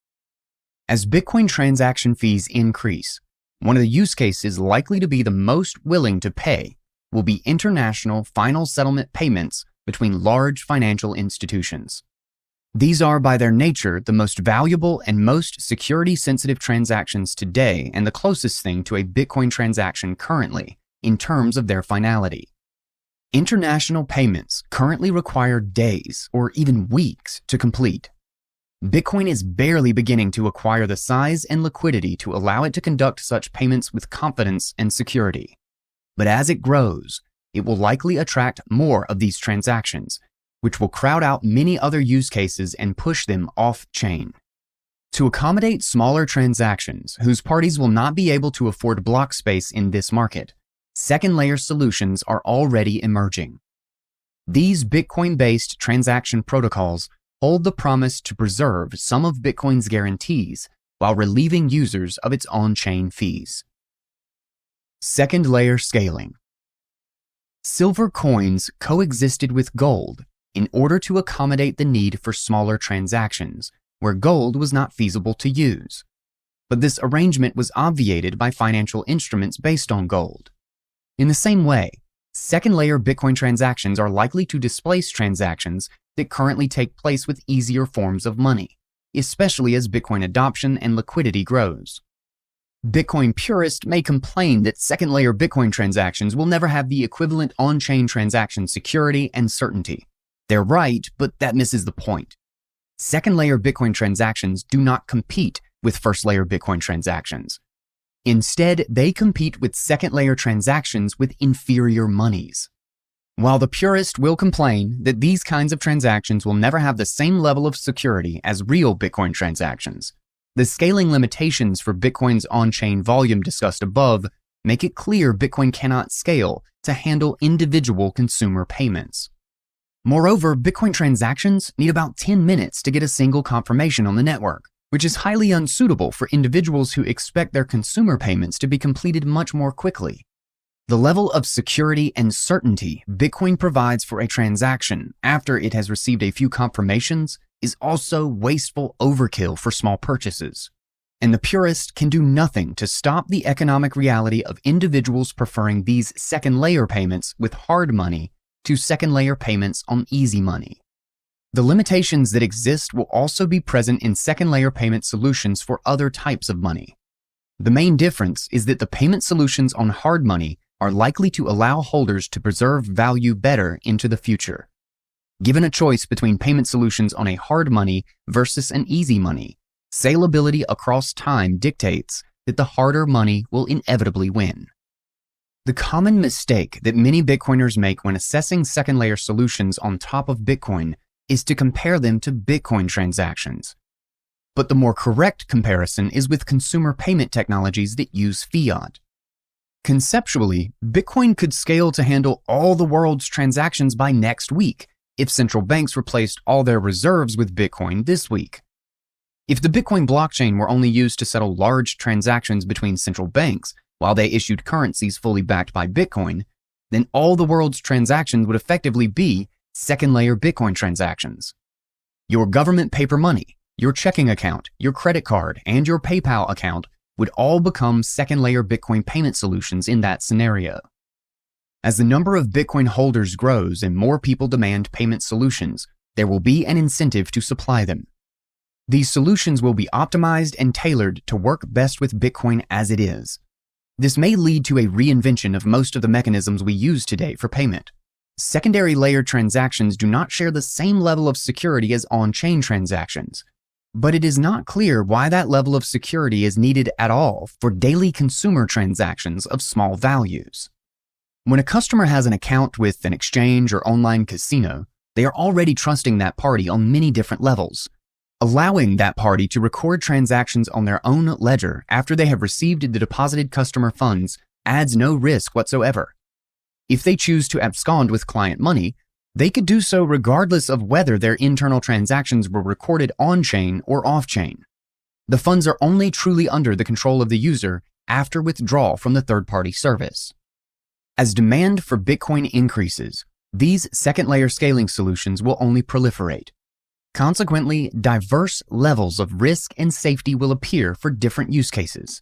As Bitcoin transaction fees increase, one of the use cases likely to be the most willing to pay will be international final settlement payments between large financial institutions. These are, by their nature, the most valuable and most security-sensitive transactions today and the closest thing to a Bitcoin transaction currently, in terms of their finality. International payments currently require days or even weeks to complete. Bitcoin is barely beginning to acquire the size and liquidity to allow it to conduct such payments with confidence and security. But as it grows, it will likely attract more of these transactions, which will crowd out many other use cases and push them off-chain. To accommodate smaller transactions whose parties will not be able to afford block space in this market, second-layer solutions are already emerging. These Bitcoin-based transaction protocols hold the promise to preserve some of Bitcoin's guarantees while relieving users of its on-chain fees. Second-layer scaling. Silver coins coexisted with gold in order to accommodate the need for smaller transactions, where gold was not feasible to use. But this arrangement was obviated by financial instruments based on gold. In the same way, second-layer Bitcoin transactions are likely to displace transactions that currently take place with easier forms of money, especially as Bitcoin adoption and liquidity grows. Bitcoin purists may complain that second-layer Bitcoin transactions will never have the equivalent on-chain transaction security and certainty. They're right, but that misses the point. Second-layer Bitcoin transactions do not compete with first-layer Bitcoin transactions. Instead, they compete with second-layer transactions with inferior monies. While the purist will complain that these kinds of transactions will never have the same level of security as real Bitcoin transactions, the scaling limitations for Bitcoin's on-chain volume discussed above make it clear Bitcoin cannot scale to handle individual consumer payments. Moreover, Bitcoin transactions need about 10 minutes to get a single confirmation on the network, which is highly unsuitable for individuals who expect their consumer payments to be completed much more quickly. The level of security and certainty Bitcoin provides for a transaction after it has received a few confirmations is also wasteful overkill for small purchases. And the purist can do nothing to stop the economic reality of individuals preferring these second-layer payments with hard money to second-layer payments on easy money. The limitations that exist will also be present in second-layer payment solutions for other types of money. The main difference is that the payment solutions on hard money are likely to allow holders to preserve value better into the future. Given a choice between payment solutions on a hard money versus an easy money, saleability across time dictates that the harder money will inevitably win. The common mistake that many Bitcoiners make when assessing second-layer solutions on top of Bitcoin is to compare them to Bitcoin transactions. But the more correct comparison is with consumer payment technologies that use fiat. Conceptually, Bitcoin could scale to handle all the world's transactions by next week if central banks replaced all their reserves with Bitcoin this week. If the Bitcoin blockchain were only used to settle large transactions between central banks, while they issued currencies fully backed by Bitcoin, then all the world's transactions would effectively be second-layer Bitcoin transactions. Your government paper money, your checking account, your credit card, and your PayPal account would all become second-layer Bitcoin payment solutions in that scenario. As the number of Bitcoin holders grows and more people demand payment solutions, there will be an incentive to supply them. These solutions will be optimized and tailored to work best with Bitcoin as it is. This may lead to a reinvention of most of the mechanisms we use today for payment. Secondary layer transactions do not share the same level of security as on-chain transactions, but it is not clear why that level of security is needed at all for daily consumer transactions of small values. When a customer has an account with an exchange or online casino, they are already trusting that party on many different levels. Allowing that party to record transactions on their own ledger after they have received the deposited customer funds adds no risk whatsoever. If they choose to abscond with client money, they could do so regardless of whether their internal transactions were recorded on-chain or off-chain. The funds are only truly under the control of the user after withdrawal from the third-party service. As demand for Bitcoin increases, these second-layer scaling solutions will only proliferate. Consequently, diverse levels of risk and safety will appear for different use cases.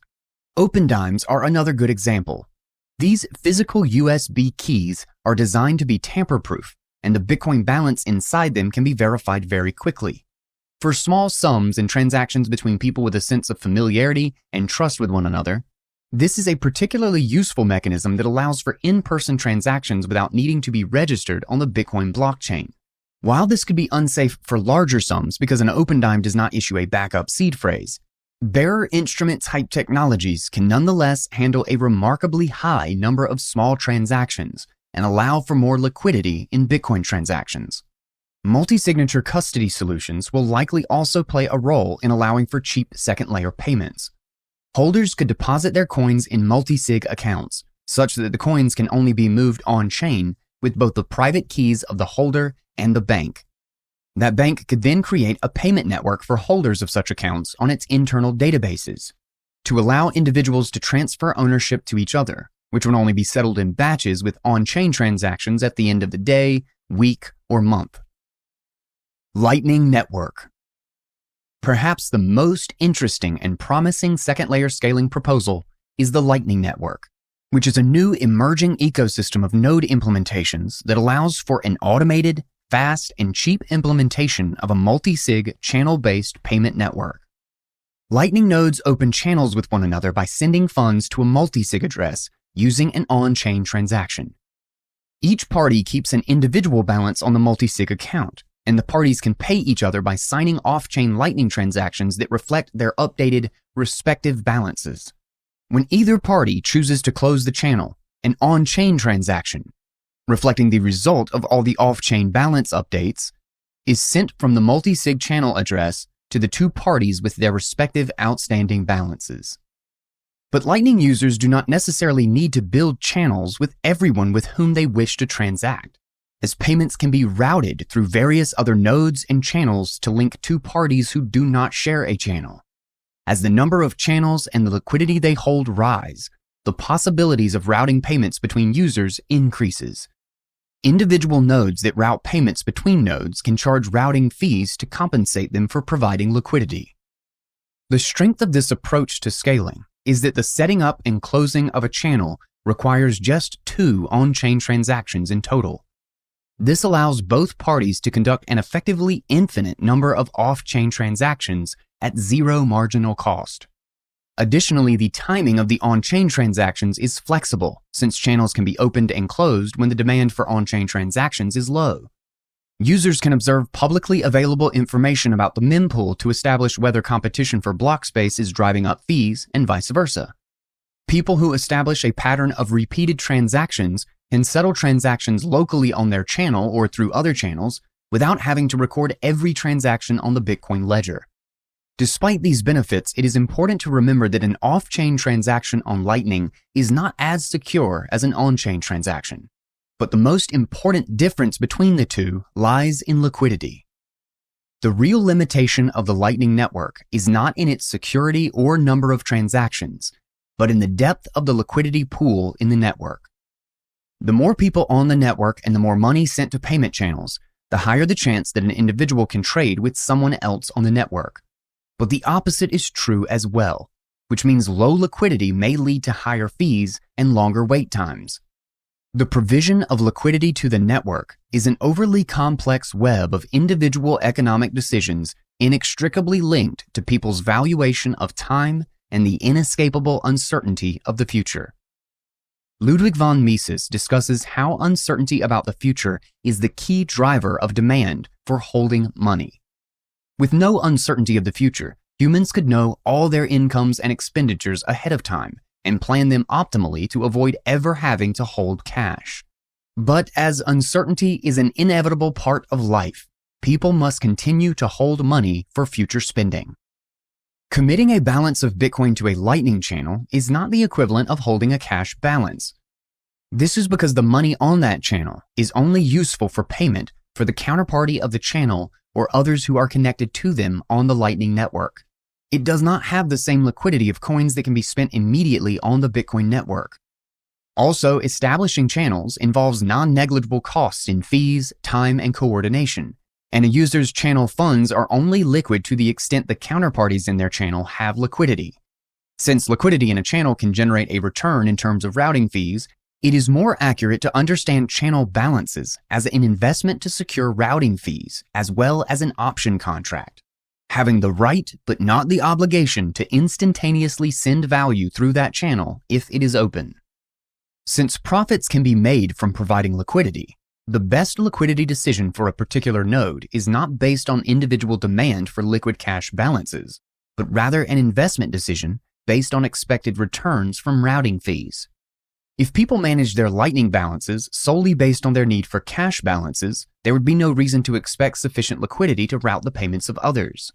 Open dimes are another good example. These physical USB keys are designed to be tamper-proof, and the Bitcoin balance inside them can be verified very quickly. For small sums and transactions between people with a sense of familiarity and trust with one another, this is a particularly useful mechanism that allows for in-person transactions without needing to be registered on the Bitcoin blockchain. While this could be unsafe for larger sums because an OpenDime does not issue a backup seed phrase, bearer instrument type technologies can nonetheless handle a remarkably high number of small transactions and allow for more liquidity in Bitcoin transactions. Multi-signature custody solutions will likely also play a role in allowing for cheap second-layer payments. Holders could deposit their coins in multi-sig accounts, such that the coins can only be moved on-chain with both the private keys of the holder and the bank. That bank could then create a payment network for holders of such accounts on its internal databases to allow individuals to transfer ownership to each other, which would only be settled in batches with on-chain transactions at the end of the day, week, or month. Lightning Network. Perhaps the most interesting and promising second-layer scaling proposal is the Lightning Network, which is a new emerging ecosystem of node implementations that allows for an automated, fast, and cheap implementation of a multi-sig channel-based payment network. Lightning nodes open channels with one another by sending funds to a multi-sig address using an on-chain transaction. Each party keeps an individual balance on the multi-sig account, and the parties can pay each other by signing off-chain Lightning transactions that reflect their updated respective balances. When either party chooses to close the channel, an on-chain transaction, reflecting the result of all the off-chain balance updates, is sent from the multi-sig channel address to the two parties with their respective outstanding balances. But Lightning users do not necessarily need to build channels with everyone with whom they wish to transact, as payments can be routed through various other nodes and channels to link two parties who do not share a channel. As the number of channels and the liquidity they hold rise, the possibilities of routing payments between users increases. Individual nodes that route payments between nodes can charge routing fees to compensate them for providing liquidity. The strength of this approach to scaling is that the setting up and closing of a channel requires just 2 on-chain transactions in total. This allows both parties to conduct an effectively infinite number of off-chain transactions at zero marginal cost. Additionally, the timing of the on-chain transactions is flexible, since channels can be opened and closed when the demand for on-chain transactions is low. Users can observe publicly available information about the mempool to establish whether competition for block space is driving up fees and vice versa. People who establish a pattern of repeated transactions can settle transactions locally on their channel or through other channels without having to record every transaction on the Bitcoin ledger. Despite these benefits, it is important to remember that an off-chain transaction on Lightning is not as secure as an on-chain transaction. But the most important difference between the two lies in liquidity. The real limitation of the Lightning Network is not in its security or number of transactions, but in the depth of the liquidity pool in the network. The more people on the network and the more money sent to payment channels, the higher the chance that an individual can trade with someone else on the network. But the opposite is true as well, which means low liquidity may lead to higher fees and longer wait times. The provision of liquidity to the network is an overly complex web of individual economic decisions inextricably linked to people's valuation of time and the inescapable uncertainty of the future. Ludwig von Mises discusses how uncertainty about the future is the key driver of demand for holding money. With no uncertainty of the future, humans could know all their incomes and expenditures ahead of time and plan them optimally to avoid ever having to hold cash. But as uncertainty is an inevitable part of life, people must continue to hold money for future spending. Committing a balance of Bitcoin to a Lightning channel is not the equivalent of holding a cash balance. This is because the money on that channel is only useful for payment for the counterparty of the channel or others who are connected to them on the Lightning Network. It does not have the same liquidity of coins that can be spent immediately on the Bitcoin network. Also, establishing channels involves non-negligible costs in fees, time, and coordination, and a user's channel funds are only liquid to the extent the counterparties in their channel have liquidity. Since liquidity in a channel can generate a return in terms of routing fees, it is more accurate to understand channel balances as an investment to secure routing fees as well as an option contract. having the right but not the obligation to instantaneously send value through that channel if it is open. Since profits can be made from providing liquidity, the best liquidity decision for a particular node is not based on individual demand for liquid cash balances, but rather an investment decision based on expected returns from routing fees. If people managed their Lightning balances solely based on their need for cash balances, there would be no reason to expect sufficient liquidity to route the payments of others.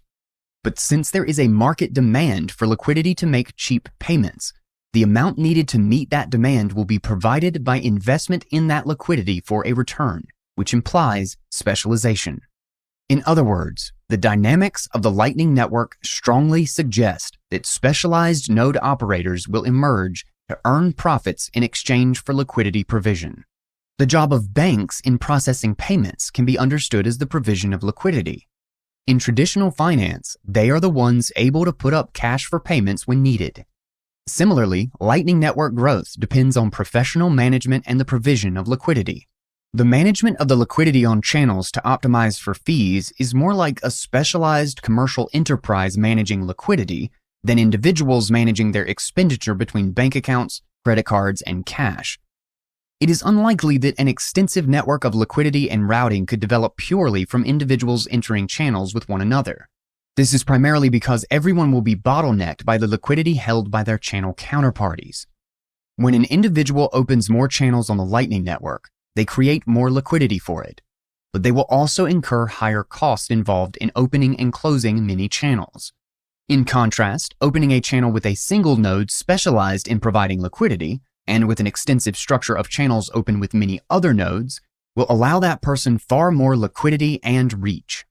But since there is a market demand for liquidity to make cheap payments, the amount needed to meet that demand will be provided by investment in that liquidity for a return, which implies specialization. In other words, the dynamics of the Lightning Network strongly suggest that specialized node operators will emerge to earn profits in exchange for liquidity provision. The job of banks in processing payments can be understood as the provision of liquidity. In traditional finance, they are the ones able to put up cash for payments when needed. Similarly, Lightning Network growth depends on professional management and the provision of liquidity. The management of the liquidity on channels to optimize for fees is more like a specialized commercial enterprise managing liquidity than individuals managing their expenditure between bank accounts, credit cards, and cash. It is unlikely that an extensive network of liquidity and routing could develop purely from individuals entering channels with one another. This is primarily because everyone will be bottlenecked by the liquidity held by their channel counterparties. When an individual opens more channels on the Lightning Network, they create more liquidity for it, but they will also incur higher costs involved in opening and closing many channels. In contrast, opening a channel with a single node specialized in providing liquidity, and with an extensive structure of channels open with many other nodes, will allow that person far more liquidity and reach.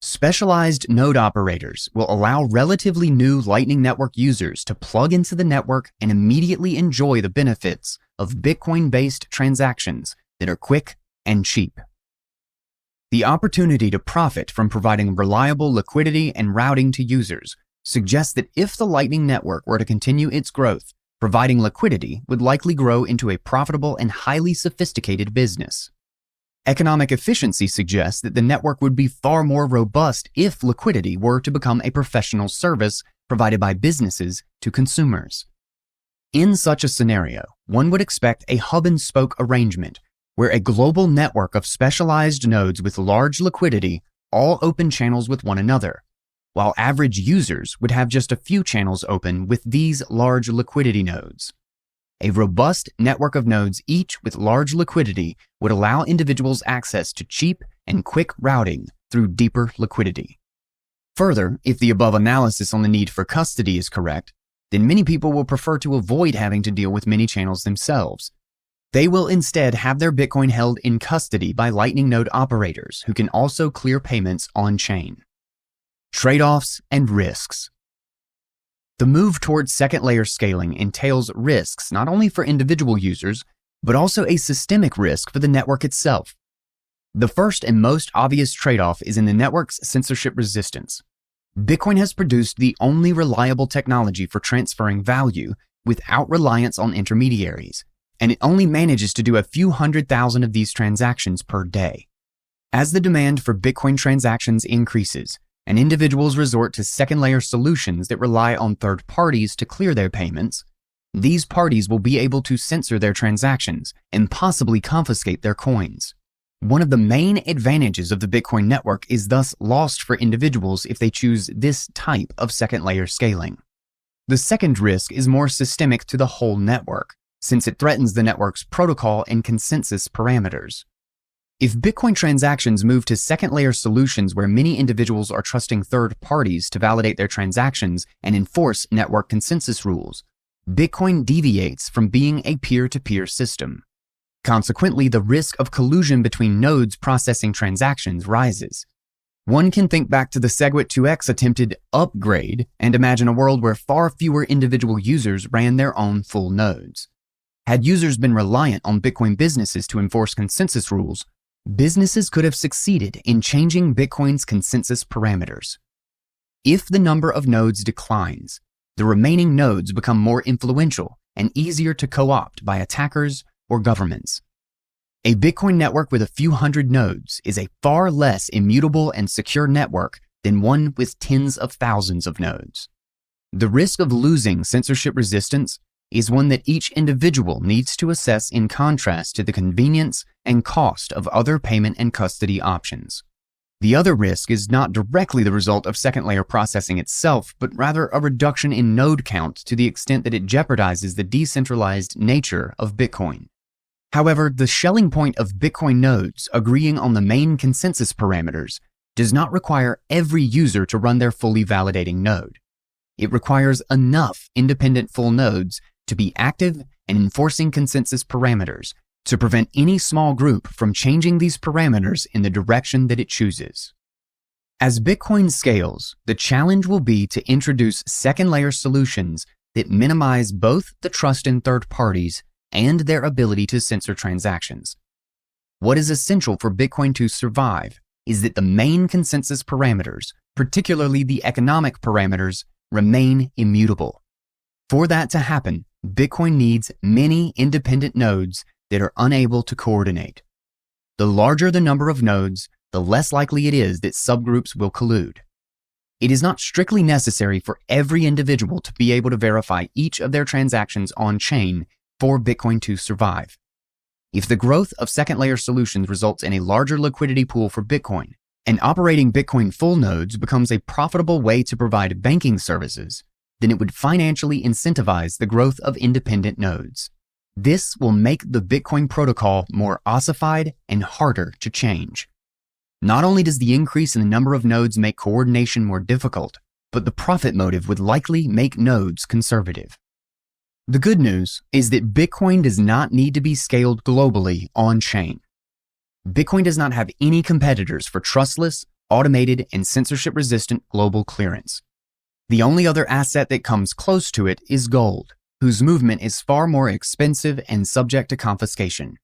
Specialized node operators will allow relatively new Lightning Network users to plug into the network and immediately enjoy the benefits of Bitcoin-based transactions that are quick and cheap. The opportunity to profit from providing reliable liquidity and routing to users suggests that if the Lightning Network were to continue its growth, providing liquidity would likely grow into a profitable and highly sophisticated business. Economic efficiency suggests that the network would be far more robust if liquidity were to become a professional service provided by businesses to consumers. In such a scenario, one would expect a hub-and-spoke arrangement where a global network of specialized nodes with large liquidity all open channels with one another, while average users would have just a few channels open with these large liquidity nodes. A robust network of nodes, each with large liquidity, would allow individuals access to cheap and quick routing through deeper liquidity. Further, if the above analysis on the need for custody is correct, then many people will prefer to avoid having to deal with many channels themselves. They will instead have their Bitcoin held in custody by Lightning node operators who can also clear payments on-chain. Trade-offs and risks. The move towards second-layer scaling entails risks not only for individual users, but also a systemic risk for the network itself. The first and most obvious trade-off is in the network's censorship resistance. Bitcoin has produced the only reliable technology for transferring value without reliance on intermediaries, and it only manages to do a few 100,000 of these transactions per day. As the demand for Bitcoin transactions increases, and individuals resort to second-layer solutions that rely on third parties to clear their payments, these parties will be able to censor their transactions and possibly confiscate their coins. One of the main advantages of the Bitcoin network is thus lost for individuals if they choose this type of second-layer scaling. The second risk is more systemic to the whole network, since it threatens the network's protocol and consensus parameters. If Bitcoin transactions move to second-layer solutions where many individuals are trusting third parties to validate their transactions and enforce network consensus rules, Bitcoin deviates from being a peer-to-peer system. Consequently, the risk of collusion between nodes processing transactions rises. One can think back to the SegWit 2x attempted upgrade and imagine a world where far fewer individual users ran their own full nodes. Had users been reliant on Bitcoin businesses to enforce consensus rules, businesses could have succeeded in changing Bitcoin's consensus parameters. If the number of nodes declines, the remaining nodes become more influential and easier to co-opt by attackers or governments. A Bitcoin network with a few hundred nodes is a far less immutable and secure network than one with tens of thousands of nodes. The risk of losing censorship resistance is one that each individual needs to assess in contrast to the convenience and cost of other payment and custody options. The other risk is not directly the result of second-layer processing itself, but rather a reduction in node count to the extent that it jeopardizes the decentralized nature of Bitcoin. However, the Schelling point of Bitcoin nodes agreeing on the main consensus parameters does not require every user to run their fully validating node. It requires enough independent full nodes to be active and enforcing consensus parameters to prevent any small group from changing these parameters in the direction that it chooses. As Bitcoin scales, the challenge will be to introduce second-layer solutions that minimize both the trust in third parties and their ability to censor transactions. What is essential for Bitcoin to survive is that the main consensus parameters, particularly the economic parameters, remain immutable. For that to happen, Bitcoin needs many independent nodes that are unable to coordinate. The larger the number of nodes, the less likely it is that subgroups will collude. It is not strictly necessary for every individual to be able to verify each of their transactions on-chain for Bitcoin to survive. If the growth of second-layer solutions results in a larger liquidity pool for Bitcoin, and operating Bitcoin full nodes becomes a profitable way to provide banking services, then it would financially incentivize the growth of independent nodes. This will make the Bitcoin protocol more ossified and harder to change. Not only does the increase in the number of nodes make coordination more difficult, but the profit motive would likely make nodes conservative. The good news is that Bitcoin does not need to be scaled globally on-chain. Bitcoin does not have any competitors for trustless, automated, and censorship-resistant global clearance. The only other asset that comes close to it is gold, whose movement is far more expensive and subject to confiscation.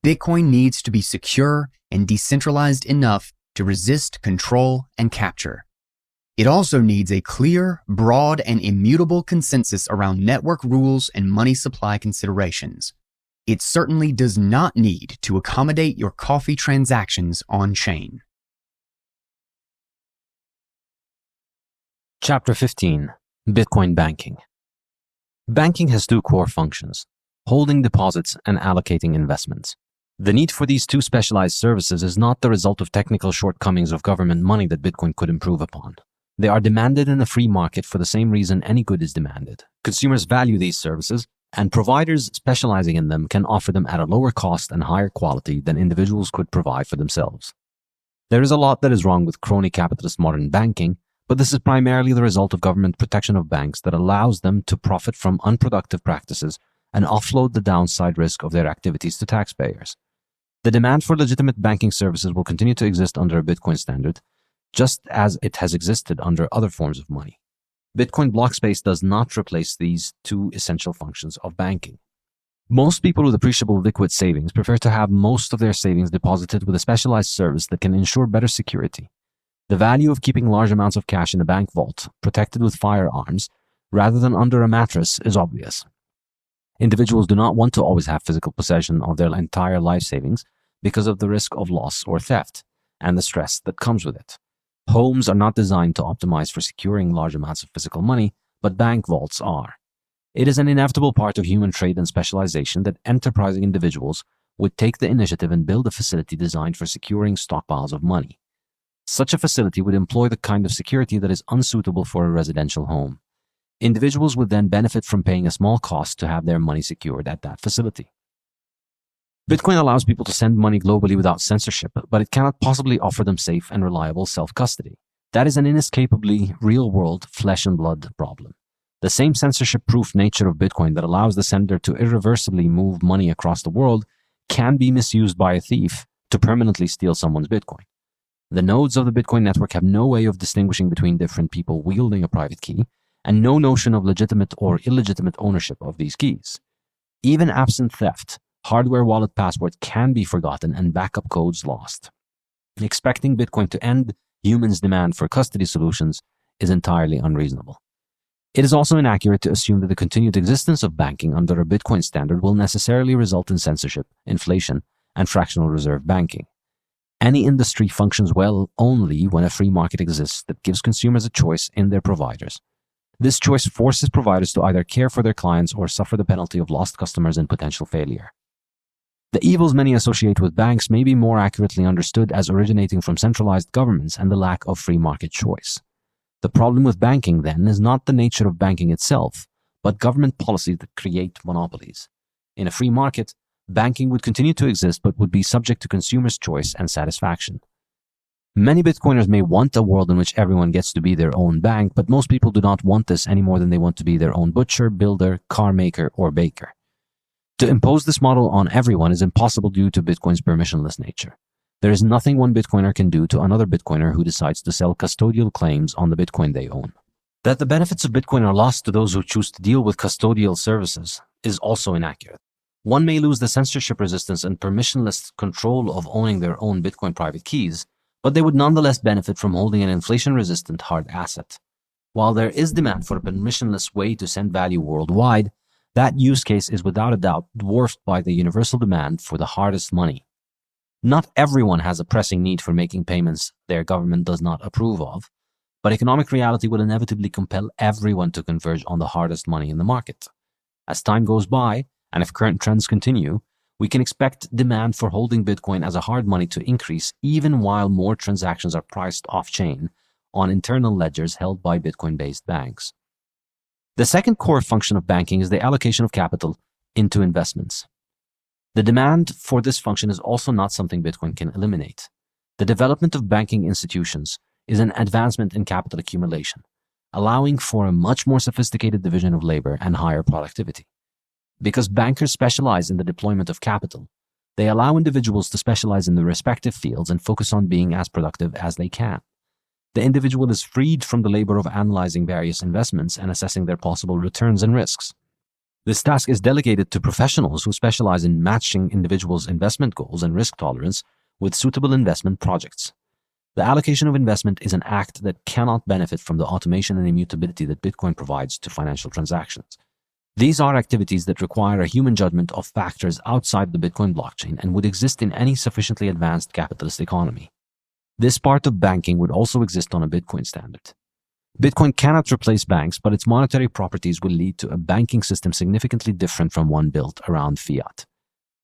Bitcoin needs to be secure and decentralized enough to resist control and capture. It also needs a clear, broad, and immutable consensus around network rules and money supply considerations. It certainly does not need to accommodate your coffee transactions on-chain. Chapter 15. Bitcoin Banking. Banking has two core functions: holding deposits and allocating investments. The need for these two specialized services is not the result of technical shortcomings of government money that Bitcoin could improve upon. They are demanded in a free market for the same reason any good is demanded. Consumers value these services, and providers specializing in them can offer them at a lower cost and higher quality than individuals could provide for themselves. There is a lot that is wrong with crony capitalist modern banking, but this is primarily the result of government protection of banks that allows them to profit from unproductive practices and offload the downside risk of their activities to taxpayers. The demand for legitimate banking services will continue to exist under a Bitcoin standard, just as it has existed under other forms of money. Bitcoin block space does not replace these two essential functions of banking. Most people with appreciable liquid savings prefer to have most of their savings deposited with a specialized service that can ensure better security. The value of keeping large amounts of cash in a bank vault, protected with firearms, rather than under a mattress, is obvious. Individuals do not want to always have physical possession of their entire life savings because of the risk of loss or theft and the stress that comes with it. Homes are not designed to optimize for securing large amounts of physical money, but bank vaults are. It is an inevitable part of human trade and specialization that enterprising individuals would take the initiative and build a facility designed for securing stockpiles of money. Such a facility would employ the kind of security that is unsuitable for a residential home. Individuals would then benefit from paying a small cost to have their money secured at that facility. Bitcoin allows people to send money globally without censorship, but it cannot possibly offer them safe and reliable self-custody. That is an inescapably real-world flesh and blood problem. The same censorship-proof nature of Bitcoin that allows the sender to irreversibly move money across the world can be misused by a thief to permanently steal someone's Bitcoin. The nodes of the Bitcoin network have no way of distinguishing between different people wielding a private key, and no notion of legitimate or illegitimate ownership of these keys. Even absent theft, hardware wallet passwords can be forgotten and backup codes lost. Expecting Bitcoin to end humans' demand for custody solutions is entirely unreasonable. It is also inaccurate to assume that the continued existence of banking under a Bitcoin standard will necessarily result in censorship, inflation, and fractional reserve banking. Any industry functions well only when a free market exists that gives consumers a choice in their providers. This choice forces providers to either care for their clients or suffer the penalty of lost customers and potential failure. The evils many associate with banks may be more accurately understood as originating from centralized governments and the lack of free market choice. The problem with banking, then, is not the nature of banking itself, but government policies that create monopolies. In a free market, banking would continue to exist but would be subject to consumers' choice and satisfaction. Many Bitcoiners may want a world in which everyone gets to be their own bank, but most people do not want this any more than they want to be their own butcher, builder, car maker, or baker. To impose this model on everyone is impossible due to Bitcoin's permissionless nature. There is nothing one Bitcoiner can do to another Bitcoiner who decides to sell custodial claims on the Bitcoin they own. That the benefits of Bitcoin are lost to those who choose to deal with custodial services is also inaccurate. One may lose the censorship resistance and permissionless control of owning their own Bitcoin private keys, but they would nonetheless benefit from holding an inflation-resistant hard asset. While there is demand for a permissionless way to send value worldwide, that use case is without a doubt dwarfed by the universal demand for the hardest money. Not everyone has a pressing need for making payments their government does not approve of, but economic reality will inevitably compel everyone to converge on the hardest money in the market. As time goes by, and if current trends continue, we can expect demand for holding Bitcoin as a hard money to increase even while more transactions are priced off-chain on internal ledgers held by Bitcoin-based banks. The second core function of banking is the allocation of capital into investments. The demand for this function is also not something Bitcoin can eliminate. The development of banking institutions is an advancement in capital accumulation, allowing for a much more sophisticated division of labor and higher productivity. Because bankers specialize in the deployment of capital, they allow individuals to specialize in their respective fields and focus on being as productive as they can. The individual is freed from the labor of analyzing various investments and assessing their possible returns and risks. This task is delegated to professionals who specialize in matching individuals' investment goals and risk tolerance with suitable investment projects. The allocation of investment is an act that cannot benefit from the automation and immutability that Bitcoin provides to financial transactions. These are activities that require a human judgment of factors outside the Bitcoin blockchain and would exist in any sufficiently advanced capitalist economy. This part of banking would also exist on a Bitcoin standard. Bitcoin cannot replace banks, but its monetary properties will lead to a banking system significantly different from one built around fiat.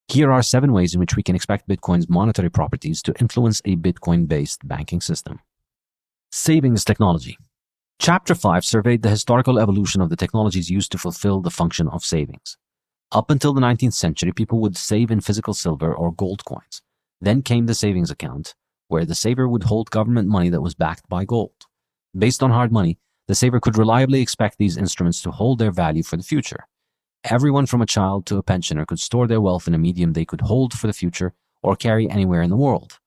Here are 7 ways in which we can expect Bitcoin's monetary properties to influence a Bitcoin-based banking system. Savings technology. Chapter 5 surveyed the historical evolution of the technologies used to fulfill the function of savings. Up until the 19th century, people would save in physical silver or gold coins. Then came the savings account, where the saver would hold government money that was backed by gold. Based on hard money, the saver could reliably expect these instruments to hold their value for the future. Everyone from a child to a pensioner could store their wealth in a medium they could hold for the future or carry anywhere in the world.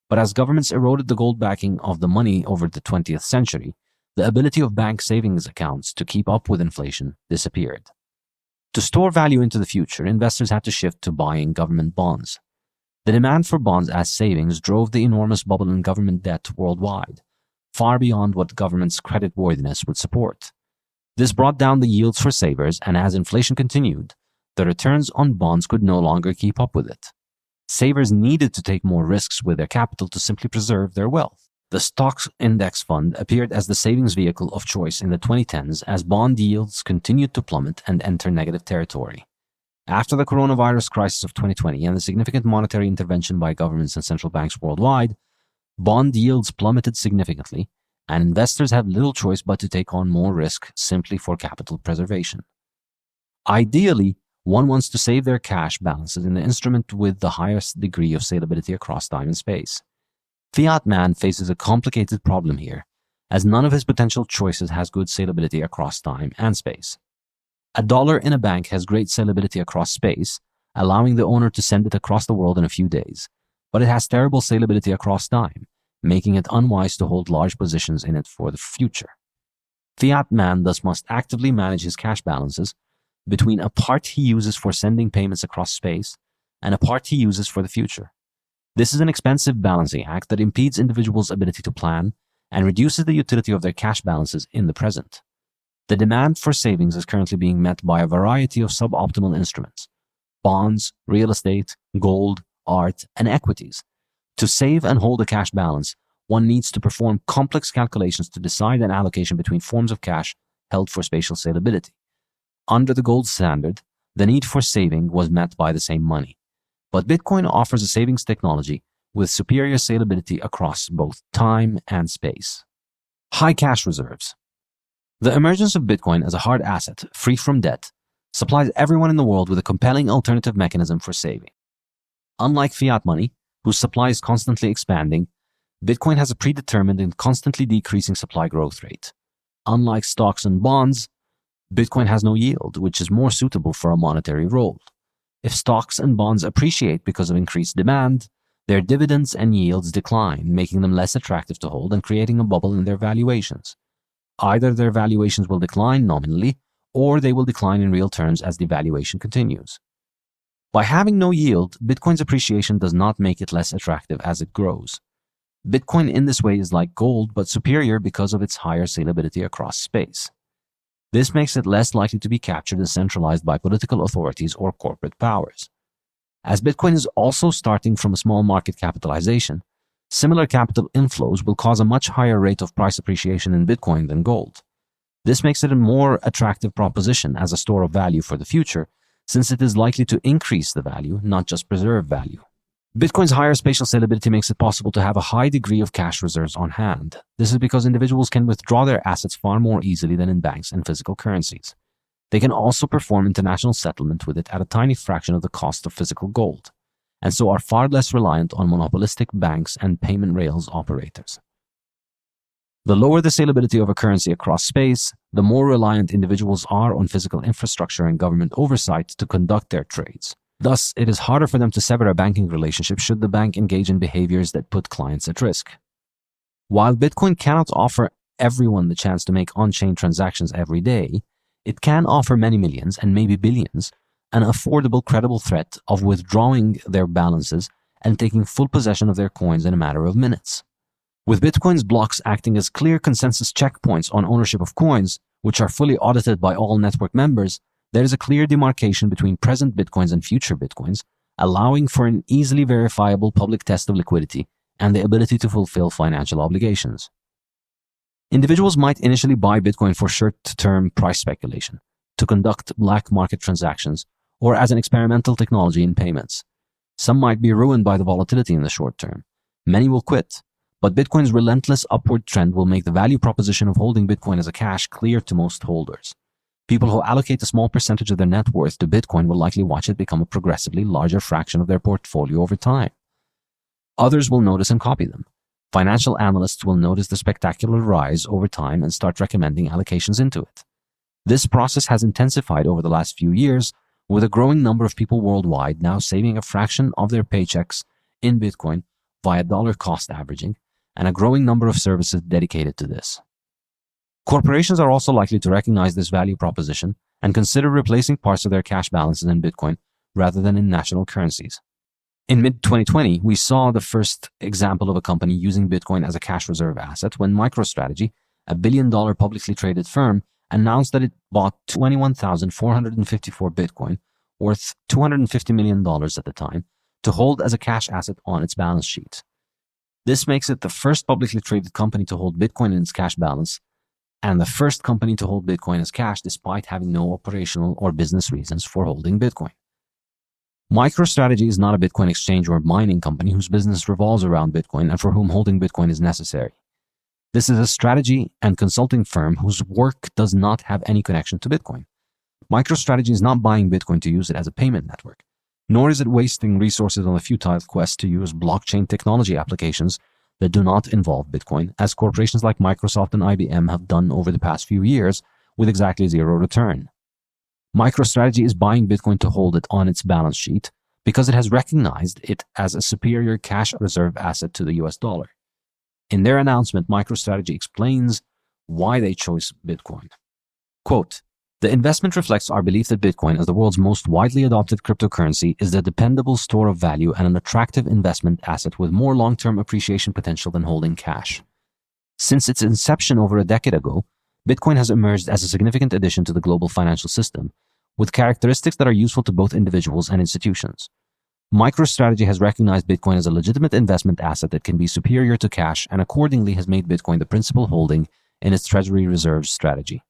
But as governments eroded the gold backing of the money over the 20th century, the ability of bank savings accounts to keep up with inflation disappeared. To store value into the future, investors had to shift to buying government bonds. The demand for bonds as savings drove the enormous bubble in government debt worldwide, far beyond what government's creditworthiness would support. This brought down the yields for savers, and as inflation continued, the returns on bonds could no longer keep up with it. Savers needed to take more risks with their capital to simply preserve their wealth. The stocks index fund appeared as the savings vehicle of choice in the 2010s as bond yields continued to plummet and enter negative territory. After the coronavirus crisis of 2020 and the significant monetary intervention by governments and central banks worldwide, bond yields plummeted significantly, and investors have little choice but to take on more risk simply for capital preservation. Ideally, one wants to save their cash balances in the instrument with the highest degree of salability across time and space. Fiat man faces a complicated problem here, as none of his potential choices has good salability across time and space. $1 in a bank has great salability across space, allowing the owner to send it across the world in a few days, but it has terrible salability across time, making it unwise to hold large positions in it for the future. Fiat man thus must actively manage his cash balances between a part he uses for sending payments across space and a part he uses for the future. This is an expensive balancing act that impedes individuals' ability to plan and reduces the utility of their cash balances in the present. The demand for savings is currently being met by a variety of suboptimal instruments: bonds, real estate, gold, art, and equities. To save and hold a cash balance, one needs to perform complex calculations to decide an allocation between forms of cash held for spatial salability. Under the gold standard, the need for saving was met by the same money. But Bitcoin offers a savings technology with superior salability across both time and space. High cash reserves. The emergence of Bitcoin as a hard asset, free from debt, supplies everyone in the world with a compelling alternative mechanism for saving. Unlike fiat money, whose supply is constantly expanding, Bitcoin has a predetermined and constantly decreasing supply growth rate. Unlike stocks and bonds, Bitcoin has no yield, which is more suitable for a monetary role. If stocks and bonds appreciate because of increased demand, their dividends and yields decline, making them less attractive to hold and creating a bubble in their valuations. Either their valuations will decline nominally, or they will decline in real terms as the valuation continues. By having no yield, Bitcoin's appreciation does not make it less attractive as it grows. Bitcoin in this way is like gold, but superior because of its higher salability across space. This makes it less likely to be captured and centralized by political authorities or corporate powers. As Bitcoin is also starting from a small market capitalization, similar capital inflows will cause a much higher rate of price appreciation in Bitcoin than gold. This makes it a more attractive proposition as a store of value for the future, since it is likely to increase the value, not just preserve value. Bitcoin's higher spatial salability makes it possible to have a high degree of cash reserves on hand. This is because individuals can withdraw their assets far more easily than in banks and physical currencies. They can also perform international settlement with it at a tiny fraction of the cost of physical gold, and so are far less reliant on monopolistic banks and payment rails operators. The lower the salability of a currency across space, the more reliant individuals are on physical infrastructure and government oversight to conduct their trades. Thus, it is harder for them to sever a banking relationship should the bank engage in behaviors that put clients at risk. While Bitcoin cannot offer everyone the chance to make on-chain transactions every day, it can offer many millions and maybe billions an affordable, credible threat of withdrawing their balances and taking full possession of their coins in a matter of minutes. With Bitcoin's blocks acting as clear consensus checkpoints on ownership of coins, which are fully audited by all network members, there is a clear demarcation between present Bitcoins and future Bitcoins, allowing for an easily verifiable public test of liquidity and the ability to fulfill financial obligations. Individuals might initially buy Bitcoin for short-term price speculation, to conduct black market transactions, or as an experimental technology in payments. Some might be ruined by the volatility in the short term. Many will quit. But Bitcoin's relentless upward trend will make the value proposition of holding Bitcoin as a cash clear to most holders. People who allocate a small percentage of their net worth to Bitcoin will likely watch it become a progressively larger fraction of their portfolio over time. Others will notice and copy them. Financial analysts will notice the spectacular rise over time and start recommending allocations into it. This process has intensified over the last few years, with a growing number of people worldwide now saving a fraction of their paychecks in Bitcoin via dollar cost averaging, and a growing number of services dedicated to this. Corporations are also likely to recognize this value proposition and consider replacing parts of their cash balances in Bitcoin rather than in national currencies. In mid-2020, we saw the first example of a company using Bitcoin as a cash reserve asset when MicroStrategy, a billion-dollar publicly traded firm, announced that it bought 21,454 Bitcoin, worth $250 million at the time, to hold as a cash asset on its balance sheet. This makes it the first publicly traded company to hold Bitcoin in its cash balance, and the first company to hold Bitcoin as cash despite having no operational or business reasons for holding Bitcoin. MicroStrategy is not a Bitcoin exchange or mining company whose business revolves around Bitcoin and for whom holding Bitcoin is necessary. This is a strategy and consulting firm whose work does not have any connection to Bitcoin. MicroStrategy is not buying Bitcoin to use it as a payment network, nor is it wasting resources on a futile quest to use blockchain technology applications that do not involve Bitcoin, as corporations like Microsoft and IBM have done over the past few years with exactly zero return. MicroStrategy is buying Bitcoin to hold it on its balance sheet because it has recognized it as a superior cash reserve asset to the US dollar. In their announcement, MicroStrategy explains why they chose Bitcoin. Quote, "The investment reflects our belief that Bitcoin, as the world's most widely adopted cryptocurrency, is a dependable store of value and an attractive investment asset with more long-term appreciation potential than holding cash. Since its inception over a decade ago, Bitcoin has emerged as a significant addition to the global financial system, with characteristics that are useful to both individuals and institutions. MicroStrategy has recognized Bitcoin as a legitimate investment asset that can be superior to cash and accordingly has made Bitcoin the principal holding in its treasury reserves strategy.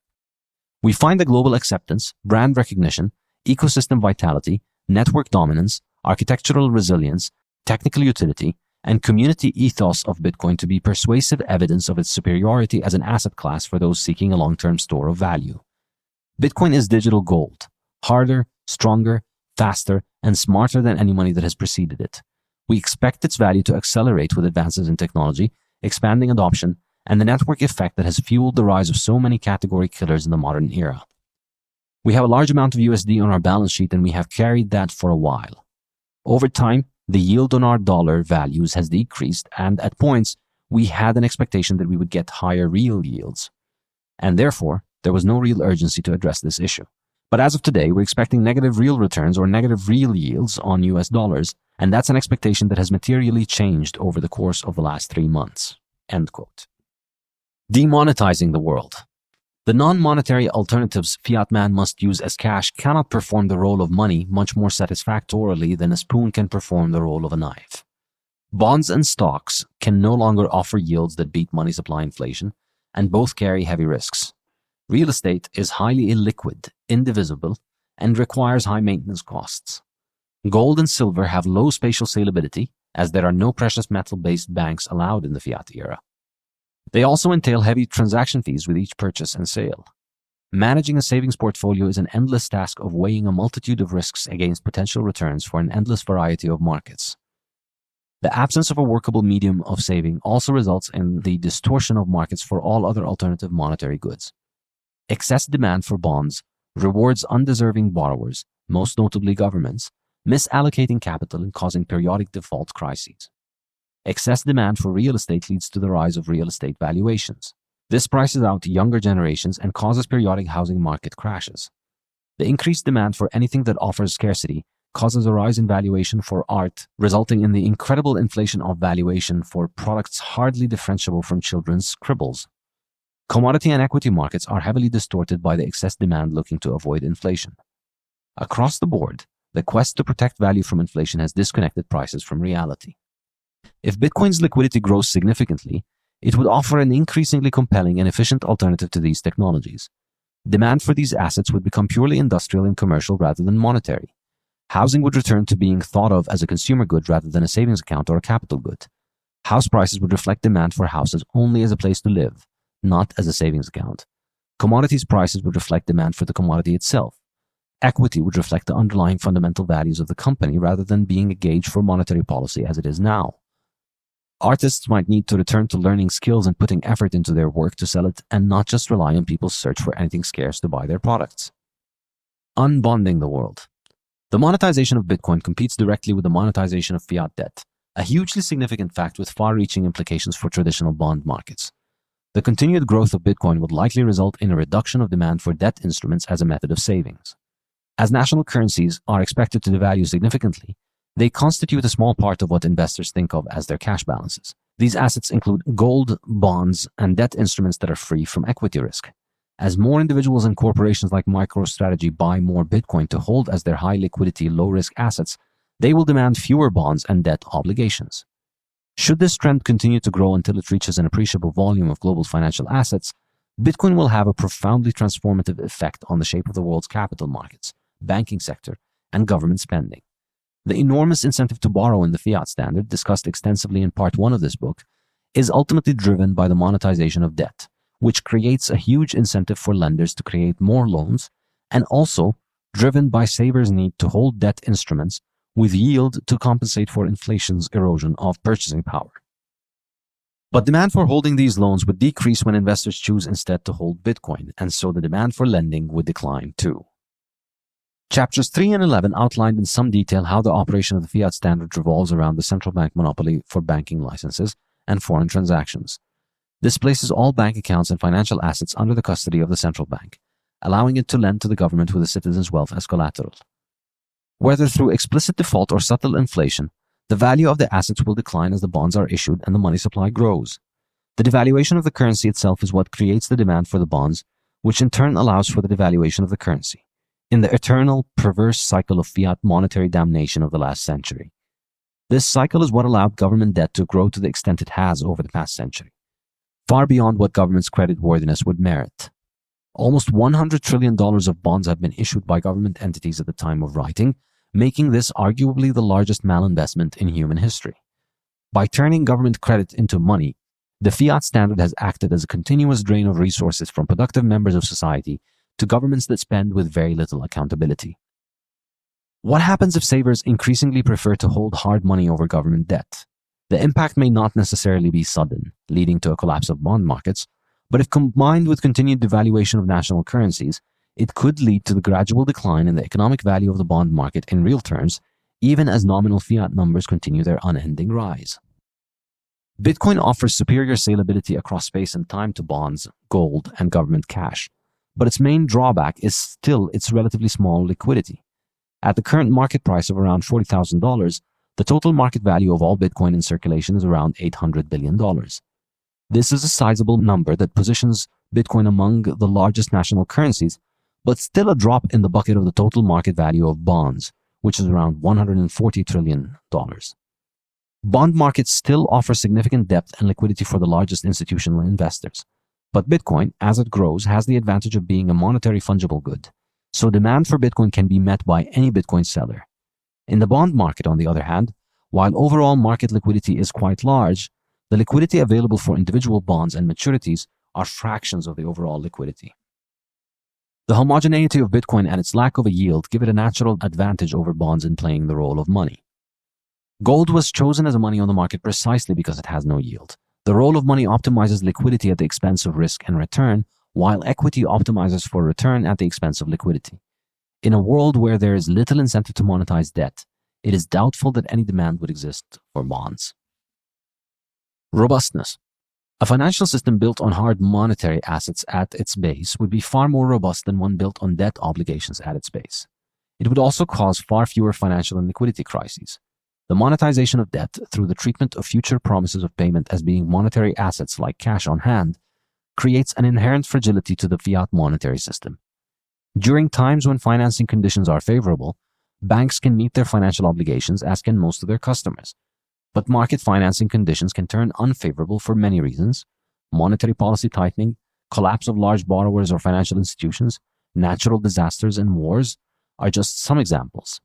We find the global acceptance, brand recognition, ecosystem vitality, network dominance, architectural resilience, technical utility, and community ethos of Bitcoin to be persuasive evidence of its superiority as an asset class for those seeking a long-term store of value. Bitcoin is digital gold, harder, stronger, faster, and smarter than any money that has preceded it. We expect its value to accelerate with advances in technology, expanding adoption, and the network effect that has fueled the rise of so many category killers in the modern era. We have a large amount of USD on our balance sheet and we have carried that for a while. Over time, the yield on our dollar values has decreased, and at points, we had an expectation that we would get higher real yields. And therefore, there was no real urgency to address this issue. But as of today, we're expecting negative real returns or negative real yields on US dollars, and that's an expectation that has materially changed over the course of the last 3 months. End quote. Demonetizing the world. The non-monetary alternatives fiat man must use as cash cannot perform the role of money much more satisfactorily than a spoon can perform the role of a knife. Bonds and stocks can no longer offer yields that beat money supply inflation, and both carry heavy risks. Real estate is highly illiquid, indivisible, and requires high maintenance costs. Gold and silver have low spatial salability, as there are no precious metal-based banks allowed in the fiat era. They also entail heavy transaction fees with each purchase and sale. Managing a savings portfolio is an endless task of weighing a multitude of risks against potential returns for an endless variety of markets. The absence of a workable medium of saving also results in the distortion of markets for all other alternative monetary goods. Excess demand for bonds rewards undeserving borrowers, most notably governments, misallocating capital and causing periodic default crises. Excess demand for real estate leads to the rise of real estate valuations. This prices out younger generations and causes periodic housing market crashes. The increased demand for anything that offers scarcity causes a rise in valuation for art, resulting in the incredible inflation of valuation for products hardly differentiable from children's scribbles. Commodity and equity markets are heavily distorted by the excess demand looking to avoid inflation. Across the board, the quest to protect value from inflation has disconnected prices from reality. If Bitcoin's liquidity grows significantly, it would offer an increasingly compelling and efficient alternative to these technologies. Demand for these assets would become purely industrial and commercial rather than monetary. Housing would return to being thought of as a consumer good rather than a savings account or a capital good. House prices would reflect demand for houses only as a place to live, not as a savings account. Commodities prices would reflect demand for the commodity itself. Equity would reflect the underlying fundamental values of the company rather than being a gauge for monetary policy as it is now. Artists might need to return to learning skills and putting effort into their work to sell it and not just rely on people's search for anything scarce to buy their products. Unbonding the world. The monetization of Bitcoin competes directly with the monetization of fiat debt, a hugely significant fact with far-reaching implications for traditional bond markets. The continued growth of Bitcoin would likely result in a reduction of demand for debt instruments as a method of savings. As national currencies are expected to devalue significantly, they constitute a small part of what investors think of as their cash balances. These assets include gold, bonds, and debt instruments that are free from equity risk. As more individuals and corporations like MicroStrategy buy more Bitcoin to hold as their high liquidity, low risk assets, they will demand fewer bonds and debt obligations. Should this trend continue to grow until it reaches an appreciable volume of global financial assets, Bitcoin will have a profoundly transformative effect on the shape of the world's capital markets, banking sector, and government spending. The enormous incentive to borrow in the fiat standard, discussed extensively in part 1 of this book, is ultimately driven by the monetization of debt, which creates a huge incentive for lenders to create more loans, and also driven by savers' need to hold debt instruments with yield to compensate for inflation's erosion of purchasing power. But demand for holding these loans would decrease when investors choose instead to hold Bitcoin, and so the demand for lending would decline too. Chapters 3 and 11 outlined in some detail how the operation of the fiat standard revolves around the central bank monopoly for banking licenses and foreign transactions. This places all bank accounts and financial assets under the custody of the central bank, allowing it to lend to the government with the citizens' wealth as collateral. Whether through explicit default or subtle inflation, the value of the assets will decline as the bonds are issued and the money supply grows. The devaluation of the currency itself is what creates the demand for the bonds, which in turn allows for the devaluation of the currency. in the eternal, perverse cycle of fiat monetary damnation of the last century. This cycle is what allowed government debt to grow to the extent it has over the past century, far beyond what government's creditworthiness would merit. Almost $100 trillion of bonds have been issued by government entities at the time of writing, making this arguably the largest malinvestment in human history. By turning government credit into money, the fiat standard has acted as a continuous drain of resources from productive members of society to governments that spend with very little accountability. What happens if savers increasingly prefer to hold hard money over government debt? The impact may not necessarily be sudden, leading to a collapse of bond markets, but if combined with continued devaluation of national currencies, it could lead to the gradual decline in the economic value of the bond market in real terms, even as nominal fiat numbers continue their unending rise. Bitcoin offers superior salability across space and time to bonds, gold, and government cash, but its main drawback is still its relatively small liquidity. At the current market price of around $40,000, the total market value of all Bitcoin in circulation is around $800 billion. This is a sizable number that positions Bitcoin among the largest national currencies, but still a drop in the bucket of the total market value of bonds, which is around $140 trillion. Bond markets still offer significant depth and liquidity for the largest institutional investors. But Bitcoin, as it grows, has the advantage of being a monetary fungible good, so demand for Bitcoin can be met by any Bitcoin seller. In the bond market, on the other hand, while overall market liquidity is quite large, the liquidity available for individual bonds and maturities are fractions of the overall liquidity. The homogeneity of Bitcoin and its lack of a yield give it a natural advantage over bonds in playing the role of money. Gold was chosen as a money on the market precisely because it has no yield. The role of money optimizes liquidity at the expense of risk and return, while equity optimizes for return at the expense of liquidity. In a world where there is little incentive to monetize debt, it is doubtful that any demand would exist for bonds. Robustness. A financial system built on hard monetary assets at its base would be far more robust than one built on debt obligations at its base. It would also cause far fewer financial and liquidity crises. The monetization of debt through the treatment of future promises of payment as being monetary assets like cash on hand creates an inherent fragility to the fiat monetary system. During times when financing conditions are favorable, banks can meet their financial obligations, as can most of their customers. But market financing conditions can turn unfavorable for many reasons: monetary policy tightening, collapse of large borrowers or financial institutions, natural disasters, and wars are just some examples.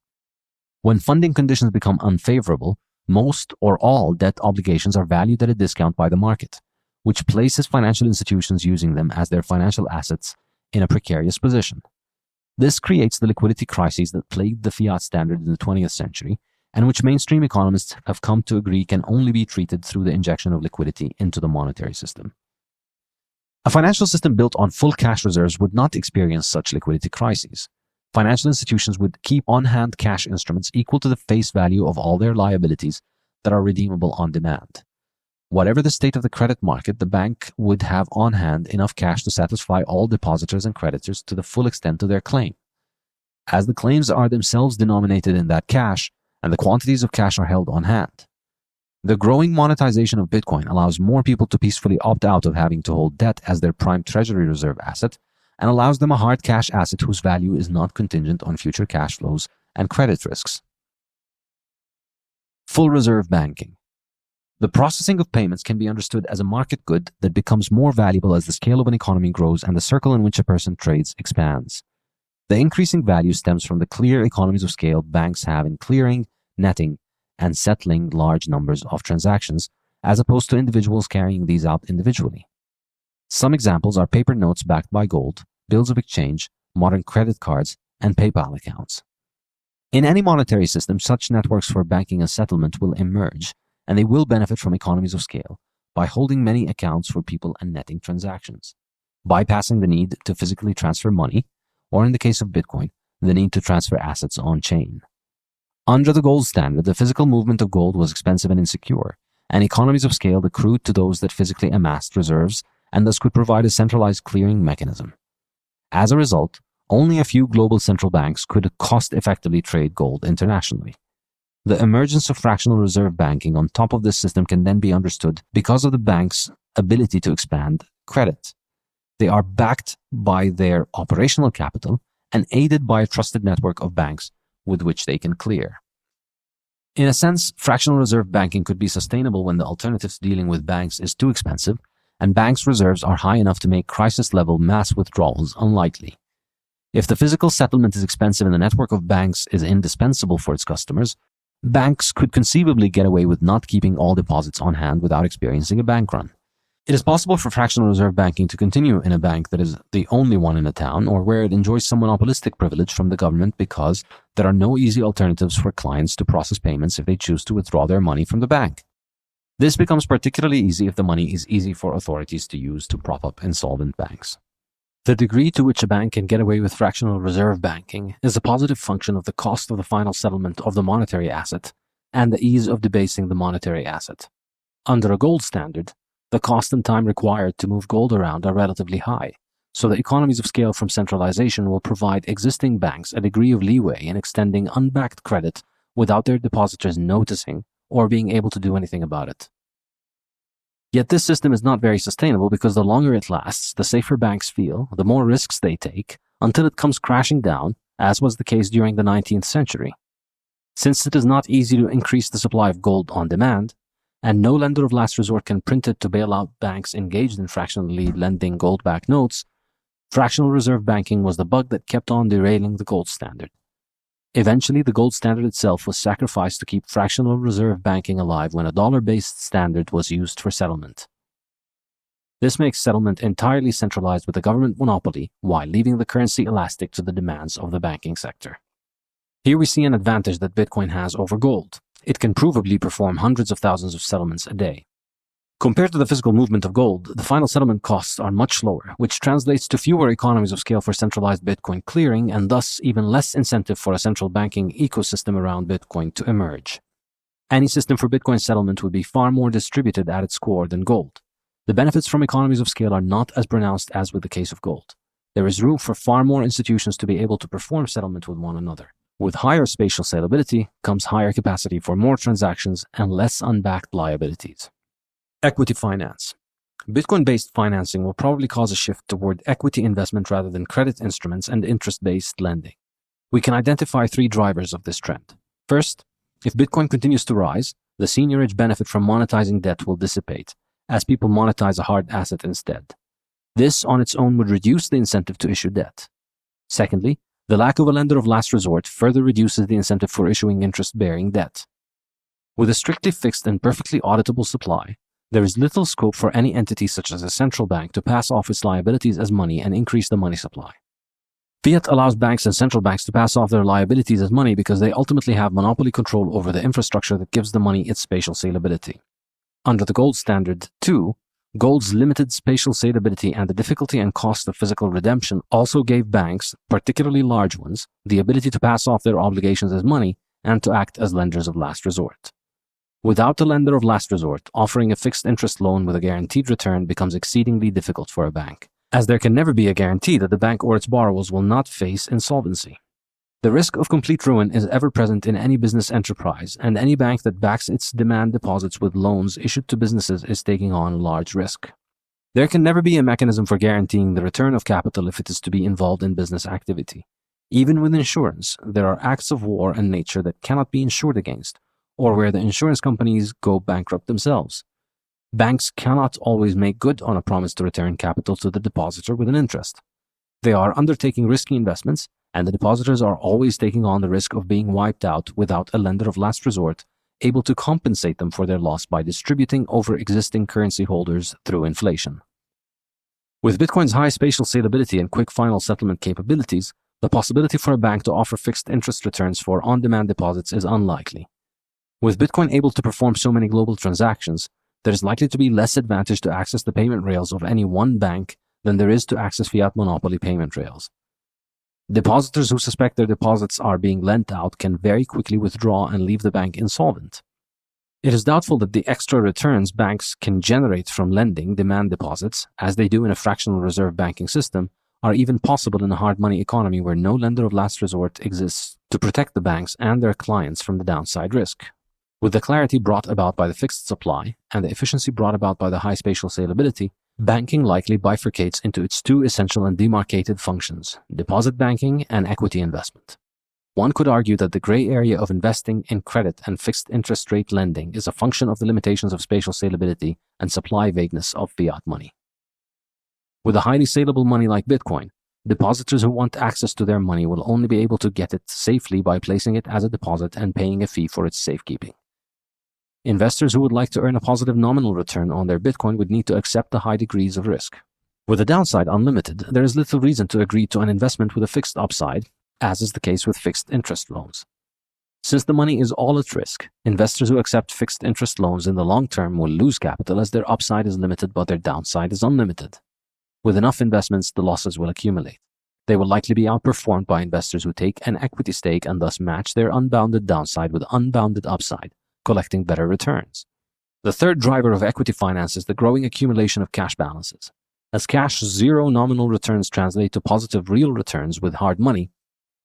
When funding conditions become unfavorable, most or all debt obligations are valued at a discount by the market, which places financial institutions using them as their financial assets in a precarious position. This creates the liquidity crises that plagued the fiat standard in the 20th century, and which mainstream economists have come to agree can only be treated through the injection of liquidity into the monetary system. A financial system built on full cash reserves would not experience such liquidity crises. Financial institutions would keep on-hand cash instruments equal to the face value of all their liabilities that are redeemable on demand. Whatever the state of the credit market, the bank would have on hand enough cash to satisfy all depositors and creditors to the full extent of their claim. As the claims are themselves denominated in that cash, and the quantities of cash are held on hand. The growing monetization of Bitcoin allows more people to peacefully opt out of having to hold debt as their prime treasury reserve asset, and allows them a hard cash asset whose value is not contingent on future cash flows and credit risks. Full reserve banking. The processing of payments can be understood as a market good that becomes more valuable as the scale of an economy grows and the circle in which a person trades expands. The increasing value stems from the clear economies of scale banks have in clearing, netting, and settling large numbers of transactions, as opposed to individuals carrying these out individually. Some examples are paper notes backed by gold, bills of exchange, modern credit cards, and PayPal accounts. In any monetary system, such networks for banking and settlement will emerge, and they will benefit from economies of scale by holding many accounts for people and netting transactions, bypassing the need to physically transfer money, or in the case of Bitcoin, the need to transfer assets on-chain. Under the gold standard, the physical movement of gold was expensive and insecure, and economies of scale accrued to those that physically amassed reserves and thus could provide a centralized clearing mechanism. As a result, only a few global central banks could cost-effectively trade gold internationally. The emergence of fractional reserve banking on top of this system can then be understood because of the bank's ability to expand credit. They are backed by their operational capital and aided by a trusted network of banks with which they can clear. In a sense, fractional reserve banking could be sustainable when the alternative to dealing with banks is too expensive and banks' reserves are high enough to make crisis-level mass withdrawals unlikely. If the physical settlement is expensive and the network of banks is indispensable for its customers, banks could conceivably get away with not keeping all deposits on hand without experiencing a bank run. It is possible for fractional reserve banking to continue in a bank that is the only one in a town or where it enjoys some monopolistic privilege from the government because there are no easy alternatives for clients to process payments if they choose to withdraw their money from the bank. This becomes particularly easy if the money is easy for authorities to use to prop up insolvent banks. The degree to which a bank can get away with fractional reserve banking is a positive function of the cost of the final settlement of the monetary asset and the ease of debasing the monetary asset. Under a gold standard, the cost and time required to move gold around are relatively high, so the economies of scale from centralization will provide existing banks a degree of leeway in extending unbacked credit without their depositors noticing or being able to do anything about it. Yet this system is not very sustainable because the longer it lasts, the safer banks feel, the more risks they take, until it comes crashing down, as was the case during the 19th century. Since it is not easy to increase the supply of gold on demand, and no lender of last resort can print it to bail out banks engaged in fractionally lending gold-backed notes, fractional reserve banking was the bug that kept on derailing the gold standard. Eventually, the gold standard itself was sacrificed to keep fractional reserve banking alive when a dollar-based standard was used for settlement. This makes settlement entirely centralized with a government monopoly while leaving the currency elastic to the demands of the banking sector. Here we see an advantage that Bitcoin has over gold. It can provably perform hundreds of thousands of settlements a day. Compared to the physical movement of gold, the final settlement costs are much lower, which translates to fewer economies of scale for centralized Bitcoin clearing and thus even less incentive for a central banking ecosystem around Bitcoin to emerge. Any system for Bitcoin settlement would be far more distributed at its core than gold. The benefits from economies of scale are not as pronounced as with the case of gold. There is room for far more institutions to be able to perform settlement with one another. With higher spatial salability comes higher capacity for more transactions and less unbacked liabilities. Equity finance. Bitcoin-based financing will probably cause a shift toward equity investment rather than credit instruments and interest-based lending. We can identify three drivers of this trend. First, if Bitcoin continues to rise, the seigniorage benefit from monetizing debt will dissipate, as people monetize a hard asset instead. This on its own would reduce the incentive to issue debt. Secondly, the lack of a lender of last resort further reduces the incentive for issuing interest-bearing debt. With a strictly fixed and perfectly auditable supply, there is little scope for any entity such as a central bank to pass off its liabilities as money and increase the money supply. Fiat allows banks and central banks to pass off their liabilities as money because they ultimately have monopoly control over the infrastructure that gives the money its spatial salability. Under the gold standard, too, gold's limited spatial salability and the difficulty and cost of physical redemption also gave banks, particularly large ones, the ability to pass off their obligations as money and to act as lenders of last resort. Without a lender of last resort, offering a fixed interest loan with a guaranteed return becomes exceedingly difficult for a bank, as there can never be a guarantee that the bank or its borrowers will not face insolvency. The risk of complete ruin is ever present in any business enterprise, and any bank that backs its demand deposits with loans issued to businesses is taking on a large risk. There can never be a mechanism for guaranteeing the return of capital if it is to be involved in business activity. Even with insurance, there are acts of war and nature that cannot be insured against, or where the insurance companies go bankrupt themselves. Banks cannot always make good on a promise to return capital to the depositor with an interest. They are undertaking risky investments, and the depositors are always taking on the risk of being wiped out without a lender of last resort able to compensate them for their loss by distributing over existing currency holders through inflation. With Bitcoin's high spatial salability and quick final settlement capabilities, the possibility for a bank to offer fixed interest returns for on-demand deposits is unlikely. With Bitcoin able to perform so many global transactions, there is likely to be less advantage to access the payment rails of any one bank than there is to access fiat monopoly payment rails. Depositors who suspect their deposits are being lent out can very quickly withdraw and leave the bank insolvent. It is doubtful that the extra returns banks can generate from lending demand deposits, as they do in a fractional reserve banking system, are even possible in a hard money economy where no lender of last resort exists to protect the banks and their clients from the downside risk. With the clarity brought about by the fixed supply and the efficiency brought about by the high spatial salability, Banking likely bifurcates into its two essential and demarcated functions, deposit banking and equity investment. One could argue that the gray area of investing in credit and fixed interest rate lending is a function of the limitations of spatial salability and supply vagueness of fiat money. With a highly salable money like Bitcoin, depositors who want access to their money will only be able to get it safely by placing it as a deposit and paying a fee for its safekeeping. Investors who would like to earn a positive nominal return on their Bitcoin would need to accept the high degrees of risk. With the downside unlimited, there is little reason to agree to an investment with a fixed upside, as is the case with fixed interest loans. Since the money is all at risk, investors who accept fixed interest loans in the long term will lose capital as their upside is limited but their downside is unlimited. With enough investments, the losses will accumulate. They will likely be outperformed by investors who take an equity stake and thus match their unbounded downside with unbounded upside, collecting better returns. The third driver of equity finance is the growing accumulation of cash balances. As cash zero nominal returns translate to positive real returns with hard money,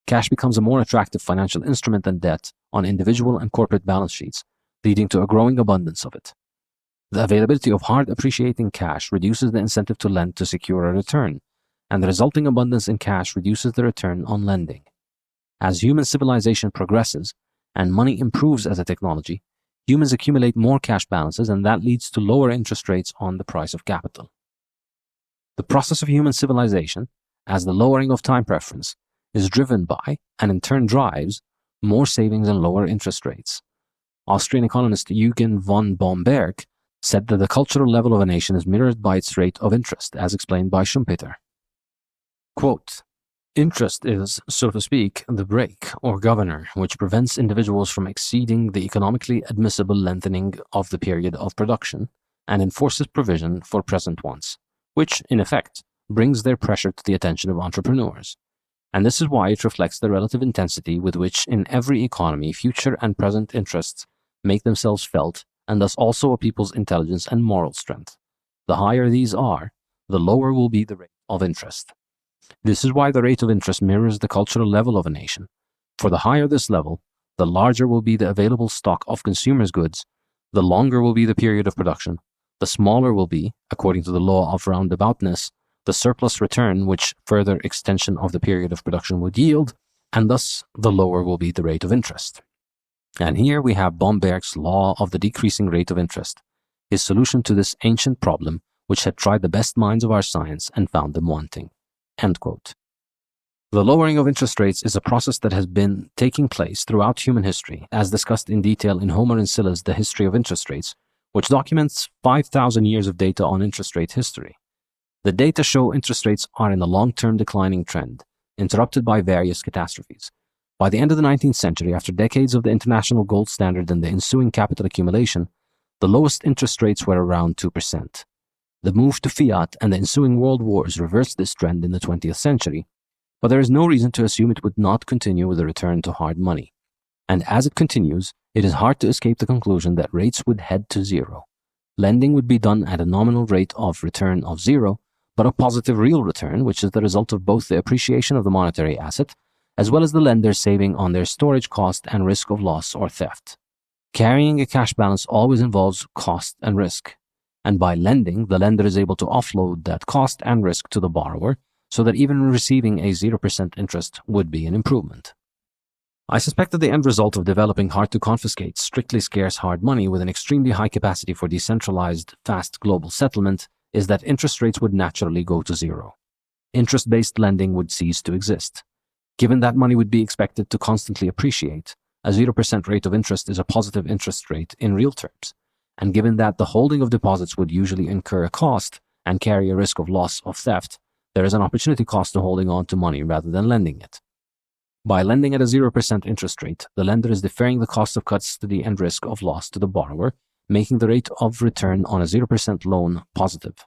cash becomes a more attractive financial instrument than debt on individual and corporate balance sheets, leading to a growing abundance of it. The availability of hard appreciating cash reduces the incentive to lend to secure a return, and the resulting abundance in cash reduces the return on lending. As human civilization progresses and money improves as a technology, humans accumulate more cash balances, and that leads to lower interest rates on the price of capital. The process of human civilization, as the lowering of time preference, is driven by, and in turn drives, more savings and lower interest rates. Austrian economist Eugen von Bomberg said that the cultural level of a nation is mirrored by its rate of interest, as explained by Schumpeter. Quote, interest is, so to speak, the brake or governor which prevents individuals from exceeding the economically admissible lengthening of the period of production and enforces provision for present wants, which, in effect, brings their pressure to the attention of entrepreneurs. And this is why it reflects the relative intensity with which in every economy future and present interests make themselves felt, and thus also a people's intelligence and moral strength. The higher these are, the lower will be the rate of interest. This is why the rate of interest mirrors the cultural level of a nation. For the higher this level, the larger will be the available stock of consumers' goods, the longer will be the period of production, the smaller will be, according to the law of roundaboutness, the surplus return which further extension of the period of production would yield, and thus the lower will be the rate of interest. And here we have Bomberg's law of the decreasing rate of interest, his solution to this ancient problem which had tried the best minds of our science and found them wanting. End quote. The lowering of interest rates is a process that has been taking place throughout human history, as discussed in detail in Homer and Sylla's The History of Interest Rates, which documents 5,000 years of data on interest rate history. The data show interest rates are in a long-term declining trend, interrupted by various catastrophes. By the end of the 19th century, after decades of the international gold standard and the ensuing capital accumulation, the lowest interest rates were around 2%. The move to fiat and the ensuing world wars reversed this trend in the 20th century, but there is no reason to assume it would not continue with a return to hard money. And as it continues, it is hard to escape the conclusion that rates would head to zero. Lending would be done at a nominal rate of return of zero, but a positive real return, which is the result of both the appreciation of the monetary asset as well as the lenders saving on their storage cost and risk of loss or theft. Carrying a cash balance always involves cost and risk, and by lending, the lender is able to offload that cost and risk to the borrower, so that even receiving a 0% interest would be an improvement. I suspect that the end result of developing hard-to-confiscate, strictly scarce hard money with an extremely high capacity for decentralized, fast global settlement is that interest rates would naturally go to zero. Interest-based lending would cease to exist. Given that money would be expected to constantly appreciate, a 0% rate of interest is a positive interest rate in real terms, and given that the holding of deposits would usually incur a cost and carry a risk of loss of theft, there is an opportunity cost to holding on to money rather than lending it. By lending at a 0% interest rate, the lender is deferring the cost of custody and risk of loss to the borrower, making the rate of return on a 0% loan positive.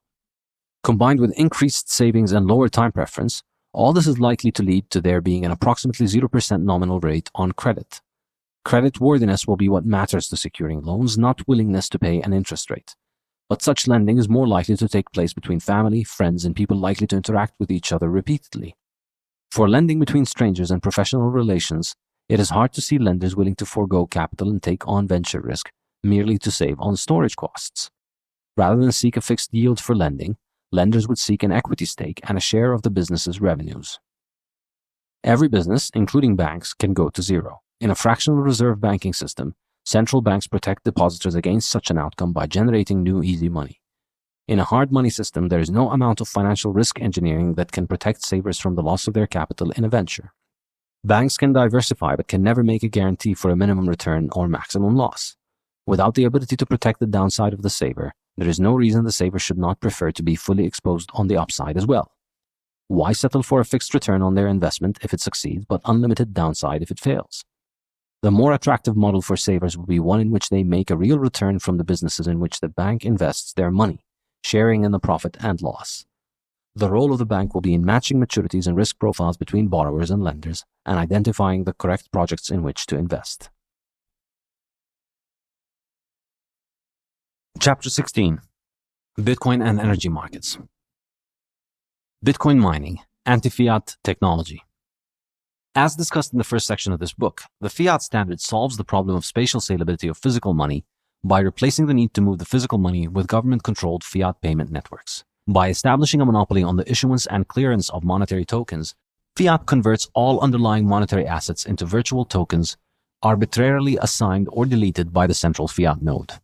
Combined with increased savings and lower time preference, all this is likely to lead to there being an approximately 0% nominal rate on credit. Creditworthiness will be what matters to securing loans, not willingness to pay an interest rate. But such lending is more likely to take place between family, friends, and people likely to interact with each other repeatedly. For lending between strangers and professional relations, it is hard to see lenders willing to forego capital and take on venture risk merely to save on storage costs. Rather than seek a fixed yield for lending, lenders would seek an equity stake and a share of the business's revenues. Every business, including banks, can go to zero. In a fractional reserve banking system, central banks protect depositors against such an outcome by generating new easy money. In a hard money system, there is no amount of financial risk engineering that can protect savers from the loss of their capital in a venture. Banks can diversify but can never make a guarantee for a minimum return or maximum loss. Without the ability to protect the downside of the saver, there is no reason the saver should not prefer to be fully exposed on the upside as well. Why settle for a fixed return on their investment if it succeeds, but unlimited downside if it fails? The more attractive model for savers will be one in which they make a real return from the businesses in which the bank invests their money, sharing in the profit and loss. The role of the bank will be in matching maturities and risk profiles between borrowers and lenders and identifying the correct projects in which to invest. Chapter 16. Bitcoin and Energy Markets. Bitcoin mining, anti-fiat technology. As discussed in the first section of this book, the fiat standard solves the problem of spatial salability of physical money by replacing the need to move the physical money with government-controlled fiat payment networks. By establishing a monopoly on the issuance and clearance of monetary tokens, fiat converts all underlying monetary assets into virtual tokens arbitrarily assigned or deleted by the central fiat node.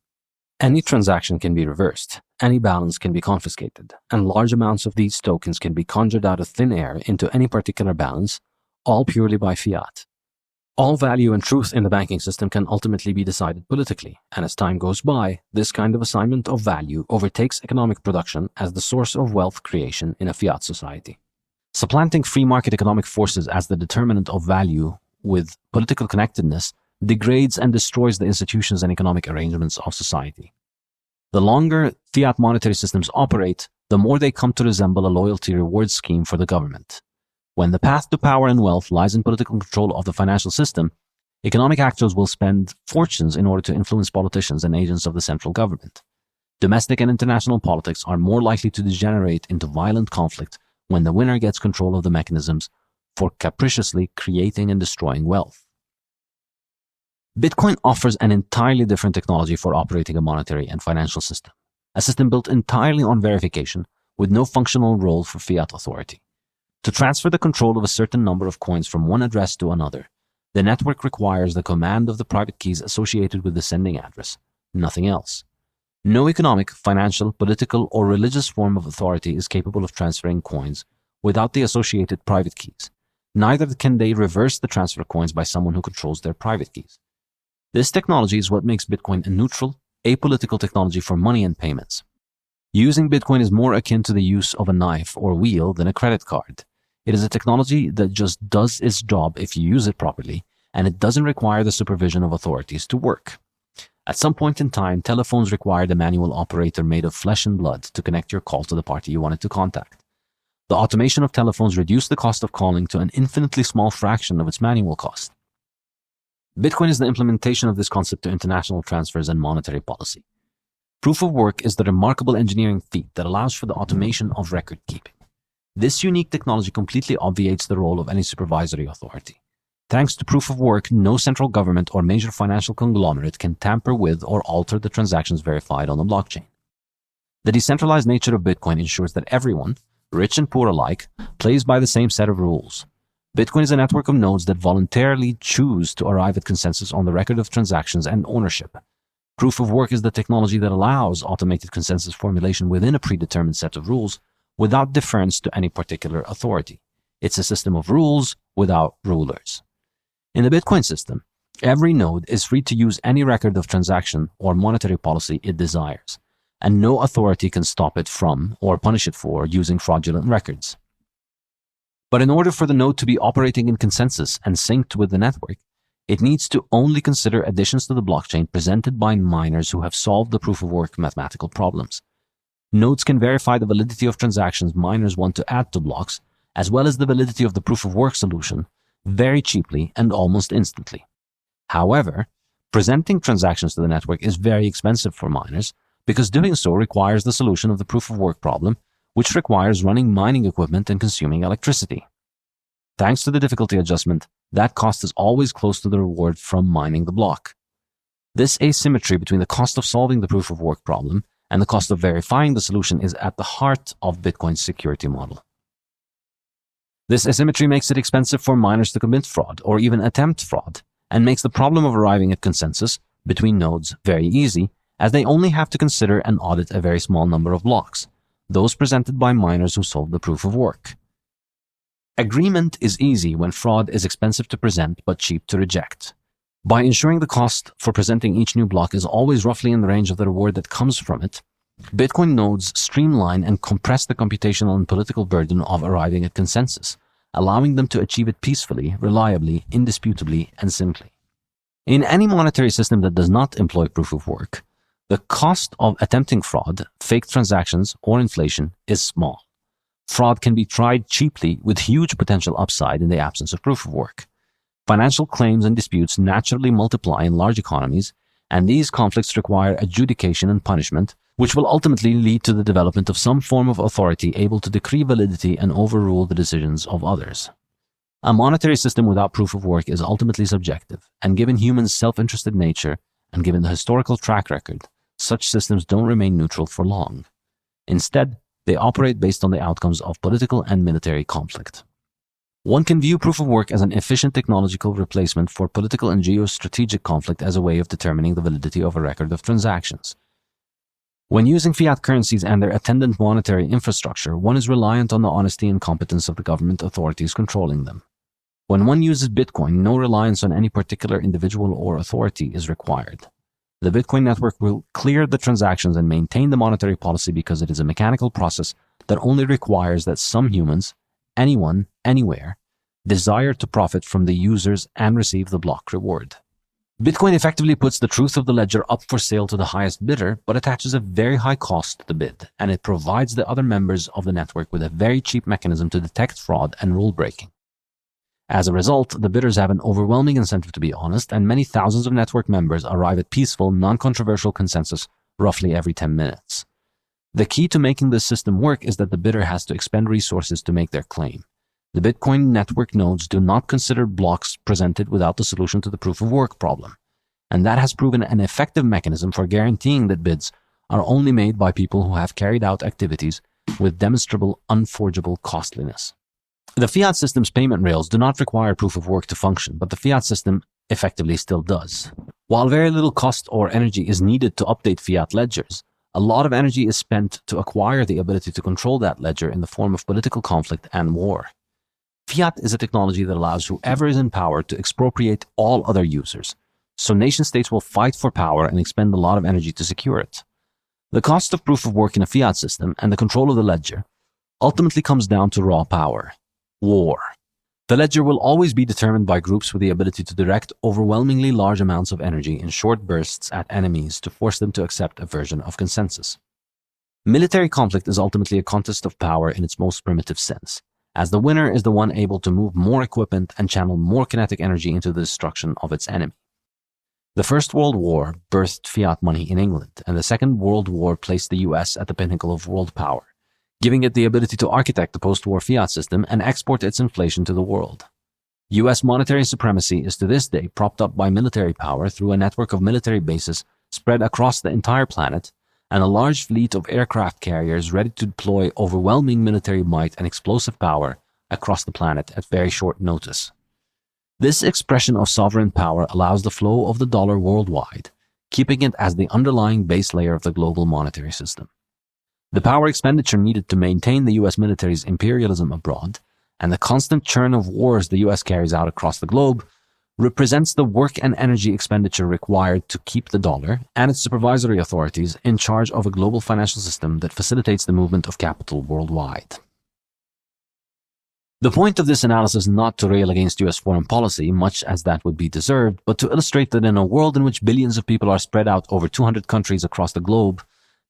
Any transaction can be reversed, any balance can be confiscated, and large amounts of these tokens can be conjured out of thin air into any particular balance, all purely by fiat. All value and truth in the banking system can ultimately be decided politically, and as time goes by, this kind of assignment of value overtakes economic production as the source of wealth creation in a fiat society. Supplanting free market economic forces as the determinant of value with political connectedness degrades and destroys the institutions and economic arrangements of society. The longer fiat monetary systems operate, the more they come to resemble a loyalty reward scheme for the government. When the path to power and wealth lies in political control of the financial system, economic actors will spend fortunes in order to influence politicians and agents of the central government. Domestic and international politics are more likely to degenerate into violent conflict when the winner gets control of the mechanisms for capriciously creating and destroying wealth. Bitcoin offers an entirely different technology for operating a monetary and financial system, a system built entirely on verification with no functional role for fiat authority. To transfer the control of a certain number of coins from one address to another, the network requires the command of the private keys associated with the sending address, nothing else. No economic, financial, political, or religious form of authority is capable of transferring coins without the associated private keys. Neither can they reverse the transfer of coins by someone who controls their private keys. This technology is what makes Bitcoin a neutral, apolitical technology for money and payments. Using Bitcoin is more akin to the use of a knife or wheel than a credit card. It is a technology that just does its job if you use it properly, and it doesn't require the supervision of authorities to work. At some point in time, telephones required a manual operator made of flesh and blood to connect your call to the party you wanted to contact. The automation of telephones reduced the cost of calling to an infinitely small fraction of its manual cost. Bitcoin is the implementation of this concept to international transfers and monetary policy. Proof of work is the remarkable engineering feat that allows for the automation of record keeping. This unique technology completely obviates the role of any supervisory authority. Thanks to proof of work, no central government or major financial conglomerate can tamper with or alter the transactions verified on the blockchain. The decentralized nature of Bitcoin ensures that everyone, rich and poor alike, plays by the same set of rules. Bitcoin is a network of nodes that voluntarily choose to arrive at consensus on the record of transactions and ownership. Proof of work is the technology that allows automated consensus formulation within a predetermined set of rules without deference to any particular authority. It's a system of rules without rulers. In the Bitcoin system, every node is free to use any record of transaction or monetary policy it desires, and no authority can stop it from or punish it for using fraudulent records. But in order for the node to be operating in consensus and synced with the network, it needs to only consider additions to the blockchain presented by miners who have solved the proof-of-work mathematical problems. Nodes can verify the validity of transactions miners want to add to blocks, as well as the validity of the proof-of-work solution, very cheaply and almost instantly. However, presenting transactions to the network is very expensive for miners because doing so requires the solution of the proof-of-work problem, which requires running mining equipment and consuming electricity. Thanks to the difficulty adjustment, that cost is always close to the reward from mining the block. This asymmetry between the cost of solving the proof-of-work problem and the cost of verifying the solution is at the heart of Bitcoin's security model. This asymmetry makes it expensive for miners to commit fraud or even attempt fraud, and makes the problem of arriving at consensus between nodes very easy, as they only have to consider and audit a very small number of blocks, those presented by miners who solve the proof of work. Agreement is easy when fraud is expensive to present but cheap to reject. By ensuring the cost for presenting each new block is always roughly in the range of the reward that comes from it, Bitcoin nodes streamline and compress the computational and political burden of arriving at consensus, allowing them to achieve it peacefully, reliably, indisputably, and simply. In any monetary system that does not employ proof of work, the cost of attempting fraud, fake transactions, or inflation is small. Fraud can be tried cheaply with huge potential upside in the absence of proof of work. Financial claims and disputes naturally multiply in large economies, and these conflicts require adjudication and punishment, which will ultimately lead to the development of some form of authority able to decree validity and overrule the decisions of others. A monetary system without proof of work is ultimately subjective, and given humans' self-interested nature, and given the historical track record, such systems don't remain neutral for long. Instead, they operate based on the outcomes of political and military conflict. One can view proof of work as an efficient technological replacement for political and geostrategic conflict as a way of determining the validity of a record of transactions. When using fiat currencies and their attendant monetary infrastructure, one is reliant on the honesty and competence of the government authorities controlling them. When one uses Bitcoin, no reliance on any particular individual or authority is required. The Bitcoin network will clear the transactions and maintain the monetary policy because it is a mechanical process that only requires that some humans, anyone, anywhere, desire to profit from the users and receive the block reward. Bitcoin effectively puts the truth of the ledger up for sale to the highest bidder, but attaches a very high cost to the bid, and it provides the other members of the network with a very cheap mechanism to detect fraud and rule breaking. As a result, the bidders have an overwhelming incentive to be honest, and many thousands of network members arrive at peaceful, non-controversial consensus roughly every 10 minutes. The key to making this system work is that the bidder has to expend resources to make their claim. The Bitcoin network nodes do not consider blocks presented without the solution to the proof of work problem, and that has proven an effective mechanism for guaranteeing that bids are only made by people who have carried out activities with demonstrable, unforgeable costliness. The fiat system's payment rails do not require proof of work to function, but the fiat system effectively still does. While very little cost or energy is needed to update fiat ledgers, a lot of energy is spent to acquire the ability to control that ledger in the form of political conflict and war. Fiat is a technology that allows whoever is in power to expropriate all other users, so nation-states will fight for power and expend a lot of energy to secure it. The cost of proof of work in a fiat system and the control of the ledger ultimately comes down to raw power. War. The ledger will always be determined by groups with the ability to direct overwhelmingly large amounts of energy in short bursts at enemies to force them to accept a version of consensus. Military conflict is ultimately a contest of power in its most primitive sense, as the winner is the one able to move more equipment and channel more kinetic energy into the destruction of its enemy. The First World War birthed fiat money in England, and the Second World War placed the US at the pinnacle of world power, giving it the ability to architect the post-war fiat system and export its inflation to the world. US monetary supremacy is to this day propped up by military power through a network of military bases spread across the entire planet and a large fleet of aircraft carriers ready to deploy overwhelming military might and explosive power across the planet at very short notice. This expression of sovereign power allows the flow of the dollar worldwide, keeping it as the underlying base layer of the global monetary system. The power expenditure needed to maintain the US military's imperialism abroad, and the constant churn of wars the US carries out across the globe, represents the work and energy expenditure required to keep the dollar and its supervisory authorities in charge of a global financial system that facilitates the movement of capital worldwide. The point of this analysis is not to rail against US foreign policy, much as that would be deserved, but to illustrate that in a world in which billions of people are spread out over 200 countries across the globe,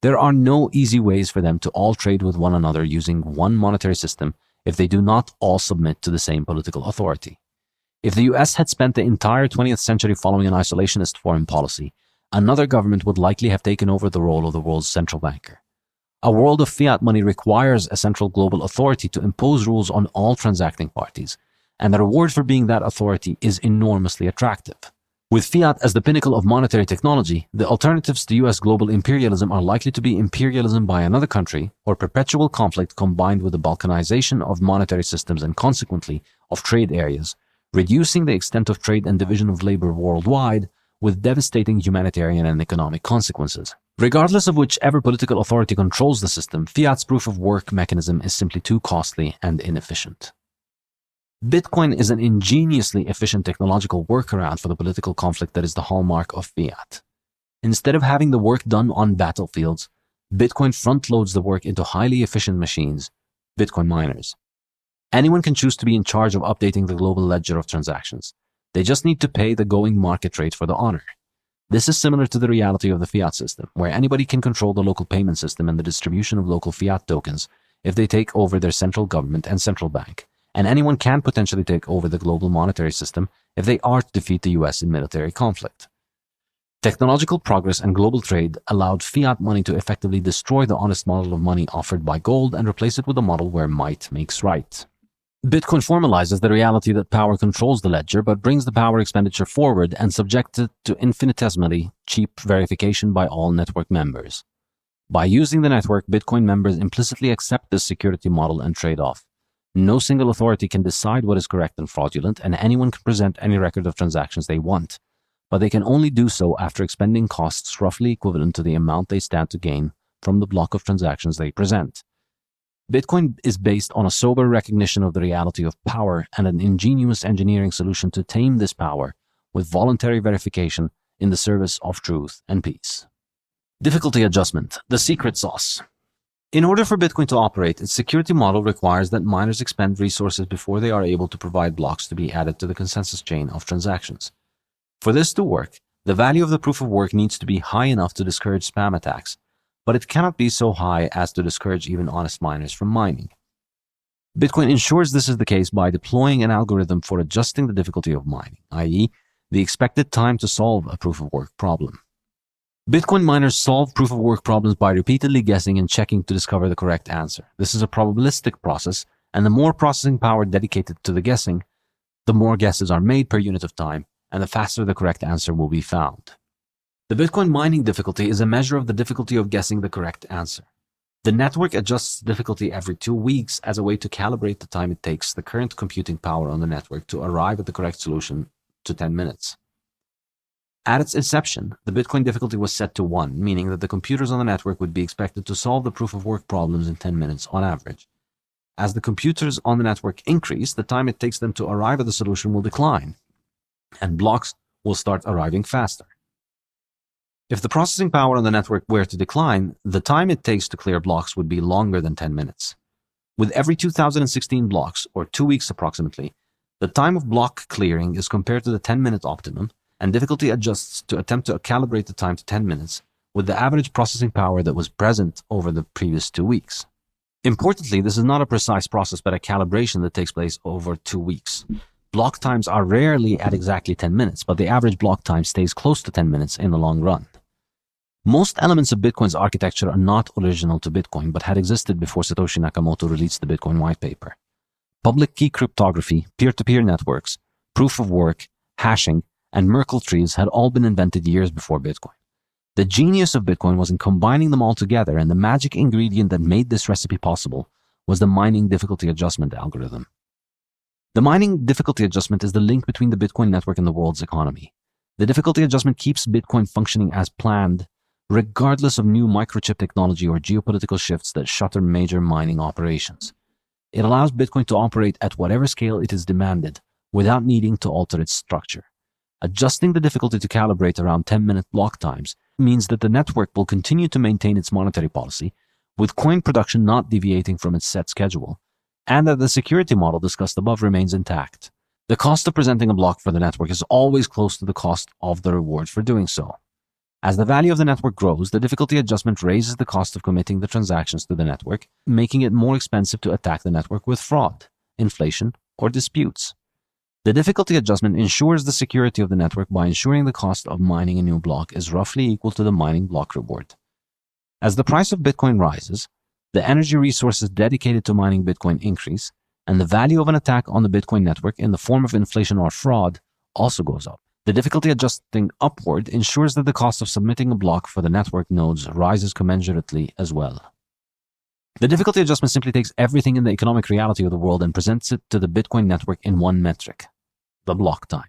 there are no easy ways for them to all trade with one another using one monetary system if they do not all submit to the same political authority. If the US had spent the entire 20th century following an isolationist foreign policy, another government would likely have taken over the role of the world's central banker. A world of fiat money requires a central global authority to impose rules on all transacting parties, and the reward for being that authority is enormously attractive. With fiat as the pinnacle of monetary technology, the alternatives to US global imperialism are likely to be imperialism by another country or perpetual conflict combined with the balkanization of monetary systems and consequently of trade areas, reducing the extent of trade and division of labor worldwide with devastating humanitarian and economic consequences. Regardless of whichever political authority controls the system, fiat's proof-of-work mechanism is simply too costly and inefficient. Bitcoin is an ingeniously efficient technological workaround for the political conflict that is the hallmark of fiat. Instead of having the work done on battlefields, Bitcoin front-loads the work into highly efficient machines, Bitcoin miners. Anyone can choose to be in charge of updating the global ledger of transactions. They just need to pay the going market rate for the honor. This is similar to the reality of the fiat system, where anybody can control the local payment system and the distribution of local fiat tokens if they take over their central government and central bank. And anyone can potentially take over the global monetary system if they are to defeat the US in military conflict. Technological progress and global trade allowed fiat money to effectively destroy the honest model of money offered by gold and replace it with a model where might makes right. Bitcoin formalizes the reality that power controls the ledger but brings the power expenditure forward and subjects it to infinitesimally cheap verification by all network members. By using the network, Bitcoin members implicitly accept this security model and trade-off. No single authority can decide what is correct and fraudulent, and anyone can present any record of transactions they want, but they can only do so after expending costs roughly equivalent to the amount they stand to gain from the block of transactions they present. Bitcoin is based on a sober recognition of the reality of power and an ingenious engineering solution to tame this power with voluntary verification in the service of truth and peace. Difficulty adjustment, the secret sauce. In order for Bitcoin to operate, its security model requires that miners expend resources before they are able to provide blocks to be added to the consensus chain of transactions. For this to work, the value of the proof of work needs to be high enough to discourage spam attacks, but it cannot be so high as to discourage even honest miners from mining. Bitcoin ensures this is the case by deploying an algorithm for adjusting the difficulty of mining, i.e., the expected time to solve a proof of work problem. Bitcoin miners solve proof-of-work problems by repeatedly guessing and checking to discover the correct answer. This is a probabilistic process, and the more processing power dedicated to the guessing, the more guesses are made per unit of time, and the faster the correct answer will be found. The Bitcoin mining difficulty is a measure of the difficulty of guessing the correct answer. The network adjusts difficulty every 2 weeks as a way to calibrate the time it takes the current computing power on the network to arrive at the correct solution to 10 minutes. At its inception, the Bitcoin difficulty was set to 1, meaning that the computers on the network would be expected to solve the proof-of-work problems in 10 minutes on average. As the computers on the network increase, the time it takes them to arrive at the solution will decline, and blocks will start arriving faster. If the processing power on the network were to decline, the time it takes to clear blocks would be longer than 10 minutes. With every 2016 blocks, or 2 weeks approximately, the time of block clearing is compared to the 10-minute optimum, and difficulty adjusts to attempt to calibrate the time to 10 minutes with the average processing power that was present over the previous 2 weeks. Importantly, this is not a precise process but a calibration that takes place over 2 weeks. Block times are rarely at exactly 10 minutes, but the average block time stays close to 10 minutes in the long run. Most elements of Bitcoin's architecture are not original to Bitcoin but had existed before Satoshi Nakamoto released the Bitcoin white paper. Public key cryptography, peer-to-peer networks, proof of work, hashing, and Merkle trees had all been invented years before Bitcoin. The genius of Bitcoin was in combining them all together, and the magic ingredient that made this recipe possible was the mining difficulty adjustment algorithm. The mining difficulty adjustment is the link between the Bitcoin network and the world's economy. The difficulty adjustment keeps Bitcoin functioning as planned, regardless of new microchip technology or geopolitical shifts that shutter major mining operations. It allows Bitcoin to operate at whatever scale it is demanded without needing to alter its structure. Adjusting the difficulty to calibrate around 10-minute block times means that the network will continue to maintain its monetary policy, with coin production not deviating from its set schedule, and that the security model discussed above remains intact. The cost of presenting a block for the network is always close to the cost of the reward for doing so. As the value of the network grows, the difficulty adjustment raises the cost of committing the transactions to the network, making it more expensive to attack the network with fraud, inflation, or disputes. The difficulty adjustment ensures the security of the network by ensuring the cost of mining a new block is roughly equal to the mining block reward. As the price of Bitcoin rises, the energy resources dedicated to mining Bitcoin increase, and the value of an attack on the Bitcoin network in the form of inflation or fraud also goes up. The difficulty adjusting upward ensures that the cost of submitting a block for the network nodes rises commensurately as well. The difficulty adjustment simply takes everything in the economic reality of the world and presents it to the Bitcoin network in one metric, the block time.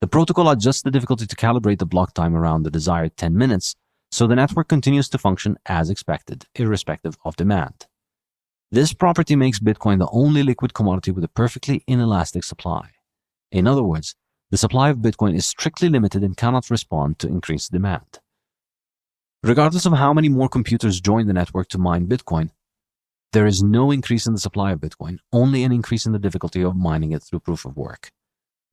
The protocol adjusts the difficulty to calibrate the block time around the desired 10 minutes, so the network continues to function as expected, irrespective of demand. This property makes Bitcoin the only liquid commodity with a perfectly inelastic supply. In other words, the supply of Bitcoin is strictly limited and cannot respond to increased demand. Regardless of how many more computers join the network to mine Bitcoin, there is no increase in the supply of Bitcoin, only an increase in the difficulty of mining it through proof of work.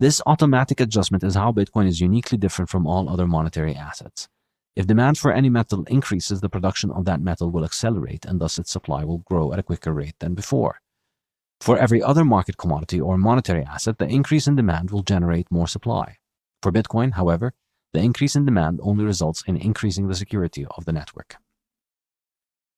This automatic adjustment is how Bitcoin is uniquely different from all other monetary assets. If demand for any metal increases, the production of that metal will accelerate and thus its supply will grow at a quicker rate than before. For every other market commodity or monetary asset, the increase in demand will generate more supply. For Bitcoin, however, the increase in demand only results in increasing the security of the network.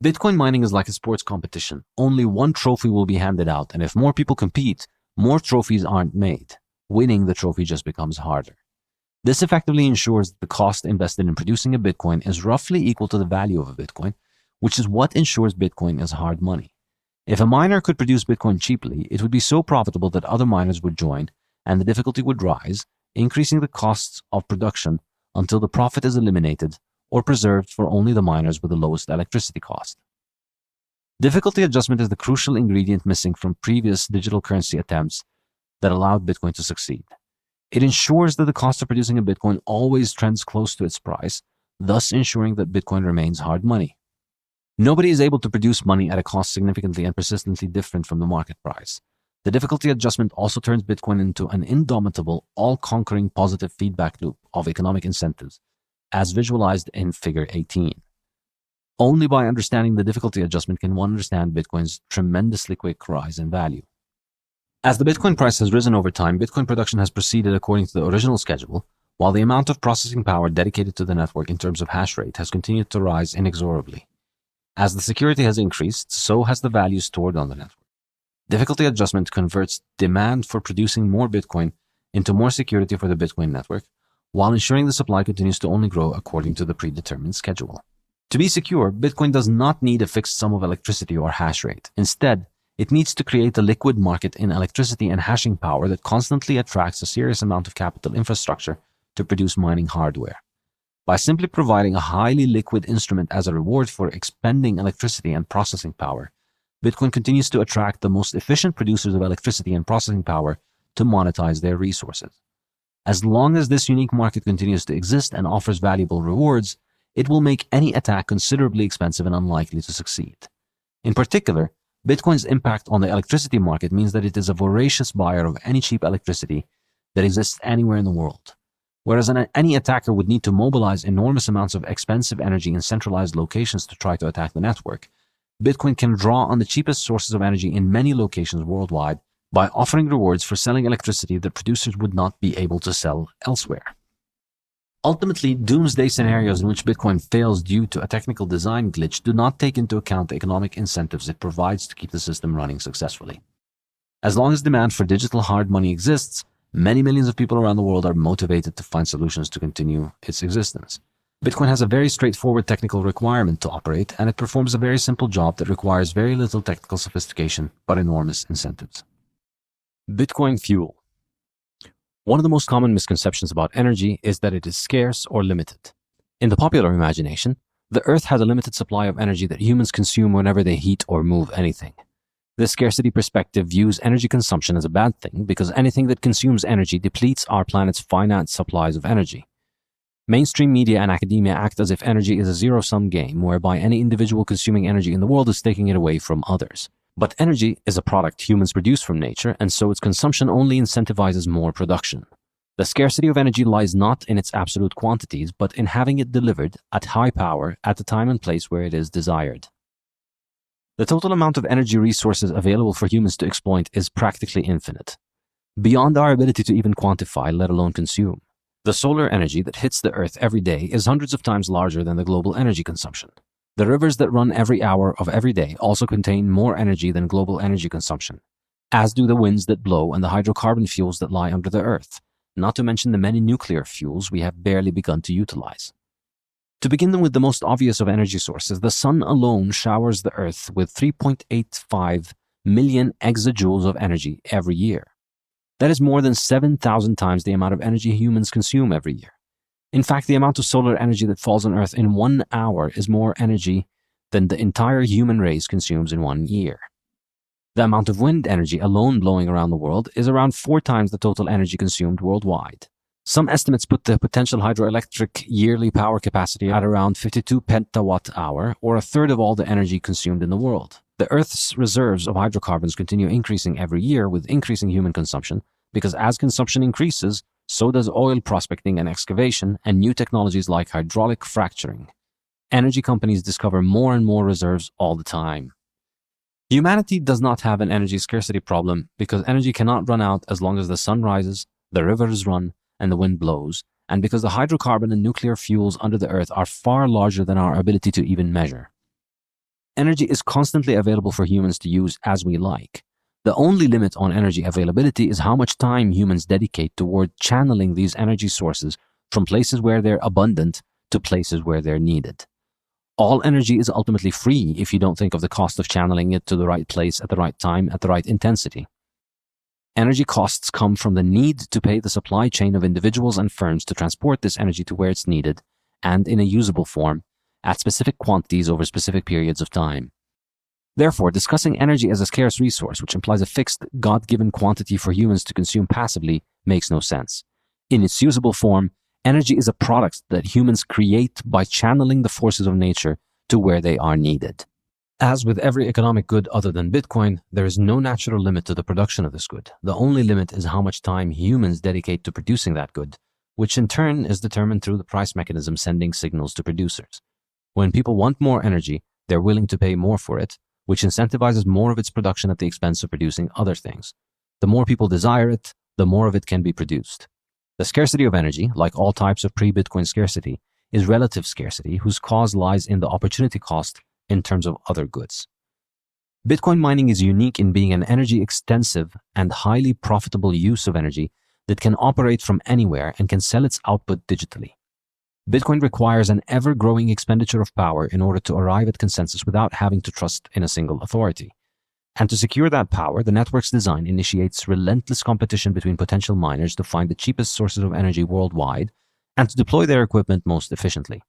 Bitcoin mining is like a sports competition. Only one trophy will be handed out, and if more people compete, more trophies aren't made. Winning the trophy just becomes harder. This effectively ensures that the cost invested in producing a Bitcoin is roughly equal to the value of a Bitcoin, which is what ensures Bitcoin is hard money. If a miner could produce Bitcoin cheaply, it would be so profitable that other miners would join and the difficulty would rise, increasing the costs of production until the profit is eliminated or preserved for only the miners with the lowest electricity cost. Difficulty adjustment is the crucial ingredient missing from previous digital currency attempts that allowed Bitcoin to succeed. It ensures that the cost of producing a Bitcoin always trends close to its price, thus ensuring that Bitcoin remains hard money. Nobody is able to produce money at a cost significantly and persistently different from the market price. The difficulty adjustment also turns Bitcoin into an indomitable, all-conquering positive feedback loop of economic incentives, as visualized in Figure 18. Only by understanding the difficulty adjustment can one understand Bitcoin's tremendously quick rise in value. As the Bitcoin price has risen over time, Bitcoin production has proceeded according to the original schedule, while the amount of processing power dedicated to the network in terms of hash rate has continued to rise inexorably. As the security has increased, so has the value stored on the network. Difficulty adjustment converts demand for producing more Bitcoin into more security for the Bitcoin network, while ensuring the supply continues to only grow according to the predetermined schedule. To be secure, Bitcoin does not need a fixed sum of electricity or hash rate. Instead, it needs to create a liquid market in electricity and hashing power that constantly attracts a serious amount of capital infrastructure to produce mining hardware. By simply providing a highly liquid instrument as a reward for expending electricity and processing power, Bitcoin continues to attract the most efficient producers of electricity and processing power to monetize their resources. As long as this unique market continues to exist and offers valuable rewards, it will make any attack considerably expensive and unlikely to succeed. In particular, Bitcoin's impact on the electricity market means that it is a voracious buyer of any cheap electricity that exists anywhere in the world. Whereas any attacker would need to mobilize enormous amounts of expensive energy in centralized locations to try to attack the network, Bitcoin can draw on the cheapest sources of energy in many locations worldwide by offering rewards for selling electricity that producers would not be able to sell elsewhere. Ultimately, doomsday scenarios in which Bitcoin fails due to a technical design glitch do not take into account the economic incentives it provides to keep the system running successfully. As long as demand for digital hard money exists, many millions of people around the world are motivated to find solutions to continue its existence. Bitcoin has a very straightforward technical requirement to operate, and it performs a very simple job that requires very little technical sophistication but enormous incentives. Bitcoin fuel. One of the most common misconceptions about energy is that it is scarce or limited. In the popular imagination, the Earth has a limited supply of energy that humans consume whenever they heat or move anything. This scarcity perspective views energy consumption as a bad thing because anything that consumes energy depletes our planet's finite supplies of energy. Mainstream media and academia act as if energy is a zero-sum game whereby any individual consuming energy in the world is taking it away from others. But energy is a product humans produce from nature, and so its consumption only incentivizes more production. The scarcity of energy lies not in its absolute quantities, but in having it delivered at high power at the time and place where it is desired. The total amount of energy resources available for humans to exploit is practically infinite, beyond our ability to even quantify, let alone consume. The solar energy that hits the Earth every day is hundreds of times larger than the global energy consumption. The rivers that run every hour of every day also contain more energy than global energy consumption, as do the winds that blow and the hydrocarbon fuels that lie under the Earth. not to mention the many nuclear fuels we have barely begun to utilize. To begin with the most obvious of energy sources, the sun alone showers the Earth with 3.85 million exajoules of energy every year. That is more than 7,000 times the amount of energy humans consume every year. In fact, the amount of solar energy that falls on Earth in 1 hour is more energy than the entire human race consumes in 1 year. The amount of wind energy alone blowing around the world is around 4 times the total energy consumed worldwide. Some estimates put the potential hydroelectric yearly power capacity at around 52 petawatt-hour, or a third of all the energy consumed in the world. The Earth's reserves of hydrocarbons continue increasing every year with increasing human consumption, because as consumption increases, so does oil prospecting and excavation and new technologies like hydraulic fracturing. Energy companies discover more and more reserves all the time. Humanity does not have an energy scarcity problem because energy cannot run out as long as the sun rises, the rivers run, and the wind blows, and because the hydrocarbon and nuclear fuels under the earth are far larger than our ability to even measure. Energy is constantly available for humans to use as we like. The only limit on energy availability is how much time humans dedicate toward channeling these energy sources from places where they're abundant to places where they're needed. All energy is ultimately free if you don't think of the cost of channeling it to the right place at the right time at the right intensity. Energy costs come from the need to pay the supply chain of individuals and firms to transport this energy to where it's needed and in a usable form at specific quantities over specific periods of time. Therefore, discussing energy as a scarce resource, which implies a fixed, God-given quantity for humans to consume passively, makes no sense. In its usable form, energy is a product that humans create by channeling the forces of nature to where they are needed. As with every economic good other than Bitcoin, there is no natural limit to the production of this good. The only limit is how much time humans dedicate to producing that good, which in turn is determined through the price mechanism sending signals to producers. When people want more energy, they're willing to pay more for it, which incentivizes more of its production at the expense of producing other things. The more people desire it, the more of it can be produced. The scarcity of energy, like all types of pre-Bitcoin scarcity, is relative scarcity whose cause lies in the opportunity cost in terms of other goods. Bitcoin mining is unique in being an energy-extensive and highly profitable use of energy that can operate from anywhere and can sell its output digitally. Bitcoin requires an ever-growing expenditure of power in order to arrive at consensus without having to trust in a single authority. And to secure that power, the network's design initiates relentless competition between potential miners to find the cheapest sources of energy worldwide and to deploy their equipment most efficiently.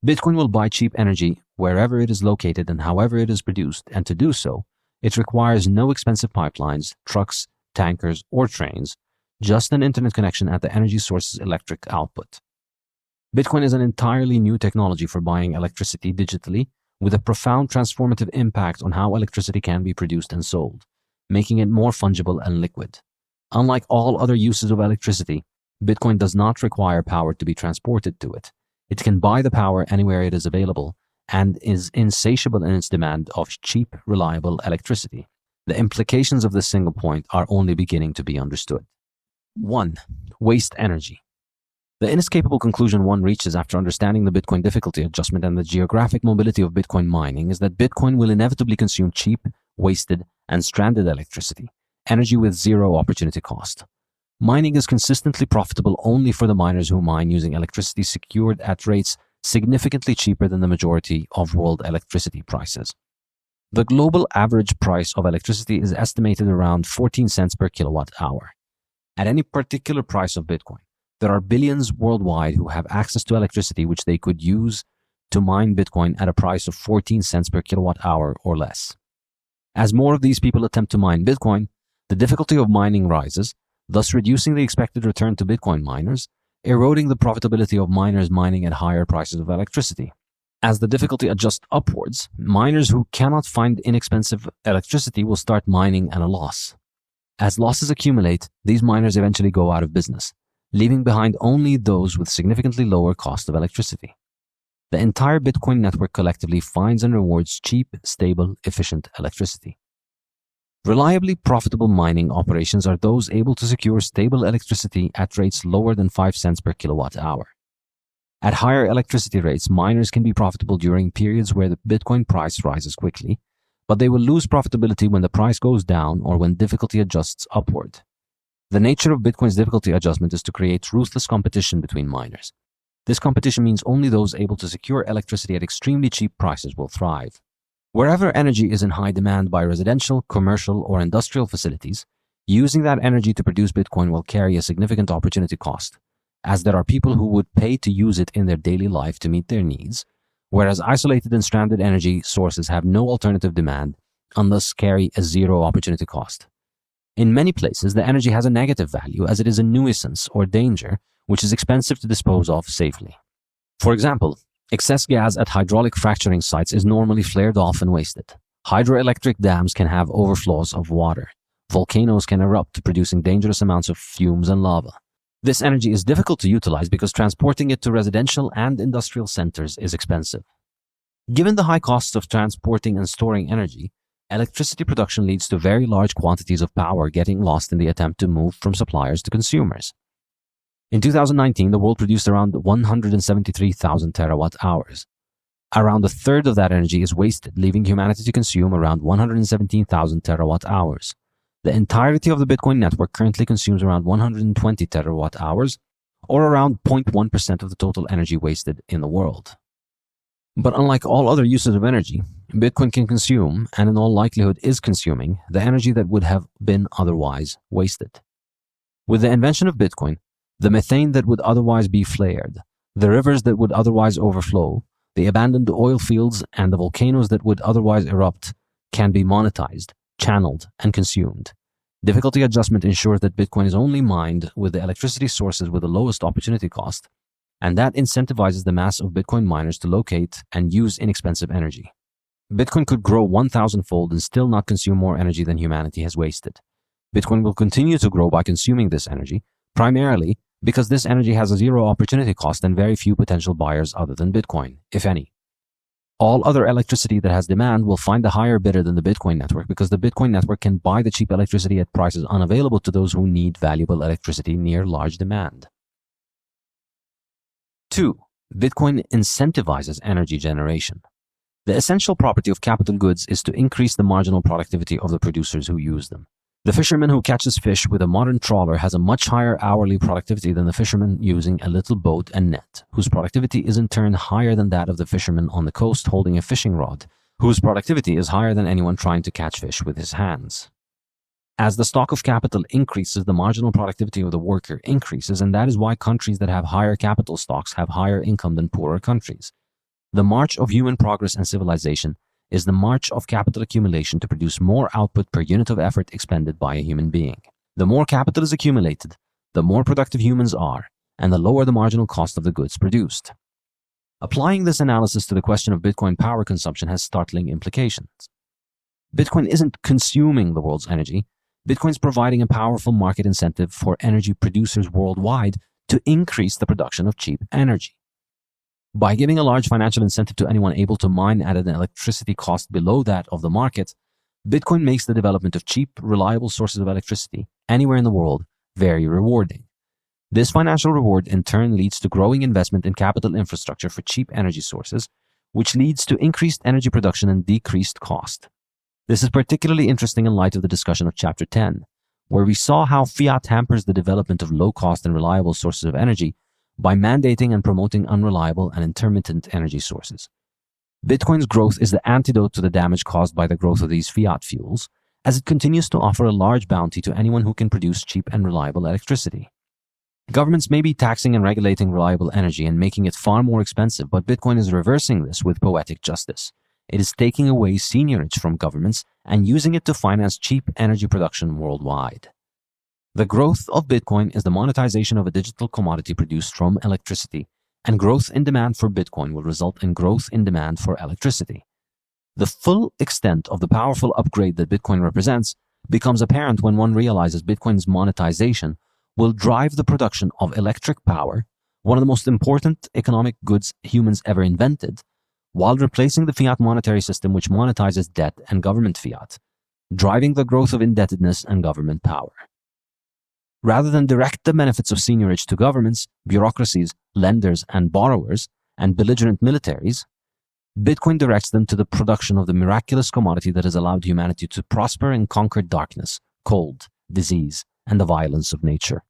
Bitcoin will buy cheap energy wherever it is located and however it is produced, and to do so, it requires no expensive pipelines, trucks, tankers, or trains, just an internet connection at the energy source's electric output. Bitcoin is an entirely new technology for buying electricity digitally, with a profound transformative impact on how electricity can be produced and sold, making it more fungible and liquid. Unlike all other uses of electricity, Bitcoin does not require power to be transported to it. It can buy the power anywhere it is available and is insatiable in its demand of cheap, reliable electricity. The implications of this single point are only beginning to be understood. 1. Waste energy. The inescapable conclusion one reaches after understanding the Bitcoin difficulty adjustment and the geographic mobility of Bitcoin mining is that Bitcoin will inevitably consume cheap, wasted, and stranded electricity, energy with zero opportunity cost. Mining is consistently profitable only for the miners who mine using electricity secured at rates significantly cheaper than the majority of world electricity prices. The global average price of electricity is estimated around 14 cents per kilowatt hour. At any particular price of Bitcoin, there are billions worldwide who have access to electricity which they could use to mine Bitcoin at a price of 14 cents per kilowatt hour or less. As more of these people attempt to mine Bitcoin, the difficulty of mining rises, thus reducing the expected return to Bitcoin miners, eroding the profitability of miners mining at higher prices of electricity. As the difficulty adjusts upwards, miners who cannot find inexpensive electricity will start mining at a loss. As losses accumulate, these miners eventually go out of business, leaving behind only those with significantly lower cost of electricity. The entire Bitcoin network collectively finds and rewards cheap, stable, efficient electricity. Reliably profitable mining operations are those able to secure stable electricity at rates lower than 5 cents per kilowatt hour. At higher electricity rates, miners can be profitable during periods where the Bitcoin price rises quickly, but they will lose profitability when the price goes down or when difficulty adjusts upward. The nature of Bitcoin's difficulty adjustment is to create ruthless competition between miners. This competition means only those able to secure electricity at extremely cheap prices will thrive. Wherever energy is in high demand by residential, commercial, or industrial facilities, using that energy to produce Bitcoin will carry a significant opportunity cost, as there are people who would pay to use it in their daily life to meet their needs, whereas isolated and stranded energy sources have no alternative demand and thus carry a zero opportunity cost. In many places, the energy has a negative value as it is a nuisance or danger which is expensive to dispose of safely. For example, excess gas at hydraulic fracturing sites is normally flared off and wasted. Hydroelectric dams can have overflows of water. Volcanoes can erupt, producing dangerous amounts of fumes and lava. This energy is difficult to utilize because transporting it to residential and industrial centers is expensive. Given the high costs of transporting and storing energy, electricity production leads to very large quantities of power getting lost in the attempt to move from suppliers to consumers. In 2019, the world produced around 173,000 terawatt hours. Around a third of that energy is wasted, leaving humanity to consume around 117,000 terawatt hours. The entirety of the Bitcoin network currently consumes around 120 terawatt hours, or around 0.1% of the total energy wasted in the world. But unlike all other uses of energy, Bitcoin can consume, and in all likelihood is consuming, the energy that would have been otherwise wasted. With the invention of Bitcoin, the methane that would otherwise be flared, the rivers that would otherwise overflow, the abandoned oil fields, and the volcanoes that would otherwise erupt can be monetized, channeled, and consumed. Difficulty adjustment ensures that Bitcoin is only mined with the electricity sources with the lowest opportunity cost, and that incentivizes the mass of Bitcoin miners to locate and use inexpensive energy. Bitcoin could grow 1,000-fold and still not consume more energy than humanity has wasted. Bitcoin will continue to grow by consuming this energy, primarily because this energy has a zero opportunity cost and very few potential buyers other than Bitcoin, if any. All other electricity that has demand will find a higher bidder than the Bitcoin network because the Bitcoin network can buy the cheap electricity at prices unavailable to those who need valuable electricity near large demand. 2. Bitcoin incentivizes energy generation. The essential property of capital goods is to increase the marginal productivity of the producers who use them. The fisherman who catches fish with a modern trawler has a much higher hourly productivity than the fisherman using a little boat and net, whose productivity is in turn higher than that of the fisherman on the coast holding a fishing rod, whose productivity is higher than anyone trying to catch fish with his hands. As the stock of capital increases, the marginal productivity of the worker increases, and that is why countries that have higher capital stocks have higher income than poorer countries. The march of human progress and civilization is the march of capital accumulation to produce more output per unit of effort expended by a human being. The more capital is accumulated, the more productive humans are, and the lower the marginal cost of the goods produced. Applying this analysis to the question of Bitcoin power consumption has startling implications. Bitcoin isn't consuming the world's energy. Bitcoin is providing a powerful market incentive for energy producers worldwide to increase the production of cheap energy. By giving a large financial incentive to anyone able to mine at an electricity cost below that of the market, Bitcoin makes the development of cheap, reliable sources of electricity anywhere in the world very rewarding. This financial reward in turn leads to growing investment in capital infrastructure for cheap energy sources, which leads to increased energy production and decreased cost. This is particularly interesting in light of the discussion of Chapter 10, where we saw how Fiat hampers the development of low-cost and reliable sources of energy by mandating and promoting unreliable and intermittent energy sources. Bitcoin's growth is the antidote to the damage caused by the growth of these fiat fuels, as it continues to offer a large bounty to anyone who can produce cheap and reliable electricity. Governments may be taxing and regulating reliable energy and making it far more expensive, but Bitcoin is reversing this with poetic justice. It is taking away seigniorage from governments and using it to finance cheap energy production worldwide. The growth of Bitcoin is the monetization of a digital commodity produced from electricity, and growth in demand for Bitcoin will result in growth in demand for electricity. The full extent of the powerful upgrade that Bitcoin represents becomes apparent when one realizes Bitcoin's monetization will drive the production of electric power, one of the most important economic goods humans ever invented, while replacing the fiat monetary system which monetizes debt and government fiat, driving the growth of indebtedness and government power. Rather than direct the benefits of seigniorage to governments, bureaucracies, lenders, and borrowers, and belligerent militaries, Bitcoin directs them to the production of the miraculous commodity that has allowed humanity to prosper and conquer darkness, cold, disease, and the violence of nature.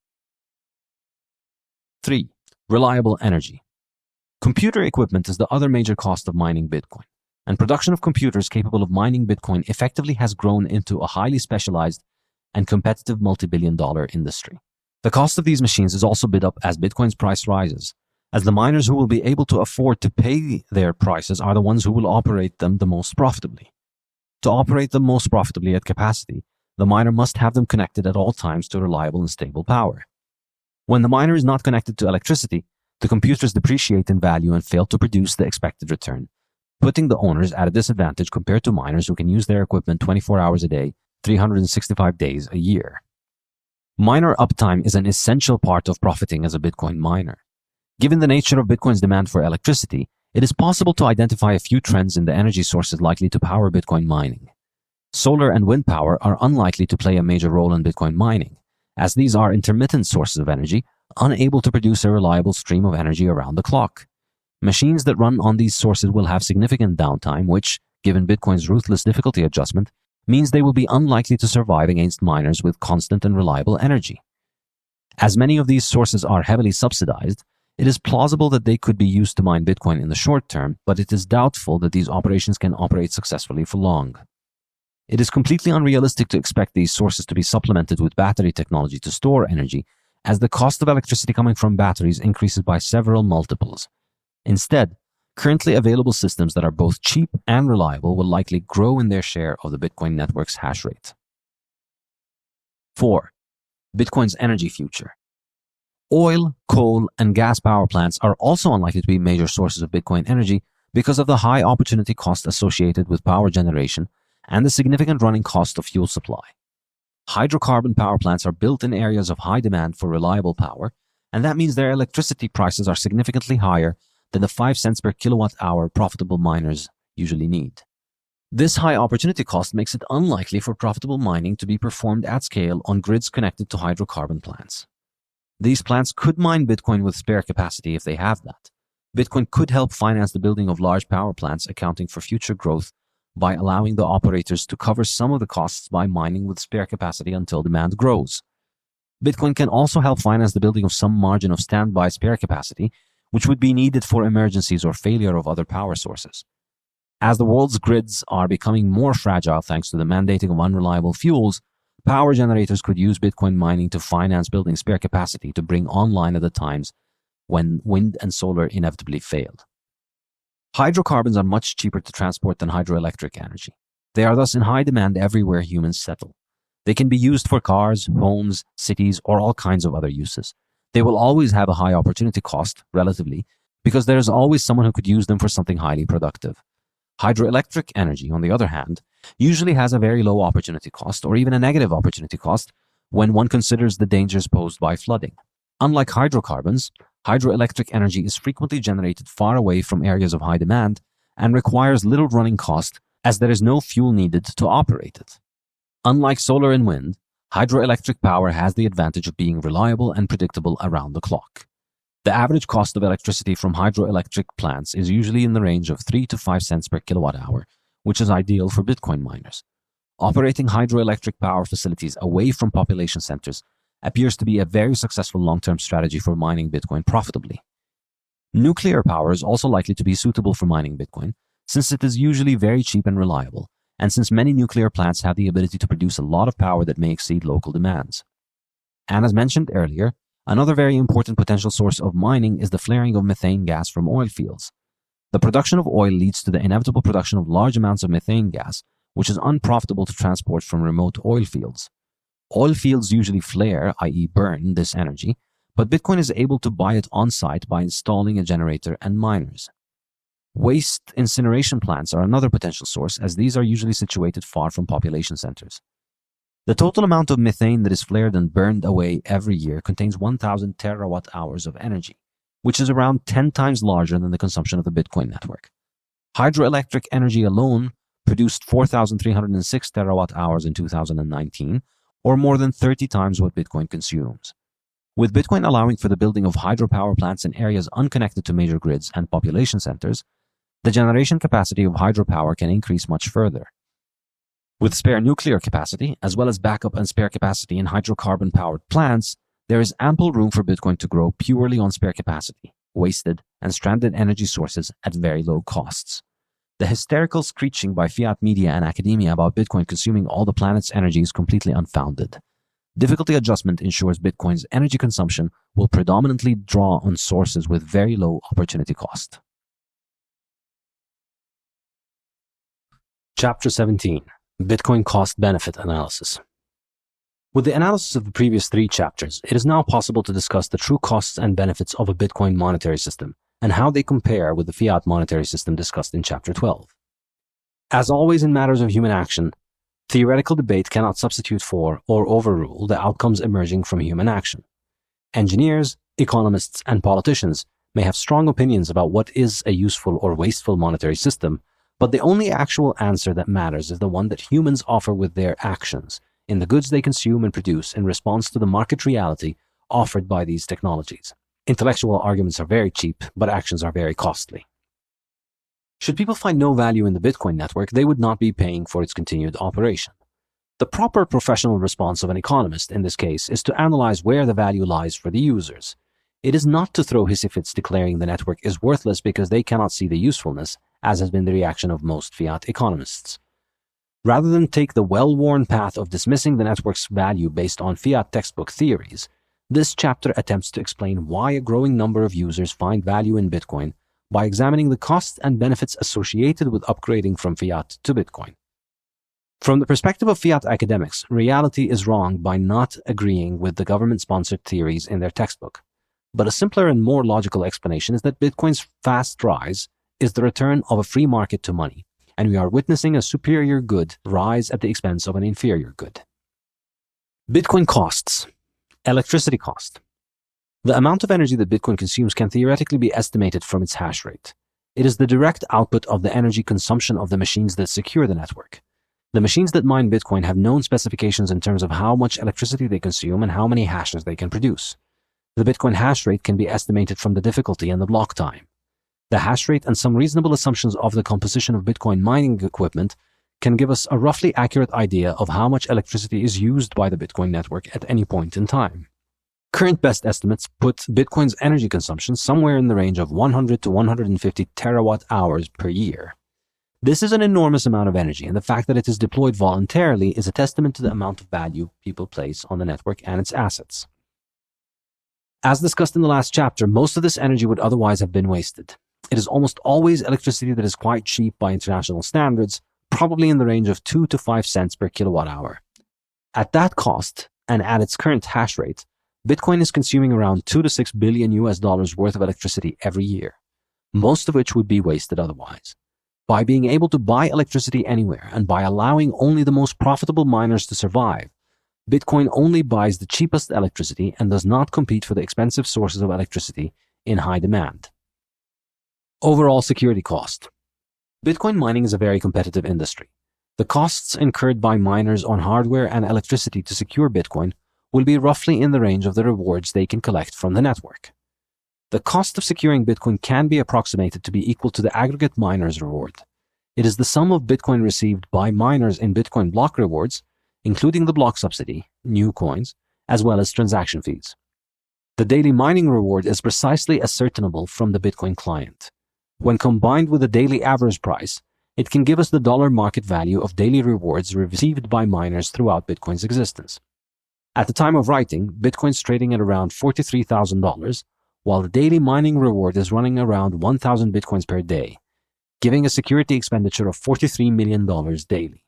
3. Reliable energy. Computer equipment is the other major cost of mining Bitcoin, and production of computers capable of mining Bitcoin effectively has grown into a highly specialized and competitive multi-billion-dollar industry. The cost of these machines is also bid up as Bitcoin's price rises, as the miners who will be able to afford to pay their prices are the ones who will operate them the most profitably. To operate them most profitably at capacity, the miner must have them connected at all times to reliable and stable power. When the miner is not connected to electricity, the computers depreciate in value and fail to produce the expected return, putting the owners at a disadvantage compared to miners who can use their equipment 24 hours a day, 365 days a year. Miner uptime is an essential part of profiting as a Bitcoin miner. Given the nature of Bitcoin's demand for electricity, it is possible to identify a few trends in the energy sources likely to power Bitcoin mining. Solar and wind power are unlikely to play a major role in Bitcoin mining, as these are intermittent sources of energy, unable to produce a reliable stream of energy around the clock. Machines that run on these sources will have significant downtime, which, given Bitcoin's ruthless difficulty adjustment, means they will be unlikely to survive against miners with constant and reliable energy. As many of these sources are heavily subsidized, it is plausible that they could be used to mine Bitcoin in the short term, but it is doubtful that these operations can operate successfully for long. It is completely unrealistic to expect these sources to be supplemented with battery technology to store energy, as the cost of electricity coming from batteries increases by several multiples. Instead, currently available systems that are both cheap and reliable will likely grow in their share of the Bitcoin network's hash rate. 4. Bitcoin's energy future. Oil, coal, and gas power plants are also unlikely to be major sources of Bitcoin energy because of the high opportunity cost associated with power generation and the significant running cost of fuel supply. Hydrocarbon power plants are built in areas of high demand for reliable power, and that means their electricity prices are significantly higher than the 5 cents per kilowatt hour profitable miners usually need. This high opportunity cost makes it unlikely for profitable mining to be performed at scale on grids connected to hydrocarbon plants. These plants could mine Bitcoin with spare capacity if they have that. Bitcoin could help finance the building of large power plants, accounting for future growth by allowing the operators to cover some of the costs by mining with spare capacity until demand grows. Bitcoin can also help finance the building of some margin of standby spare capacity, which would be needed for emergencies or failure of other power sources. As the world's grids are becoming more fragile thanks to the mandating of unreliable fuels, power generators could use Bitcoin mining to finance building spare capacity to bring online at the times when wind and solar inevitably failed. Hydrocarbons are much cheaper to transport than hydroelectric energy. They are thus in high demand everywhere humans settle. They can be used for cars, homes, cities, or all kinds of other uses. They will always have a high opportunity cost, relatively, because there is always someone who could use them for something highly productive. Hydroelectric energy, on the other hand, usually has a very low opportunity cost or even a negative opportunity cost when one considers the dangers posed by flooding. Unlike hydrocarbons, hydroelectric energy is frequently generated far away from areas of high demand and requires little running cost as there is no fuel needed to operate it. Unlike solar and wind, hydroelectric power has the advantage of being reliable and predictable around the clock. The average cost of electricity from hydroelectric plants is usually in the range of 3 to 5 cents per kilowatt hour, which is ideal for Bitcoin miners. Operating hydroelectric power facilities away from population centers appears to be a very successful long-term strategy for mining Bitcoin profitably. Nuclear power is also likely to be suitable for mining Bitcoin, since it is usually very cheap and reliable, and since many nuclear plants have the ability to produce a lot of power that may exceed local demands. And as mentioned earlier, another very important potential source of mining is the flaring of methane gas from oil fields. The production of oil leads to the inevitable production of large amounts of methane gas, which is unprofitable to transport from remote oil fields. Oil fields usually flare, i.e. burn, this energy, but Bitcoin is able to buy it on-site by installing a generator and miners. Waste incineration plants are another potential source, as these are usually situated far from population centers. The total amount of methane that is flared and burned away every year contains 1,000 terawatt hours of energy, which is around 10 times larger than the consumption of the Bitcoin network. Hydroelectric energy alone produced 4,306 terawatt hours in 2019, or more than 30 times what Bitcoin consumes. With Bitcoin allowing for the building of hydropower plants in areas unconnected to major grids and population centers, the generation capacity of hydropower can increase much further. With spare nuclear capacity, as well as backup and spare capacity in hydrocarbon-powered plants, there is ample room for Bitcoin to grow purely on spare capacity, wasted and stranded energy sources at very low costs. The hysterical screeching by fiat media and academia about Bitcoin consuming all the planet's energy is completely unfounded. Difficulty adjustment ensures Bitcoin's energy consumption will predominantly draw on sources with very low opportunity cost. Chapter 17. Bitcoin Cost-Benefit Analysis. With the analysis of the previous 3 chapters, it is now possible to discuss the true costs and benefits of a Bitcoin monetary system and how they compare with the fiat monetary system discussed in Chapter 12. As always in matters of human action, theoretical debate cannot substitute for or overrule the outcomes emerging from human action. Engineers, economists, and politicians may have strong opinions about what is a useful or wasteful monetary system, but the only actual answer that matters is the one that humans offer with their actions in the goods they consume and produce in response to the market reality offered by these technologies. Intellectual arguments are very cheap, but actions are very costly. Should people find no value in the Bitcoin network, they would not be paying for its continued operation. The proper professional response of an economist in this case is to analyze where the value lies for the users. It is not to throw hissy fits declaring the network is worthless because they cannot see the usefulness, as has been the reaction of most fiat economists. Rather than take the well-worn path of dismissing the network's value based on fiat textbook theories, this chapter attempts to explain why a growing number of users find value in Bitcoin by examining the costs and benefits associated with upgrading from fiat to Bitcoin. From the perspective of fiat academics, reality is wrong by not agreeing with the government-sponsored theories in their textbook. But a simpler and more logical explanation is that Bitcoin's fast rise is the return of a free market to money, and we are witnessing a superior good rise at the expense of an inferior good. Bitcoin costs. Electricity cost. The amount of energy that Bitcoin consumes can theoretically be estimated from its hash rate. It is the direct output of the energy consumption of the machines that secure the network. The machines that mine Bitcoin have known specifications in terms of how much electricity they consume and how many hashes they can produce. The Bitcoin hash rate can be estimated from the difficulty and the block time. The hash rate and some reasonable assumptions of the composition of Bitcoin mining equipment can give us a roughly accurate idea of how much electricity is used by the Bitcoin network at any point in time. Current best estimates put Bitcoin's energy consumption somewhere in the range of 100 to 150 terawatt hours per year. This is an enormous amount of energy, and the fact that it is deployed voluntarily is a testament to the amount of value people place on the network and its assets. As discussed in the last chapter, most of this energy would otherwise have been wasted. It is almost always electricity that is quite cheap by international standards, probably in the range of 2 to 5 cents per kilowatt hour. At that cost, and at its current hash rate, Bitcoin is consuming around 2 to 6 billion US dollars worth of electricity every year, most of which would be wasted otherwise. By being able to buy electricity anywhere and by allowing only the most profitable miners to survive, Bitcoin only buys the cheapest electricity and does not compete for the expensive sources of electricity in high demand. Overall security cost. Bitcoin mining is a very competitive industry. The costs incurred by miners on hardware and electricity to secure Bitcoin will be roughly in the range of the rewards they can collect from the network. The cost of securing Bitcoin can be approximated to be equal to the aggregate miner's reward. It is the sum of Bitcoin received by miners in Bitcoin block rewards, including the block subsidy, new coins, as well as transaction fees. The daily mining reward is precisely ascertainable from the Bitcoin client. When combined with the daily average price, it can give us the dollar market value of daily rewards received by miners throughout Bitcoin's existence. At the time of writing, Bitcoin's trading at around $43,000, while the daily mining reward is running around 1,000 Bitcoins per day, giving a security expenditure of $43 million daily.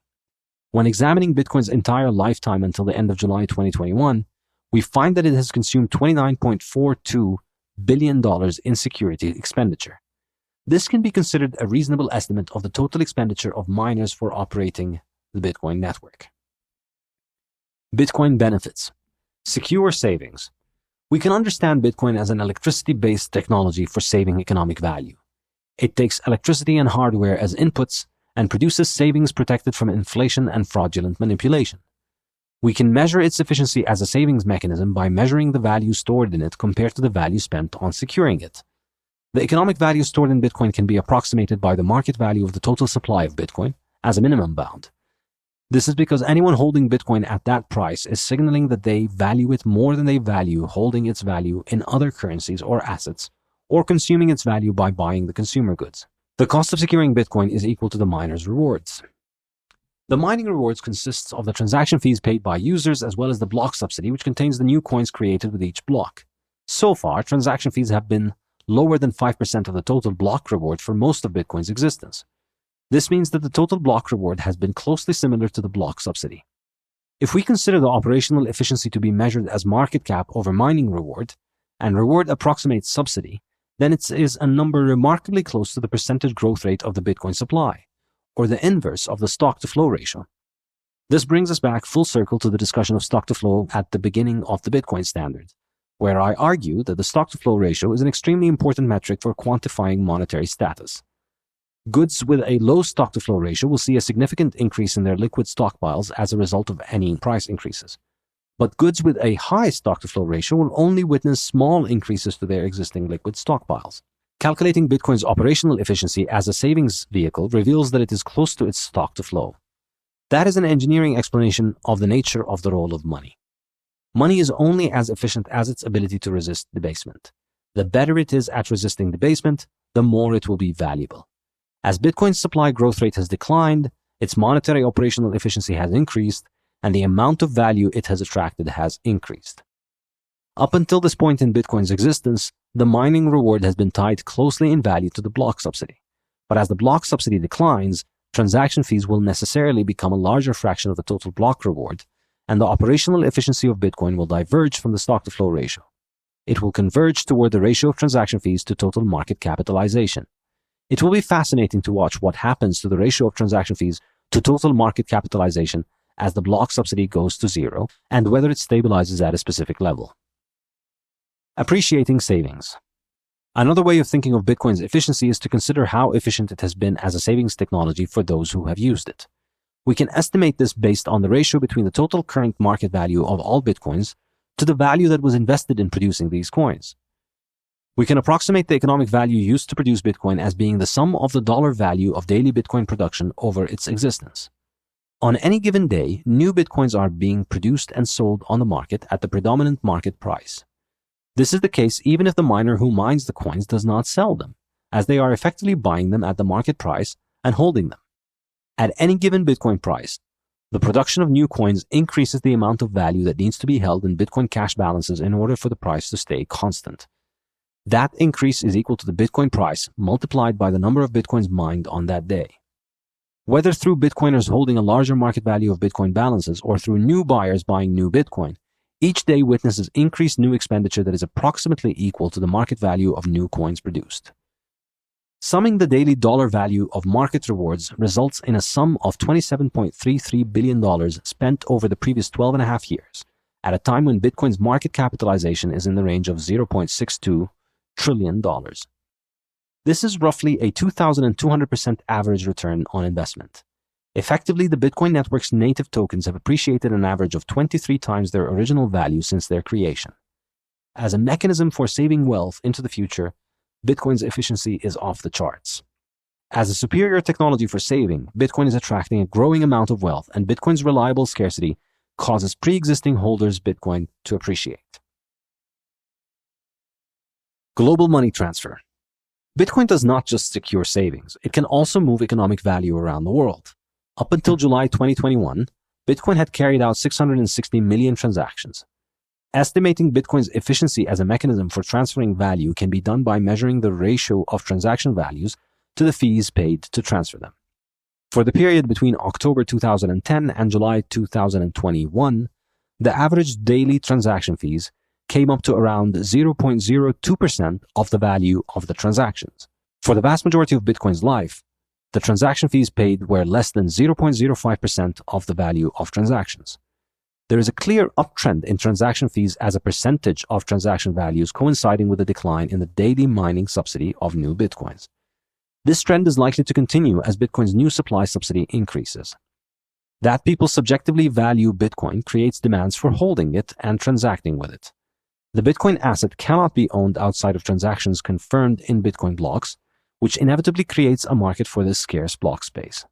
When examining Bitcoin's entire lifetime until the end of July 2021, we find that it has consumed $29.42 billion in security expenditure. This can be considered a reasonable estimate of the total expenditure of miners for operating the Bitcoin network. Bitcoin benefits. Secure savings. We can understand Bitcoin as an electricity-based technology for saving economic value. It takes electricity and hardware as inputs and produces savings protected from inflation and fraudulent manipulation. We can measure its efficiency as a savings mechanism by measuring the value stored in it compared to the value spent on securing it. The economic value stored in Bitcoin can be approximated by the market value of the total supply of Bitcoin as a minimum bound. This is because anyone holding Bitcoin at that price is signaling that they value it more than they value holding its value in other currencies or assets, or consuming its value by buying the consumer goods. The cost of securing Bitcoin is equal to the miner's rewards. The mining rewards consists of the transaction fees paid by users as well as the block subsidy, which contains the new coins created with each block. So far, transaction fees have been lower than 5% of the total block reward for most of Bitcoin's existence. This means that the total block reward has been closely similar to the block subsidy. If we consider the operational efficiency to be measured as market cap over mining reward, and reward approximates subsidy, then it is a number remarkably close to the percentage growth rate of the Bitcoin supply, or the inverse of the stock-to-flow ratio. This brings us back full circle to the discussion of stock-to-flow at the beginning of the Bitcoin standard, where I argued that the stock-to-flow ratio is an extremely important metric for quantifying monetary status. Goods with a low stock-to-flow ratio will see a significant increase in their liquid stockpiles as a result of any price increases. But goods with a high stock-to-flow ratio will only witness small increases to their existing liquid stockpiles. Calculating Bitcoin's operational efficiency as a savings vehicle reveals that it is close to its stock-to-flow. That is an engineering explanation of the nature of the role of money. Money is only as efficient as its ability to resist debasement. The better it is at resisting debasement, the more it will be valuable. As Bitcoin's supply growth rate has declined, its monetary operational efficiency has increased, and the amount of value it has attracted has increased. Up until this point in Bitcoin's existence, the mining reward has been tied closely in value to the block subsidy. But as the block subsidy declines, transaction fees will necessarily become a larger fraction of the total block reward, and the operational efficiency of Bitcoin will diverge from the stock-to-flow ratio. It will converge toward the ratio of transaction fees to total market capitalization. It will be fascinating to watch what happens to the ratio of transaction fees to total market capitalization as the block subsidy goes to zero, and whether it stabilizes at a specific level. Appreciating savings. Another way of thinking of Bitcoin's efficiency is to consider how efficient it has been as a savings technology for those who have used it. We can estimate this based on the ratio between the total current market value of all Bitcoins to the value that was invested in producing these coins. We can approximate the economic value used to produce Bitcoin as being the sum of the dollar value of daily Bitcoin production over its existence. On any given day, new Bitcoins are being produced and sold on the market at the predominant market price. This is the case even if the miner who mines the coins does not sell them, as they are effectively buying them at the market price and holding them. At any given Bitcoin price, the production of new coins increases the amount of value that needs to be held in Bitcoin cash balances in order for the price to stay constant. That increase is equal to the Bitcoin price multiplied by the number of Bitcoins mined on that day. Whether through Bitcoiners holding a larger market value of Bitcoin balances or through new buyers buying new Bitcoin, each day witnesses increased new expenditure that is approximately equal to the market value of new coins produced. Summing the daily dollar value of market rewards results in a sum of $27.33 billion spent over the previous 12.5 years, at a time when Bitcoin's market capitalization is in the range of $0.62 trillion. This is roughly a 2,200% average return on investment. Effectively, the Bitcoin network's native tokens have appreciated an average of 23 times their original value since their creation. As a mechanism for saving wealth into the future, Bitcoin's efficiency is off the charts. As a superior technology for saving, Bitcoin is attracting a growing amount of wealth, and Bitcoin's reliable scarcity causes pre-existing holders Bitcoin to appreciate. Global money transfer. Bitcoin does not just secure savings, it can also move economic value around the world. Up until July 2021, Bitcoin had carried out 660 million transactions. Estimating Bitcoin's efficiency as a mechanism for transferring value can be done by measuring the ratio of transaction values to the fees paid to transfer them. For the period between October 2010 and July 2021, the average daily transaction fees came up to around 0.02% of the value of the transactions. For the vast majority of Bitcoin's life, the transaction fees paid were less than 0.05% of the value of transactions. There is a clear uptrend in transaction fees as a percentage of transaction values coinciding with a decline in the daily mining subsidy of new Bitcoins. This trend is likely to continue as Bitcoin's new supply subsidy increases. That people subjectively value Bitcoin creates demands for holding it and transacting with it. The Bitcoin asset cannot be owned outside of transactions confirmed in Bitcoin blocks, which inevitably creates a market for this scarce block space.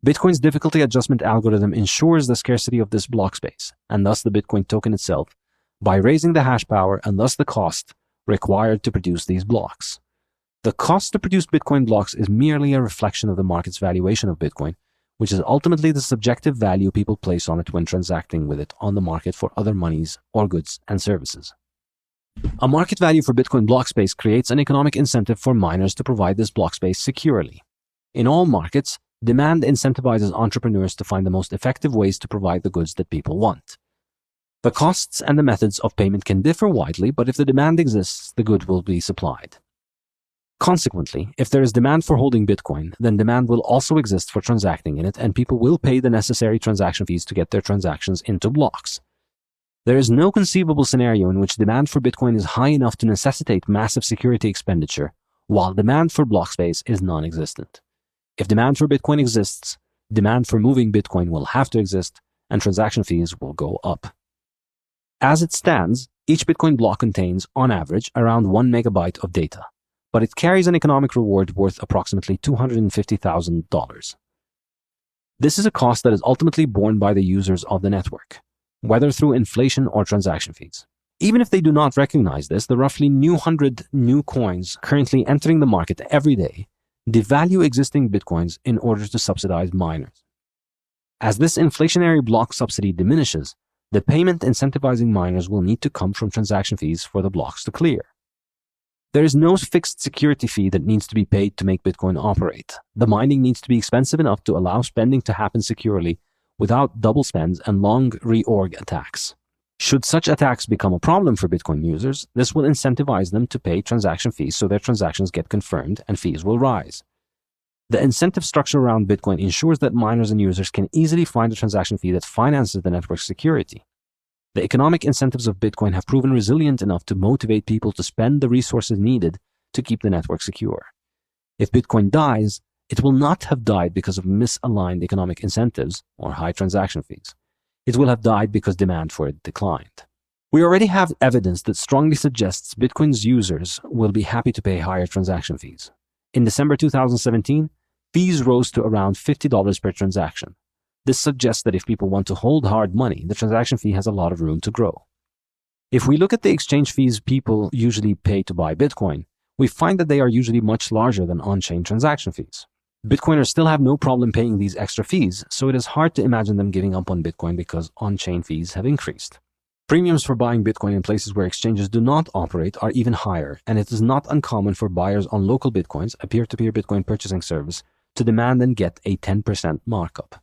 Bitcoin's difficulty adjustment algorithm ensures the scarcity of this block space, and thus the Bitcoin token itself, by raising the hash power and thus the cost required to produce these blocks. The cost to produce Bitcoin blocks is merely a reflection of the market's valuation of Bitcoin, which is ultimately the subjective value people place on it when transacting with it on the market for other monies or goods and services. A market value for Bitcoin block space creates an economic incentive for miners to provide this block space securely. In all markets, demand incentivizes entrepreneurs to find the most effective ways to provide the goods that people want. The costs and the methods of payment can differ widely, but if the demand exists, the good will be supplied. Consequently, if there is demand for holding Bitcoin, then demand will also exist for transacting in it, and people will pay the necessary transaction fees to get their transactions into blocks. There is no conceivable scenario in which demand for Bitcoin is high enough to necessitate massive security expenditure, while demand for block space is non-existent. If demand for Bitcoin exists, demand for moving Bitcoin will have to exist, and transaction fees will go up. As it stands, each Bitcoin block contains, on average, around 1 megabyte of data, but it carries an economic reward worth approximately $250,000. This is a cost that is ultimately borne by the users of the network, whether through inflation or transaction fees. Even if they do not recognize this, the roughly 100 new coins currently entering the market every day devalue existing Bitcoins in order to subsidize miners. As this inflationary block subsidy diminishes, the payment incentivizing miners will need to come from transaction fees for the blocks to clear. There is no fixed security fee that needs to be paid to make Bitcoin operate. The mining needs to be expensive enough to allow spending to happen securely without double spends and long reorg attacks. Should such attacks become a problem for Bitcoin users, this will incentivize them to pay transaction fees so their transactions get confirmed and fees will rise. The incentive structure around Bitcoin ensures that miners and users can easily find a transaction fee that finances the network's security. The economic incentives of Bitcoin have proven resilient enough to motivate people to spend the resources needed to keep the network secure. If Bitcoin dies, it will not have died because of misaligned economic incentives or high transaction fees. It will have died because demand for it declined. We already have evidence that strongly suggests Bitcoin's users will be happy to pay higher transaction fees. In December 2017, fees rose to around $50 per transaction. This suggests that if people want to hold hard money, the transaction fee has a lot of room to grow. If we look at the exchange fees people usually pay to buy Bitcoin, we find that they are usually much larger than on-chain transaction fees. Bitcoiners still have no problem paying these extra fees, so it is hard to imagine them giving up on Bitcoin because on-chain fees have increased. Premiums for buying Bitcoin in places where exchanges do not operate are even higher, and it is not uncommon for buyers on local Bitcoins, a peer-to-peer Bitcoin purchasing service, to demand and get a 10% markup.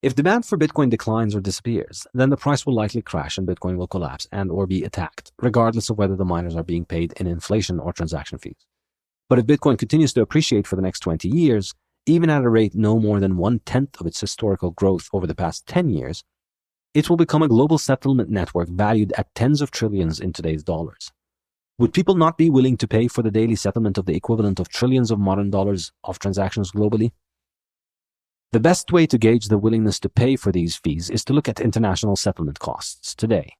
If demand for Bitcoin declines or disappears, then the price will likely crash and Bitcoin will collapse and/or be attacked, regardless of whether the miners are being paid in inflation or transaction fees. But if Bitcoin continues to appreciate for the next 20 years, even at a rate no more than 1/10 of its historical growth over the past 10 years, it will become a global settlement network valued at tens of trillions in today's dollars. Would people not be willing to pay for the daily settlement of the equivalent of trillions of modern dollars of transactions globally? The best way to gauge the willingness to pay for these fees is to look at international settlement costs today.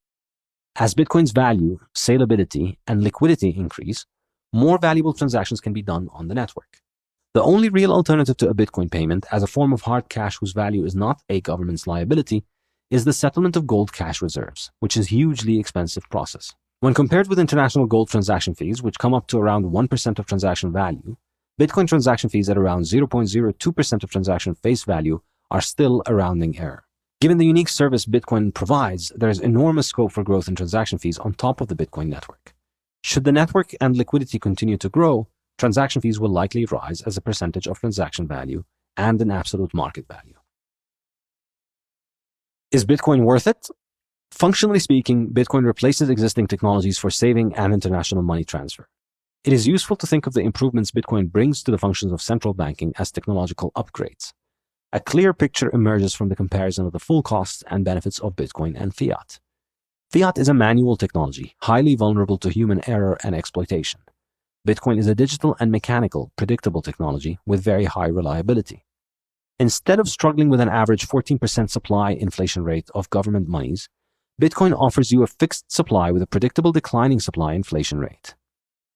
As Bitcoin's value, salability, and liquidity increase, more valuable transactions can be done on the network. The only real alternative to a Bitcoin payment as a form of hard cash whose value is not a government's liability is the settlement of gold cash reserves, which is a hugely expensive process. When compared with international gold transaction fees, which come up to around 1% of transaction value, Bitcoin transaction fees at around 0.02% of transaction face value are still a rounding error. Given the unique service Bitcoin provides, there is enormous scope for growth in transaction fees on top of the Bitcoin network. Should the network and liquidity continue to grow, transaction fees will likely rise as a percentage of transaction value and an absolute market value. Is Bitcoin worth it? Functionally speaking, Bitcoin replaces existing technologies for saving and international money transfer. It is useful to think of the improvements Bitcoin brings to the functions of central banking as technological upgrades. A clear picture emerges from the comparison of the full costs and benefits of Bitcoin and Fiat. Fiat is a manual technology, highly vulnerable to human error and exploitation. Bitcoin is a digital and mechanical, predictable technology with very high reliability. Instead of struggling with an average 14% supply inflation rate of government monies, Bitcoin offers you a fixed supply with a predictable declining supply inflation rate.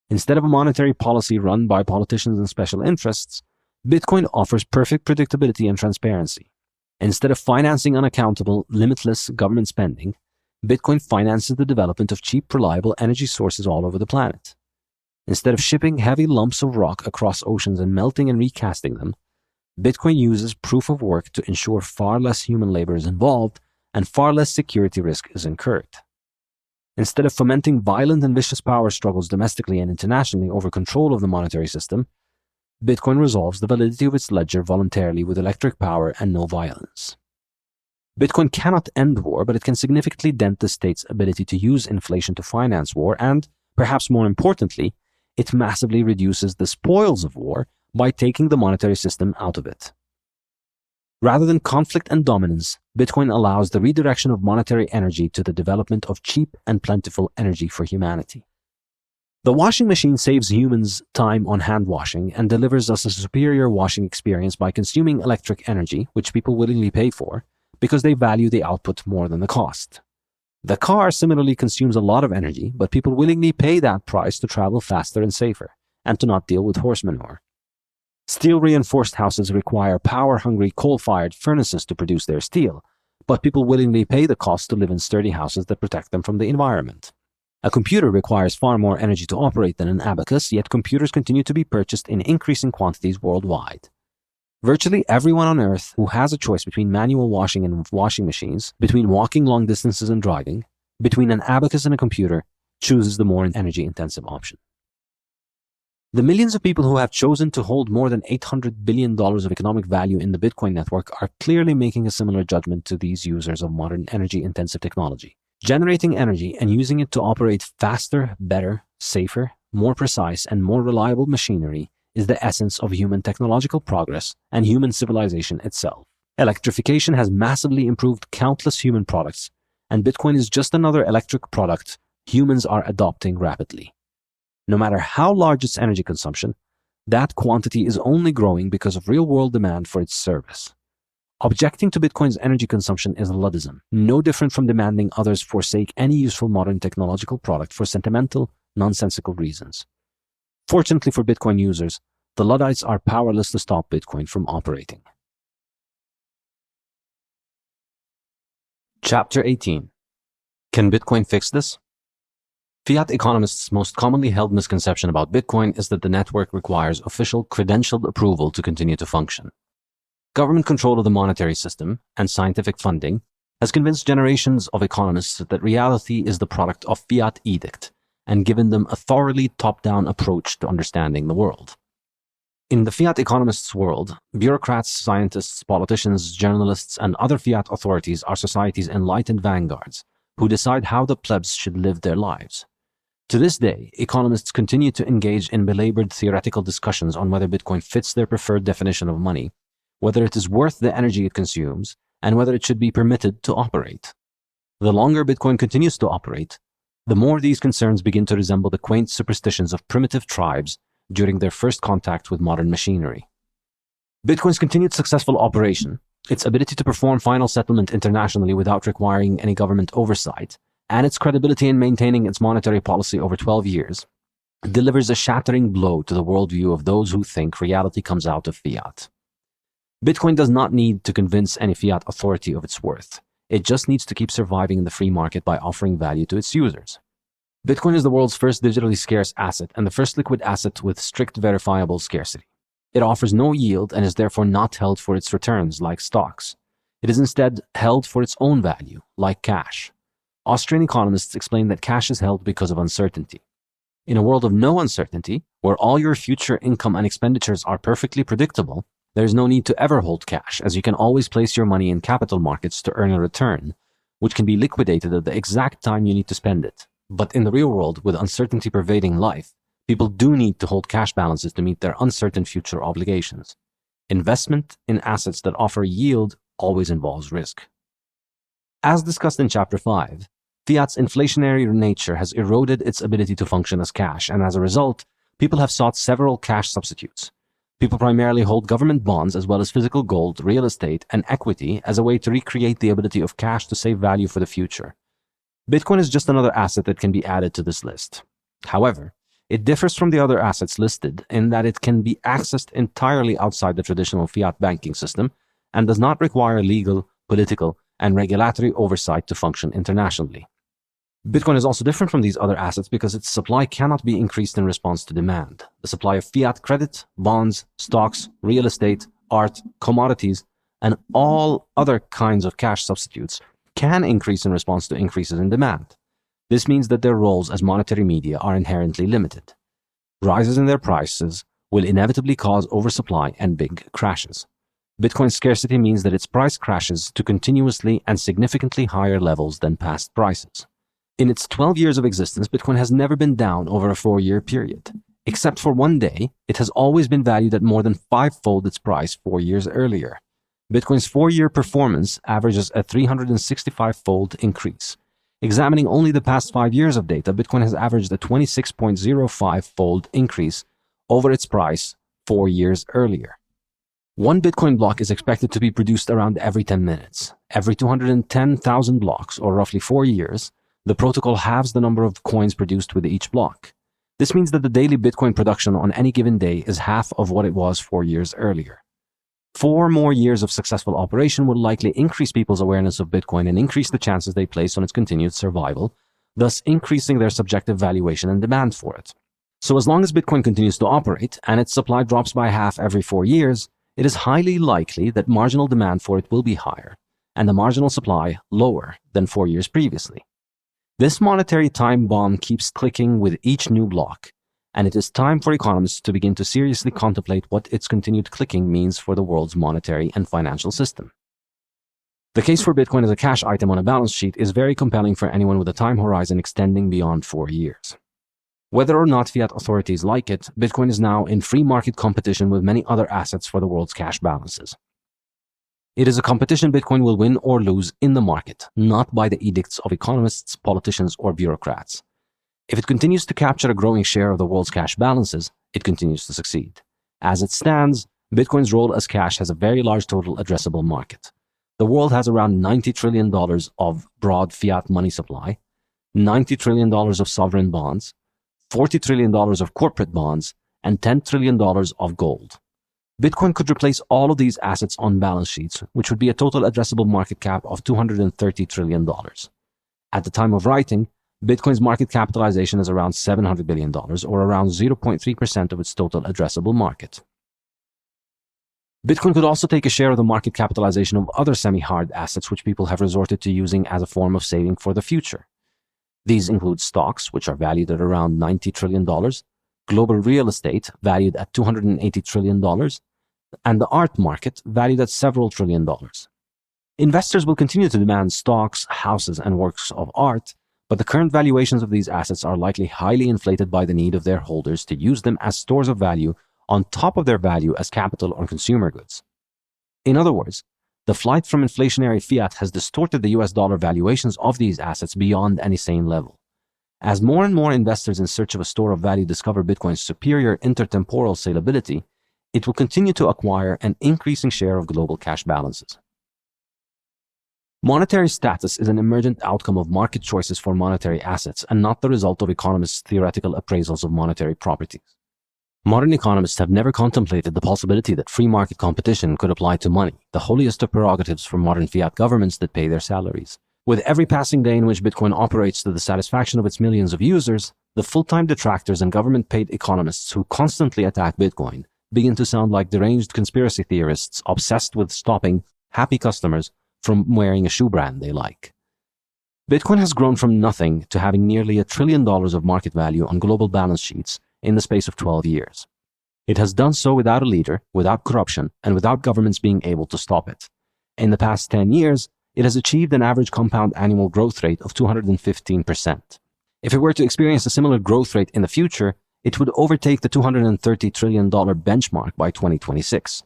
Instead of a monetary policy run by politicians and special interests, Bitcoin offers perfect predictability and transparency. Instead of financing unaccountable, limitless government spending, Bitcoin finances the development of cheap, reliable energy sources all over the planet. Instead of shipping heavy lumps of rock across oceans and melting and recasting them, Bitcoin uses proof of work to ensure far less human labor is involved and far less security risk is incurred. Instead of fomenting violent and vicious power struggles domestically and internationally over control of the monetary system, Bitcoin resolves the validity of its ledger voluntarily with electric power and no violence. Bitcoin cannot end war, but it can significantly dent the state's ability to use inflation to finance war, and, perhaps more importantly, it massively reduces the spoils of war by taking the monetary system out of it. Rather than conflict and dominance, Bitcoin allows the redirection of monetary energy to the development of cheap and plentiful energy for humanity. The washing machine saves humans time on hand washing and delivers us a superior washing experience by consuming electric energy, which people willingly pay for, because they value the output more than the cost. The car similarly consumes a lot of energy, but people willingly pay that price to travel faster and safer, and to not deal with horse manure. Steel-reinforced houses require power-hungry coal-fired furnaces to produce their steel, but people willingly pay the cost to live in sturdy houses that protect them from the environment. A computer requires far more energy to operate than an abacus, yet computers continue to be purchased in increasing quantities worldwide. Virtually everyone on Earth who has a choice between manual washing and washing machines, between walking long distances and driving, between an abacus and a computer, chooses the more energy-intensive option. The millions of people who have chosen to hold more than $800 billion of economic value in the Bitcoin network are clearly making a similar judgment to these users of modern energy-intensive technology. Generating energy and using it to operate faster, better, safer, more precise, and more reliable machinery is the essence of human technological progress and human civilization itself. Electrification has massively improved countless human products, and Bitcoin is just another electric product humans are adopting rapidly. No matter how large its energy consumption, that quantity is only growing because of real-world demand for its service. Objecting to Bitcoin's energy consumption is Luddism, no different from demanding others forsake any useful modern technological product for sentimental, nonsensical reasons. Fortunately for Bitcoin users, the Luddites are powerless to stop Bitcoin from operating. Chapter 18. Can Bitcoin fix this? Fiat economists' most commonly held misconception about Bitcoin is that the network requires official credentialed approval to continue to function. Government control of the monetary system and scientific funding has convinced generations of economists that reality is the product of Fiat edict and given them a thoroughly top-down approach to understanding the world. In the Fiat economists' world, bureaucrats, scientists, politicians, journalists, and other Fiat authorities are society's enlightened vanguards who decide how the plebs should live their lives. To this day, economists continue to engage in belabored theoretical discussions on whether Bitcoin fits their preferred definition of money, whether it is worth the energy it consumes, and whether it should be permitted to operate. The longer Bitcoin continues to operate, the more these concerns begin to resemble the quaint superstitions of primitive tribes during their first contact with modern machinery. Bitcoin's continued successful operation, its ability to perform final settlement internationally without requiring any government oversight, and its credibility in maintaining its monetary policy over 12 years, delivers a shattering blow to the worldview of those who think reality comes out of fiat. Bitcoin does not need to convince any fiat authority of its worth. It just needs to keep surviving in the free market by offering value to its users. Bitcoin is the world's first digitally scarce asset and the first liquid asset with strict verifiable scarcity. It offers no yield and is therefore not held for its returns like stocks. It is instead held for its own value, like cash. Austrian economists explain that cash is held because of uncertainty. In a world of no uncertainty, where all your future income and expenditures are perfectly predictable, there is no need to ever hold cash, as you can always place your money in capital markets to earn a return, which can be liquidated at the exact time you need to spend it. But in the real world, with uncertainty pervading life, people do need to hold cash balances to meet their uncertain future obligations. Investment in assets that offer yield always involves risk. As discussed in Chapter 5, fiat's inflationary nature has eroded its ability to function as cash, and as a result, people have sought several cash substitutes. People primarily hold government bonds as well as physical gold, real estate, and equity as a way to recreate the ability of cash to save value for the future. Bitcoin is just another asset that can be added to this list. However, It differs from the other assets listed in that it can be accessed entirely outside the traditional fiat banking system and does not require legal, political, and regulatory oversight to function internationally. Bitcoin is also different from these other assets because its supply cannot be increased in response to demand. The supply of fiat credit, bonds, stocks, real estate, art, commodities, and all other kinds of cash substitutes can increase in response to increases in demand. This means that their roles as monetary media are inherently limited. Rises in their prices will inevitably cause oversupply and big crashes. Bitcoin's scarcity means that its price crashes to continuously and significantly higher levels than past prices. In its 12 years of existence, Bitcoin has never been down over a 4-year period. Except for one day, it has always been valued at more than 5-fold its price 4 years earlier. Bitcoin's 4-year performance averages a 365-fold increase. Examining only the past 5 years of data, Bitcoin has averaged a 26.05-fold increase over its price 4 years earlier. One Bitcoin block is expected to be produced around every 10 minutes. Every 210,000 blocks, or roughly 4 years, the protocol halves the number of coins produced with each block. This means that the daily Bitcoin production on any given day is half of what it was 4 years earlier. 4 more years of successful operation will likely increase people's awareness of Bitcoin and increase the chances they place on its continued survival, thus increasing their subjective valuation and demand for it. So as long as Bitcoin continues to operate and its supply drops by half every 4 years, it is highly likely that marginal demand for it will be higher and the marginal supply lower than 4 years previously. This monetary time bomb keeps clicking with each new block, and it is time for economists to begin to seriously contemplate what its continued clicking means for the world's monetary and financial system. The case for Bitcoin as a cash item on a balance sheet is very compelling for anyone with a time horizon extending beyond 4 years. Whether or not fiat authorities like it, Bitcoin is now in free market competition with many other assets for the world's cash balances. It is a competition Bitcoin will win or lose in the market, not by the edicts of economists, politicians, or bureaucrats. If it continues to capture a growing share of the world's cash balances, it continues to succeed. As it stands, Bitcoin's role as cash has a very large total addressable market. The world has around $90 trillion of broad fiat money supply, $90 trillion of sovereign bonds, $40 trillion of corporate bonds, and $10 trillion of gold. Bitcoin could replace all of these assets on balance sheets, which would be a total addressable market cap of $230 trillion. At the time of writing, Bitcoin's market capitalization is around $700 billion, or around 0.3% of its total addressable market. Bitcoin could also take a share of the market capitalization of other semi-hard assets which people have resorted to using as a form of saving for the future. These include stocks, which are valued at around $90 trillion, global real estate, valued at $280 trillion, and the art market, valued at several $trillion. Investors will continue to demand stocks, houses, and works of art, but the current valuations of these assets are likely highly inflated by the need of their holders to use them as stores of value on top of their value as capital or consumer goods. In other words, the flight from inflationary fiat has distorted the US dollar valuations of these assets beyond any sane level. As more and more investors in search of a store of value discover Bitcoin's superior intertemporal salability, it will continue to acquire an increasing share of global cash balances. Monetary status is an emergent outcome of market choices for monetary assets and not the result of economists' theoretical appraisals of monetary properties. Modern economists have never contemplated the possibility that free market competition could apply to money, the holiest of prerogatives for modern fiat governments that pay their salaries. With every passing day in which Bitcoin operates to the satisfaction of its millions of users, the full-time detractors and government-paid economists who constantly attack Bitcoin begin to sound like deranged conspiracy theorists obsessed with stopping happy customers from wearing a shoe brand they like. Bitcoin has grown from nothing to having nearly $1 trillion of market value on global balance sheets in the space of 12 years. It has done so without a leader, without corruption, and without governments being able to stop it. In the past 10 years, it has achieved an average compound annual growth rate of 215%. If it were to experience a similar growth rate in the future, it would overtake the $230 trillion benchmark by 2026.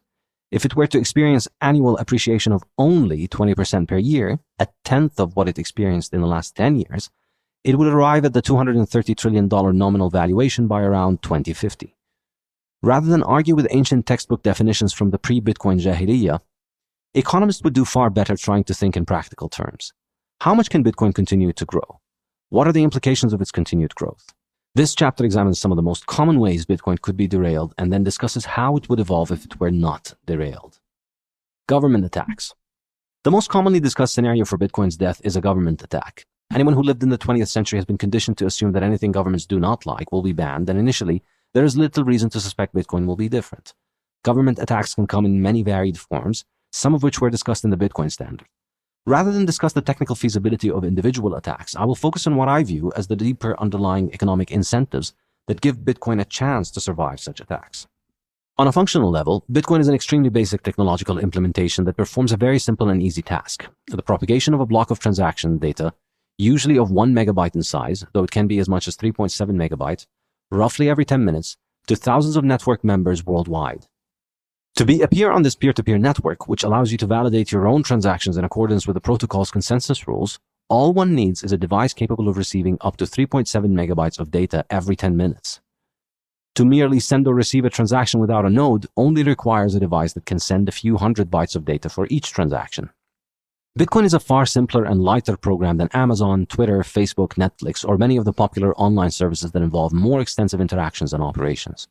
If it were to experience annual appreciation of only 20% per year, a tenth of what it experienced in the last 10 years, it would arrive at the $230 trillion nominal valuation by around 2050. Rather than argue with ancient textbook definitions from the pre-Bitcoin Jahiliyyah, economists would do far better trying to think in practical terms. How much can Bitcoin continue to grow? What are the implications of its continued growth? This chapter examines some of the most common ways Bitcoin could be derailed and then discusses how it would evolve if it were not derailed. Government attacks. The most commonly discussed scenario for Bitcoin's death is a government attack. Anyone who lived in the 20th century has been conditioned to assume that anything governments do not like will be banned, and initially, there is little reason to suspect Bitcoin will be different. Government attacks can come in many varied forms, some of which were discussed in the Bitcoin Standard. Rather than discuss the technical feasibility of individual attacks, I will focus on what I view as the deeper underlying economic incentives that give Bitcoin a chance to survive such attacks. On a functional level, Bitcoin is an extremely basic technological implementation that performs a very simple and easy task: the propagation of a block of transaction data, usually of 1 megabyte in size, though it can be as much as 3.7 megabytes, roughly every 10 minutes, to thousands of network members worldwide. To appear on this peer-to-peer network, which allows you to validate your own transactions in accordance with the protocol's consensus rules, all one needs is a device capable of receiving up to 3.7 megabytes of data every 10 minutes. To merely send or receive a transaction without a node only requires a device that can send a few hundred bytes of data for each transaction. Bitcoin is a far simpler and lighter program than Amazon, Twitter, Facebook, Netflix, or many of the popular online services that involve more extensive interactions and operations.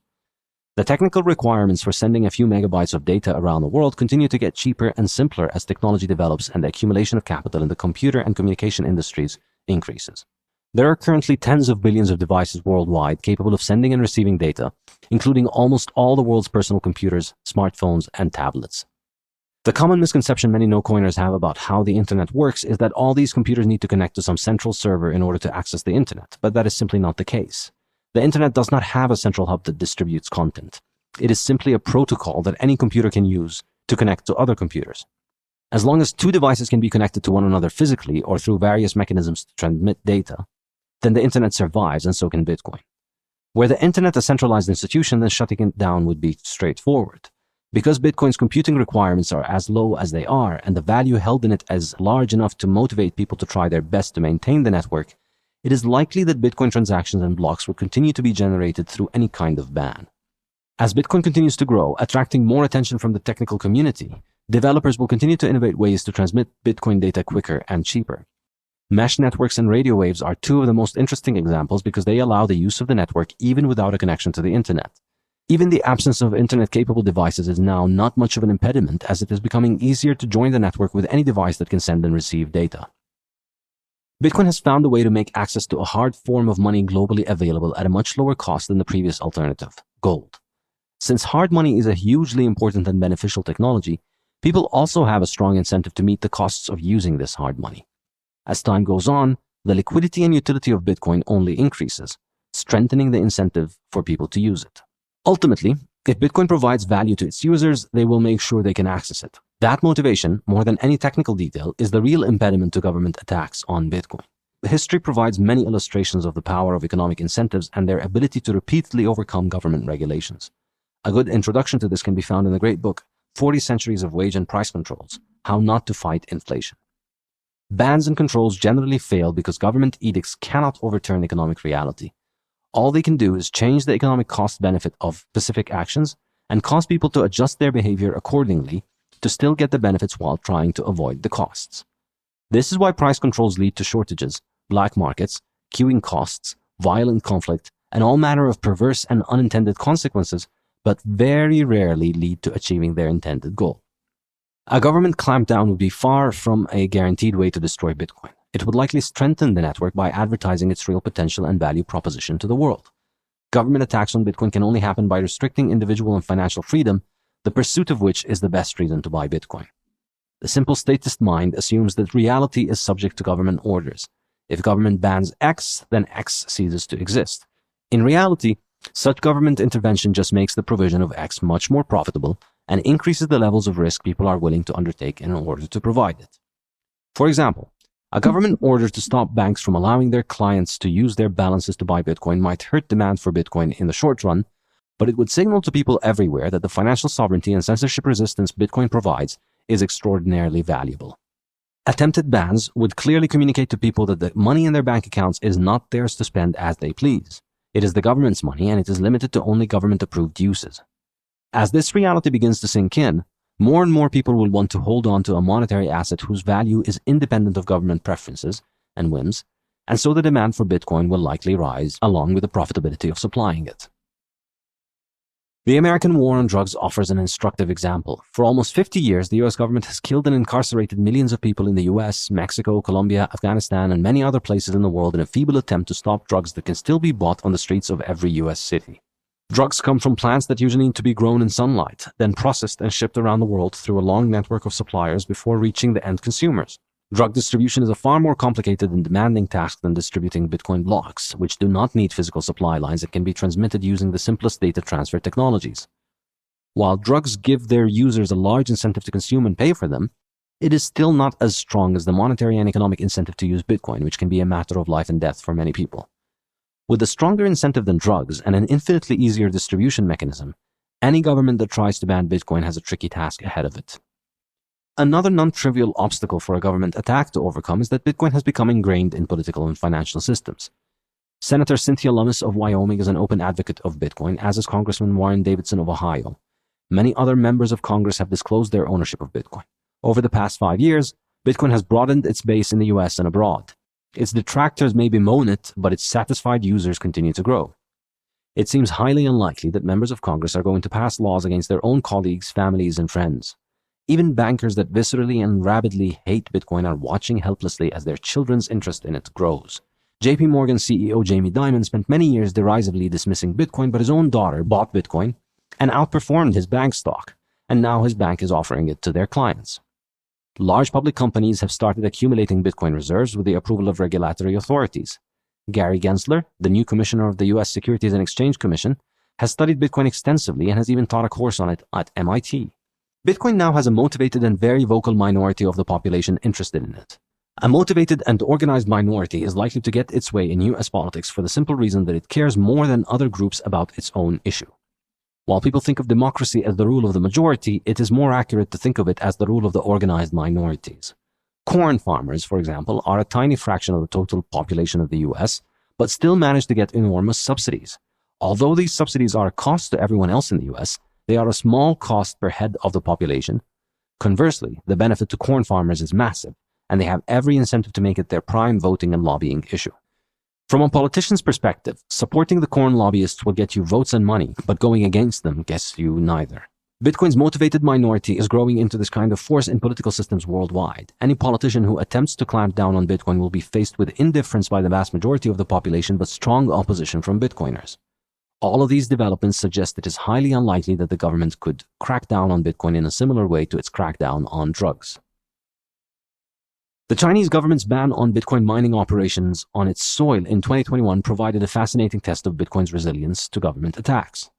The technical requirements for sending a few megabytes of data around the world continue to get cheaper and simpler as technology develops and the accumulation of capital in the computer and communication industries increases. There are currently tens of billions of devices worldwide capable of sending and receiving data, including almost all the world's personal computers, smartphones, and tablets. The common misconception many no-coiners have about how the internet works is that all these computers need to connect to some central server in order to access the internet, but that is simply not the case. The internet does not have a central hub that distributes content. It is simply a protocol that any computer can use to connect to other computers. As long as two devices can be connected to one another physically or through various mechanisms to transmit data, then the internet survives, and so can Bitcoin. Were the internet a centralized institution, then shutting it down would be straightforward. Because Bitcoin's computing requirements are as low as they are, and the value held in it as large enough to motivate people to try their best to maintain the network, it is likely that Bitcoin transactions and blocks will continue to be generated through any kind of ban. As Bitcoin continues to grow, attracting more attention from the technical community, developers will continue to innovate ways to transmit Bitcoin data quicker and cheaper. Mesh networks and radio waves are two of the most interesting examples because they allow the use of the network even without a connection to the internet. Even the absence of internet-capable devices is now not much of an impediment, as it is becoming easier to join the network with any device that can send and receive data. Bitcoin has found a way to make access to a hard form of money globally available at a much lower cost than the previous alternative, gold. Since hard money is a hugely important and beneficial technology, people also have a strong incentive to meet the costs of using this hard money. As time goes on, the liquidity and utility of Bitcoin only increases, strengthening the incentive for people to use it. Ultimately, if Bitcoin provides value to its users, they will make sure they can access it. That motivation, more than any technical detail, is the real impediment to government attacks on Bitcoin. History provides many illustrations of the power of economic incentives and their ability to repeatedly overcome government regulations. A good introduction to this can be found in the great book, 40 Centuries of Wage and Price Controls: How Not to Fight Inflation. Bans and controls generally fail because government edicts cannot overturn economic reality. All they can do is change the economic cost-benefit of specific actions and cause people to adjust their behavior accordingly to still get the benefits while trying to avoid the costs. This is why price controls lead to shortages, black markets, queuing costs, violent conflict, and all manner of perverse and unintended consequences, but very rarely lead to achieving their intended goal. A government clampdown would be far from a guaranteed way to destroy Bitcoin. It would likely strengthen the network by advertising its real potential and value proposition to the world. Government attacks on Bitcoin can only happen by restricting individual and financial freedom, the pursuit of which is the best reason to buy Bitcoin. The simple statist mind assumes that reality is subject to government orders. If government bans X, then X ceases to exist. In reality, such government intervention just makes the provision of X much more profitable and increases the levels of risk people are willing to undertake in order to provide it. For example, a government order to stop banks from allowing their clients to use their balances to buy Bitcoin might hurt demand for Bitcoin in the short run, but it would signal to people everywhere that the financial sovereignty and censorship resistance Bitcoin provides is extraordinarily valuable. Attempted bans would clearly communicate to people that the money in their bank accounts is not theirs to spend as they please. It is the government's money, and it is limited to only government-approved uses. As this reality begins to sink in, more and more people will want to hold on to a monetary asset whose value is independent of government preferences and whims, and so the demand for Bitcoin will likely rise along with the profitability of supplying it. The American war on drugs offers an instructive example. For almost 50 years, the US government has killed and incarcerated millions of people in the US, Mexico, Colombia, Afghanistan, and many other places in the world in a feeble attempt to stop drugs that can still be bought on the streets of every US city. Drugs come from plants that usually need to be grown in sunlight, then processed and shipped around the world through a long network of suppliers before reaching the end consumers. Drug distribution is a far more complicated and demanding task than distributing Bitcoin blocks, which do not need physical supply lines and can be transmitted using the simplest data transfer technologies. While drugs give their users a large incentive to consume and pay for them, it is still not as strong as the monetary and economic incentive to use Bitcoin, which can be a matter of life and death for many people. With a stronger incentive than drugs and an infinitely easier distribution mechanism, any government that tries to ban Bitcoin has a tricky task ahead of it. Another non-trivial obstacle for a government attack to overcome is that Bitcoin has become ingrained in political and financial systems. Senator Cynthia Lummis of Wyoming is an open advocate of Bitcoin, as is Congressman Warren Davidson of Ohio. Many other members of Congress have disclosed their ownership of Bitcoin. Over the past 5 years, Bitcoin has broadened its base in the US and abroad. Its detractors may bemoan it, but its satisfied users continue to grow. It seems highly unlikely that members of Congress are going to pass laws against their own colleagues, families, and friends. Even bankers that viscerally and rabidly hate Bitcoin are watching helplessly as their children's interest in it grows. JP Morgan CEO Jamie Dimon spent many years derisively dismissing Bitcoin, but his own daughter bought Bitcoin and outperformed his bank stock, and now his bank is offering it to their clients. Large public companies have started accumulating Bitcoin reserves with the approval of regulatory authorities. Gary Gensler, the new commissioner of the US Securities and Exchange Commission, has studied Bitcoin extensively and has even taught a course on it at MIT. Bitcoin now has a motivated and very vocal minority of the population interested in it. A motivated and organized minority is likely to get its way in US politics for the simple reason that it cares more than other groups about its own issue. While people think of democracy as the rule of the majority, it is more accurate to think of it as the rule of the organized minorities. Corn farmers, for example, are a tiny fraction of the total population of the US, but still manage to get enormous subsidies. Although these subsidies are a cost to everyone else in the US, they are a small cost per head of the population. Conversely, the benefit to corn farmers is massive, and they have every incentive to make it their prime voting and lobbying issue. From a politician's perspective, supporting the corn lobbyists will get you votes and money, but going against them gets you neither. Bitcoin's motivated minority is growing into this kind of force in political systems worldwide. Any politician who attempts to clamp down on Bitcoin will be faced with indifference by the vast majority of the population, but strong opposition from Bitcoiners. All of these developments suggest it is highly unlikely that the government could crack down on Bitcoin in a similar way to its crackdown on drugs. The Chinese government's ban on Bitcoin mining operations on its soil in 2021 provided a fascinating test of Bitcoin's resilience to government attacks.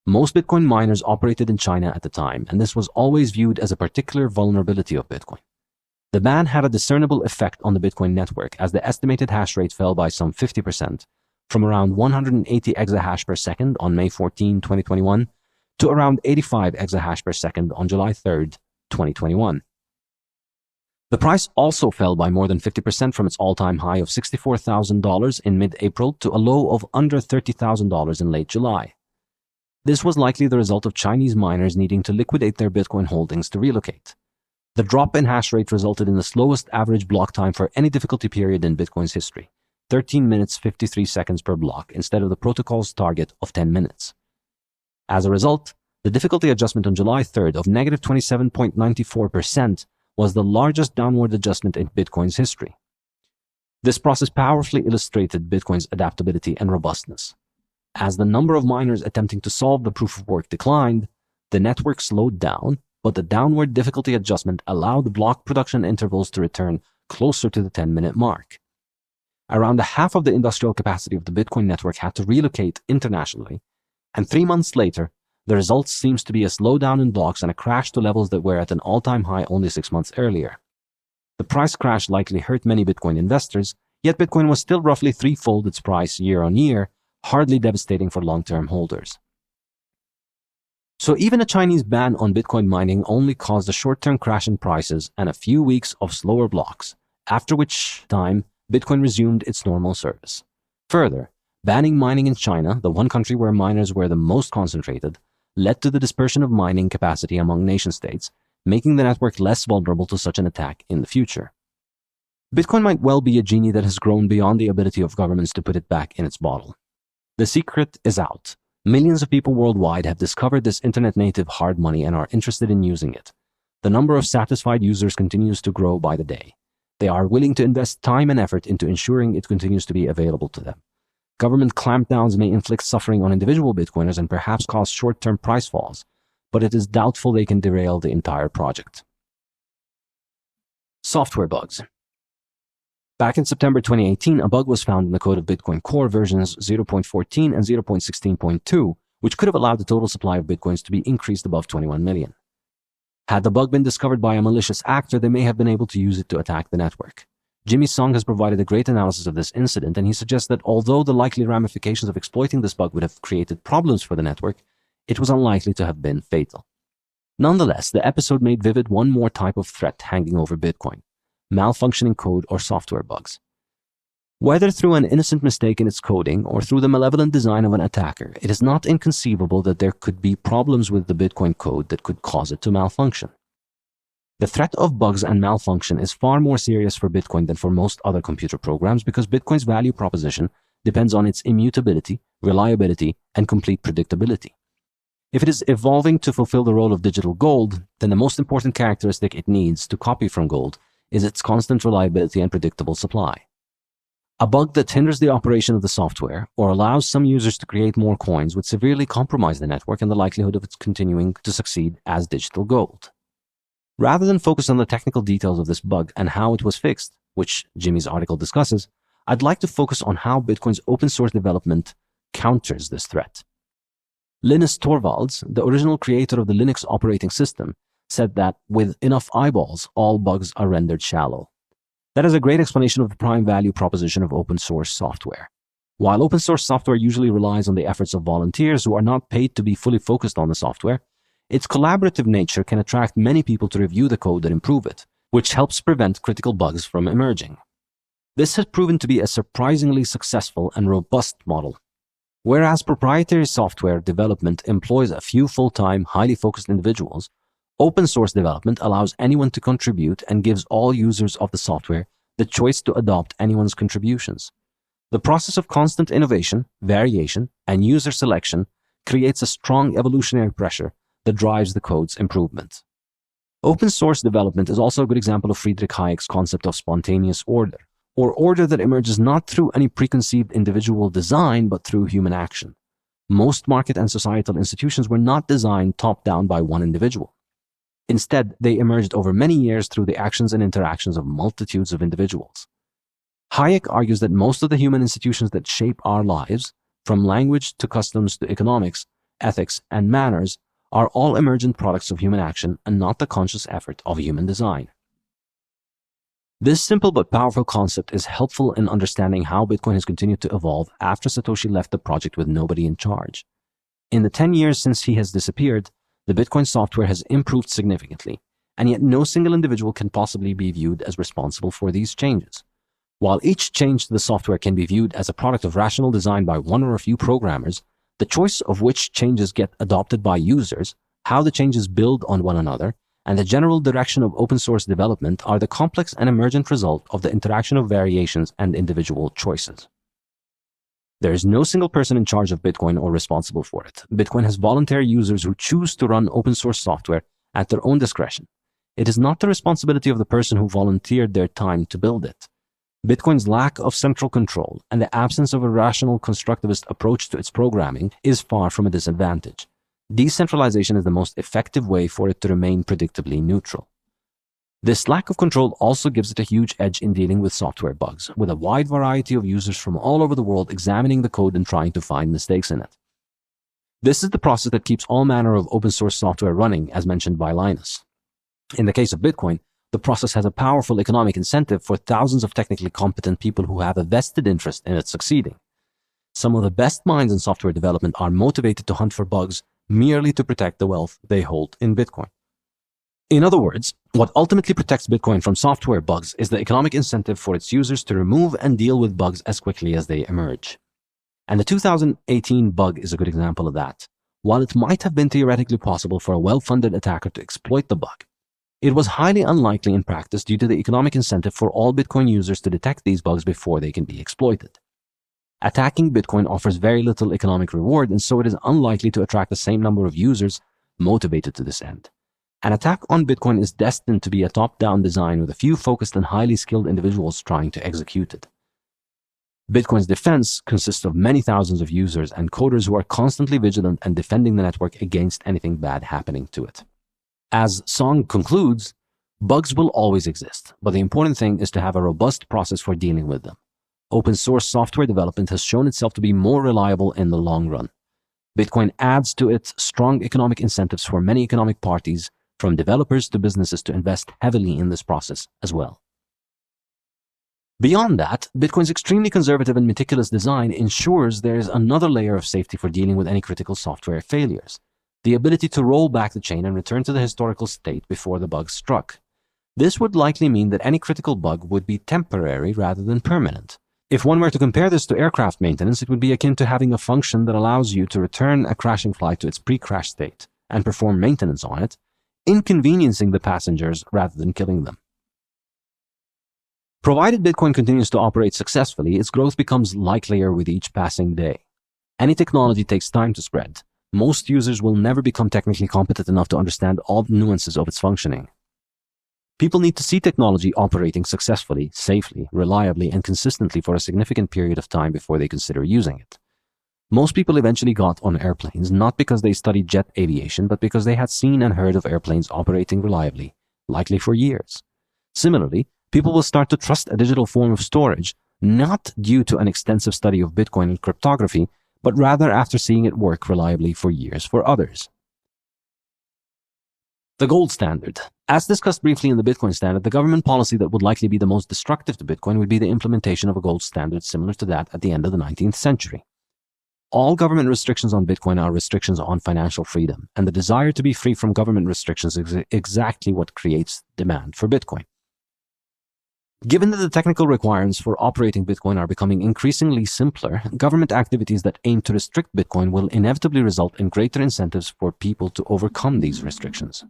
Most Bitcoin miners operated in China at the time, and this was always viewed as a particular vulnerability of Bitcoin. The ban had a discernible effect on the Bitcoin network, as the estimated hash rate fell by some 50%, from around 180 exahash per second on May 14, 2021, to around 85 exahash per second on July 3, 2021. The price also fell by more than 50% from its all-time high of $64,000 in mid-April to a low of under $30,000 in late July. This was likely the result of Chinese miners needing to liquidate their Bitcoin holdings to relocate. The drop in hash rate resulted in the slowest average block time for any difficulty period in Bitcoin's history, 13 minutes 53 seconds per block instead of the protocol's target of 10 minutes. As a result, the difficulty adjustment on July 3rd of negative 27.94% was the largest downward adjustment in Bitcoin's history. This process powerfully illustrated Bitcoin's adaptability and robustness. As the number of miners attempting to solve the proof of work declined, the network slowed down, but the downward difficulty adjustment allowed block production intervals to return closer to the 10-minute mark. Around half of the industrial capacity of the Bitcoin network had to relocate internationally, and 3 months later, the result seems to be a slowdown in blocks and a crash to levels that were at an all-time high only 6 months earlier. The price crash likely hurt many Bitcoin investors, yet Bitcoin was still roughly threefold its price year on year, hardly devastating for long-term holders. So even a Chinese ban on Bitcoin mining only caused a short-term crash in prices and a few weeks of slower blocks, after which time Bitcoin resumed its normal service. Further, banning mining in China, the one country where miners were the most concentrated, led to the dispersion of mining capacity among nation-states, making the network less vulnerable to such an attack in the future. Bitcoin might well be a genie that has grown beyond the ability of governments to put it back in its bottle. The secret is out. Millions of people worldwide have discovered this internet-native hard money and are interested in using it. The number of satisfied users continues to grow by the day. They are willing to invest time and effort into ensuring it continues to be available to them. Government clampdowns may inflict suffering on individual Bitcoiners and perhaps cause short-term price falls, but it is doubtful they can derail the entire project. Software bugs. Back in September 2018, a bug was found in the code of Bitcoin Core versions 0.14 and 0.16.2, which could have allowed the total supply of Bitcoins to be increased above 21 million. Had the bug been discovered by a malicious actor, they may have been able to use it to attack the network. Jimmy Song has provided a great analysis of this incident, and he suggests that although the likely ramifications of exploiting this bug would have created problems for the network, it was unlikely to have been fatal. Nonetheless, the episode made vivid one more type of threat hanging over Bitcoin: malfunctioning code or software bugs. Whether through an innocent mistake in its coding or through the malevolent design of an attacker, it is not inconceivable that there could be problems with the Bitcoin code that could cause it to malfunction. The threat of bugs and malfunction is far more serious for Bitcoin than for most other computer programs because Bitcoin's value proposition depends on its immutability, reliability, and complete predictability. If it is evolving to fulfill the role of digital gold, then the most important characteristic it needs to copy from gold is its constant reliability and predictable supply. A bug that hinders the operation of the software or allows some users to create more coins would severely compromise the network and the likelihood of its continuing to succeed as digital gold. Rather than focus on the technical details of this bug and how it was fixed, which Jimmy's article discusses, I'd like to focus on how Bitcoin's open source development counters this threat. Linus Torvalds, the original creator of the Linux operating system, said that with enough eyeballs, all bugs are rendered shallow. That is a great explanation of the prime value proposition of open source software. While open source software usually relies on the efforts of volunteers who are not paid to be fully focused on the software, its collaborative nature can attract many people to review the code and improve it, which helps prevent critical bugs from emerging. This has proven to be a surprisingly successful and robust model. Whereas proprietary software development employs a few full-time, highly focused individuals, open source development allows anyone to contribute and gives all users of the software the choice to adopt anyone's contributions. The process of constant innovation, variation, and user selection creates a strong evolutionary pressure that drives the code's improvement. Open source development is also a good example of Friedrich Hayek's concept of spontaneous order, or order that emerges not through any preconceived individual design but through human action. Most market and societal institutions were not designed top-down by one individual. Instead, they emerged over many years through the actions and interactions of multitudes of individuals. Hayek argues that most of the human institutions that shape our lives, from language to customs to economics, ethics, and manners, are all emergent products of human action and not the conscious effort of human design. This simple but powerful concept is helpful in understanding how Bitcoin has continued to evolve after Satoshi left the project with nobody in charge. In the 10 years since he has disappeared, the Bitcoin software has improved significantly, and yet no single individual can possibly be viewed as responsible for these changes. While each change to the software can be viewed as a product of rational design by one or a few programmers, the choice of which changes get adopted by users, how the changes build on one another, and the general direction of open source development are the complex and emergent result of the interaction of variations and individual choices. There is no single person in charge of Bitcoin or responsible for it. Bitcoin has voluntary users who choose to run open source software at their own discretion. It is not the responsibility of the person who volunteered their time to build it. Bitcoin's lack of central control and the absence of a rational constructivist approach to its programming is far from a disadvantage. Decentralization is the most effective way for it to remain predictably neutral. This lack of control also gives it a huge edge in dealing with software bugs, with a wide variety of users from all over the world examining the code and trying to find mistakes in it. This is the process that keeps all manner of open source software running, as mentioned by Linus. In the case of Bitcoin, the process has a powerful economic incentive for thousands of technically competent people who have a vested interest in it succeeding. Some of the best minds in software development are motivated to hunt for bugs merely to protect the wealth they hold in Bitcoin. In other words, what ultimately protects Bitcoin from software bugs is the economic incentive for its users to remove and deal with bugs as quickly as they emerge. And the 2018 bug is a good example of that. While it might have been theoretically possible for a well-funded attacker to exploit the bug, It was highly unlikely in practice due to the economic incentive for all Bitcoin users to detect these bugs before they can be exploited. Attacking Bitcoin offers very little economic reward, and so it is unlikely to attract the same number of users motivated to this end. An attack on Bitcoin is destined to be a top-down design with a few focused and highly skilled individuals trying to execute it. Bitcoin's defense consists of many thousands of users and coders who are constantly vigilant and defending the network against anything bad happening to it. As Song concludes, bugs will always exist, but the important thing is to have a robust process for dealing with them. Open source software development has shown itself to be more reliable in the long run. Bitcoin adds to its strong economic incentives for many economic parties, from developers to businesses, to invest heavily in this process as well. Beyond that, Bitcoin's extremely conservative and meticulous design ensures there is another layer of safety for dealing with any critical software failures: the ability to roll back the chain and return to the historical state before the bug struck. This would likely mean that any critical bug would be temporary rather than permanent. If one were to compare this to aircraft maintenance, it would be akin to having a function that allows you to return a crashing flight to its pre-crash state and perform maintenance on it, inconveniencing the passengers rather than killing them. Provided Bitcoin continues to operate successfully, its growth becomes likelier with each passing day. Any technology takes time to spread. Most users will never become technically competent enough to understand all the nuances of its functioning. People need to see technology operating successfully, safely, reliably, and consistently for a significant period of time before they consider using it. Most people eventually got on airplanes not because they studied jet aviation, but because they had seen and heard of airplanes operating reliably, likely for years. Similarly, people will start to trust a digital form of storage, not due to an extensive study of Bitcoin and cryptography, but rather after seeing it work reliably for years for others. The gold standard. As discussed briefly in the Bitcoin standard, the government policy that would likely be the most destructive to Bitcoin would be the implementation of a gold standard similar to that at the end of the 19th century. All government restrictions on Bitcoin are restrictions on financial freedom, and the desire to be free from government restrictions is exactly what creates demand for Bitcoin. Given that the technical requirements for operating Bitcoin are becoming increasingly simpler, government activities that aim to restrict Bitcoin will inevitably result in greater incentives for people to overcome these restrictions.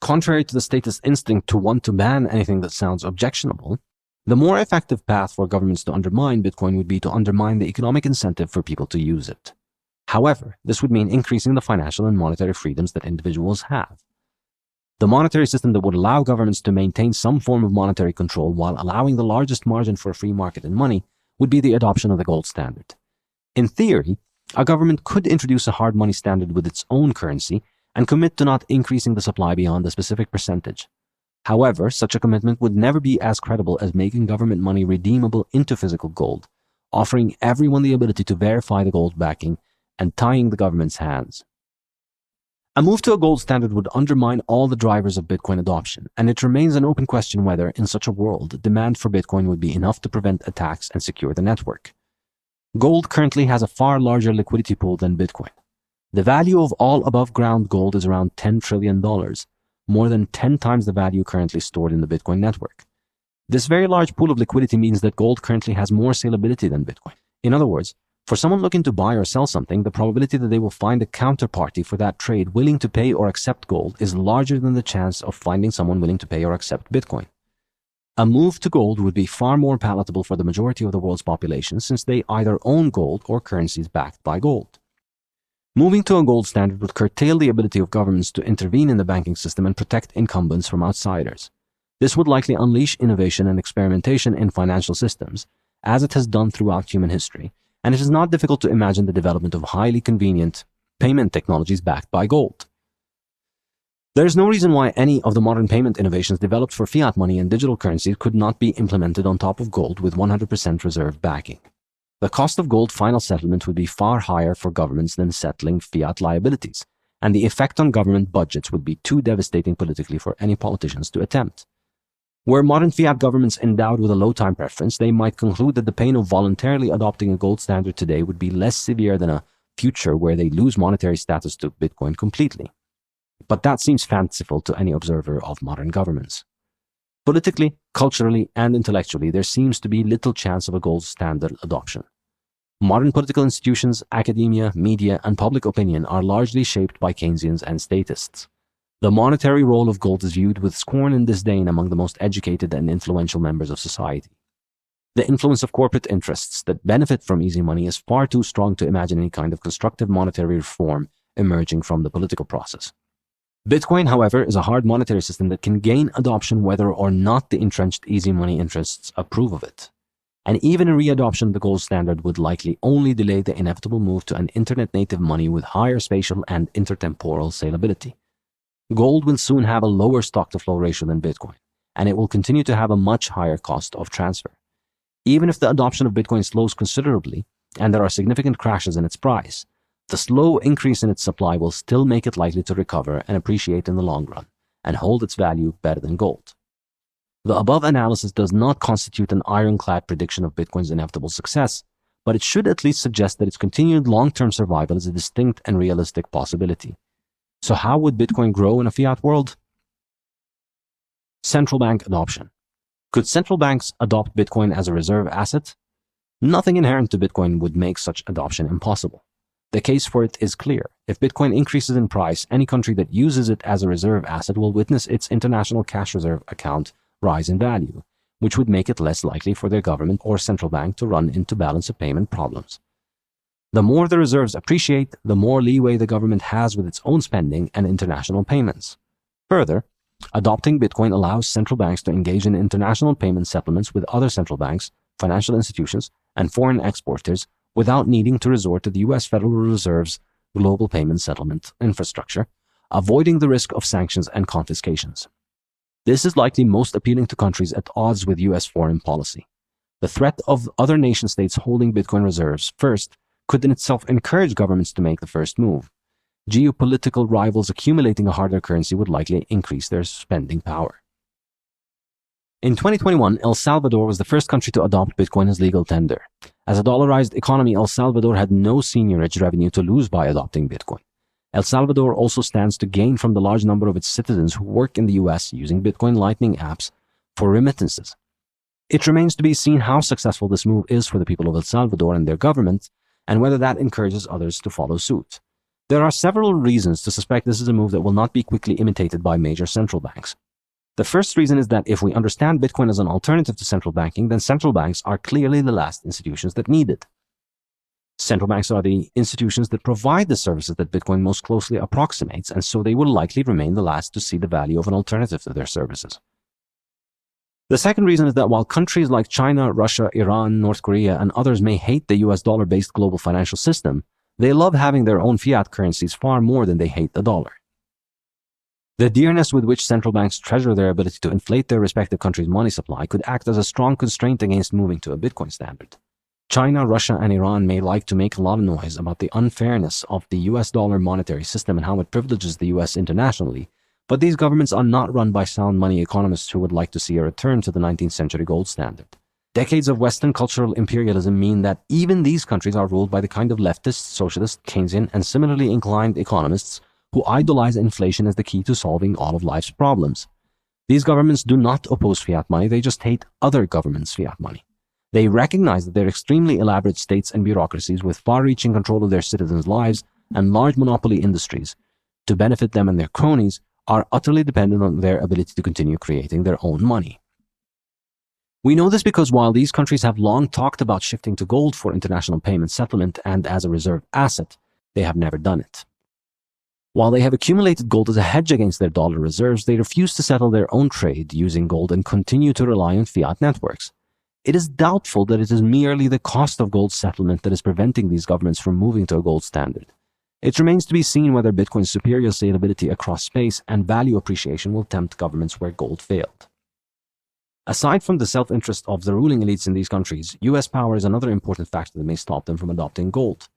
Contrary to the status instinct to want to ban anything that sounds objectionable, the more effective path for governments to undermine Bitcoin would be to undermine the economic incentive for people to use it. However, this would mean increasing the financial and monetary freedoms that individuals have. The monetary system that would allow governments to maintain some form of monetary control while allowing the largest margin for a free market in money would be the adoption of the gold standard. In theory, a government could introduce a hard money standard with its own currency and commit to not increasing the supply beyond a specific percentage. However, such a commitment would never be as credible as making government money redeemable into physical gold, offering everyone the ability to verify the gold backing and tying the government's hands. A move to a gold standard would undermine all the drivers of Bitcoin adoption, and it remains an open question whether, in such a world, demand for Bitcoin would be enough to prevent attacks and secure the network. Gold currently has a far larger liquidity pool than Bitcoin. The value of all above-ground gold is around $10 trillion, more than 10 times the value currently stored in the Bitcoin network. This very large pool of liquidity means that gold currently has more salability than Bitcoin. In other words, for someone looking to buy or sell something, the probability that they will find a counterparty for that trade willing to pay or accept gold is larger than the chance of finding someone willing to pay or accept Bitcoin. A move to gold would be far more palatable for the majority of the world's population since they either own gold or currencies backed by gold. Moving to a gold standard would curtail the ability of governments to intervene in the banking system and protect incumbents from outsiders. This would likely unleash innovation and experimentation in financial systems, as it has done throughout human history, and it is not difficult to imagine the development of highly convenient payment technologies backed by gold. There is no reason why any of the modern payment innovations developed for fiat money and digital currencies could not be implemented on top of gold with 100% reserve backing. The cost of gold final settlement would be far higher for governments than settling fiat liabilities, and the effect on government budgets would be too devastating politically for any politicians to attempt. Were modern fiat governments endowed with a low time preference, they might conclude that the pain of voluntarily adopting a gold standard today would be less severe than a future where they lose monetary status to Bitcoin completely. But that seems fanciful to any observer of modern governments. Politically, culturally, and intellectually, there seems to be little chance of a gold standard adoption. Modern political institutions, academia, media, and public opinion are largely shaped by Keynesians and statists. The monetary role of gold is viewed with scorn and disdain among the most educated and influential members of society. The influence of corporate interests that benefit from easy money is far too strong to imagine any kind of constructive monetary reform emerging from the political process. Bitcoin, however, is a hard monetary system that can gain adoption whether or not the entrenched easy money interests approve of it. And even a readoption of the gold standard would likely only delay the inevitable move to an internet-native money with higher spatial and intertemporal salability. Gold will soon have a lower stock-to-flow ratio than Bitcoin, and it will continue to have a much higher cost of transfer. Even if the adoption of Bitcoin slows considerably, and there are significant crashes in its price, the slow increase in its supply will still make it likely to recover and appreciate in the long run, and hold its value better than gold. The above analysis does not constitute an ironclad prediction of Bitcoin's inevitable success, but it should at least suggest that its continued long-term survival is a distinct and realistic possibility. So how would Bitcoin grow in a fiat world? Central bank adoption. Could central banks adopt Bitcoin as a reserve asset? Nothing inherent to Bitcoin would make such adoption impossible. The case for it is clear. If Bitcoin increases in price, any country that uses it as a reserve asset will witness its international cash reserve account rise in value, which would make it less likely for their government or central bank to run into balance of payment problems. The more the reserves appreciate, the more leeway the government has with its own spending and international payments. Further, adopting Bitcoin allows central banks to engage in international payment settlements with other central banks, financial institutions, and foreign exporters without needing to resort to the U.S. Federal Reserve's global payment settlement infrastructure, avoiding the risk of sanctions and confiscations. This is likely most appealing to countries at odds with U.S. foreign policy. The threat of other nation-states holding Bitcoin reserves first could in itself encourage governments to make the first move. Geopolitical rivals accumulating a harder currency would likely increase their spending power. In 2021, El Salvador was the first country to adopt Bitcoin as legal tender. As a dollarized economy, El Salvador had no seigniorage revenue to lose by adopting Bitcoin. El Salvador also stands to gain from the large number of its citizens who work in the US using Bitcoin Lightning apps for remittances. It remains to be seen how successful this move is for the people of El Salvador and their government, and whether that encourages others to follow suit. There are several reasons to suspect this is a move that will not be quickly imitated by major central banks. The first reason is that if we understand Bitcoin as an alternative to central banking, then central banks are clearly the last institutions that need it. Central banks are the institutions that provide the services that Bitcoin most closely approximates, and so they will likely remain the last to see the value of an alternative to their services. The second reason is that while countries like China, Russia, Iran, North Korea, and others may hate the US dollar-based global financial system, they love having their own fiat currencies far more than they hate the dollar. The dearness with which central banks treasure their ability to inflate their respective countries' money supply could act as a strong constraint against moving to a Bitcoin standard. China, Russia, and Iran may like to make a lot of noise about the unfairness of the US dollar monetary system and how it privileges the US internationally, but these governments are not run by sound money economists who would like to see a return to the 19th century gold standard. Decades of Western cultural imperialism mean that even these countries are ruled by the kind of leftist, socialist, Keynesian, and similarly inclined economists who idolize inflation as the key to solving all of life's problems. These governments do not oppose fiat money, they just hate other governments' fiat money. They recognize that their extremely elaborate states and bureaucracies with far-reaching control of their citizens' lives and large monopoly industries, to benefit them and their cronies, are utterly dependent on their ability to continue creating their own money. We know this because while these countries have long talked about shifting to gold for international payment settlement and as a reserve asset, they have never done it. While they have accumulated gold as a hedge against their dollar reserves, they refuse to settle their own trade using gold and continue to rely on fiat networks. It is doubtful that it is merely the cost of gold settlement that is preventing these governments from moving to a gold standard. It remains to be seen whether Bitcoin's superior scalability across space and value appreciation will tempt governments where gold failed. Aside from the self-interest of the ruling elites in these countries, US power is another important factor that may stop them from adopting gold.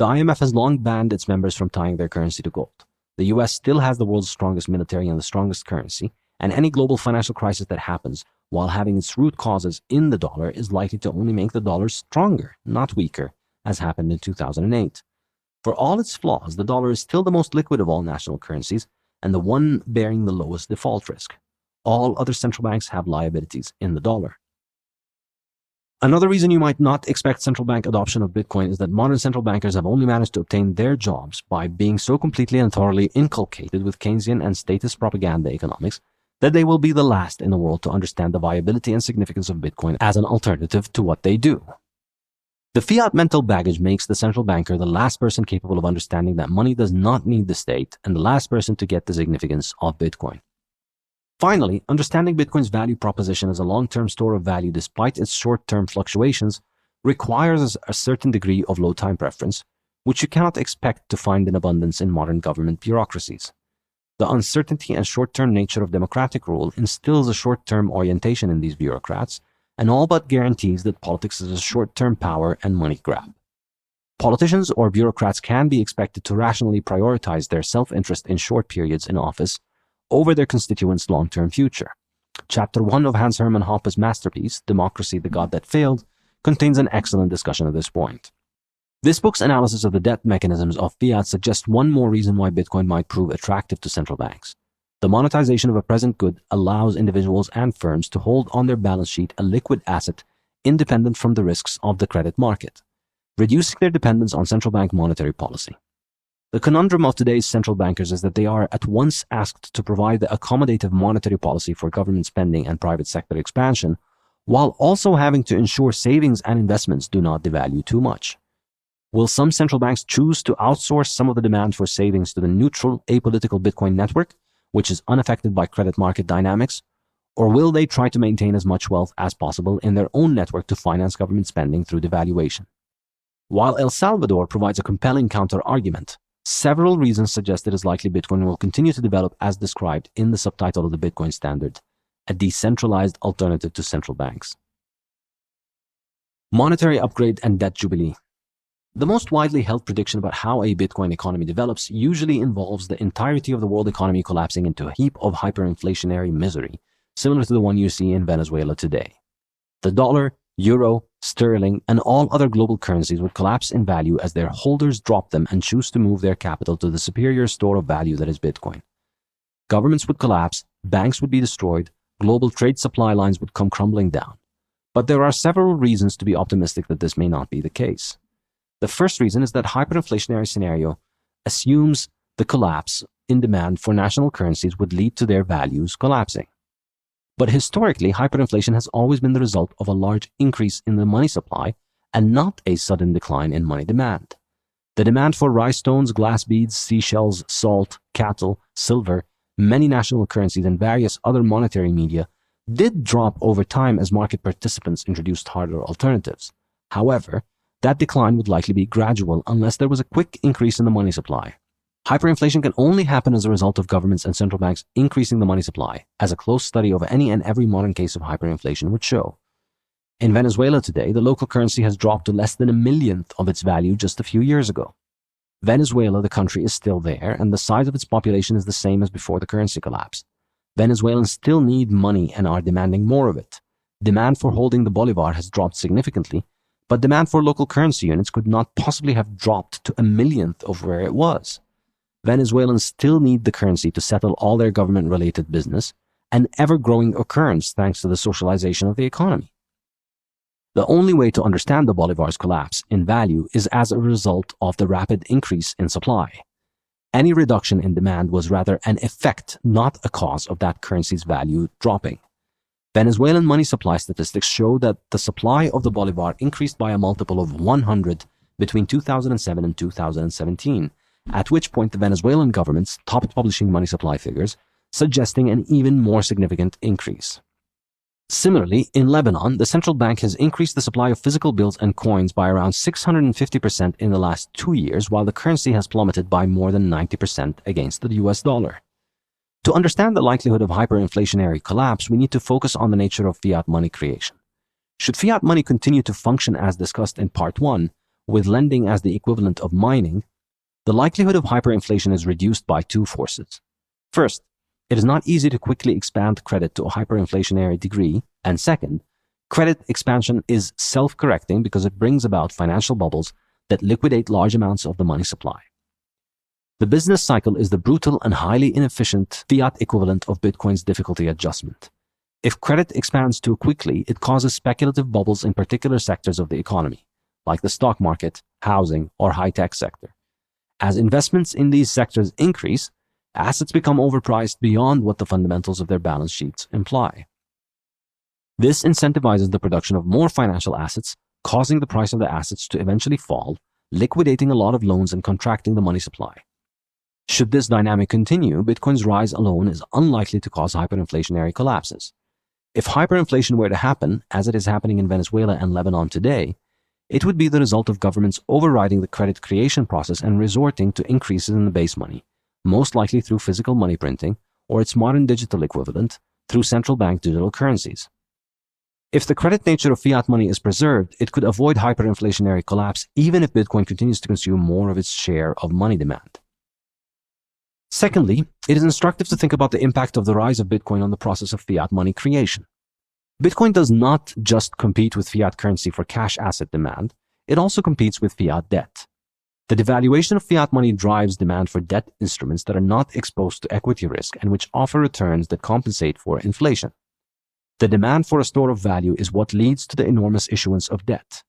The IMF has long banned its members from tying their currency to gold. The US still has the world's strongest military and the strongest currency, and any global financial crisis that happens while having its root causes in the dollar is likely to only make the dollar stronger, not weaker, as happened in 2008. For all its flaws, the dollar is still the most liquid of all national currencies and the one bearing the lowest default risk. All other central banks have liabilities in the dollar. Another reason you might not expect central bank adoption of Bitcoin is that modern central bankers have only managed to obtain their jobs by being so completely and thoroughly inculcated with Keynesian and statist propaganda economics that they will be the last in the world to understand the viability and significance of Bitcoin as an alternative to what they do. The fiat mental baggage makes the central banker the last person capable of understanding that money does not need the state and the last person to get the significance of Bitcoin. Finally, understanding Bitcoin's value proposition as a long-term store of value despite its short-term fluctuations requires a certain degree of low-time preference, which you cannot expect to find in abundance in modern government bureaucracies. The uncertainty and short-term nature of democratic rule instills a short-term orientation in these bureaucrats and all but guarantees that politics is a short-term power and money grab. Politicians or bureaucrats can be expected to rationally prioritize their self-interest in short periods in office over their constituents' long-term future. Chapter 1 of Hans Hermann Hoppe's masterpiece, Democracy, the God That Failed, contains an excellent discussion of this point. This book's analysis of the debt mechanisms of fiat suggests one more reason why Bitcoin might prove attractive to central banks. The monetization of a present good allows individuals and firms to hold on their balance sheet a liquid asset independent from the risks of the credit market, reducing their dependence on central bank monetary policy. The conundrum of today's central bankers is that they are at once asked to provide the accommodative monetary policy for government spending and private sector expansion, while also having to ensure savings and investments do not devalue too much. Will some central banks choose to outsource some of the demand for savings to the neutral, apolitical Bitcoin network, which is unaffected by credit market dynamics, or will they try to maintain as much wealth as possible in their own network to finance government spending through devaluation? While El Salvador provides a compelling counter-argument, several reasons suggest it is likely Bitcoin will continue to develop as described in the subtitle of the Bitcoin Standard, a decentralized alternative to central banks. Monetary upgrade and debt jubilee. The most widely held prediction about how a Bitcoin economy develops usually involves the entirety of the world economy collapsing into a heap of hyperinflationary misery, similar to the one you see in Venezuela today. The dollar, euro, sterling, and all other global currencies would collapse in value as their holders drop them and choose to move their capital to the superior store of value that is Bitcoin. Governments would collapse, banks would be destroyed, global trade supply lines would come crumbling down. But there are several reasons to be optimistic that this may not be the case. The first reason is that hyperinflationary scenario assumes the collapse in demand for national currencies would lead to their values collapsing. But historically, hyperinflation has always been the result of a large increase in the money supply and not a sudden decline in money demand. The demand for rice stones, glass beads, seashells, salt, cattle, silver, many national currencies, and various other monetary media did drop over time as market participants introduced harder alternatives. However, that decline would likely be gradual unless there was a quick increase in the money supply. Hyperinflation can only happen as a result of governments and central banks increasing the money supply, as a close study of any and every modern case of hyperinflation would show. In Venezuela today, the local currency has dropped to less than a millionth of its value just a few years ago. Venezuela, the country, is still there, and the size of its population is the same as before the currency collapse. Venezuelans still need money and are demanding more of it. Demand for holding the bolivar has dropped significantly, but demand for local currency units could not possibly have dropped to a millionth of where it was. Venezuelans still need the currency to settle all their government-related business, an ever-growing occurrence thanks to the socialization of the economy. The only way to understand the bolivar's collapse in value is as a result of the rapid increase in supply. Any reduction in demand was rather an effect, not a cause of that currency's value dropping. Venezuelan money supply statistics show that the supply of the bolivar increased by a multiple of 100 between 2007 and 2017, at which point the Venezuelan government stopped publishing money supply figures, suggesting an even more significant increase. Similarly, in Lebanon, the central bank has increased the supply of physical bills and coins by around 650% in the last 2 years, while the currency has plummeted by more than 90% against the US dollar. To understand the likelihood of hyperinflationary collapse, we need to focus on the nature of fiat money creation. Should fiat money continue to function as discussed in Part 1, with lending as the equivalent of mining, the likelihood of hyperinflation is reduced by two forces. First, it is not easy to quickly expand credit to a hyperinflationary degree, and second, credit expansion is self-correcting because it brings about financial bubbles that liquidate large amounts of the money supply. The business cycle is the brutal and highly inefficient fiat equivalent of Bitcoin's difficulty adjustment. If credit expands too quickly, it causes speculative bubbles in particular sectors of the economy, like the stock market, housing, or high-tech sector. As investments in these sectors increase, assets become overpriced beyond what the fundamentals of their balance sheets imply. This incentivizes the production of more financial assets, causing the price of the assets to eventually fall, liquidating a lot of loans and contracting the money supply. Should this dynamic continue, Bitcoin's rise alone is unlikely to cause hyperinflationary collapses. If hyperinflation were to happen, as it is happening in Venezuela and Lebanon today, it would be the result of governments overriding the credit creation process and resorting to increases in the base money, most likely through physical money printing or its modern digital equivalent, through central bank digital currencies. If the credit nature of fiat money is preserved, it could avoid hyperinflationary collapse even if Bitcoin continues to consume more of its share of money demand. Secondly, it is instructive to think about the impact of the rise of Bitcoin on the process of fiat money creation. Bitcoin does not just compete with fiat currency for cash asset demand, it also competes with fiat debt. The devaluation of fiat money drives demand for debt instruments that are not exposed to equity risk and which offer returns that compensate for inflation. The demand for a store of value is what leads to the enormous issuance of debt.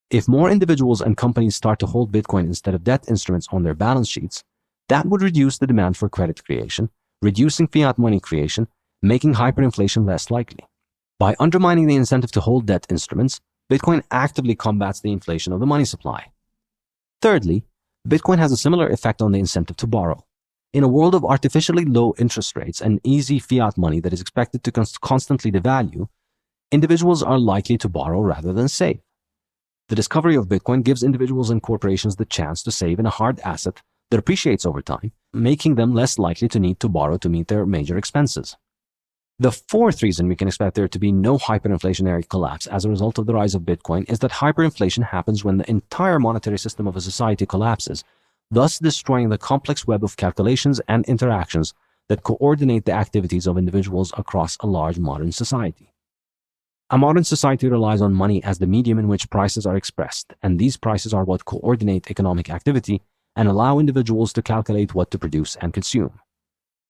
If more individuals and companies start to hold Bitcoin instead of debt instruments on their balance sheets, that would reduce the demand for credit creation, reducing fiat money creation, making hyperinflation less likely. By undermining the incentive to hold debt instruments, Bitcoin actively combats the inflation of the money supply. Thirdly, Bitcoin has a similar effect on the incentive to borrow. In a world of artificially low interest rates and easy fiat money that is expected to constantly devalue, individuals are likely to borrow rather than save. The discovery of Bitcoin gives individuals and corporations the chance to save in a hard asset that appreciates over time, making them less likely to need to borrow to meet their major expenses. The fourth reason we can expect there to be no hyperinflationary collapse as a result of the rise of Bitcoin is that hyperinflation happens when the entire monetary system of a society collapses, thus destroying the complex web of calculations and interactions that coordinate the activities of individuals across a large modern society. A modern society relies on money as the medium in which prices are expressed, and these prices are what coordinate economic activity and allow individuals to calculate what to produce and consume.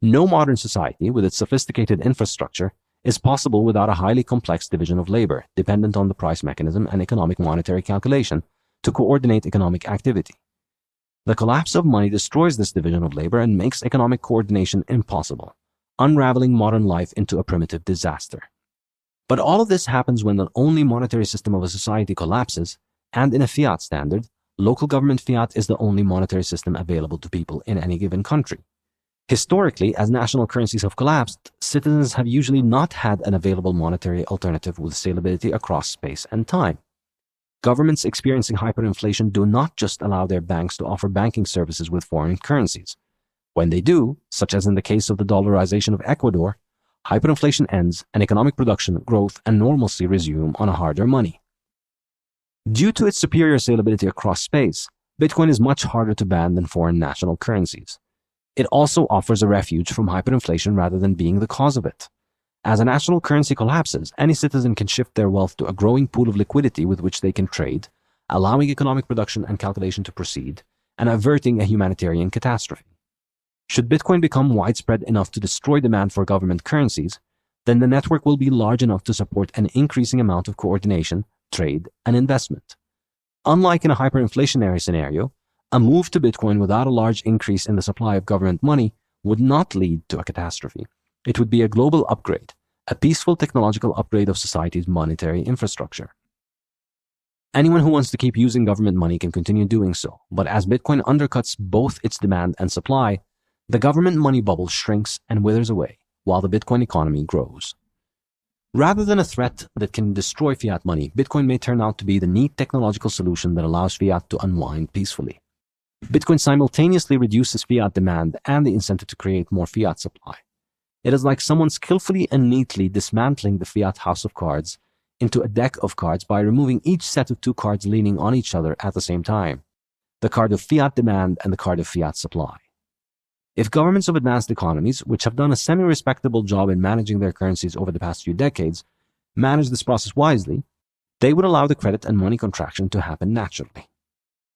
No modern society, with its sophisticated infrastructure, is possible without a highly complex division of labor, dependent on the price mechanism and economic monetary calculation, to coordinate economic activity. The collapse of money destroys this division of labor and makes economic coordination impossible, unraveling modern life into a primitive disaster. But all of this happens when the only monetary system of a society collapses, and in a fiat standard, local government fiat is the only monetary system available to people in any given country. Historically, as national currencies have collapsed, citizens have usually not had an available monetary alternative with scalability across space and time. Governments experiencing hyperinflation do not just allow their banks to offer banking services with foreign currencies. When they do, such as in the case of the dollarization of Ecuador, hyperinflation ends and economic production, growth, and normalcy resume on a harder money. Due to its superior scalability across space, Bitcoin is much harder to ban than foreign national currencies. It also offers a refuge from hyperinflation rather than being the cause of it. As a national currency collapses, any citizen can shift their wealth to a growing pool of liquidity with which they can trade, allowing economic production and calculation to proceed, and averting a humanitarian catastrophe. Should Bitcoin become widespread enough to destroy demand for government currencies, then the network will be large enough to support an increasing amount of coordination, trade, and investment. Unlike in a hyperinflationary scenario, a move to Bitcoin without a large increase in the supply of government money would not lead to a catastrophe. It would be a global upgrade, a peaceful technological upgrade of society's monetary infrastructure. Anyone who wants to keep using government money can continue doing so, but as Bitcoin undercuts both its demand and supply, the government money bubble shrinks and withers away, while the Bitcoin economy grows. Rather than a threat that can destroy fiat money, Bitcoin may turn out to be the neat technological solution that allows fiat to unwind peacefully. Bitcoin simultaneously reduces fiat demand and the incentive to create more fiat supply. It is like someone skillfully and neatly dismantling the fiat house of cards into a deck of cards by removing each set of two cards leaning on each other at the same time, the card of fiat demand and the card of fiat supply. If governments of advanced economies, which have done a semi-respectable job in managing their currencies over the past few decades, manage this process wisely, they would allow the credit and money contraction to happen naturally.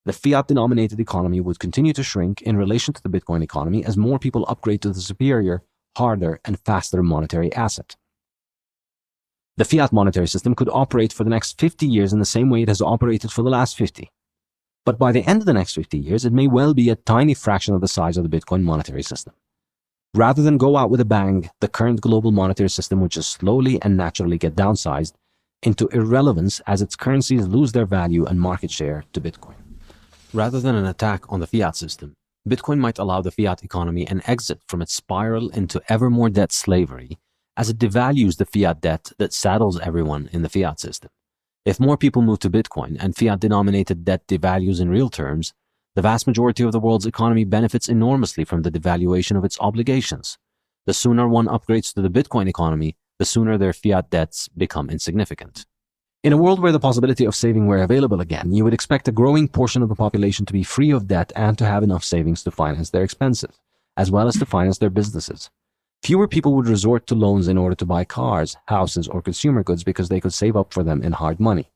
The fiat-denominated economy would continue to shrink in relation to the Bitcoin economy as more people upgrade to the superior, harder, and faster monetary asset. The fiat monetary system could operate for the next 50 years in the same way it has operated for the last 50. But by the end of the next 50 years, it may well be a tiny fraction of the size of the Bitcoin monetary system. Rather than go out with a bang, the current global monetary system would just slowly and naturally get downsized into irrelevance as its currencies lose their value and market share to Bitcoin. Rather than an attack on the fiat system, Bitcoin might allow the fiat economy an exit from its spiral into ever more debt slavery, as it devalues the fiat debt that saddles everyone in the fiat system. If more people move to Bitcoin and fiat-denominated debt devalues in real terms, the vast majority of the world's economy benefits enormously from the devaluation of its obligations. The sooner one upgrades to the Bitcoin economy, the sooner their fiat debts become insignificant. In a world where the possibility of saving were available again, you would expect a growing portion of the population to be free of debt and to have enough savings to finance their expenses, as well as to finance their businesses. Fewer people would resort to loans in order to buy cars, houses, or consumer goods because they could save up for them in hard money.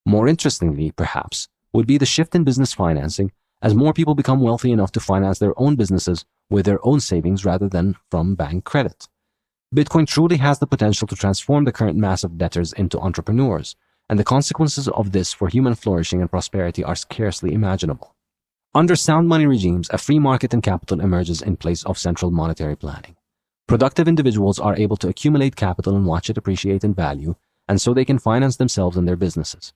More interestingly, perhaps, would be the shift in business financing as more people become wealthy enough to finance their own businesses with their own savings rather than from bank credit. Bitcoin truly has the potential to transform the current mass of debtors into entrepreneurs, and the consequences of this for human flourishing and prosperity are scarcely imaginable. Under sound money regimes, a free market and capital emerges in place of central monetary planning. Productive individuals are able to accumulate capital and watch it appreciate in value, and so they can finance themselves and their businesses.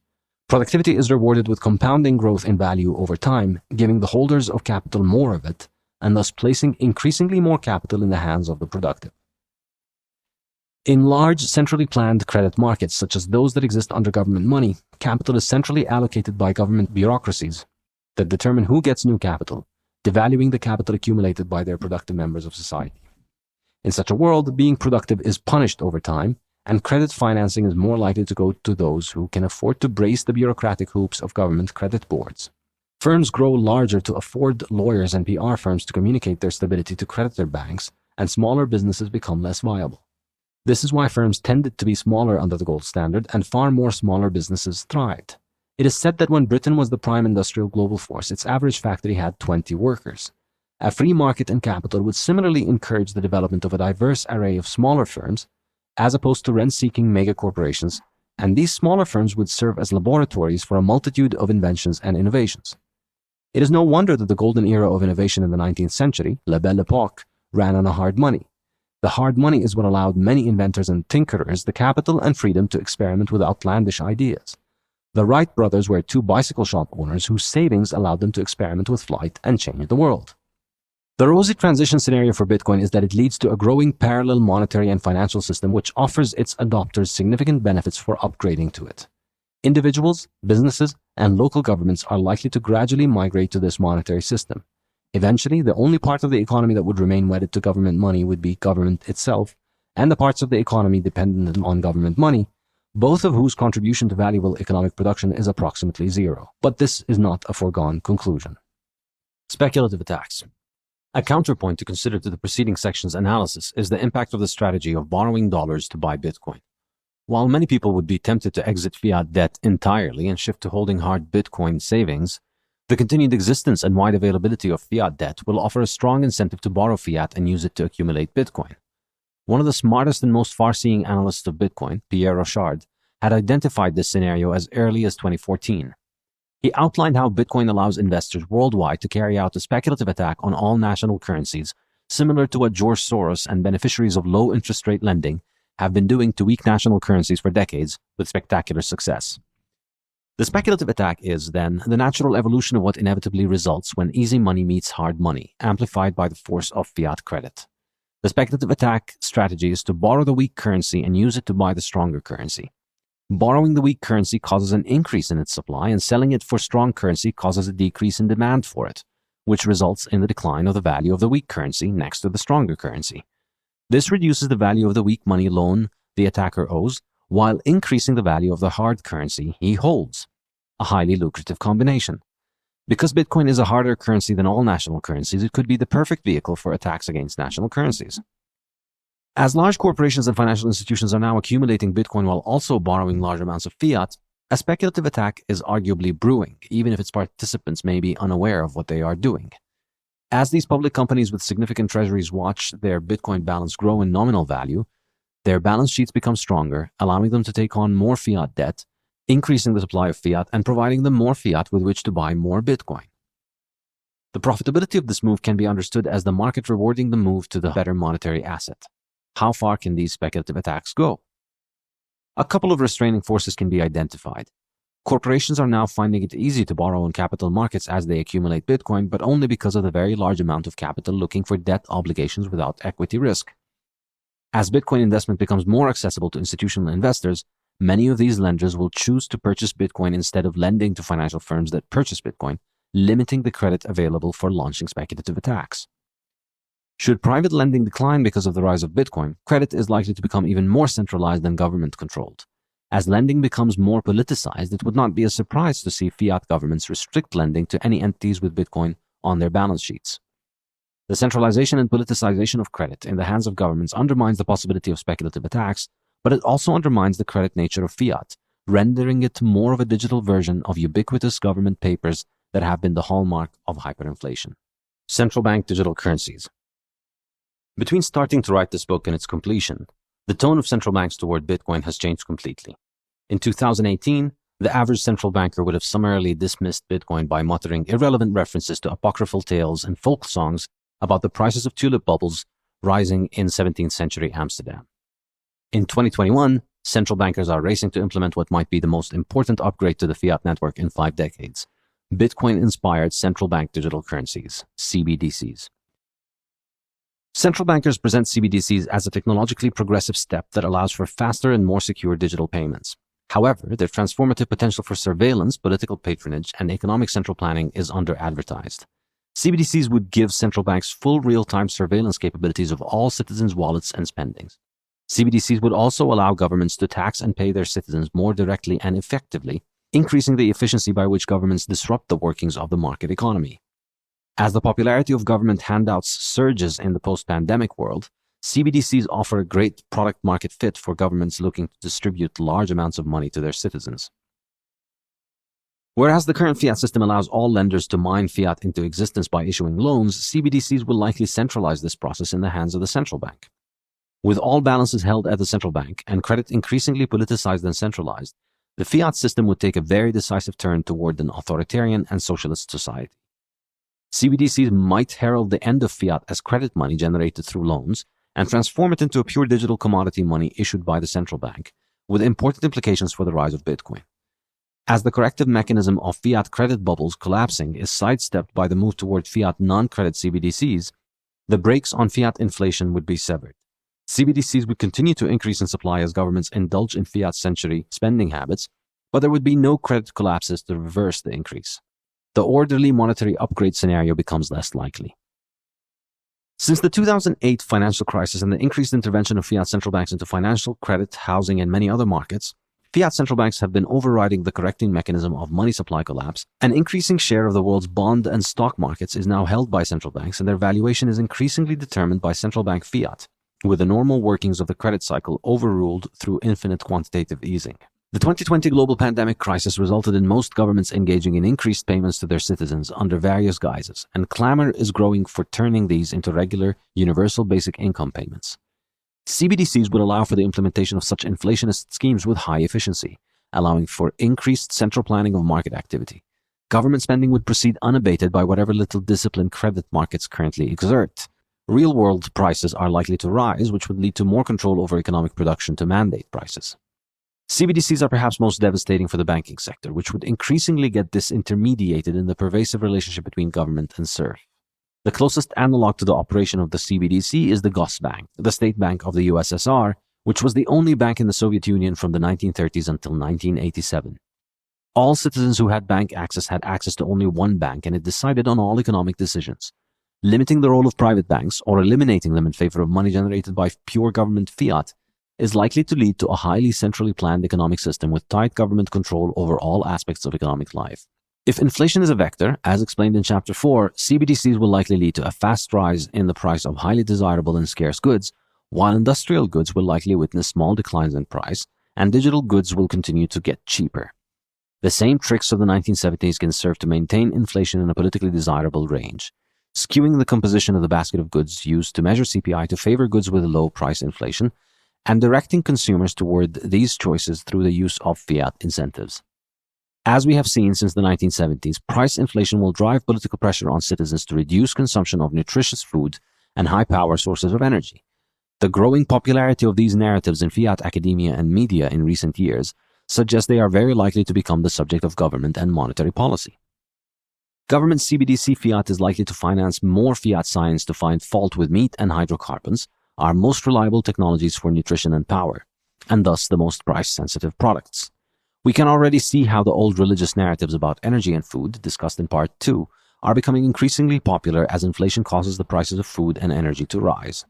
Productivity is rewarded with compounding growth in value over time, giving the holders of capital more of it, and thus placing increasingly more capital in the hands of the productive. In large, centrally planned credit markets, such as those that exist under government money, capital is centrally allocated by government bureaucracies that determine who gets new capital, devaluing the capital accumulated by their productive members of society. In such a world, being productive is punished over time, and credit financing is more likely to go to those who can afford to brace the bureaucratic hoops of government credit boards. Firms grow larger to afford lawyers and PR firms to communicate their stability to creditor banks, and smaller businesses become less viable. This is why firms tended to be smaller under the gold standard, and far more smaller businesses thrived. It is said that when Britain was the prime industrial global force, its average factory had 20 workers. A free market and capital would similarly encourage the development of a diverse array of smaller firms, as opposed to rent-seeking megacorporations, and these smaller firms would serve as laboratories for a multitude of inventions and innovations. It is no wonder that the golden era of innovation in the 19th century, La Belle Époque, ran on a hard money. The hard money is what allowed many inventors and tinkerers the capital and freedom to experiment with outlandish ideas. The Wright brothers were two bicycle shop owners whose savings allowed them to experiment with flight and change the world. The rosy transition scenario for Bitcoin is that it leads to a growing parallel monetary and financial system which offers its adopters significant benefits for upgrading to it. Individuals, businesses, and local governments are likely to gradually migrate to this monetary system. Eventually, the only part of the economy that would remain wedded to government money would be government itself, and the parts of the economy dependent on government money, both of whose contribution to valuable economic production is approximately zero. But this is not a foregone conclusion. Speculative attacks. A counterpoint to consider to the preceding section's analysis is the impact of the strategy of borrowing dollars to buy Bitcoin. While many people would be tempted to exit fiat debt entirely and shift to holding hard Bitcoin savings, the continued existence and wide availability of fiat debt will offer a strong incentive to borrow fiat and use it to accumulate Bitcoin. One of the smartest and most far-seeing analysts of Bitcoin, Pierre Rochard, had identified this scenario as early as 2014. He outlined how Bitcoin allows investors worldwide to carry out a speculative attack on all national currencies, similar to what George Soros and beneficiaries of low-interest rate lending have been doing to weak national currencies for decades with spectacular success. The speculative attack is, then, the natural evolution of what inevitably results when easy money meets hard money, amplified by the force of fiat credit. The speculative attack strategy is to borrow the weak currency and use it to buy the stronger currency. Borrowing the weak currency causes an increase in its supply, and selling it for strong currency causes a decrease in demand for it, which results in the decline of the value of the weak currency next to the stronger currency. This reduces the value of the weak money loan the attacker owes, while increasing the value of the hard currency he holds. A highly lucrative combination. Because Bitcoin is a harder currency than all national currencies, it could be the perfect vehicle for attacks against national currencies. As large corporations and financial institutions are now accumulating Bitcoin while also borrowing large amounts of fiat, a speculative attack is arguably brewing, even if its participants may be unaware of what they are doing. As these public companies with significant treasuries watch their Bitcoin balance grow in nominal value, Their balance sheets become stronger, allowing them to take on more fiat debt, increasing the supply of fiat and providing them more fiat with which to buy more Bitcoin. The profitability of this move can be understood as the market rewarding the move to the better monetary asset. How far can these speculative attacks go? A couple of restraining forces can be identified. Corporations are now finding it easy to borrow in capital markets as they accumulate Bitcoin, but only because of the very large amount of capital looking for debt obligations without equity risk. As Bitcoin investment becomes more accessible to institutional investors, many of these lenders will choose to purchase Bitcoin instead of lending to financial firms that purchase Bitcoin, limiting the credit available for launching speculative attacks. Should private lending decline because of the rise of Bitcoin, credit is likely to become even more centralized and government-controlled. As lending becomes more politicized, it would not be a surprise to see fiat governments restrict lending to any entities with Bitcoin on their balance sheets. The centralization and politicization of credit in the hands of governments undermines the possibility of speculative attacks, but it also undermines the credit nature of fiat, rendering it more of a digital version of ubiquitous government papers that have been the hallmark of hyperinflation. Central bank digital currencies. Between starting to write this book and its completion, the tone of central banks toward Bitcoin has changed completely. In 2018, the average central banker would have summarily dismissed Bitcoin by muttering irrelevant references to apocryphal tales and folk songs about the prices of tulip bulbs rising in 17th century Amsterdam. In 2021, central bankers are racing to implement what might be the most important upgrade to the fiat network in 5 decades: Bitcoin-inspired central bank digital currencies, CBDCs. Central bankers present CBDCs as a technologically progressive step that allows for faster and more secure digital payments. However, their transformative potential for surveillance, political patronage, and economic central planning is under-advertised. CBDCs would give central banks full real-time surveillance capabilities of all citizens' wallets and spendings. CBDCs would also allow governments to tax and pay their citizens more directly and effectively, increasing the efficiency by which governments disrupt the workings of the market economy. As the popularity of government handouts surges in the post-pandemic world, CBDCs offer a great product-market fit for governments looking to distribute large amounts of money to their citizens. Whereas the current fiat system allows all lenders to mine fiat into existence by issuing loans, CBDCs will likely centralize this process in the hands of the central bank. With all balances held at the central bank and credit increasingly politicized and centralized, the fiat system would take a very decisive turn toward an authoritarian and socialist society. CBDCs might herald the end of fiat as credit money generated through loans and transform it into a pure digital commodity money issued by the central bank, with important implications for the rise of Bitcoin. As the corrective mechanism of fiat credit bubbles collapsing is sidestepped by the move toward fiat non-credit CBDCs, the brakes on fiat inflation would be severed. CBDCs would continue to increase in supply as governments indulge in fiat-century spending habits, but there would be no credit collapses to reverse the increase. The orderly monetary upgrade scenario becomes less likely. Since the 2008 financial crisis and the increased intervention of fiat central banks into financial, credit, housing, and many other markets, fiat central banks have been overriding the correcting mechanism of money supply collapse. An increasing share of the world's bond and stock markets is now held by central banks, and their valuation is increasingly determined by central bank fiat, with the normal workings of the credit cycle overruled through infinite quantitative easing. The 2020 global pandemic crisis resulted in most governments engaging in increased payments to their citizens under various guises, and clamor is growing for turning these into regular, universal basic income payments. CBDCs would allow for the implementation of such inflationist schemes with high efficiency, allowing for increased central planning of market activity. Government spending would proceed unabated by whatever little discipline credit markets currently exert. Real-world prices are likely to rise, which would lead to more control over economic production to mandate prices. CBDCs are perhaps most devastating for the banking sector, which would increasingly get disintermediated in the pervasive relationship between government and serf. The closest analog to the operation of the CBDC is the Gosbank, the state bank of the USSR, which was the only bank in the Soviet Union from the 1930s until 1987. All citizens who had bank access had access to only one bank, and it decided on all economic decisions. Limiting the role of private banks or eliminating them in favor of money generated by pure government fiat is likely to lead to a highly centrally planned economic system with tight government control over all aspects of economic life. If inflation is a vector, as explained in Chapter 4, CBDCs will likely lead to a fast rise in the price of highly desirable and scarce goods, while industrial goods will likely witness small declines in price, and digital goods will continue to get cheaper. The same tricks of the 1970s can serve to maintain inflation in a politically desirable range, skewing the composition of the basket of goods used to measure CPI to favor goods with low price inflation, and directing consumers toward these choices through the use of fiat incentives. As we have seen since the 1970s, price inflation will drive political pressure on citizens to reduce consumption of nutritious food and high-power sources of energy. The growing popularity of these narratives in fiat academia and media in recent years suggests they are very likely to become the subject of government and monetary policy. Government CBDC fiat is likely to finance more fiat science to find fault with meat and hydrocarbons, our most reliable technologies for nutrition and power, and thus the most price-sensitive products. We can already see how the old religious narratives about energy and food, discussed in Part 2, are becoming increasingly popular as inflation causes the prices of food and energy to rise.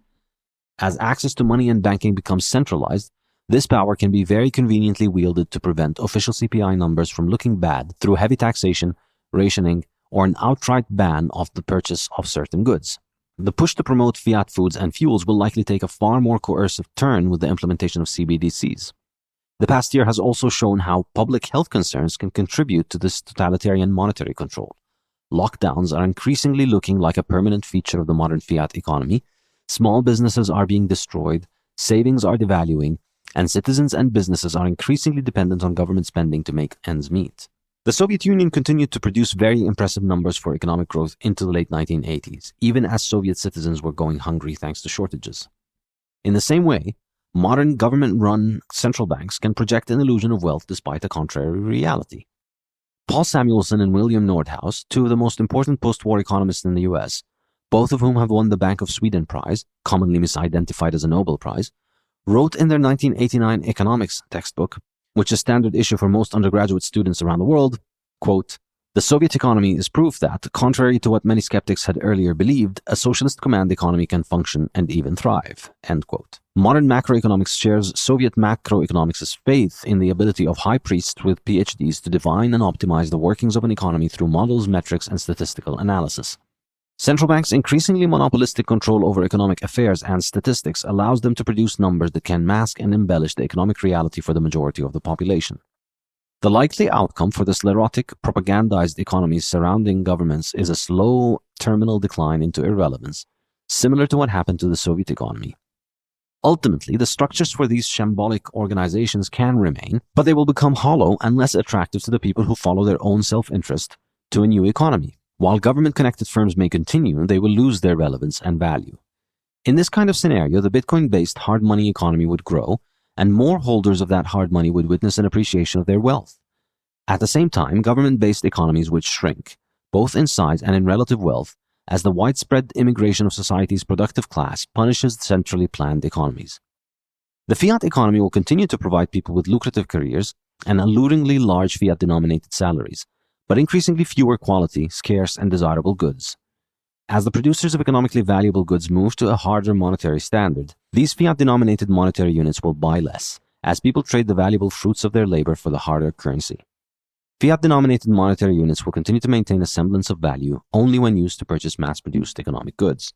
As access to money and banking becomes centralized, this power can be very conveniently wielded to prevent official CPI numbers from looking bad through heavy taxation, rationing, or an outright ban of the purchase of certain goods. The push to promote fiat foods and fuels will likely take a far more coercive turn with the implementation of CBDCs. The past year has also shown how public health concerns can contribute to this totalitarian monetary control. Lockdowns are increasingly looking like a permanent feature of the modern fiat economy. Small businesses are being destroyed, savings are devaluing, and citizens and businesses are increasingly dependent on government spending to make ends meet. The Soviet Union continued to produce very impressive numbers for economic growth into the late 1980s, even as Soviet citizens were going hungry thanks to shortages. In the same way, modern government-run central banks can project an illusion of wealth despite a contrary reality. Paul Samuelson and William Nordhaus, two of the most important post-war economists in the US, both of whom have won the Bank of Sweden Prize, commonly misidentified as a Nobel Prize, wrote in their 1989 economics textbook, which is standard issue for most undergraduate students around the world, quote, "The Soviet economy is proof that, contrary to what many skeptics had earlier believed, a socialist command economy can function and even thrive." End quote. Modern macroeconomics shares Soviet macroeconomics' faith in the ability of high priests with PhDs to divine and optimize the workings of an economy through models, metrics, and statistical analysis. Central banks' increasingly monopolistic control over economic affairs and statistics allows them to produce numbers that can mask and embellish the economic reality for the majority of the population. The likely outcome for the sclerotic, propagandized economies surrounding governments is a slow, terminal decline into irrelevance, similar to what happened to the Soviet economy. Ultimately, the structures for these shambolic organizations can remain, but they will become hollow and less attractive to the people who follow their own self-interest to a new economy. While government-connected firms may continue, they will lose their relevance and value. In this kind of scenario, the Bitcoin-based hard money economy would grow, and more holders of that hard money would witness an appreciation of their wealth. At the same time, government-based economies would shrink, both in size and in relative wealth, as the widespread immigration of society's productive class punishes centrally planned economies. The fiat economy will continue to provide people with lucrative careers and alluringly large fiat-denominated salaries, but increasingly fewer quality, scarce, and desirable goods. As the producers of economically valuable goods move to a harder monetary standard, these fiat-denominated monetary units will buy less, as people trade the valuable fruits of their labor for the harder currency. Fiat-denominated monetary units will continue to maintain a semblance of value only when used to purchase mass-produced economic goods.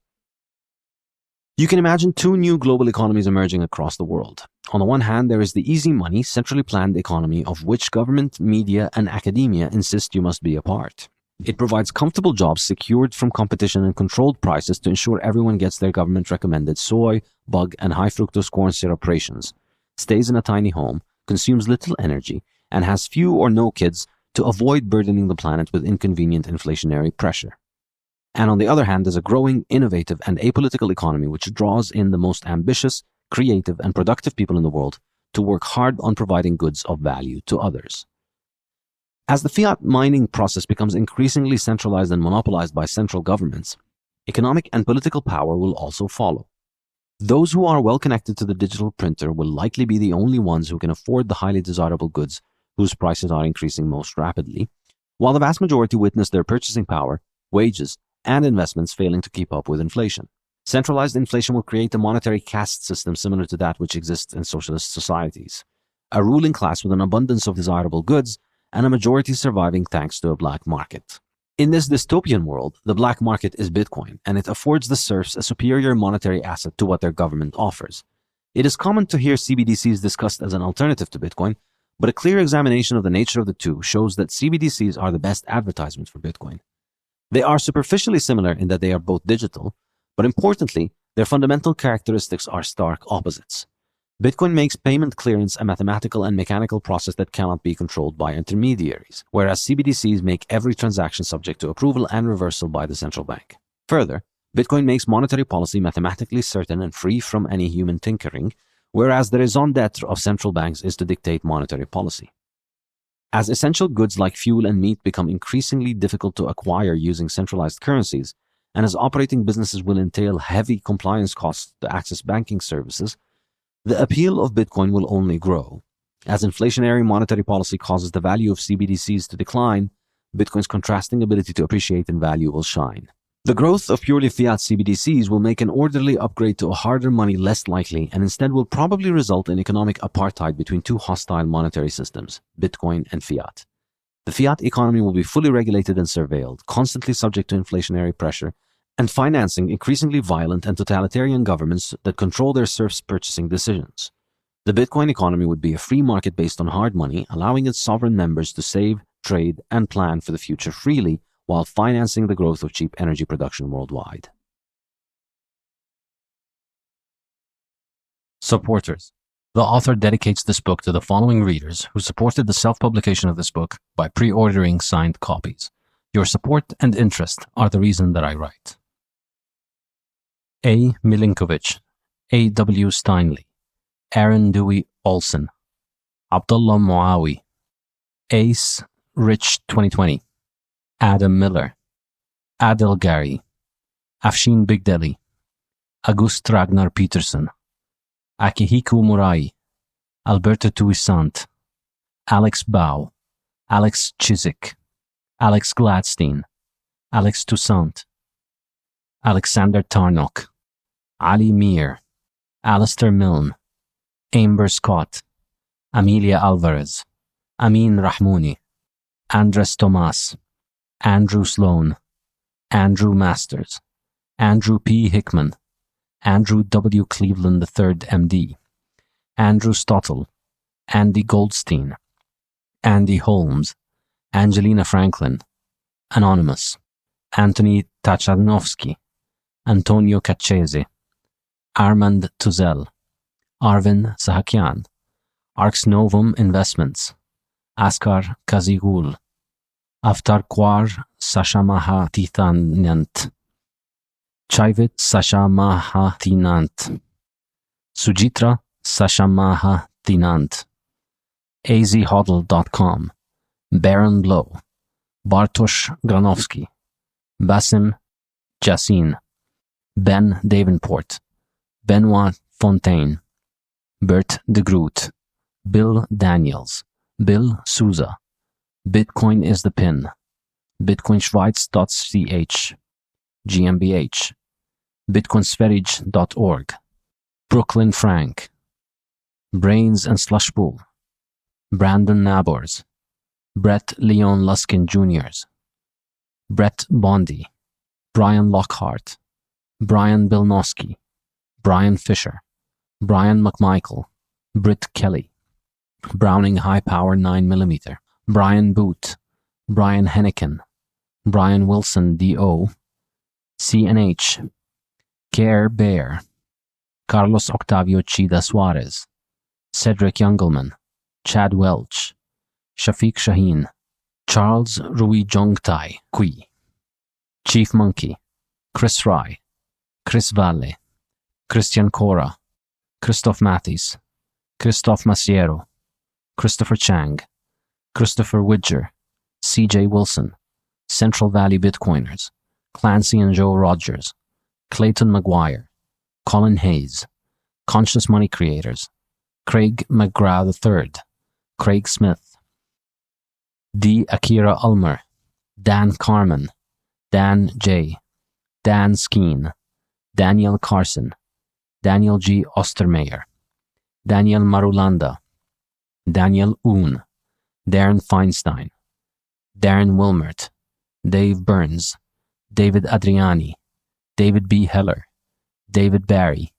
You can imagine two new global economies emerging across the world. On the one hand, there is the easy money, centrally planned economy of which government, media, and academia insist you must be a part. It provides comfortable jobs secured from competition and controlled prices to ensure everyone gets their government-recommended soy, bug, and high-fructose corn syrup rations, stays in a tiny home, consumes little energy, and has few or no kids to avoid burdening the planet with inconvenient inflationary pressure. And on the other hand, there's a growing, innovative, and apolitical economy which draws in the most ambitious, creative, and productive people in the world to work hard on providing goods of value to others. As the fiat mining process becomes increasingly centralized and monopolized by central governments, economic and political power will also follow. Those who are well connected to the digital printer will likely be the only ones who can afford the highly desirable goods whose prices are increasing most rapidly, while the vast majority witness their purchasing power, wages, and investments failing to keep up with inflation. Centralized inflation will create a monetary caste system similar to that which exists in socialist societies. A ruling class with an abundance of desirable goods and a majority surviving thanks to a black market. In this dystopian world, the black market is Bitcoin, and it affords the serfs a superior monetary asset to what their government offers. It is common to hear CBDCs discussed as an alternative to Bitcoin, but a clear examination of the nature of the two shows that CBDCs are the best advertisement for Bitcoin. They are superficially similar in that they are both digital, but importantly, their fundamental characteristics are stark opposites. Bitcoin makes payment clearance a mathematical and mechanical process that cannot be controlled by intermediaries, whereas CBDCs make every transaction subject to approval and reversal by the central bank. Further, Bitcoin makes monetary policy mathematically certain and free from any human tinkering, whereas the raison d'etre of central banks is to dictate monetary policy. As essential goods like fuel and meat become increasingly difficult to acquire using centralized currencies, and as operating businesses will entail heavy compliance costs to access banking services, the appeal of Bitcoin will only grow. As inflationary monetary policy causes the value of CBDCs to decline, Bitcoin's contrasting ability to appreciate in value will shine. The growth of purely fiat CBDCs will make an orderly upgrade to a harder money less likely, and instead will probably result in economic apartheid between two hostile monetary systems, Bitcoin and fiat. The fiat economy will be fully regulated and surveilled, constantly subject to inflationary pressure, and financing increasingly violent and totalitarian governments that control their serfs' purchasing decisions. The Bitcoin economy would be a free market based on hard money, allowing its sovereign members to save, trade, and plan for the future freely, while financing the growth of cheap energy production worldwide. Supporters. The author dedicates this book to the following readers who supported the self-publication of this book by pre-ordering signed copies. Your support and interest are the reason that I write. A. Milinkovic, A. W. Steinley, Aaron Dewey Olson, Abdullah Muawi, Ace Rich 2020, Adam Miller, Adel Gary, Afshin Bigdeli, August Ragnar Peterson, Akihiko Murai, Alberto Tuisant, Alex Bao, Alex Chizik, Alex Gladstein, Alex Toussaint, Alexander Tarnok, Ali Mir, Alistair Milne, Amber Scott, Amelia Alvarez, Amin Rahmouni, Andres Tomas, Andrew Sloan, Andrew Masters, Andrew P. Hickman, Andrew W. Cleveland III, MD, Andrew Stottle, Andy Goldstein, Andy Holmes, Angelina Franklin, Anonymous, Anthony Tachanovsky, Antonio Cacchese, Armand Tuzel, Arvin Sahakyan, Arx Novum Investments, Askar Kazigul, Avtarkwar Sashamahatithanant, Chaivit Sashamahathinant, Sujitra Sashamahathinant, azhodl.com, Baron Blow, Bartosz Granovsky, Basim Jassin, Ben Davenport, Benoit Fontaine, Bert de Groot, Bill Daniels, Bill Souza, Bitcoin is the pin, bitcoinschweiz.ch, GmbH, bitcoinsverige.org, Brooklyn Frank, Brains and Slushpool, Brandon Nabors, Brett Leon Luskin Jr.'s, Brett Bondi, Brian Lockhart, Brian Bilnowski, Brian Fisher, Brian McMichael, Britt Kelly, Browning High Power 9mm, Brian Boot, Brian Henniken, Brian Wilson D.O., CNH, Care Bear, Carlos Octavio Chida Suarez, Cedric Youngelman, Chad Welch, Shafiq Shaheen, Charles Rui Jongtai Kui, Chief Monkey, Chris Rye, Chris Valle, Christian Cora, Christoph Mathis, Christoph Masiero, Christopher Chang, Christopher Widger, CJ Wilson, Central Valley Bitcoiners, Clancy and Joe Rogers, Clayton McGuire, Colin Hayes, Conscious Money Creators, Craig McGrath III, Craig Smith, D. Akira Ulmer, Dan Carman, Dan J., Dan Skeen, Daniel Carson, Daniel G. Ostermeyer, Daniel Marulanda, Daniel Oon, Darren Feinstein, Darren Wilmert, Dave Burns, David Adriani, David B. Heller, David Barry,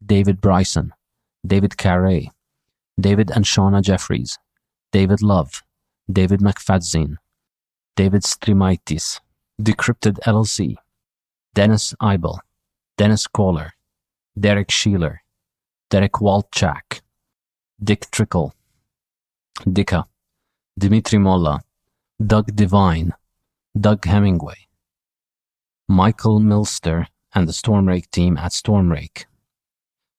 David Bryson, David Carey, David and Shauna Jeffries, David Love, David McFadzine, David Strimaitis, Decrypted LLC, Dennis Eibel, Dennis Kohler, Derek Sheeler, Derek Waltchak, Dick Trickle, Dicka, Dimitri Molla, Doug Devine, Doug Hemingway, Michael Milster and the Stormrake team at Stormrake,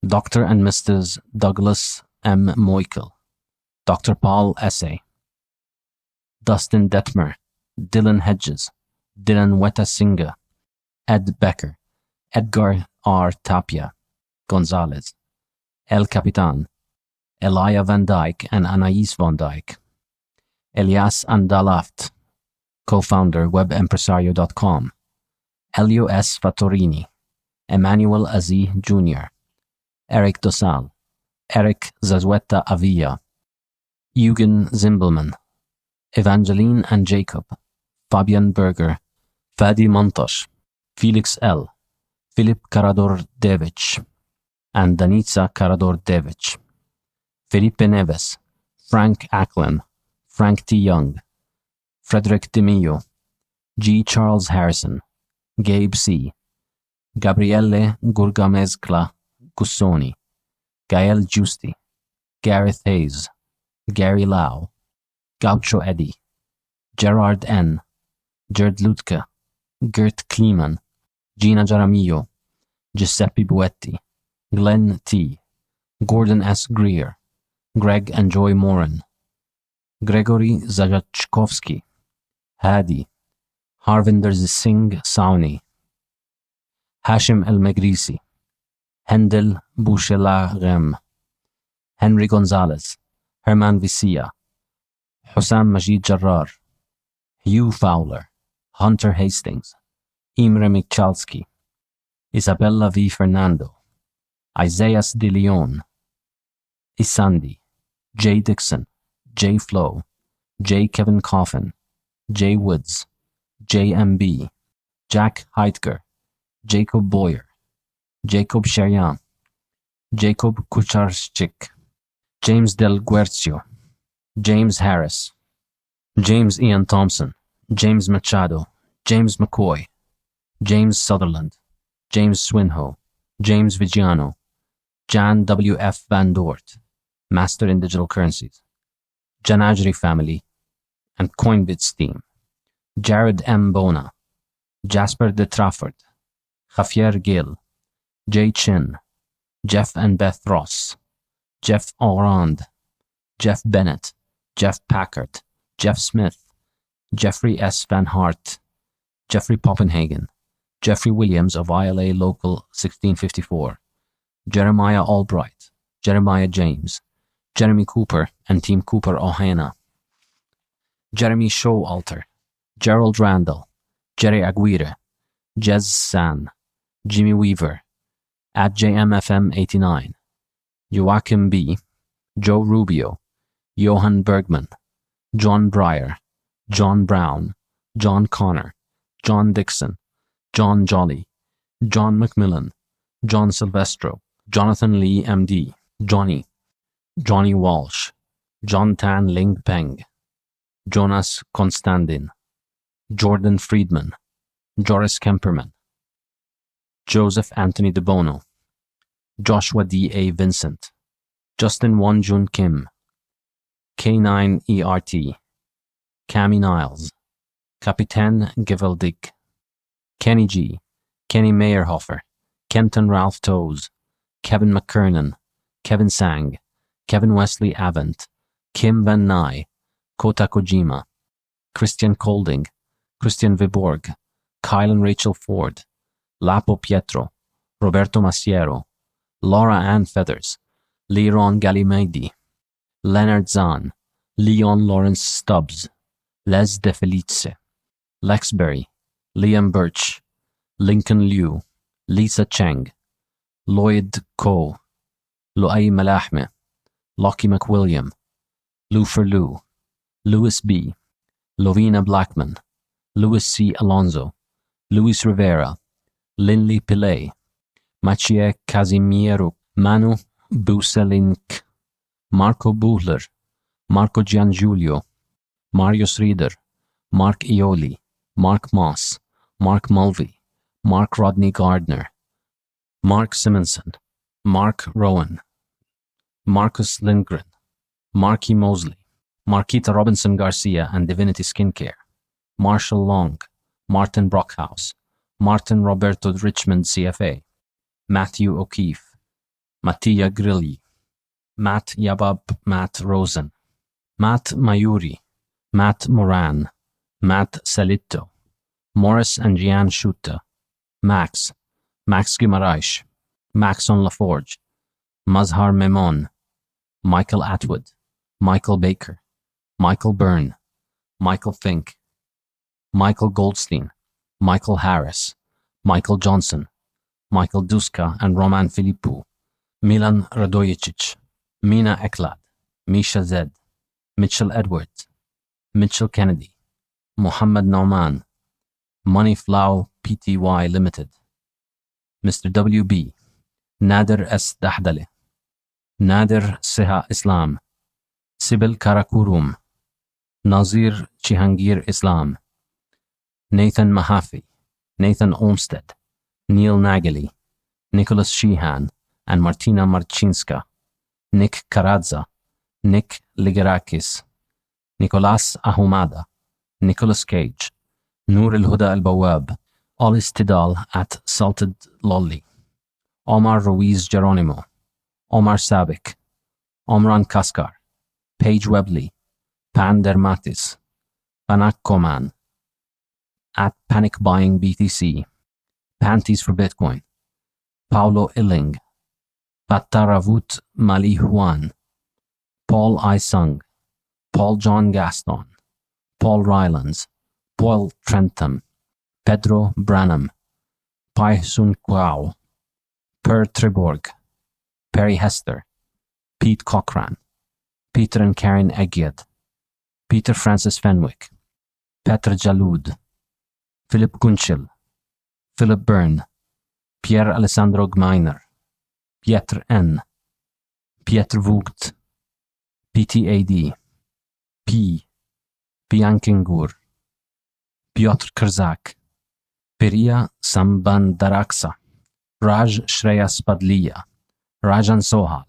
Dr. and Mrs. Douglas M. Moikel, Dr. Paul Essay, Dustin Detmer, Dylan Hedges, Dylan Wetasinga, Ed Becker, Edgar R. Tapia, Gonzalez, El Capitan, Elia Van Dyke and Anais Van Dyke, Elias Andalaft, co-founder webempresario.com, Elio S. Fattorini, Emmanuel Aziz Jr., Eric Dosal, Eric Zazueta Avilla, Eugen Zimbelman, Evangeline and Jacob, Fabian Berger, Fadi Montosh, Felix L., Filip Karador-Devich, and Danica Karador-Devich, Felipe Neves, Frank Ackland, Frank T. Young, Frederick DeMillo, G. Charles Harrison, Gabe C., Gabriele Gurgamezcla Gussoni, Gael Giusti, Gareth Hayes, Gary Lau, Gaucho Eddie, Gerard N., Gerd Lutke, Gert Kleeman, Gina Jaramillo, Giuseppe Buetti, Glenn T., Gordon S. Greer, Greg and Joy Moran, Gregory Zajachkovsky, Hadi, Harvinder Singh Sauni, Hashim El-Megrisi, Hendel Bouchela-Rem, Henry Gonzalez, Herman Visia, Hussam Majid Jarrar, Hugh Fowler, Hunter Hastings, Imre Michalski, Isabella V. Fernando, Isaias De Leon, Isandi, Jay Dixon, Jay Flo, J. Kevin Coffin, Jay Woods, JMB, Jack Heidger, Jacob Boyer, Jacob Sherian, Jacob Kucharczyk, James Del Guercio, James Harris, James Ian Thompson, James Machado, James McCoy, James Sutherland, James Swinhoe, James Vigiano, Jan W.F. Van Dort, Master in Digital Currencies, Janajri Family, and Coinbits team, Jared M. Bona, Jasper de Trafford, Javier Gill, Jay Chin, Jeff and Beth Ross, Jeff Orand, Jeff Bennett, Jeff Packard, Jeff Smith, Jeffrey S. Van Hart, Jeffrey Poppenhagen, Jeffrey Williams of ILA Local 1654, Jeremiah Albright, Jeremiah James, Jeremy Cooper and Team Cooper Ohana, Jeremy Showalter, Gerald Randall, Jerry Aguirre, Jez San, Jimmy Weaver, at JMFM89, Joachim B., Joe Rubio, Johan Bergman, John Breyer, John Brown, John Connor, John Dixon, John Jolly, John McMillan, John Silvestro, Jonathan Lee MD, Johnny, Johnny Walsh, John Tan Ling Peng, Jonas Konstantin, Jordan Friedman, Joris Kemperman, Joseph Anthony De Bono, Joshua D. A. Vincent, Justin Wonjun Kim, K9ERT, Cami Niles, Kapiten Geveldig, Kenny G., Kenny Meyerhofer, Kenton Ralph Toes, Kevin McKernan, Kevin Sang, Kevin Wesley Avent, Kim Van Nye, Kota Kojima, Christian Colding, Christian Viborg, Kyle and Rachel Ford, Lapo Pietro, Roberto Masiero, Laura Ann Feathers, Leron Galimedi, Leonard Zahn, Leon Lawrence Stubbs, Les De Felice, Lex Berry, Liam Birch, Lincoln Liu, Lisa Cheng, Lloyd Ko, Luay Malahme, Lockie McWilliam, Lufer Liu, Louis B., Lovina Blackman, Louis C. Alonso, Luis Rivera, Linley Pillay, Machie Casimiro, Manu Buselink, Marco Buhler, Marco Giangiulio, Marius Rieder, Mark Ioli, Mark Moss, Mark Mulvey, Mark Rodney Gardner, Mark Simonson, Mark Rowan, Marcus Lindgren, Marky Mosley, Marquita Robinson Garcia and Divinity Skincare, Marshall Long, Martin Brockhouse, Martin Roberto Richmond CFA, Matthew O'Keefe, Mattia Grilli, Matt Yabab Matt Rosen, Matt Mayuri, Matt Moran, Matt Salito, Morris and Gian Schutte, Max Guimaraes, Maxon Laforge, Mazhar Memon, Michael Atwood, Michael Baker, Michael Byrne, Michael Fink, Michael Goldstein, Michael Harris, Michael Johnson, Michael Duska and Roman Filippu, Milan Radojicic, Mina Eklad, Misha Zed, Mitchell Edwards, Mitchell Kennedy, Muhammad Nauman, Money Flow Pty Limited, Mr. WB, Nader S. Dahdale, Nader Seha Islam, Sibyl Karakurum, Nazir Chihangir Islam, Nathan Mahaffey, Nathan Olmsted, Neil Nageli, Nicholas Sheehan, and Martina Marchinska, Nick Karadza, Nick Ligerakis, Nicolas Ahumada, Nicholas Cage, Noor al-Huda al-Bawab, Olis Tidal at Salted Lolly, Omar Ruiz Geronimo, Omar Sabik, Omran Kaskar, Paige Webley, Pan Dermatis, Panak Koman, at Panic Buying BTC, Panties for Bitcoin, Paulo Illing, Pataravut Mali Juan, Paul I. Sung, Paul John Gaston, Paul Rylands, Paul Trentham, Pedro Branham, Pai Sun Kwao, Per Triborg, Perry Hester, Pete Cochran, Peter and Karen Egyed, Peter Francis Fenwick, Petra Jalud, Philip Gunchil, Philip Byrne, Pierre Alessandro Gmeiner, Pietr N, Pietr Vogt, PTAD, P, Biankingur, Piotr Kurzak, Piria Sambandaraksa, Raj Shreya Spadlia, Rajan Sohal,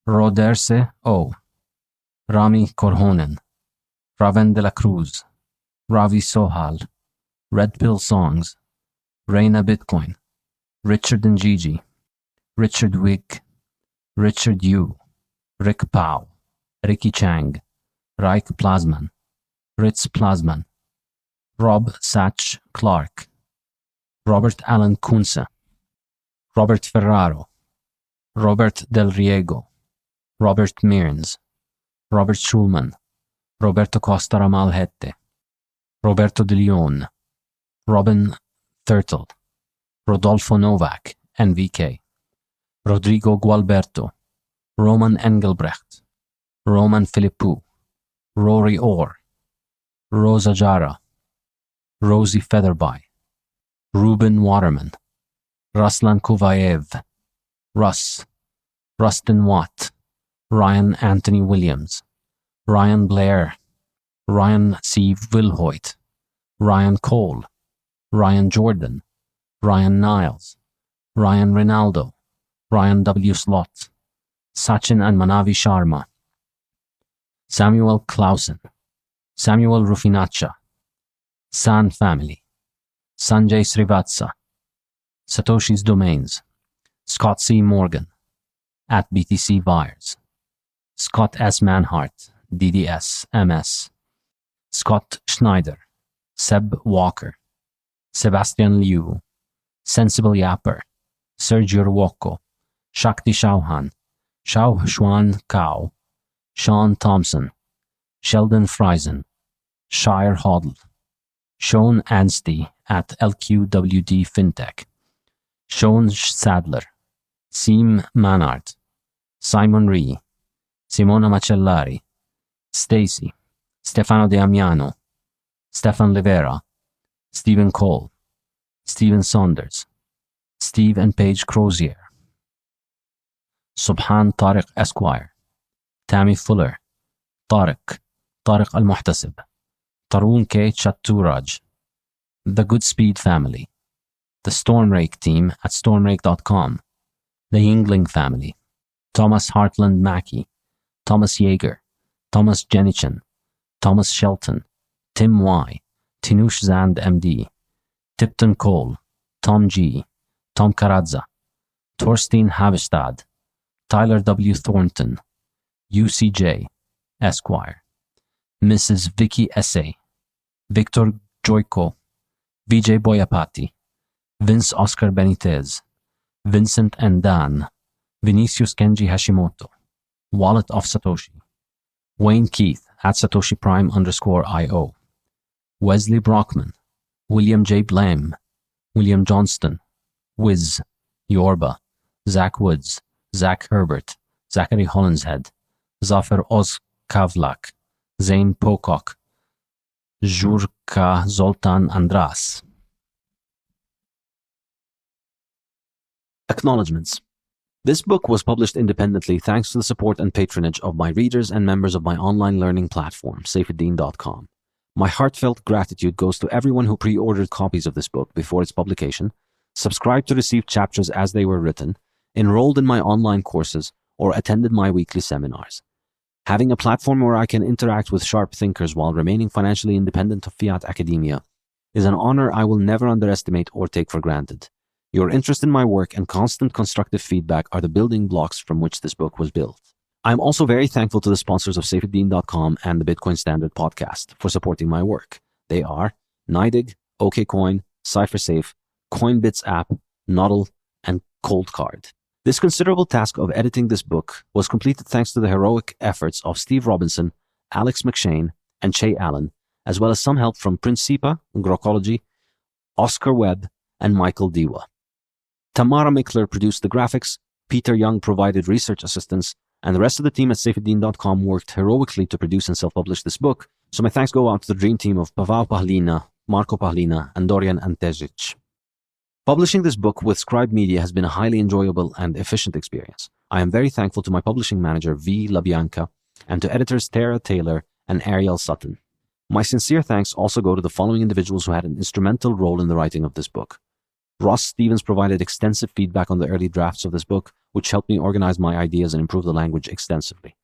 Roderse O, Rami Korhonen, Raven de la Cruz, Ravi Sohal, Red Pill Songs, Reina Bitcoin, Richard and Gigi, Richard Wig, Richard Yu, Rick Pau, Ricky Chang, Raik Plasman, Ritz Plasman, Rob Satch Clark, Robert Allen Kunze, Robert Ferraro, Robert Del Riego, Robert Mearns, Robert Schulman, Roberto Costa Ramalhette, Roberto De Leon, Robin Thurtle, Rodolfo Novak, NVK, Rodrigo Gualberto, Roman Engelbrecht, Roman Philippou, Rory Orr, Rosa Jara, Rosie Featherby, Ruben Waterman, Ruslan Kuvayev, Russ, Rustin Watt, Ryan Anthony Williams, Ryan Blair, Ryan C. Wilhoit, Ryan Cole, Ryan Jordan, Ryan Niles, Ryan Rinaldo, Ryan W. Slott, Sachin and Manavi Sharma, Samuel Clausen, Samuel Rufinacha, San Family, Sanjay Srivatsa, Satoshi's Domains, Scott C. Morgan, at BTC Vyers, Scott S. Manhart, DDS, MS, Scott Schneider, Seb Walker, Sebastian Liu, Sensible Yapper, Sergio Ruocco, Shakti Chauhan, Xiao Xuan Cao, Sean Thompson, Sheldon Friesen, Shire Hoddle, Sean Anstey at LQWD FinTech, Sean Sadler, Seem Manart, Simon Ree, Simona Macellari, Stacy, Stefano De Amiano, Stefan Livera, Stephen Cole, Stephen Saunders, Steve and Paige Crozier, Subhan Tariq Esquire, Tammy Fuller, Tariq Al-Muhtasib, Tarun K. Chatturaj, The Goodspeed Family, the Stormrake team at stormrake.com, the Yingling family, Thomas Hartland Mackey, Thomas Yeager, Thomas Jenichin, Thomas Shelton, Tim Y, Tinush Zand MD, Tipton Cole, Tom G, Tom Karadza, Torstein Havestad, Tyler W. Thornton, UCJ, Esquire, Mrs. Vicky Essay, Victor Joyko, Vijay Boyapati, Vince Oscar Benitez, Vincent and Dan, Vinicius Kenji Hashimoto, Wallet of Satoshi, Wayne Keith at Satoshi Prime _IO, Wesley Brockman, William J. Blame, William Johnston, Wiz, Yorba, Zach Woods, Zach Herbert, Zachary Hollinshead, Zafer Oz Kavlak, Zane Pocock, Jurka Zoltan Andras. Acknowledgements. This book was published independently thanks to the support and patronage of my readers and members of my online learning platform, Saifuddin.com. My heartfelt gratitude goes to everyone who pre-ordered copies of this book before its publication, subscribed to receive chapters as they were written, enrolled in my online courses, or attended my weekly seminars. Having a platform where I can interact with sharp thinkers while remaining financially independent of fiat academia is an honor I will never underestimate or take for granted. Your interest in my work and constant constructive feedback are the building blocks from which this book was built. I'm also very thankful to the sponsors of Saifuddin.com and the Bitcoin Standard podcast for supporting my work. They are NYDIG, OKCoin, CipherSafe, Coinbits app, Noddle, and Coldcard. This considerable task of editing this book was completed thanks to the heroic efforts of Steve Robinson, Alex McShane, and Che Allen, as well as some help from Principa, Grokology, Oscar Webb, and Michael Diwa. Tamara Mickler produced the graphics, Peter Young provided research assistance, and the rest of the team at Saifuddin.com worked heroically to produce and self-publish this book, so my thanks go out to the dream team of Pavel Pahlina, Marco Pahlina, and Dorian Antezic. Publishing this book with Scribe Media has been a highly enjoyable and efficient experience. I am very thankful to my publishing manager, V. LaBianca, and to editors Tara Taylor and Ariel Sutton. My sincere thanks also go to the following individuals who had an instrumental role in the writing of this book. Ross Stevens provided extensive feedback on the early drafts of this book, which helped me organize my ideas and improve the language extensively.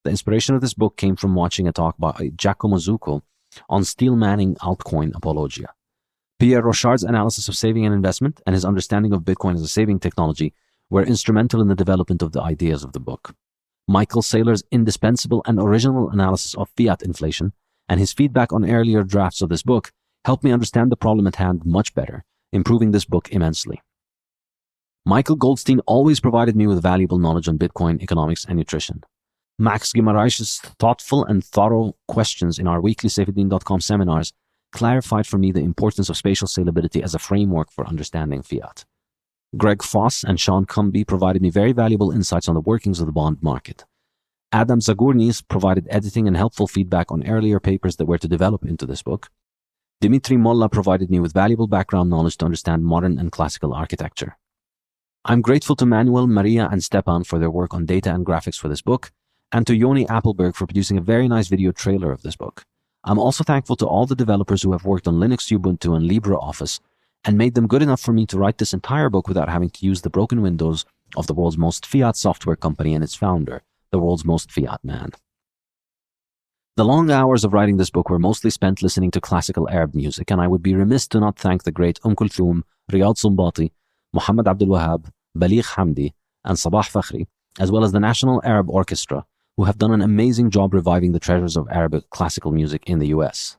The inspiration of this book came from watching a talk by Giacomo Zucco on Steel Manning altcoin apologia. Pierre Rochard's analysis of saving and investment and his understanding of Bitcoin as a saving technology were instrumental in the development of the ideas of the book. Michael Saylor's indispensable and original analysis of fiat inflation and his feedback on earlier drafts of this book helped me understand the problem at hand much better, improving this book immensely. Michael Goldstein always provided me with valuable knowledge on Bitcoin, economics, and nutrition. Max Guimaraes' thoughtful and thorough questions in our weekly Saifuddin.com seminars clarified for me the importance of spatial salability as a framework for understanding fiat. Greg Foss and Sean Cumby provided me very valuable insights on the workings of the bond market. Adam Zagurnis provided editing and helpful feedback on earlier papers that were to develop into this book. Dimitri Molla provided me with valuable background knowledge to understand modern and classical architecture. I'm grateful to Manuel, Maria, and Stepan for their work on data and graphics for this book, and to Yoni Appelberg for producing a very nice video trailer of this book. I'm also thankful to all the developers who have worked on Linux, Ubuntu, and LibreOffice, and made them good enough for me to write this entire book without having to use the broken windows of the world's most fiat software company and its founder, the world's most fiat man. The long hours of writing this book were mostly spent listening to classical Arab music, and I would be remiss to not thank the great Kulthum, Riyad Sumbati, Muhammad Abdul Wahab, Baligh Hamdi, and Sabah Fakhri, as well as the National Arab Orchestra, who have done an amazing job reviving the treasures of Arabic classical music in the US.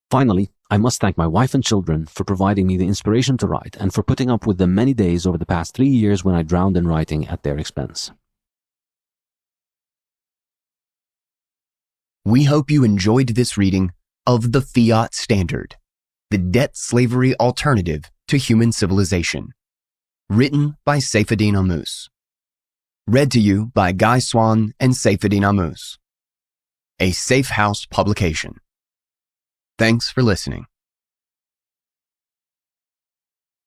Finally, I must thank my wife and children for providing me the inspiration to write and for putting up with the many days over the past 3 years when I drowned in writing at their expense. We hope you enjoyed this reading of The Fiat Standard, the debt slavery alternative to human civilization, written by Saifuddin Ammous. Read to you by Guy Swan and Saifuddin Ammous. A Safe House publication. Thanks for listening.